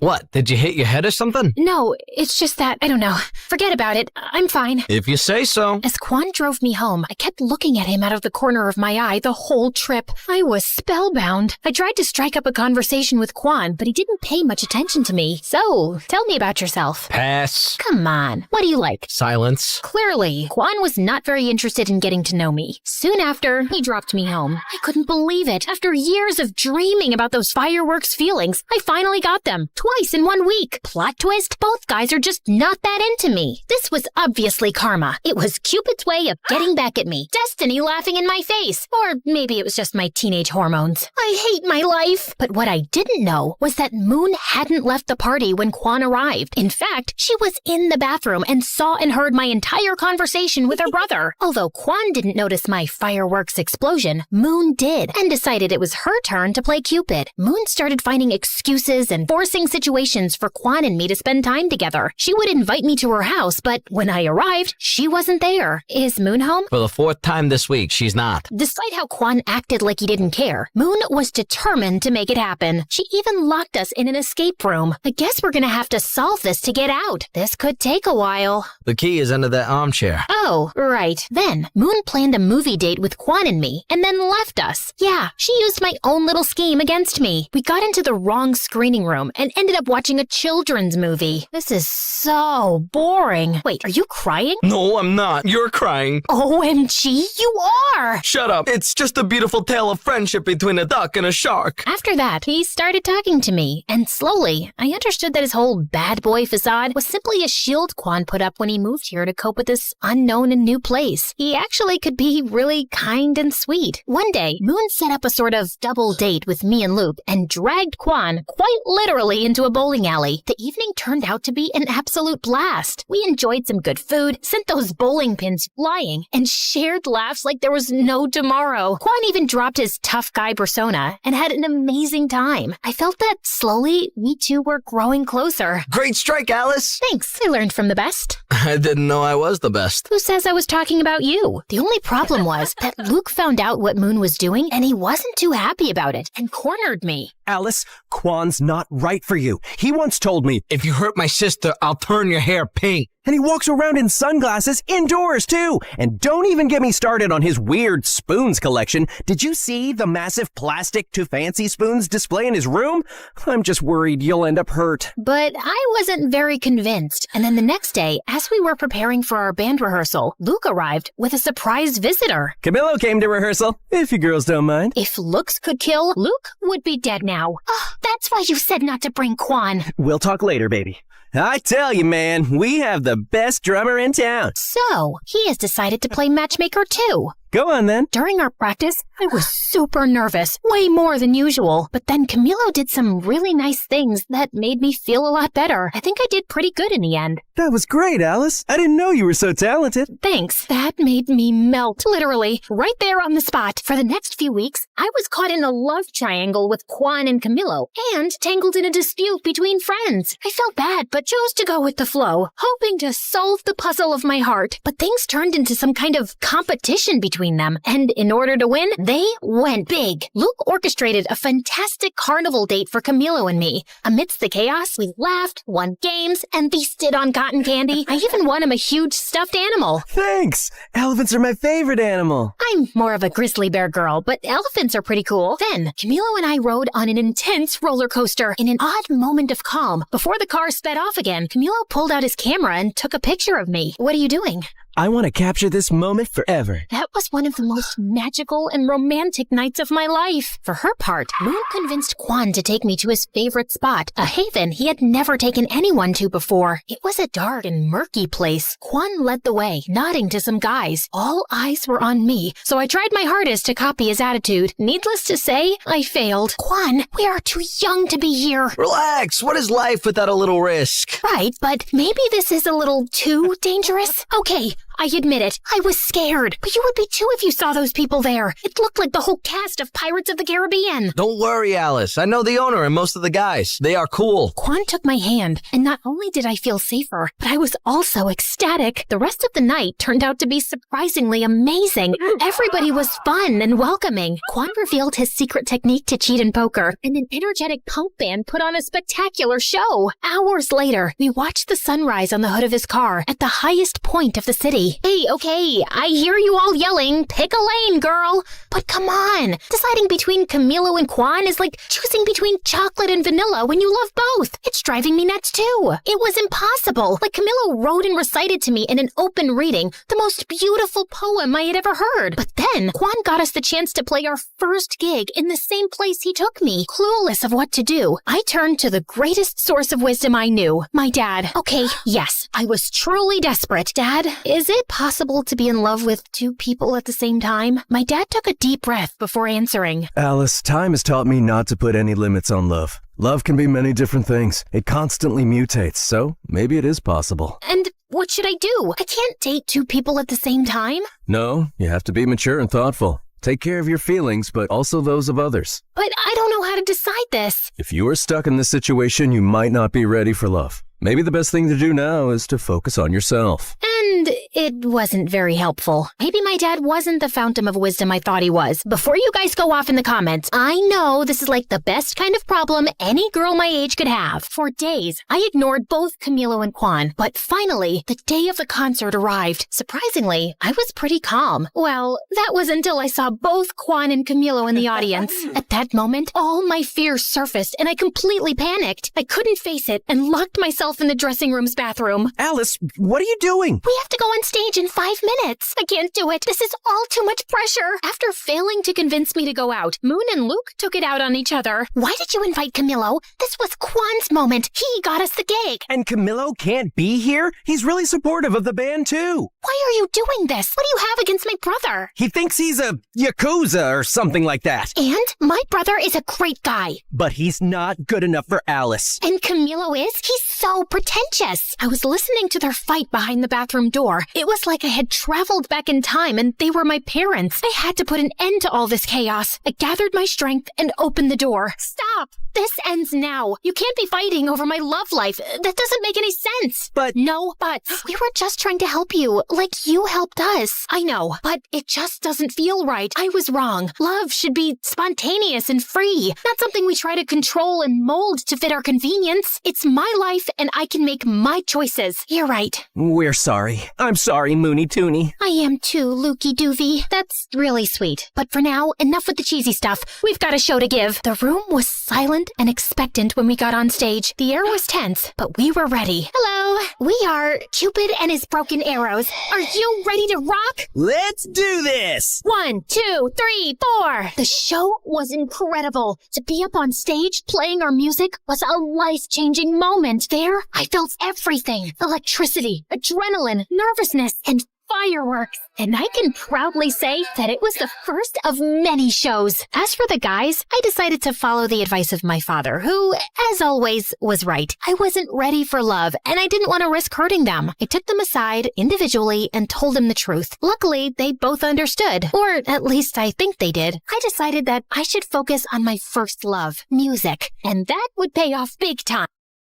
What, did you hit your head or something? No, it's just that, I don't know. Forget about it. I'm fine. If you say so. As Quan drove me home, I kept looking at him out of the corner of my eye the whole trip. I was spellbound. I tried to strike up a conversation with Quan, but he didn't pay much attention to me. So, tell me about yourself. Pass. Come on. What do you like? Silence. Clearly, Quan was not very interested in getting to know me. Soon after, he dropped me home. I couldn't believe it. After years of dreaming about those fireworks feelings, I finally got them. Twice in 1 week. Plot twist, both guys are just not that into me. This was obviously karma. It was Cupid's way of getting back at me. Destiny laughing in my face. Or maybe it was just my teenage hormones. I hate my life. But what I didn't know was that Moon hadn't left the party when Quan arrived. In fact, she was in the bathroom and saw and heard my entire conversation with her brother. Although Quan didn't notice my fireworks explosion, Moon did, and decided it was her turn to play Cupid. Moon started finding excuses and forcing situations for Quan and me to spend time together. She would invite me to her house, but when I arrived, she wasn't there. Is Moon home? For the 4th time this week, she's not. Despite how Quan acted like he didn't care, Moon was determined to make it happen. She even locked us in an escape room. I guess we're gonna have to solve this to get out. This could take a while. The key is under that armchair. Oh, right. Then, Moon planned a movie date with Quan and me, and then left us. Yeah, she used my own little scheme against me. We got into the wrong screening room and ended up watching a children's movie. This is so boring. Wait, are you crying? No, I'm not. You're crying. OMG, you are! Shut up. It's just a beautiful tale of friendship between a duck and a shark. After that, he started talking to me, and slowly, I understood that his whole bad boy facade was simply a shield Quan put up when he moved here to cope with this unknown and new place. He actually could be really kind and sweet. One day, Moon set up a sort of double date with me and Luke and dragged Quan quite literally into a bowling alley. The evening turned out to be an absolute blast. We enjoyed some good food, sent those bowling pins flying, and shared laughs like there was no tomorrow. Quan even dropped his tough guy persona and had an amazing time. I felt that slowly we two were growing closer. Great strike, Alice. Thanks. I learned from the best. I didn't know I was the best. Who says I was talking about you? The only problem was that Luke found out what Moon was doing and he wasn't too happy about it and cornered me. Alice, Quan's not right for you. He once told me, if you hurt my sister, I'll turn your hair pink. And he walks around in sunglasses indoors, too. And don't even get me started on his weird spoons collection. Did you see the massive plastic to fancy spoons display in his room? I'm just worried you'll end up hurt. But I wasn't very convinced. And then the next day, as we were preparing for our band rehearsal, Luke arrived with a surprise visitor. Camillo came to rehearsal, if you girls don't mind. If looks could kill, Luke would be dead now. Oh, that's why you said not to bring Quan. We'll talk later, baby. I tell you, man, we have the best drummer in town. So, he has decided to play matchmaker too. Go on, then. During our practice, I was super nervous, way more than usual. But then Camilo did some really nice things that made me feel a lot better. I think I did pretty good in the end. That was great, Alice. I didn't know you were so talented. Thanks. That made me melt, literally, right there on the spot. For the next few weeks, I was caught in a love triangle with Quan and Camilo, and tangled in a dispute between friends. I felt bad, but chose to go with the flow, hoping to solve the puzzle of my heart. But things turned into some kind of competition between them, and in order to win, they went big. Luke orchestrated a fantastic carnival date for Camilo and me. Amidst the chaos, we laughed, won games, and feasted on cotton candy. I even won him a huge stuffed animal. Thanks! Elephants are my favorite animal. I'm more of a grizzly bear girl, but elephants are pretty cool. Then, Camilo and I rode on an intense roller coaster in an odd moment of calm. Before the car sped off again, Camilo pulled out his camera and took a picture of me. What are you doing? I want to capture this moment forever. That was one of the most magical and romantic nights of my life. For her part, Moon convinced Quan to take me to his favorite spot, a haven he had never taken anyone to before. It was a dark and murky place. Quan led the way, nodding to some guys. All eyes were on me, so I tried my hardest to copy his attitude. Needless to say, I failed. Quan, we are too young to be here. Relax. What is life without a little risk? Right, but maybe this is a little too dangerous. Okay, I admit it. I was scared. But you would be too if you saw those people there. It looked like the whole cast of Pirates of the Caribbean. Don't worry, Alice. I know the owner and most of the guys. They are cool. Quan took my hand, and not only did I feel safer, but I was also ecstatic. The rest of the night turned out to be surprisingly amazing. Everybody was fun and welcoming. Quan revealed his secret technique to cheat in poker, and an energetic punk band put on a spectacular show. Hours later, we watched the sunrise on the hood of his car at the highest point of the city. Hey, okay, I hear you all yelling, pick a lane, girl. But come on, deciding between Camilo and Quan is like choosing between chocolate and vanilla when you love both. It's driving me nuts too. It was impossible. Like Camilo wrote and recited to me in an open reading the most beautiful poem I had ever heard. But then Quan got us the chance to play our first gig in the same place he took me. Clueless of what to do, I turned to the greatest source of wisdom I knew, my dad. Okay, yes, I was truly desperate. Dad, is it possible to be in love with two people at the same time? My dad took a deep breath before answering. Alice, time has taught me not to put any limits on love. Love can be many different things. It constantly mutates, so maybe it is possible. And what should I do? I can't date two people at the same time. No, you have to be mature and thoughtful. Take care of your feelings, but also those of others. But I don't know how to decide this. If you are stuck in this situation, you might not be ready for love. Maybe the best thing to do now is to focus on yourself. And it wasn't very helpful. Maybe my dad wasn't the fountain of wisdom I thought he was. Before you guys go off in the comments, I know this is like the best kind of problem any girl my age could have. For days, I ignored both Camilo and Quan. But finally, the day of the concert arrived. Surprisingly, I was pretty calm. Well, that was until I saw both Quan and Camilo in the audience. At that moment, all my fears surfaced and I completely panicked. I couldn't face it and locked myself in the dressing room's bathroom. Alice, what are you doing? We have to go on stage in 5 minutes. I can't do it. This is all too much pressure. After failing to convince me to go out, Moon and Luke took it out on each other. Why did you invite Camilo? This was Quan's moment. He got us the gig. And Camilo can't be here? He's really supportive of the band too. Why are you doing this? What do you have against my brother? He thinks he's a Yakuza or something like that. And my brother is a great guy. But he's not good enough for Alice. And Camilo is? He's so pretentious. I was listening to their fight behind the bathroom door. It was like I had traveled back in time and they were my parents. I had to put an end to all this chaos. I gathered my strength and opened the door. Stop! This ends now. You can't be fighting over my love life. That doesn't make any sense. But... No buts. We were just trying to help you, like you helped us. I know, but it just doesn't feel right. I was wrong. Love should be spontaneous and free, not something we try to control and mold to fit our convenience. It's my life and I can make my choices. You're right. We're sorry. I'm sorry, Moony Toony. I am too, Lukey Doovie. That's really sweet. But for now, enough with the cheesy stuff. We've got a show to give. The room was silent and expectant when we got on stage. The air was tense, but we were ready. Hello, we are Cupid and his broken arrows. Are you ready to rock? Let's do this! 1, 2, 3, 4. The show was incredible. To be up on stage playing our music was a life-changing moment. There, I felt everything. Electricity, adrenaline, nervousness, and fireworks. And I can proudly say that it was the first of many shows. As for the guys, I decided to follow the advice of my father, who, as always, was right. I wasn't ready for love, and I didn't want to risk hurting them. I took them aside individually and told them the truth. Luckily, they both understood, or at least I think they did. I decided that I should focus on my first love, music, and that would pay off big time.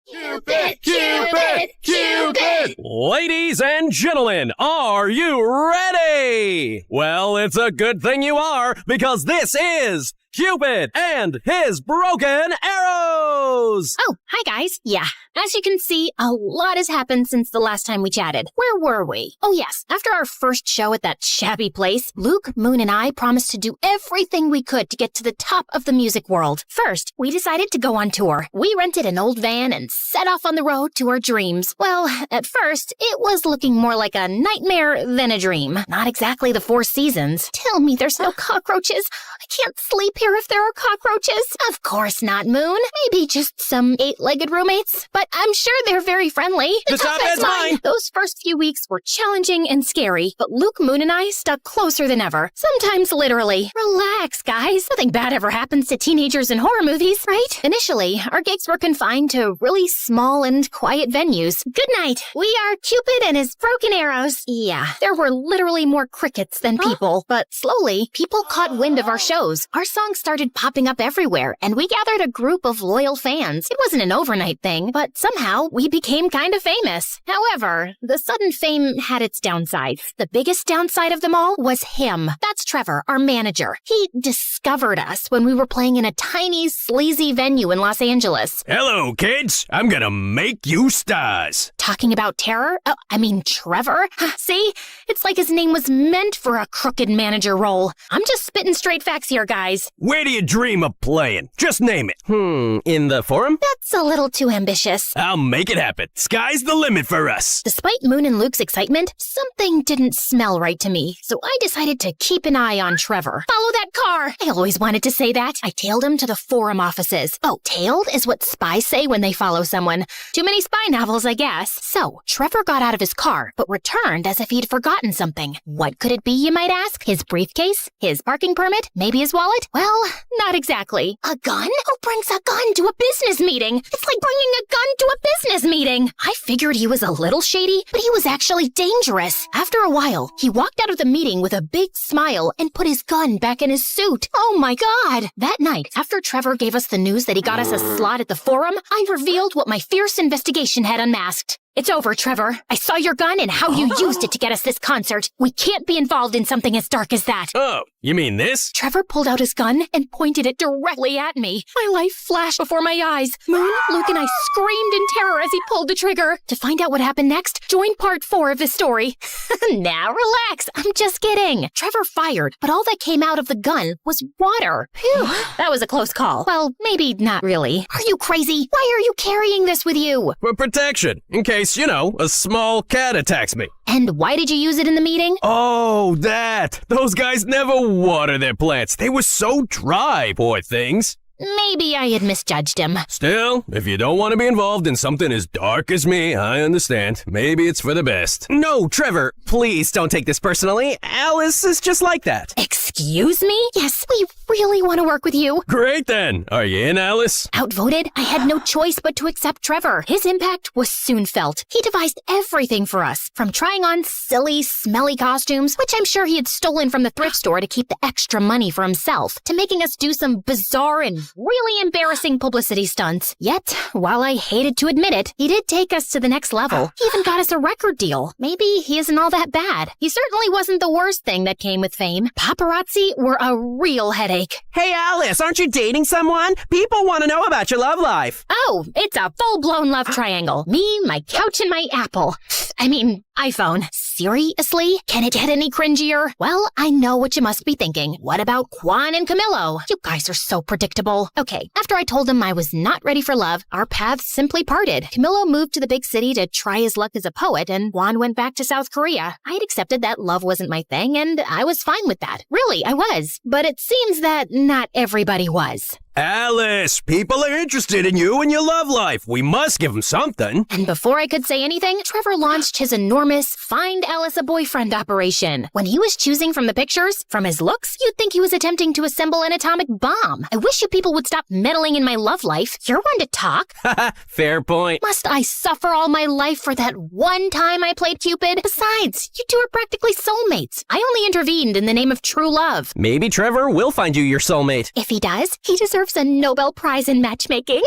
Cupid, Cupid, Cupid! Ladies and gentlemen, are you ready? Well, it's a good thing you are, because this is Cupid and his broken arrows! Oh, hi guys. Yeah, as you can see, a lot has happened since the last time we chatted. Where were we? Oh yes, after our first show at that shabby place, Luke, Moon, and I promised to do everything we could to get to the top of the music world. First, we decided to go on tour. We rented an old van and set off on the road to our dreams. Well, at first, it was looking more like a nightmare than a dream. Not exactly the Four Seasons. Tell me there's no cockroaches. I can't sleep here if there are cockroaches. Of course not, Moon. Maybe just some 8-legged roommates. But but I'm sure they're very friendly. The top bed's mine. Those first few weeks were challenging and scary, but Luke, Moon, and I stuck closer than ever. Sometimes literally. Relax, guys. Nothing bad ever happens to teenagers in horror movies, right? Initially, our gigs were confined to really small and quiet venues. Good night. We are Cupid and his broken arrows. Yeah, there were literally more crickets than people, but slowly, people caught wind of our shows. Our songs started popping up everywhere, and we gathered a group of loyal fans. It wasn't an overnight thing, but somehow we became kind of famous. However, the sudden fame had its downsides. The biggest downside of them all was him. That's Trevor, our manager. He discovered us when we were playing in a tiny, sleazy venue in Los Angeles. Hello, kids. I'm gonna make you stars. Talking about terror? Trevor? See? It's like his name was meant for a crooked manager role. I'm just spitting straight facts here, guys. Where do you dream of playing? Just name it. In the forum? That's a little too ambitious. I'll make it happen. Sky's the limit for us. Despite Moon and Luke's excitement, something didn't smell right to me, so I decided to keep an eye on Trevor. Follow that car! I always wanted to say that. I tailed him to the forum offices. Oh, tailed is what spies say when they follow someone. Too many spy novels, I guess. So, Trevor got out of his car, but returned as if he'd forgotten something. What could it be, you might ask? His briefcase? His parking permit? Maybe his wallet? Well, not exactly. A gun? Who brings a gun to a business meeting? It's like bringing a gun to a business meeting. I figured he was a little shady, but he was actually dangerous. After a while, he walked out of the meeting with a big smile and put his gun back in his suit. Oh my God! That night, after Trevor gave us the news that he got us a slot at the forum, I revealed what my fierce investigation had unmasked. It's over, Trevor. I saw your gun and how you used it to get us this concert. We can't be involved in something as dark as that. Oh, you mean this? Trevor pulled out his gun and pointed it directly at me. My life flashed before my eyes. Moon, Luke, and I screamed in terror as he pulled the trigger. To find out what happened next, join part 4 of this story. Now relax. I'm just kidding. Trevor fired, but all that came out of the gun was water. Phew, that was a close call. Well, maybe not really. Are you crazy? Why are you carrying this with you? For protection, in case, a small cat attacks me. And why did you use it in the meeting? Oh, that! Those guys never water their plants. They were so dry, poor things. Maybe I had misjudged him. Still, if you don't want to be involved in something as dark as me, I understand. Maybe it's for the best. No, Trevor, please don't take this personally. Alice is just like that. Excuse me? Yes, we really want to work with you. Great then. Are you in, Alice? Outvoted, I had no choice but to accept Trevor. His impact was soon felt. He devised everything for us, from trying on silly, smelly costumes, which I'm sure he had stolen from the thrift store to keep the extra money for himself, to making us do some bizarre and really embarrassing publicity stunts. Yet, while I hated to admit it, he did take us to the next level. He even got us a record deal. Maybe he isn't all that bad. He certainly wasn't the worst thing that came with fame. Paparazzi were a real headache. Hey, Alice, aren't you dating someone? People want to know about your love life. Oh, it's a full-blown love triangle. Me, my couch, and my Apple. iPhone. Seriously? Can it get any cringier? Well, I know what you must be thinking. What about Quan and Camillo? You guys are so predictable. Okay, after I told him I was not ready for love, our paths simply parted. Camillo moved to the big city to try his luck as a poet, and Quan went back to South Korea. I had accepted that love wasn't my thing, and I was fine with that. Really, I was. But it seems that not everybody was. Alice, people are interested in you and your love life. We must give them something. And before I could say anything, Trevor launched his enormous Find Alice a Boyfriend operation. When he was choosing from the pictures, from his looks, you'd think he was attempting to assemble an atomic bomb. I wish you people would stop meddling in my love life. You're one to talk. Fair point. Must I suffer all my life for that one time I played Cupid? Besides, you two are practically soulmates. I only intervened in the name of true love. Maybe Trevor will find you your soulmate. If he does, he deserves a Nobel Prize in matchmaking.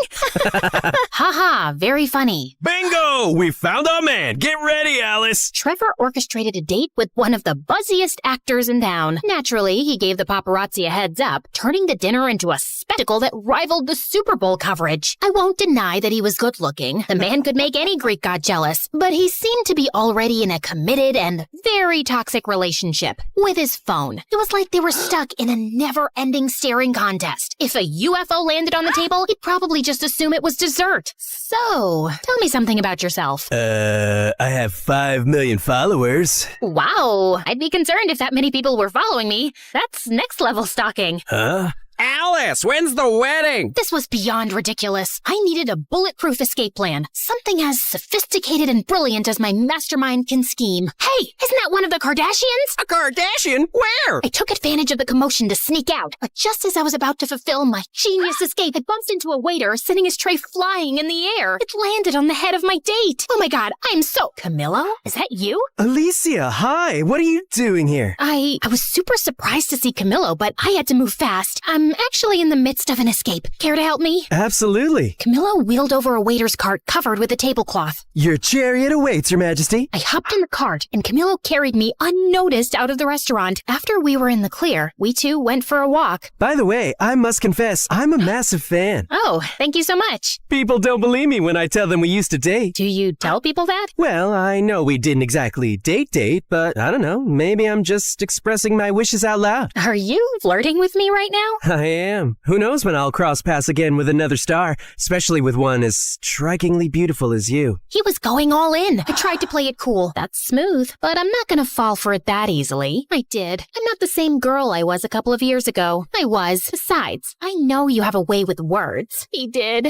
Haha, very funny. Bingo! We found our man. Get ready, Alice. Trevor orchestrated a date with one of the buzziest actors in town. Naturally, he gave the paparazzi a heads up, turning the dinner into a spectacle that rivaled the Super Bowl coverage. I won't deny that he was good looking. The man could make any Greek god jealous, but he seemed to be already in a committed and very toxic relationship with his phone. It was like they were stuck in a never-ending staring contest. If a UFO landed on the table, he'd probably just assume it was dessert. So, tell me something about yourself. I have 5 million followers. Wow, I'd be concerned if that many people were following me. That's next level stalking. Huh? Alice, when's the wedding? This was beyond ridiculous. I needed a bulletproof escape plan. Something as sophisticated and brilliant as my mastermind can scheme. Hey, isn't that one of the Kardashians? A Kardashian? Where? I took advantage of the commotion to sneak out, but just as I was about to fulfill my genius escape, I bumped into a waiter sending his tray flying in the air. It landed on the head of my date. Oh my god, I'm so... Camillo? Is that you? Alicia, hi. What are you doing here? I was super surprised to see Camillo, but I had to move fast. I'm actually in the midst of an escape. Care to help me? Absolutely. Camillo wheeled over a waiter's cart covered with a tablecloth. Your chariot awaits, Your Majesty. I hopped in the cart, and Camillo carried me unnoticed out of the restaurant. After we were in the clear, we two went for a walk. By the way, I must confess, I'm a massive fan. Oh, thank you so much. People don't believe me when I tell them we used to date. Do you tell people that? Well, I know we didn't exactly date, but I don't know. Maybe I'm just expressing my wishes out loud. Are you flirting with me right now? I am. Who knows when I'll cross paths again with another star, especially with one as strikingly beautiful as you. He was going all in. I tried to play it cool. That's smooth, but I'm not gonna fall for it that easily. I did. I'm not the same girl I was a couple of years ago. I was. Besides, I know you have a way with words. He did.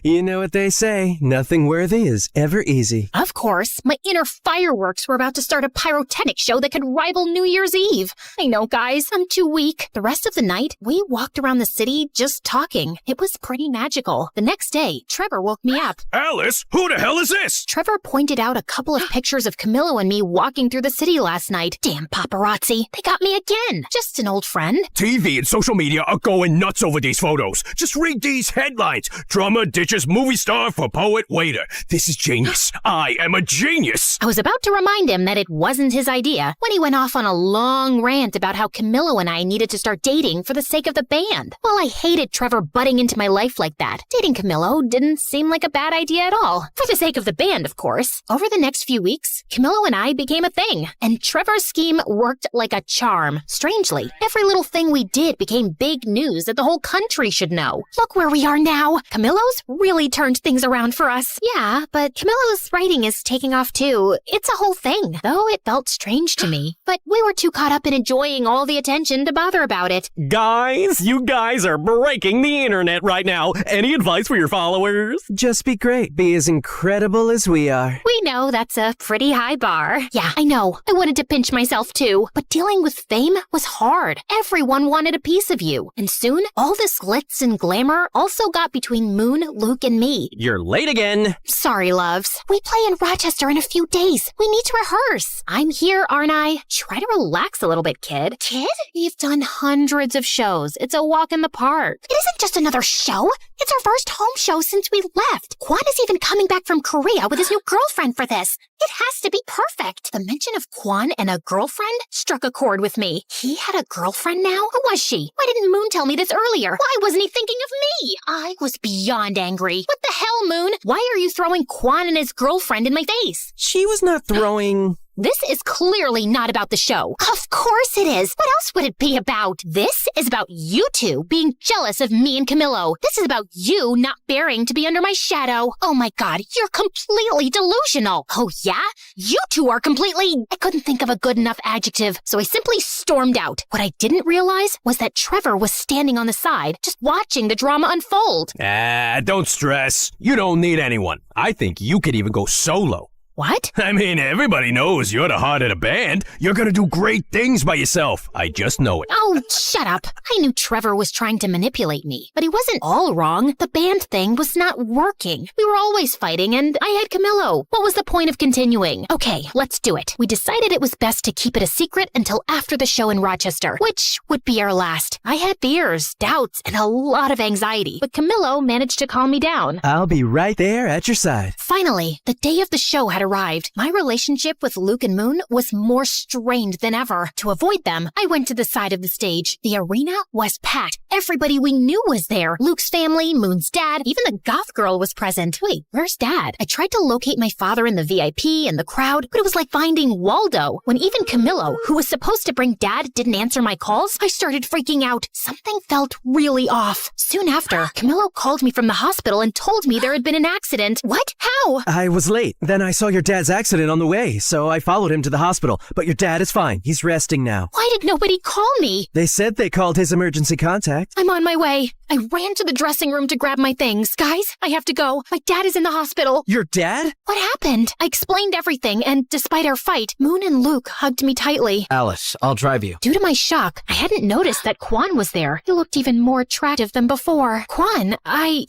You know what they say, nothing worthy is ever easy. Of course. My inner fireworks were about to start a pyrotechnic show that could rival New Year's Eve. I know, guys. I'm too weak. The rest of the night, we walked around the city just talking. It was pretty magical. The next day, Trevor woke me up. Alice, who the hell is this? Trevor pointed out a couple of pictures of Camillo and me walking through the city last night. Damn paparazzi. They got me again. Just an old friend. TV and social media are going nuts over these photos. Just read these headlines. Drummer ditches movie star for poet waiter. This is genius. I am a genius. I was about to remind him that it wasn't his idea when he went off on a long rant about how Camillo and I needed to start dating for the sake of the band. Well, I hated Trevor butting into my life like that. Dating Camillo didn't seem like a bad idea at all. For the sake of the band, of course. Over the next few weeks, Camillo and I became a thing, and Trevor's scheme worked like a charm. Strangely, every little thing we did became big news that the whole country should know. Look where we are now. Camillo's really turned things around for us. Yeah, but Camillo's writing is taking off too. It's a whole thing, though it felt strange to me. But we were too caught up in enjoying all the attention to bother about it. Guys, you guys are breaking the internet right now. Any advice for your followers? Just be great. Be as incredible as we are. We know that's a pretty high bar. Yeah, I know. I wanted to pinch myself too. But dealing with fame was hard. Everyone wanted a piece of you. And soon, all this glitz and glamour also got between Moon, Luke, and me. You're late again. Sorry, loves. We play in Rochester in a few days. We need to rehearse. I'm here, aren't I? Try to relax a little bit, kid. Kid? We've done hundreds of shows. It's a walk in the park. It isn't just another show. It's our first home show since we left. Quan is even coming back from Korea with his new girlfriend for this. It has to be perfect. The mention of Quan and a girlfriend struck a chord with me. He had a girlfriend now? Who was she? Why didn't Moon tell me this earlier? Why wasn't he thinking of me? I was beyond angry. What the hell, Moon? Why are you throwing Quan and his girlfriend in my face? She was not throwing... This is clearly not about the show. Of course it is. What else would it be about? This is about you two being jealous of me and Camillo. This is about you not bearing to be under my shadow. Oh my god, you're completely delusional. Oh yeah? You two are completely... I couldn't think of a good enough adjective, so I simply stormed out. What I didn't realize was that Trevor was standing on the side, just watching the drama unfold. Don't stress. You don't need anyone. I think you could even go solo. What? I mean, everybody knows you're the heart of the band. You're gonna do great things by yourself. I just know it. Oh, shut up. I knew Trevor was trying to manipulate me, but he wasn't all wrong. The band thing was not working. We were always fighting, and I had Camillo. What was the point of continuing? Okay, let's do it. We decided it was best to keep it a secret until after the show in Rochester, which would be our last. I had fears, doubts, and a lot of anxiety, but Camillo managed to calm me down. I'll be right there at your side. Finally, the day of the show had arrived. My relationship with Luke and Moon was more strained than ever. To avoid them, I went to the side of the stage. The arena was packed. Everybody we knew was there. Luke's family, Moon's dad, even the goth girl was present. Wait, where's Dad? I tried to locate my father in the VIP and the crowd, but it was like finding Waldo. When even Camillo, who was supposed to bring Dad, didn't answer my calls, I started freaking out. Something felt really off. Soon after, Camillo called me from the hospital and told me there had been an accident. What? How? I was late. Then I saw your dad's accident on the way, so I followed him to the hospital. But your dad is fine. He's resting now. Why did nobody call me? They said they called his emergency contact. I'm on my way. I ran to the dressing room to grab my things. Guys, I have to go. My dad is in the hospital. Your dad? What happened? I explained everything, and despite our fight, Moon and Luke hugged me tightly. Alice, I'll drive you. Due to my shock, I hadn't noticed that Quan was there. He looked even more attractive than before. Quan,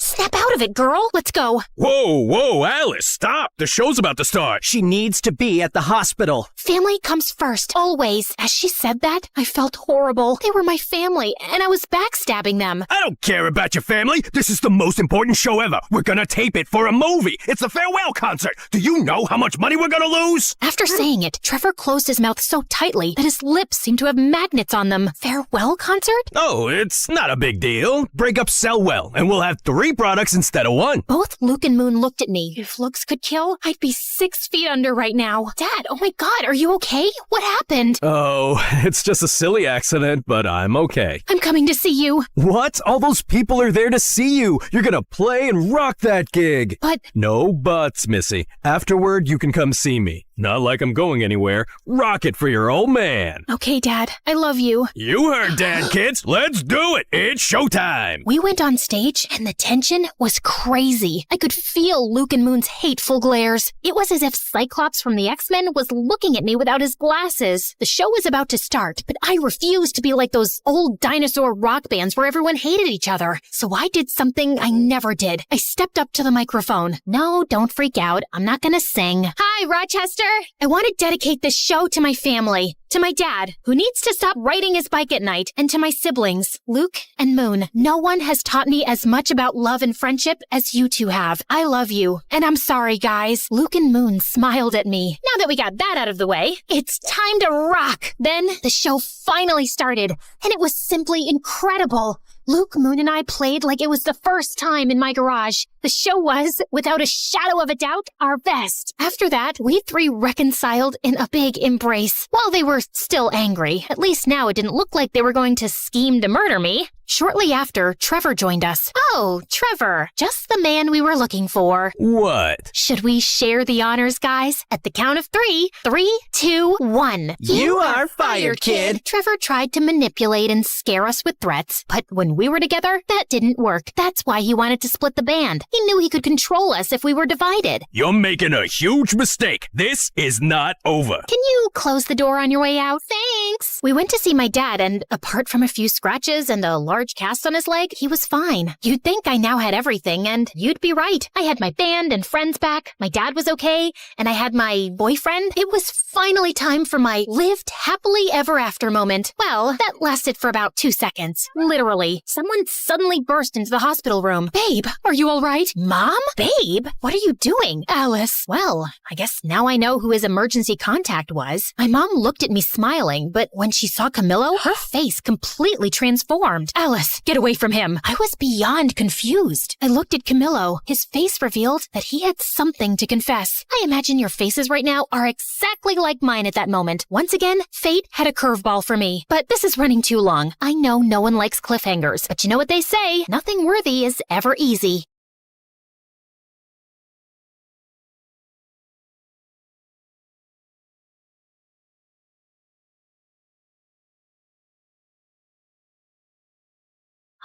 Snap out of it, girl. Let's go. Whoa, Alice, stop. The show's about to start. She needs to be at the hospital. Family comes first, always. As she said that, I felt horrible. They were my family, and I was backstabbing them. I don't care about your family. This is the most important show ever. We're gonna tape it for a movie. It's the farewell concert. Do you know how much money we're gonna lose? After saying it, Trevor closed his mouth so tightly that his lips seemed to have magnets on them. Farewell concert? Oh, it's not a big deal. Breakups sell well, and we'll have 3 products instead of 1. Both Luke and Moon looked at me. If looks could kill, I'd be 6 feet under right now. Dad, oh my God, are you okay? What happened? Oh, it's just a silly accident, but I'm okay. I'm coming to see you. What? All those people are there to see you. You're gonna play and rock that gig. But... No buts, Missy. Afterward, you can come see me. Not like I'm going anywhere. Rock it for your old man. Okay, Dad. I love you. You heard Dad, kids. Let's do it. It's showtime. We went on stage, and the tension was crazy. I could feel Luke and Moon's hateful glares. It was as if Cyclops from the X-Men was looking at me without his glasses. The show was about to start, but I refused to be like those old dinosaur rock bands where everyone hated each other. So I did something I never did. I stepped up to the microphone. No, don't freak out. I'm not gonna sing. Hi, Rochester. I want to dedicate this show to my family, to my dad, who needs to stop riding his bike at night, and to my siblings, Luke and Moon. No one has taught me as much about love and friendship as you two have. I love you, and I'm sorry, guys. Luke and Moon smiled at me. Now that we got that out of the way, it's time to rock. Then the show finally started, and it was simply incredible. Luke, Moon, and I played like it was the first time in my garage. The show was, without a shadow of a doubt, our best. After that, we 3 reconciled in a big embrace. While they were still angry, at least now it didn't look like they were going to scheme to murder me. Shortly after, Trevor joined us. Oh, Trevor, just the man we were looking for. What? Should we share the honors, guys? At the count of 3. 3, 2, 1. You are fired, kid. Trevor tried to manipulate and scare us with threats, but when we were together, that didn't work. That's why he wanted to split the band. He knew he could control us if we were divided. You're making a huge mistake. This is not over. Can you close the door on your way out? Thanks. We went to see my dad, and apart from a few scratches and a large cast on his leg, he was fine. You'd think I now had everything, and you'd be right. I had my band and friends back, my dad was okay, and I had my boyfriend. It was finally time for my lived happily ever after moment. Well, that lasted for about 2 seconds. Literally. Someone suddenly burst into the hospital room. Babe, are you all right? Mom? Babe? What are you doing? Alice. Well, I guess now I know who his emergency contact was. My mom looked at me smiling, but when she saw Camillo, her face completely transformed. Alice, get away from him. I was beyond confused. I looked at Camillo. His face revealed that he had something to confess. I imagine your faces right now are exactly like mine at that moment. Once again, fate had a curveball for me. But this is running too long. I know no one likes cliffhangers, but you know what they say, nothing worthy is ever easy.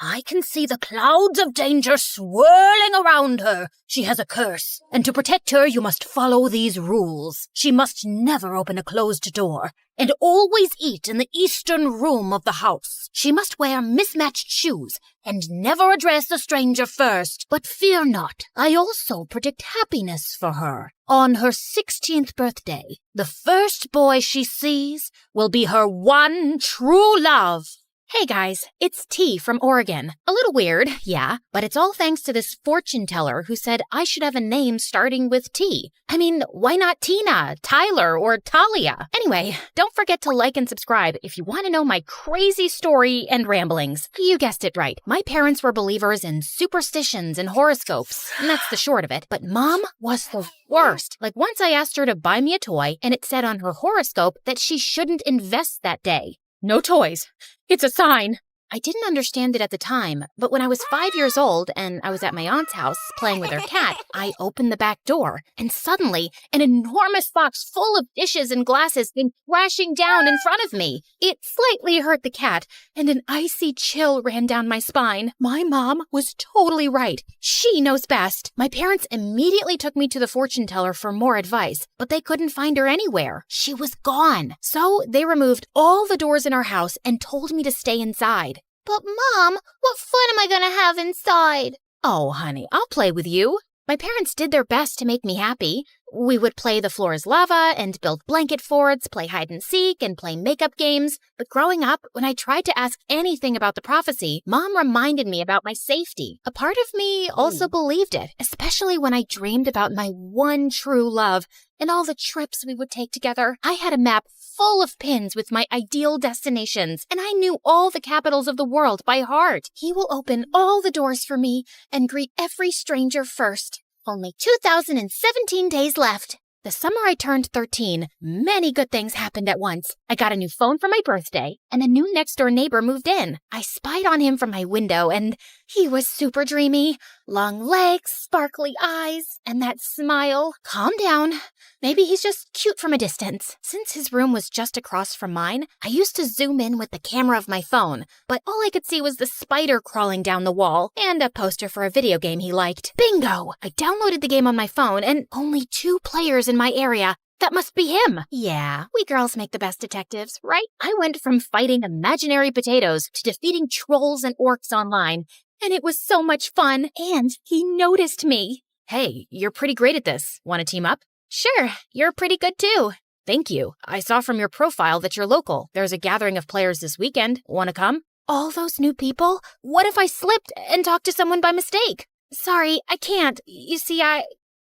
I can see the clouds of danger swirling around her. She has a curse, and to protect her, you must follow these rules. She must never open a closed door, and always eat in the eastern room of the house. She must wear mismatched shoes, and never address a stranger first. But fear not, I also predict happiness for her. On her 16th birthday, the first boy she sees will be her one true love. Hey guys, it's T from Oregon. A little weird, yeah, but it's all thanks to this fortune teller who said I should have a name starting with T. I mean, why not Tina, Tyler, or Talia? Anyway, don't forget to like and subscribe if you want to know my crazy story and ramblings. You guessed it right. My parents were believers in superstitions and horoscopes, and that's the short of it. But Mom was the worst. Like once I asked her to buy me a toy, and it said on her horoscope that she shouldn't invest that day. No toys. It's a sign. I didn't understand it at the time, but when I was 5 years old and I was at my aunt's house playing with her cat, I opened the back door, and suddenly an enormous box full of dishes and glasses came crashing down in front of me. It slightly hurt the cat, and an icy chill ran down my spine. My mom was totally right. She knows best. My parents immediately took me to the fortune teller for more advice, but they couldn't find her anywhere. She was gone. So they removed all the doors in our house and told me to stay inside. But Mom, what fun am I gonna have inside? Oh, honey, I'll play with you. My parents did their best to make me happy. We would play The Floor is Lava and build blanket forts, play hide and seek, and play makeup games. But growing up, when I tried to ask anything about the prophecy, Mom reminded me about my safety. A part of me also believed it, especially when I dreamed about my one true love and all the trips we would take together. I had a map full of pins with my ideal destinations, and I knew all the capitals of the world by heart. He will open all the doors for me and greet every stranger first. Only 2,017 days left. The summer I turned 13, many good things happened at once. I got a new phone for my birthday, and a new next-door neighbor moved in. I spied on him from my window, and he was super dreamy. Long legs, sparkly eyes, and that smile. Calm down. Maybe he's just cute from a distance. Since his room was just across from mine, I used to zoom in with the camera of my phone, but all I could see was the spider crawling down the wall and a poster for a video game he liked. Bingo! I downloaded the game on my phone, and only 2 players in my area. That must be him. Yeah, we girls make the best detectives, right? I went from fighting imaginary potatoes to defeating trolls and orcs online, and it was so much fun, and he noticed me. Hey, you're pretty great at this. Want to team up? Sure, you're pretty good too. Thank you. I saw from your profile that you're local. There's a gathering of players this weekend. Want to come? All those new people? What if I slipped and talked to someone by mistake? Sorry, I can't. You see,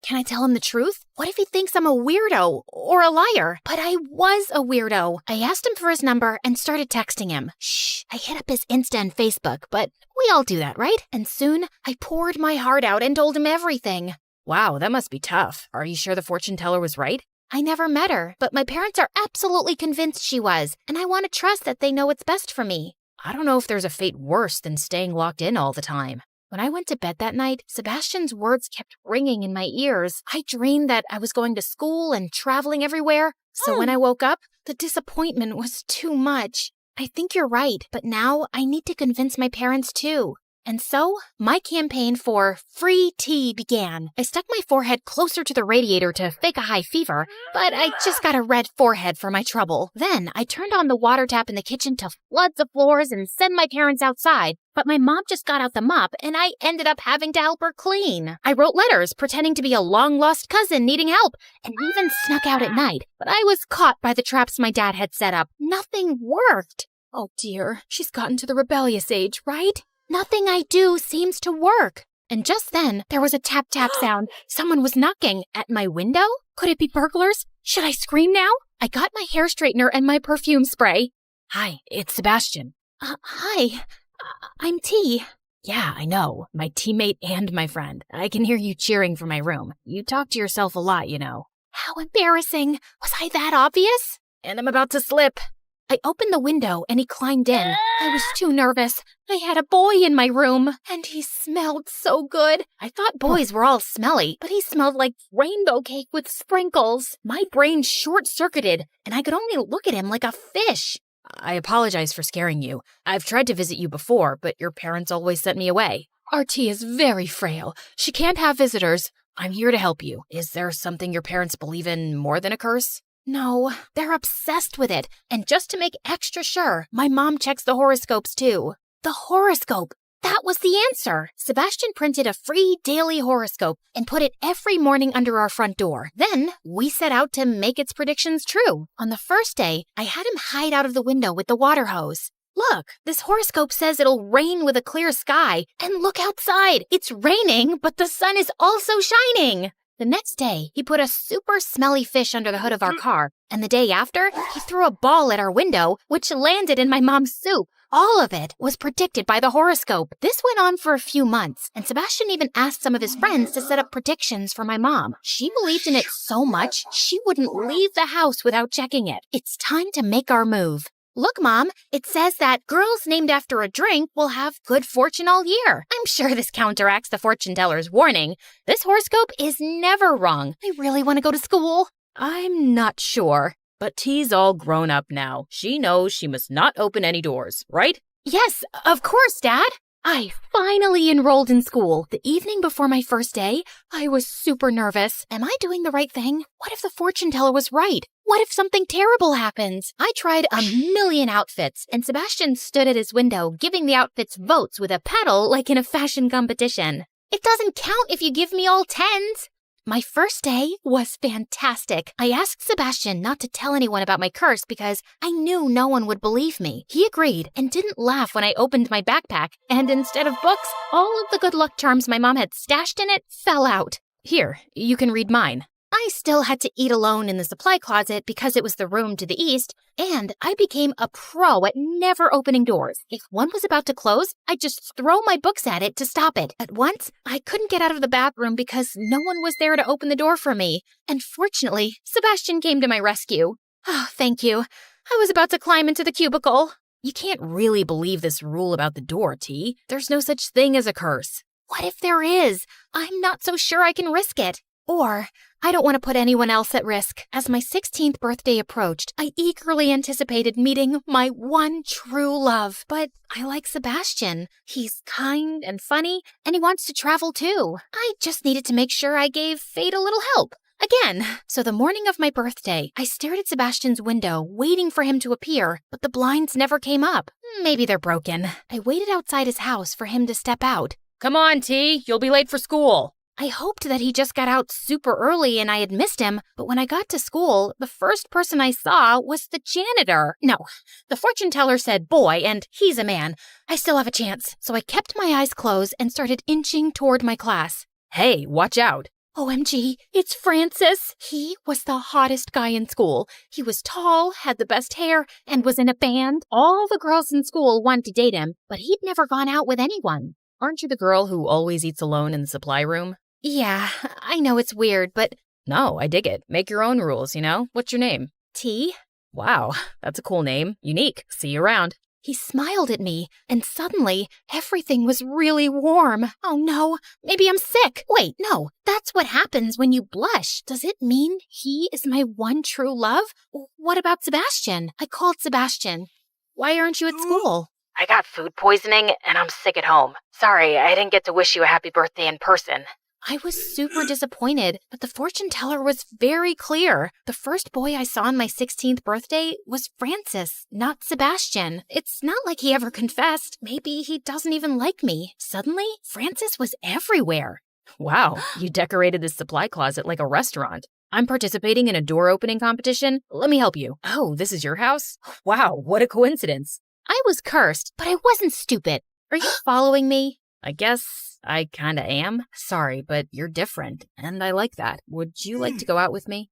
Can I tell him the truth? What if he thinks I'm a weirdo or a liar? But I was a weirdo. I asked him for his number and started texting him. Shh, I hit up his Insta and Facebook, but we all do that, right? And soon, I poured my heart out and told him everything. Wow, that must be tough. Are you sure the fortune teller was right? I never met her, but my parents are absolutely convinced she was, and I want to trust that they know what's best for me. I don't know if there's a fate worse than staying locked in all the time. When I went to bed that night, Sebastian's words kept ringing in my ears. I dreamed that I was going to school and traveling everywhere. So when I woke up, the disappointment was too much. I think you're right, but now I need to convince my parents too. And so, my campaign for free tea began. I stuck my forehead closer to the radiator to fake a high fever, but I just got a red forehead for my trouble. Then, I turned on the water tap in the kitchen to flood the floors and send my parents outside. But my mom just got out the mop, and I ended up having to help her clean. I wrote letters pretending to be a long-lost cousin needing help, and even snuck out at night. But I was caught by the traps my dad had set up. Nothing worked. Oh dear, she's gotten to the rebellious age, right? Nothing I do seems to work. And just then, there was a tap-tap sound. Someone was knocking at my window? Could it be burglars? Should I scream now? I got my hair straightener and my perfume spray. Hi, it's Sebastian. Hi, I'm T. Yeah, I know. My teammate and my friend. I can hear you cheering from my room. You talk to yourself a lot, you know. How embarrassing. Was I that obvious? And I'm about to slip. I opened the window and he climbed in. I was too nervous. I had a boy in my room, and he smelled so good. I thought boys were all smelly, but he smelled like rainbow cake with sprinkles. My brain short-circuited, and I could only look at him like a fish. I apologize for scaring you. I've tried to visit you before, but your parents always sent me away. RT is very frail. She can't have visitors. I'm here to help you. Is there something your parents believe in more than a curse? No, they're obsessed with it. And just to make extra sure, my mom checks the horoscopes too. The horoscope! That was the answer. Sebastian printed a free daily horoscope and put it every morning under our front door. Then, we set out to make its predictions true. On the first day, I had him hide out of the window with the water hose. Look, this horoscope says it'll rain with a clear sky. And look outside! It's raining, but the sun is also shining! The next day, he put a super smelly fish under the hood of our car, and the day after, he threw a ball at our window, which landed in my mom's soup. All of it was predicted by the horoscope. This went on for a few months, and Sebastian even asked some of his friends to set up predictions for my mom. She believed in it so much, she wouldn't leave the house without checking it. It's time to make our move. Look, Mom, it says that girls named after a drink will have good fortune all year. I'm sure this counteracts the fortune teller's warning. This horoscope is never wrong. I really want to go to school. I'm not sure, but T's all grown up now. She knows she must not open any doors, right? Yes, of course, Dad. I finally enrolled in school. The evening before my first day, I was super nervous. Am I doing the right thing? What if the fortune teller was right? What if something terrible happens? I tried a million outfits, and Sebastian stood at his window, giving the outfits votes with a paddle like in a fashion competition. It doesn't count if you give me all 10s. My first day was fantastic. I asked Sebastian not to tell anyone about my curse because I knew no one would believe me. He agreed and didn't laugh when I opened my backpack, and instead of books, all of the good luck charms my mom had stashed in it fell out. Here, you can read mine. I still had to eat alone in the supply closet because it was the room to the east, and I became a pro at never opening doors. If one was about to close, I'd just throw my books at it to stop it. At once, I couldn't get out of the bathroom because no one was there to open the door for me, and fortunately, Sebastian came to my rescue. Oh, thank you. I was about to climb into the cubicle. You can't really believe this rule about the door, T. There's no such thing as a curse. What if there is? I'm not so sure I can risk it. Or, I don't want to put anyone else at risk. As my 16th birthday approached, I eagerly anticipated meeting my one true love. But I like Sebastian. He's kind and funny, and he wants to travel too. I just needed to make sure I gave fate a little help. Again. So the morning of my birthday, I stared at Sebastian's window, waiting for him to appear, but the blinds never came up. Maybe they're broken. I waited outside his house for him to step out. Come on, T. You'll be late for school. I hoped that he just got out super early and I had missed him, but when I got to school, the first person I saw was the janitor. No, the fortune teller said boy, and he's a man. I still have a chance, so I kept my eyes closed and started inching toward my class. Hey, watch out. OMG, it's Francis. He was the hottest guy in school. He was tall, had the best hair, and was in a band. All the girls in school wanted to date him, but he'd never gone out with anyone. Aren't you the girl who always eats alone in the supply room? Yeah, I know it's weird, but... No, I dig it. Make your own rules, you know? What's your name? T. Wow, that's a cool name. Unique. See you around. He smiled at me, and suddenly, everything was really warm. Oh no, maybe I'm sick. Wait, no, that's what happens when you blush. Does it mean he is my one true love? What about Sebastian? I called Sebastian. Why aren't you at school? I got food poisoning, and I'm sick at home. Sorry, I didn't get to wish you a happy birthday in person. I was super disappointed, but the fortune teller was very clear. The first boy I saw on my 16th birthday was Francis, not Sebastian. It's not like he ever confessed. Maybe he doesn't even like me. Suddenly, Francis was everywhere. Wow, you decorated this supply closet like a restaurant. I'm participating in a door opening competition. Let me help you. Oh, this is your house? Wow, what a coincidence. I was cursed, but I wasn't stupid. Are you following me? I guess I kinda am. Sorry, but you're different, and I like that. Would you like to go out with me?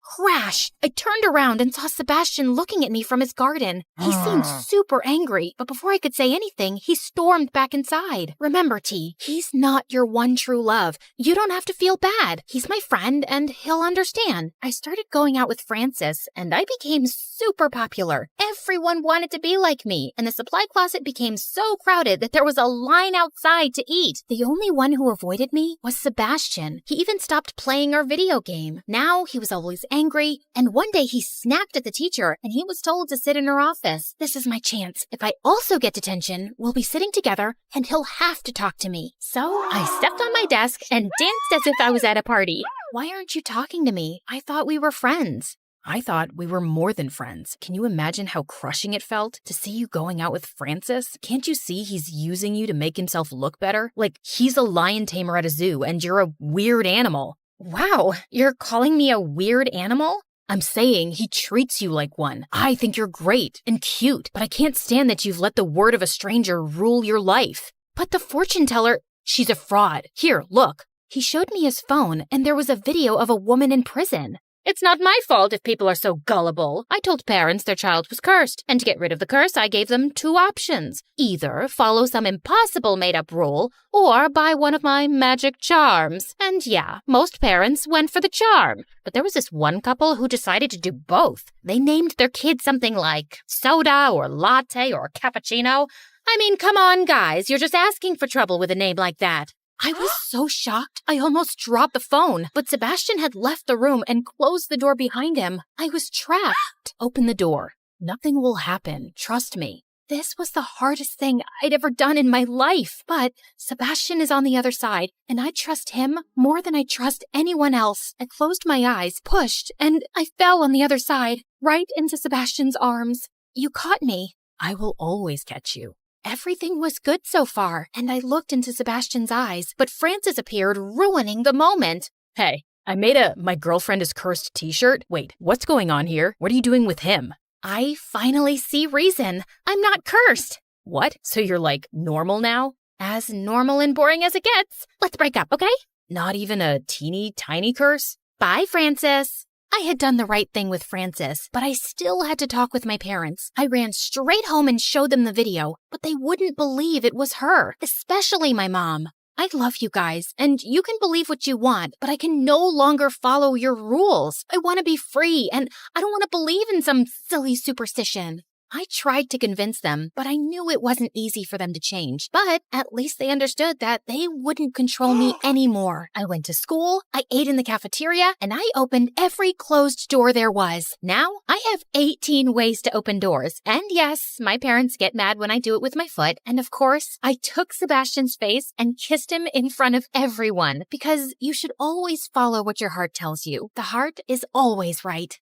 Crash! I turned around and saw Sebastian looking at me from his garden. He seemed super angry, but before I could say anything, he stormed back inside. Remember, T, he's not your one true love. You don't have to feel bad. He's my friend, and he'll understand. I started going out with Francis, and I became super popular. Everyone wanted to be like me, and the supply closet became so crowded that there was a line outside to eat. The only one who avoided me was Sebastian. He even stopped playing our video game. Now he was always angry, and one day he snapped at the teacher and he was told to sit in her office. This is my chance. If I also get detention, we'll be sitting together and he'll have to talk to me. So I stepped on my desk and danced as if I was at a party. Why aren't you talking to me? I thought we were friends. I thought we were more than friends. Can you imagine how crushing it felt to see you going out with Francis? Can't you see he's using you to make himself look better? Like he's a lion tamer at a zoo and you're a weird animal. Wow, you're calling me a weird animal? I'm saying he treats you like one. I think you're great and cute, but I can't stand that you've let the word of a stranger rule your life. But the fortune teller, she's a fraud. Here, look. He showed me his phone, and there was a video of a woman in prison. It's not my fault if people are so gullible. I told parents their child was cursed, and to get rid of the curse, I gave them 2 options. Either follow some impossible made-up rule, or buy one of my magic charms. And yeah, most parents went for the charm. But there was this one couple who decided to do both. They named their kid something like soda or latte or cappuccino. I mean, come on, guys, you're just asking for trouble with a name like that. I was so shocked, I almost dropped the phone, but Sebastian had left the room and closed the door behind him. I was trapped. Open the door. Nothing will happen, trust me. This was the hardest thing I'd ever done in my life, but Sebastian is on the other side, and I trust him more than I trust anyone else. I closed my eyes, pushed, and I fell on the other side, right into Sebastian's arms. You caught me. I will always catch you. Everything was good so far, and I looked into Sebastian's eyes, but Francis appeared, ruining the moment. Hey, I made a "My Girlfriend is Cursed" t-shirt. Wait, what's going on here? What are you doing with him? I finally see reason. I'm not cursed. What? So you're like normal now? As normal and boring as it gets. Let's break up, okay? Not even a teeny tiny curse? Bye, Francis. I had done the right thing with Francis, but I still had to talk with my parents. I ran straight home and showed them the video, but they wouldn't believe it was her, especially my mom. I love you guys, and you can believe what you want, but I can no longer follow your rules. I want to be free, and I don't want to believe in some silly superstition. I tried to convince them, but I knew it wasn't easy for them to change. But at least they understood that they wouldn't control me anymore. I went to school, I ate in the cafeteria, and I opened every closed door there was. Now, I have 18 ways to open doors. And yes, my parents get mad when I do it with my foot. And of course, I took Sebastian's face and kissed him in front of everyone. Because you should always follow what your heart tells you. The heart is always right.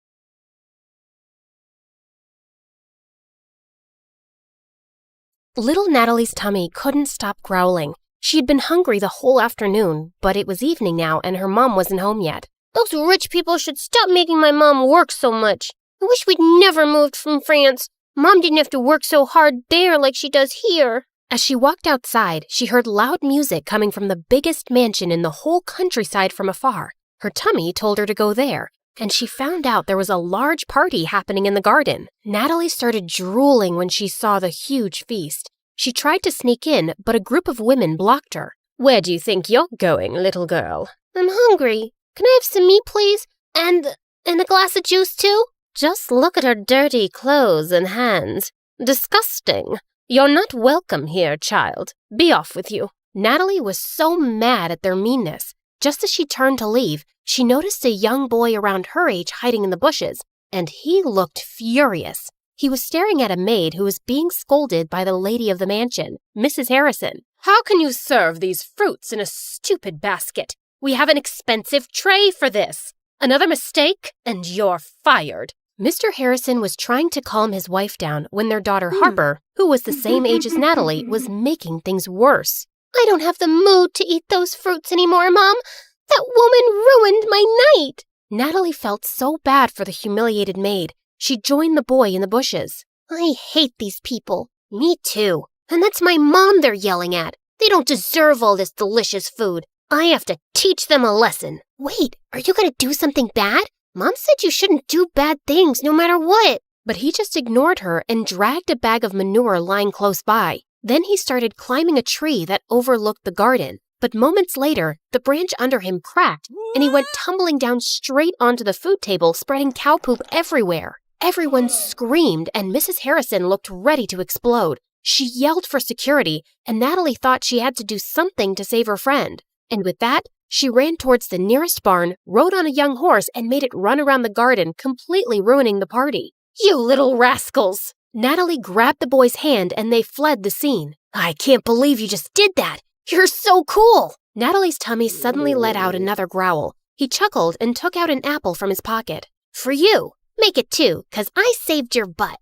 Little Natalie's tummy couldn't stop growling. She had been hungry the whole afternoon, but it was evening now and her mom wasn't home yet. Those rich people should stop making my mom work so much. I wish we'd never moved from France. Mom didn't have to work so hard there like she does here. As she walked outside, she heard loud music coming from the biggest mansion in the whole countryside from afar. Her tummy told her to go there, and she found out there was a large party happening in the garden. Natalie started drooling when she saw the huge feast. She tried to sneak in, but a group of women blocked her. Where do you think you're going, little girl? I'm hungry. Can I have some meat, please? And a glass of juice, too? Just look at her dirty clothes and hands. Disgusting. You're not welcome here, child. Be off with you. Natalie was so mad at their meanness. Just as she turned to leave, she noticed a young boy around her age hiding in the bushes, and he looked furious. He was staring at a maid who was being scolded by the lady of the mansion, Mrs. Harrison. How can you serve these fruits in a stupid basket? We have an expensive tray for this. Another mistake, and you're fired. Mr. Harrison was trying to calm his wife down when their daughter Harper, who was the same age as Natalie, was making things worse. I don't have the mood to eat those fruits anymore, Mom. That woman ruined my night. Natalie felt so bad for the humiliated maid. She joined the boy in the bushes. I hate these people. Me too. And that's my mom they're yelling at. They don't deserve all this delicious food. I have to teach them a lesson. Wait, are you going to do something bad? Mom said you shouldn't do bad things no matter what. But he just ignored her and dragged a bag of manure lying close by. Then he started climbing a tree that overlooked the garden. But moments later, the branch under him cracked, and he went tumbling down straight onto the food table, spreading cow poop everywhere. Everyone screamed, and Mrs. Harrison looked ready to explode. She yelled for security, and Natalie thought she had to do something to save her friend. And with that, she ran towards the nearest barn, rode on a young horse, and made it run around the garden, completely ruining the party. You little rascals! Natalie grabbed the boy's hand, and they fled the scene. I can't believe you just did that! You're so cool! Natalie's tummy suddenly let out another growl. He chuckled and took out an apple from his pocket. For you! Make it 2, 'cause I saved your butt.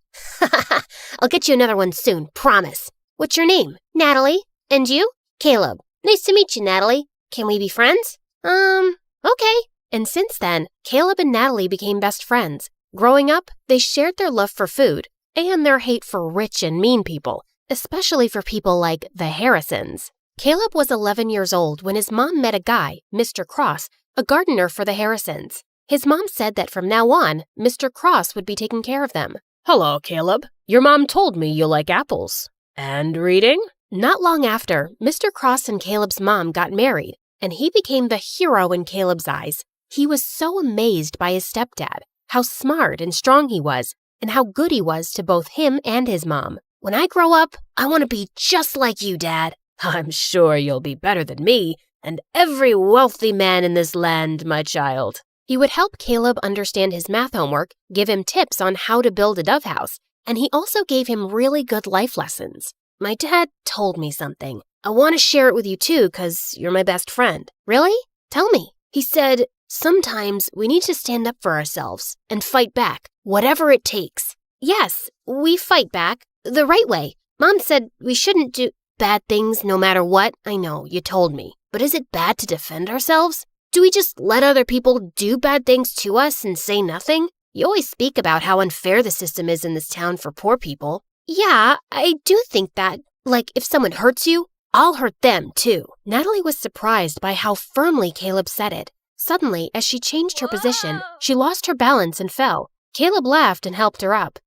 I'll get you another one soon, promise. What's your name? Natalie. And you? Caleb. Nice to meet you, Natalie. Can we be friends? Okay. And since then, Caleb and Natalie became best friends. Growing up, they shared their love for food and their hate for rich and mean people, especially for people like the Harrisons. Caleb was 11 years old when his mom met a guy, Mr. Cross, a gardener for the Harrisons. His mom said that from now on, Mr. Cross would be taking care of them. Hello, Caleb. Your mom told me you like apples. And reading? Not long after, Mr. Cross and Caleb's mom got married, and he became the hero in Caleb's eyes. He was so amazed by his stepdad, how smart and strong he was, and how good he was to both him and his mom. When I grow up, I want to be just like you, Dad. I'm sure you'll be better than me and every wealthy man in this land, my child. He would help Caleb understand his math homework, give him tips on how to build a dove house, and he also gave him really good life lessons. My dad told me something. I want to share it with you too, because you're my best friend. Really? Tell me. He said, sometimes we need to stand up for ourselves and fight back, whatever it takes. Yes, we fight back the right way. Mom said we shouldn't do bad things no matter what. I know, you told me. But is it bad to defend ourselves? Do we just let other people do bad things to us and say nothing? You always speak about how unfair the system is in this town for poor people. Yeah, I do think that. Like, if someone hurts you, I'll hurt them too. Natalie was surprised by how firmly Caleb said it. Suddenly, as she changed her position, she lost her balance and fell. Caleb laughed and helped her up.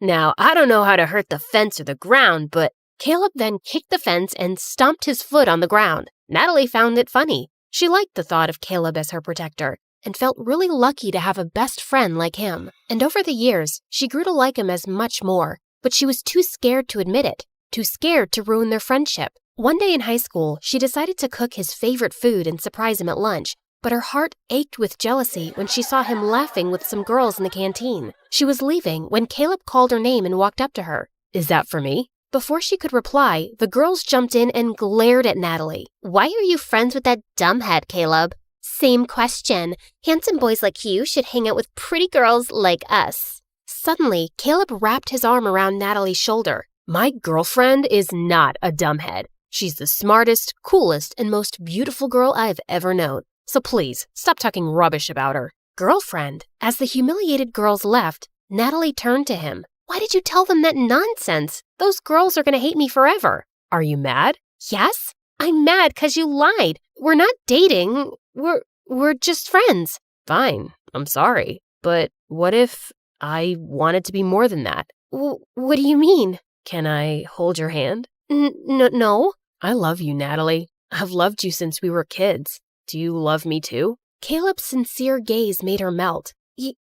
Now, I don't know how to hurt the fence or the ground, but Caleb then kicked the fence and stomped his foot on the ground. Natalie found it funny. She liked the thought of Caleb as her protector and felt really lucky to have a best friend like him. And over the years, she grew to like him as much more, but she was too scared to admit it, too scared to ruin their friendship. One day in high school, she decided to cook his favorite food and surprise him at lunch, but her heart ached with jealousy when she saw him laughing with some girls in the canteen. She was leaving when Caleb called her name and walked up to her. Is that for me? Before she could reply, the girls jumped in and glared at Natalie. Why are you friends with that dumbhead, Caleb? Same question. Handsome boys like you should hang out with pretty girls like us. Suddenly, Caleb wrapped his arm around Natalie's shoulder. My girlfriend is not a dumbhead. She's the smartest, coolest, and most beautiful girl I've ever known. So please, stop talking rubbish about her. Girlfriend? As the humiliated girls left, Natalie turned to him. Why did you tell them that nonsense? Those girls are going to hate me forever. Are you mad? Yes, I'm mad because you lied. We're not dating. We're just friends. Fine, I'm sorry. But what if I wanted to be more than that? What do you mean? Can I hold your hand? No. I love you, Natalie. I've loved you since we were kids. Do you love me too? Caleb's sincere gaze made her melt.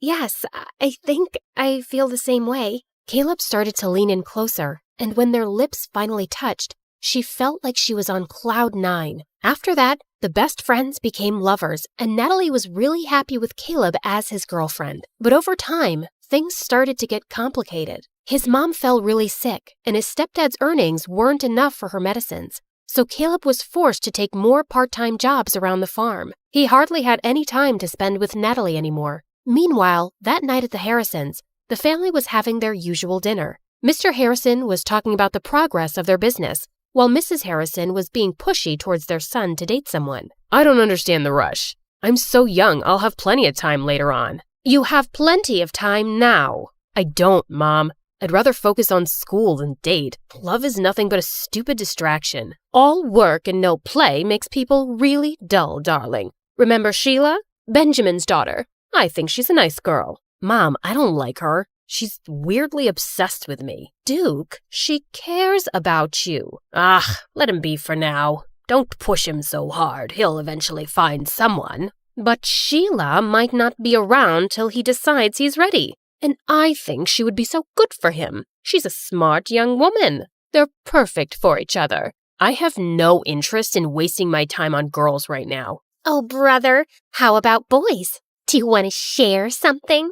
Yes, I think I feel the same way. Caleb started to lean in closer, and when their lips finally touched, she felt like she was on cloud 9. After that, the best friends became lovers, and Natalie was really happy with Caleb as his girlfriend. But over time, things started to get complicated. His mom fell really sick, and his stepdad's earnings weren't enough for her medicines. So Caleb was forced to take more part-time jobs around the farm. He hardly had any time to spend with Natalie anymore. Meanwhile, that night at the Harrisons, the family was having their usual dinner. Mr. Harrison was talking about the progress of their business, while Mrs. Harrison was being pushy towards their son to date someone. I don't understand the rush. I'm so young, I'll have plenty of time later on. You have plenty of time now. I don't, Mom. I'd rather focus on school than date. Love is nothing but a stupid distraction. All work and no play makes people really dull, darling. Remember Sheila? Benjamin's daughter. I think she's a nice girl. Mom, I don't like her. She's weirdly obsessed with me. Duke, she cares about you. Let him be for now. Don't push him so hard. He'll eventually find someone. But Sheila might not be around till he decides he's ready. And I think she would be so good for him. She's a smart young woman. They're perfect for each other. I have no interest in wasting my time on girls right now. Oh, brother, how about boys? Do you want to share something?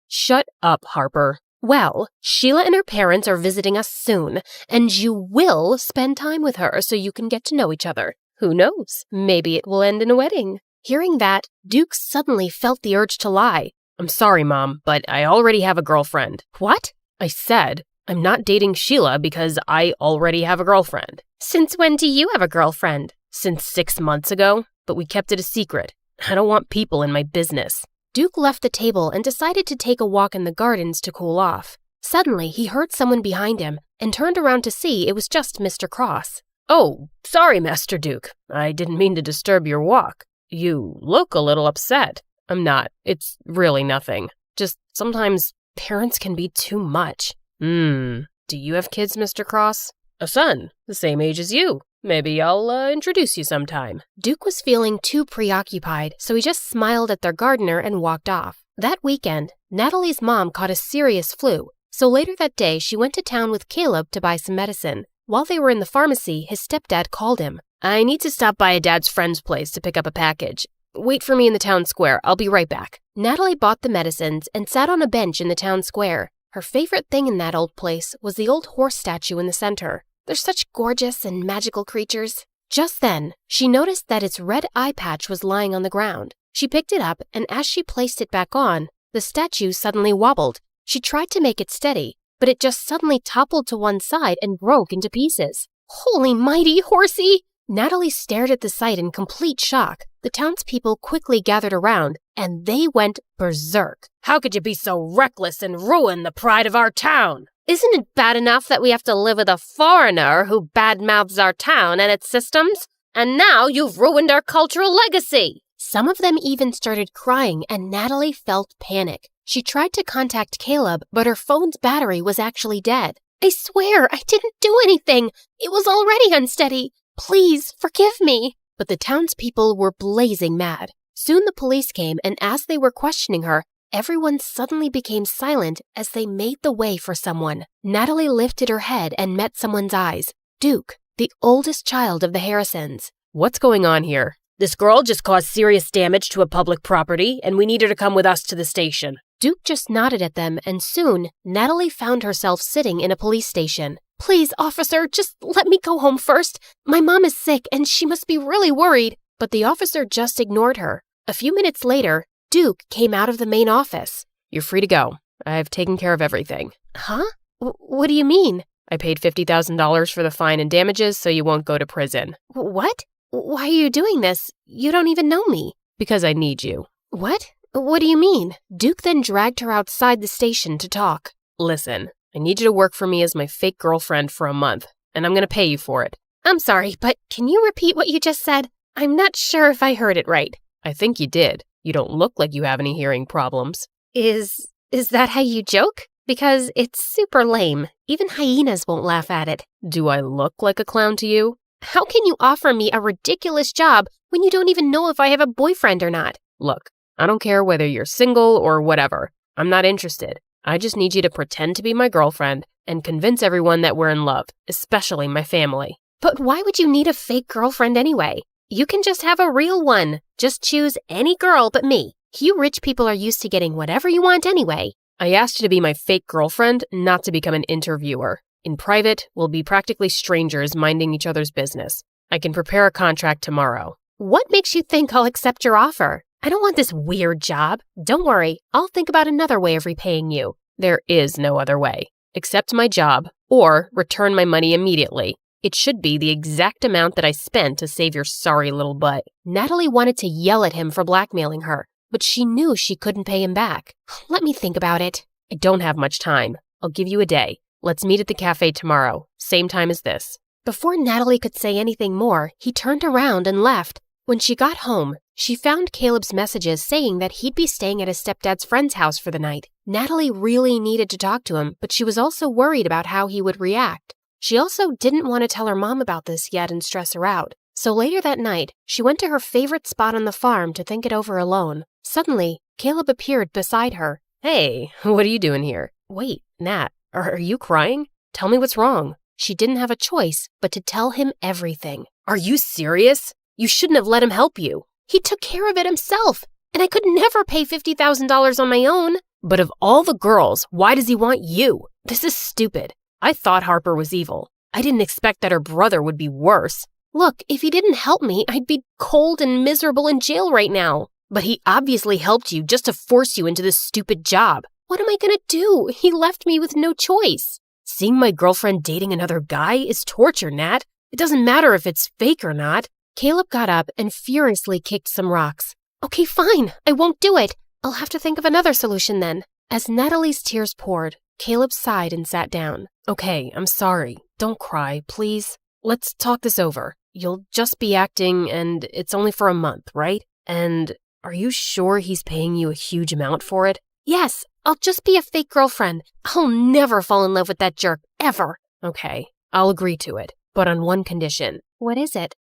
Shut up, Harper. Well, Sheila and her parents are visiting us soon, and you will spend time with her so you can get to know each other. Who knows? Maybe it will end in a wedding. Hearing that, Duke suddenly felt the urge to lie. I'm sorry, Mom, but I already have a girlfriend. What? I said I'm not dating Sheila because I already have a girlfriend. Since when do you have a girlfriend? Since 6 months ago, but we kept it a secret. I don't want people in my business. Duke left the table and decided to take a walk in the gardens to cool off. Suddenly, he heard someone behind him and turned around to see it was just Mr. Cross. Oh, sorry, Master Duke. I didn't mean to disturb your walk. You look a little upset. I'm not. It's really nothing. Just sometimes parents can be too much. Do you have kids, Mr. Cross? A son, the same age as you. Maybe I'll introduce you sometime. Duke was feeling too preoccupied, so he just smiled at their gardener and walked off. That weekend, Natalie's mom caught a serious flu, so later that day she went to town with Caleb to buy some medicine. While they were in the pharmacy, his stepdad called him. I need to stop by a dad's friend's place to pick up a package. Wait for me in the town square. I'll be right back. Natalie bought the medicines and sat on a bench in the town square. Her favorite thing in that old place was the old horse statue in the center. They're such gorgeous and magical creatures. Just then, she noticed that its red eye patch was lying on the ground. She picked it up, and as she placed it back on, the statue suddenly wobbled. She tried to make it steady, but it just suddenly toppled to one side and broke into pieces. Holy mighty, horsey! Natalie stared at the sight in complete shock. The townspeople quickly gathered around, and they went berserk. How could you be so reckless and ruin the pride of our town? Isn't it bad enough that we have to live with a foreigner who badmouths our town and its systems? And now you've ruined our cultural legacy. Some of them even started crying, and Natalie felt panic. She tried to contact Caleb, but her phone's battery was actually dead. I swear, I didn't do anything. It was already unsteady. Please, forgive me. But the townspeople were blazing mad. Soon the police came, and as they were questioning her, everyone suddenly became silent as they made the way for someone. Natalie lifted her head and met someone's eyes. Duke, the oldest child of the Harrisons. What's going on here? This girl just caused serious damage to a public property, and we need her to come with us to the station. Duke just nodded at them, and soon, Natalie found herself sitting in a police station. Please, officer, just let me go home first. My mom is sick, and she must be really worried. But the officer just ignored her. A few minutes later, Duke came out of the main office. You're free to go. I've taken care of everything. Huh? What do you mean? I paid $50,000 for the fine and damages, so you won't go to prison. What? Why are you doing this? You don't even know me. Because I need you. What? What do you mean? Duke then dragged her outside the station to talk. Listen, I need you to work for me as my fake girlfriend for a month, and I'm going to pay you for it. I'm sorry, but can you repeat what you just said? I'm not sure if I heard it right. I think you did. You don't look like you have any hearing problems. Is that how you joke? Because it's super lame. Even hyenas won't laugh at it. Do I look like a clown to you? How can you offer me a ridiculous job when you don't even know if I have a boyfriend or not? Look, I don't care whether you're single or whatever. I'm not interested. I just need you to pretend to be my girlfriend and convince everyone that we're in love, especially my family. But why would you need a fake girlfriend anyway? You can just have a real one. Just choose any girl but me. You rich people are used to getting whatever you want anyway. I asked you to be my fake girlfriend, not to become an interviewer. In private, we'll be practically strangers minding each other's business. I can prepare a contract tomorrow. What makes you think I'll accept your offer? I don't want this weird job. Don't worry, I'll think about another way of repaying you. There is no other way. Accept my job or return my money immediately. It should be the exact amount that I spent to save your sorry little butt. Natalie wanted to yell at him for blackmailing her, but she knew she couldn't pay him back. Let me think about it. I don't have much time. I'll give you a day. Let's meet at the cafe tomorrow, same time as this. Before Natalie could say anything more, he turned around and left. When she got home, she found Caleb's messages saying that he'd be staying at his stepdad's friend's house for the night. Natalie really needed to talk to him, but she was also worried about how he would react. She also didn't want to tell her mom about this yet and stress her out. So later that night, she went to her favorite spot on the farm to think it over alone. Suddenly, Caleb appeared beside her. Hey, what are you doing here? Wait, Nat, are you crying? Tell me what's wrong. She didn't have a choice but to tell him everything. Are you serious? You shouldn't have let him help you. He took care of it himself, and I could never pay $50,000 on my own. But of all the girls, why does he want you? This is stupid. I thought Harper was evil. I didn't expect that her brother would be worse. Look, if he didn't help me, I'd be cold and miserable in jail right now. But he obviously helped you just to force you into this stupid job. What am I gonna do? He left me with no choice. Seeing my girlfriend dating another guy is torture, Nat. It doesn't matter if it's fake or not. Caleb got up and furiously kicked some rocks. Okay, fine. I won't do it. I'll have to think of another solution then. As Natalie's tears poured, Caleb sighed and sat down. Okay, I'm sorry. Don't cry, please. Let's talk this over. You'll just be acting, and it's only for a month, right? And Are you sure he's paying you a huge amount for it? Yes, I'll just be a fake girlfriend. I'll never fall in love with that jerk, ever. Okay, I'll agree to it, but on one condition. What is it?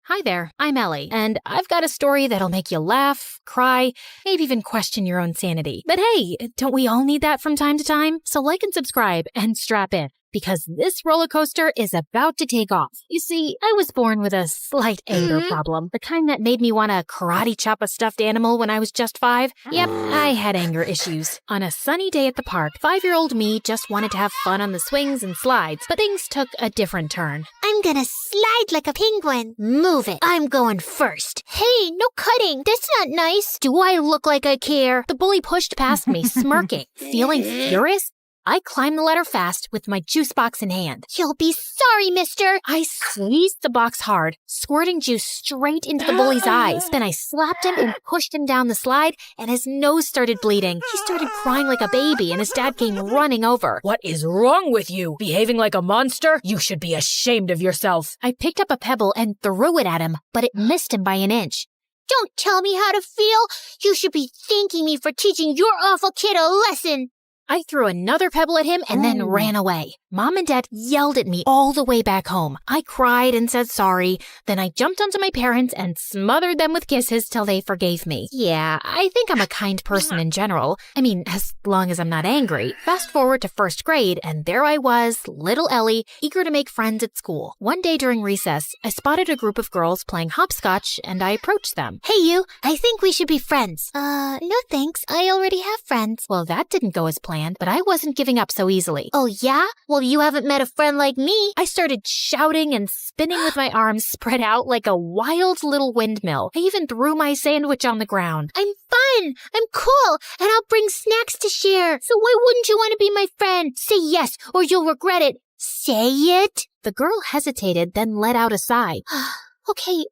Hi there, I'm Ellie, and I've got a story that'll make you laugh, cry, maybe even question your own sanity. But hey, don't we all need that from time to time? So like and subscribe and strap in, because this roller coaster is about to take off. You see, I was born with a slight anger problem, the kind that made me want to karate chop a stuffed animal when I was just 5. Yep, I had anger issues. On a sunny day at the park, 5-year-old me just wanted to have fun on the swings and slides, but things took a different turn. I'm gonna slide like a penguin. Move it. I'm going first. Hey, no cutting. That's not nice. Do I look like I care? The bully pushed past me, smirking. Feeling furious, I climbed the ladder fast with my juice box in hand. You'll be sorry, mister. I squeezed the box hard, squirting juice straight into the bully's eyes. Then I slapped him and pushed him down the slide, and his nose started bleeding. He started crying like a baby, and his dad came running over. What is wrong with you? Behaving like a monster? You should be ashamed of yourself. I picked up a pebble and threw it at him, but it missed him by an inch. Don't tell me how to feel. You should be thanking me for teaching your awful kid a lesson. I threw another pebble at him and then ran away. Mom and Dad yelled at me all the way back home. I cried and said sorry. Then I jumped onto my parents and smothered them with kisses till they forgave me. Yeah, I think I'm a kind person in general. I mean, as long as I'm not angry. Fast forward to 1st grade, and there I was, little Ellie, eager to make friends at school. One day during recess, I spotted a group of girls playing hopscotch, and I approached them. Hey, you, I think we should be friends. No thanks. I already have friends. Well, that didn't go as planned, but I wasn't giving up so easily. Oh, yeah? Well, you haven't met a friend like me. I started shouting and spinning with my arms spread out like a wild little windmill. I even threw my sandwich on the ground. I'm fun. I'm cool. And I'll bring snacks to share. So why wouldn't you want to be my friend? Say yes, or you'll regret it. Say it. The girl hesitated, then let out a sigh. Okay,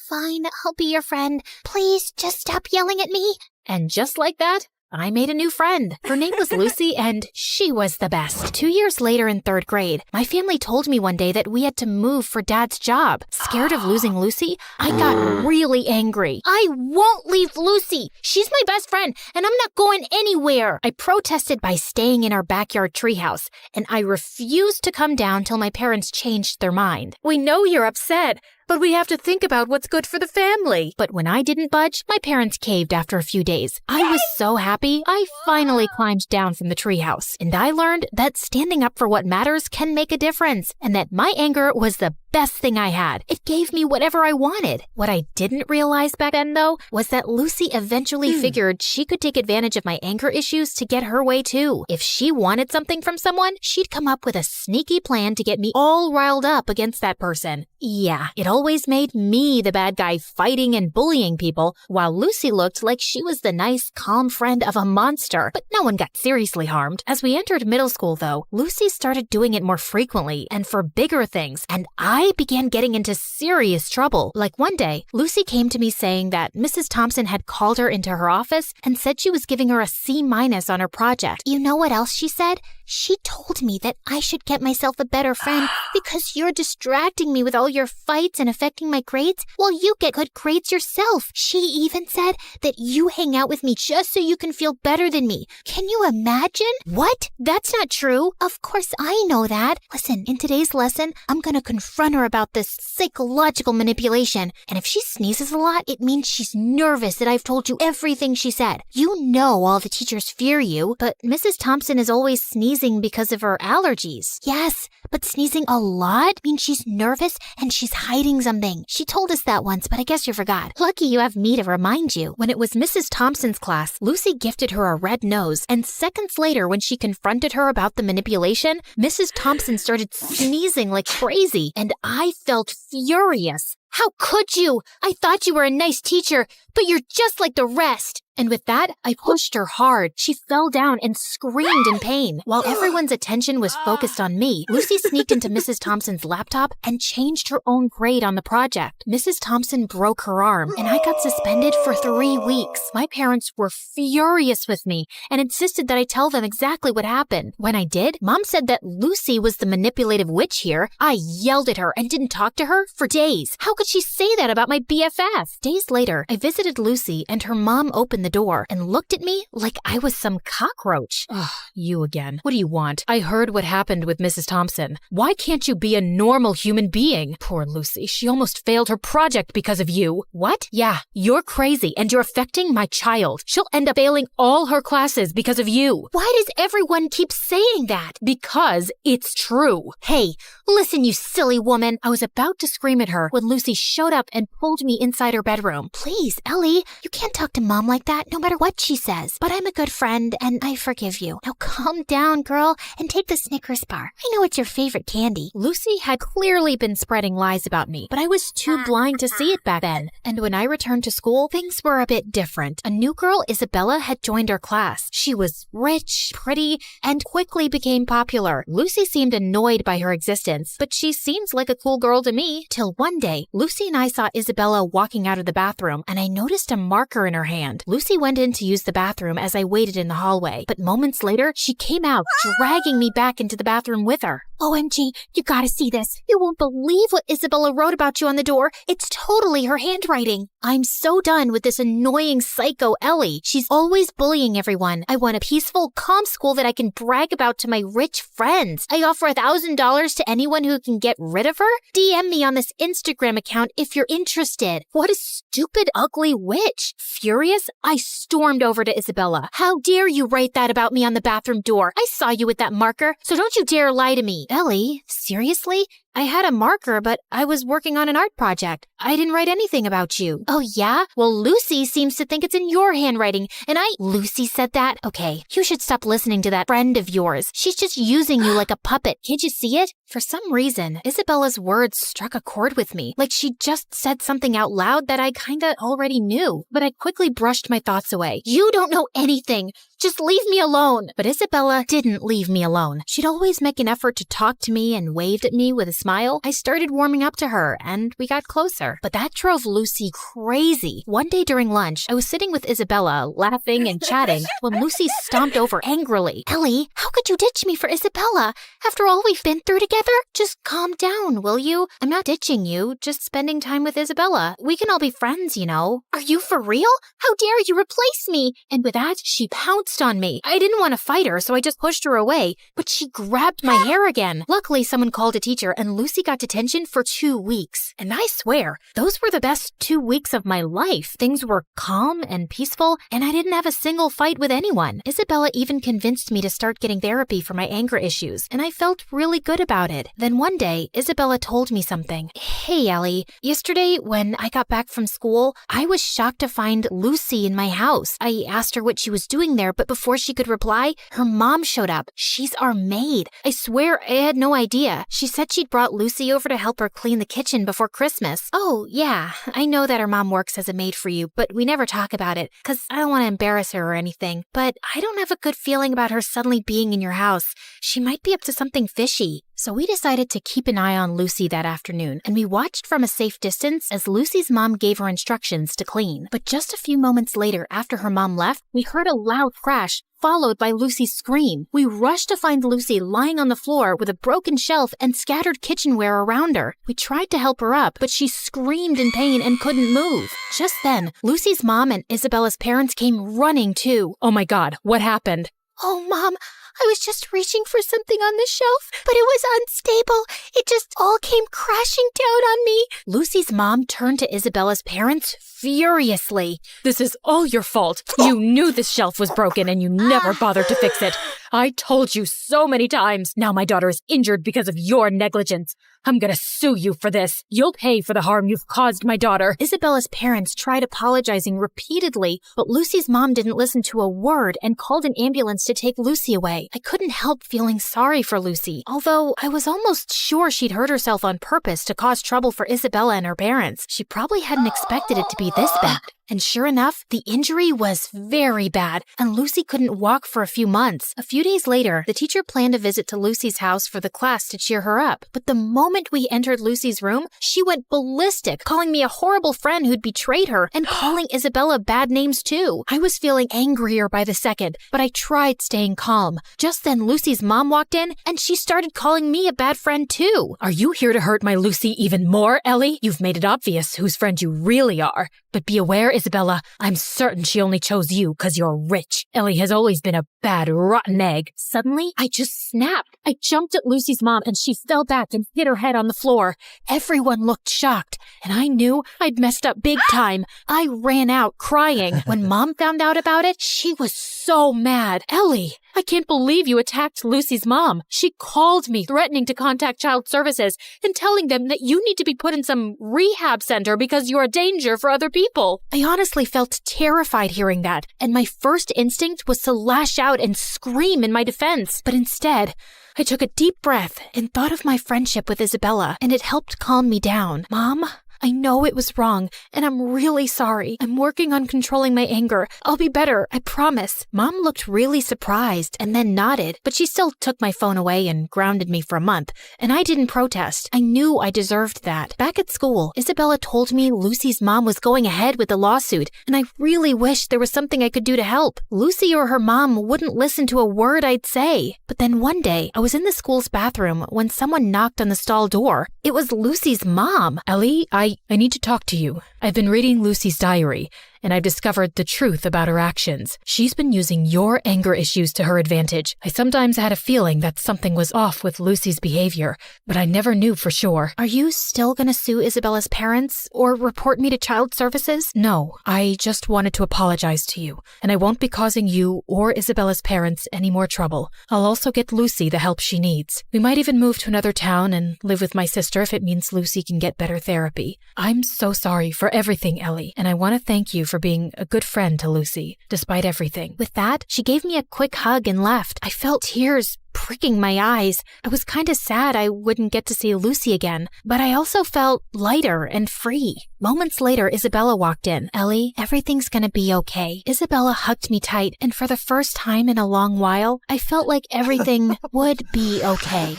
fine. I'll be your friend. Please, just stop yelling at me. And just like that, I made a new friend. Her name was Lucy, and she was the best. 2 years later in 3rd grade, my family told me one day that we had to move for Dad's job. Scared of losing Lucy, I got really angry. I won't leave Lucy. She's my best friend, and I'm not going anywhere. I protested by staying in our backyard treehouse, and I refused to come down till my parents changed their mind. We know you're upset, but we have to think about what's good for the family. But when I didn't budge, my parents caved after a few days. I was so happy, I finally climbed down from the treehouse. And I learned that standing up for what matters can make a difference. And that my anger was the best thing I had. It gave me whatever I wanted. What I didn't realize back then, though, was that Lucy eventually figured she could take advantage of my anger issues to get her way, too. If she wanted something from someone, she'd come up with a sneaky plan to get me all riled up against that person. Yeah, it always made me the bad guy fighting and bullying people, while Lucy looked like she was the nice, calm friend of a monster. But no one got seriously harmed. As we entered middle school, though, Lucy started doing it more frequently and for bigger things, and I began getting into serious trouble. Like one day, Lucy came to me saying that Mrs. Thompson had called her into her office and said she was giving her a C- on her project. You know what else she said? She told me that I should get myself a better friend because you're distracting me with all your fights and affecting my grades while you get good grades yourself. She even said that you hang out with me just so you can feel better than me. Can you imagine? What? That's not true. Of course I know that. Listen, in today's lesson, I'm gonna confront her about this psychological manipulation. And if she sneezes a lot, it means she's nervous that I've told you everything she said. You know all the teachers fear you, but Mrs. Thompson is always sneezing because of her allergies. Yes, but sneezing a lot means she's nervous and she's hiding something. She told us that once, but I guess you forgot. Lucky you have me to remind you. When it was Mrs. Thompson's class, Lucy gifted her a red nose, and seconds later, when she confronted her about the manipulation, Mrs. Thompson started sneezing like crazy, and I felt furious. How could you? I thought you were a nice teacher, but you're just like the rest. And with that, I pushed her hard. She fell down and screamed in pain. While everyone's attention was focused on me, Lucy sneaked into Mrs. Thompson's laptop and changed her own grade on the project. Mrs. Thompson broke her arm, and I got suspended for 3 weeks. My parents were furious with me and insisted that I tell them exactly what happened. When I did, Mom said that Lucy was the manipulative witch here. I yelled at her and didn't talk to her for days. How could she say that about my BFF? Days later, I visited Lucy, and her mom opened the door and looked at me like I was some cockroach. Ugh, you again. What do you want? I heard what happened with Mrs. Thompson. Why can't you be a normal human being? Poor Lucy, she almost failed her project because of you. What? Yeah, you're crazy and you're affecting my child. She'll end up failing all her classes because of you. Why does everyone keep saying that? Because it's true. Hey, listen, you silly woman. I was about to scream at her when Lucy showed up and pulled me inside her bedroom. Please, Ellie, you can't talk to Mom like that no matter what she says. But I'm a good friend and I forgive you. Now calm down, girl, and take the Snickers bar. I know it's your favorite candy. Lucy had clearly been spreading lies about me, but I was too blind to see it back then. And when I returned to school, things were a bit different. A new girl, Isabella, had joined our class. She was rich, pretty, and quickly became popular. Lucy seemed annoyed by her existence, but she seems like a cool girl to me. Till one day, Lucy and I saw Isabella walking out of the bathroom, and I noticed a marker in her hand. Lucy went in to use the bathroom as I waited in the hallway, but moments later, she came out, dragging me back into the bathroom with her. OMG, you gotta see this. You won't believe what Isabella wrote about you on the door. It's totally her handwriting. I'm so done with this annoying psycho Ellie. She's always bullying everyone. I want a peaceful, calm school that I can brag about to my rich friends. I offer $1,000 to anyone who can get rid of her. DM me on this Instagram account if you're interested. What a stupid, ugly witch. Furious, I stormed over to Isabella. How dare you write that about me on the bathroom door? I saw you with that marker, so don't you dare lie to me. Ellie, seriously? I had a marker, but I was working on an art project. I didn't write anything about you. Oh, yeah? Well, Lucy seems to think it's in your handwriting, and Lucy said that? Okay, you should stop listening to that friend of yours. She's just using you like a puppet. Can't you see it? For some reason, Isabella's words struck a chord with me, like she just said something out loud that I kinda already knew. But I quickly brushed my thoughts away. You don't know anything. Just leave me alone. But Isabella didn't leave me alone. She'd always make an effort to talk to me and waved at me with a smile. I started warming up to her, and we got closer. But that drove Lucy crazy. One day during lunch, I was sitting with Isabella, laughing and chatting, when Lucy stomped over angrily. Ellie, how could you ditch me for Isabella? After all we've been through together? Just calm down, will you? I'm not ditching you, just spending time with Isabella. We can all be friends, you know. Are you for real? How dare you replace me? And with that, she pounced on me. I didn't want to fight her, so I just pushed her away, but she grabbed my hair again. Luckily, someone called a teacher, and Lucy got detention for 2 weeks. And I swear, those were the best 2 weeks of my life. Things were calm and peaceful, and I didn't have a single fight with anyone. Isabella even convinced me to start getting therapy for my anger issues, and I felt really good about it. Then one day, Isabella told me something. Hey, Ellie, yesterday when I got back from school, I was shocked to find Lucy in my house. I asked her what she was doing there, but before she could reply, her mom showed up. She's our maid. I swear I had no idea. She said she'd brought Lucy over to help her clean the kitchen before Christmas. Oh, yeah, I know that her mom works as a maid for you, but we never talk about it, because I don't want to embarrass her or anything. But I don't have a good feeling about her suddenly being in your house. She might be up to something fishy. So we decided to keep an eye on Lucy that afternoon, and we watched from a safe distance as Lucy's mom gave her instructions to clean. But just a few moments later, after her mom left, we heard a loud crash, followed by Lucy's scream. We rushed to find Lucy lying on the floor with a broken shelf and scattered kitchenware around her. We tried to help her up, but she screamed in pain and couldn't move. Just then, Lucy's mom and Isabella's parents came running too. Oh my God, what happened? Oh, Mom, I was just reaching for something on the shelf, but it was unstable. It just all came crashing down on me. Lucy's mom turned to Isabella's parents furiously. This is all your fault. You knew this shelf was broken and you never bothered to fix it. I told you so many times. Now my daughter is injured because of your negligence. I'm gonna sue you for this. You'll pay for the harm you've caused my daughter. Isabella's parents tried apologizing repeatedly, but Lucy's mom didn't listen to a word and called an ambulance to take Lucy away. I couldn't help feeling sorry for Lucy, although I was almost sure she'd hurt herself on purpose to cause trouble for Isabella and her parents. She probably hadn't expected it to be this bad. And sure enough, the injury was very bad, and Lucy couldn't walk for a few months. A few days later, the teacher planned a visit to Lucy's house for the class to cheer her up. But the moment we entered Lucy's room, she went ballistic, calling me a horrible friend who'd betrayed her and calling Isabella bad names too. I was feeling angrier by the second, but I tried staying calm. Just then, Lucy's mom walked in, and she started calling me a bad friend too. Are you here to hurt my Lucy even more, Ellie? You've made it obvious whose friend you really are. But be aware, Isabella, I'm certain she only chose you because you're rich. Ellie has always been a bad, rotten egg. Suddenly, I just snapped. I jumped at Lucy's mom, and she fell back and hit her head on the floor. Everyone looked shocked, and I knew I'd messed up big time. I ran out crying. When Mom found out about it, she was so mad. Ellie, I can't believe you attacked Lucy's mom. She called me, threatening to contact Child Services and telling them that you need to be put in some rehab center because you're a danger for other people. I honestly felt terrified hearing that, and my first instinct was to lash out and scream in my defense. But instead, I took a deep breath and thought of my friendship with Isabella, and it helped calm me down. Mom, I know it was wrong, and I'm really sorry. I'm working on controlling my anger. I'll be better, I promise. Mom looked really surprised and then nodded, but she still took my phone away and grounded me for a month, and I didn't protest. I knew I deserved that. Back at school, Isabella told me Lucy's mom was going ahead with the lawsuit, and I really wished there was something I could do to help. Lucy or her mom wouldn't listen to a word I'd say. But then one day, I was in the school's bathroom when someone knocked on the stall door. It was Lucy's mom. Ellie, I need to talk to you. I've been reading Lucy's diary, and I've discovered the truth about her actions. She's been using your anger issues to her advantage. I sometimes had a feeling that something was off with Lucy's behavior, but I never knew for sure. Are you still gonna sue Isabella's parents or report me to Child Services? No, I just wanted to apologize to you, and I won't be causing you or Isabella's parents any more trouble. I'll also get Lucy the help she needs. We might even move to another town and live with my sister if it means Lucy can get better therapy. I'm so sorry for everything, Ellie, and I want to thank you for being a good friend to Lucy, despite everything. With that, she gave me a quick hug and left. I felt tears pricking my eyes. I was kind of sad I wouldn't get to see Lucy again, but I also felt lighter and free. Moments later, Isabella walked in. Ellie, everything's gonna be okay. Isabella hugged me tight, and for the first time in a long while, I felt like everything would be okay.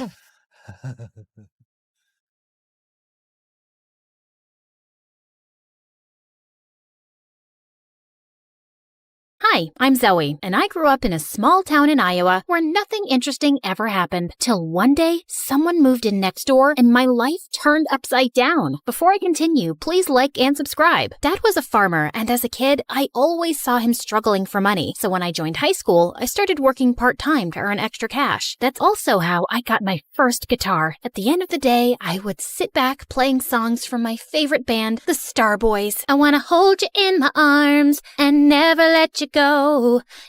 Hi, I'm Zoe, and I grew up in a small town in Iowa where nothing interesting ever happened. Till one day, someone moved in next door and my life turned upside down. Before I continue, please like and subscribe. Dad was a farmer, and as a kid, I always saw him struggling for money. So when I joined high school, I started working part-time to earn extra cash. That's also how I got my first guitar. At the end of the day, I would sit back playing songs from my favorite band, the Starboys. I wanna hold you in my arms and never let you go.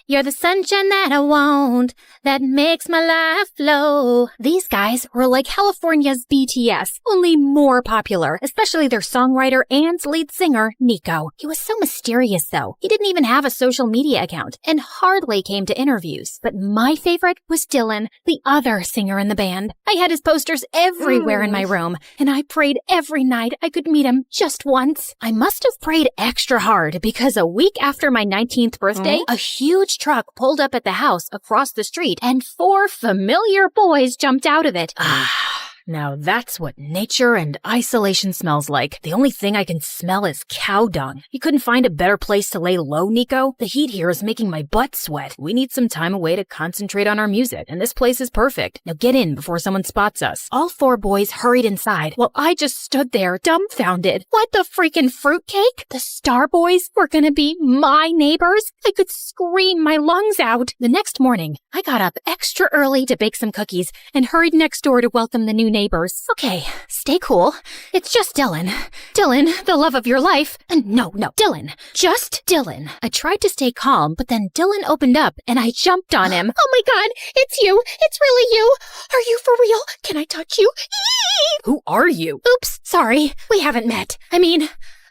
You're the sunshine that I want, that makes my life flow. These guys were like California's BTS, only more popular, especially their songwriter and lead singer, Nico. He was so mysterious though. He didn't even have a social media account and hardly came to interviews. But my favorite was Dylan, the other singer in the band. I had his posters everywhere in my room, and I prayed every night I could meet him just once. I must have prayed extra hard because a week after my 19th birthday, a huge truck pulled up at the house across the street and 4 familiar boys jumped out of it. Now that's what nature and isolation smells like. The only thing I can smell is cow dung. You couldn't find a better place to lay low, Nico? The heat here is making my butt sweat. We need some time away to concentrate on our music, and this place is perfect. Now get in before someone spots us. All 4 boys hurried inside while I just stood there dumbfounded. What the freaking fruitcake? The Starboys were gonna be my neighbors? I could scream my lungs out. The next morning, I got up extra early to bake some cookies and hurried next door to welcome the new neighbors. Okay, stay cool. It's just Dylan. Dylan, the love of your life. And no, Dylan. Just Dylan. I tried to stay calm, but then Dylan opened up and I jumped on him. Oh my god, it's you. It's really you. Are you for real? Can I touch you? Who are you? Oops, sorry. We haven't met. I mean,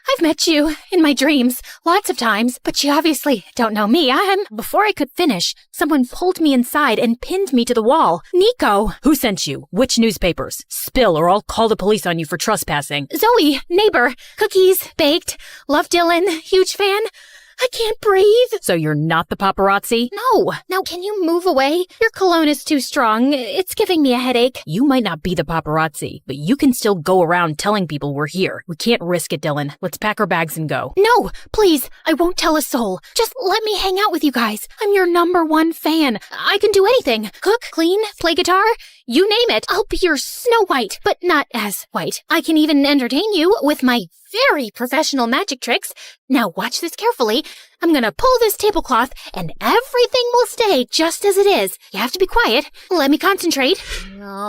I've met you in my dreams lots of times, but you obviously don't know me. Before I could finish, someone pulled me inside and pinned me to the wall. Nico! Who sent you? Which newspapers? Spill or I'll call the police on you for trespassing. Zoe, neighbor, cookies, baked, love Dylan, huge fan. I can't breathe. So you're not the paparazzi? No. Now, can you move away? Your cologne is too strong. It's giving me a headache. You might not be the paparazzi, but you can still go around telling people we're here. We can't risk it, Dylan. Let's pack our bags and go. No, please. I won't tell a soul. Just let me hang out with you guys. I'm your #1 fan. I can do anything. Cook, clean, play guitar. You name it. I'll be your Snow White, but not as white. I can even entertain you with my very professional magic tricks. Now watch this carefully. I'm gonna pull this tablecloth and everything will stay just as it is. You have to be quiet. Let me concentrate. Abracadabra!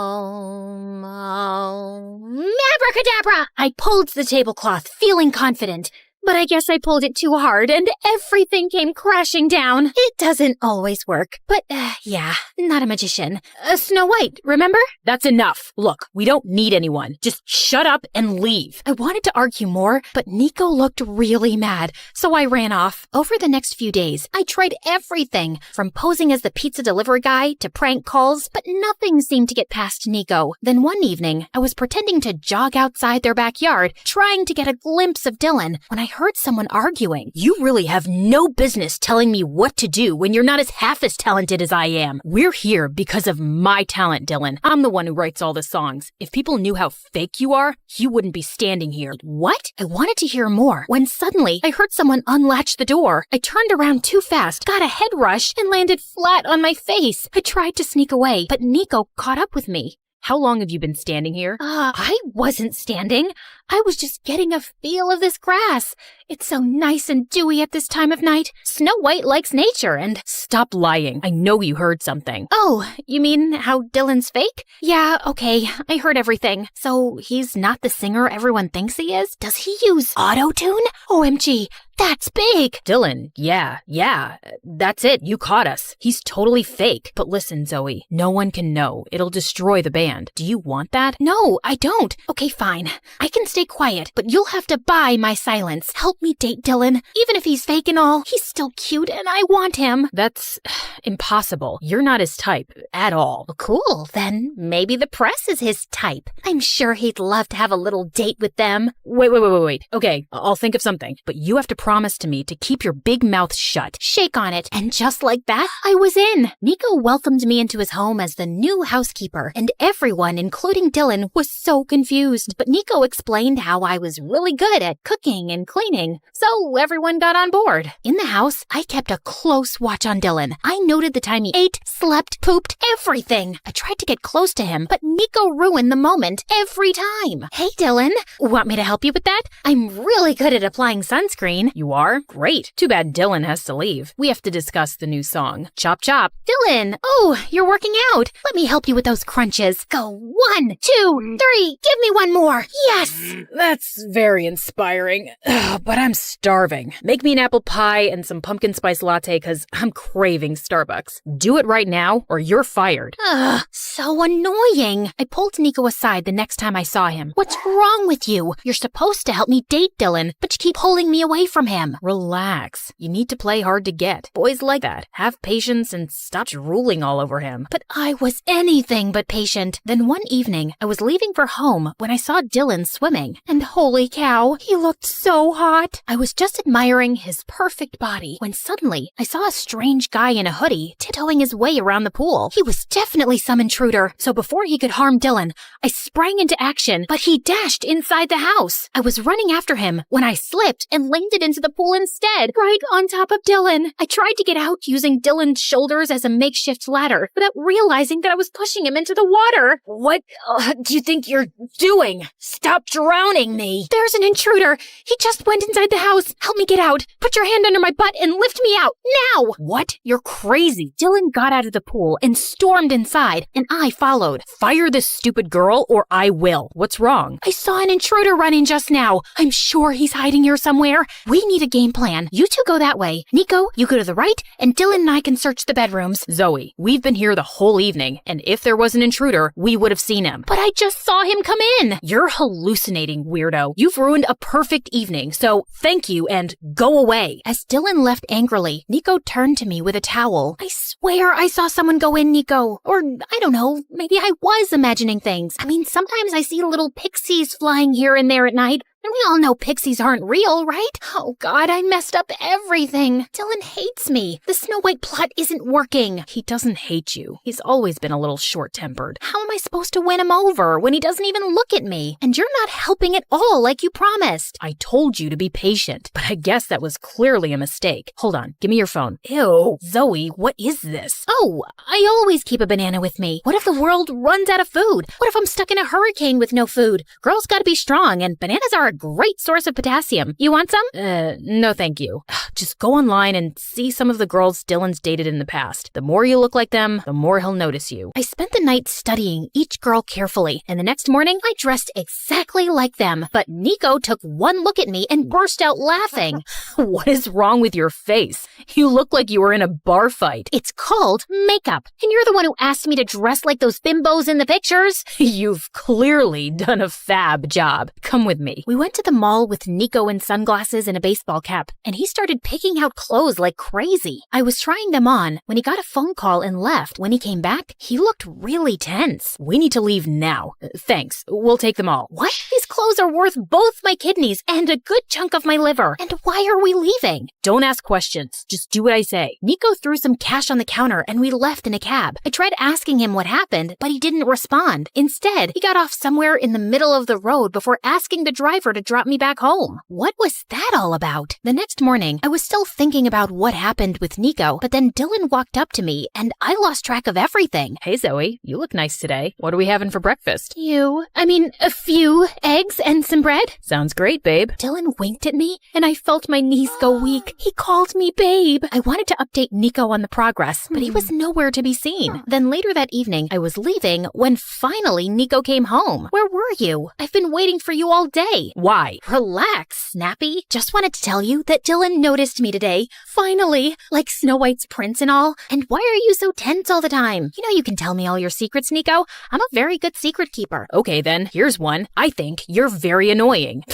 I pulled the tablecloth, feeling confident. But I guess I pulled it too hard and everything came crashing down. It doesn't always work. But, yeah, not a magician. Snow White, remember? That's enough. Look, we don't need anyone. Just shut up and leave. I wanted to argue more, but Nico looked really mad, so I ran off. Over the next few days, I tried everything, from posing as the pizza delivery guy to prank calls, but nothing seemed to get past Nico. Then one evening, I was pretending to jog outside their backyard, trying to get a glimpse of Dylan, when I heard someone arguing. You really have no business telling me what to do when you're not half as talented as I am. We're here because of my talent, Dylan. I'm the one who writes all the songs. If people knew how fake you are, you wouldn't be standing here. What? I wanted to hear more when suddenly I heard someone unlatch the door. I turned around too fast, got a head rush, and landed flat on my face. I tried to sneak away, but Nico caught up with me. How long have you been standing here? I wasn't standing. I was just getting a feel of this grass. It's so nice and dewy at this time of night. Snow White likes nature and... Stop lying. I know you heard something. Oh, you mean how Dylan's fake? Yeah, okay. I heard everything. So he's not the singer everyone thinks he is? Does he use auto-tune? OMG, that's big. Dylan, yeah. That's it. You caught us. He's totally fake. But listen, Zoe, no one can know. It'll destroy the band. Do you want that? No, I don't. Okay, fine. I can stay quiet, but you'll have to buy my silence. Help me date Dylan. Even if he's fake and all, he's still cute and I want him. That's impossible. You're not his type at all. Cool. Then maybe the press is his type. I'm sure he'd love to have a little date with them. Wait. Okay, I'll think of something. But you have to promise to me to keep your big mouth shut. Shake on it. And just like that, I was in. Nico welcomed me into his home as the new housekeeper, and everyone, including Dylan, was so confused. But Nico explained how I was really good at cooking and cleaning, so everyone got on board. In the house, I kept a close watch on Dylan. I noted the time he ate, slept, pooped, everything. I tried to get close to him, but Nico ruined the moment every time. Hey, Dylan, want me to help you with that? I'm really good at applying sunscreen. You are? Great. Too bad Dylan has to leave. We have to discuss the new song. Chop chop. Dylan! Oh, you're working out. Let me help you with those crunches. Go 1, 2, 3. Give me one more. Yes! That's very inspiring. But I'm starving. Make me an apple pie and some pumpkin spice latte because I'm craving Starbucks. Do it right now or you're fired. So annoying. I pulled Nico aside the next time I saw him. What's wrong with you? You're supposed to help me date Dylan, but you keep pulling me away from him. Relax. You need to play hard to get. Boys like that. Have patience and stop drooling all over him. But I was anything but patient. Then one evening, I was leaving for home when I saw Dylan swimming. And holy cow, he looked so hot. I was just admiring his perfect body when suddenly I saw a strange guy in a hoodie tiptoeing his way around the pool. He was definitely some intruder. So before he could harm Dylan, I sprang into action, but he dashed inside the house. I was running after him when I slipped and landed into the pool instead, right on top of Dylan. I tried to get out using Dylan's shoulders as a makeshift ladder, without realizing that I was pushing him into the water. What do you think you're doing? Stop drowning me. There's an intruder. He just went inside the house. Help me get out. Put your hand under my butt and lift me out, now! What? You're crazy. Dylan got out of the pool and stormed inside, and I followed. Fire this stupid girl or I will. What's wrong? I saw an intruder run in just now. I'm sure he's hiding here somewhere. We need a game plan. You two go that way. Nico, you go to the right, and Dylan and I can search the bedrooms. Zoe, we've been here the whole evening, and if there was an intruder, we would have seen him. But I just saw him come in. You're hallucinating. fascinating, weirdo. You've ruined a perfect evening, so thank you and go away. As Dylan left angrily, Nico turned to me with a towel. I swear I saw someone go in, Nico. Or, I don't know, maybe I was imagining things. I mean, sometimes I see little pixies flying here and there at night. And we all know pixies aren't real, right? Oh God, I messed up everything. Dylan hates me. The Snow White plot isn't working. He doesn't hate you. He's always been a little short-tempered. How am I supposed to win him over when he doesn't even look at me? And you're not helping at all like you promised. I told you to be patient, but I guess that was clearly a mistake. Hold on, give me your phone. Ew, Zoe, what is this? Oh, I always keep a banana with me. What if the world runs out of food? What if I'm stuck in a hurricane with no food? Girls gotta be strong, and bananas are a great source of potassium. You want some? No thank you. Just go online and see some of the girls Dylan's dated in the past. The more you look like them, the more he'll notice you. I spent the night studying each girl carefully, and the next morning I dressed exactly like them. But Nico took one look at me and burst out laughing. What is wrong with your face? You look like you were in a bar fight. It's called makeup, and you're the one who asked me to dress like those bimbos in the pictures. You've clearly done a fab job. Come with me. We went to the mall with Nico in sunglasses and a baseball cap, and he started picking out clothes like crazy. I was trying them on when he got a phone call and left. When he came back, he looked really tense. We need to leave now. Thanks. We'll take them all. What? These clothes are worth both my kidneys and a good chunk of my liver. And why are we leaving? Don't ask questions. Just do what I say. Nico threw some cash on the counter and we left in a cab. I tried asking him what happened, but he didn't respond. Instead, he got off somewhere in the middle of the road before asking the driver to drop me back home. What was that all about? The next morning, I was still thinking about what happened with Nico, but then Dylan walked up to me and I lost track of everything. Hey Zoe, you look nice today. What are we having for breakfast? A few eggs and some bread. Sounds great, babe. Dylan winked at me and I felt my knees go weak. He called me babe. I wanted to update Nico on the progress, but he was nowhere to be seen. Then later that evening, I was leaving when finally Nico came home. Where were you? I've been waiting for you all day. Why? Relax, Snappy. Just wanted to tell you that Dylan noticed me today. Finally, like Snow White's prince and all. And why are you so tense all the time? You know you can tell me all your secrets, Nico. I'm a very good secret keeper. Okay then, here's one. I think you're very annoying.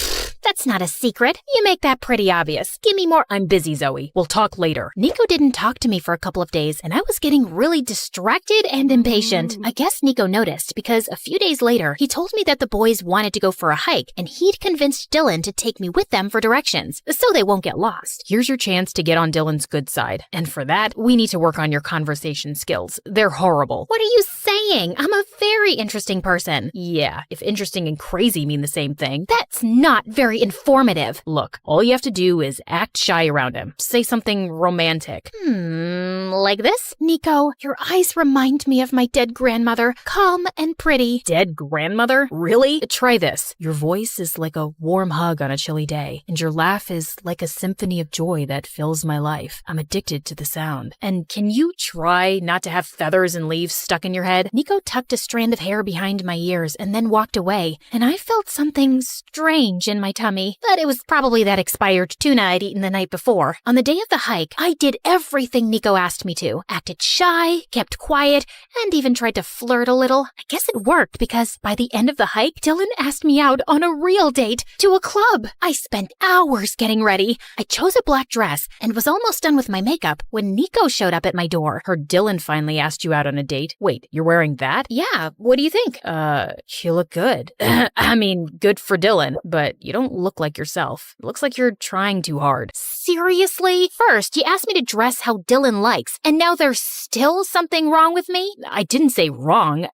That's not a secret. You make that pretty obvious. Give me more. I'm busy, Zoe. We'll talk later. Nico didn't talk to me for a couple of days, and I was getting really distracted and impatient. I guess Nico noticed because a few days later, he told me that the boys wanted to go for a hike, and he'd convinced Dylan to take me with them for directions, so they won't get lost. Here's your chance to get on Dylan's good side. And for that, we need to work on your conversation skills. They're horrible. What are you saying? I'm a very interesting person. Yeah, if interesting and crazy mean the same thing. That's not very informative. Look, all you have to do is act shy around him. Say something romantic. Like this? Nico, your eyes remind me of my dead grandmother. Calm and pretty. Dead grandmother? Really? Try this. Your voice is like a warm hug on a chilly day, and your laugh is like a symphony of joy that fills my life. I'm addicted to the sound. And can you try not to have feathers and leaves stuck in your head? Nico tucked a strand of hair behind my ears and then walked away, and I felt something strange in my tummy. But it was probably that expired tuna I'd eaten the night before. On the day of the hike, I did everything Nico asked me to. Acted shy, kept quiet, and even tried to flirt a little. I guess it worked because by the end of the hike, Dylan asked me out on a real date to a club. I spent hours getting ready. I chose a black dress and was almost done with my makeup when Nico showed up at my door. Heard Dylan finally asked you out on a date. Wait, you're wearing that? Yeah, what do you think? You look good. I mean, good for Dylan, but you don't look like yourself. It looks like you're trying too hard. Seriously? First, you asked me to dress how Dylan likes, and now there's still something wrong with me? I didn't say wrong.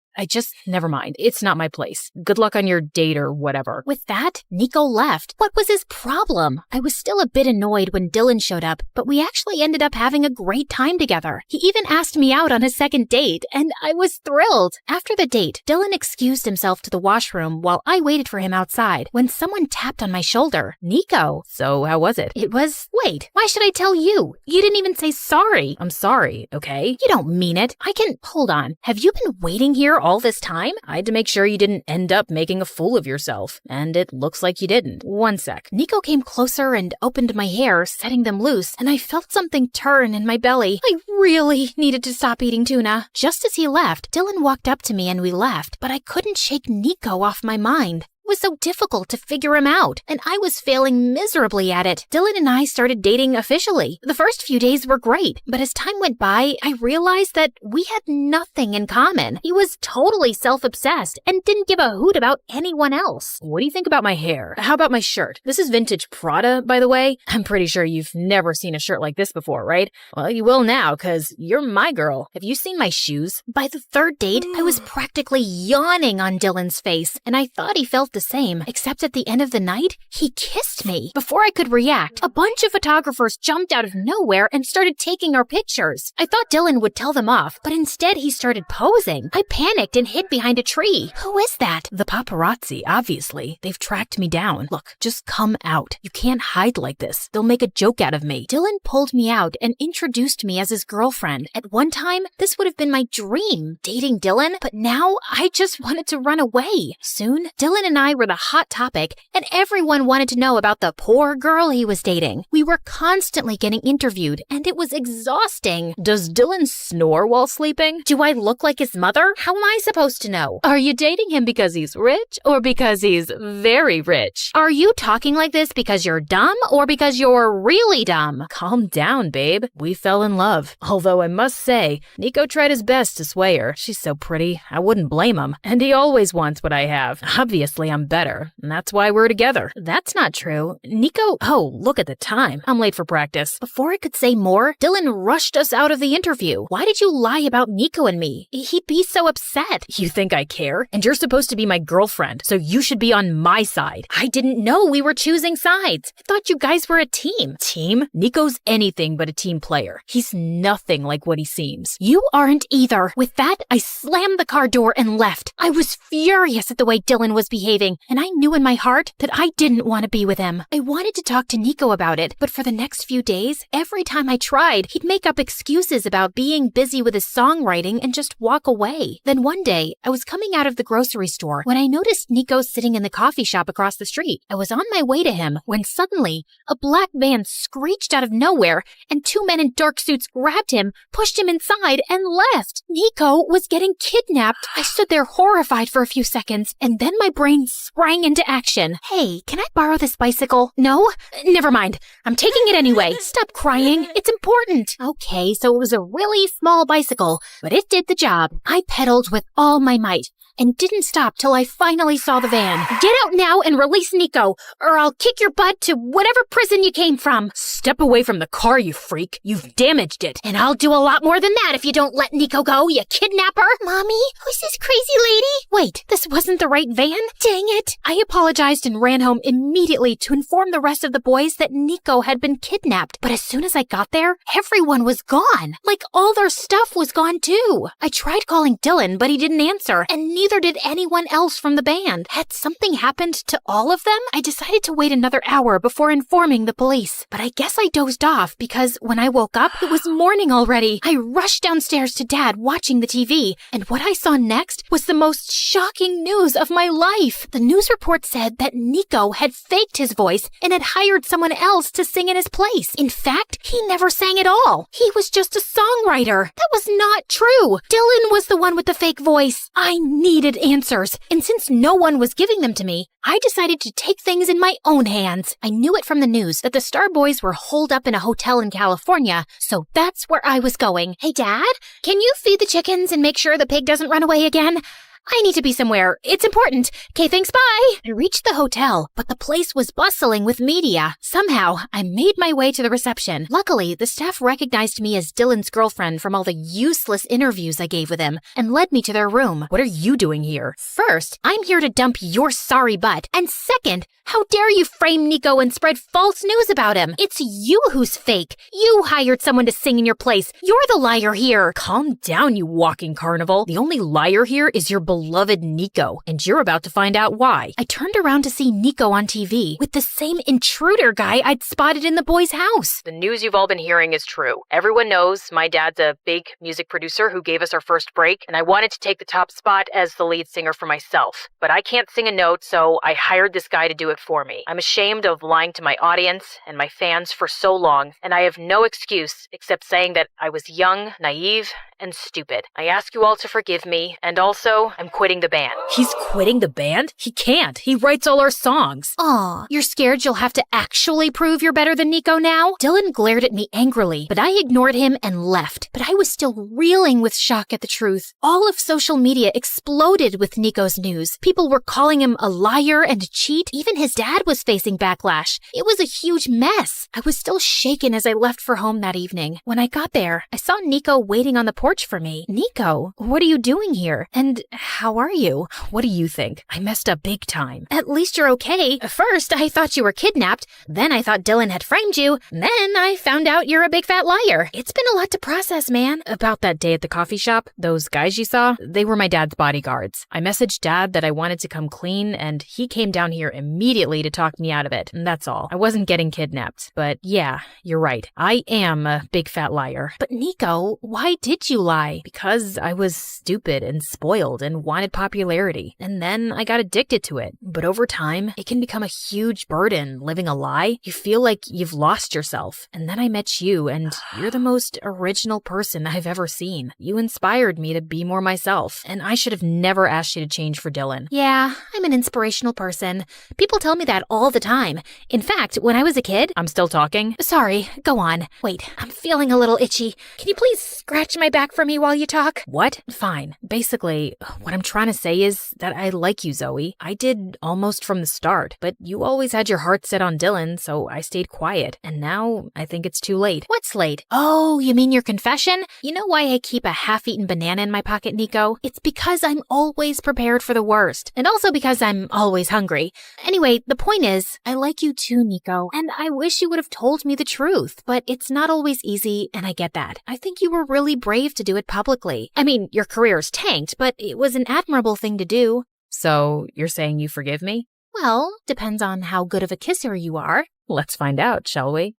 Never mind. It's not my place. Good luck on your date or whatever. With that, Nico left. What was his problem? I was still a bit annoyed when Dylan showed up, but we actually ended up having a great time together. He even asked me out on a second date, and I was thrilled. After the date, Dylan excused himself to the washroom while I waited for him outside when someone tapped on my shoulder. Nico. So how was it? Wait, why should I tell you? You didn't even say sorry. I'm sorry, okay? You don't mean it. Hold on. Have you been waiting here all this time? I had to make sure you didn't end up making a fool of yourself, and it looks like you didn't. One sec. Nico came closer and opened my hair, setting them loose, and I felt something turn in my belly. I really needed to stop eating tuna. Just as he left, Dylan walked up to me and we left, but I couldn't shake Nico off my mind. It was so difficult to figure him out, and I was failing miserably at it. Dylan and I started dating officially. The first few days were great, but as time went by, I realized that we had nothing in common. He was totally self-obsessed and didn't give a hoot about anyone else. What do you think about my hair? How about my shirt? This is vintage Prada, by the way. I'm pretty sure you've never seen a shirt like this before, right? Well, you will now, because you're my girl. Have you seen my shoes? By the third date, I was practically yawning on Dylan's face, and I thought he felt the same, except at the end of the night, he kissed me. Before I could react, a bunch of photographers jumped out of nowhere and started taking our pictures. I thought Dylan would tell them off, but instead he started posing. I panicked and hid behind a tree. Who is that? The paparazzi, obviously. They've tracked me down. Look, just come out. You can't hide like this. They'll make a joke out of me. Dylan pulled me out and introduced me as his girlfriend. At one time, this would have been my dream, dating Dylan, but now I just wanted to run away. Soon, Dylan and I were the hot topic, and everyone wanted to know about the poor girl he was dating. We were constantly getting interviewed, and it was exhausting. Does Dylan snore while sleeping? Do I look like his mother? How am I supposed to know? Are you dating him because he's rich or because he's very rich? Are you talking like this because you're dumb or because you're really dumb? Calm down, babe. We fell in love. Although I must say, Nico tried his best to sway her. She's so pretty, I wouldn't blame him. And he always wants what I have. Obviously, I'm better, and that's why we're together. That's not true. Nico... Oh, look at the time. I'm late for practice. Before I could say more, Dylan rushed us out of the interview. Why did you lie about Nico and me? He'd be so upset. You think I care? And you're supposed to be my girlfriend, so you should be on my side. I didn't know we were choosing sides. I thought you guys were a team. Team? Nico's anything but a team player. He's nothing like what he seems. You aren't either. With that, I slammed the car door and left. I was furious at the way Dylan was behaving, and I knew in my heart that I didn't want to be with him. I wanted to talk to Nico about it, but for the next few days, every time I tried, he'd make up excuses about being busy with his songwriting and just walk away. Then one day, I was coming out of the grocery store when I noticed Nico sitting in the coffee shop across the street. I was on my way to him when suddenly, a black van screeched out of nowhere, and two men in dark suits grabbed him, pushed him inside, and left. Nico was getting kidnapped. I stood there horrified for a few seconds, and then my brain sprang into action. Hey, can I borrow this bicycle? No? Never mind. I'm taking it anyway. Stop crying. It's important. Okay, so it was a really small bicycle, but it did the job. I pedaled with all my might and didn't stop till I finally saw the van. Get out now and release Nico, or I'll kick your butt to whatever prison you came from. Step away from the car, you freak. You've damaged it. And I'll do a lot more than that if you don't let Nico go, you kidnapper. Mommy, who's this crazy lady? Wait, this wasn't the right van? Dang it. I apologized and ran home immediately to inform the rest of the boys that Nico had been kidnapped. But as soon as I got there, everyone was gone. Like all their stuff was gone too. I tried calling Dylan, but he didn't answer, and neither did anyone else from the band. Had something happened to all of them? I decided to wait another hour before informing the police. But I guess I dozed off because when I woke up, it was morning already. I rushed downstairs to Dad watching the TV, and what I saw next was the most shocking news of my life. The news report said that Nico had faked his voice and had hired someone else to sing in his place. In fact, he never sang at all. He was just a songwriter. That was not true. Dylan was the one with the fake voice. I needed answers, and since no one was giving them to me, I decided to take things in my own hands. I knew it from the news that the Star Boys were holed up in a hotel in California, so that's where I was going. Hey, Dad, can you feed the chickens and make sure the pig doesn't run away again? I need to be somewhere. It's important. Okay, thanks, bye. I reached the hotel, but the place was bustling with media. Somehow, I made my way to the reception. Luckily, the staff recognized me as Dylan's girlfriend from all the useless interviews I gave with him and led me to their room. What are you doing here? First, I'm here to dump your sorry butt. And second, how dare you frame Nico and spread false news about him? It's you who's fake. You hired someone to sing in your place. You're the liar here. Calm down, you walking carnival. The only liar here is your beloved Nico, and you're about to find out why. I turned around to see Nico on TV with the same intruder guy I'd spotted in the boys' house. The news you've all been hearing is true. Everyone knows my dad's a big music producer who gave us our first break, and I wanted to take the top spot as the lead singer for myself. But I can't sing a note, so I hired this guy to do it for me. I'm ashamed of lying to my audience and my fans for so long, and I have no excuse except saying that I was young, naive, and stupid. I ask you all to forgive me, and also, I'm quitting the band. He's quitting the band? He can't. He writes all our songs. Aw, you're scared you'll have to actually prove you're better than Nico now? Dylan glared at me angrily, but I ignored him and left. But I was still reeling with shock at the truth. All of social media exploded with Nico's news. People were calling him a liar and a cheat. Even his dad was facing backlash. It was a huge mess. I was still shaken as I left for home that evening. When I got there, I saw Nico waiting on the porch for me. Nico, what are you doing here? And how are you? What do you think? I messed up big time. At least you're okay. First, I thought you were kidnapped. Then I thought Dylan had framed you. Then I found out you're a big fat liar. It's been a lot to process, man. About that day at the coffee shop, those guys you saw, they were my dad's bodyguards. I messaged Dad that I wanted to come clean, and he came down here immediately to talk me out of it, and that's all. I wasn't getting kidnapped. But yeah, you're right. I am a big fat liar. But Nico, why did you lie? Because I was stupid and spoiled and wanted popularity. And then I got addicted to it. But over time, it can become a huge burden living a lie. You feel like you've lost yourself. And then I met you, and you're the most original person I've ever seen. You inspired me to be more myself, and I should have never asked you to change for Dylan. Yeah, I'm an inspirational person. People tell me that all the time. In fact, when I was a kid... I'm still talking? Sorry, go on. Wait, I'm feeling a little itchy. Can you please scratch my back for me while you talk? What? Fine. Basically, what I'm trying to say is that I like you, Zoe. I did almost from the start, but you always had your heart set on Dylan, so I stayed quiet. And now I think it's too late. What's late? Oh, you mean your confession? You know why I keep a half-eaten banana in my pocket, Nico? It's because I'm always prepared for the worst. And also because I'm always hungry. Anyway, the point is, I like you too, Nico. And I wish you would have told me the truth. But it's not always easy, and I get that. I think you were really brave to do it publicly. I mean, your career's tanked, but it was an admirable thing to do. So, you're saying you forgive me? Well, depends on how good of a kisser you are. Let's find out, shall we?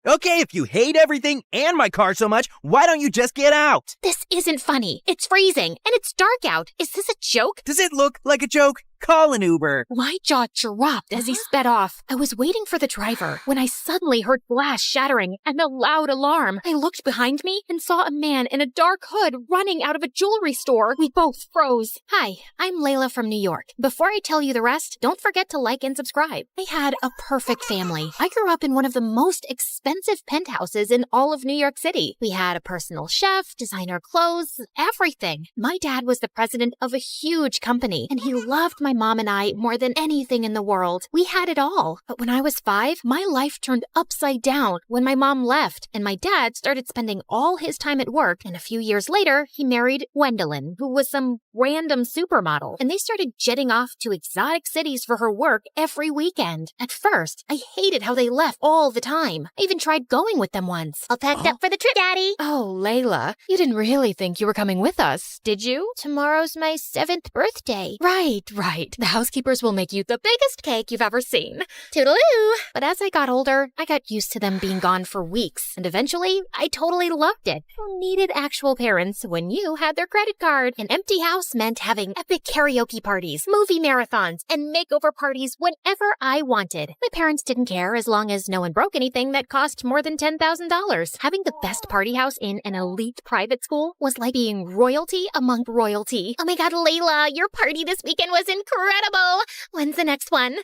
Okay, if you hate everything and my car so much, why don't you just get out? This isn't funny. It's freezing, and it's dark out. Is this a joke? Does it look like a joke? Call an Uber. My jaw dropped as he sped off. I was waiting for the driver when I suddenly heard glass shattering and a loud alarm. I looked behind me and saw a man in a dark hood running out of a jewelry store. We both froze. Hi, I'm Layla from New York. Before I tell you the rest, don't forget to like and subscribe. I had a perfect family. I grew up in one of the most expensive penthouses in all of New York City. We had a personal chef, designer clothes, everything. My dad was the president of a huge company, and he loved my mom and I more than anything in the world. We had it all. But when I was 5, my life turned upside down when my mom left, and my dad started spending all his time at work, and a few years later, he married Gwendolyn, who was some random supermodel, and they started jetting off to exotic cities for her work every weekend. At first, I hated how they left all the time. I even tried going with them once. All packed up for the trip, Daddy. Oh, Layla, you didn't really think you were coming with us, did you? Tomorrow's my 7th birthday. Right. The housekeepers will make you the biggest cake you've ever seen. Toodaloo! But as I got older, I got used to them being gone for weeks, and eventually, I totally loved it. Who needed actual parents when you had their credit card? An empty house meant having epic karaoke parties, movie marathons, and makeover parties whenever I wanted. My parents didn't care as long as no one broke anything that cost more than $10,000. Having the best party house in an elite private school was like being royalty among royalty. Oh my god, Layla, your party this weekend was incredible! When's the next one?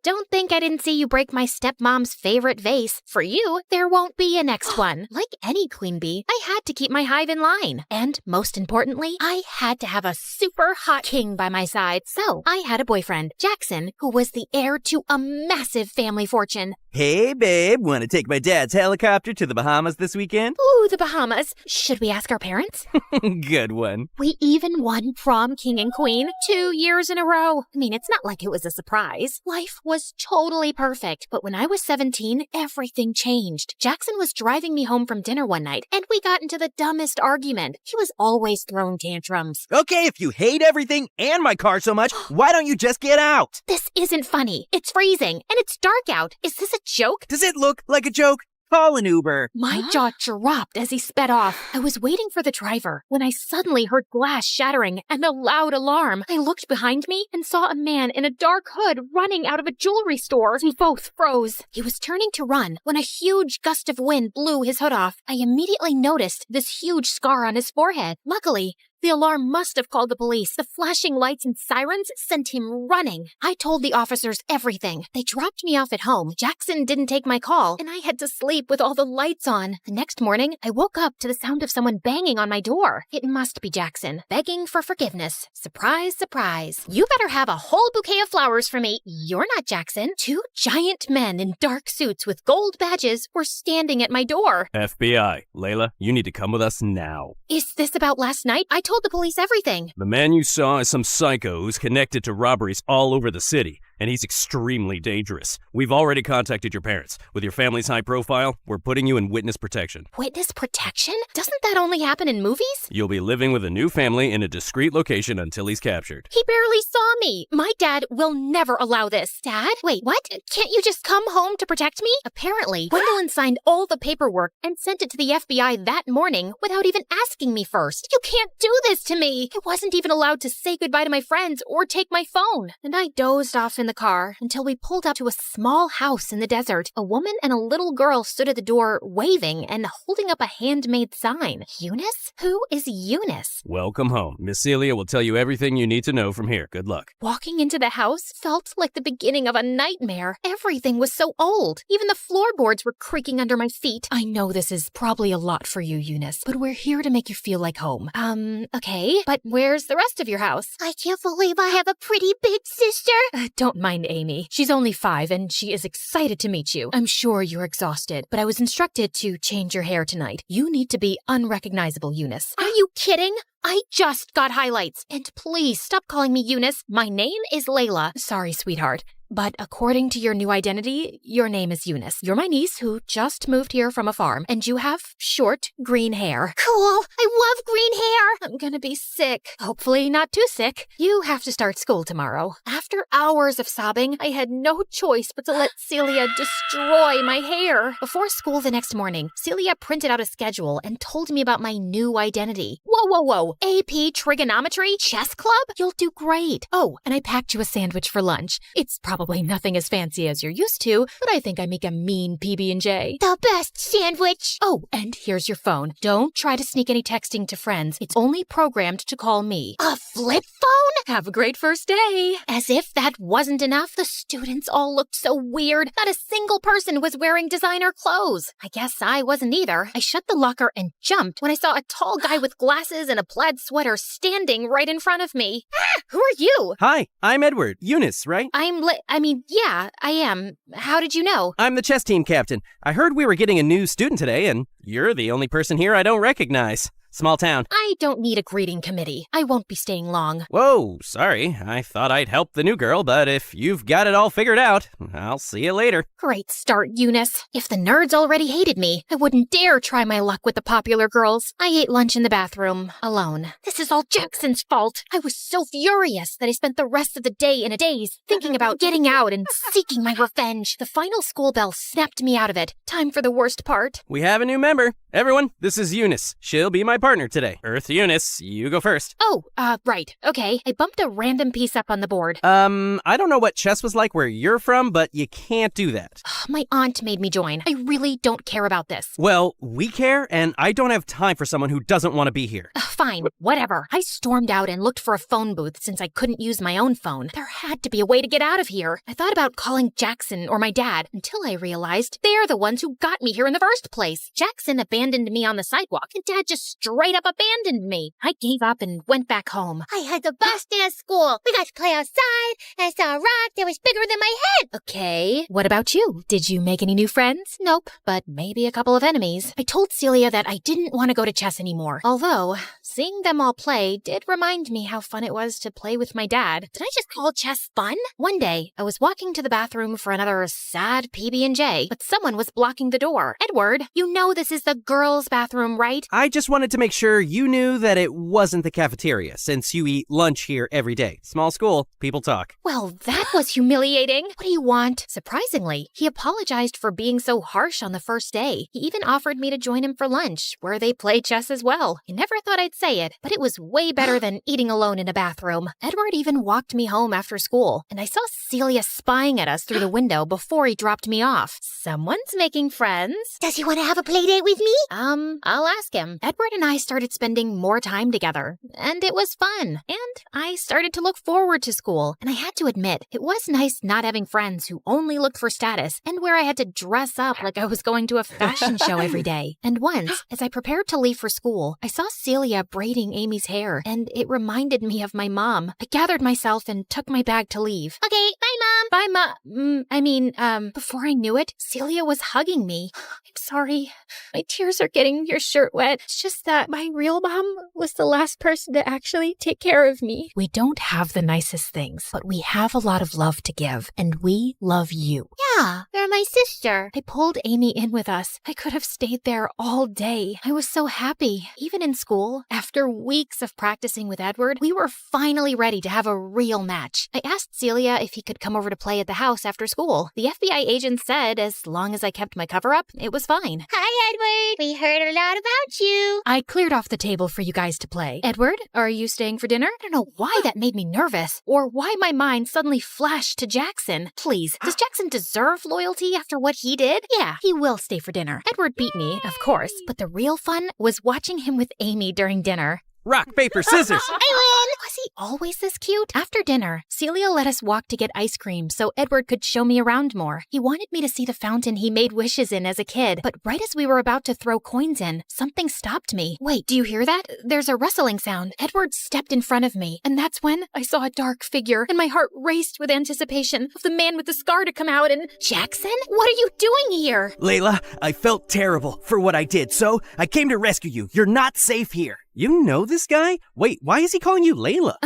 Don't think I didn't see you break my stepmom's favorite vase. For you, there won't be a next one. Like any queen bee, I had to keep my hive in line. And most importantly, I had to have a super hot king by my side. So I had a boyfriend, Jackson, who was the heir to a massive family fortune. Hey, babe, want to take my dad's helicopter to the Bahamas this weekend? Ooh, the Bahamas. Should we ask our parents? Good one. We even won prom king and queen 2 years in a row. I mean, it's not like it was a surprise. Life was totally perfect. But when I was 17, everything changed. Jackson was driving me home from dinner one night, and we got into the dumbest argument. He was always throwing tantrums. Okay, if you hate everything and my car so much, why don't you just get out? This isn't funny. It's freezing, and it's dark out. Is this a joke? Does it look like a joke? Call an Uber. My jaw dropped as he sped off. I was waiting for the driver when I suddenly heard glass shattering and a loud alarm. I looked behind me and saw a man in a dark hood running out of a jewelry store. We both froze. He was turning to run when a huge gust of wind blew his hood off. I immediately noticed this huge scar on his forehead. Luckily, the alarm must have called the police. The flashing lights and sirens sent him running. I told the officers everything. They dropped me off at home. Jackson didn't take my call, and I had to sleep with all the lights on. The next morning, I woke up to the sound of someone banging on my door. It must be Jackson, begging for forgiveness. Surprise, surprise. You better have a whole bouquet of flowers for me. You're not Jackson. Two giant men in dark suits with gold badges were standing at my door. FBI, Layla, you need to come with us now. Is this about last night? I told the police everything. The man you saw is some psycho who's connected to robberies all over the city, and he's extremely dangerous. We've already contacted your parents. With your family's high profile, we're putting you in witness protection. Witness protection? Doesn't that only happen in movies? You'll be living with a new family in a discreet location until he's captured. He barely saw me. My dad will never allow this. Dad? Wait, what? Can't you just come home to protect me? Apparently, Gwendolyn signed all the paperwork and sent it to the FBI that morning without even asking me first. You can't do this to me. I wasn't even allowed to say goodbye to my friends or take my phone. And I dozed off in the car until we pulled up to a small house in the desert. A woman and a little girl stood at the door waving and holding up a handmade sign. Eunice? Who is Eunice? Welcome home. Miss Celia will tell you everything you need to know from here. Good luck. Walking into the house felt like the beginning of a nightmare. Everything was so old. Even the floorboards were creaking under my feet. I know this is probably a lot for you, Eunice, but we're here to make you feel like home. Okay, but where's the rest of your house? I can't believe I have a pretty big sister. Don't mind Amy. She's only 5 and she is excited to meet you. I'm sure you're exhausted, but I was instructed to change your hair tonight. You need to be unrecognizable, Eunice. Are you kidding? I just got highlights. And please stop calling me Eunice. My name is Layla. Sorry, sweetheart. But according to your new identity, your name is Eunice. You're my niece who just moved here from a farm, and you have short, green hair. Cool. I love green hair. I'm gonna be sick. Hopefully not too sick. You have to start school tomorrow. After hours of sobbing, I had no choice but to let Celia destroy my hair. Before school the next morning, Celia printed out a schedule and told me about my new identity. Whoa. AP Trigonometry Chess Club? You'll do great. Oh, and I packed you a sandwich for lunch. It's probably nothing as fancy as you're used to, but I think I make a mean PB&J. The best sandwich. Oh, and here's your phone. Don't try to sneak any texting to friends. It's only programmed to call me. A flip phone? Have a great first day. As if that wasn't enough, the students all looked so weird. Not a single person was wearing designer clothes. I guess I wasn't either. I shut the locker and jumped when I saw a tall guy with glasses and a plaid sweater standing right in front of me. Who are you? Hi, I'm Edward. Eunice, right? Yeah, I am. How did you know? I'm the chess team captain. I heard we were getting a new student today, and you're the only person here I don't recognize. Small town. I don't need a greeting committee. I won't be staying long. Whoa, sorry. I thought I'd help the new girl, but if you've got it all figured out, I'll see you later. Great start, Eunice. If the nerds already hated me, I wouldn't dare try my luck with the popular girls. I ate lunch in the bathroom, alone. This is all Jackson's fault. I was so furious that I spent the rest of the day in a daze, thinking about getting out and seeking my revenge. The final school bell snapped me out of it. Time for the worst part. We have a new member. Everyone, this is Eunice. She'll be my partner today. Earth Eunice, you go first. Oh, right. Okay. I bumped a random piece up on the board. I don't know what chess was like where you're from, but you can't do that. My aunt made me join. I really don't care about this. Well, we care, and I don't have time for someone who doesn't want to be here. Fine, whatever. I stormed out and looked for a phone booth since I couldn't use my own phone. There had to be a way to get out of here. I thought about calling Jackson or my dad until I realized they're the ones who got me here in the first place. Jackson abandoned me on the sidewalk, and Dad just straight up abandoned me. I gave up and went back home. I had the best day at school. We got to play outside. I saw a rock that was bigger than my head. Okay, what about you? Did you make any new friends? Nope, but maybe a couple of enemies. I told Celia that I didn't want to go to chess anymore. Although, seeing them all play did remind me how fun it was to play with my dad. Did I just call chess fun? One day, I was walking to the bathroom for another sad PB&J, but someone was blocking the door. Edward, you know this is the girls' bathroom, right? I just wanted to make make sure you knew that it wasn't the cafeteria, since you eat lunch here every day. Small school, people talk. Well, that was humiliating. What do you want? Surprisingly, he apologized for being so harsh on the first day. He even offered me to join him for lunch, where they play chess as well. I never thought I'd say it, but it was way better than eating alone in a bathroom. Edward even walked me home after school, and I saw Celia spying at us through the window before he dropped me off. Someone's making friends. Does he want to have a play date with me? I'll ask him. Edward and I started spending more time together, and it was fun. And I started to look forward to school, and I had to admit, it was nice not having friends who only looked for status and where I had to dress up like I was going to a fashion show every day. And once, as I prepared to leave for school, I saw Celia braiding Amy's hair, and it reminded me of my mom. I gathered myself and took my bag to leave. Okay, bye, Mom. Bye, before I knew it, Celia was hugging me. I'm sorry. My tears are getting your shirt wet. It's just that my real mom was the last person to actually take care of me. We don't have the nicest things, but we have a lot of love to give, and we love you. Yeah, you're my sister. I pulled Amy in with us. I could have stayed there all day. I was so happy. Even in school, after weeks of practicing with Edward, we were finally ready to have a real match. I asked Celia if he could come over to play at the house after school. The FBI agent said as long as I kept my cover up, it was fine. Hi, Edward. We heard a lot about you. I cleared off the table for you guys to play. Edward, are you staying for dinner? I don't know why that made me nervous, or why my mind suddenly flashed to Jackson. Please, does Jackson deserve loyalty after what he did? Yeah, he will stay for dinner. Edward beat me, of course, but the real fun was watching him with Amy during dinner. Rock, paper, scissors. I win. Was he always this cute? After dinner, Celia let us walk to get ice cream so Edward could show me around more. He wanted me to see the fountain he made wishes in as a kid, but right as we were about to throw coins in, something stopped me. Wait, do you hear that? There's a rustling sound. Edward stepped in front of me, and that's when I saw a dark figure, and my heart raced with anticipation of the man with the scar to come out and... Jackson? What are you doing here? Layla, I felt terrible for what I did, so I came to rescue you. You're not safe here. You know this guy? Wait, why is he calling you Layla?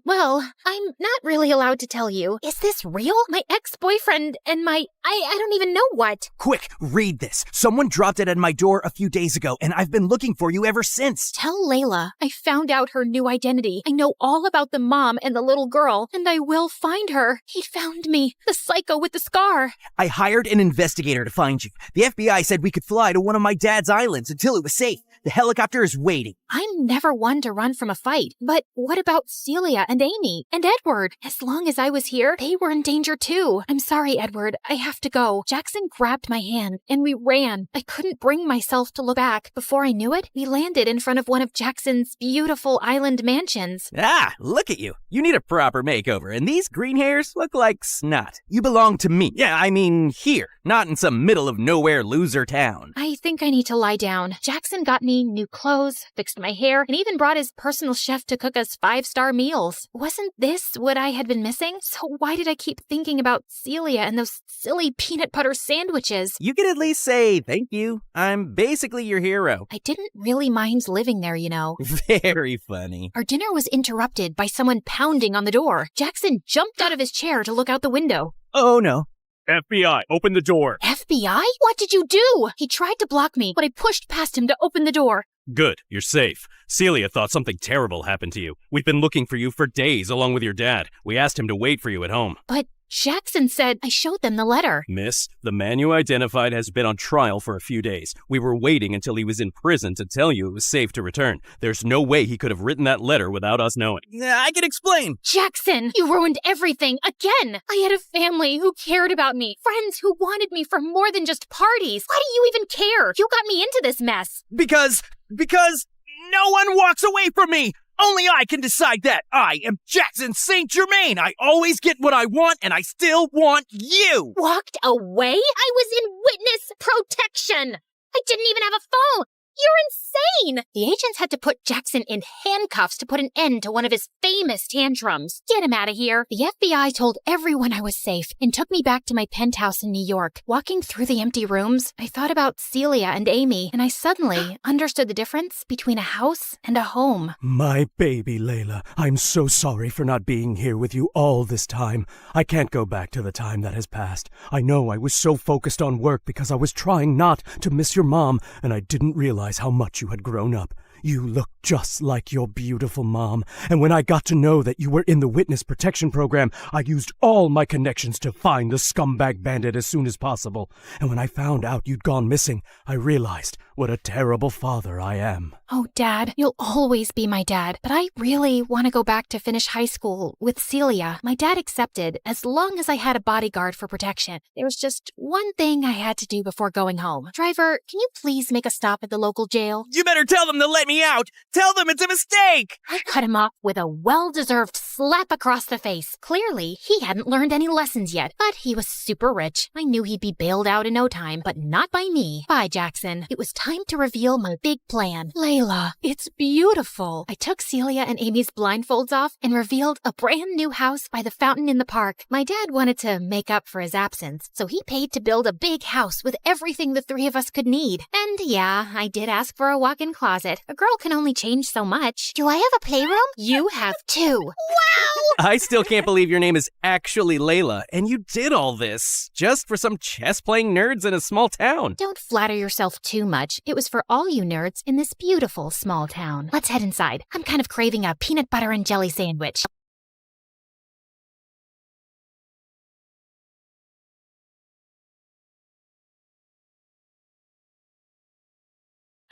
Well, I'm not really allowed to tell you. Is this real? My ex-boyfriend and I don't even know what. Quick, read this. Someone dropped it at my door a few days ago, and I've been looking for you ever since. Tell Layla I found out her new identity. I know all about the mom and the little girl, and I will find her. He found me, the psycho with the scar. I hired an investigator to find you. The FBI said we could fly to one of my dad's islands until it was safe. The helicopter is waiting. I'm never one to run from a fight. But what about Celia and Amy and Edward? As long as I was here, they were in danger too. I'm sorry, Edward. I have to go. Jackson grabbed my hand and we ran. I couldn't bring myself to look back. Before I knew it, we landed in front of one of Jackson's beautiful island mansions. Ah, look at you. You need a proper makeover, and these green hairs look like snot. You belong to me. Yeah, I mean here, not in some middle of nowhere loser town. I think I need to lie down. Jackson got me new clothes, fixed my hair, and even brought his personal chef to cook us 5-star meals. Wasn't this what I had been missing? So why did I keep thinking about Celia and those silly peanut butter sandwiches? You could at least say thank you. I'm basically your hero. I didn't really mind living there, you know. Very funny. Our dinner was interrupted by someone pounding on the door. Jackson jumped out of his chair to look out the window. Oh no. FBI, open the door. FBI? What did you do? He tried to block me, but I pushed past him to open the door. Good, you're safe. Celia thought something terrible happened to you. We've been looking for you for days, along with your dad. We asked him to wait for you at home. But Jackson said I showed them the letter. Miss, the man you identified has been on trial for a few days. We were waiting until he was in prison to tell you it was safe to return. There's no way he could have written that letter without us knowing. I can explain. Jackson, you ruined everything again. I had a family who cared about me, friends who wanted me for more than just parties. Why do you even care? You got me into this mess. Because no one walks away from me. Only I can decide that. I am Jackson St. Germain. I always get what I want, and I still want you. Walked away? I was in witness protection. I didn't even have a phone. You're insane! The agents had to put Jackson in handcuffs to put an end to one of his famous tantrums. Get him out of here. The FBI told everyone I was safe and took me back to my penthouse in New York. Walking through the empty rooms, I thought about Celia and Amy, and I suddenly understood the difference between a house and a home. My baby, Layla, I'm so sorry for not being here with you all this time. I can't go back to the time that has passed. I know I was so focused on work because I was trying not to miss your mom, and I didn't realize how much you had grown up. You look just like your beautiful mom. And when I got to know that you were in the witness protection program, I used all my connections to find the scumbag bandit as soon as possible. And when I found out you'd gone missing, I realized what a terrible father I am. Oh, Dad, you'll always be my dad. But I really want to go back to finish high school with Celia. My dad accepted as long as I had a bodyguard for protection. There was just one thing I had to do before going home. Driver, can you please make a stop at the local jail? You better tell them to let me out. Tell them it's a mistake. I cut him off with a well-deserved slap across the face. Clearly, he hadn't learned any lessons yet, but he was super rich. I knew he'd be bailed out in no time, but not by me. Bye, Jackson. It was time to reveal my big plan. Layla, it's beautiful. I took Celia and Amy's blindfolds off and revealed a brand new house by the fountain in the park. My dad wanted to make up for his absence, so he paid to build a big house with everything the three of us could need. And yeah, I did ask for a walk-in closet. A girl can only change so much. Do I have a playroom? You have two. Wow! I still can't believe your name is actually Layla, and you did all this just for some chess-playing nerds in a small town. Don't flatter yourself too much. It was for all you nerds in this beautiful small town. Let's head inside. I'm kind of craving a peanut butter and jelly sandwich.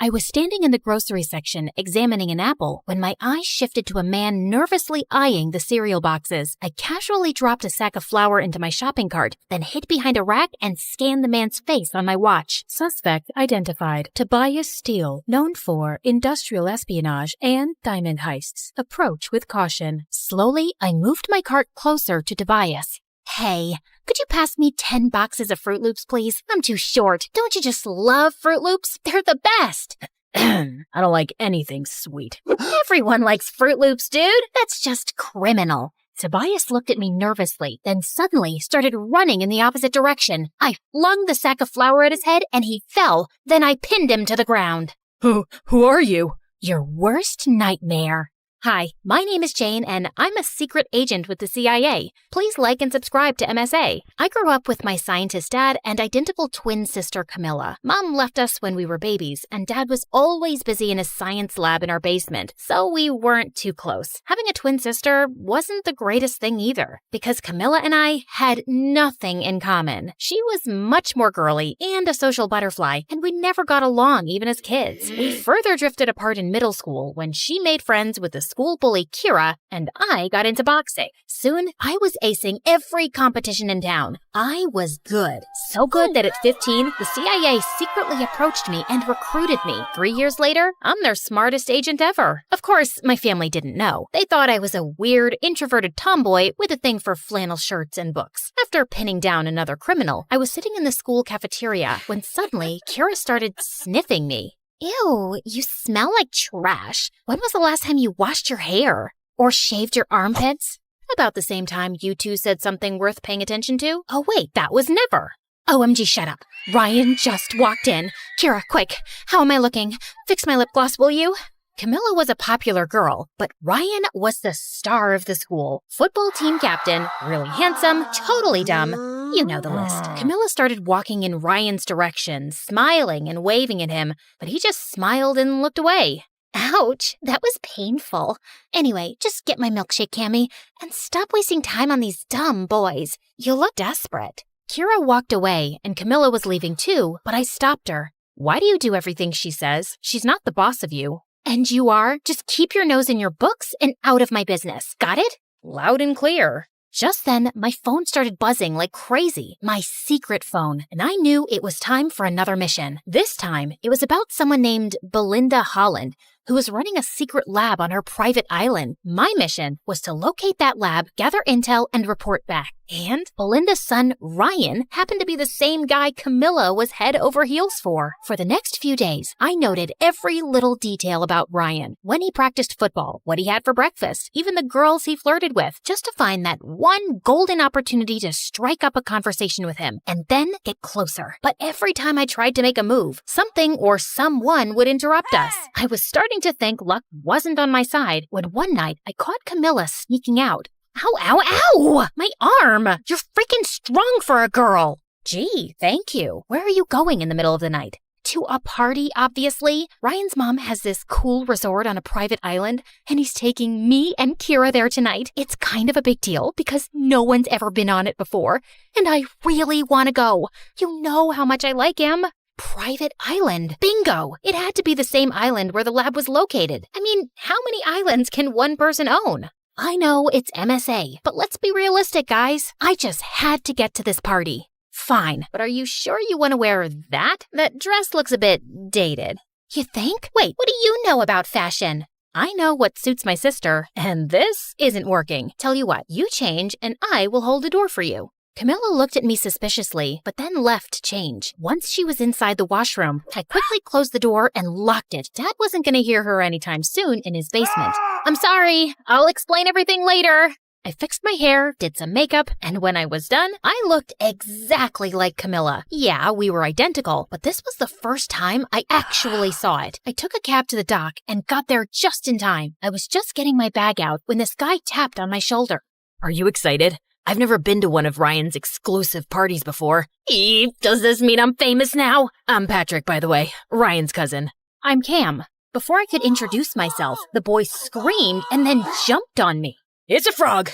I was standing in the grocery section examining an apple when my eyes shifted to a man nervously eyeing the cereal boxes. I casually dropped a sack of flour into my shopping cart, then hid behind a rack and scanned the man's face on my watch. Suspect identified. Tobias Steele, known for industrial espionage and diamond heists. Approach with caution. Slowly, I moved my cart closer to Tobias. Hey, could you pass me 10 boxes of Fruit Loops, please? I'm too short. Don't you just love Fruit Loops? They're the best. I don't like anything sweet. Everyone likes Fruit Loops, dude. That's just criminal. Tobias looked at me nervously, then suddenly started running in the opposite direction. I flung the sack of flour at his head and he fell. Then I pinned him to the ground. Who are you? Your worst nightmare. Hi, my name is Jane, and I'm a secret agent with the CIA. Please like and subscribe to MSA. I grew up with my scientist dad and identical twin sister Camilla. Mom left us when we were babies, and Dad was always busy in his science lab in our basement, so we weren't too close. Having a twin sister wasn't the greatest thing either, because Camilla and I had nothing in common. She was much more girly and a social butterfly, and we never got along even as kids. We further drifted apart in middle school when she made friends with the school bully Kira, and I got into boxing. Soon, I was acing every competition in town. I was good. So good that at 15, the CIA secretly approached me and recruited me. 3 years later, I'm their smartest agent ever. Of course, my family didn't know. They thought I was a weird, introverted tomboy with a thing for flannel shirts and books. After pinning down another criminal, I was sitting in the school cafeteria when suddenly Kira started sniffing me. Ew, you smell like trash. When was the last time you washed your hair? Or shaved your armpits? About the same time you two said something worth paying attention to? Oh wait, that was never. OMG, shut up. Ryan just walked in. Kira, quick, how am I looking? Fix my lip gloss, will you? Camilla was a popular girl, but Ryan was the star of the school. Football team captain, really handsome, totally dumb. You know the list. Camilla started walking in Ryan's direction, smiling and waving at him, but he just smiled and looked away. Ouch, that was painful. Anyway, just get my milkshake, Cammy, and stop wasting time on these dumb boys. You look desperate. Kira walked away, and Camilla was leaving too, but I stopped her. Why do you do everything she says? She's not the boss of you. And you are? Just keep your nose in your books and out of my business. Got it? Loud and clear. Just then, my phone started buzzing like crazy. My secret phone. And I knew it was time for another mission. This time, it was about someone named Belinda Holland, who was running a secret lab on her private island. My mission was to locate that lab, gather intel, and report back. And Belinda's son, Ryan, happened to be the same guy Camilla was head over heels for. For the next few days, I noted every little detail about Ryan. When he practiced football, what he had for breakfast, even the girls he flirted with, just to find that one golden opportunity to strike up a conversation with him, and then get closer. But every time I tried to make a move, something or someone would interrupt us. I was starting to think luck wasn't on my side when one night I caught Camilla sneaking out. Ow, ow, ow! My arm! You're freaking strong for a girl! Gee, thank you. Where are you going in the middle of the night? To a party, obviously. Ryan's mom has this cool resort on a private island, and he's taking me and Kira there tonight. It's kind of a big deal because no one's ever been on it before, and I really want to go. You know how much I like him. Private island. Bingo! It had to be the same island where the lab was located. I mean, how many islands can one person own? I know it's MSA, but let's be realistic, guys. I just had to get to this party. Fine, but are you sure you want to wear that? That dress looks a bit dated. You think? Wait, what do you know about fashion? I know what suits my sister, and this isn't working. Tell you what, you change and I will hold the door for you. Camilla looked at me suspiciously, but then left to change. Once she was inside the washroom, I quickly closed the door and locked it. Dad wasn't going to hear her anytime soon in his basement. I'm sorry, I'll explain everything later. I fixed my hair, did some makeup, and when I was done, I looked exactly like Camilla. Yeah, we were identical, but this was the first time I actually saw it. I took a cab to the dock and got there just in time. I was just getting my bag out when this guy tapped on my shoulder. Are you excited? I've never been to one of Ryan's exclusive parties before. Does this mean I'm famous now? I'm Patrick, by the way, Ryan's cousin. I'm Cam. Before I could introduce myself, the boy screamed and then jumped on me. It's a frog!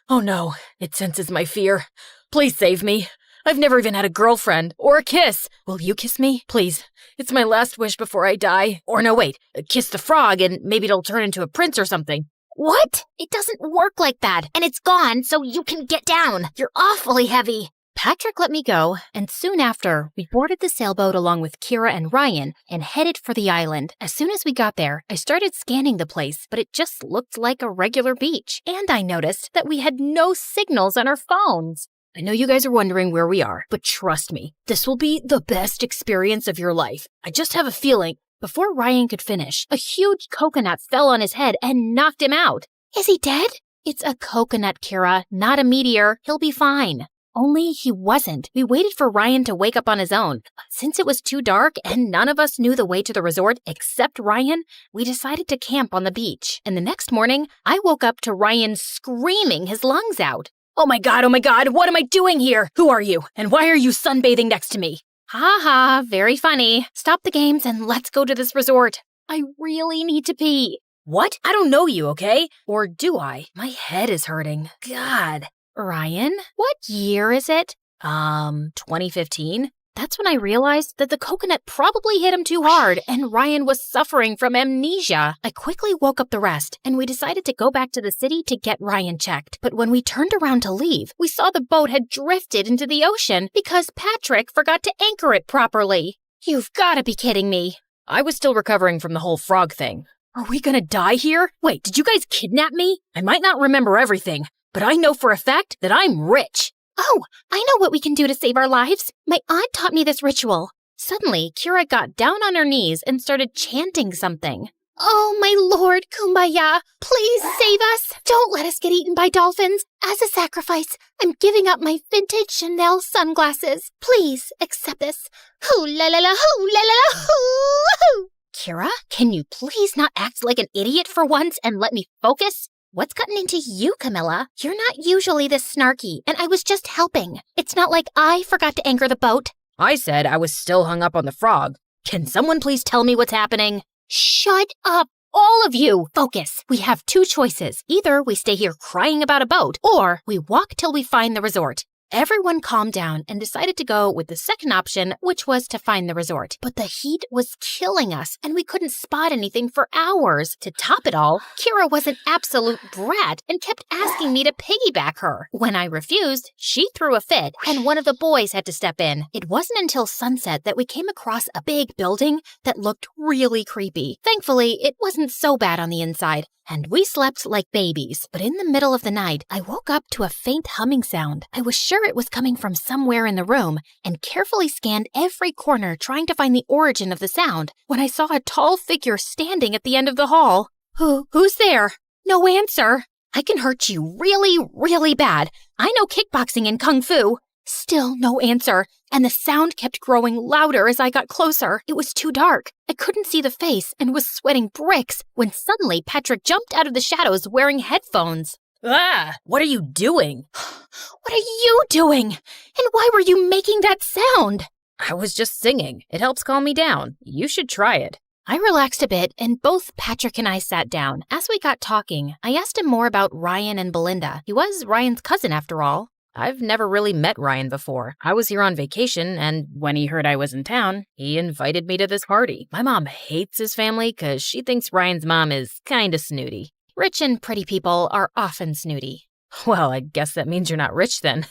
Oh no, it senses my fear. Please save me. I've never even had a girlfriend or a kiss. Will you kiss me? Please. It's my last wish before I die. Or no, wait. Kiss the frog and maybe it'll turn into a prince or something. What? It doesn't work like that. And it's gone, so you can get down. You're awfully heavy. Patrick let me go, and soon after, we boarded the sailboat along with Kira and Ryan and headed for the island. As soon as we got there, I started scanning the place, but it just looked like a regular beach. And I noticed that we had no signals on our phones. I know you guys are wondering where we are, but trust me, this will be the best experience of your life. I just have a feeling. Before Ryan could finish, a huge coconut fell on his head and knocked him out. Is he dead? It's a coconut, Kira, not a meteor. He'll be fine. Only he wasn't. We waited for Ryan to wake up on his own. Since it was too dark and none of us knew the way to the resort except Ryan, we decided to camp on the beach. And the next morning, I woke up to Ryan screaming his lungs out. Oh my god, what am I doing here? Who are you? And why are you sunbathing next to me? Ha ha, very funny. Stop the games and let's go to this resort. I really need to pee. What? I don't know you, okay? Or do I? My head is hurting. God. Ryan, what year is it? 2015. That's when I realized that the coconut probably hit him too hard and Ryan was suffering from amnesia. I quickly woke up the rest and we decided to go back to the city to get Ryan checked. But when we turned around to leave, we saw the boat had drifted into the ocean because Patrick forgot to anchor it properly. You've got to be kidding me. I was still recovering from the whole frog thing. Are we gonna die here? Wait, did you guys kidnap me? I might not remember everything, but I know for a fact that I'm rich. Oh, I know what we can do to save our lives. My aunt taught me this ritual. Suddenly, Kira got down on her knees and started chanting something. Oh, my Lord, Kumbaya, please save us. Don't let us get eaten by dolphins. As a sacrifice, I'm giving up my vintage Chanel sunglasses. Please accept this. Hoo la la la, hoo la la la, hoo. Kira, can you please not act like an idiot for once and let me focus? What's gotten into you, Camilla? You're not usually this snarky, and I was just helping. It's not like I forgot to anchor the boat. I said I was still hung up on the frog. Can someone please tell me what's happening? Shut up, all of you. Focus. We have two choices. Either we stay here crying about a boat, or we walk till we find the resort. Everyone calmed down and decided to go with the second option, which was to find the resort. But the heat was killing us, and we couldn't spot anything for hours. To top it all, Kira was an absolute brat and kept asking me to piggyback her. When I refused, she threw a fit, and one of the boys had to step in. It wasn't until sunset that we came across a big building that looked really creepy. Thankfully, it wasn't so bad on the inside, and we slept like babies. But in the middle of the night, I woke up to a faint humming sound. I was sure it was coming from somewhere in the room and carefully scanned every corner trying to find the origin of the sound when I saw a tall figure standing at the end of the hall. Who's there? No answer. I can hurt you really, really bad. I know kickboxing and kung fu. Still no answer, and the sound kept growing louder as I got closer. It was too dark. I couldn't see the face and was sweating bricks when suddenly Patrick jumped out of the shadows wearing headphones. Ah, what are you doing? What are you doing? And why were you making that sound? I was just singing. It helps calm me down. You should try it. I relaxed a bit, and both Patrick and I sat down. As we got talking, I asked him more about Ryan and Belinda. He was Ryan's cousin, after all. I've never really met Ryan before. I was here on vacation, and when he heard I was in town, he invited me to this party. My mom hates his family because she thinks Ryan's mom is kinda snooty. Rich and pretty people are often snooty. Well, I guess that means you're not rich then.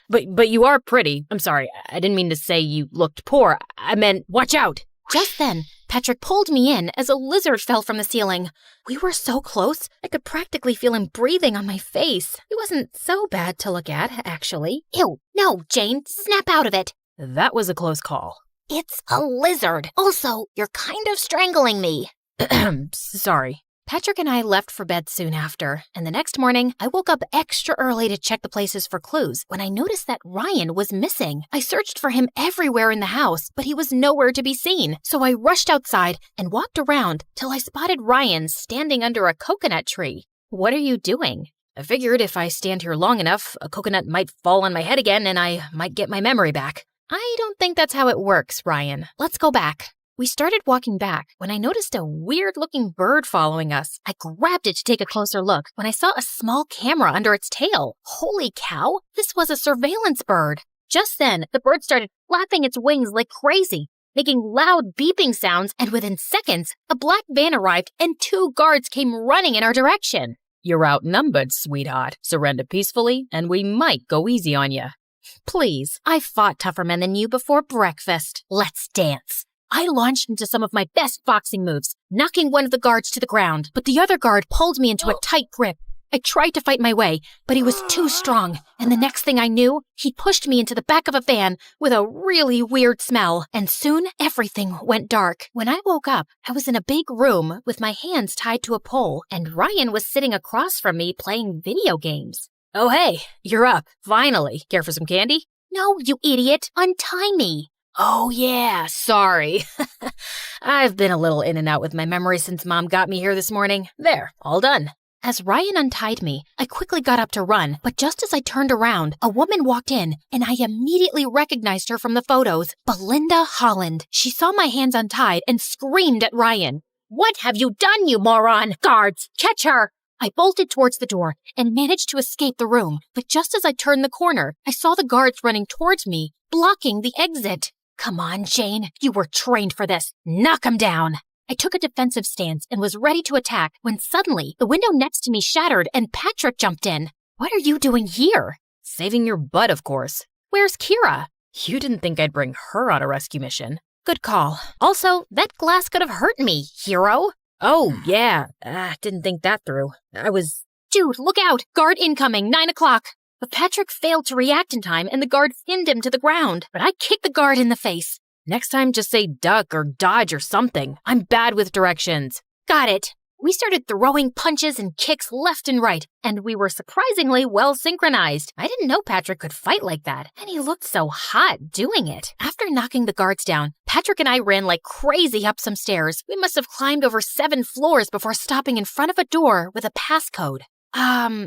But you are pretty. I'm sorry, I didn't mean to say you looked poor. I meant, watch out! Just then, Patrick pulled me in as a lizard fell from the ceiling. We were so close, I could practically feel him breathing on my face. He wasn't so bad to look at, actually. Ew, no, Jane, snap out of it. That was a close call. It's a lizard. Also, you're kind of strangling me. Sorry. Patrick and I left for bed soon after, and the next morning, I woke up extra early to check the places for clues when I noticed that Ryan was missing. I searched for him everywhere in the house, but he was nowhere to be seen. So I rushed outside and walked around till I spotted Ryan standing under a coconut tree. What are you doing? I figured if I stand here long enough, a coconut might fall on my head again and I might get my memory back. I don't think that's how it works, Ryan. Let's go back. We started walking back when I noticed a weird-looking bird following us. I grabbed it to take a closer look when I saw a small camera under its tail. Holy cow, this was a surveillance bird. Just then, the bird started flapping its wings like crazy, making loud beeping sounds, and within seconds, a black van arrived and 2 guards came running in our direction. You're outnumbered, sweetheart. Surrender peacefully, and we might go easy on you. Please, I've fought tougher men than you before breakfast. Let's dance. I launched into some of my best boxing moves, knocking one of the guards to the ground, but the other guard pulled me into a tight grip. I tried to fight my way, but he was too strong, and the next thing I knew, he pushed me into the back of a van with a really weird smell, and soon everything went dark. When I woke up, I was in a big room with my hands tied to a pole, and Ryan was sitting across from me playing video games. Oh hey, you're up, finally. Care for some candy? No, you idiot, untie me. Oh yeah, sorry. I've been a little in and out with my memory since Mom got me here this morning. There, all done. As Ryan untied me, I quickly got up to run, but just as I turned around, a woman walked in, and I immediately recognized her from the photos. Belinda Holland. She saw my hands untied and screamed at Ryan. What have you done, you moron? Guards, catch her! I bolted towards the door and managed to escape the room, but just as I turned the corner, I saw the guards running towards me, blocking the exit. Come on, Jane. You were trained for this. Knock him down. I took a defensive stance and was ready to attack when suddenly the window next to me shattered and Patrick jumped in. What are you doing here? Saving your butt, of course. Where's Kira? You didn't think I'd bring her on a rescue mission. Good call. Also, that glass could have hurt me, hero. Oh, yeah. Didn't think that through. Dude, look out. Guard incoming, 9 o'clock. But Patrick failed to react in time and the guard pinned him to the ground. But I kicked the guard in the face. Next time, just say duck or dodge or something. I'm bad with directions. Got it. We started throwing punches and kicks left and right, and we were surprisingly well synchronized. I didn't know Patrick could fight like that, and he looked so hot doing it. After knocking the guards down, Patrick and I ran like crazy up some stairs. We must have climbed over 7 floors before stopping in front of a door with a passcode.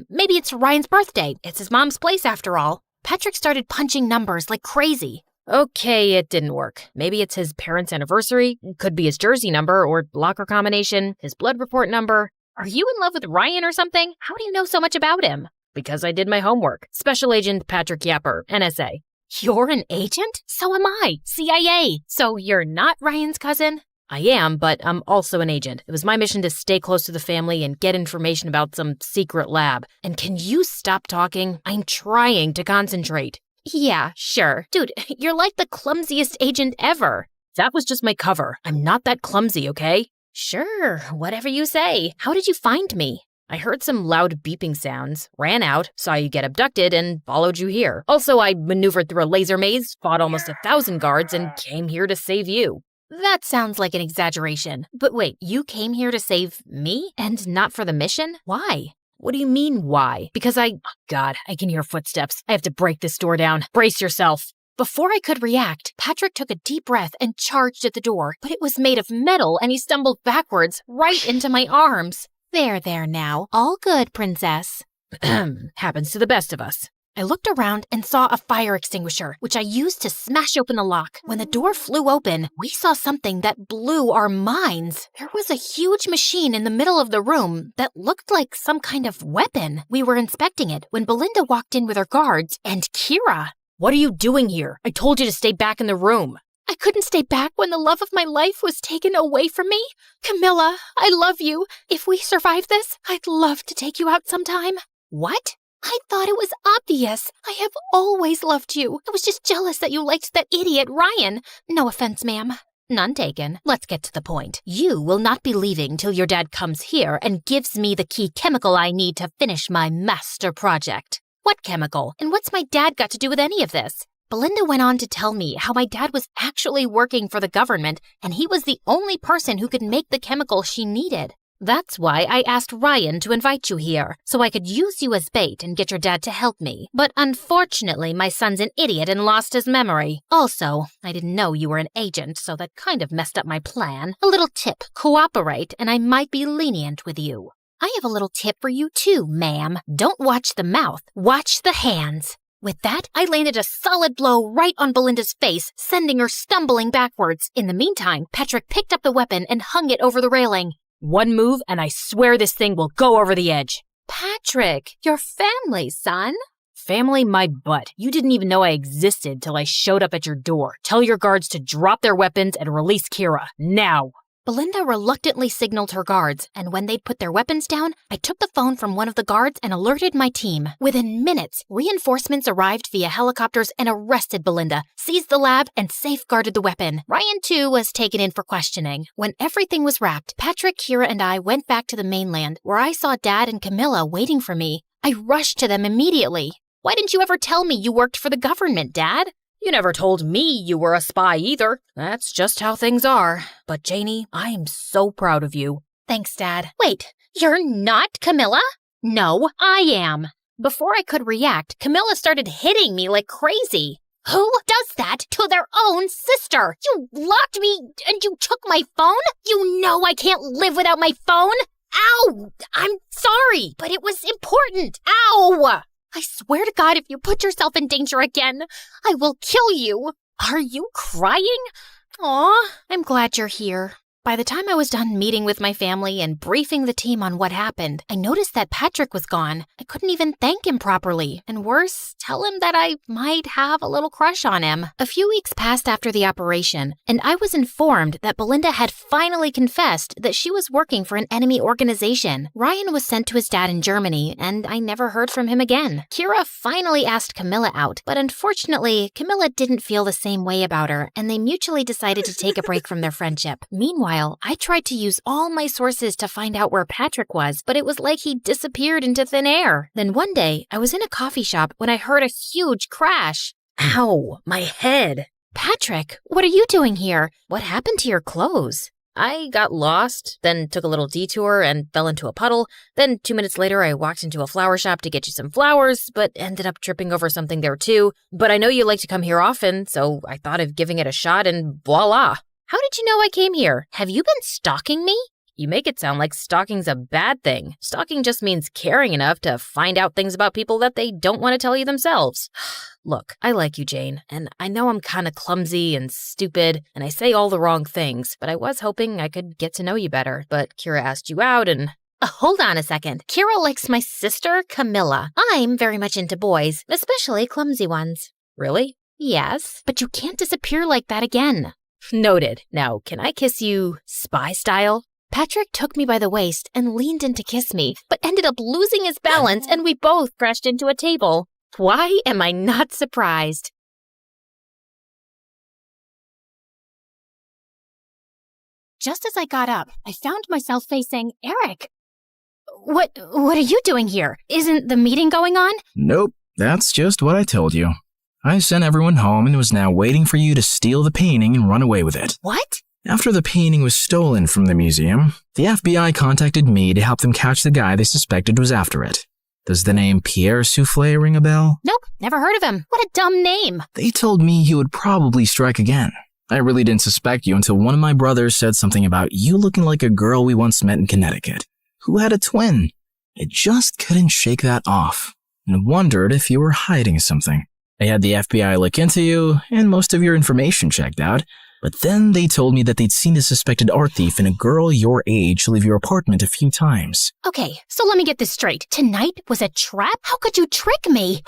Maybe it's Ryan's birthday. It's his mom's place after all. Patrick started punching numbers like crazy. Okay, it didn't work. Maybe it's his parents' anniversary. Could be his jersey number or locker combination, his blood report number. Are you in love with Ryan or something? How do you know so much about him? Because I did my homework. Special Agent Patrick Yapper, NSA. You're an agent? So am I. CIA. So you're not Ryan's cousin? I am, but I'm also an agent. It was my mission to stay close to the family and get information about some secret lab. And can you stop talking? I'm trying to concentrate. Yeah, sure. Dude, you're like the clumsiest agent ever. That was just my cover. I'm not that clumsy, okay? Sure, whatever you say. How did you find me? I heard some loud beeping sounds, ran out, saw you get abducted, and followed you here. Also, I maneuvered through a laser maze, fought almost 1,000 guards, and came here to save you. That sounds like an exaggeration. But wait, you came here to save me and not for the mission? Why? What do you mean, why? Because God, I can hear footsteps. I have to break this door down. Brace yourself. Before I could react, Patrick took a deep breath and charged at the door, but it was made of metal and he stumbled backwards right into my arms. There now. All good, princess. Happens to the best of us. I looked around and saw a fire extinguisher, which I used to smash open the lock. When the door flew open, we saw something that blew our minds. There was a huge machine in the middle of the room that looked like some kind of weapon. We were inspecting it when Belinda walked in with her guards and Kira. What are you doing here? I told you to stay back in the room. I couldn't stay back when the love of my life was taken away from me. Camilla, I love you. If we survive this, I'd love to take you out sometime. What? I thought it was obvious. I have always loved you. I was just jealous that you liked that idiot Ryan. No offense, ma'am. None taken. Let's get to the point. You will not be leaving till your dad comes here and gives me the key chemical I need to finish my master project. What chemical? And what's my dad got to do with any of this? Belinda went on to tell me how my dad was actually working for the government and he was the only person who could make the chemical she needed. That's why I asked Ryan to invite you here, so I could use you as bait and get your dad to help me. But unfortunately, my son's an idiot and lost his memory. Also, I didn't know you were an agent, so that kind of messed up my plan. A little tip, cooperate, and I might be lenient with you. I have a little tip for you too, ma'am. Don't watch the mouth, watch the hands. With that, I landed a solid blow right on Belinda's face, sending her stumbling backwards. In the meantime, Patrick picked up the weapon and hung it over the railing. One move, and I swear this thing will go over the edge. Patrick, your family, son. Family my butt. You didn't even know I existed till I showed up at your door. Tell your guards to drop their weapons and release Kira. Now. Belinda reluctantly signaled her guards, and when they'd put their weapons down, I took the phone from one of the guards and alerted my team. Within minutes, reinforcements arrived via helicopters and arrested Belinda, seized the lab, and safeguarded the weapon. Ryan, too, was taken in for questioning. When everything was wrapped, Patrick, Kira, and I went back to the mainland, where I saw Dad and Camilla waiting for me. I rushed to them immediately. Why didn't you ever tell me you worked for the government, Dad? You never told me you were a spy either. That's just how things are. But Janie, I am so proud of you. Thanks, Dad. Wait, you're not Camilla? No, I am. Before I could react, Camilla started hitting me like crazy. Who does that to their own sister? You locked me and you took my phone? You know I can't live without my phone. Ow! I'm sorry, but it was important. Ow! I swear to God, if you put yourself in danger again, I will kill you. Are you crying? Aw, I'm glad you're here. By the time I was done meeting with my family and briefing the team on what happened, I noticed that Patrick was gone. I couldn't even thank him properly. And worse, tell him that I might have a little crush on him. A few weeks passed after the operation, and I was informed that Belinda had finally confessed that she was working for an enemy organization. Ryan was sent to his dad in Germany, and I never heard from him again. Kira finally asked Camilla out, but unfortunately, Camilla didn't feel the same way about her, and they mutually decided to take a break from their friendship. Meanwhile, I tried to use all my sources to find out where Patrick was, but it was like he disappeared into thin air. Then one day, I was in a coffee shop when I heard a huge crash. Ow, my head. Patrick, what are you doing here? What happened to your clothes? I got lost, then took a little detour and fell into a puddle. Then 2 minutes later, I walked into a flower shop to get you some flowers, but ended up tripping over something there too. But I know you like to come here often, so I thought of giving it a shot and voila. How did you know I came here? Have you been stalking me? You make it sound like stalking's a bad thing. Stalking just means caring enough to find out things about people that they don't want to tell you themselves. Look, I like you, Jane, and I know I'm kind of clumsy and stupid, and I say all the wrong things, but I was hoping I could get to know you better. But Kira asked you out and... Hold on a second. Kira likes my sister, Camilla. I'm very much into boys, especially clumsy ones. Really? Yes, but you can't disappear like that again. Noted. Now, can I kiss you spy style? Patrick took me by the waist and leaned in to kiss me, but ended up losing his balance and we both crashed into a table. Why am I not surprised? Just as I got up, I found myself facing Eric. What are you doing here? Isn't the meeting going on? Nope, that's just what I told you. I sent everyone home and was now waiting for you to steal the painting and run away with it. What? After the painting was stolen from the museum, the FBI contacted me to help them catch the guy they suspected was after it. Does the name Pierre Souffle ring a bell? Nope, never heard of him. What a dumb name. They told me he would probably strike again. I really didn't suspect you until one of my brothers said something about you looking like a girl we once met in Connecticut, who had a twin. I just couldn't shake that off. and wondered if you were hiding something. I had the FBI look into you, and most of your information checked out, but then they told me that they'd seen a suspected art thief and a girl your age leave your apartment a few times. Okay, so let me get this straight. Tonight was a trap? How could you trick me?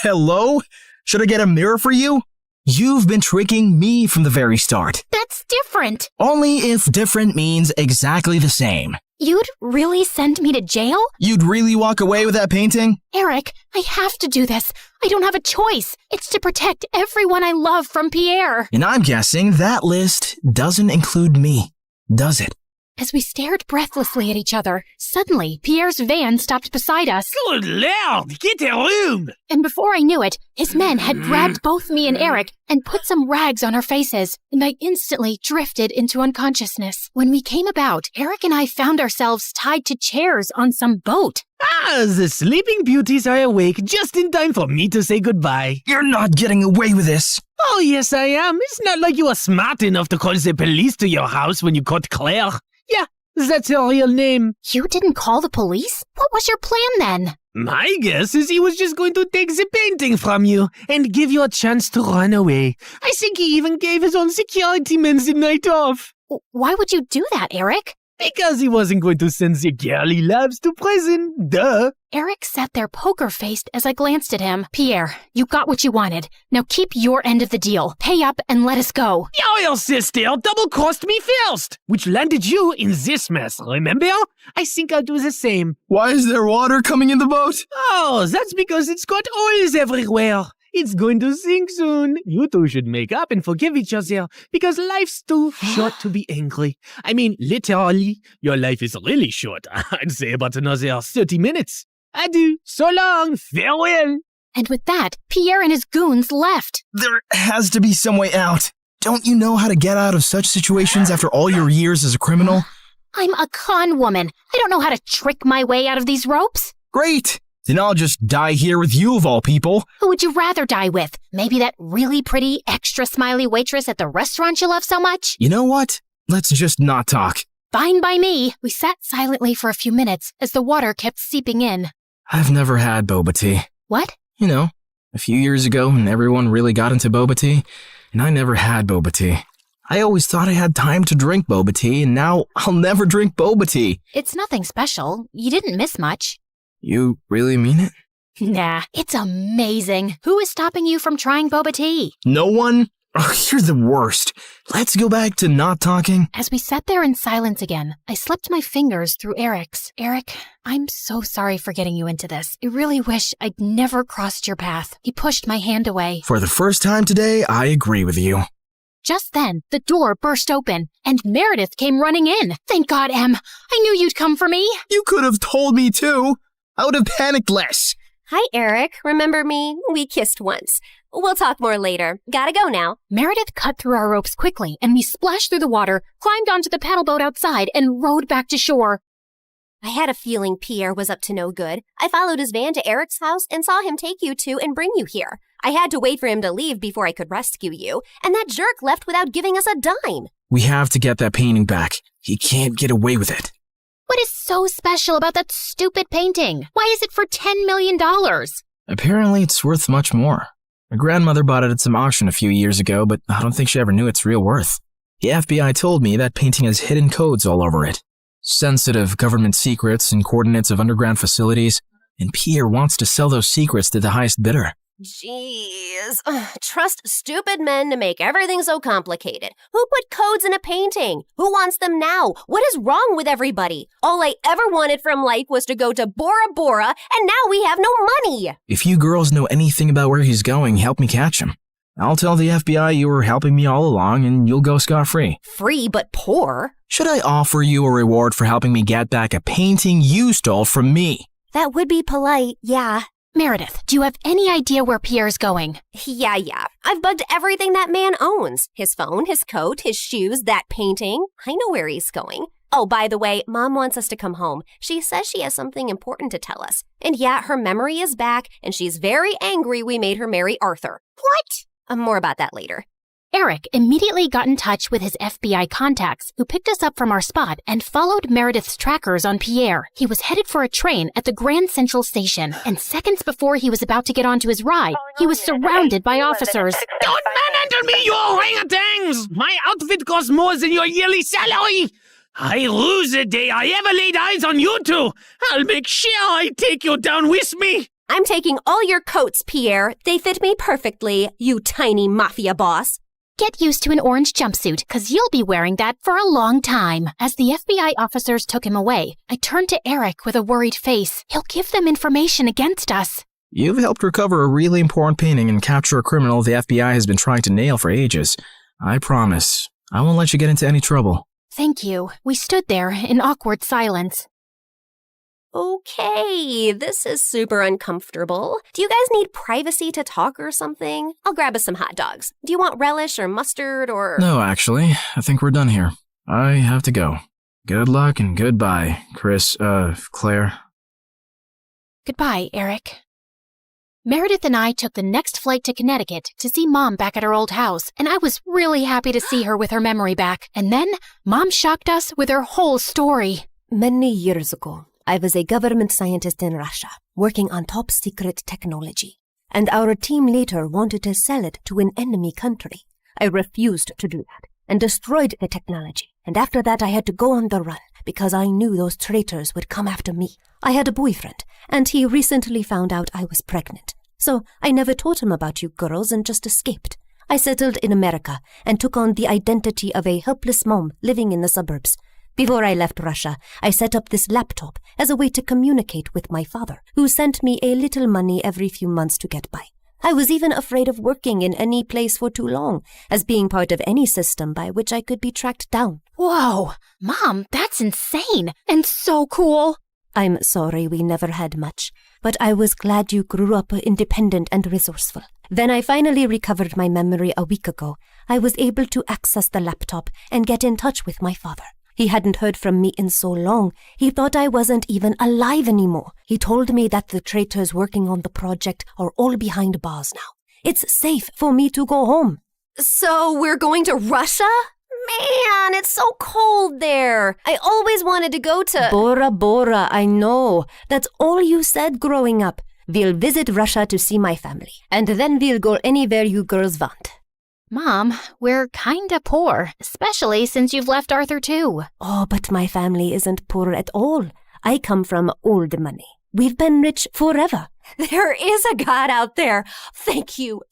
Hello? Should I get a mirror for you? You've been tricking me from the very start. That's different. Only if different means exactly the same. You'd really send me to jail? You'd really walk away with that painting? Eric, I have to do this. I don't have a choice. It's to protect everyone I love from Pierre. And I'm guessing that list doesn't include me, does it? As we stared breathlessly at each other, suddenly Pierre's van stopped beside us. Good Lord, get a room! And before I knew it, his men had grabbed both me and Eric and put some rags on our faces, and I instantly drifted into unconsciousness. When we came about, Eric and I found ourselves tied to chairs on some boat. The Sleeping Beauties are awake just in time for me to say goodbye. You're not getting away with this. Oh, yes, I am. It's not like you were smart enough to call the police to your house when you caught Claire. Yeah, that's her real name. You didn't call the police? What was your plan then? My guess is he was just going to take the painting from you and give you a chance to run away. I think he even gave his own security men the night off. Why would you do that, Eric? Because he wasn't going to send the girl he loves to prison. Duh. Eric sat there poker-faced as I glanced at him. Pierre, you got what you wanted. Now keep your end of the deal. Pay up and let us go. Your sister double-crossed me first, which landed you in this mess, remember? I think I'll do the same. Why is there water coming in the boat? Oh, that's because it's got oils everywhere. It's going to sink soon. You two should make up and forgive each other because life's too short to be angry. I mean, literally, your life is really short. I'd say about another 30 minutes. Adieu. So long. Farewell. And with that, Pierre and his goons left. There has to be some way out. Don't you know how to get out of such situations after all your years as a criminal? I'm a con woman. I don't know how to trick my way out of these ropes. Great. Then I'll just die here with you of all people. Who would you rather die with? Maybe that really pretty, extra smiley waitress at the restaurant you love so much? You know what? Let's just not talk. Fine by me. We sat silently for a few minutes as the water kept seeping in. I've never had boba tea. What? You know, a few years ago when everyone really got into boba tea, and I never had boba tea. I always thought I had time to drink boba tea, and now I'll never drink boba tea. It's nothing special. You didn't miss much. You really mean it? Nah, it's amazing. Who is stopping you from trying boba tea? No one? Oh, you're the worst. Let's go back to not talking. As we sat there in silence again, I slipped my fingers through Eric's. Eric, I'm so sorry for getting you into this. I really wish I'd never crossed your path. He pushed my hand away. For the first time today, I agree with you. Just then, the door burst open, and Meredith came running in. Thank God, Em. I knew you'd come for me. You could have told me too. I would have panicked less. Hi, Eric. Remember me? We kissed once. We'll talk more later. Gotta go now. Meredith cut through our ropes quickly, and we splashed through the water, climbed onto the paddle boat outside, and rowed back to shore. I had a feeling Pierre was up to no good. I followed his van to Eric's house and saw him take you two and bring you here. I had to wait for him to leave before I could rescue you, and that jerk left without giving us a dime. We have to get that painting back. He can't get away with it. What is so special about that stupid painting? Why is it for $10 million? Apparently, it's worth much more. My grandmother bought it at some auction a few years ago, but I don't think she ever knew its real worth. The FBI told me that painting has hidden codes all over it. Sensitive government secrets and coordinates of underground facilities, and Pierre wants to sell those secrets to the highest bidder. Jeez. Trust stupid men to make everything so complicated. Who put codes in a painting? Who wants them now? What is wrong with everybody? All I ever wanted from life was to go to Bora Bora, and now we have no money. If you girls know anything about where he's going, help me catch him. I'll tell the FBI you were helping me all along, and you'll go scot-free. Free but poor? Should I offer you a reward for helping me get back a painting you stole from me? That would be polite, yeah. Meredith, do you have any idea where Pierre's going? Yeah. I've bugged everything that man owns. His phone, his coat, his shoes, that painting. I know where he's going. Oh, by the way, Mom wants us to come home. She says she has something important to tell us. And yeah, her memory is back, and she's very angry we made her marry Arthur. What? More about that later. Eric immediately got in touch with his FBI contacts, who picked us up from our spot and followed Meredith's trackers on Pierre. He was headed for a train at the Grand Central Station, and seconds before he was about to get onto his ride, he was surrounded by officers. Don't manhandle me, you orangutans! My outfit costs more than your yearly salary! I lose the day I ever laid eyes on you two! I'll make sure I take you down with me! I'm taking all your coats, Pierre. They fit me perfectly, you tiny mafia boss. Get used to an orange jumpsuit, cause you'll be wearing that for a long time. As the FBI officers took him away, I turned to Eric with a worried face. He'll give them information against us. You've helped recover a really important painting and capture a criminal the FBI has been trying to nail for ages. I promise, I won't let you get into any trouble. Thank you. We stood there in awkward silence. Okay, this is super uncomfortable. Do you guys need privacy to talk or something? I'll grab us some hot dogs. Do you want relish or mustard or... No, actually, I think we're done here. I have to go. Good luck and goodbye, Claire. Goodbye, Eric. Meredith and I took the next flight to Connecticut to see Mom back at her old house, and I was really happy to see her with her memory back. And then, Mom shocked us with her whole story. Many years ago, I was a government scientist in Russia, working on top-secret technology, and our team later wanted to sell it to an enemy country. I refused to do that, and destroyed the technology, and after that I had to go on the run, because I knew those traitors would come after me. I had a boyfriend, and he recently found out I was pregnant, so I never told him about you girls and just escaped. I settled in America, and took on the identity of a helpless mom living in the suburbs. Before I left Russia, I set up this laptop as a way to communicate with my father, who sent me a little money every few months to get by. I was even afraid of working in any place for too long, as being part of any system by which I could be tracked down. Whoa! Mom, that's insane and so cool! I'm sorry we never had much, but I was glad you grew up independent and resourceful. Then I finally recovered my memory a week ago. I was able to access the laptop and get in touch with my father. He hadn't heard from me in so long, he thought I wasn't even alive anymore. He told me that the traitors working on the project are all behind bars now. It's safe for me to go home. So we're going to Russia? Man, it's so cold there. I always wanted to go to... Bora Bora, I know. That's all you said growing up. We'll visit Russia to see my family, and then we'll go anywhere you girls want. Mom, we're kinda poor, especially since you've left Arthur too. Oh, but my family isn't poor at all. I come from old money. We've been rich forever. There is a God out there. Thank you.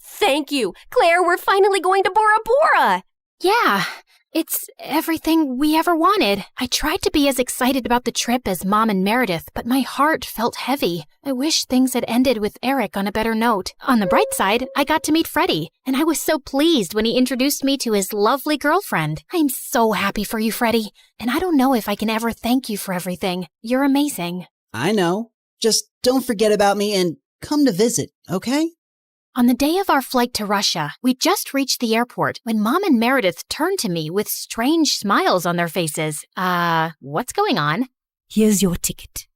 Claire, we're finally going to Bora Bora. Yeah, it's everything we ever wanted. I tried to be as excited about the trip as Mom and Meredith, but my heart felt heavy. I wish things had ended with Eric on a better note. On the bright side, I got to meet Freddie, and I was so pleased when he introduced me to his lovely girlfriend. I'm so happy for you, Freddie, and I don't know if I can ever thank you for everything. You're amazing. I know. Just don't forget about me and come to visit, okay? On the day of our flight to Russia, we just reached the airport when Mom and Meredith turned to me with strange smiles on their faces. What's going on? Here's your ticket.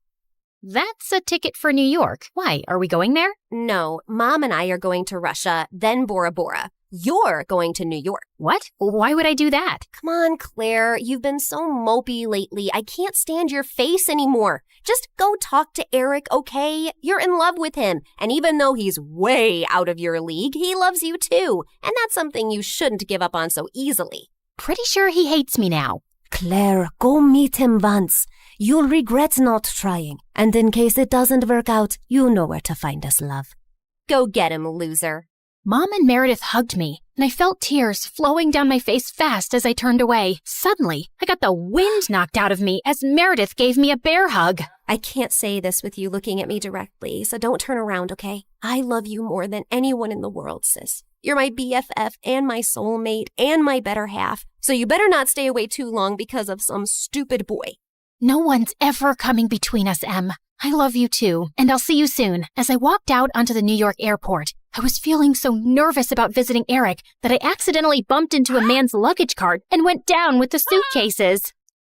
That's a ticket for New York. Why, are we going there? No, Mom and I are going to Russia, then Bora Bora. You're going to New York. What? Why would I do that? Come on, Claire. You've been so mopey lately. I can't stand your face anymore. Just go talk to Eric, okay? You're in love with him. And even though he's way out of your league, he loves you too. And that's something you shouldn't give up on so easily. Pretty sure he hates me now. Claire, go meet him once. You'll regret not trying. And in case it doesn't work out, you know where to find us, love. Go get him, loser. Mom and Meredith hugged me, and I felt tears flowing down my face fast as I turned away. Suddenly, I got the wind knocked out of me as Meredith gave me a bear hug. I can't say this with you looking at me directly, so don't turn around, okay? I love you more than anyone in the world, sis. You're my BFF and my soulmate and my better half, so you better not stay away too long because of some stupid boy. No one's ever coming between us, Em. I love you too, and I'll see you soon. As I walked out onto the New York airport, I was feeling so nervous about visiting Eric that I accidentally bumped into a man's luggage cart and went down with the suitcases.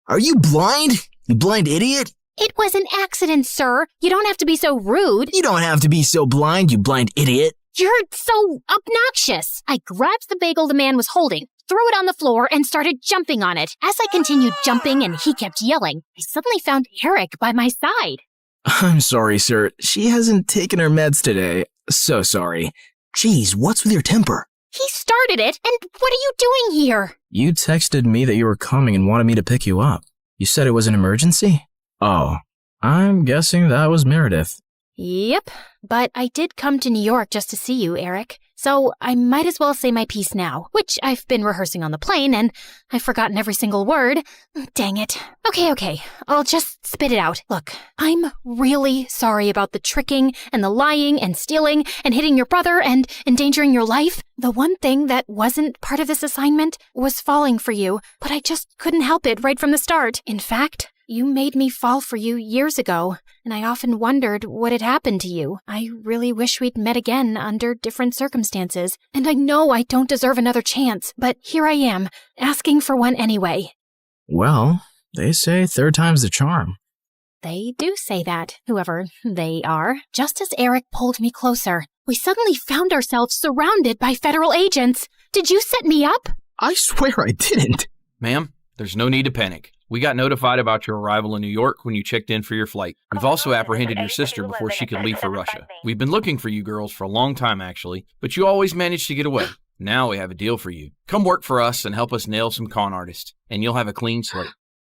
Are you blind? You blind idiot? It was an accident, sir. You don't have to be so rude. You don't have to be so blind, you blind idiot. You're so obnoxious. I grabbed the bagel the man was holding, threw it on the floor, and started jumping on it. As I continued jumping and he kept yelling, I suddenly found Eric by my side. I'm sorry, sir. She hasn't taken her meds today. So sorry. Jeez, what's with your temper? He started it, and what are you doing here? You texted me that you were coming and wanted me to pick you up. You said it was an emergency? Oh, I'm guessing that was Meredith. Yep, but I did come to New York just to see you, Eric. So I might as well say my piece now, which I've been rehearsing on the plane, and I've forgotten every single word. Dang it. Okay, I'll just spit it out. Look, I'm really sorry about the tricking and the lying and stealing and hitting your brother and endangering your life. The one thing that wasn't part of this assignment was falling for you, but I just couldn't help it right from the start. In fact, you made me fall for you years ago, and I often wondered what had happened to you. I really wish we'd met again under different circumstances, and I know I don't deserve another chance, but here I am, asking for one anyway. Well, they say third time's the charm. They do say that, whoever they are. Just as Eric pulled me closer, we suddenly found ourselves surrounded by federal agents. Did you set me up? I swear I didn't. Ma'am, there's no need to panic. We got notified about your arrival in New York when you checked in for your flight. We've also apprehended your sister before she could leave for Russia. We've been looking for you girls for a long time, actually, but you always managed to get away. Now we have a deal for you. Come work for us and help us nail some con artists, and you'll have a clean slate.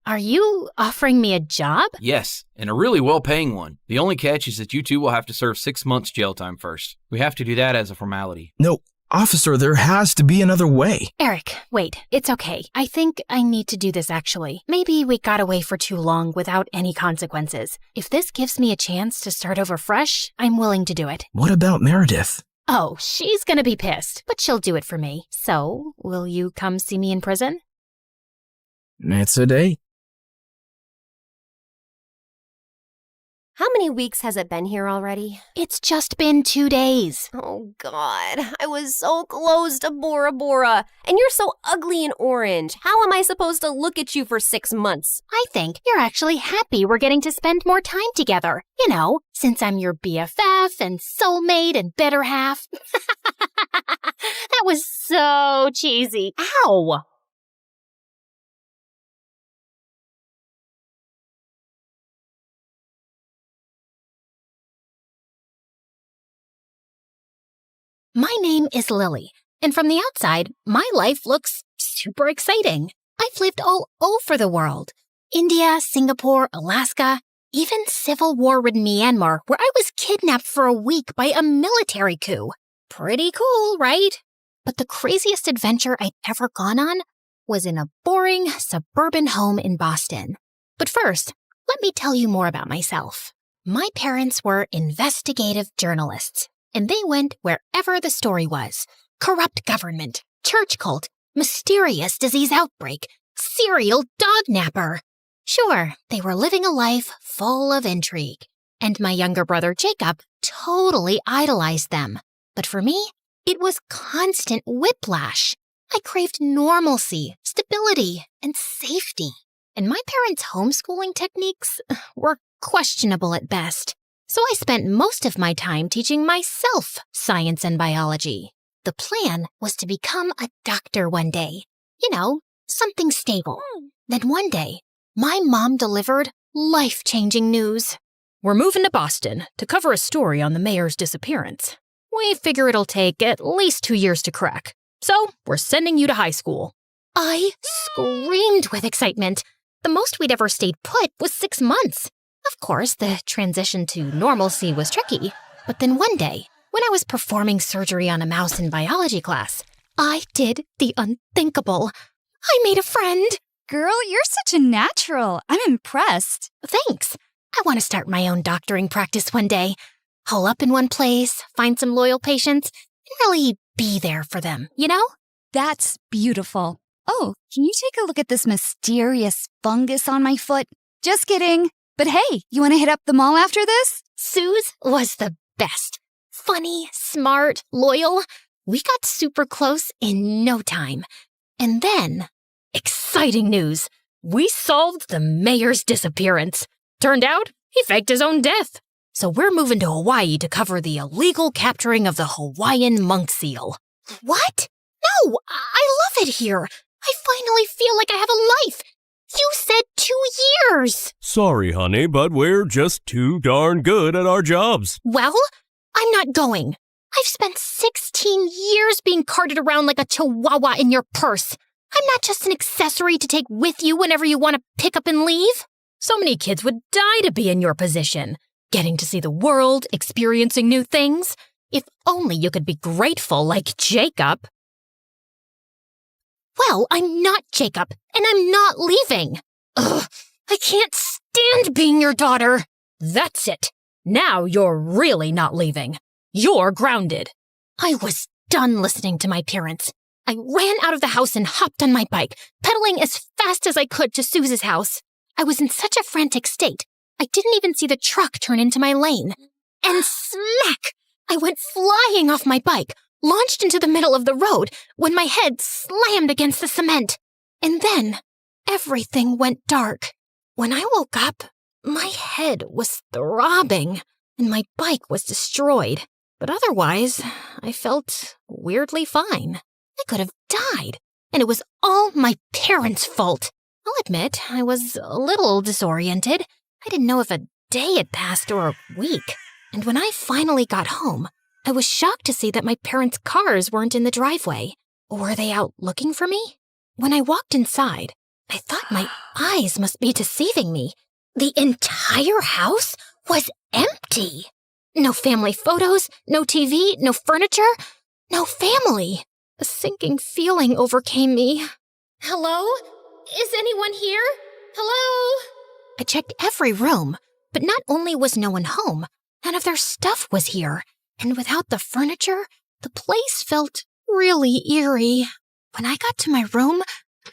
Are you offering me a job? Yes, and a really well-paying one. The only catch is that you two will have to serve 6 months jail time first. We have to do that as a formality. No, officer, there has to be another way. Eric, wait, it's okay. I think I need to do this actually. Maybe we got away for too long without any consequences. If this gives me a chance to start over fresh, I'm willing to do it. What about Meredith? Oh, she's gonna be pissed, but she'll do it for me. So, will you come see me in prison? It's a date. How many weeks has it been here already? It's just been 2 days. Oh, God. I was so close to Bora Bora. And you're so ugly and orange. How am I supposed to look at you for 6 months? I think you're actually happy we're getting to spend more time together. You know, since I'm your BFF and soulmate and better half. That was so cheesy. Ow! My name is Lily, and from the outside, my life looks super exciting. I've lived all over the world. India, Singapore, Alaska, even civil war-ridden Myanmar, where I was kidnapped for a week by a military coup. Pretty cool, right? But the craziest adventure I'd ever gone on was in a boring suburban home in Boston. But first, let me tell you more about myself. My parents were investigative journalists, and they went wherever the story was. Corrupt government, church cult, mysterious disease outbreak, serial dog napper. Sure, they were living a life full of intrigue, and my younger brother Jacob totally idolized them. But for me, it was constant whiplash. I craved normalcy, stability, and safety. And my parents' homeschooling techniques were questionable at best. So I spent most of my time teaching myself science and biology. The plan was to become a doctor one day. You know, something stable. Then one day, my mom delivered life-changing news. We're moving to Boston to cover a story on the mayor's disappearance. We figure it'll take at least 2 years to crack. So we're sending you to high school. I screamed with excitement. The most we'd ever stayed put was 6 months. Of course, the transition to normalcy was tricky, but then one day, when I was performing surgery on a mouse in biology class, I did the unthinkable. I made a friend. Girl, you're such a natural. I'm impressed. Thanks. I want to start my own doctoring practice one day. Hole up in one place, find some loyal patients, and really be there for them, you know? That's beautiful. Oh, can you take a look at this mysterious fungus on my foot? Just kidding. But hey, you want to hit up the mall after this? Suze was the best. Funny, smart, loyal. We got super close in no time. And then, exciting news. We solved the mayor's disappearance. Turned out, he faked his own death. So we're moving to Hawaii to cover the illegal capturing of the Hawaiian monk seal. What? No, I love it here. I finally feel like I have a life. You said 2 years. Sorry, honey, but we're just too darn good at our jobs. Well, I'm not going. I've spent 16 years being carted around like a chihuahua in your purse. I'm not just an accessory to take with you whenever you want to pick up and leave. So many kids would die to be in your position, getting to see the world, experiencing new things. If only you could be grateful like Jacob. Well, I'm not Jacob, and I'm not leaving. Ugh, I can't stand being your daughter. That's it. Now you're really not leaving. You're grounded. I was done listening to my parents. I ran out of the house and hopped on my bike, pedaling as fast as I could to Suze's house. I was in such a frantic state, I didn't even see the truck turn into my lane. And smack! I went flying off my bike, launched into the middle of the road when my head slammed against the cement. And then everything went dark. When I woke up, my head was throbbing and my bike was destroyed. But otherwise, I felt weirdly fine. I could have died, and it was all my parents' fault. I'll admit, I was a little disoriented. I didn't know if a day had passed or a week. And when I finally got home, I was shocked to see that my parents' cars weren't in the driveway. Were they out looking for me? When I walked inside, I thought my eyes must be deceiving me. The entire house was empty. No family photos, no TV, no furniture, no family. A sinking feeling overcame me. Hello? Is anyone here? Hello? I checked every room, but not only was no one home, none of their stuff was here. And without the furniture, the place felt really eerie. When I got to my room,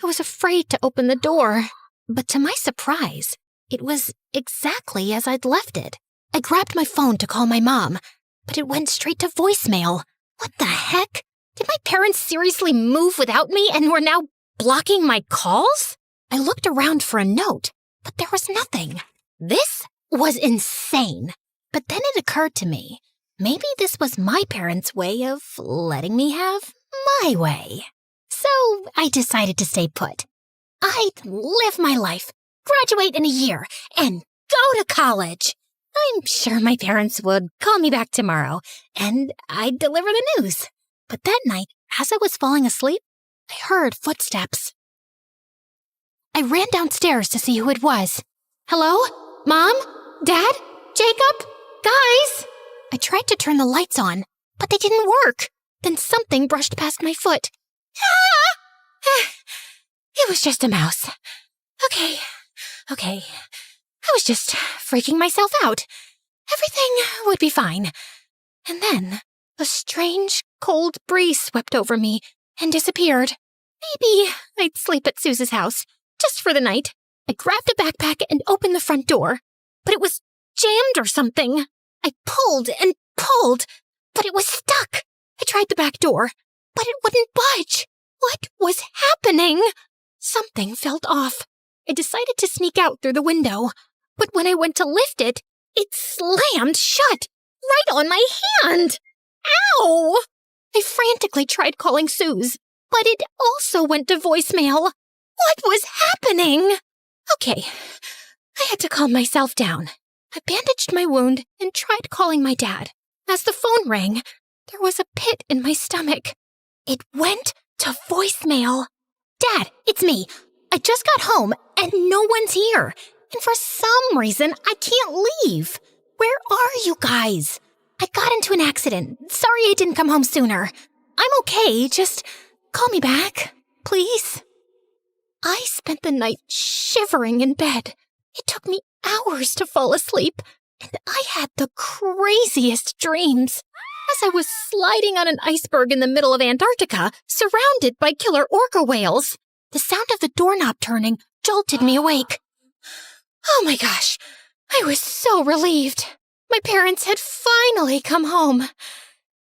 I was afraid to open the door. But to my surprise, it was exactly as I'd left it. I grabbed my phone to call my mom, but it went straight to voicemail. What the heck? Did my parents seriously move without me and were now blocking my calls? I looked around for a note, but there was nothing. This was insane. But then it occurred to me, maybe this was my parents' way of letting me have my way. So I decided to stay put. I'd live my life, graduate in a year, and go to college. I'm sure my parents would call me back tomorrow, and I'd deliver the news. But that night, as I was falling asleep, I heard footsteps. I ran downstairs to see who it was. Hello? Mom? Dad? Jacob? Guys? I tried to turn the lights on, but they didn't work. Then something brushed past my foot. Ah! It was just a mouse. Okay. I was just freaking myself out. Everything would be fine. And then a strange, cold breeze swept over me and disappeared. Maybe I'd sleep at Suze's house, just for the night. I grabbed a backpack and opened the front door, but it was jammed or something. I pulled and pulled, but it was stuck. I tried the back door, but it wouldn't budge. What was happening? Something felt off. I decided to sneak out through the window, but when I went to lift it, it slammed shut, right on my hand. Ow! I frantically tried calling Suze, but it also went to voicemail. What was happening? Okay, I had to calm myself down. I bandaged my wound and tried calling my dad. As the phone rang, there was a pit in my stomach. It went to voicemail. Dad, it's me. I just got home and no one's here. And for some reason, I can't leave. Where are you guys? I got into an accident. Sorry I didn't come home sooner. I'm okay. Just call me back, please. I spent the night shivering in bed. It took me hours to fall asleep, and I had the craziest dreams. As I was sliding on an iceberg in the middle of Antarctica, surrounded by killer orca whales, the sound of the doorknob turning jolted me awake. Oh my gosh, I was so relieved. My parents had finally come home.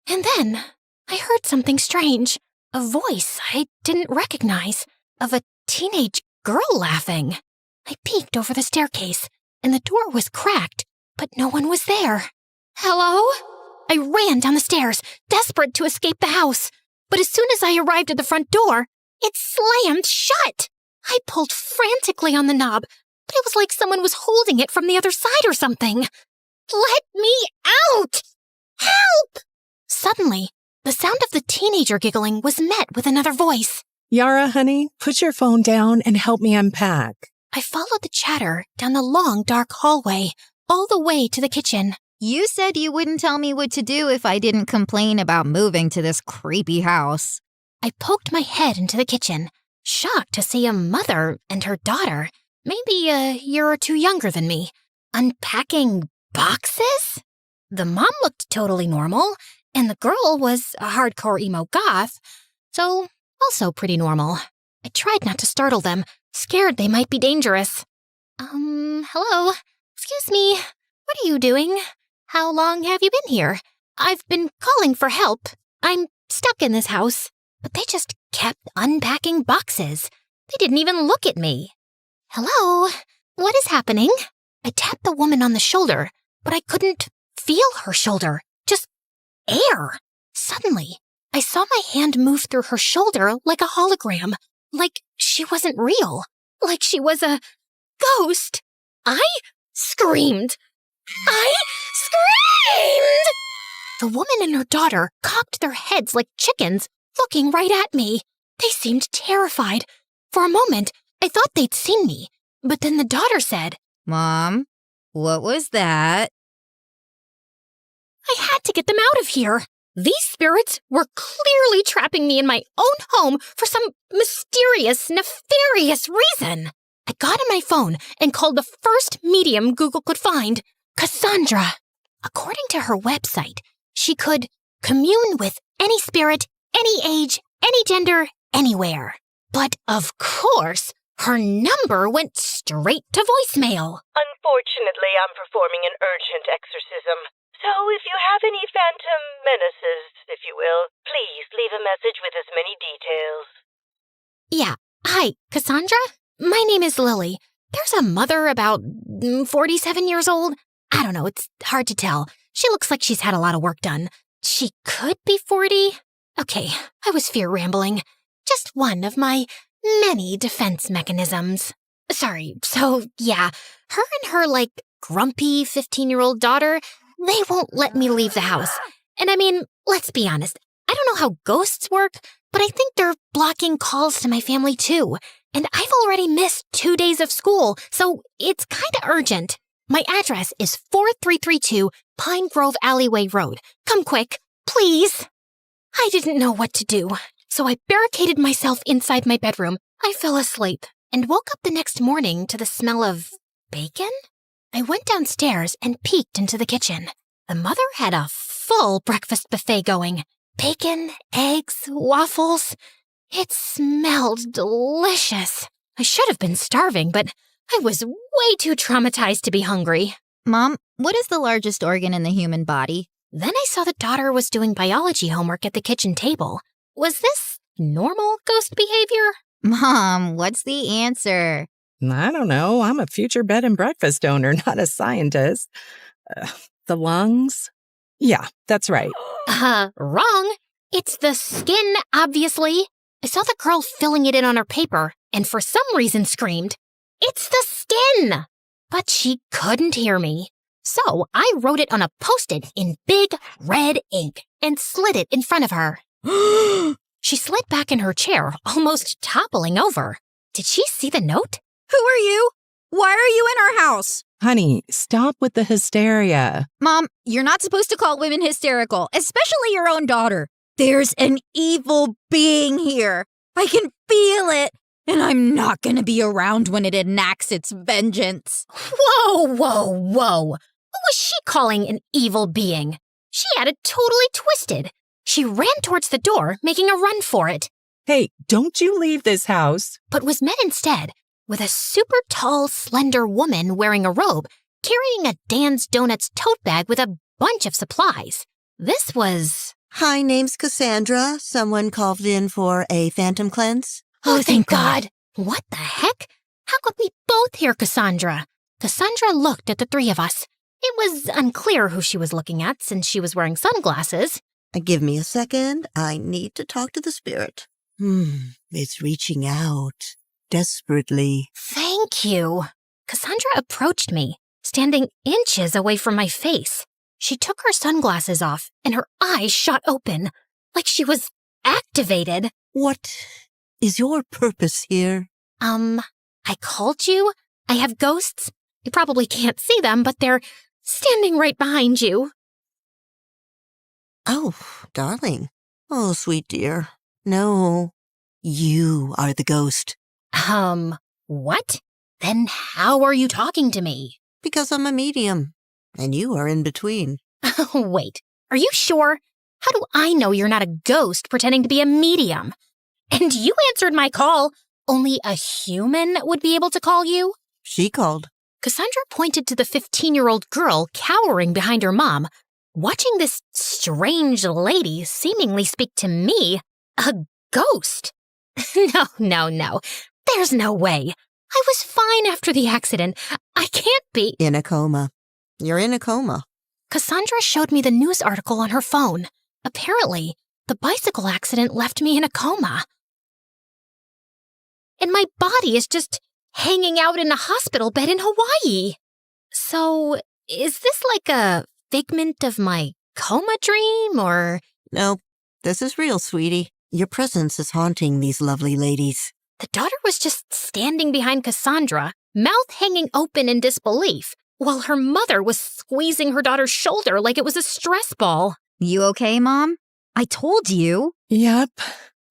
And then I heard something strange, a voice I didn't recognize, of a teenage girl laughing. I peeked over the staircase, and the door was cracked, but no one was there. Hello? I ran down the stairs, desperate to escape the house. But as soon as I arrived at the front door, it slammed shut. I pulled frantically on the knob, but it was like someone was holding it from the other side or something. Let me out! Help! Suddenly, the sound of the teenager giggling was met with another voice. Yara, honey, put your phone down and help me unpack. I followed the chatter down the long, dark hallway, all the way to the kitchen. You said you wouldn't tell me what to do if I didn't complain about moving to this creepy house. I poked my head into the kitchen, shocked to see a mother and her daughter, maybe a year or two younger than me, unpacking boxes? The mom looked totally normal, and the girl was a hardcore emo goth, so also pretty normal. I tried not to startle them, scared they might be dangerous. Hello? Excuse me, what are you doing? How long have you been here? I've been calling for help. I'm stuck in this house. But they just kept unpacking boxes. They didn't even look at me. Hello? What is happening? I tapped the woman on the shoulder, but I couldn't feel her shoulder. Just air. Suddenly, I saw my hand move through her shoulder like a hologram. Like she wasn't real. Like she was a ghost. I screamed. The woman and her daughter cocked their heads like chickens, looking right at me. They seemed terrified. For a moment, I thought they'd seen me. But then the daughter said, Mom, what was that? I had to get them out of here. These spirits were clearly trapping me in my own home for some mysterious, nefarious reason. I got on my phone and called the first medium Google could find, Cassandra. According to her website, she could commune with any spirit, any age, any gender, anywhere. But of course, her number went straight to voicemail. Unfortunately, I'm performing an urgent exorcism. So if you have any phantom menaces, if you will, please leave a message with as many details. Yeah, hi, Cassandra? My name is Lily. There's a mother about 47 years old. I don't know, it's hard to tell. She looks like she's had a lot of work done. She could be 40. Okay, I was fear rambling. Just one of my many defense mechanisms. Sorry, so yeah, her and her, grumpy 15-year-old daughter, they won't let me leave the house. And I mean, let's be honest, I don't know how ghosts work, but I think they're blocking calls to my family too. And I've already missed 2 days of school, so it's kinda urgent. My address is 4332 Pine Grove Alleyway Road. Come quick, please. I didn't know what to do, so I barricaded myself inside my bedroom. I fell asleep and woke up the next morning to the smell of bacon. I went downstairs and peeked into the kitchen. The mother had a full breakfast buffet going. Bacon, eggs, waffles. It smelled delicious. I should have been starving, but I was way too traumatized to be hungry. Mom, what is the largest organ in the human body? Then I saw the daughter was doing biology homework at the kitchen table. Was this normal ghost behavior? Mom, what's the answer? I don't know. I'm a future bed and breakfast owner, not a scientist. The lungs? Yeah, that's right. Wrong. It's the skin, obviously. I saw the girl filling it in on her paper, and for some reason screamed, "It's the skin!" But she couldn't hear me. So I wrote it on a Post-it in big red ink and slid it in front of her. She slid back in her chair, almost toppling over. Did she see the note? Who are you? Why are you in our house? Honey, stop with the hysteria. Mom, you're not supposed to call women hysterical, especially your own daughter. There's an evil being here. I can feel it. And I'm not going to be around when it enacts its vengeance. Whoa. Who was she calling an evil being? She had it totally twisted. She ran towards the door, making a run for it. Hey, don't you leave this house. But was met instead with a super tall, slender woman wearing a robe, carrying a Dan's Donuts tote bag with a bunch of supplies. This was... Hi, name's Cassandra. Someone called in for a phantom cleanse. Oh, thank God. What the heck? How could we both hear Cassandra? Cassandra looked at the three of us. It was unclear who she was looking at since she was wearing sunglasses. Give me a second. I need to talk to the spirit. It's reaching out. Desperately. Thank you. Cassandra approached me, standing inches away from my face. She took her sunglasses off, and her eyes shot open, like she was activated. What is your purpose here? I called you. I have ghosts. You probably can't see them, but they're standing right behind you. Oh, darling. Oh, sweet dear. No, you are the ghost. What? Then how are you talking to me? Because I'm a medium, and you are in between. Wait, are you sure? How do I know you're not a ghost pretending to be a medium? And you answered my call. Only a human would be able to call you? She called. Cassandra pointed to the 15-year-old girl cowering behind her mom, watching this strange lady seemingly speak to me, a ghost. No. There's no way. I was fine after the accident. I can't be. In a coma. You're in a coma. Cassandra showed me the news article on her phone. Apparently, the bicycle accident left me in a coma. And my body is just hanging out in a hospital bed in Hawaii. So, is this like a figment of my coma dream, or? No, this is real, sweetie. Your presence is haunting these lovely ladies. The daughter was just standing behind Cassandra, mouth hanging open in disbelief, while her mother was squeezing her daughter's shoulder like it was a stress ball. You okay, Mom? I told you. Yep.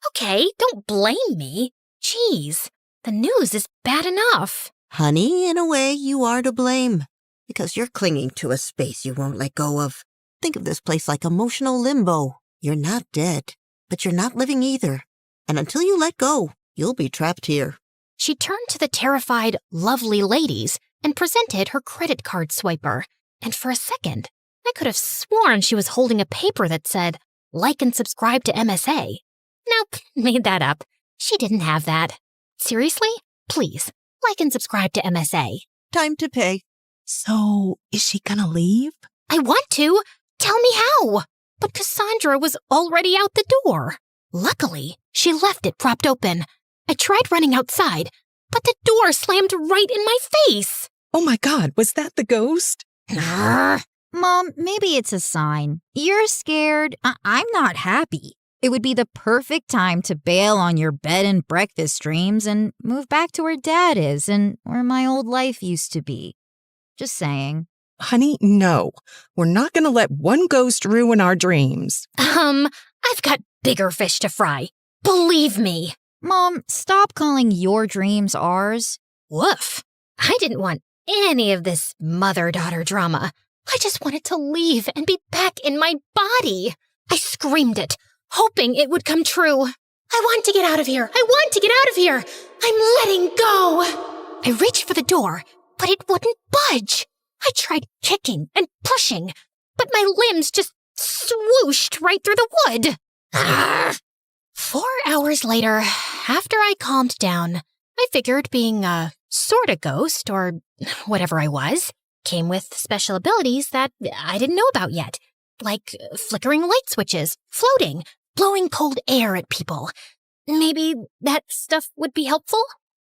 Okay, don't blame me. Jeez, the news is bad enough. Honey, in a way, you are to blame. Because you're clinging to a space you won't let go of. Think of this place like emotional limbo. You're not dead, but you're not living either. And until you let go, you'll be trapped here. She turned to the terrified, lovely ladies and presented her credit card swiper. And for a second, I could have sworn she was holding a paper that said, "Like and subscribe to MSA." Nope, made that up. She didn't have that. Seriously? Please, like and subscribe to MSA. Time to pay. So, is she gonna leave? I want to. Tell me how. But Cassandra was already out the door. Luckily, she left it propped open. I tried running outside, but the door slammed right in my face. Oh my God, was that the ghost? Mom, maybe it's a sign. You're scared. I'm not happy. It would be the perfect time to bail on your bed and breakfast dreams and move back to where Dad is and where my old life used to be. Just saying. Honey, no. We're not gonna let one ghost ruin our dreams. I've got bigger fish to fry. Believe me. Mom, stop calling your dreams ours. Woof. I didn't want any of this mother-daughter drama. I just wanted to leave and be back in my body. I screamed it, hoping it would come true. I want to get out of here. I want to get out of here. I'm letting go. I reached for the door, but it wouldn't budge. I tried kicking and pushing, but my limbs just swooshed right through the wood. 4 hours later, after I calmed down, I figured being a sorta ghost, or whatever I was, came with special abilities that I didn't know about yet, like flickering light switches, floating, blowing cold air at people. Maybe that stuff would be helpful?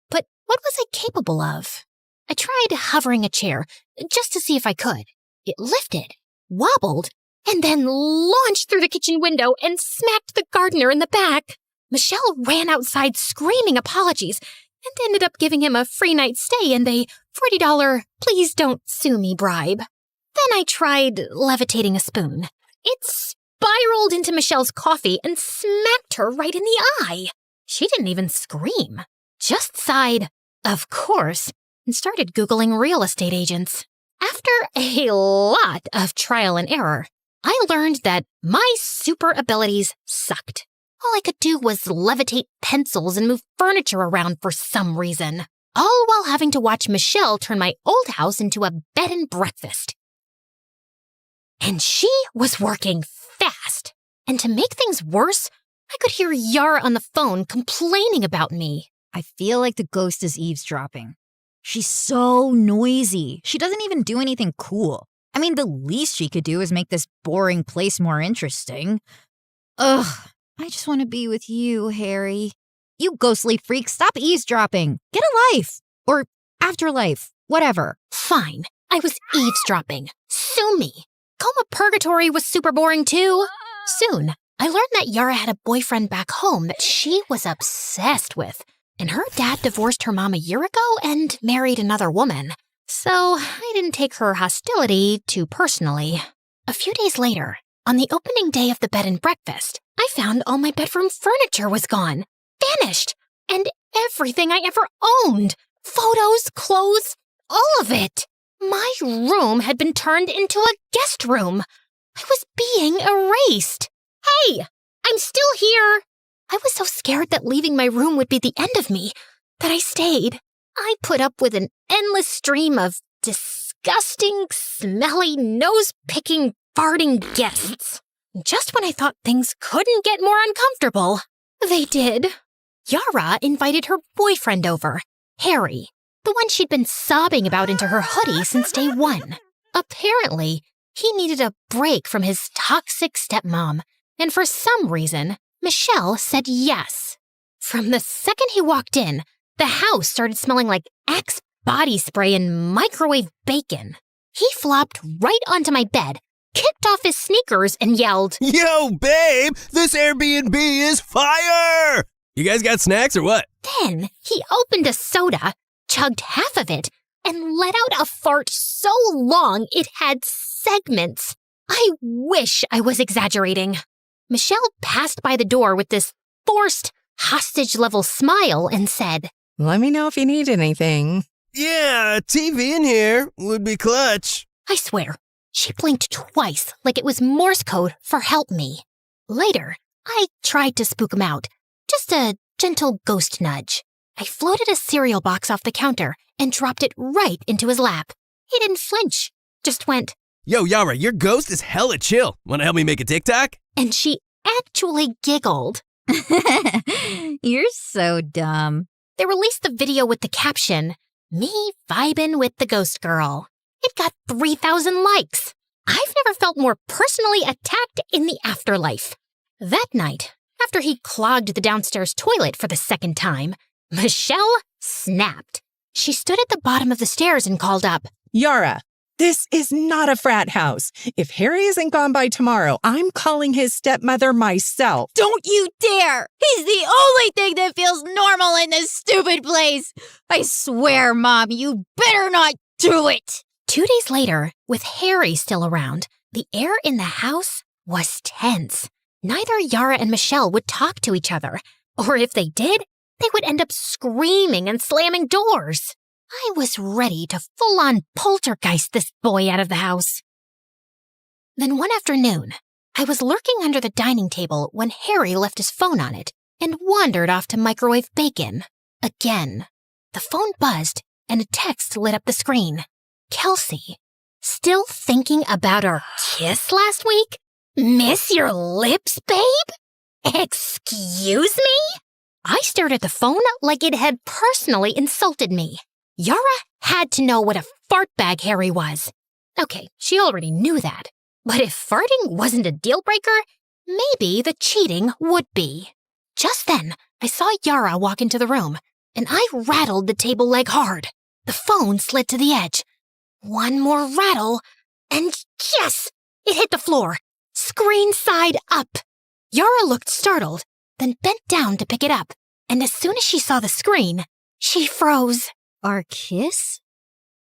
But what was I capable of? I tried hovering a chair, just to see if I could. It lifted, wobbled, and then launched through the kitchen window and smacked the gardener in the back. Michelle ran outside screaming apologies and ended up giving him a free night stay and a $40 please don't sue me bribe. Then I tried levitating a spoon. It spiraled into Michelle's coffee and smacked her right in the eye. She didn't even scream, just sighed, of course, and started Googling real estate agents. After a lot of trial and error, I learned that my super abilities sucked. All I could do was levitate pencils and move furniture around for some reason, all while having to watch Michelle turn my old house into a bed and breakfast. And she was working fast. And to make things worse, I could hear Yara on the phone complaining about me. I feel like the ghost is eavesdropping. She's so noisy. She doesn't even do anything cool. I mean, the least she could do is make this boring place more interesting. Ugh, I just want to be with you, Harry. You ghostly freak, stop eavesdropping. Get a life. Or afterlife. Whatever. Fine. I was eavesdropping. Sue me. Coma Purgatory was super boring too. Soon, I learned that Yara had a boyfriend back home that she was obsessed with. And her dad divorced her mom a year ago and married another woman. So I didn't take her hostility too personally. A few days later, on the opening day of the bed and breakfast, I found all my bedroom furniture was gone. Vanished. And everything I ever owned. Photos, clothes, all of it. My room had been turned into a guest room. I was being erased. Hey, I'm still here. I was so scared that leaving my room would be the end of me that I stayed. I put up with an endless stream of disgusting, smelly, nose-picking, farting guests. Just when I thought things couldn't get more uncomfortable, they did. Yara invited her boyfriend over, Harry, the one she'd been sobbing about into her hoodie since day one. Apparently, he needed a break from his toxic stepmom, and for some reason, Michelle said yes. From the second he walked in, the house started smelling like Axe body spray and microwave bacon. He flopped right onto my bed, kicked off his sneakers, and yelled, "Yo, babe, this Airbnb is fire! You guys got snacks or what?" Then he opened a soda, chugged half of it, and let out a fart so long it had segments. I wish I was exaggerating. Michelle passed by the door with this forced, hostage-level smile and said, "Let me know if you need anything." "Yeah, a TV in here would be clutch." I swear, she blinked twice like it was Morse code for help me. Later, I tried to spook him out. Just a gentle ghost nudge. I floated a cereal box off the counter and dropped it right into his lap. He didn't flinch, just went, "Yo, Yara, your ghost is hella chill. Wanna help me make a TikTok?" And she actually giggled. You're so dumb. They released the video with the caption, "Me vibin' with the ghost girl." It got 3,000 likes. I've never felt more personally attacked in the afterlife. That night, after he clogged the downstairs toilet for the second time, Michelle snapped. She stood at the bottom of the stairs and called up, "Yara, this is not a frat house. If Harry isn't gone by tomorrow, I'm calling his stepmother myself." Don't you dare! He's the only thing that feels normal in this stupid place. I swear, Mom, you better not do it. 2 days later, with Harry still around, the air in the house was tense. Neither Yara and Michelle would talk to each other, or if they did, they would end up screaming and slamming doors. I was ready to full-on poltergeist this boy out of the house. Then one afternoon, I was lurking under the dining table when Harry left his phone on it and wandered off to microwave bacon. Again, the phone buzzed and a text lit up the screen. Kelsey, still thinking about our kiss last week? Miss your lips, babe? Excuse me? I stared at the phone like it had personally insulted me. Yara had to know what a fart bag Harry was. Okay, she already knew that. But if farting wasn't a deal breaker, maybe the cheating would be. Just then, I saw Yara walk into the room, and I rattled the table leg hard. The phone slid to the edge. One more rattle, and yes, it hit the floor, screen side up. Yara looked startled, then bent down to pick it up, and as soon as she saw the screen, she froze. Our kiss?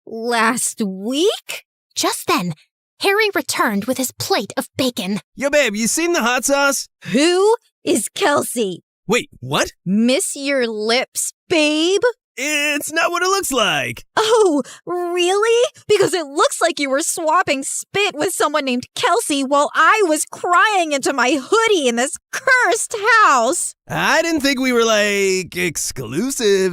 Last week? Just then, Harry returned with his plate of bacon. "Yo, babe, you seen the hot sauce?" Who is Kelsey? "Wait, what?" Miss your lips, babe? "It's not what it looks like." Oh, really? Because it looks like you were swapping spit with someone named Kelsey while I was crying into my hoodie in this cursed house. I didn't think we were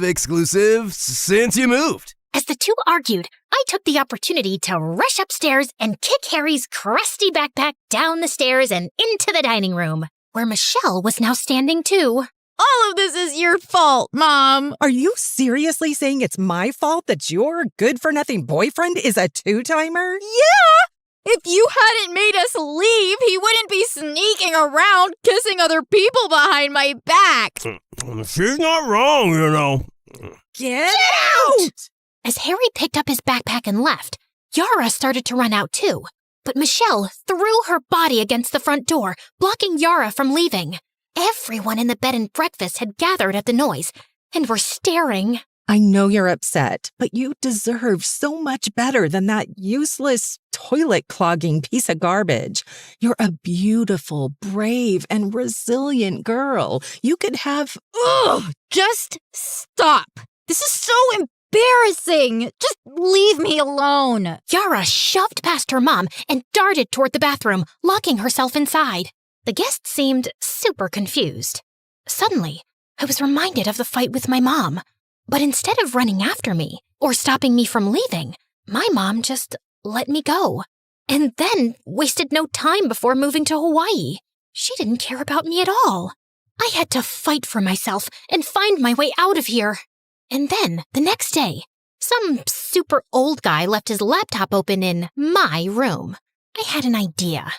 exclusive since you moved. As the two argued, I took the opportunity to rush upstairs and kick Harry's crusty backpack down the stairs and into the dining room, where Michelle was now standing too. All of this is your fault, Mom. Are you seriously saying it's my fault that your good-for-nothing boyfriend is a two-timer? Yeah! If you hadn't made us leave, he wouldn't be sneaking around kissing other people behind my back. She's not wrong, you know. Get out! As Harry picked up his backpack and left, Yara started to run out too. But Michelle threw her body against the front door, blocking Yara from leaving. Everyone in the bed and breakfast had gathered at the noise and were staring. I know you're upset, but you deserve so much better than that useless, toilet-clogging piece of garbage. You're a beautiful, brave, and resilient girl. You could have... Ugh! Just stop. This is so embarrassing. Just leave me alone. Yara shoved past her mom and darted toward the bathroom, locking herself inside. The guest seemed super confused. Suddenly, I was reminded of the fight with my mom. But instead of running after me or stopping me from leaving, my mom just let me go. And then wasted no time before moving to Hawaii. She didn't care about me at all. I had to fight for myself and find my way out of here. And then, the next day, some super old guy left his laptop open in my room. I had an idea.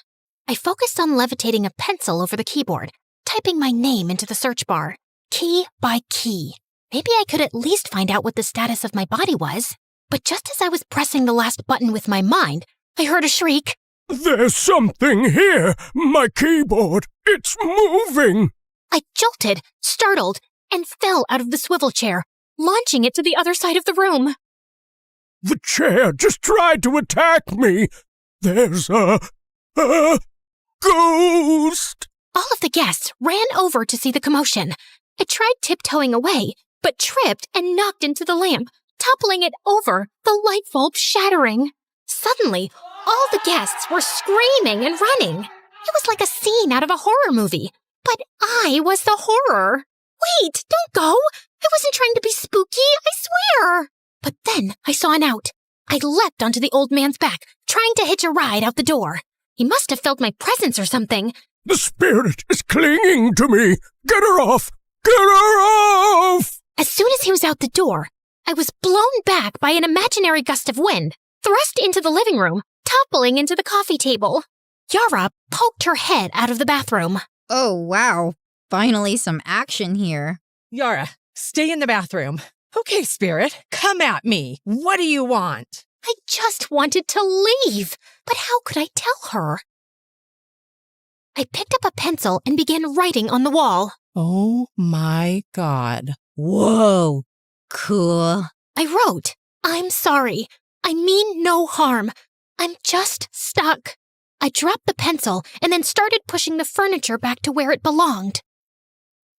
I focused on levitating a pencil over the keyboard, typing my name into the search bar, key by key. Maybe I could at least find out what the status of my body was. But just as I was pressing the last button with my mind, I heard a shriek. There's something here! My keyboard! It's moving! I jolted, startled, and fell out of the swivel chair, launching it to the other side of the room. The chair just tried to attack me! There's a ghost! All of the guests ran over to see the commotion. I tried tiptoeing away, but tripped and knocked into the lamp, toppling it over, the light bulb shattering. Suddenly, all the guests were screaming and running. It was like a scene out of a horror movie, but I was the horror. Wait, don't go! I wasn't trying to be spooky, I swear! But then I saw an out. I leapt onto the old man's back, trying to hitch a ride out the door. He must have felt my presence or something. The spirit is clinging to me! Get her off! Get her off! As soon as he was out the door, I was blown back by an imaginary gust of wind, thrust into the living room, toppling into the coffee table. Yara poked her head out of the bathroom. Oh, wow. Finally some action here. Yara, stay in the bathroom. Okay, Spirit, come at me. What do you want? I just wanted to leave, but how could I tell her? I picked up a pencil and began writing on the wall. Oh my God. Whoa. Cool. I wrote, I'm sorry. I mean no harm. I'm just stuck. I dropped the pencil and then started pushing the furniture back to where it belonged.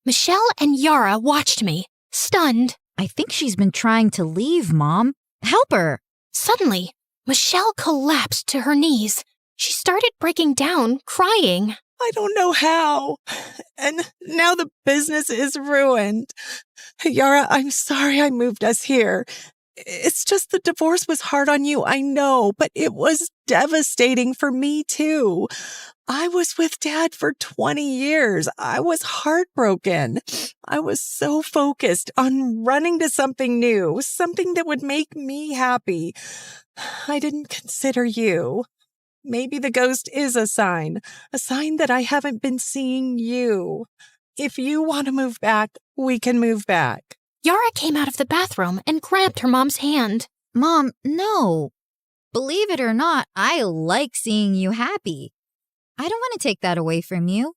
Michelle and Yara watched me, stunned. I think she's been trying to leave, Mom. Help her. Suddenly, Michelle collapsed to her knees. She started breaking down, crying. I don't know how. And now the business is ruined. Yara, I'm sorry I moved us here. It's just the divorce was hard on you, I know, but it was devastating for me too. I was with Dad for 20 years. I was heartbroken. I was so focused on running to something new, something that would make me happy. I didn't consider you. Maybe the ghost is a sign that I haven't been seeing you. If you want to move back, we can move back. Yara came out of the bathroom and grabbed her mom's hand. Mom, no. Believe it or not, I like seeing you happy. I don't want to take that away from you.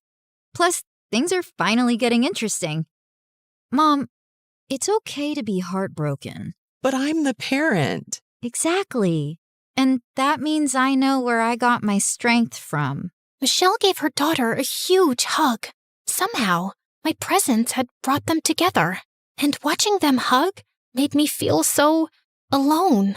Plus, things are finally getting interesting. Mom, it's okay to be heartbroken. But I'm the parent. Exactly. And that means I know where I got my strength from. Michelle gave her daughter a huge hug. Somehow, my presence had brought them together. And watching them hug made me feel so alone.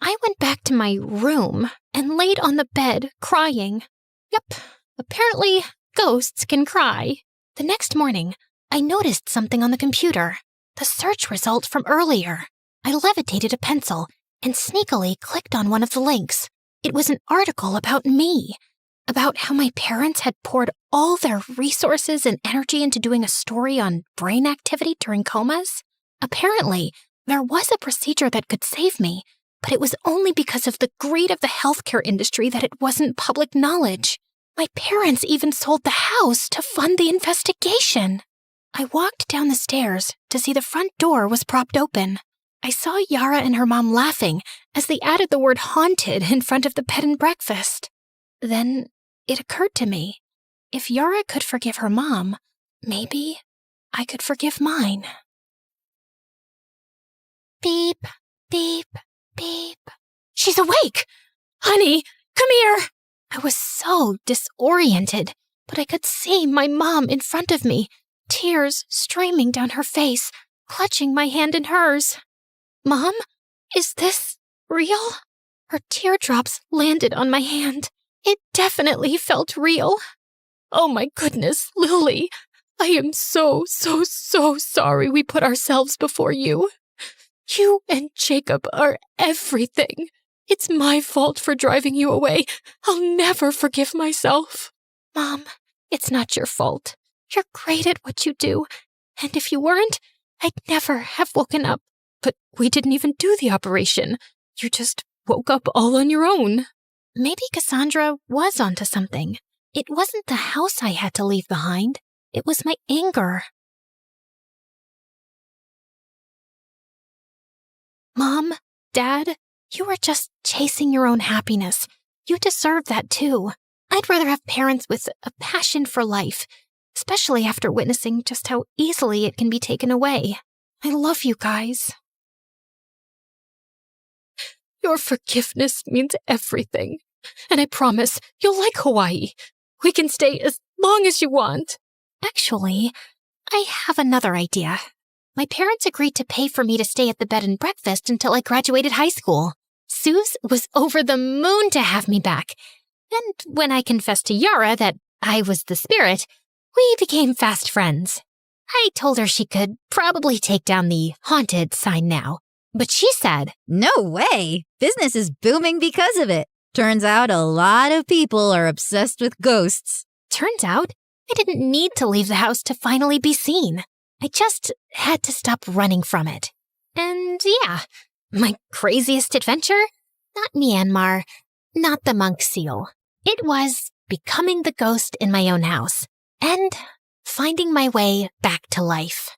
I went back to my room and laid on the bed, crying. Yep, apparently ghosts can cry. The next morning, I noticed something on the computer. The search result from earlier. I levitated a pencil and sneakily clicked on one of the links. It was an article about me, about how my parents had poured all their resources and energy into doing a story on brain activity during comas. Apparently, there was a procedure that could save me, but it was only because of the greed of the healthcare industry that it wasn't public knowledge. My parents even sold the house to fund the investigation. I walked down the stairs to see the front door was propped open. I saw Yara and her mom laughing as they added the word haunted in front of the bed and breakfast. Then it occurred to me, if Yara could forgive her mom, maybe I could forgive mine. Beep, beep, beep. She's awake! Honey, come here! I was so disoriented, but I could see my mom in front of me, tears streaming down her face, clutching my hand in hers. Mom, is this real? Her teardrops landed on my hand. It definitely felt real. Oh my goodness, Lily, I am so sorry we put ourselves before you. You and Jacob are everything. It's my fault for driving you away. I'll never forgive myself. Mom, it's not your fault. You're great at what you do. And if you weren't, I'd never have woken up. But we didn't even do the operation. You just woke up all on your own. Maybe Cassandra was onto something. It wasn't the house I had to leave behind. It was my anger. Mom, Dad, you were just chasing your own happiness. You deserve that too. I'd rather have parents with a passion for life, especially after witnessing just how easily it can be taken away. I love you guys. Your forgiveness means everything. And I promise you'll like Hawaii. We can stay as long as you want. Actually, I have another idea. My parents agreed to pay for me to stay at the bed and breakfast until I graduated high school. Suze was over the moon to have me back. And when I confessed to Yara that I was the spirit, we became fast friends. I told her she could probably take down the haunted sign now. But she said, "No way! Business is booming because of it. Turns out a lot of people are obsessed with ghosts." Turns out I didn't need to leave the house to finally be seen. I just had to stop running from it. And yeah, my craziest adventure? Not Myanmar, not the monk seal. It was becoming the ghost in my own house and finding my way back to life.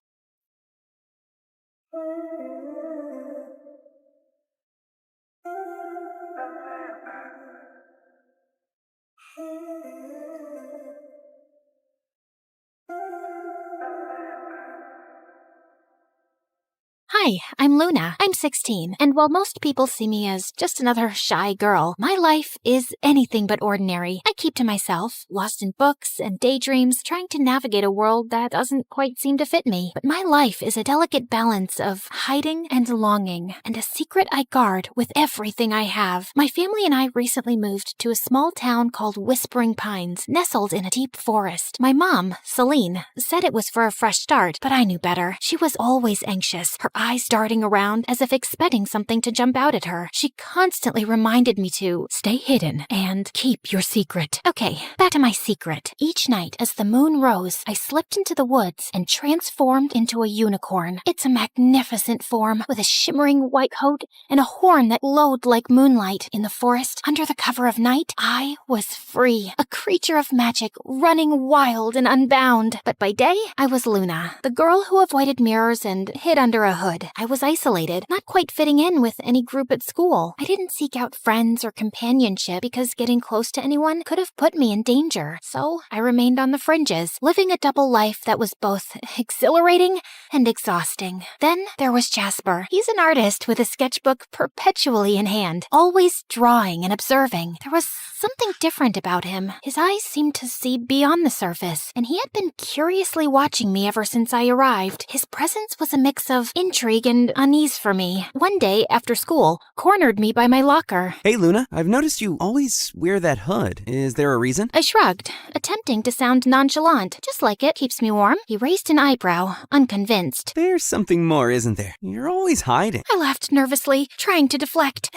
Hi, I'm Luna. I'm 16, and while most people see me as just another shy girl, my life is anything but ordinary. I keep to myself, lost in books and daydreams, trying to navigate a world that doesn't quite seem to fit me. But my life is a delicate balance of hiding and longing, and a secret I guard with everything I have. My family and I recently moved to a small town called Whispering Pines, nestled in a deep forest. My mom, Celine, said it was for a fresh start, but I knew better. She was always anxious, her eyes darting around as if expecting something to jump out at her. She constantly reminded me to stay hidden and keep your secret. Okay, back to my secret. Each night as the moon rose, I slipped into the woods and transformed into a unicorn. It's a magnificent form with a shimmering white coat and a horn that glowed like moonlight. In the forest, under the cover of night, I was free, a creature of magic, running wild and unbound. But by day, I was Luna, the girl who avoided mirrors and hid under a hood. I was isolated, not quite fitting in with any group at school. I didn't seek out friends or companionship because getting close to anyone could have put me in danger. So I remained on the fringes, living a double life that was both exhilarating and exhausting. Then there was Jasper. He's an artist with a sketchbook perpetually in hand, always drawing and observing. There was something different about him. His eyes seemed to see beyond the surface, and he had been curiously watching me ever since I arrived. His presence was a mix of intrigue and unease for me. One day, after school, cornered me by my locker. Hey, Luna, I've noticed you always wear that hood. Is there a reason? I shrugged, attempting to sound nonchalant. Just like it, keeps me warm. He raised an eyebrow, unconvinced. There's something more, isn't there? You're always hiding. I laughed nervously, trying to deflect.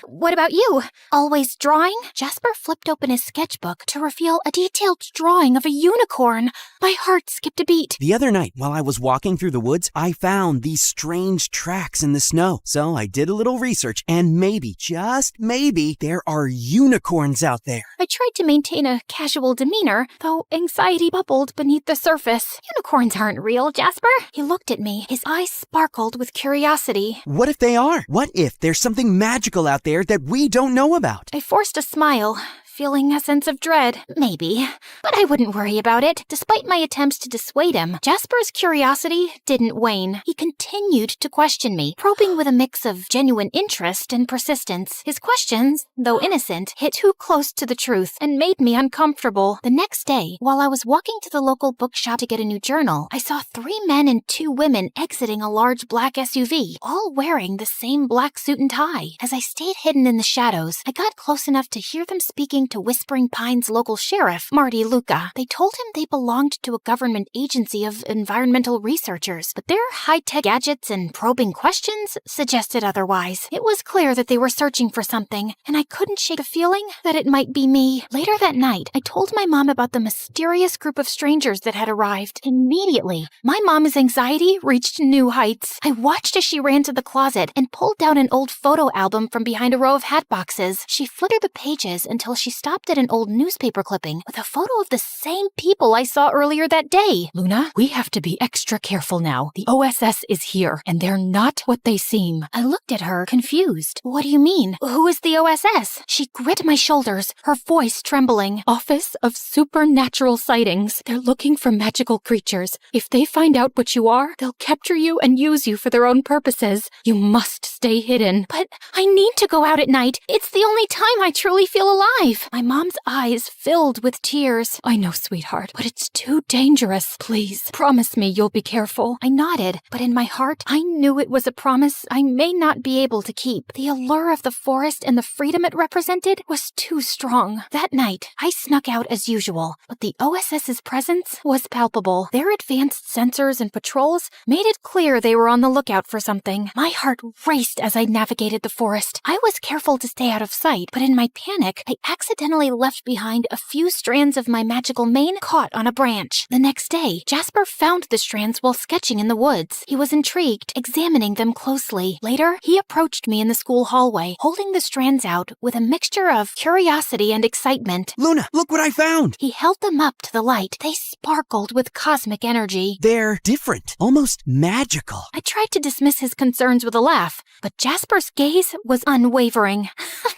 What about you? Always drawing? Jasper flipped open his sketchbook to reveal a detailed drawing of a unicorn. My heart skipped a beat. The other night, while I was walking through the woods, I found found these strange tracks in the snow. So I did a little research, and maybe, just maybe, there are unicorns out there. I tried to maintain a casual demeanor, though anxiety bubbled beneath the surface. Unicorns aren't real, Jasper. He looked at me. His eyes sparkled with curiosity. What if they are? What if there's something magical out there that we don't know about? I forced a smile, feeling a sense of dread. Maybe. But I wouldn't worry about it. Despite my attempts to dissuade him, Jasper's curiosity didn't wane. He continued to question me, probing with a mix of genuine interest and persistence. His questions, though innocent, hit too close to the truth and made me uncomfortable. The next day, while I was walking to the local bookshop to get a new journal, I saw 3 men and 2 women exiting a large black SUV, all wearing the same black suit and tie. As I stayed hidden in the shadows, I got close enough to hear them speaking to Whispering Pines local sheriff, Marty Luca. They told him they belonged to a government agency of environmental researchers, but their high-tech gadgets and probing questions suggested otherwise. It was clear that they were searching for something, and I couldn't shake the feeling that it might be me. Later that night, I told my mom about the mysterious group of strangers that had arrived. Immediately, my mom's anxiety reached new heights. I watched as she ran to the closet and pulled down an old photo album from behind a row of hat boxes. She flitted the pages until she stopped at an old newspaper clipping with a photo of the same people I saw earlier that day. Luna, we have to be extra careful now. The OSS is here, and they're not what they seem. I looked at her, confused. What do you mean? Who is the OSS? She gripped my shoulders, her voice trembling. Office of Supernatural Sightings. They're looking for magical creatures. If they find out what you are, they'll capture you and use you for their own purposes. You must stay hidden. But I need to go out at night. It's the only time I truly feel alive. My mom's eyes filled with tears. I know, sweetheart, but it's too dangerous. Please, promise me you'll be careful. I nodded, but in my heart, I knew it was a promise I may not be able to keep. The allure of the forest and the freedom it represented was too strong. That night, I snuck out as usual, but the OSS's presence was palpable. Their advanced sensors and patrols made it clear they were on the lookout for something. My heart raced as I navigated the forest. I was careful to stay out of sight, but in my panic, I accidentally left behind a few strands of my magical mane caught on a branch. The next day, Jasper found the strands while sketching in the woods. He was intrigued, examining them closely. Later, he approached me in the school hallway, holding the strands out with a mixture of curiosity and excitement. Luna, look what I found! He held them up to the light. They sparkled with cosmic energy. They're different, almost magical. I tried to dismiss his concerns with a laugh, but Jasper's gaze was unwavering.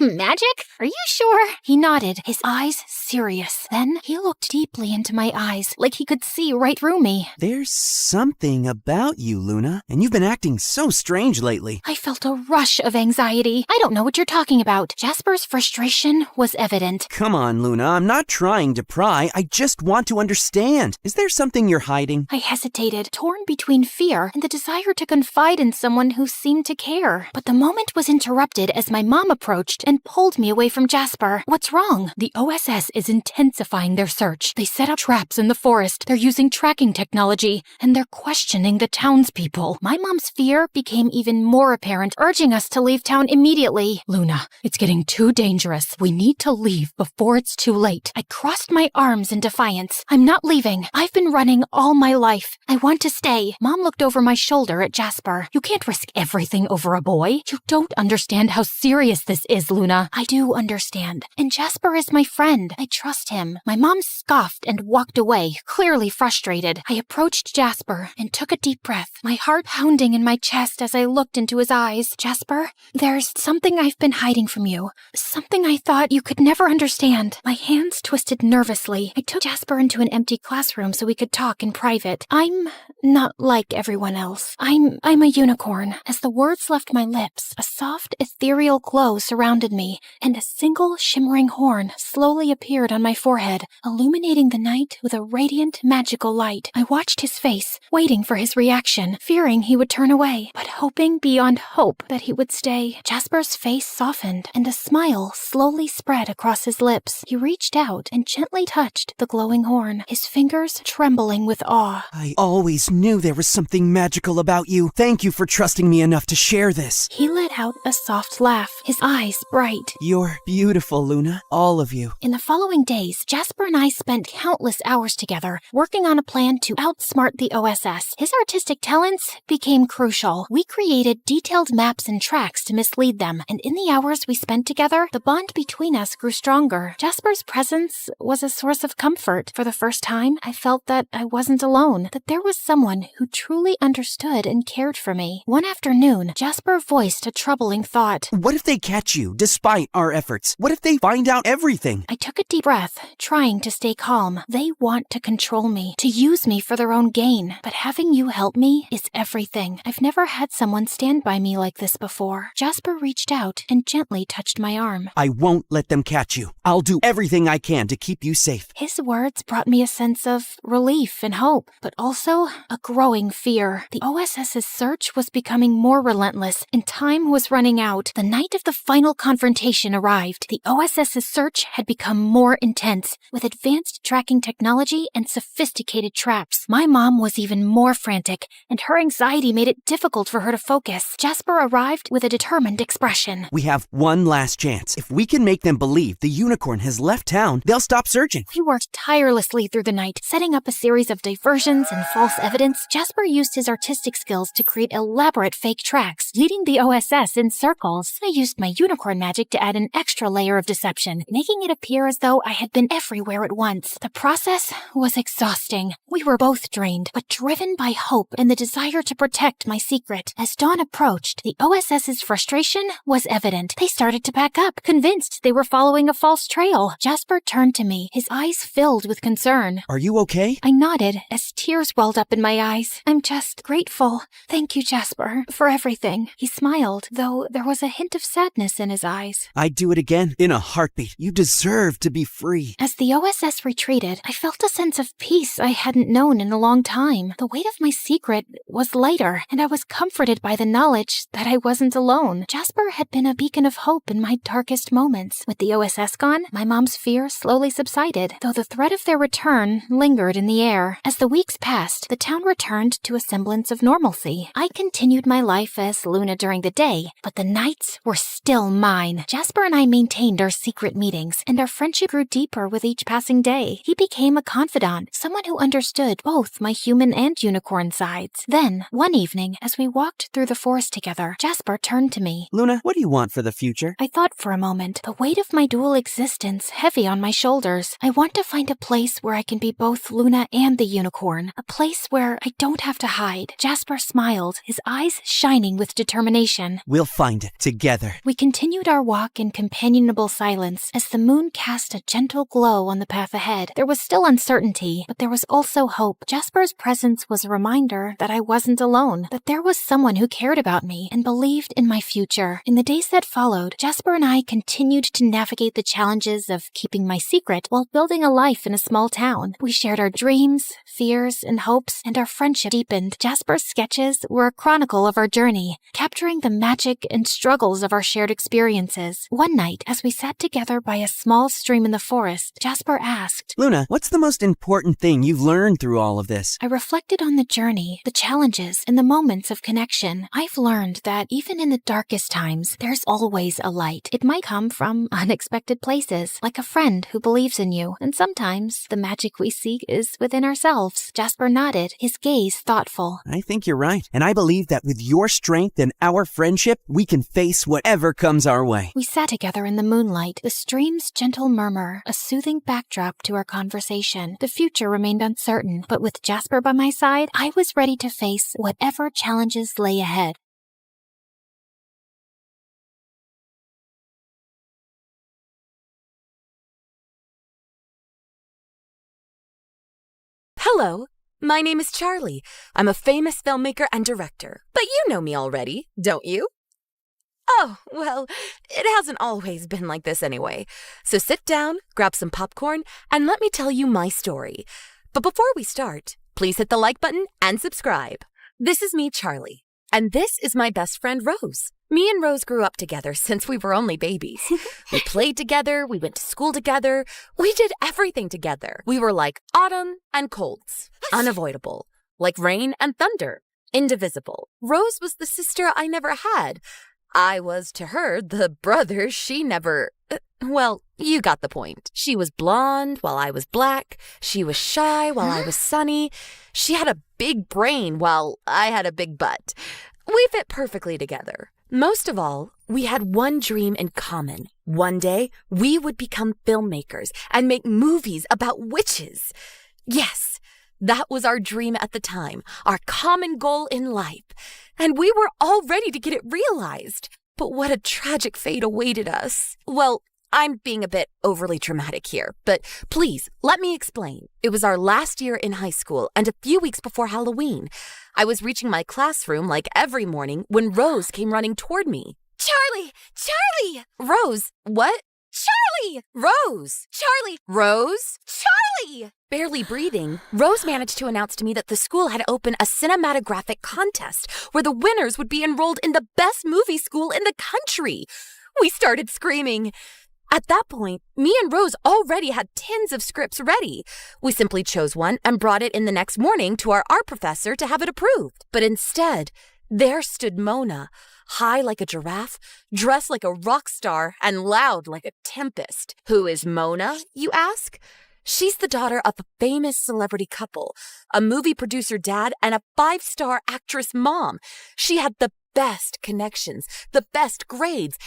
Magic? Are you sure? He nodded, his eyes serious. Then he looked deeply into my eyes, like he could see right through me. There's something about you, Luna, and you've been acting so strange lately. I felt a rush of anxiety. I don't know what you're talking about. Jasper's frustration was evident. Come on, Luna, I'm not trying to pry. I just want to understand. Is there something you're hiding? I hesitated, torn between fear and the desire to confide in someone who seemed to care. But the moment was interrupted as my mom approached and pulled me away from Jasper. What's wrong? The OSS is intensifying their search. They set up traps in the forest. They're using tracking technology, and they're questioning the townspeople. My mom's fear became even more apparent, urging us to leave town immediately. Luna, it's getting too dangerous. We need to leave before it's too late. I crossed my arms in defiance. I'm not leaving. I've been running all my life. I want to stay. Mom looked over my shoulder at Jasper. You can't risk everything over a boy. You don't understand how serious this is, Luna. I do understand. And Jasper is my friend. I trust him. My mom scoffed and walked away, clearly frustrated. I approached Jasper and took a deep breath, my heart pounding in my chest as I looked into his eyes. Jasper, there's something I've been hiding from you. Something I thought you could never understand. My hands twisted nervously. I took Jasper into an empty classroom so we could talk in private. I'm not like everyone else. I'm a unicorn. As the words left my lips, a soft, ethereal glow surrounded me, and a single shimmering horn slowly appeared on my forehead, illuminating the night with a radiant, magical light. I watched his face, waiting for his reaction, fearing he would turn away, but hoping beyond hope that he would stay. Jasper's face softened, and a smile slowly spread across his lips. He reached out and gently touched the glowing horn, his fingers trembling with awe. I always knew there was something magical about you. Thank you for trusting me enough to share this. He let out a soft laugh, his eyes bright. You're beautiful, Luna. Luna, all of you. In the following days, Jasper and I spent countless hours together, working on a plan to outsmart the OSS. His artistic talents became crucial. We created detailed maps and tracks to mislead them, and in the hours we spent together, the bond between us grew stronger. Jasper's presence was a source of comfort. For the first time, I felt that I wasn't alone, that there was someone who truly understood and cared for me. One afternoon, Jasper voiced a troubling thought. What if they catch you, despite our efforts? What if they find out everything? I took a deep breath, trying to stay calm. They want to control me, to use me for their own gain. But having you help me is everything. I've never had someone stand by me like this before. Jasper reached out and gently touched my arm. I won't let them catch you. I'll do everything I can to keep you safe. His words brought me a sense of relief and hope, but also a growing fear. The OSS's search was becoming more relentless, and time was running out. The night of the final confrontation arrived. The OSS's search had become more intense, with advanced tracking technology and sophisticated traps. My mom was even more frantic, and her anxiety made it difficult for her to focus. Jasper arrived with a determined expression. We have one last chance. If we can make them believe the unicorn has left town, they'll stop searching. We worked tirelessly through the night, setting up a series of diversions and false evidence. Jasper used his artistic skills to create elaborate fake tracks, leading the OSS in circles. I used my unicorn magic to add an extra layer of deception, making it appear as though I had been everywhere at once. The process was exhausting. We were both drained, but driven by hope and the desire to protect my secret. As dawn approached, the OSS's frustration was evident. They started to back up, convinced they were following a false trail. Jasper turned to me, his eyes filled with concern. Are you okay? I nodded as tears welled up in my eyes. I'm just grateful. Thank you, Jasper, for everything. He smiled, though there was a hint of sadness in his eyes. I'd do it again, in a heartbeat. You deserve to be free. As the OSS retreated, I felt a sense of peace I hadn't known in a long time. The weight of my secret was lighter, and I was comforted by the knowledge that I wasn't alone. Jasper had been a beacon of hope in my darkest moments. With the OSS gone, my mom's fear slowly subsided, though the threat of their return lingered in the air. As the weeks passed, the town returned to a semblance of normalcy. I continued my life as Luna during the day, but the nights were still mine. Jasper and I maintained our secret meetings, and our friendship grew deeper with each passing day. He became a confidant, someone who understood both my human and unicorn sides. Then, one evening, as we walked through the forest together, Jasper turned to me. Luna, what do you want for the future? I thought for a moment, the weight of my dual existence heavy on my shoulders. I want to find a place where I can be both Luna and the unicorn, a place where I don't have to hide. Jasper smiled, his eyes shining with determination. We'll find it together. We continued our walk in companionable silence as the moon cast a gentle glow on the path ahead. There was still uncertainty, but there was also hope. Jasper's presence was a reminder that I wasn't alone, that there was someone who cared about me and believed in my future. In the days that followed, Jasper and I continued to navigate the challenges of keeping my secret while building a life in a small town. We shared our dreams, fears, and hopes, and our friendship deepened. Jasper's sketches were a chronicle of our journey, capturing the magic and struggles of our shared experiences. One night, as we sat together by a small stream in the forest, Jasper asked, Luna, what's the most important thing you've learned through all of this? I reflected on the journey, the challenges, and the moments of connection. I've learned that even in the darkest times, there's always a light. It might come from unexpected places, like a friend who believes in you, and sometimes the magic we seek is within ourselves. Jasper nodded, his gaze thoughtful. I think you're right, and I believe that with your strength and our friendship, we can face whatever comes our way. We sat together in the moonlight, the stream's gentle murmur, a soothing backdrop to our conversation. The future remained uncertain, but with Jasper by my side, I was ready to face whatever challenges lay ahead. Hello, my name is Charlie. I'm a famous filmmaker and director, but you know me already, don't you? Oh, well, it hasn't always been like this anyway. So sit down, grab some popcorn, and let me tell you my story. But before we start, please hit the like button and subscribe. This is me, Charlie, and this is my best friend, Rose. Me and Rose grew up together since we were only babies. We played together, we went to school together, we did everything together. We were like autumn and colds, unavoidable, like rain and thunder, indivisible. Rose was the sister I never had. I was to her the brother she never Well, you got the point. She was blonde while I was black. She was shy while I was sunny. She had a big brain while I had a big butt. We fit perfectly together. Most of all, we had one dream in common. One day, we would become filmmakers and make movies about witches. Yes, that was our dream at the time, our common goal in life. And we were all ready to get it realized. But what a tragic fate awaited us. Well, I'm being a bit overly dramatic here, but please, let me explain. It was our last year in high school and a few weeks before Halloween. I was reaching my classroom like every morning when Rose came running toward me. Charlie! Charlie! Rose, what? Charlie! Rose! Charlie! Rose! Charlie! Barely breathing, Rose managed to announce to me that the school had opened a cinematographic contest where the winners would be enrolled in the best movie school in the country. We started screaming. At that point, me and Rose already had tins of scripts ready. We simply chose one and brought it in the next morning to our art professor to have it approved. But instead, there stood Mona, high like a giraffe, dressed like a rock star, and loud like a tempest. Who is Mona, you ask? She's the daughter of a famous celebrity couple, a movie producer dad, and a 5-star actress mom. She had the best connections, the best grades,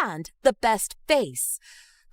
and the best face.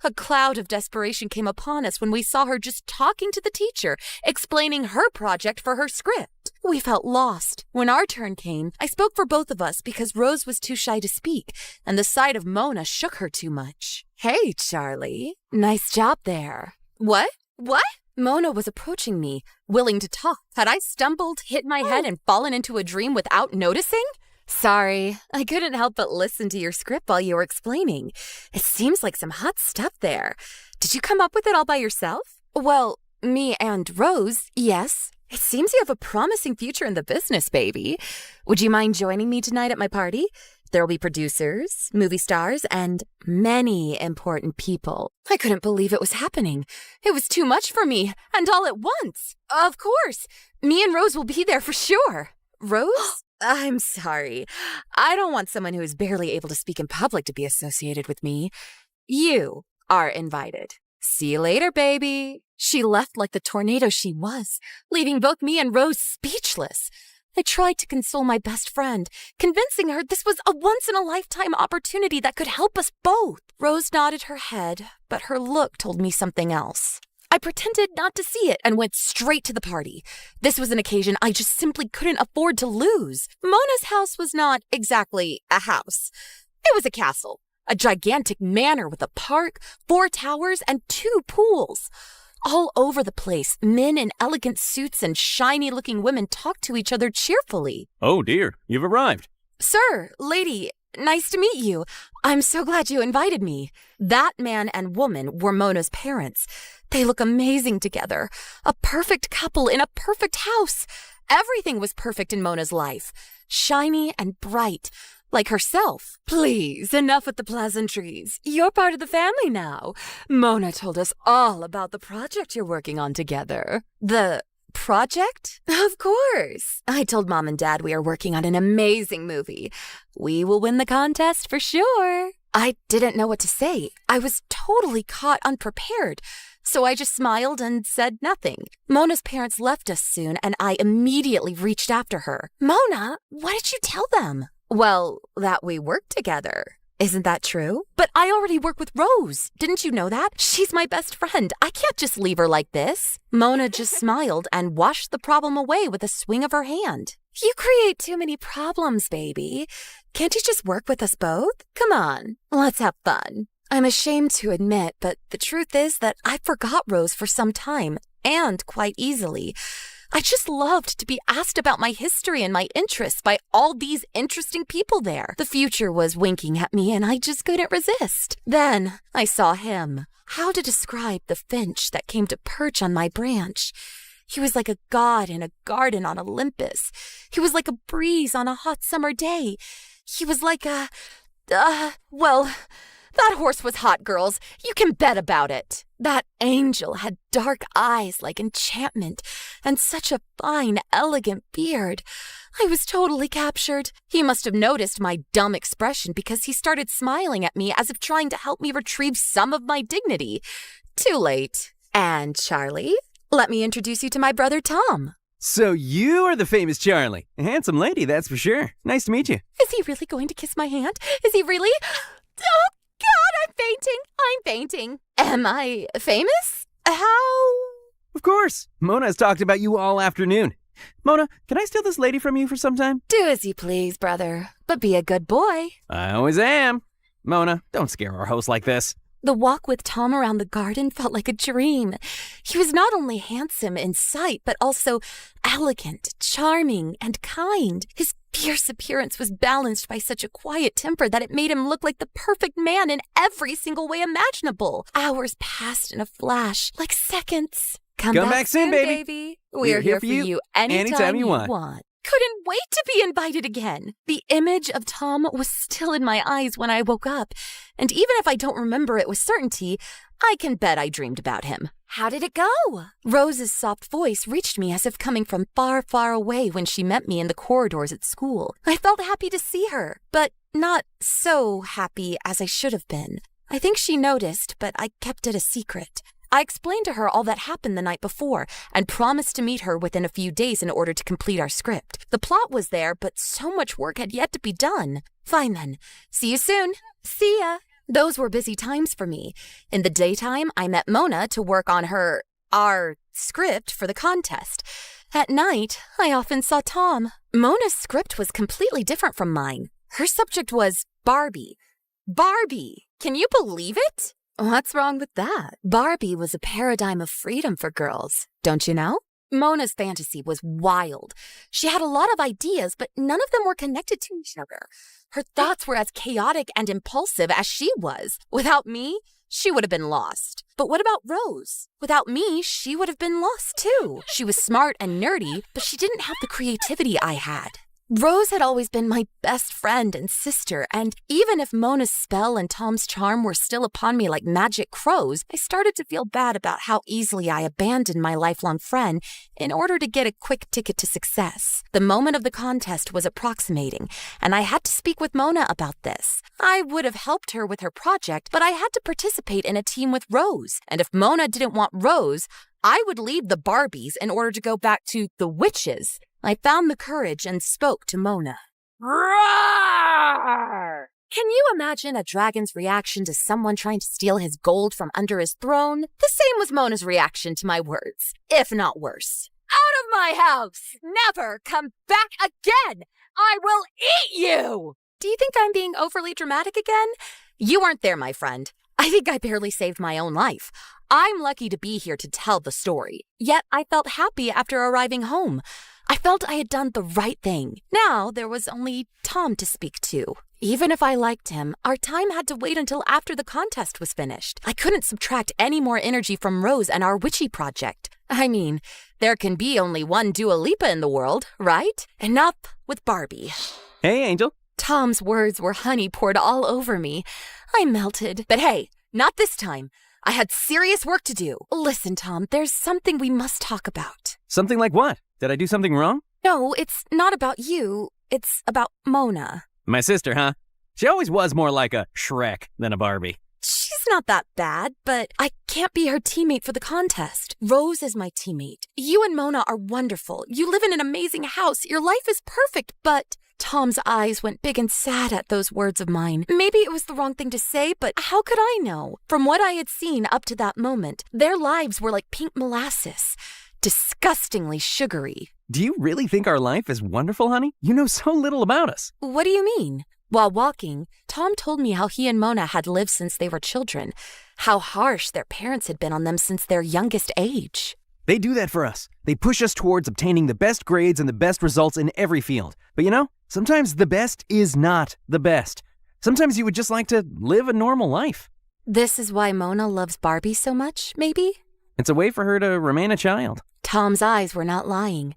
A cloud of desperation came upon us when we saw her just talking to the teacher, explaining her project for her script. We felt lost. When our turn came, I spoke for both of us because Rose was too shy to speak, and the sight of Mona shook her too much. Hey, Charlie. Nice job there. What? What? Mona was approaching me, willing to talk. Had I stumbled, hit my head, and fallen into a dream without noticing? Sorry, I couldn't help but listen to your script while you were explaining. It seems like some hot stuff there. Did you come up with it all by yourself? Well, me and Rose, yes. It seems you have a promising future in the business, baby. Would you mind joining me tonight at my party? There'll be producers, movie stars, and many important people. I couldn't believe it was happening. It was too much for me, and all at once. Of course. Me and Rose will be there for sure. Rose? I'm sorry. I don't want someone who is barely able to speak in public to be associated with me. You are invited. See you later, baby. She left like the tornado she was, leaving both me and Rose speechless. I tried to console my best friend, convincing her this was a once-in-a-lifetime opportunity that could help us both. Rose nodded her head, but her look told me something else. I pretended not to see it and went straight to the party. This was an occasion I just simply couldn't afford to lose. Mona's house was not exactly a house. It was a castle, a gigantic manor with a park, 4 towers, and 2 pools. All over the place, men in elegant suits and shiny-looking women talked to each other cheerfully. Oh dear, you've arrived. Sir, lady, nice to meet you. I'm so glad you invited me. That man and woman were Mona's parents. They look amazing together. A perfect couple in a perfect house. Everything was perfect in Mona's life. Shiny and bright, like herself. Please, enough with the pleasantries. You're part of the family now. Mona told us all about the project you're working on together. The project? Of course. I told Mom and Dad we are working on an amazing movie. We will win the contest for sure. I didn't know what to say. I was totally caught unprepared. So I just smiled and said nothing. Mona's parents left us soon, and I immediately reached after her. Mona, what did you tell them? Well, that we work together. Isn't that true? But I already work with Rose. Didn't you know that? She's my best friend. I can't just leave her like this. Mona just smiled and washed the problem away with a swing of her hand. You create too many problems, baby. Can't you just work with us both? Come on, let's have fun. I'm ashamed to admit, but the truth is that I forgot Rose for some time, and quite easily. I just loved to be asked about my history and my interests by all these interesting people there. The future was winking at me, and I just couldn't resist. Then I saw him. How to describe the finch that came to perch on my branch? He was like a god in a garden on Olympus. He was like a breeze on a hot summer day. He was like well, That horse was hot, girls. You can bet about it. That angel had dark eyes like enchantment and such a fine, elegant beard. I was totally captured. He must have noticed my dumb expression because he started smiling at me as if trying to help me retrieve some of my dignity. Too late. And Charlie, let me introduce you to my brother Tom. So you are the famous Charlie. A handsome lady, that's for sure. Nice to meet you. Is he really going to kiss my hand? Is he really? Oh, God, I'm fainting. Am I famous? How? Of course. Mona has talked about you all afternoon. Mona, can I steal this lady from you for some time? Do as you please, brother, but be a good boy. I always am. Mona, don't scare our host like this. The walk with Tom around the garden felt like a dream. He was not only handsome in sight, but also elegant, charming, and kind. His fierce appearance was balanced by such a quiet temper that it made him look like the perfect man in every single way imaginable. Hours passed in a flash, like seconds. Come back soon, baby. We're here for you anytime you want. Couldn't wait to be invited again. The image of Tom was still in my eyes when I woke up, and even if I don't remember it with certainty, I can bet I dreamed about him. How did it go? Rose's soft voice reached me as if coming from far, far away when she met me in the corridors at school. I felt happy to see her, but not so happy as I should have been. I think she noticed, but I kept it a secret. I explained to her all that happened the night before and promised to meet her within a few days in order to complete our script. The plot was there, but so much work had yet to be done. Fine then. See you soon. See ya. Those were busy times for me. In the daytime, I met Mona to work on our script for the contest. At night, I often saw Tom. Mona's script was completely different from mine. Her subject was Barbie. Barbie! Can you believe it? What's wrong with that? Barbie was a paradigm of freedom for girls, don't you know? Mona's fantasy was wild. She had a lot of ideas, but none of them were connected to each other. Her thoughts were as chaotic and impulsive as she was. Without me, she would have been lost. But what about Rose? Without me, she would have been lost too. She was smart and nerdy, but she didn't have the creativity I had. Rose had always been my best friend and sister, and even if Mona's spell and Tom's charm were still upon me like magic crows, I started to feel bad about how easily I abandoned my lifelong friend in order to get a quick ticket to success. The moment of the contest was approximating, and I had to speak with Mona about this. I would have helped her with her project, but I had to participate in a team with Rose, and if Mona didn't want Rose, I would leave the Barbies in order to go back to the witches. I found the courage and spoke to Mona. Roar! Can you imagine a dragon's reaction to someone trying to steal his gold from under his throne? The same was Mona's reaction to my words, if not worse. Out of my house! Never come back again! I will eat you! Do you think I'm being overly dramatic again? You weren't there, my friend. I think I barely saved my own life. I'm lucky to be here to tell the story. Yet I felt happy after arriving home. I felt I had done the right thing. Now there was only Tom to speak to. Even if I liked him, our time had to wait until after the contest was finished. I couldn't subtract any more energy from Rose and our witchy project. I mean, there can be only one Dua Lipa in the world, right? Enough with Barbie. Hey, Angel. Tom's words were honey poured all over me. I melted. But hey, not this time. I had serious work to do. Listen, Tom, there's something we must talk about. Something like what? Did I do something wrong? No, it's not about you. It's about Mona. My sister, huh? She always was more like a Shrek than a Barbie. She's not that bad, but I can't be her teammate for the contest. Rose is my teammate. You and Mona are wonderful. You live in an amazing house. Your life is perfect, but... Tom's eyes went big and sad at those words of mine. Maybe it was the wrong thing to say, but how could I know? From what I had seen up to that moment, their lives were like pink molasses. Disgustingly sugary. Do you really think our life is wonderful, honey? You know so little about us. What do you mean? While walking, Tom told me how he and Mona had lived since they were children, how harsh their parents had been on them since their youngest age. They do that for us. They push us towards obtaining the best grades and the best results in every field. But you know, sometimes the best is not the best. Sometimes you would just like to live a normal life. This is why Mona loves Barbie so much, maybe? It's a way for her to remain a child. Tom's eyes were not lying.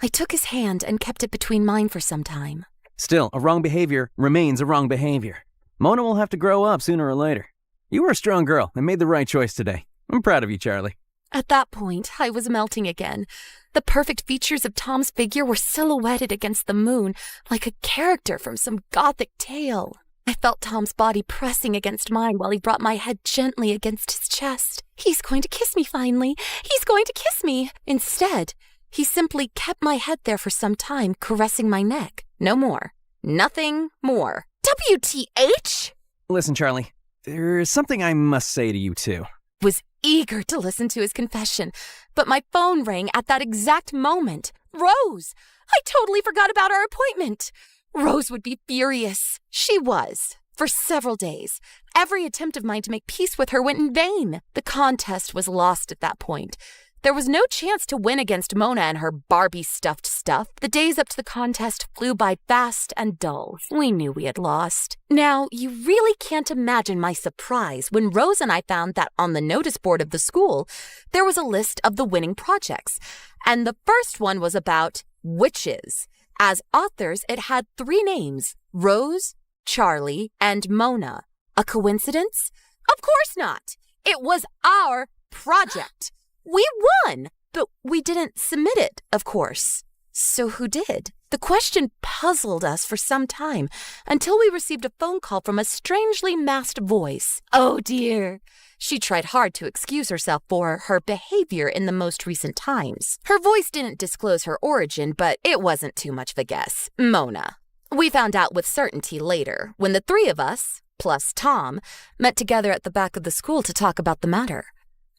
I took his hand and kept it between mine for some time. Still, a wrong behavior remains a wrong behavior. Mona will have to grow up sooner or later. You were a strong girl and made the right choice today. I'm proud of you, Charlie. At that point, I was melting again. The perfect features of Tom's figure were silhouetted against the moon, like a character from some gothic tale. I felt Tom's body pressing against mine while he brought my head gently against his chest. He's going to kiss me finally. He's going to kiss me. Instead, he simply kept my head there for some time, caressing my neck. No more. Nothing more. WTH? Listen, Charlie, there's something I must say to you, too. Was eager to listen to his confession, but my phone rang at that exact moment. Rose! I totally forgot about our appointment. Rose would be furious. She was. For several days. Every attempt of mine to make peace with her went in vain. The contest was lost at that point. There was no chance to win against Mona and her Barbie-stuffed stuff. The days up to the contest flew by fast and dull. We knew we had lost. Now, you really can't imagine my surprise when Rose and I found that on the notice board of the school, there was a list of the winning projects. And the first one was about witches. As authors, it had 3 names, Rose, Charlie, and Mona. A coincidence? Of course not. It was our project. We won, but we didn't submit it, of course. So who did? The question puzzled us for some time until we received a phone call from a strangely masked voice. Oh dear. She tried hard to excuse herself for her behavior in the most recent times. Her voice didn't disclose her origin, but it wasn't too much of a guess. Mona. We found out with certainty later, when the 3 of us, plus Tom, met together at the back of the school to talk about the matter.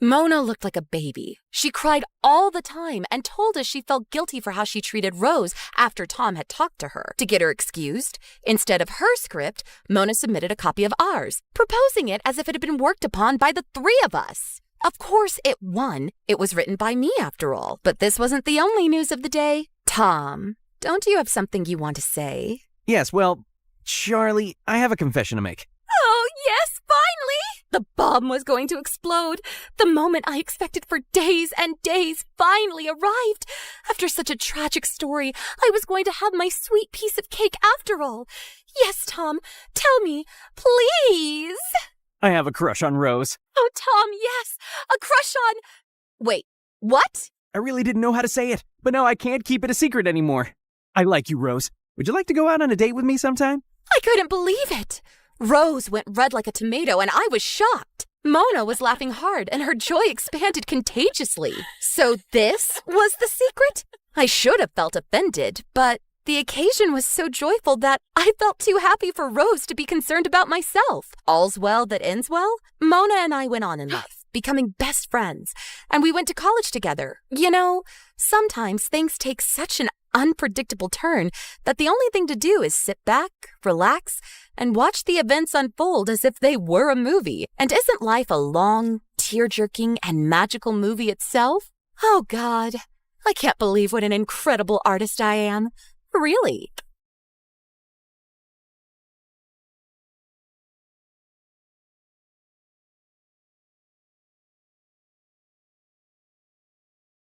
Mona looked like a baby. She cried all the time and told us she felt guilty for how she treated Rose after Tom had talked to her. To get her excused, instead of her script, Mona submitted a copy of ours, proposing it as if it had been worked upon by the 3 of us. Of course, it won. It was written by me, after all. But this wasn't the only news of the day. Tom, don't you have something you want to say? Yes, well, Charlie, I have a confession to make. Oh, yes, finally! The bomb was going to explode. The moment I expected for days and days finally arrived. After such a tragic story, I was going to have my sweet piece of cake after all. Yes, Tom, tell me, please. I have a crush on Rose. Oh, Tom, yes, a crush on... Wait, what? I really didn't know how to say it, but now I can't keep it a secret anymore. I like you, Rose. Would you like to go out on a date with me sometime? I couldn't believe it. Rose went red like a tomato, and I was shocked. Mona was laughing hard, and her joy expanded contagiously. So this was the secret? I should have felt offended, but the occasion was so joyful that I felt too happy for Rose to be concerned about myself. All's well that ends well. Mona and I went on in life, becoming best friends, and we went to college together. You know, sometimes things take such an unpredictable turn that the only thing to do is sit back, relax, and watch the events unfold as if they were a movie. And isn't life a long, tear-jerking, and magical movie itself? Oh, God. I can't believe what an incredible artist I am. Really.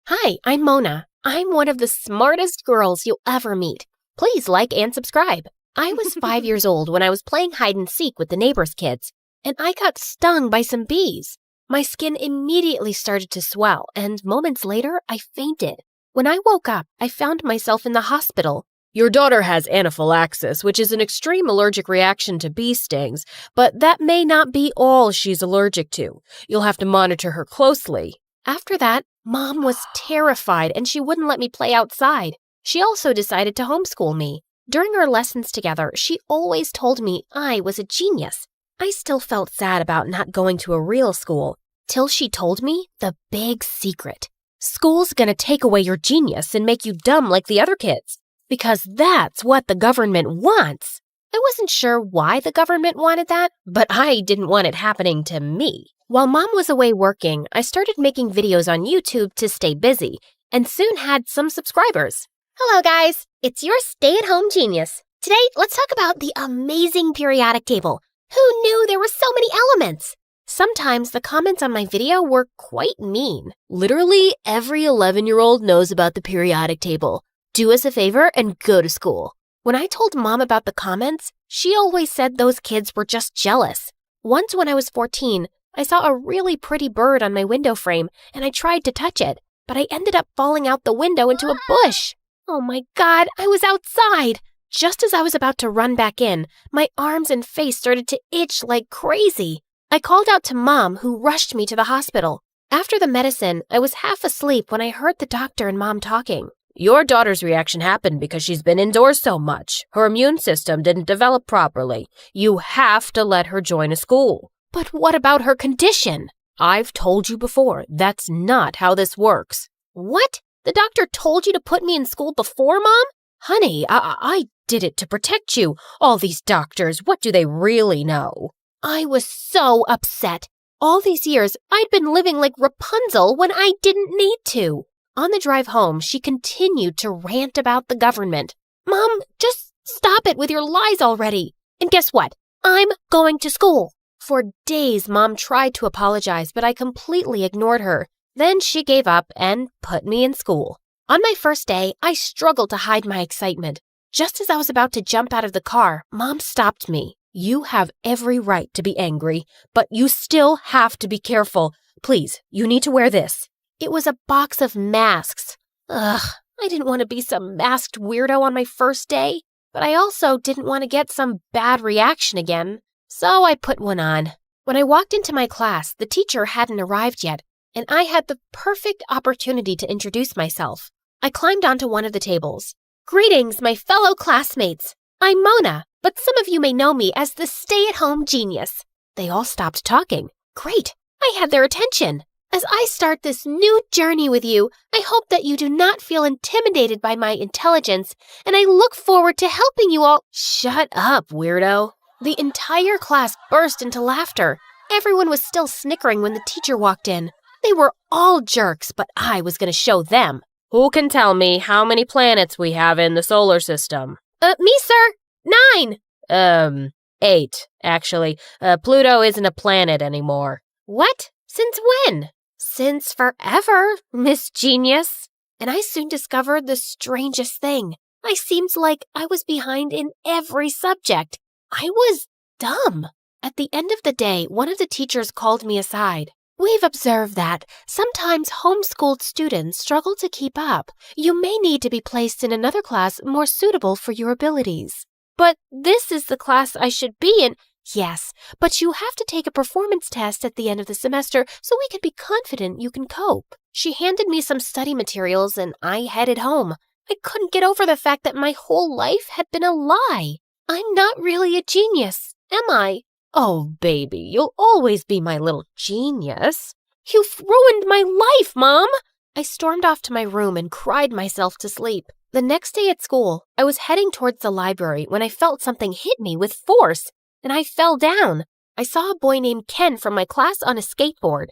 Hi, I'm Mona. I'm one of the smartest girls you'll ever meet. Please like and subscribe. I was 5 years old when I was playing hide and seek with the neighbor's kids, and I got stung by some bees. My skin immediately started to swell, and moments later, I fainted. When I woke up, I found myself in the hospital. Your daughter has anaphylaxis, which is an extreme allergic reaction to bee stings, but that may not be all she's allergic to. You'll have to monitor her closely. After that, Mom was terrified and she wouldn't let me play outside. She also decided to homeschool me. During our lessons together, she always told me I was a genius. I still felt sad about not going to a real school, till she told me the big secret. School's gonna take away your genius and make you dumb like the other kids, because that's what the government wants. I wasn't sure why the government wanted that, but I didn't want it happening to me. While Mom was away working, I started making videos on YouTube to stay busy, and soon had some subscribers. Hello guys, it's your stay-at-home genius. Today, let's talk about the amazing periodic table. Who knew there were so many elements? Sometimes the comments on my video were quite mean. Literally, every 11-year-old knows about the periodic table. Do us a favor and go to school. When I told Mom about the comments, she always said those kids were just jealous. Once when I was 14, I saw a really pretty bird on my window frame and I tried to touch it, but I ended up falling out the window into a bush. Oh my God, I was outside! Just as I was about to run back in, my arms and face started to itch like crazy. I called out to Mom, who rushed me to the hospital. After the medicine, I was half asleep when I heard the doctor and Mom talking. Your daughter's reaction happened because she's been indoors so much. Her immune system didn't develop properly. You have to let her join a school. But what about her condition? I've told you before, that's not how this works. What? The doctor told you to put me in school before, Mom? Honey, I did it to protect you. All these doctors, what do they really know? I was so upset. All these years, I'd been living like Rapunzel when I didn't need to. On the drive home, she continued to rant about the government. Mom, just stop it with your lies already. And guess what? I'm going to school. For days, Mom tried to apologize, but I completely ignored her. Then she gave up and put me in school. On my first day, I struggled to hide my excitement. Just as I was about to jump out of the car, Mom stopped me. You have every right to be angry, but you still have to be careful. Please, you need to wear this. It was a box of masks. Ugh, I didn't want to be some masked weirdo on my first day, but I also didn't want to get some bad reaction again. So I put one on. When I walked into my class, the teacher hadn't arrived yet, and I had the perfect opportunity to introduce myself. I climbed onto one of the tables. Greetings, my fellow classmates. I'm Mona, but some of you may know me as the stay-at-home genius. They all stopped talking. Great, I had their attention. As I start this new journey with you, I hope that you do not feel intimidated by my intelligence, and I look forward to helping you all— Shut up, weirdo. The entire class burst into laughter. Everyone was still snickering when the teacher walked in. They were all jerks, but I was going to show them. Who can tell me how many planets we have in the solar system? Me, sir. 9. 8, actually. Pluto isn't a planet anymore. What? Since when? Since forever, Miss Genius. And I soon discovered the strangest thing. I seemed like I was behind in every subject. I was dumb. At the end of the day, one of the teachers called me aside. We've observed that sometimes homeschooled students struggle to keep up. You may need to be placed in another class more suitable for your abilities. But this is the class I should be in. Yes, but you have to take a performance test at the end of the semester so we can be confident you can cope. She handed me some study materials and I headed home. I couldn't get over the fact that my whole life had been a lie. I'm not really a genius, am I? Oh, baby, you'll always be my little genius. You've ruined my life, Mom! I stormed off to my room and cried myself to sleep. The next day at school, I was heading towards the library when I felt something hit me with force, and I fell down. I saw a boy named Ken from my class on a skateboard.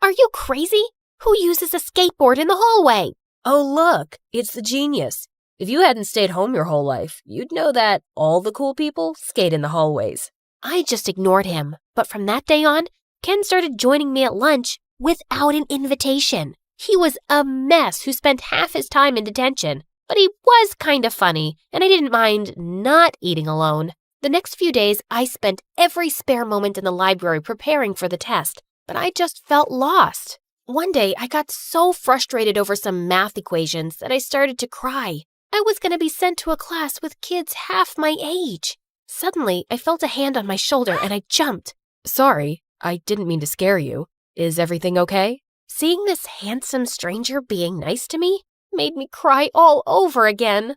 Are you crazy? Who uses a skateboard in the hallway? Oh, look, it's the genius. If you hadn't stayed home your whole life, you'd know that all the cool people skate in the hallways. I just ignored him, but from that day on, Ken started joining me at lunch without an invitation. He was a mess who spent half his time in detention, but he was kind of funny, and I didn't mind not eating alone. The next few days, I spent every spare moment in the library preparing for the test, but I just felt lost. One day, I got so frustrated over some math equations that I started to cry. I was going to be sent to a class with kids half my age. Suddenly, I felt a hand on my shoulder and I jumped. Sorry, I didn't mean to scare you. Is everything okay? Seeing this handsome stranger being nice to me made me cry all over again.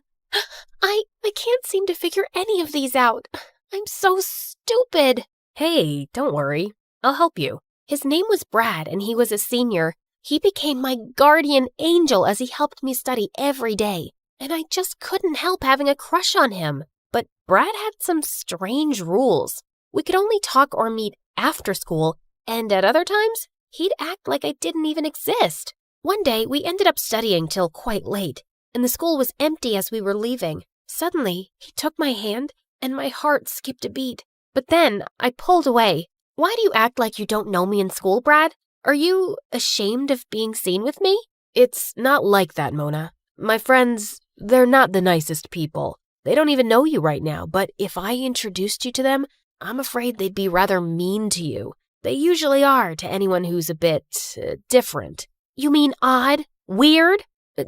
I can't seem to figure any of these out. I'm so stupid. Hey, don't worry. I'll help you. His name was Brad and he was a senior. He became my guardian angel as he helped me study every day. And I just couldn't help having a crush on him. But Brad had some strange rules. We could only talk or meet after school, and at other times, he'd act like I didn't even exist. One day, we ended up studying till quite late, and the school was empty as we were leaving. Suddenly, he took my hand, and my heart skipped a beat. But then, I pulled away. Why do you act like you don't know me in school, Brad? Are you ashamed of being seen with me? It's not like that, Mona. My friends, they're not the nicest people. They don't even know you right now, but if I introduced you to them, I'm afraid they'd be rather mean to you. They usually are to anyone who's a bit different. You mean odd? Weird?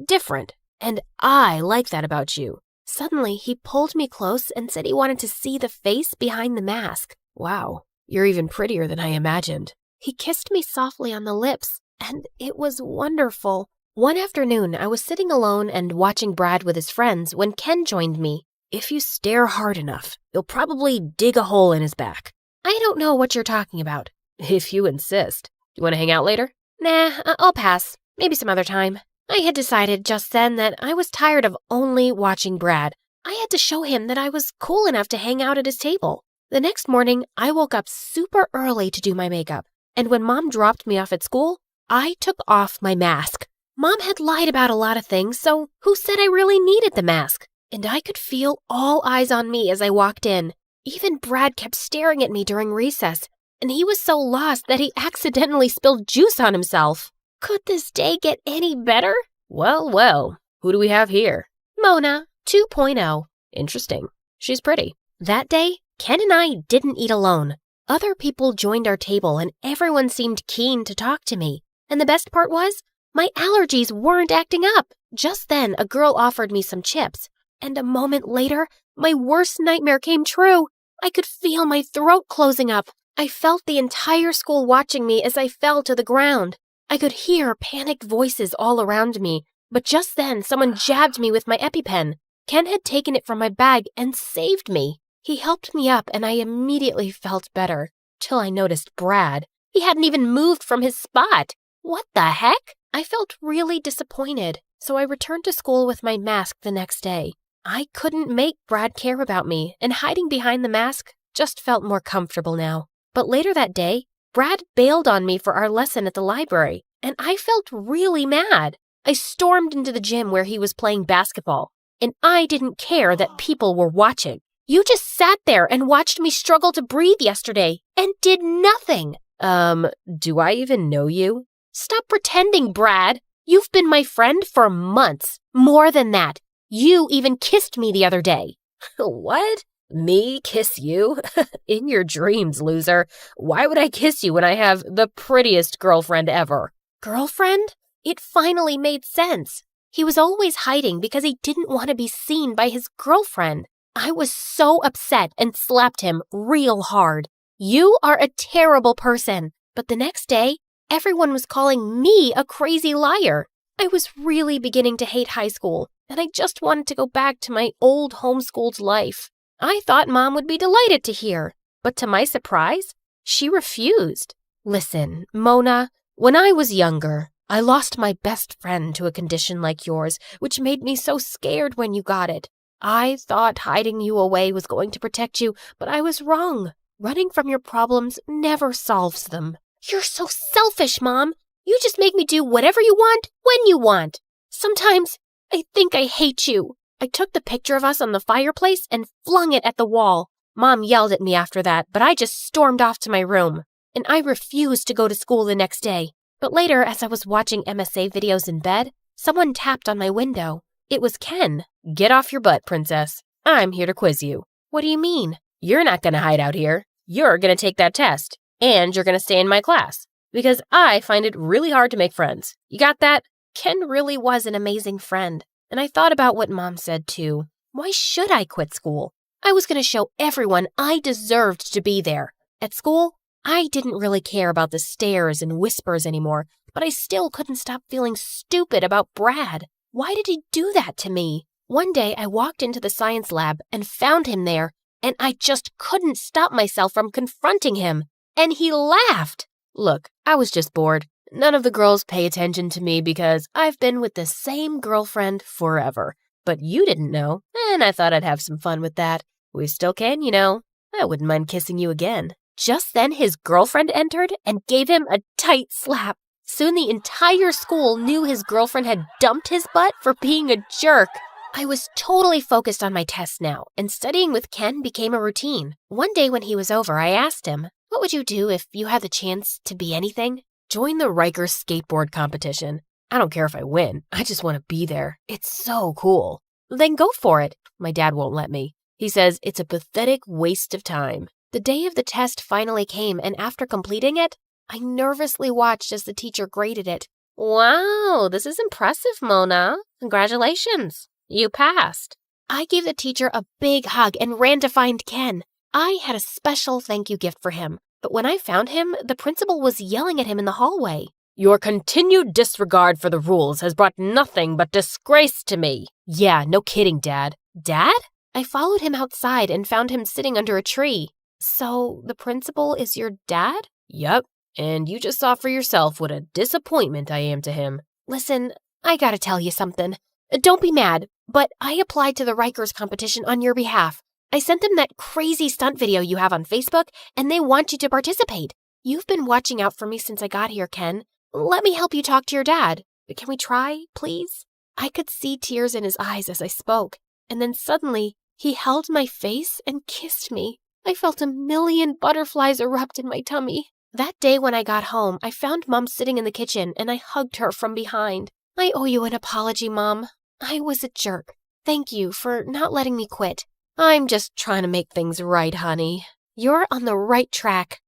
Different. And I like that about you. Suddenly, he pulled me close and said he wanted to see the face behind the mask. Wow, you're even prettier than I imagined. He kissed me softly on the lips, and it was wonderful. One afternoon, I was sitting alone and watching Brad with his friends when Ken joined me. If you stare hard enough, you'll probably dig a hole in his back. I don't know what you're talking about. If you insist. Do you want to hang out later? Nah, I'll pass. Maybe some other time. I had decided just then that I was tired of only watching Brad. I had to show him that I was cool enough to hang out at his table. The next morning, I woke up super early to do my makeup. And when Mom dropped me off at school, I took off my mask. Mom had lied about a lot of things, so who said I really needed the mask? And I could feel all eyes on me as I walked in. Even Brad kept staring at me during recess, and he was so lost that he accidentally spilled juice on himself. Could this day get any better? Well, well, who do we have here? Mona, 2.0. Interesting. She's pretty. That day, Ken and I didn't eat alone. Other people joined our table and everyone seemed keen to talk to me. And the best part was, my allergies weren't acting up. Just then, a girl offered me some chips. And a moment later, my worst nightmare came true. I could feel my throat closing up. I felt the entire school watching me as I fell to the ground. I could hear panicked voices all around me. But just then, someone jabbed me with my EpiPen. Ken had taken it from my bag and saved me. He helped me up and I immediately felt better. Till I noticed Brad. He hadn't even moved from his spot. What the heck? I felt really disappointed, so I returned to school with my mask the next day. I couldn't make Brad care about me, and hiding behind the mask just felt more comfortable now. But later that day, Brad bailed on me for our lesson at the library, and I felt really mad. I stormed into the gym where he was playing basketball, and I didn't care that people were watching. You just sat there and watched me struggle to breathe yesterday, and did nothing. Do I even know you? Stop pretending, Brad. You've been my friend for months. More than that. You even kissed me the other day. What? Me kiss you? In your dreams, loser. Why would I kiss you when I have the prettiest girlfriend ever? Girlfriend? It finally made sense. He was always hiding because he didn't want to be seen by his girlfriend. I was so upset and slapped him real hard. You are a terrible person. But the next day, everyone was calling me a crazy liar. I was really beginning to hate high school, and I just wanted to go back to my old homeschooled life. I thought Mom would be delighted to hear, but to my surprise, she refused. Listen, Mona, when I was younger, I lost my best friend to a condition like yours, which made me so scared when you got it. I thought hiding you away was going to protect you, but I was wrong. Running from your problems never solves them. You're so selfish, Mom. You just make me do whatever you want, when you want. Sometimes I think I hate you. I took the picture of us on the fireplace and flung it at the wall. Mom yelled at me after that, but I just stormed off to my room. And I refused to go to school the next day. But later, as I was watching MSA videos in bed, someone tapped on my window. It was Ken. Get off your butt, princess. I'm here to quiz you. What do you mean? You're not going to hide out here. You're going to take that test. And you're going to stay in my class. Because I find it really hard to make friends. You got that? Ken really was an amazing friend. And I thought about what Mom said too. Why should I quit school? I was going to show everyone I deserved to be there. At school, I didn't really care about the stares and whispers anymore, but I still couldn't stop feeling stupid about Brad. Why did he do that to me? One day I walked into the science lab and found him there, and I just couldn't stop myself from confronting him. And he laughed. Look, I was just bored. None of the girls pay attention to me because I've been with the same girlfriend forever. But you didn't know, and I thought I'd have some fun with that. We still can, you know. I wouldn't mind kissing you again. Just then his girlfriend entered and gave him a tight slap. Soon the entire school knew his girlfriend had dumped his butt for being a jerk. I was totally focused on my tests now, and studying with Ken became a routine. One day when he was over, I asked him, "What would you do if you had the chance to be anything?" "Join the Rikers skateboard competition. I don't care if I win. I just want to be there. It's so cool." Then go for it. My dad won't let me. He says it's a pathetic waste of time. The day of the test finally came, and after completing it, I nervously watched as the teacher graded it. Wow, this is impressive, Mona. Congratulations. You passed. I gave the teacher a big hug and ran to find Ken. I had a special thank you gift for him, but when I found him, the principal was yelling at him in the hallway. Your continued disregard for the rules has brought nothing but disgrace to me. Yeah, no kidding, Dad. Dad? I followed him outside and found him sitting under a tree. So, the principal is your dad? Yep, and you just saw for yourself what a disappointment I am to him. Listen, I gotta tell you something. Don't be mad, but I applied to the Rikers competition on your behalf. I sent them that crazy stunt video you have on Facebook, and they want you to participate. You've been watching out for me since I got here, Ken. Let me help you talk to your dad. Can we try, please? I could see tears in his eyes as I spoke, and then suddenly he held my face and kissed me. I felt a million butterflies erupt in my tummy. That day when I got home, I found Mom sitting in the kitchen, and I hugged her from behind. I owe you an apology, Mom. I was a jerk. Thank you for not letting me quit. I'm just trying to make things right, honey. You're on the right track.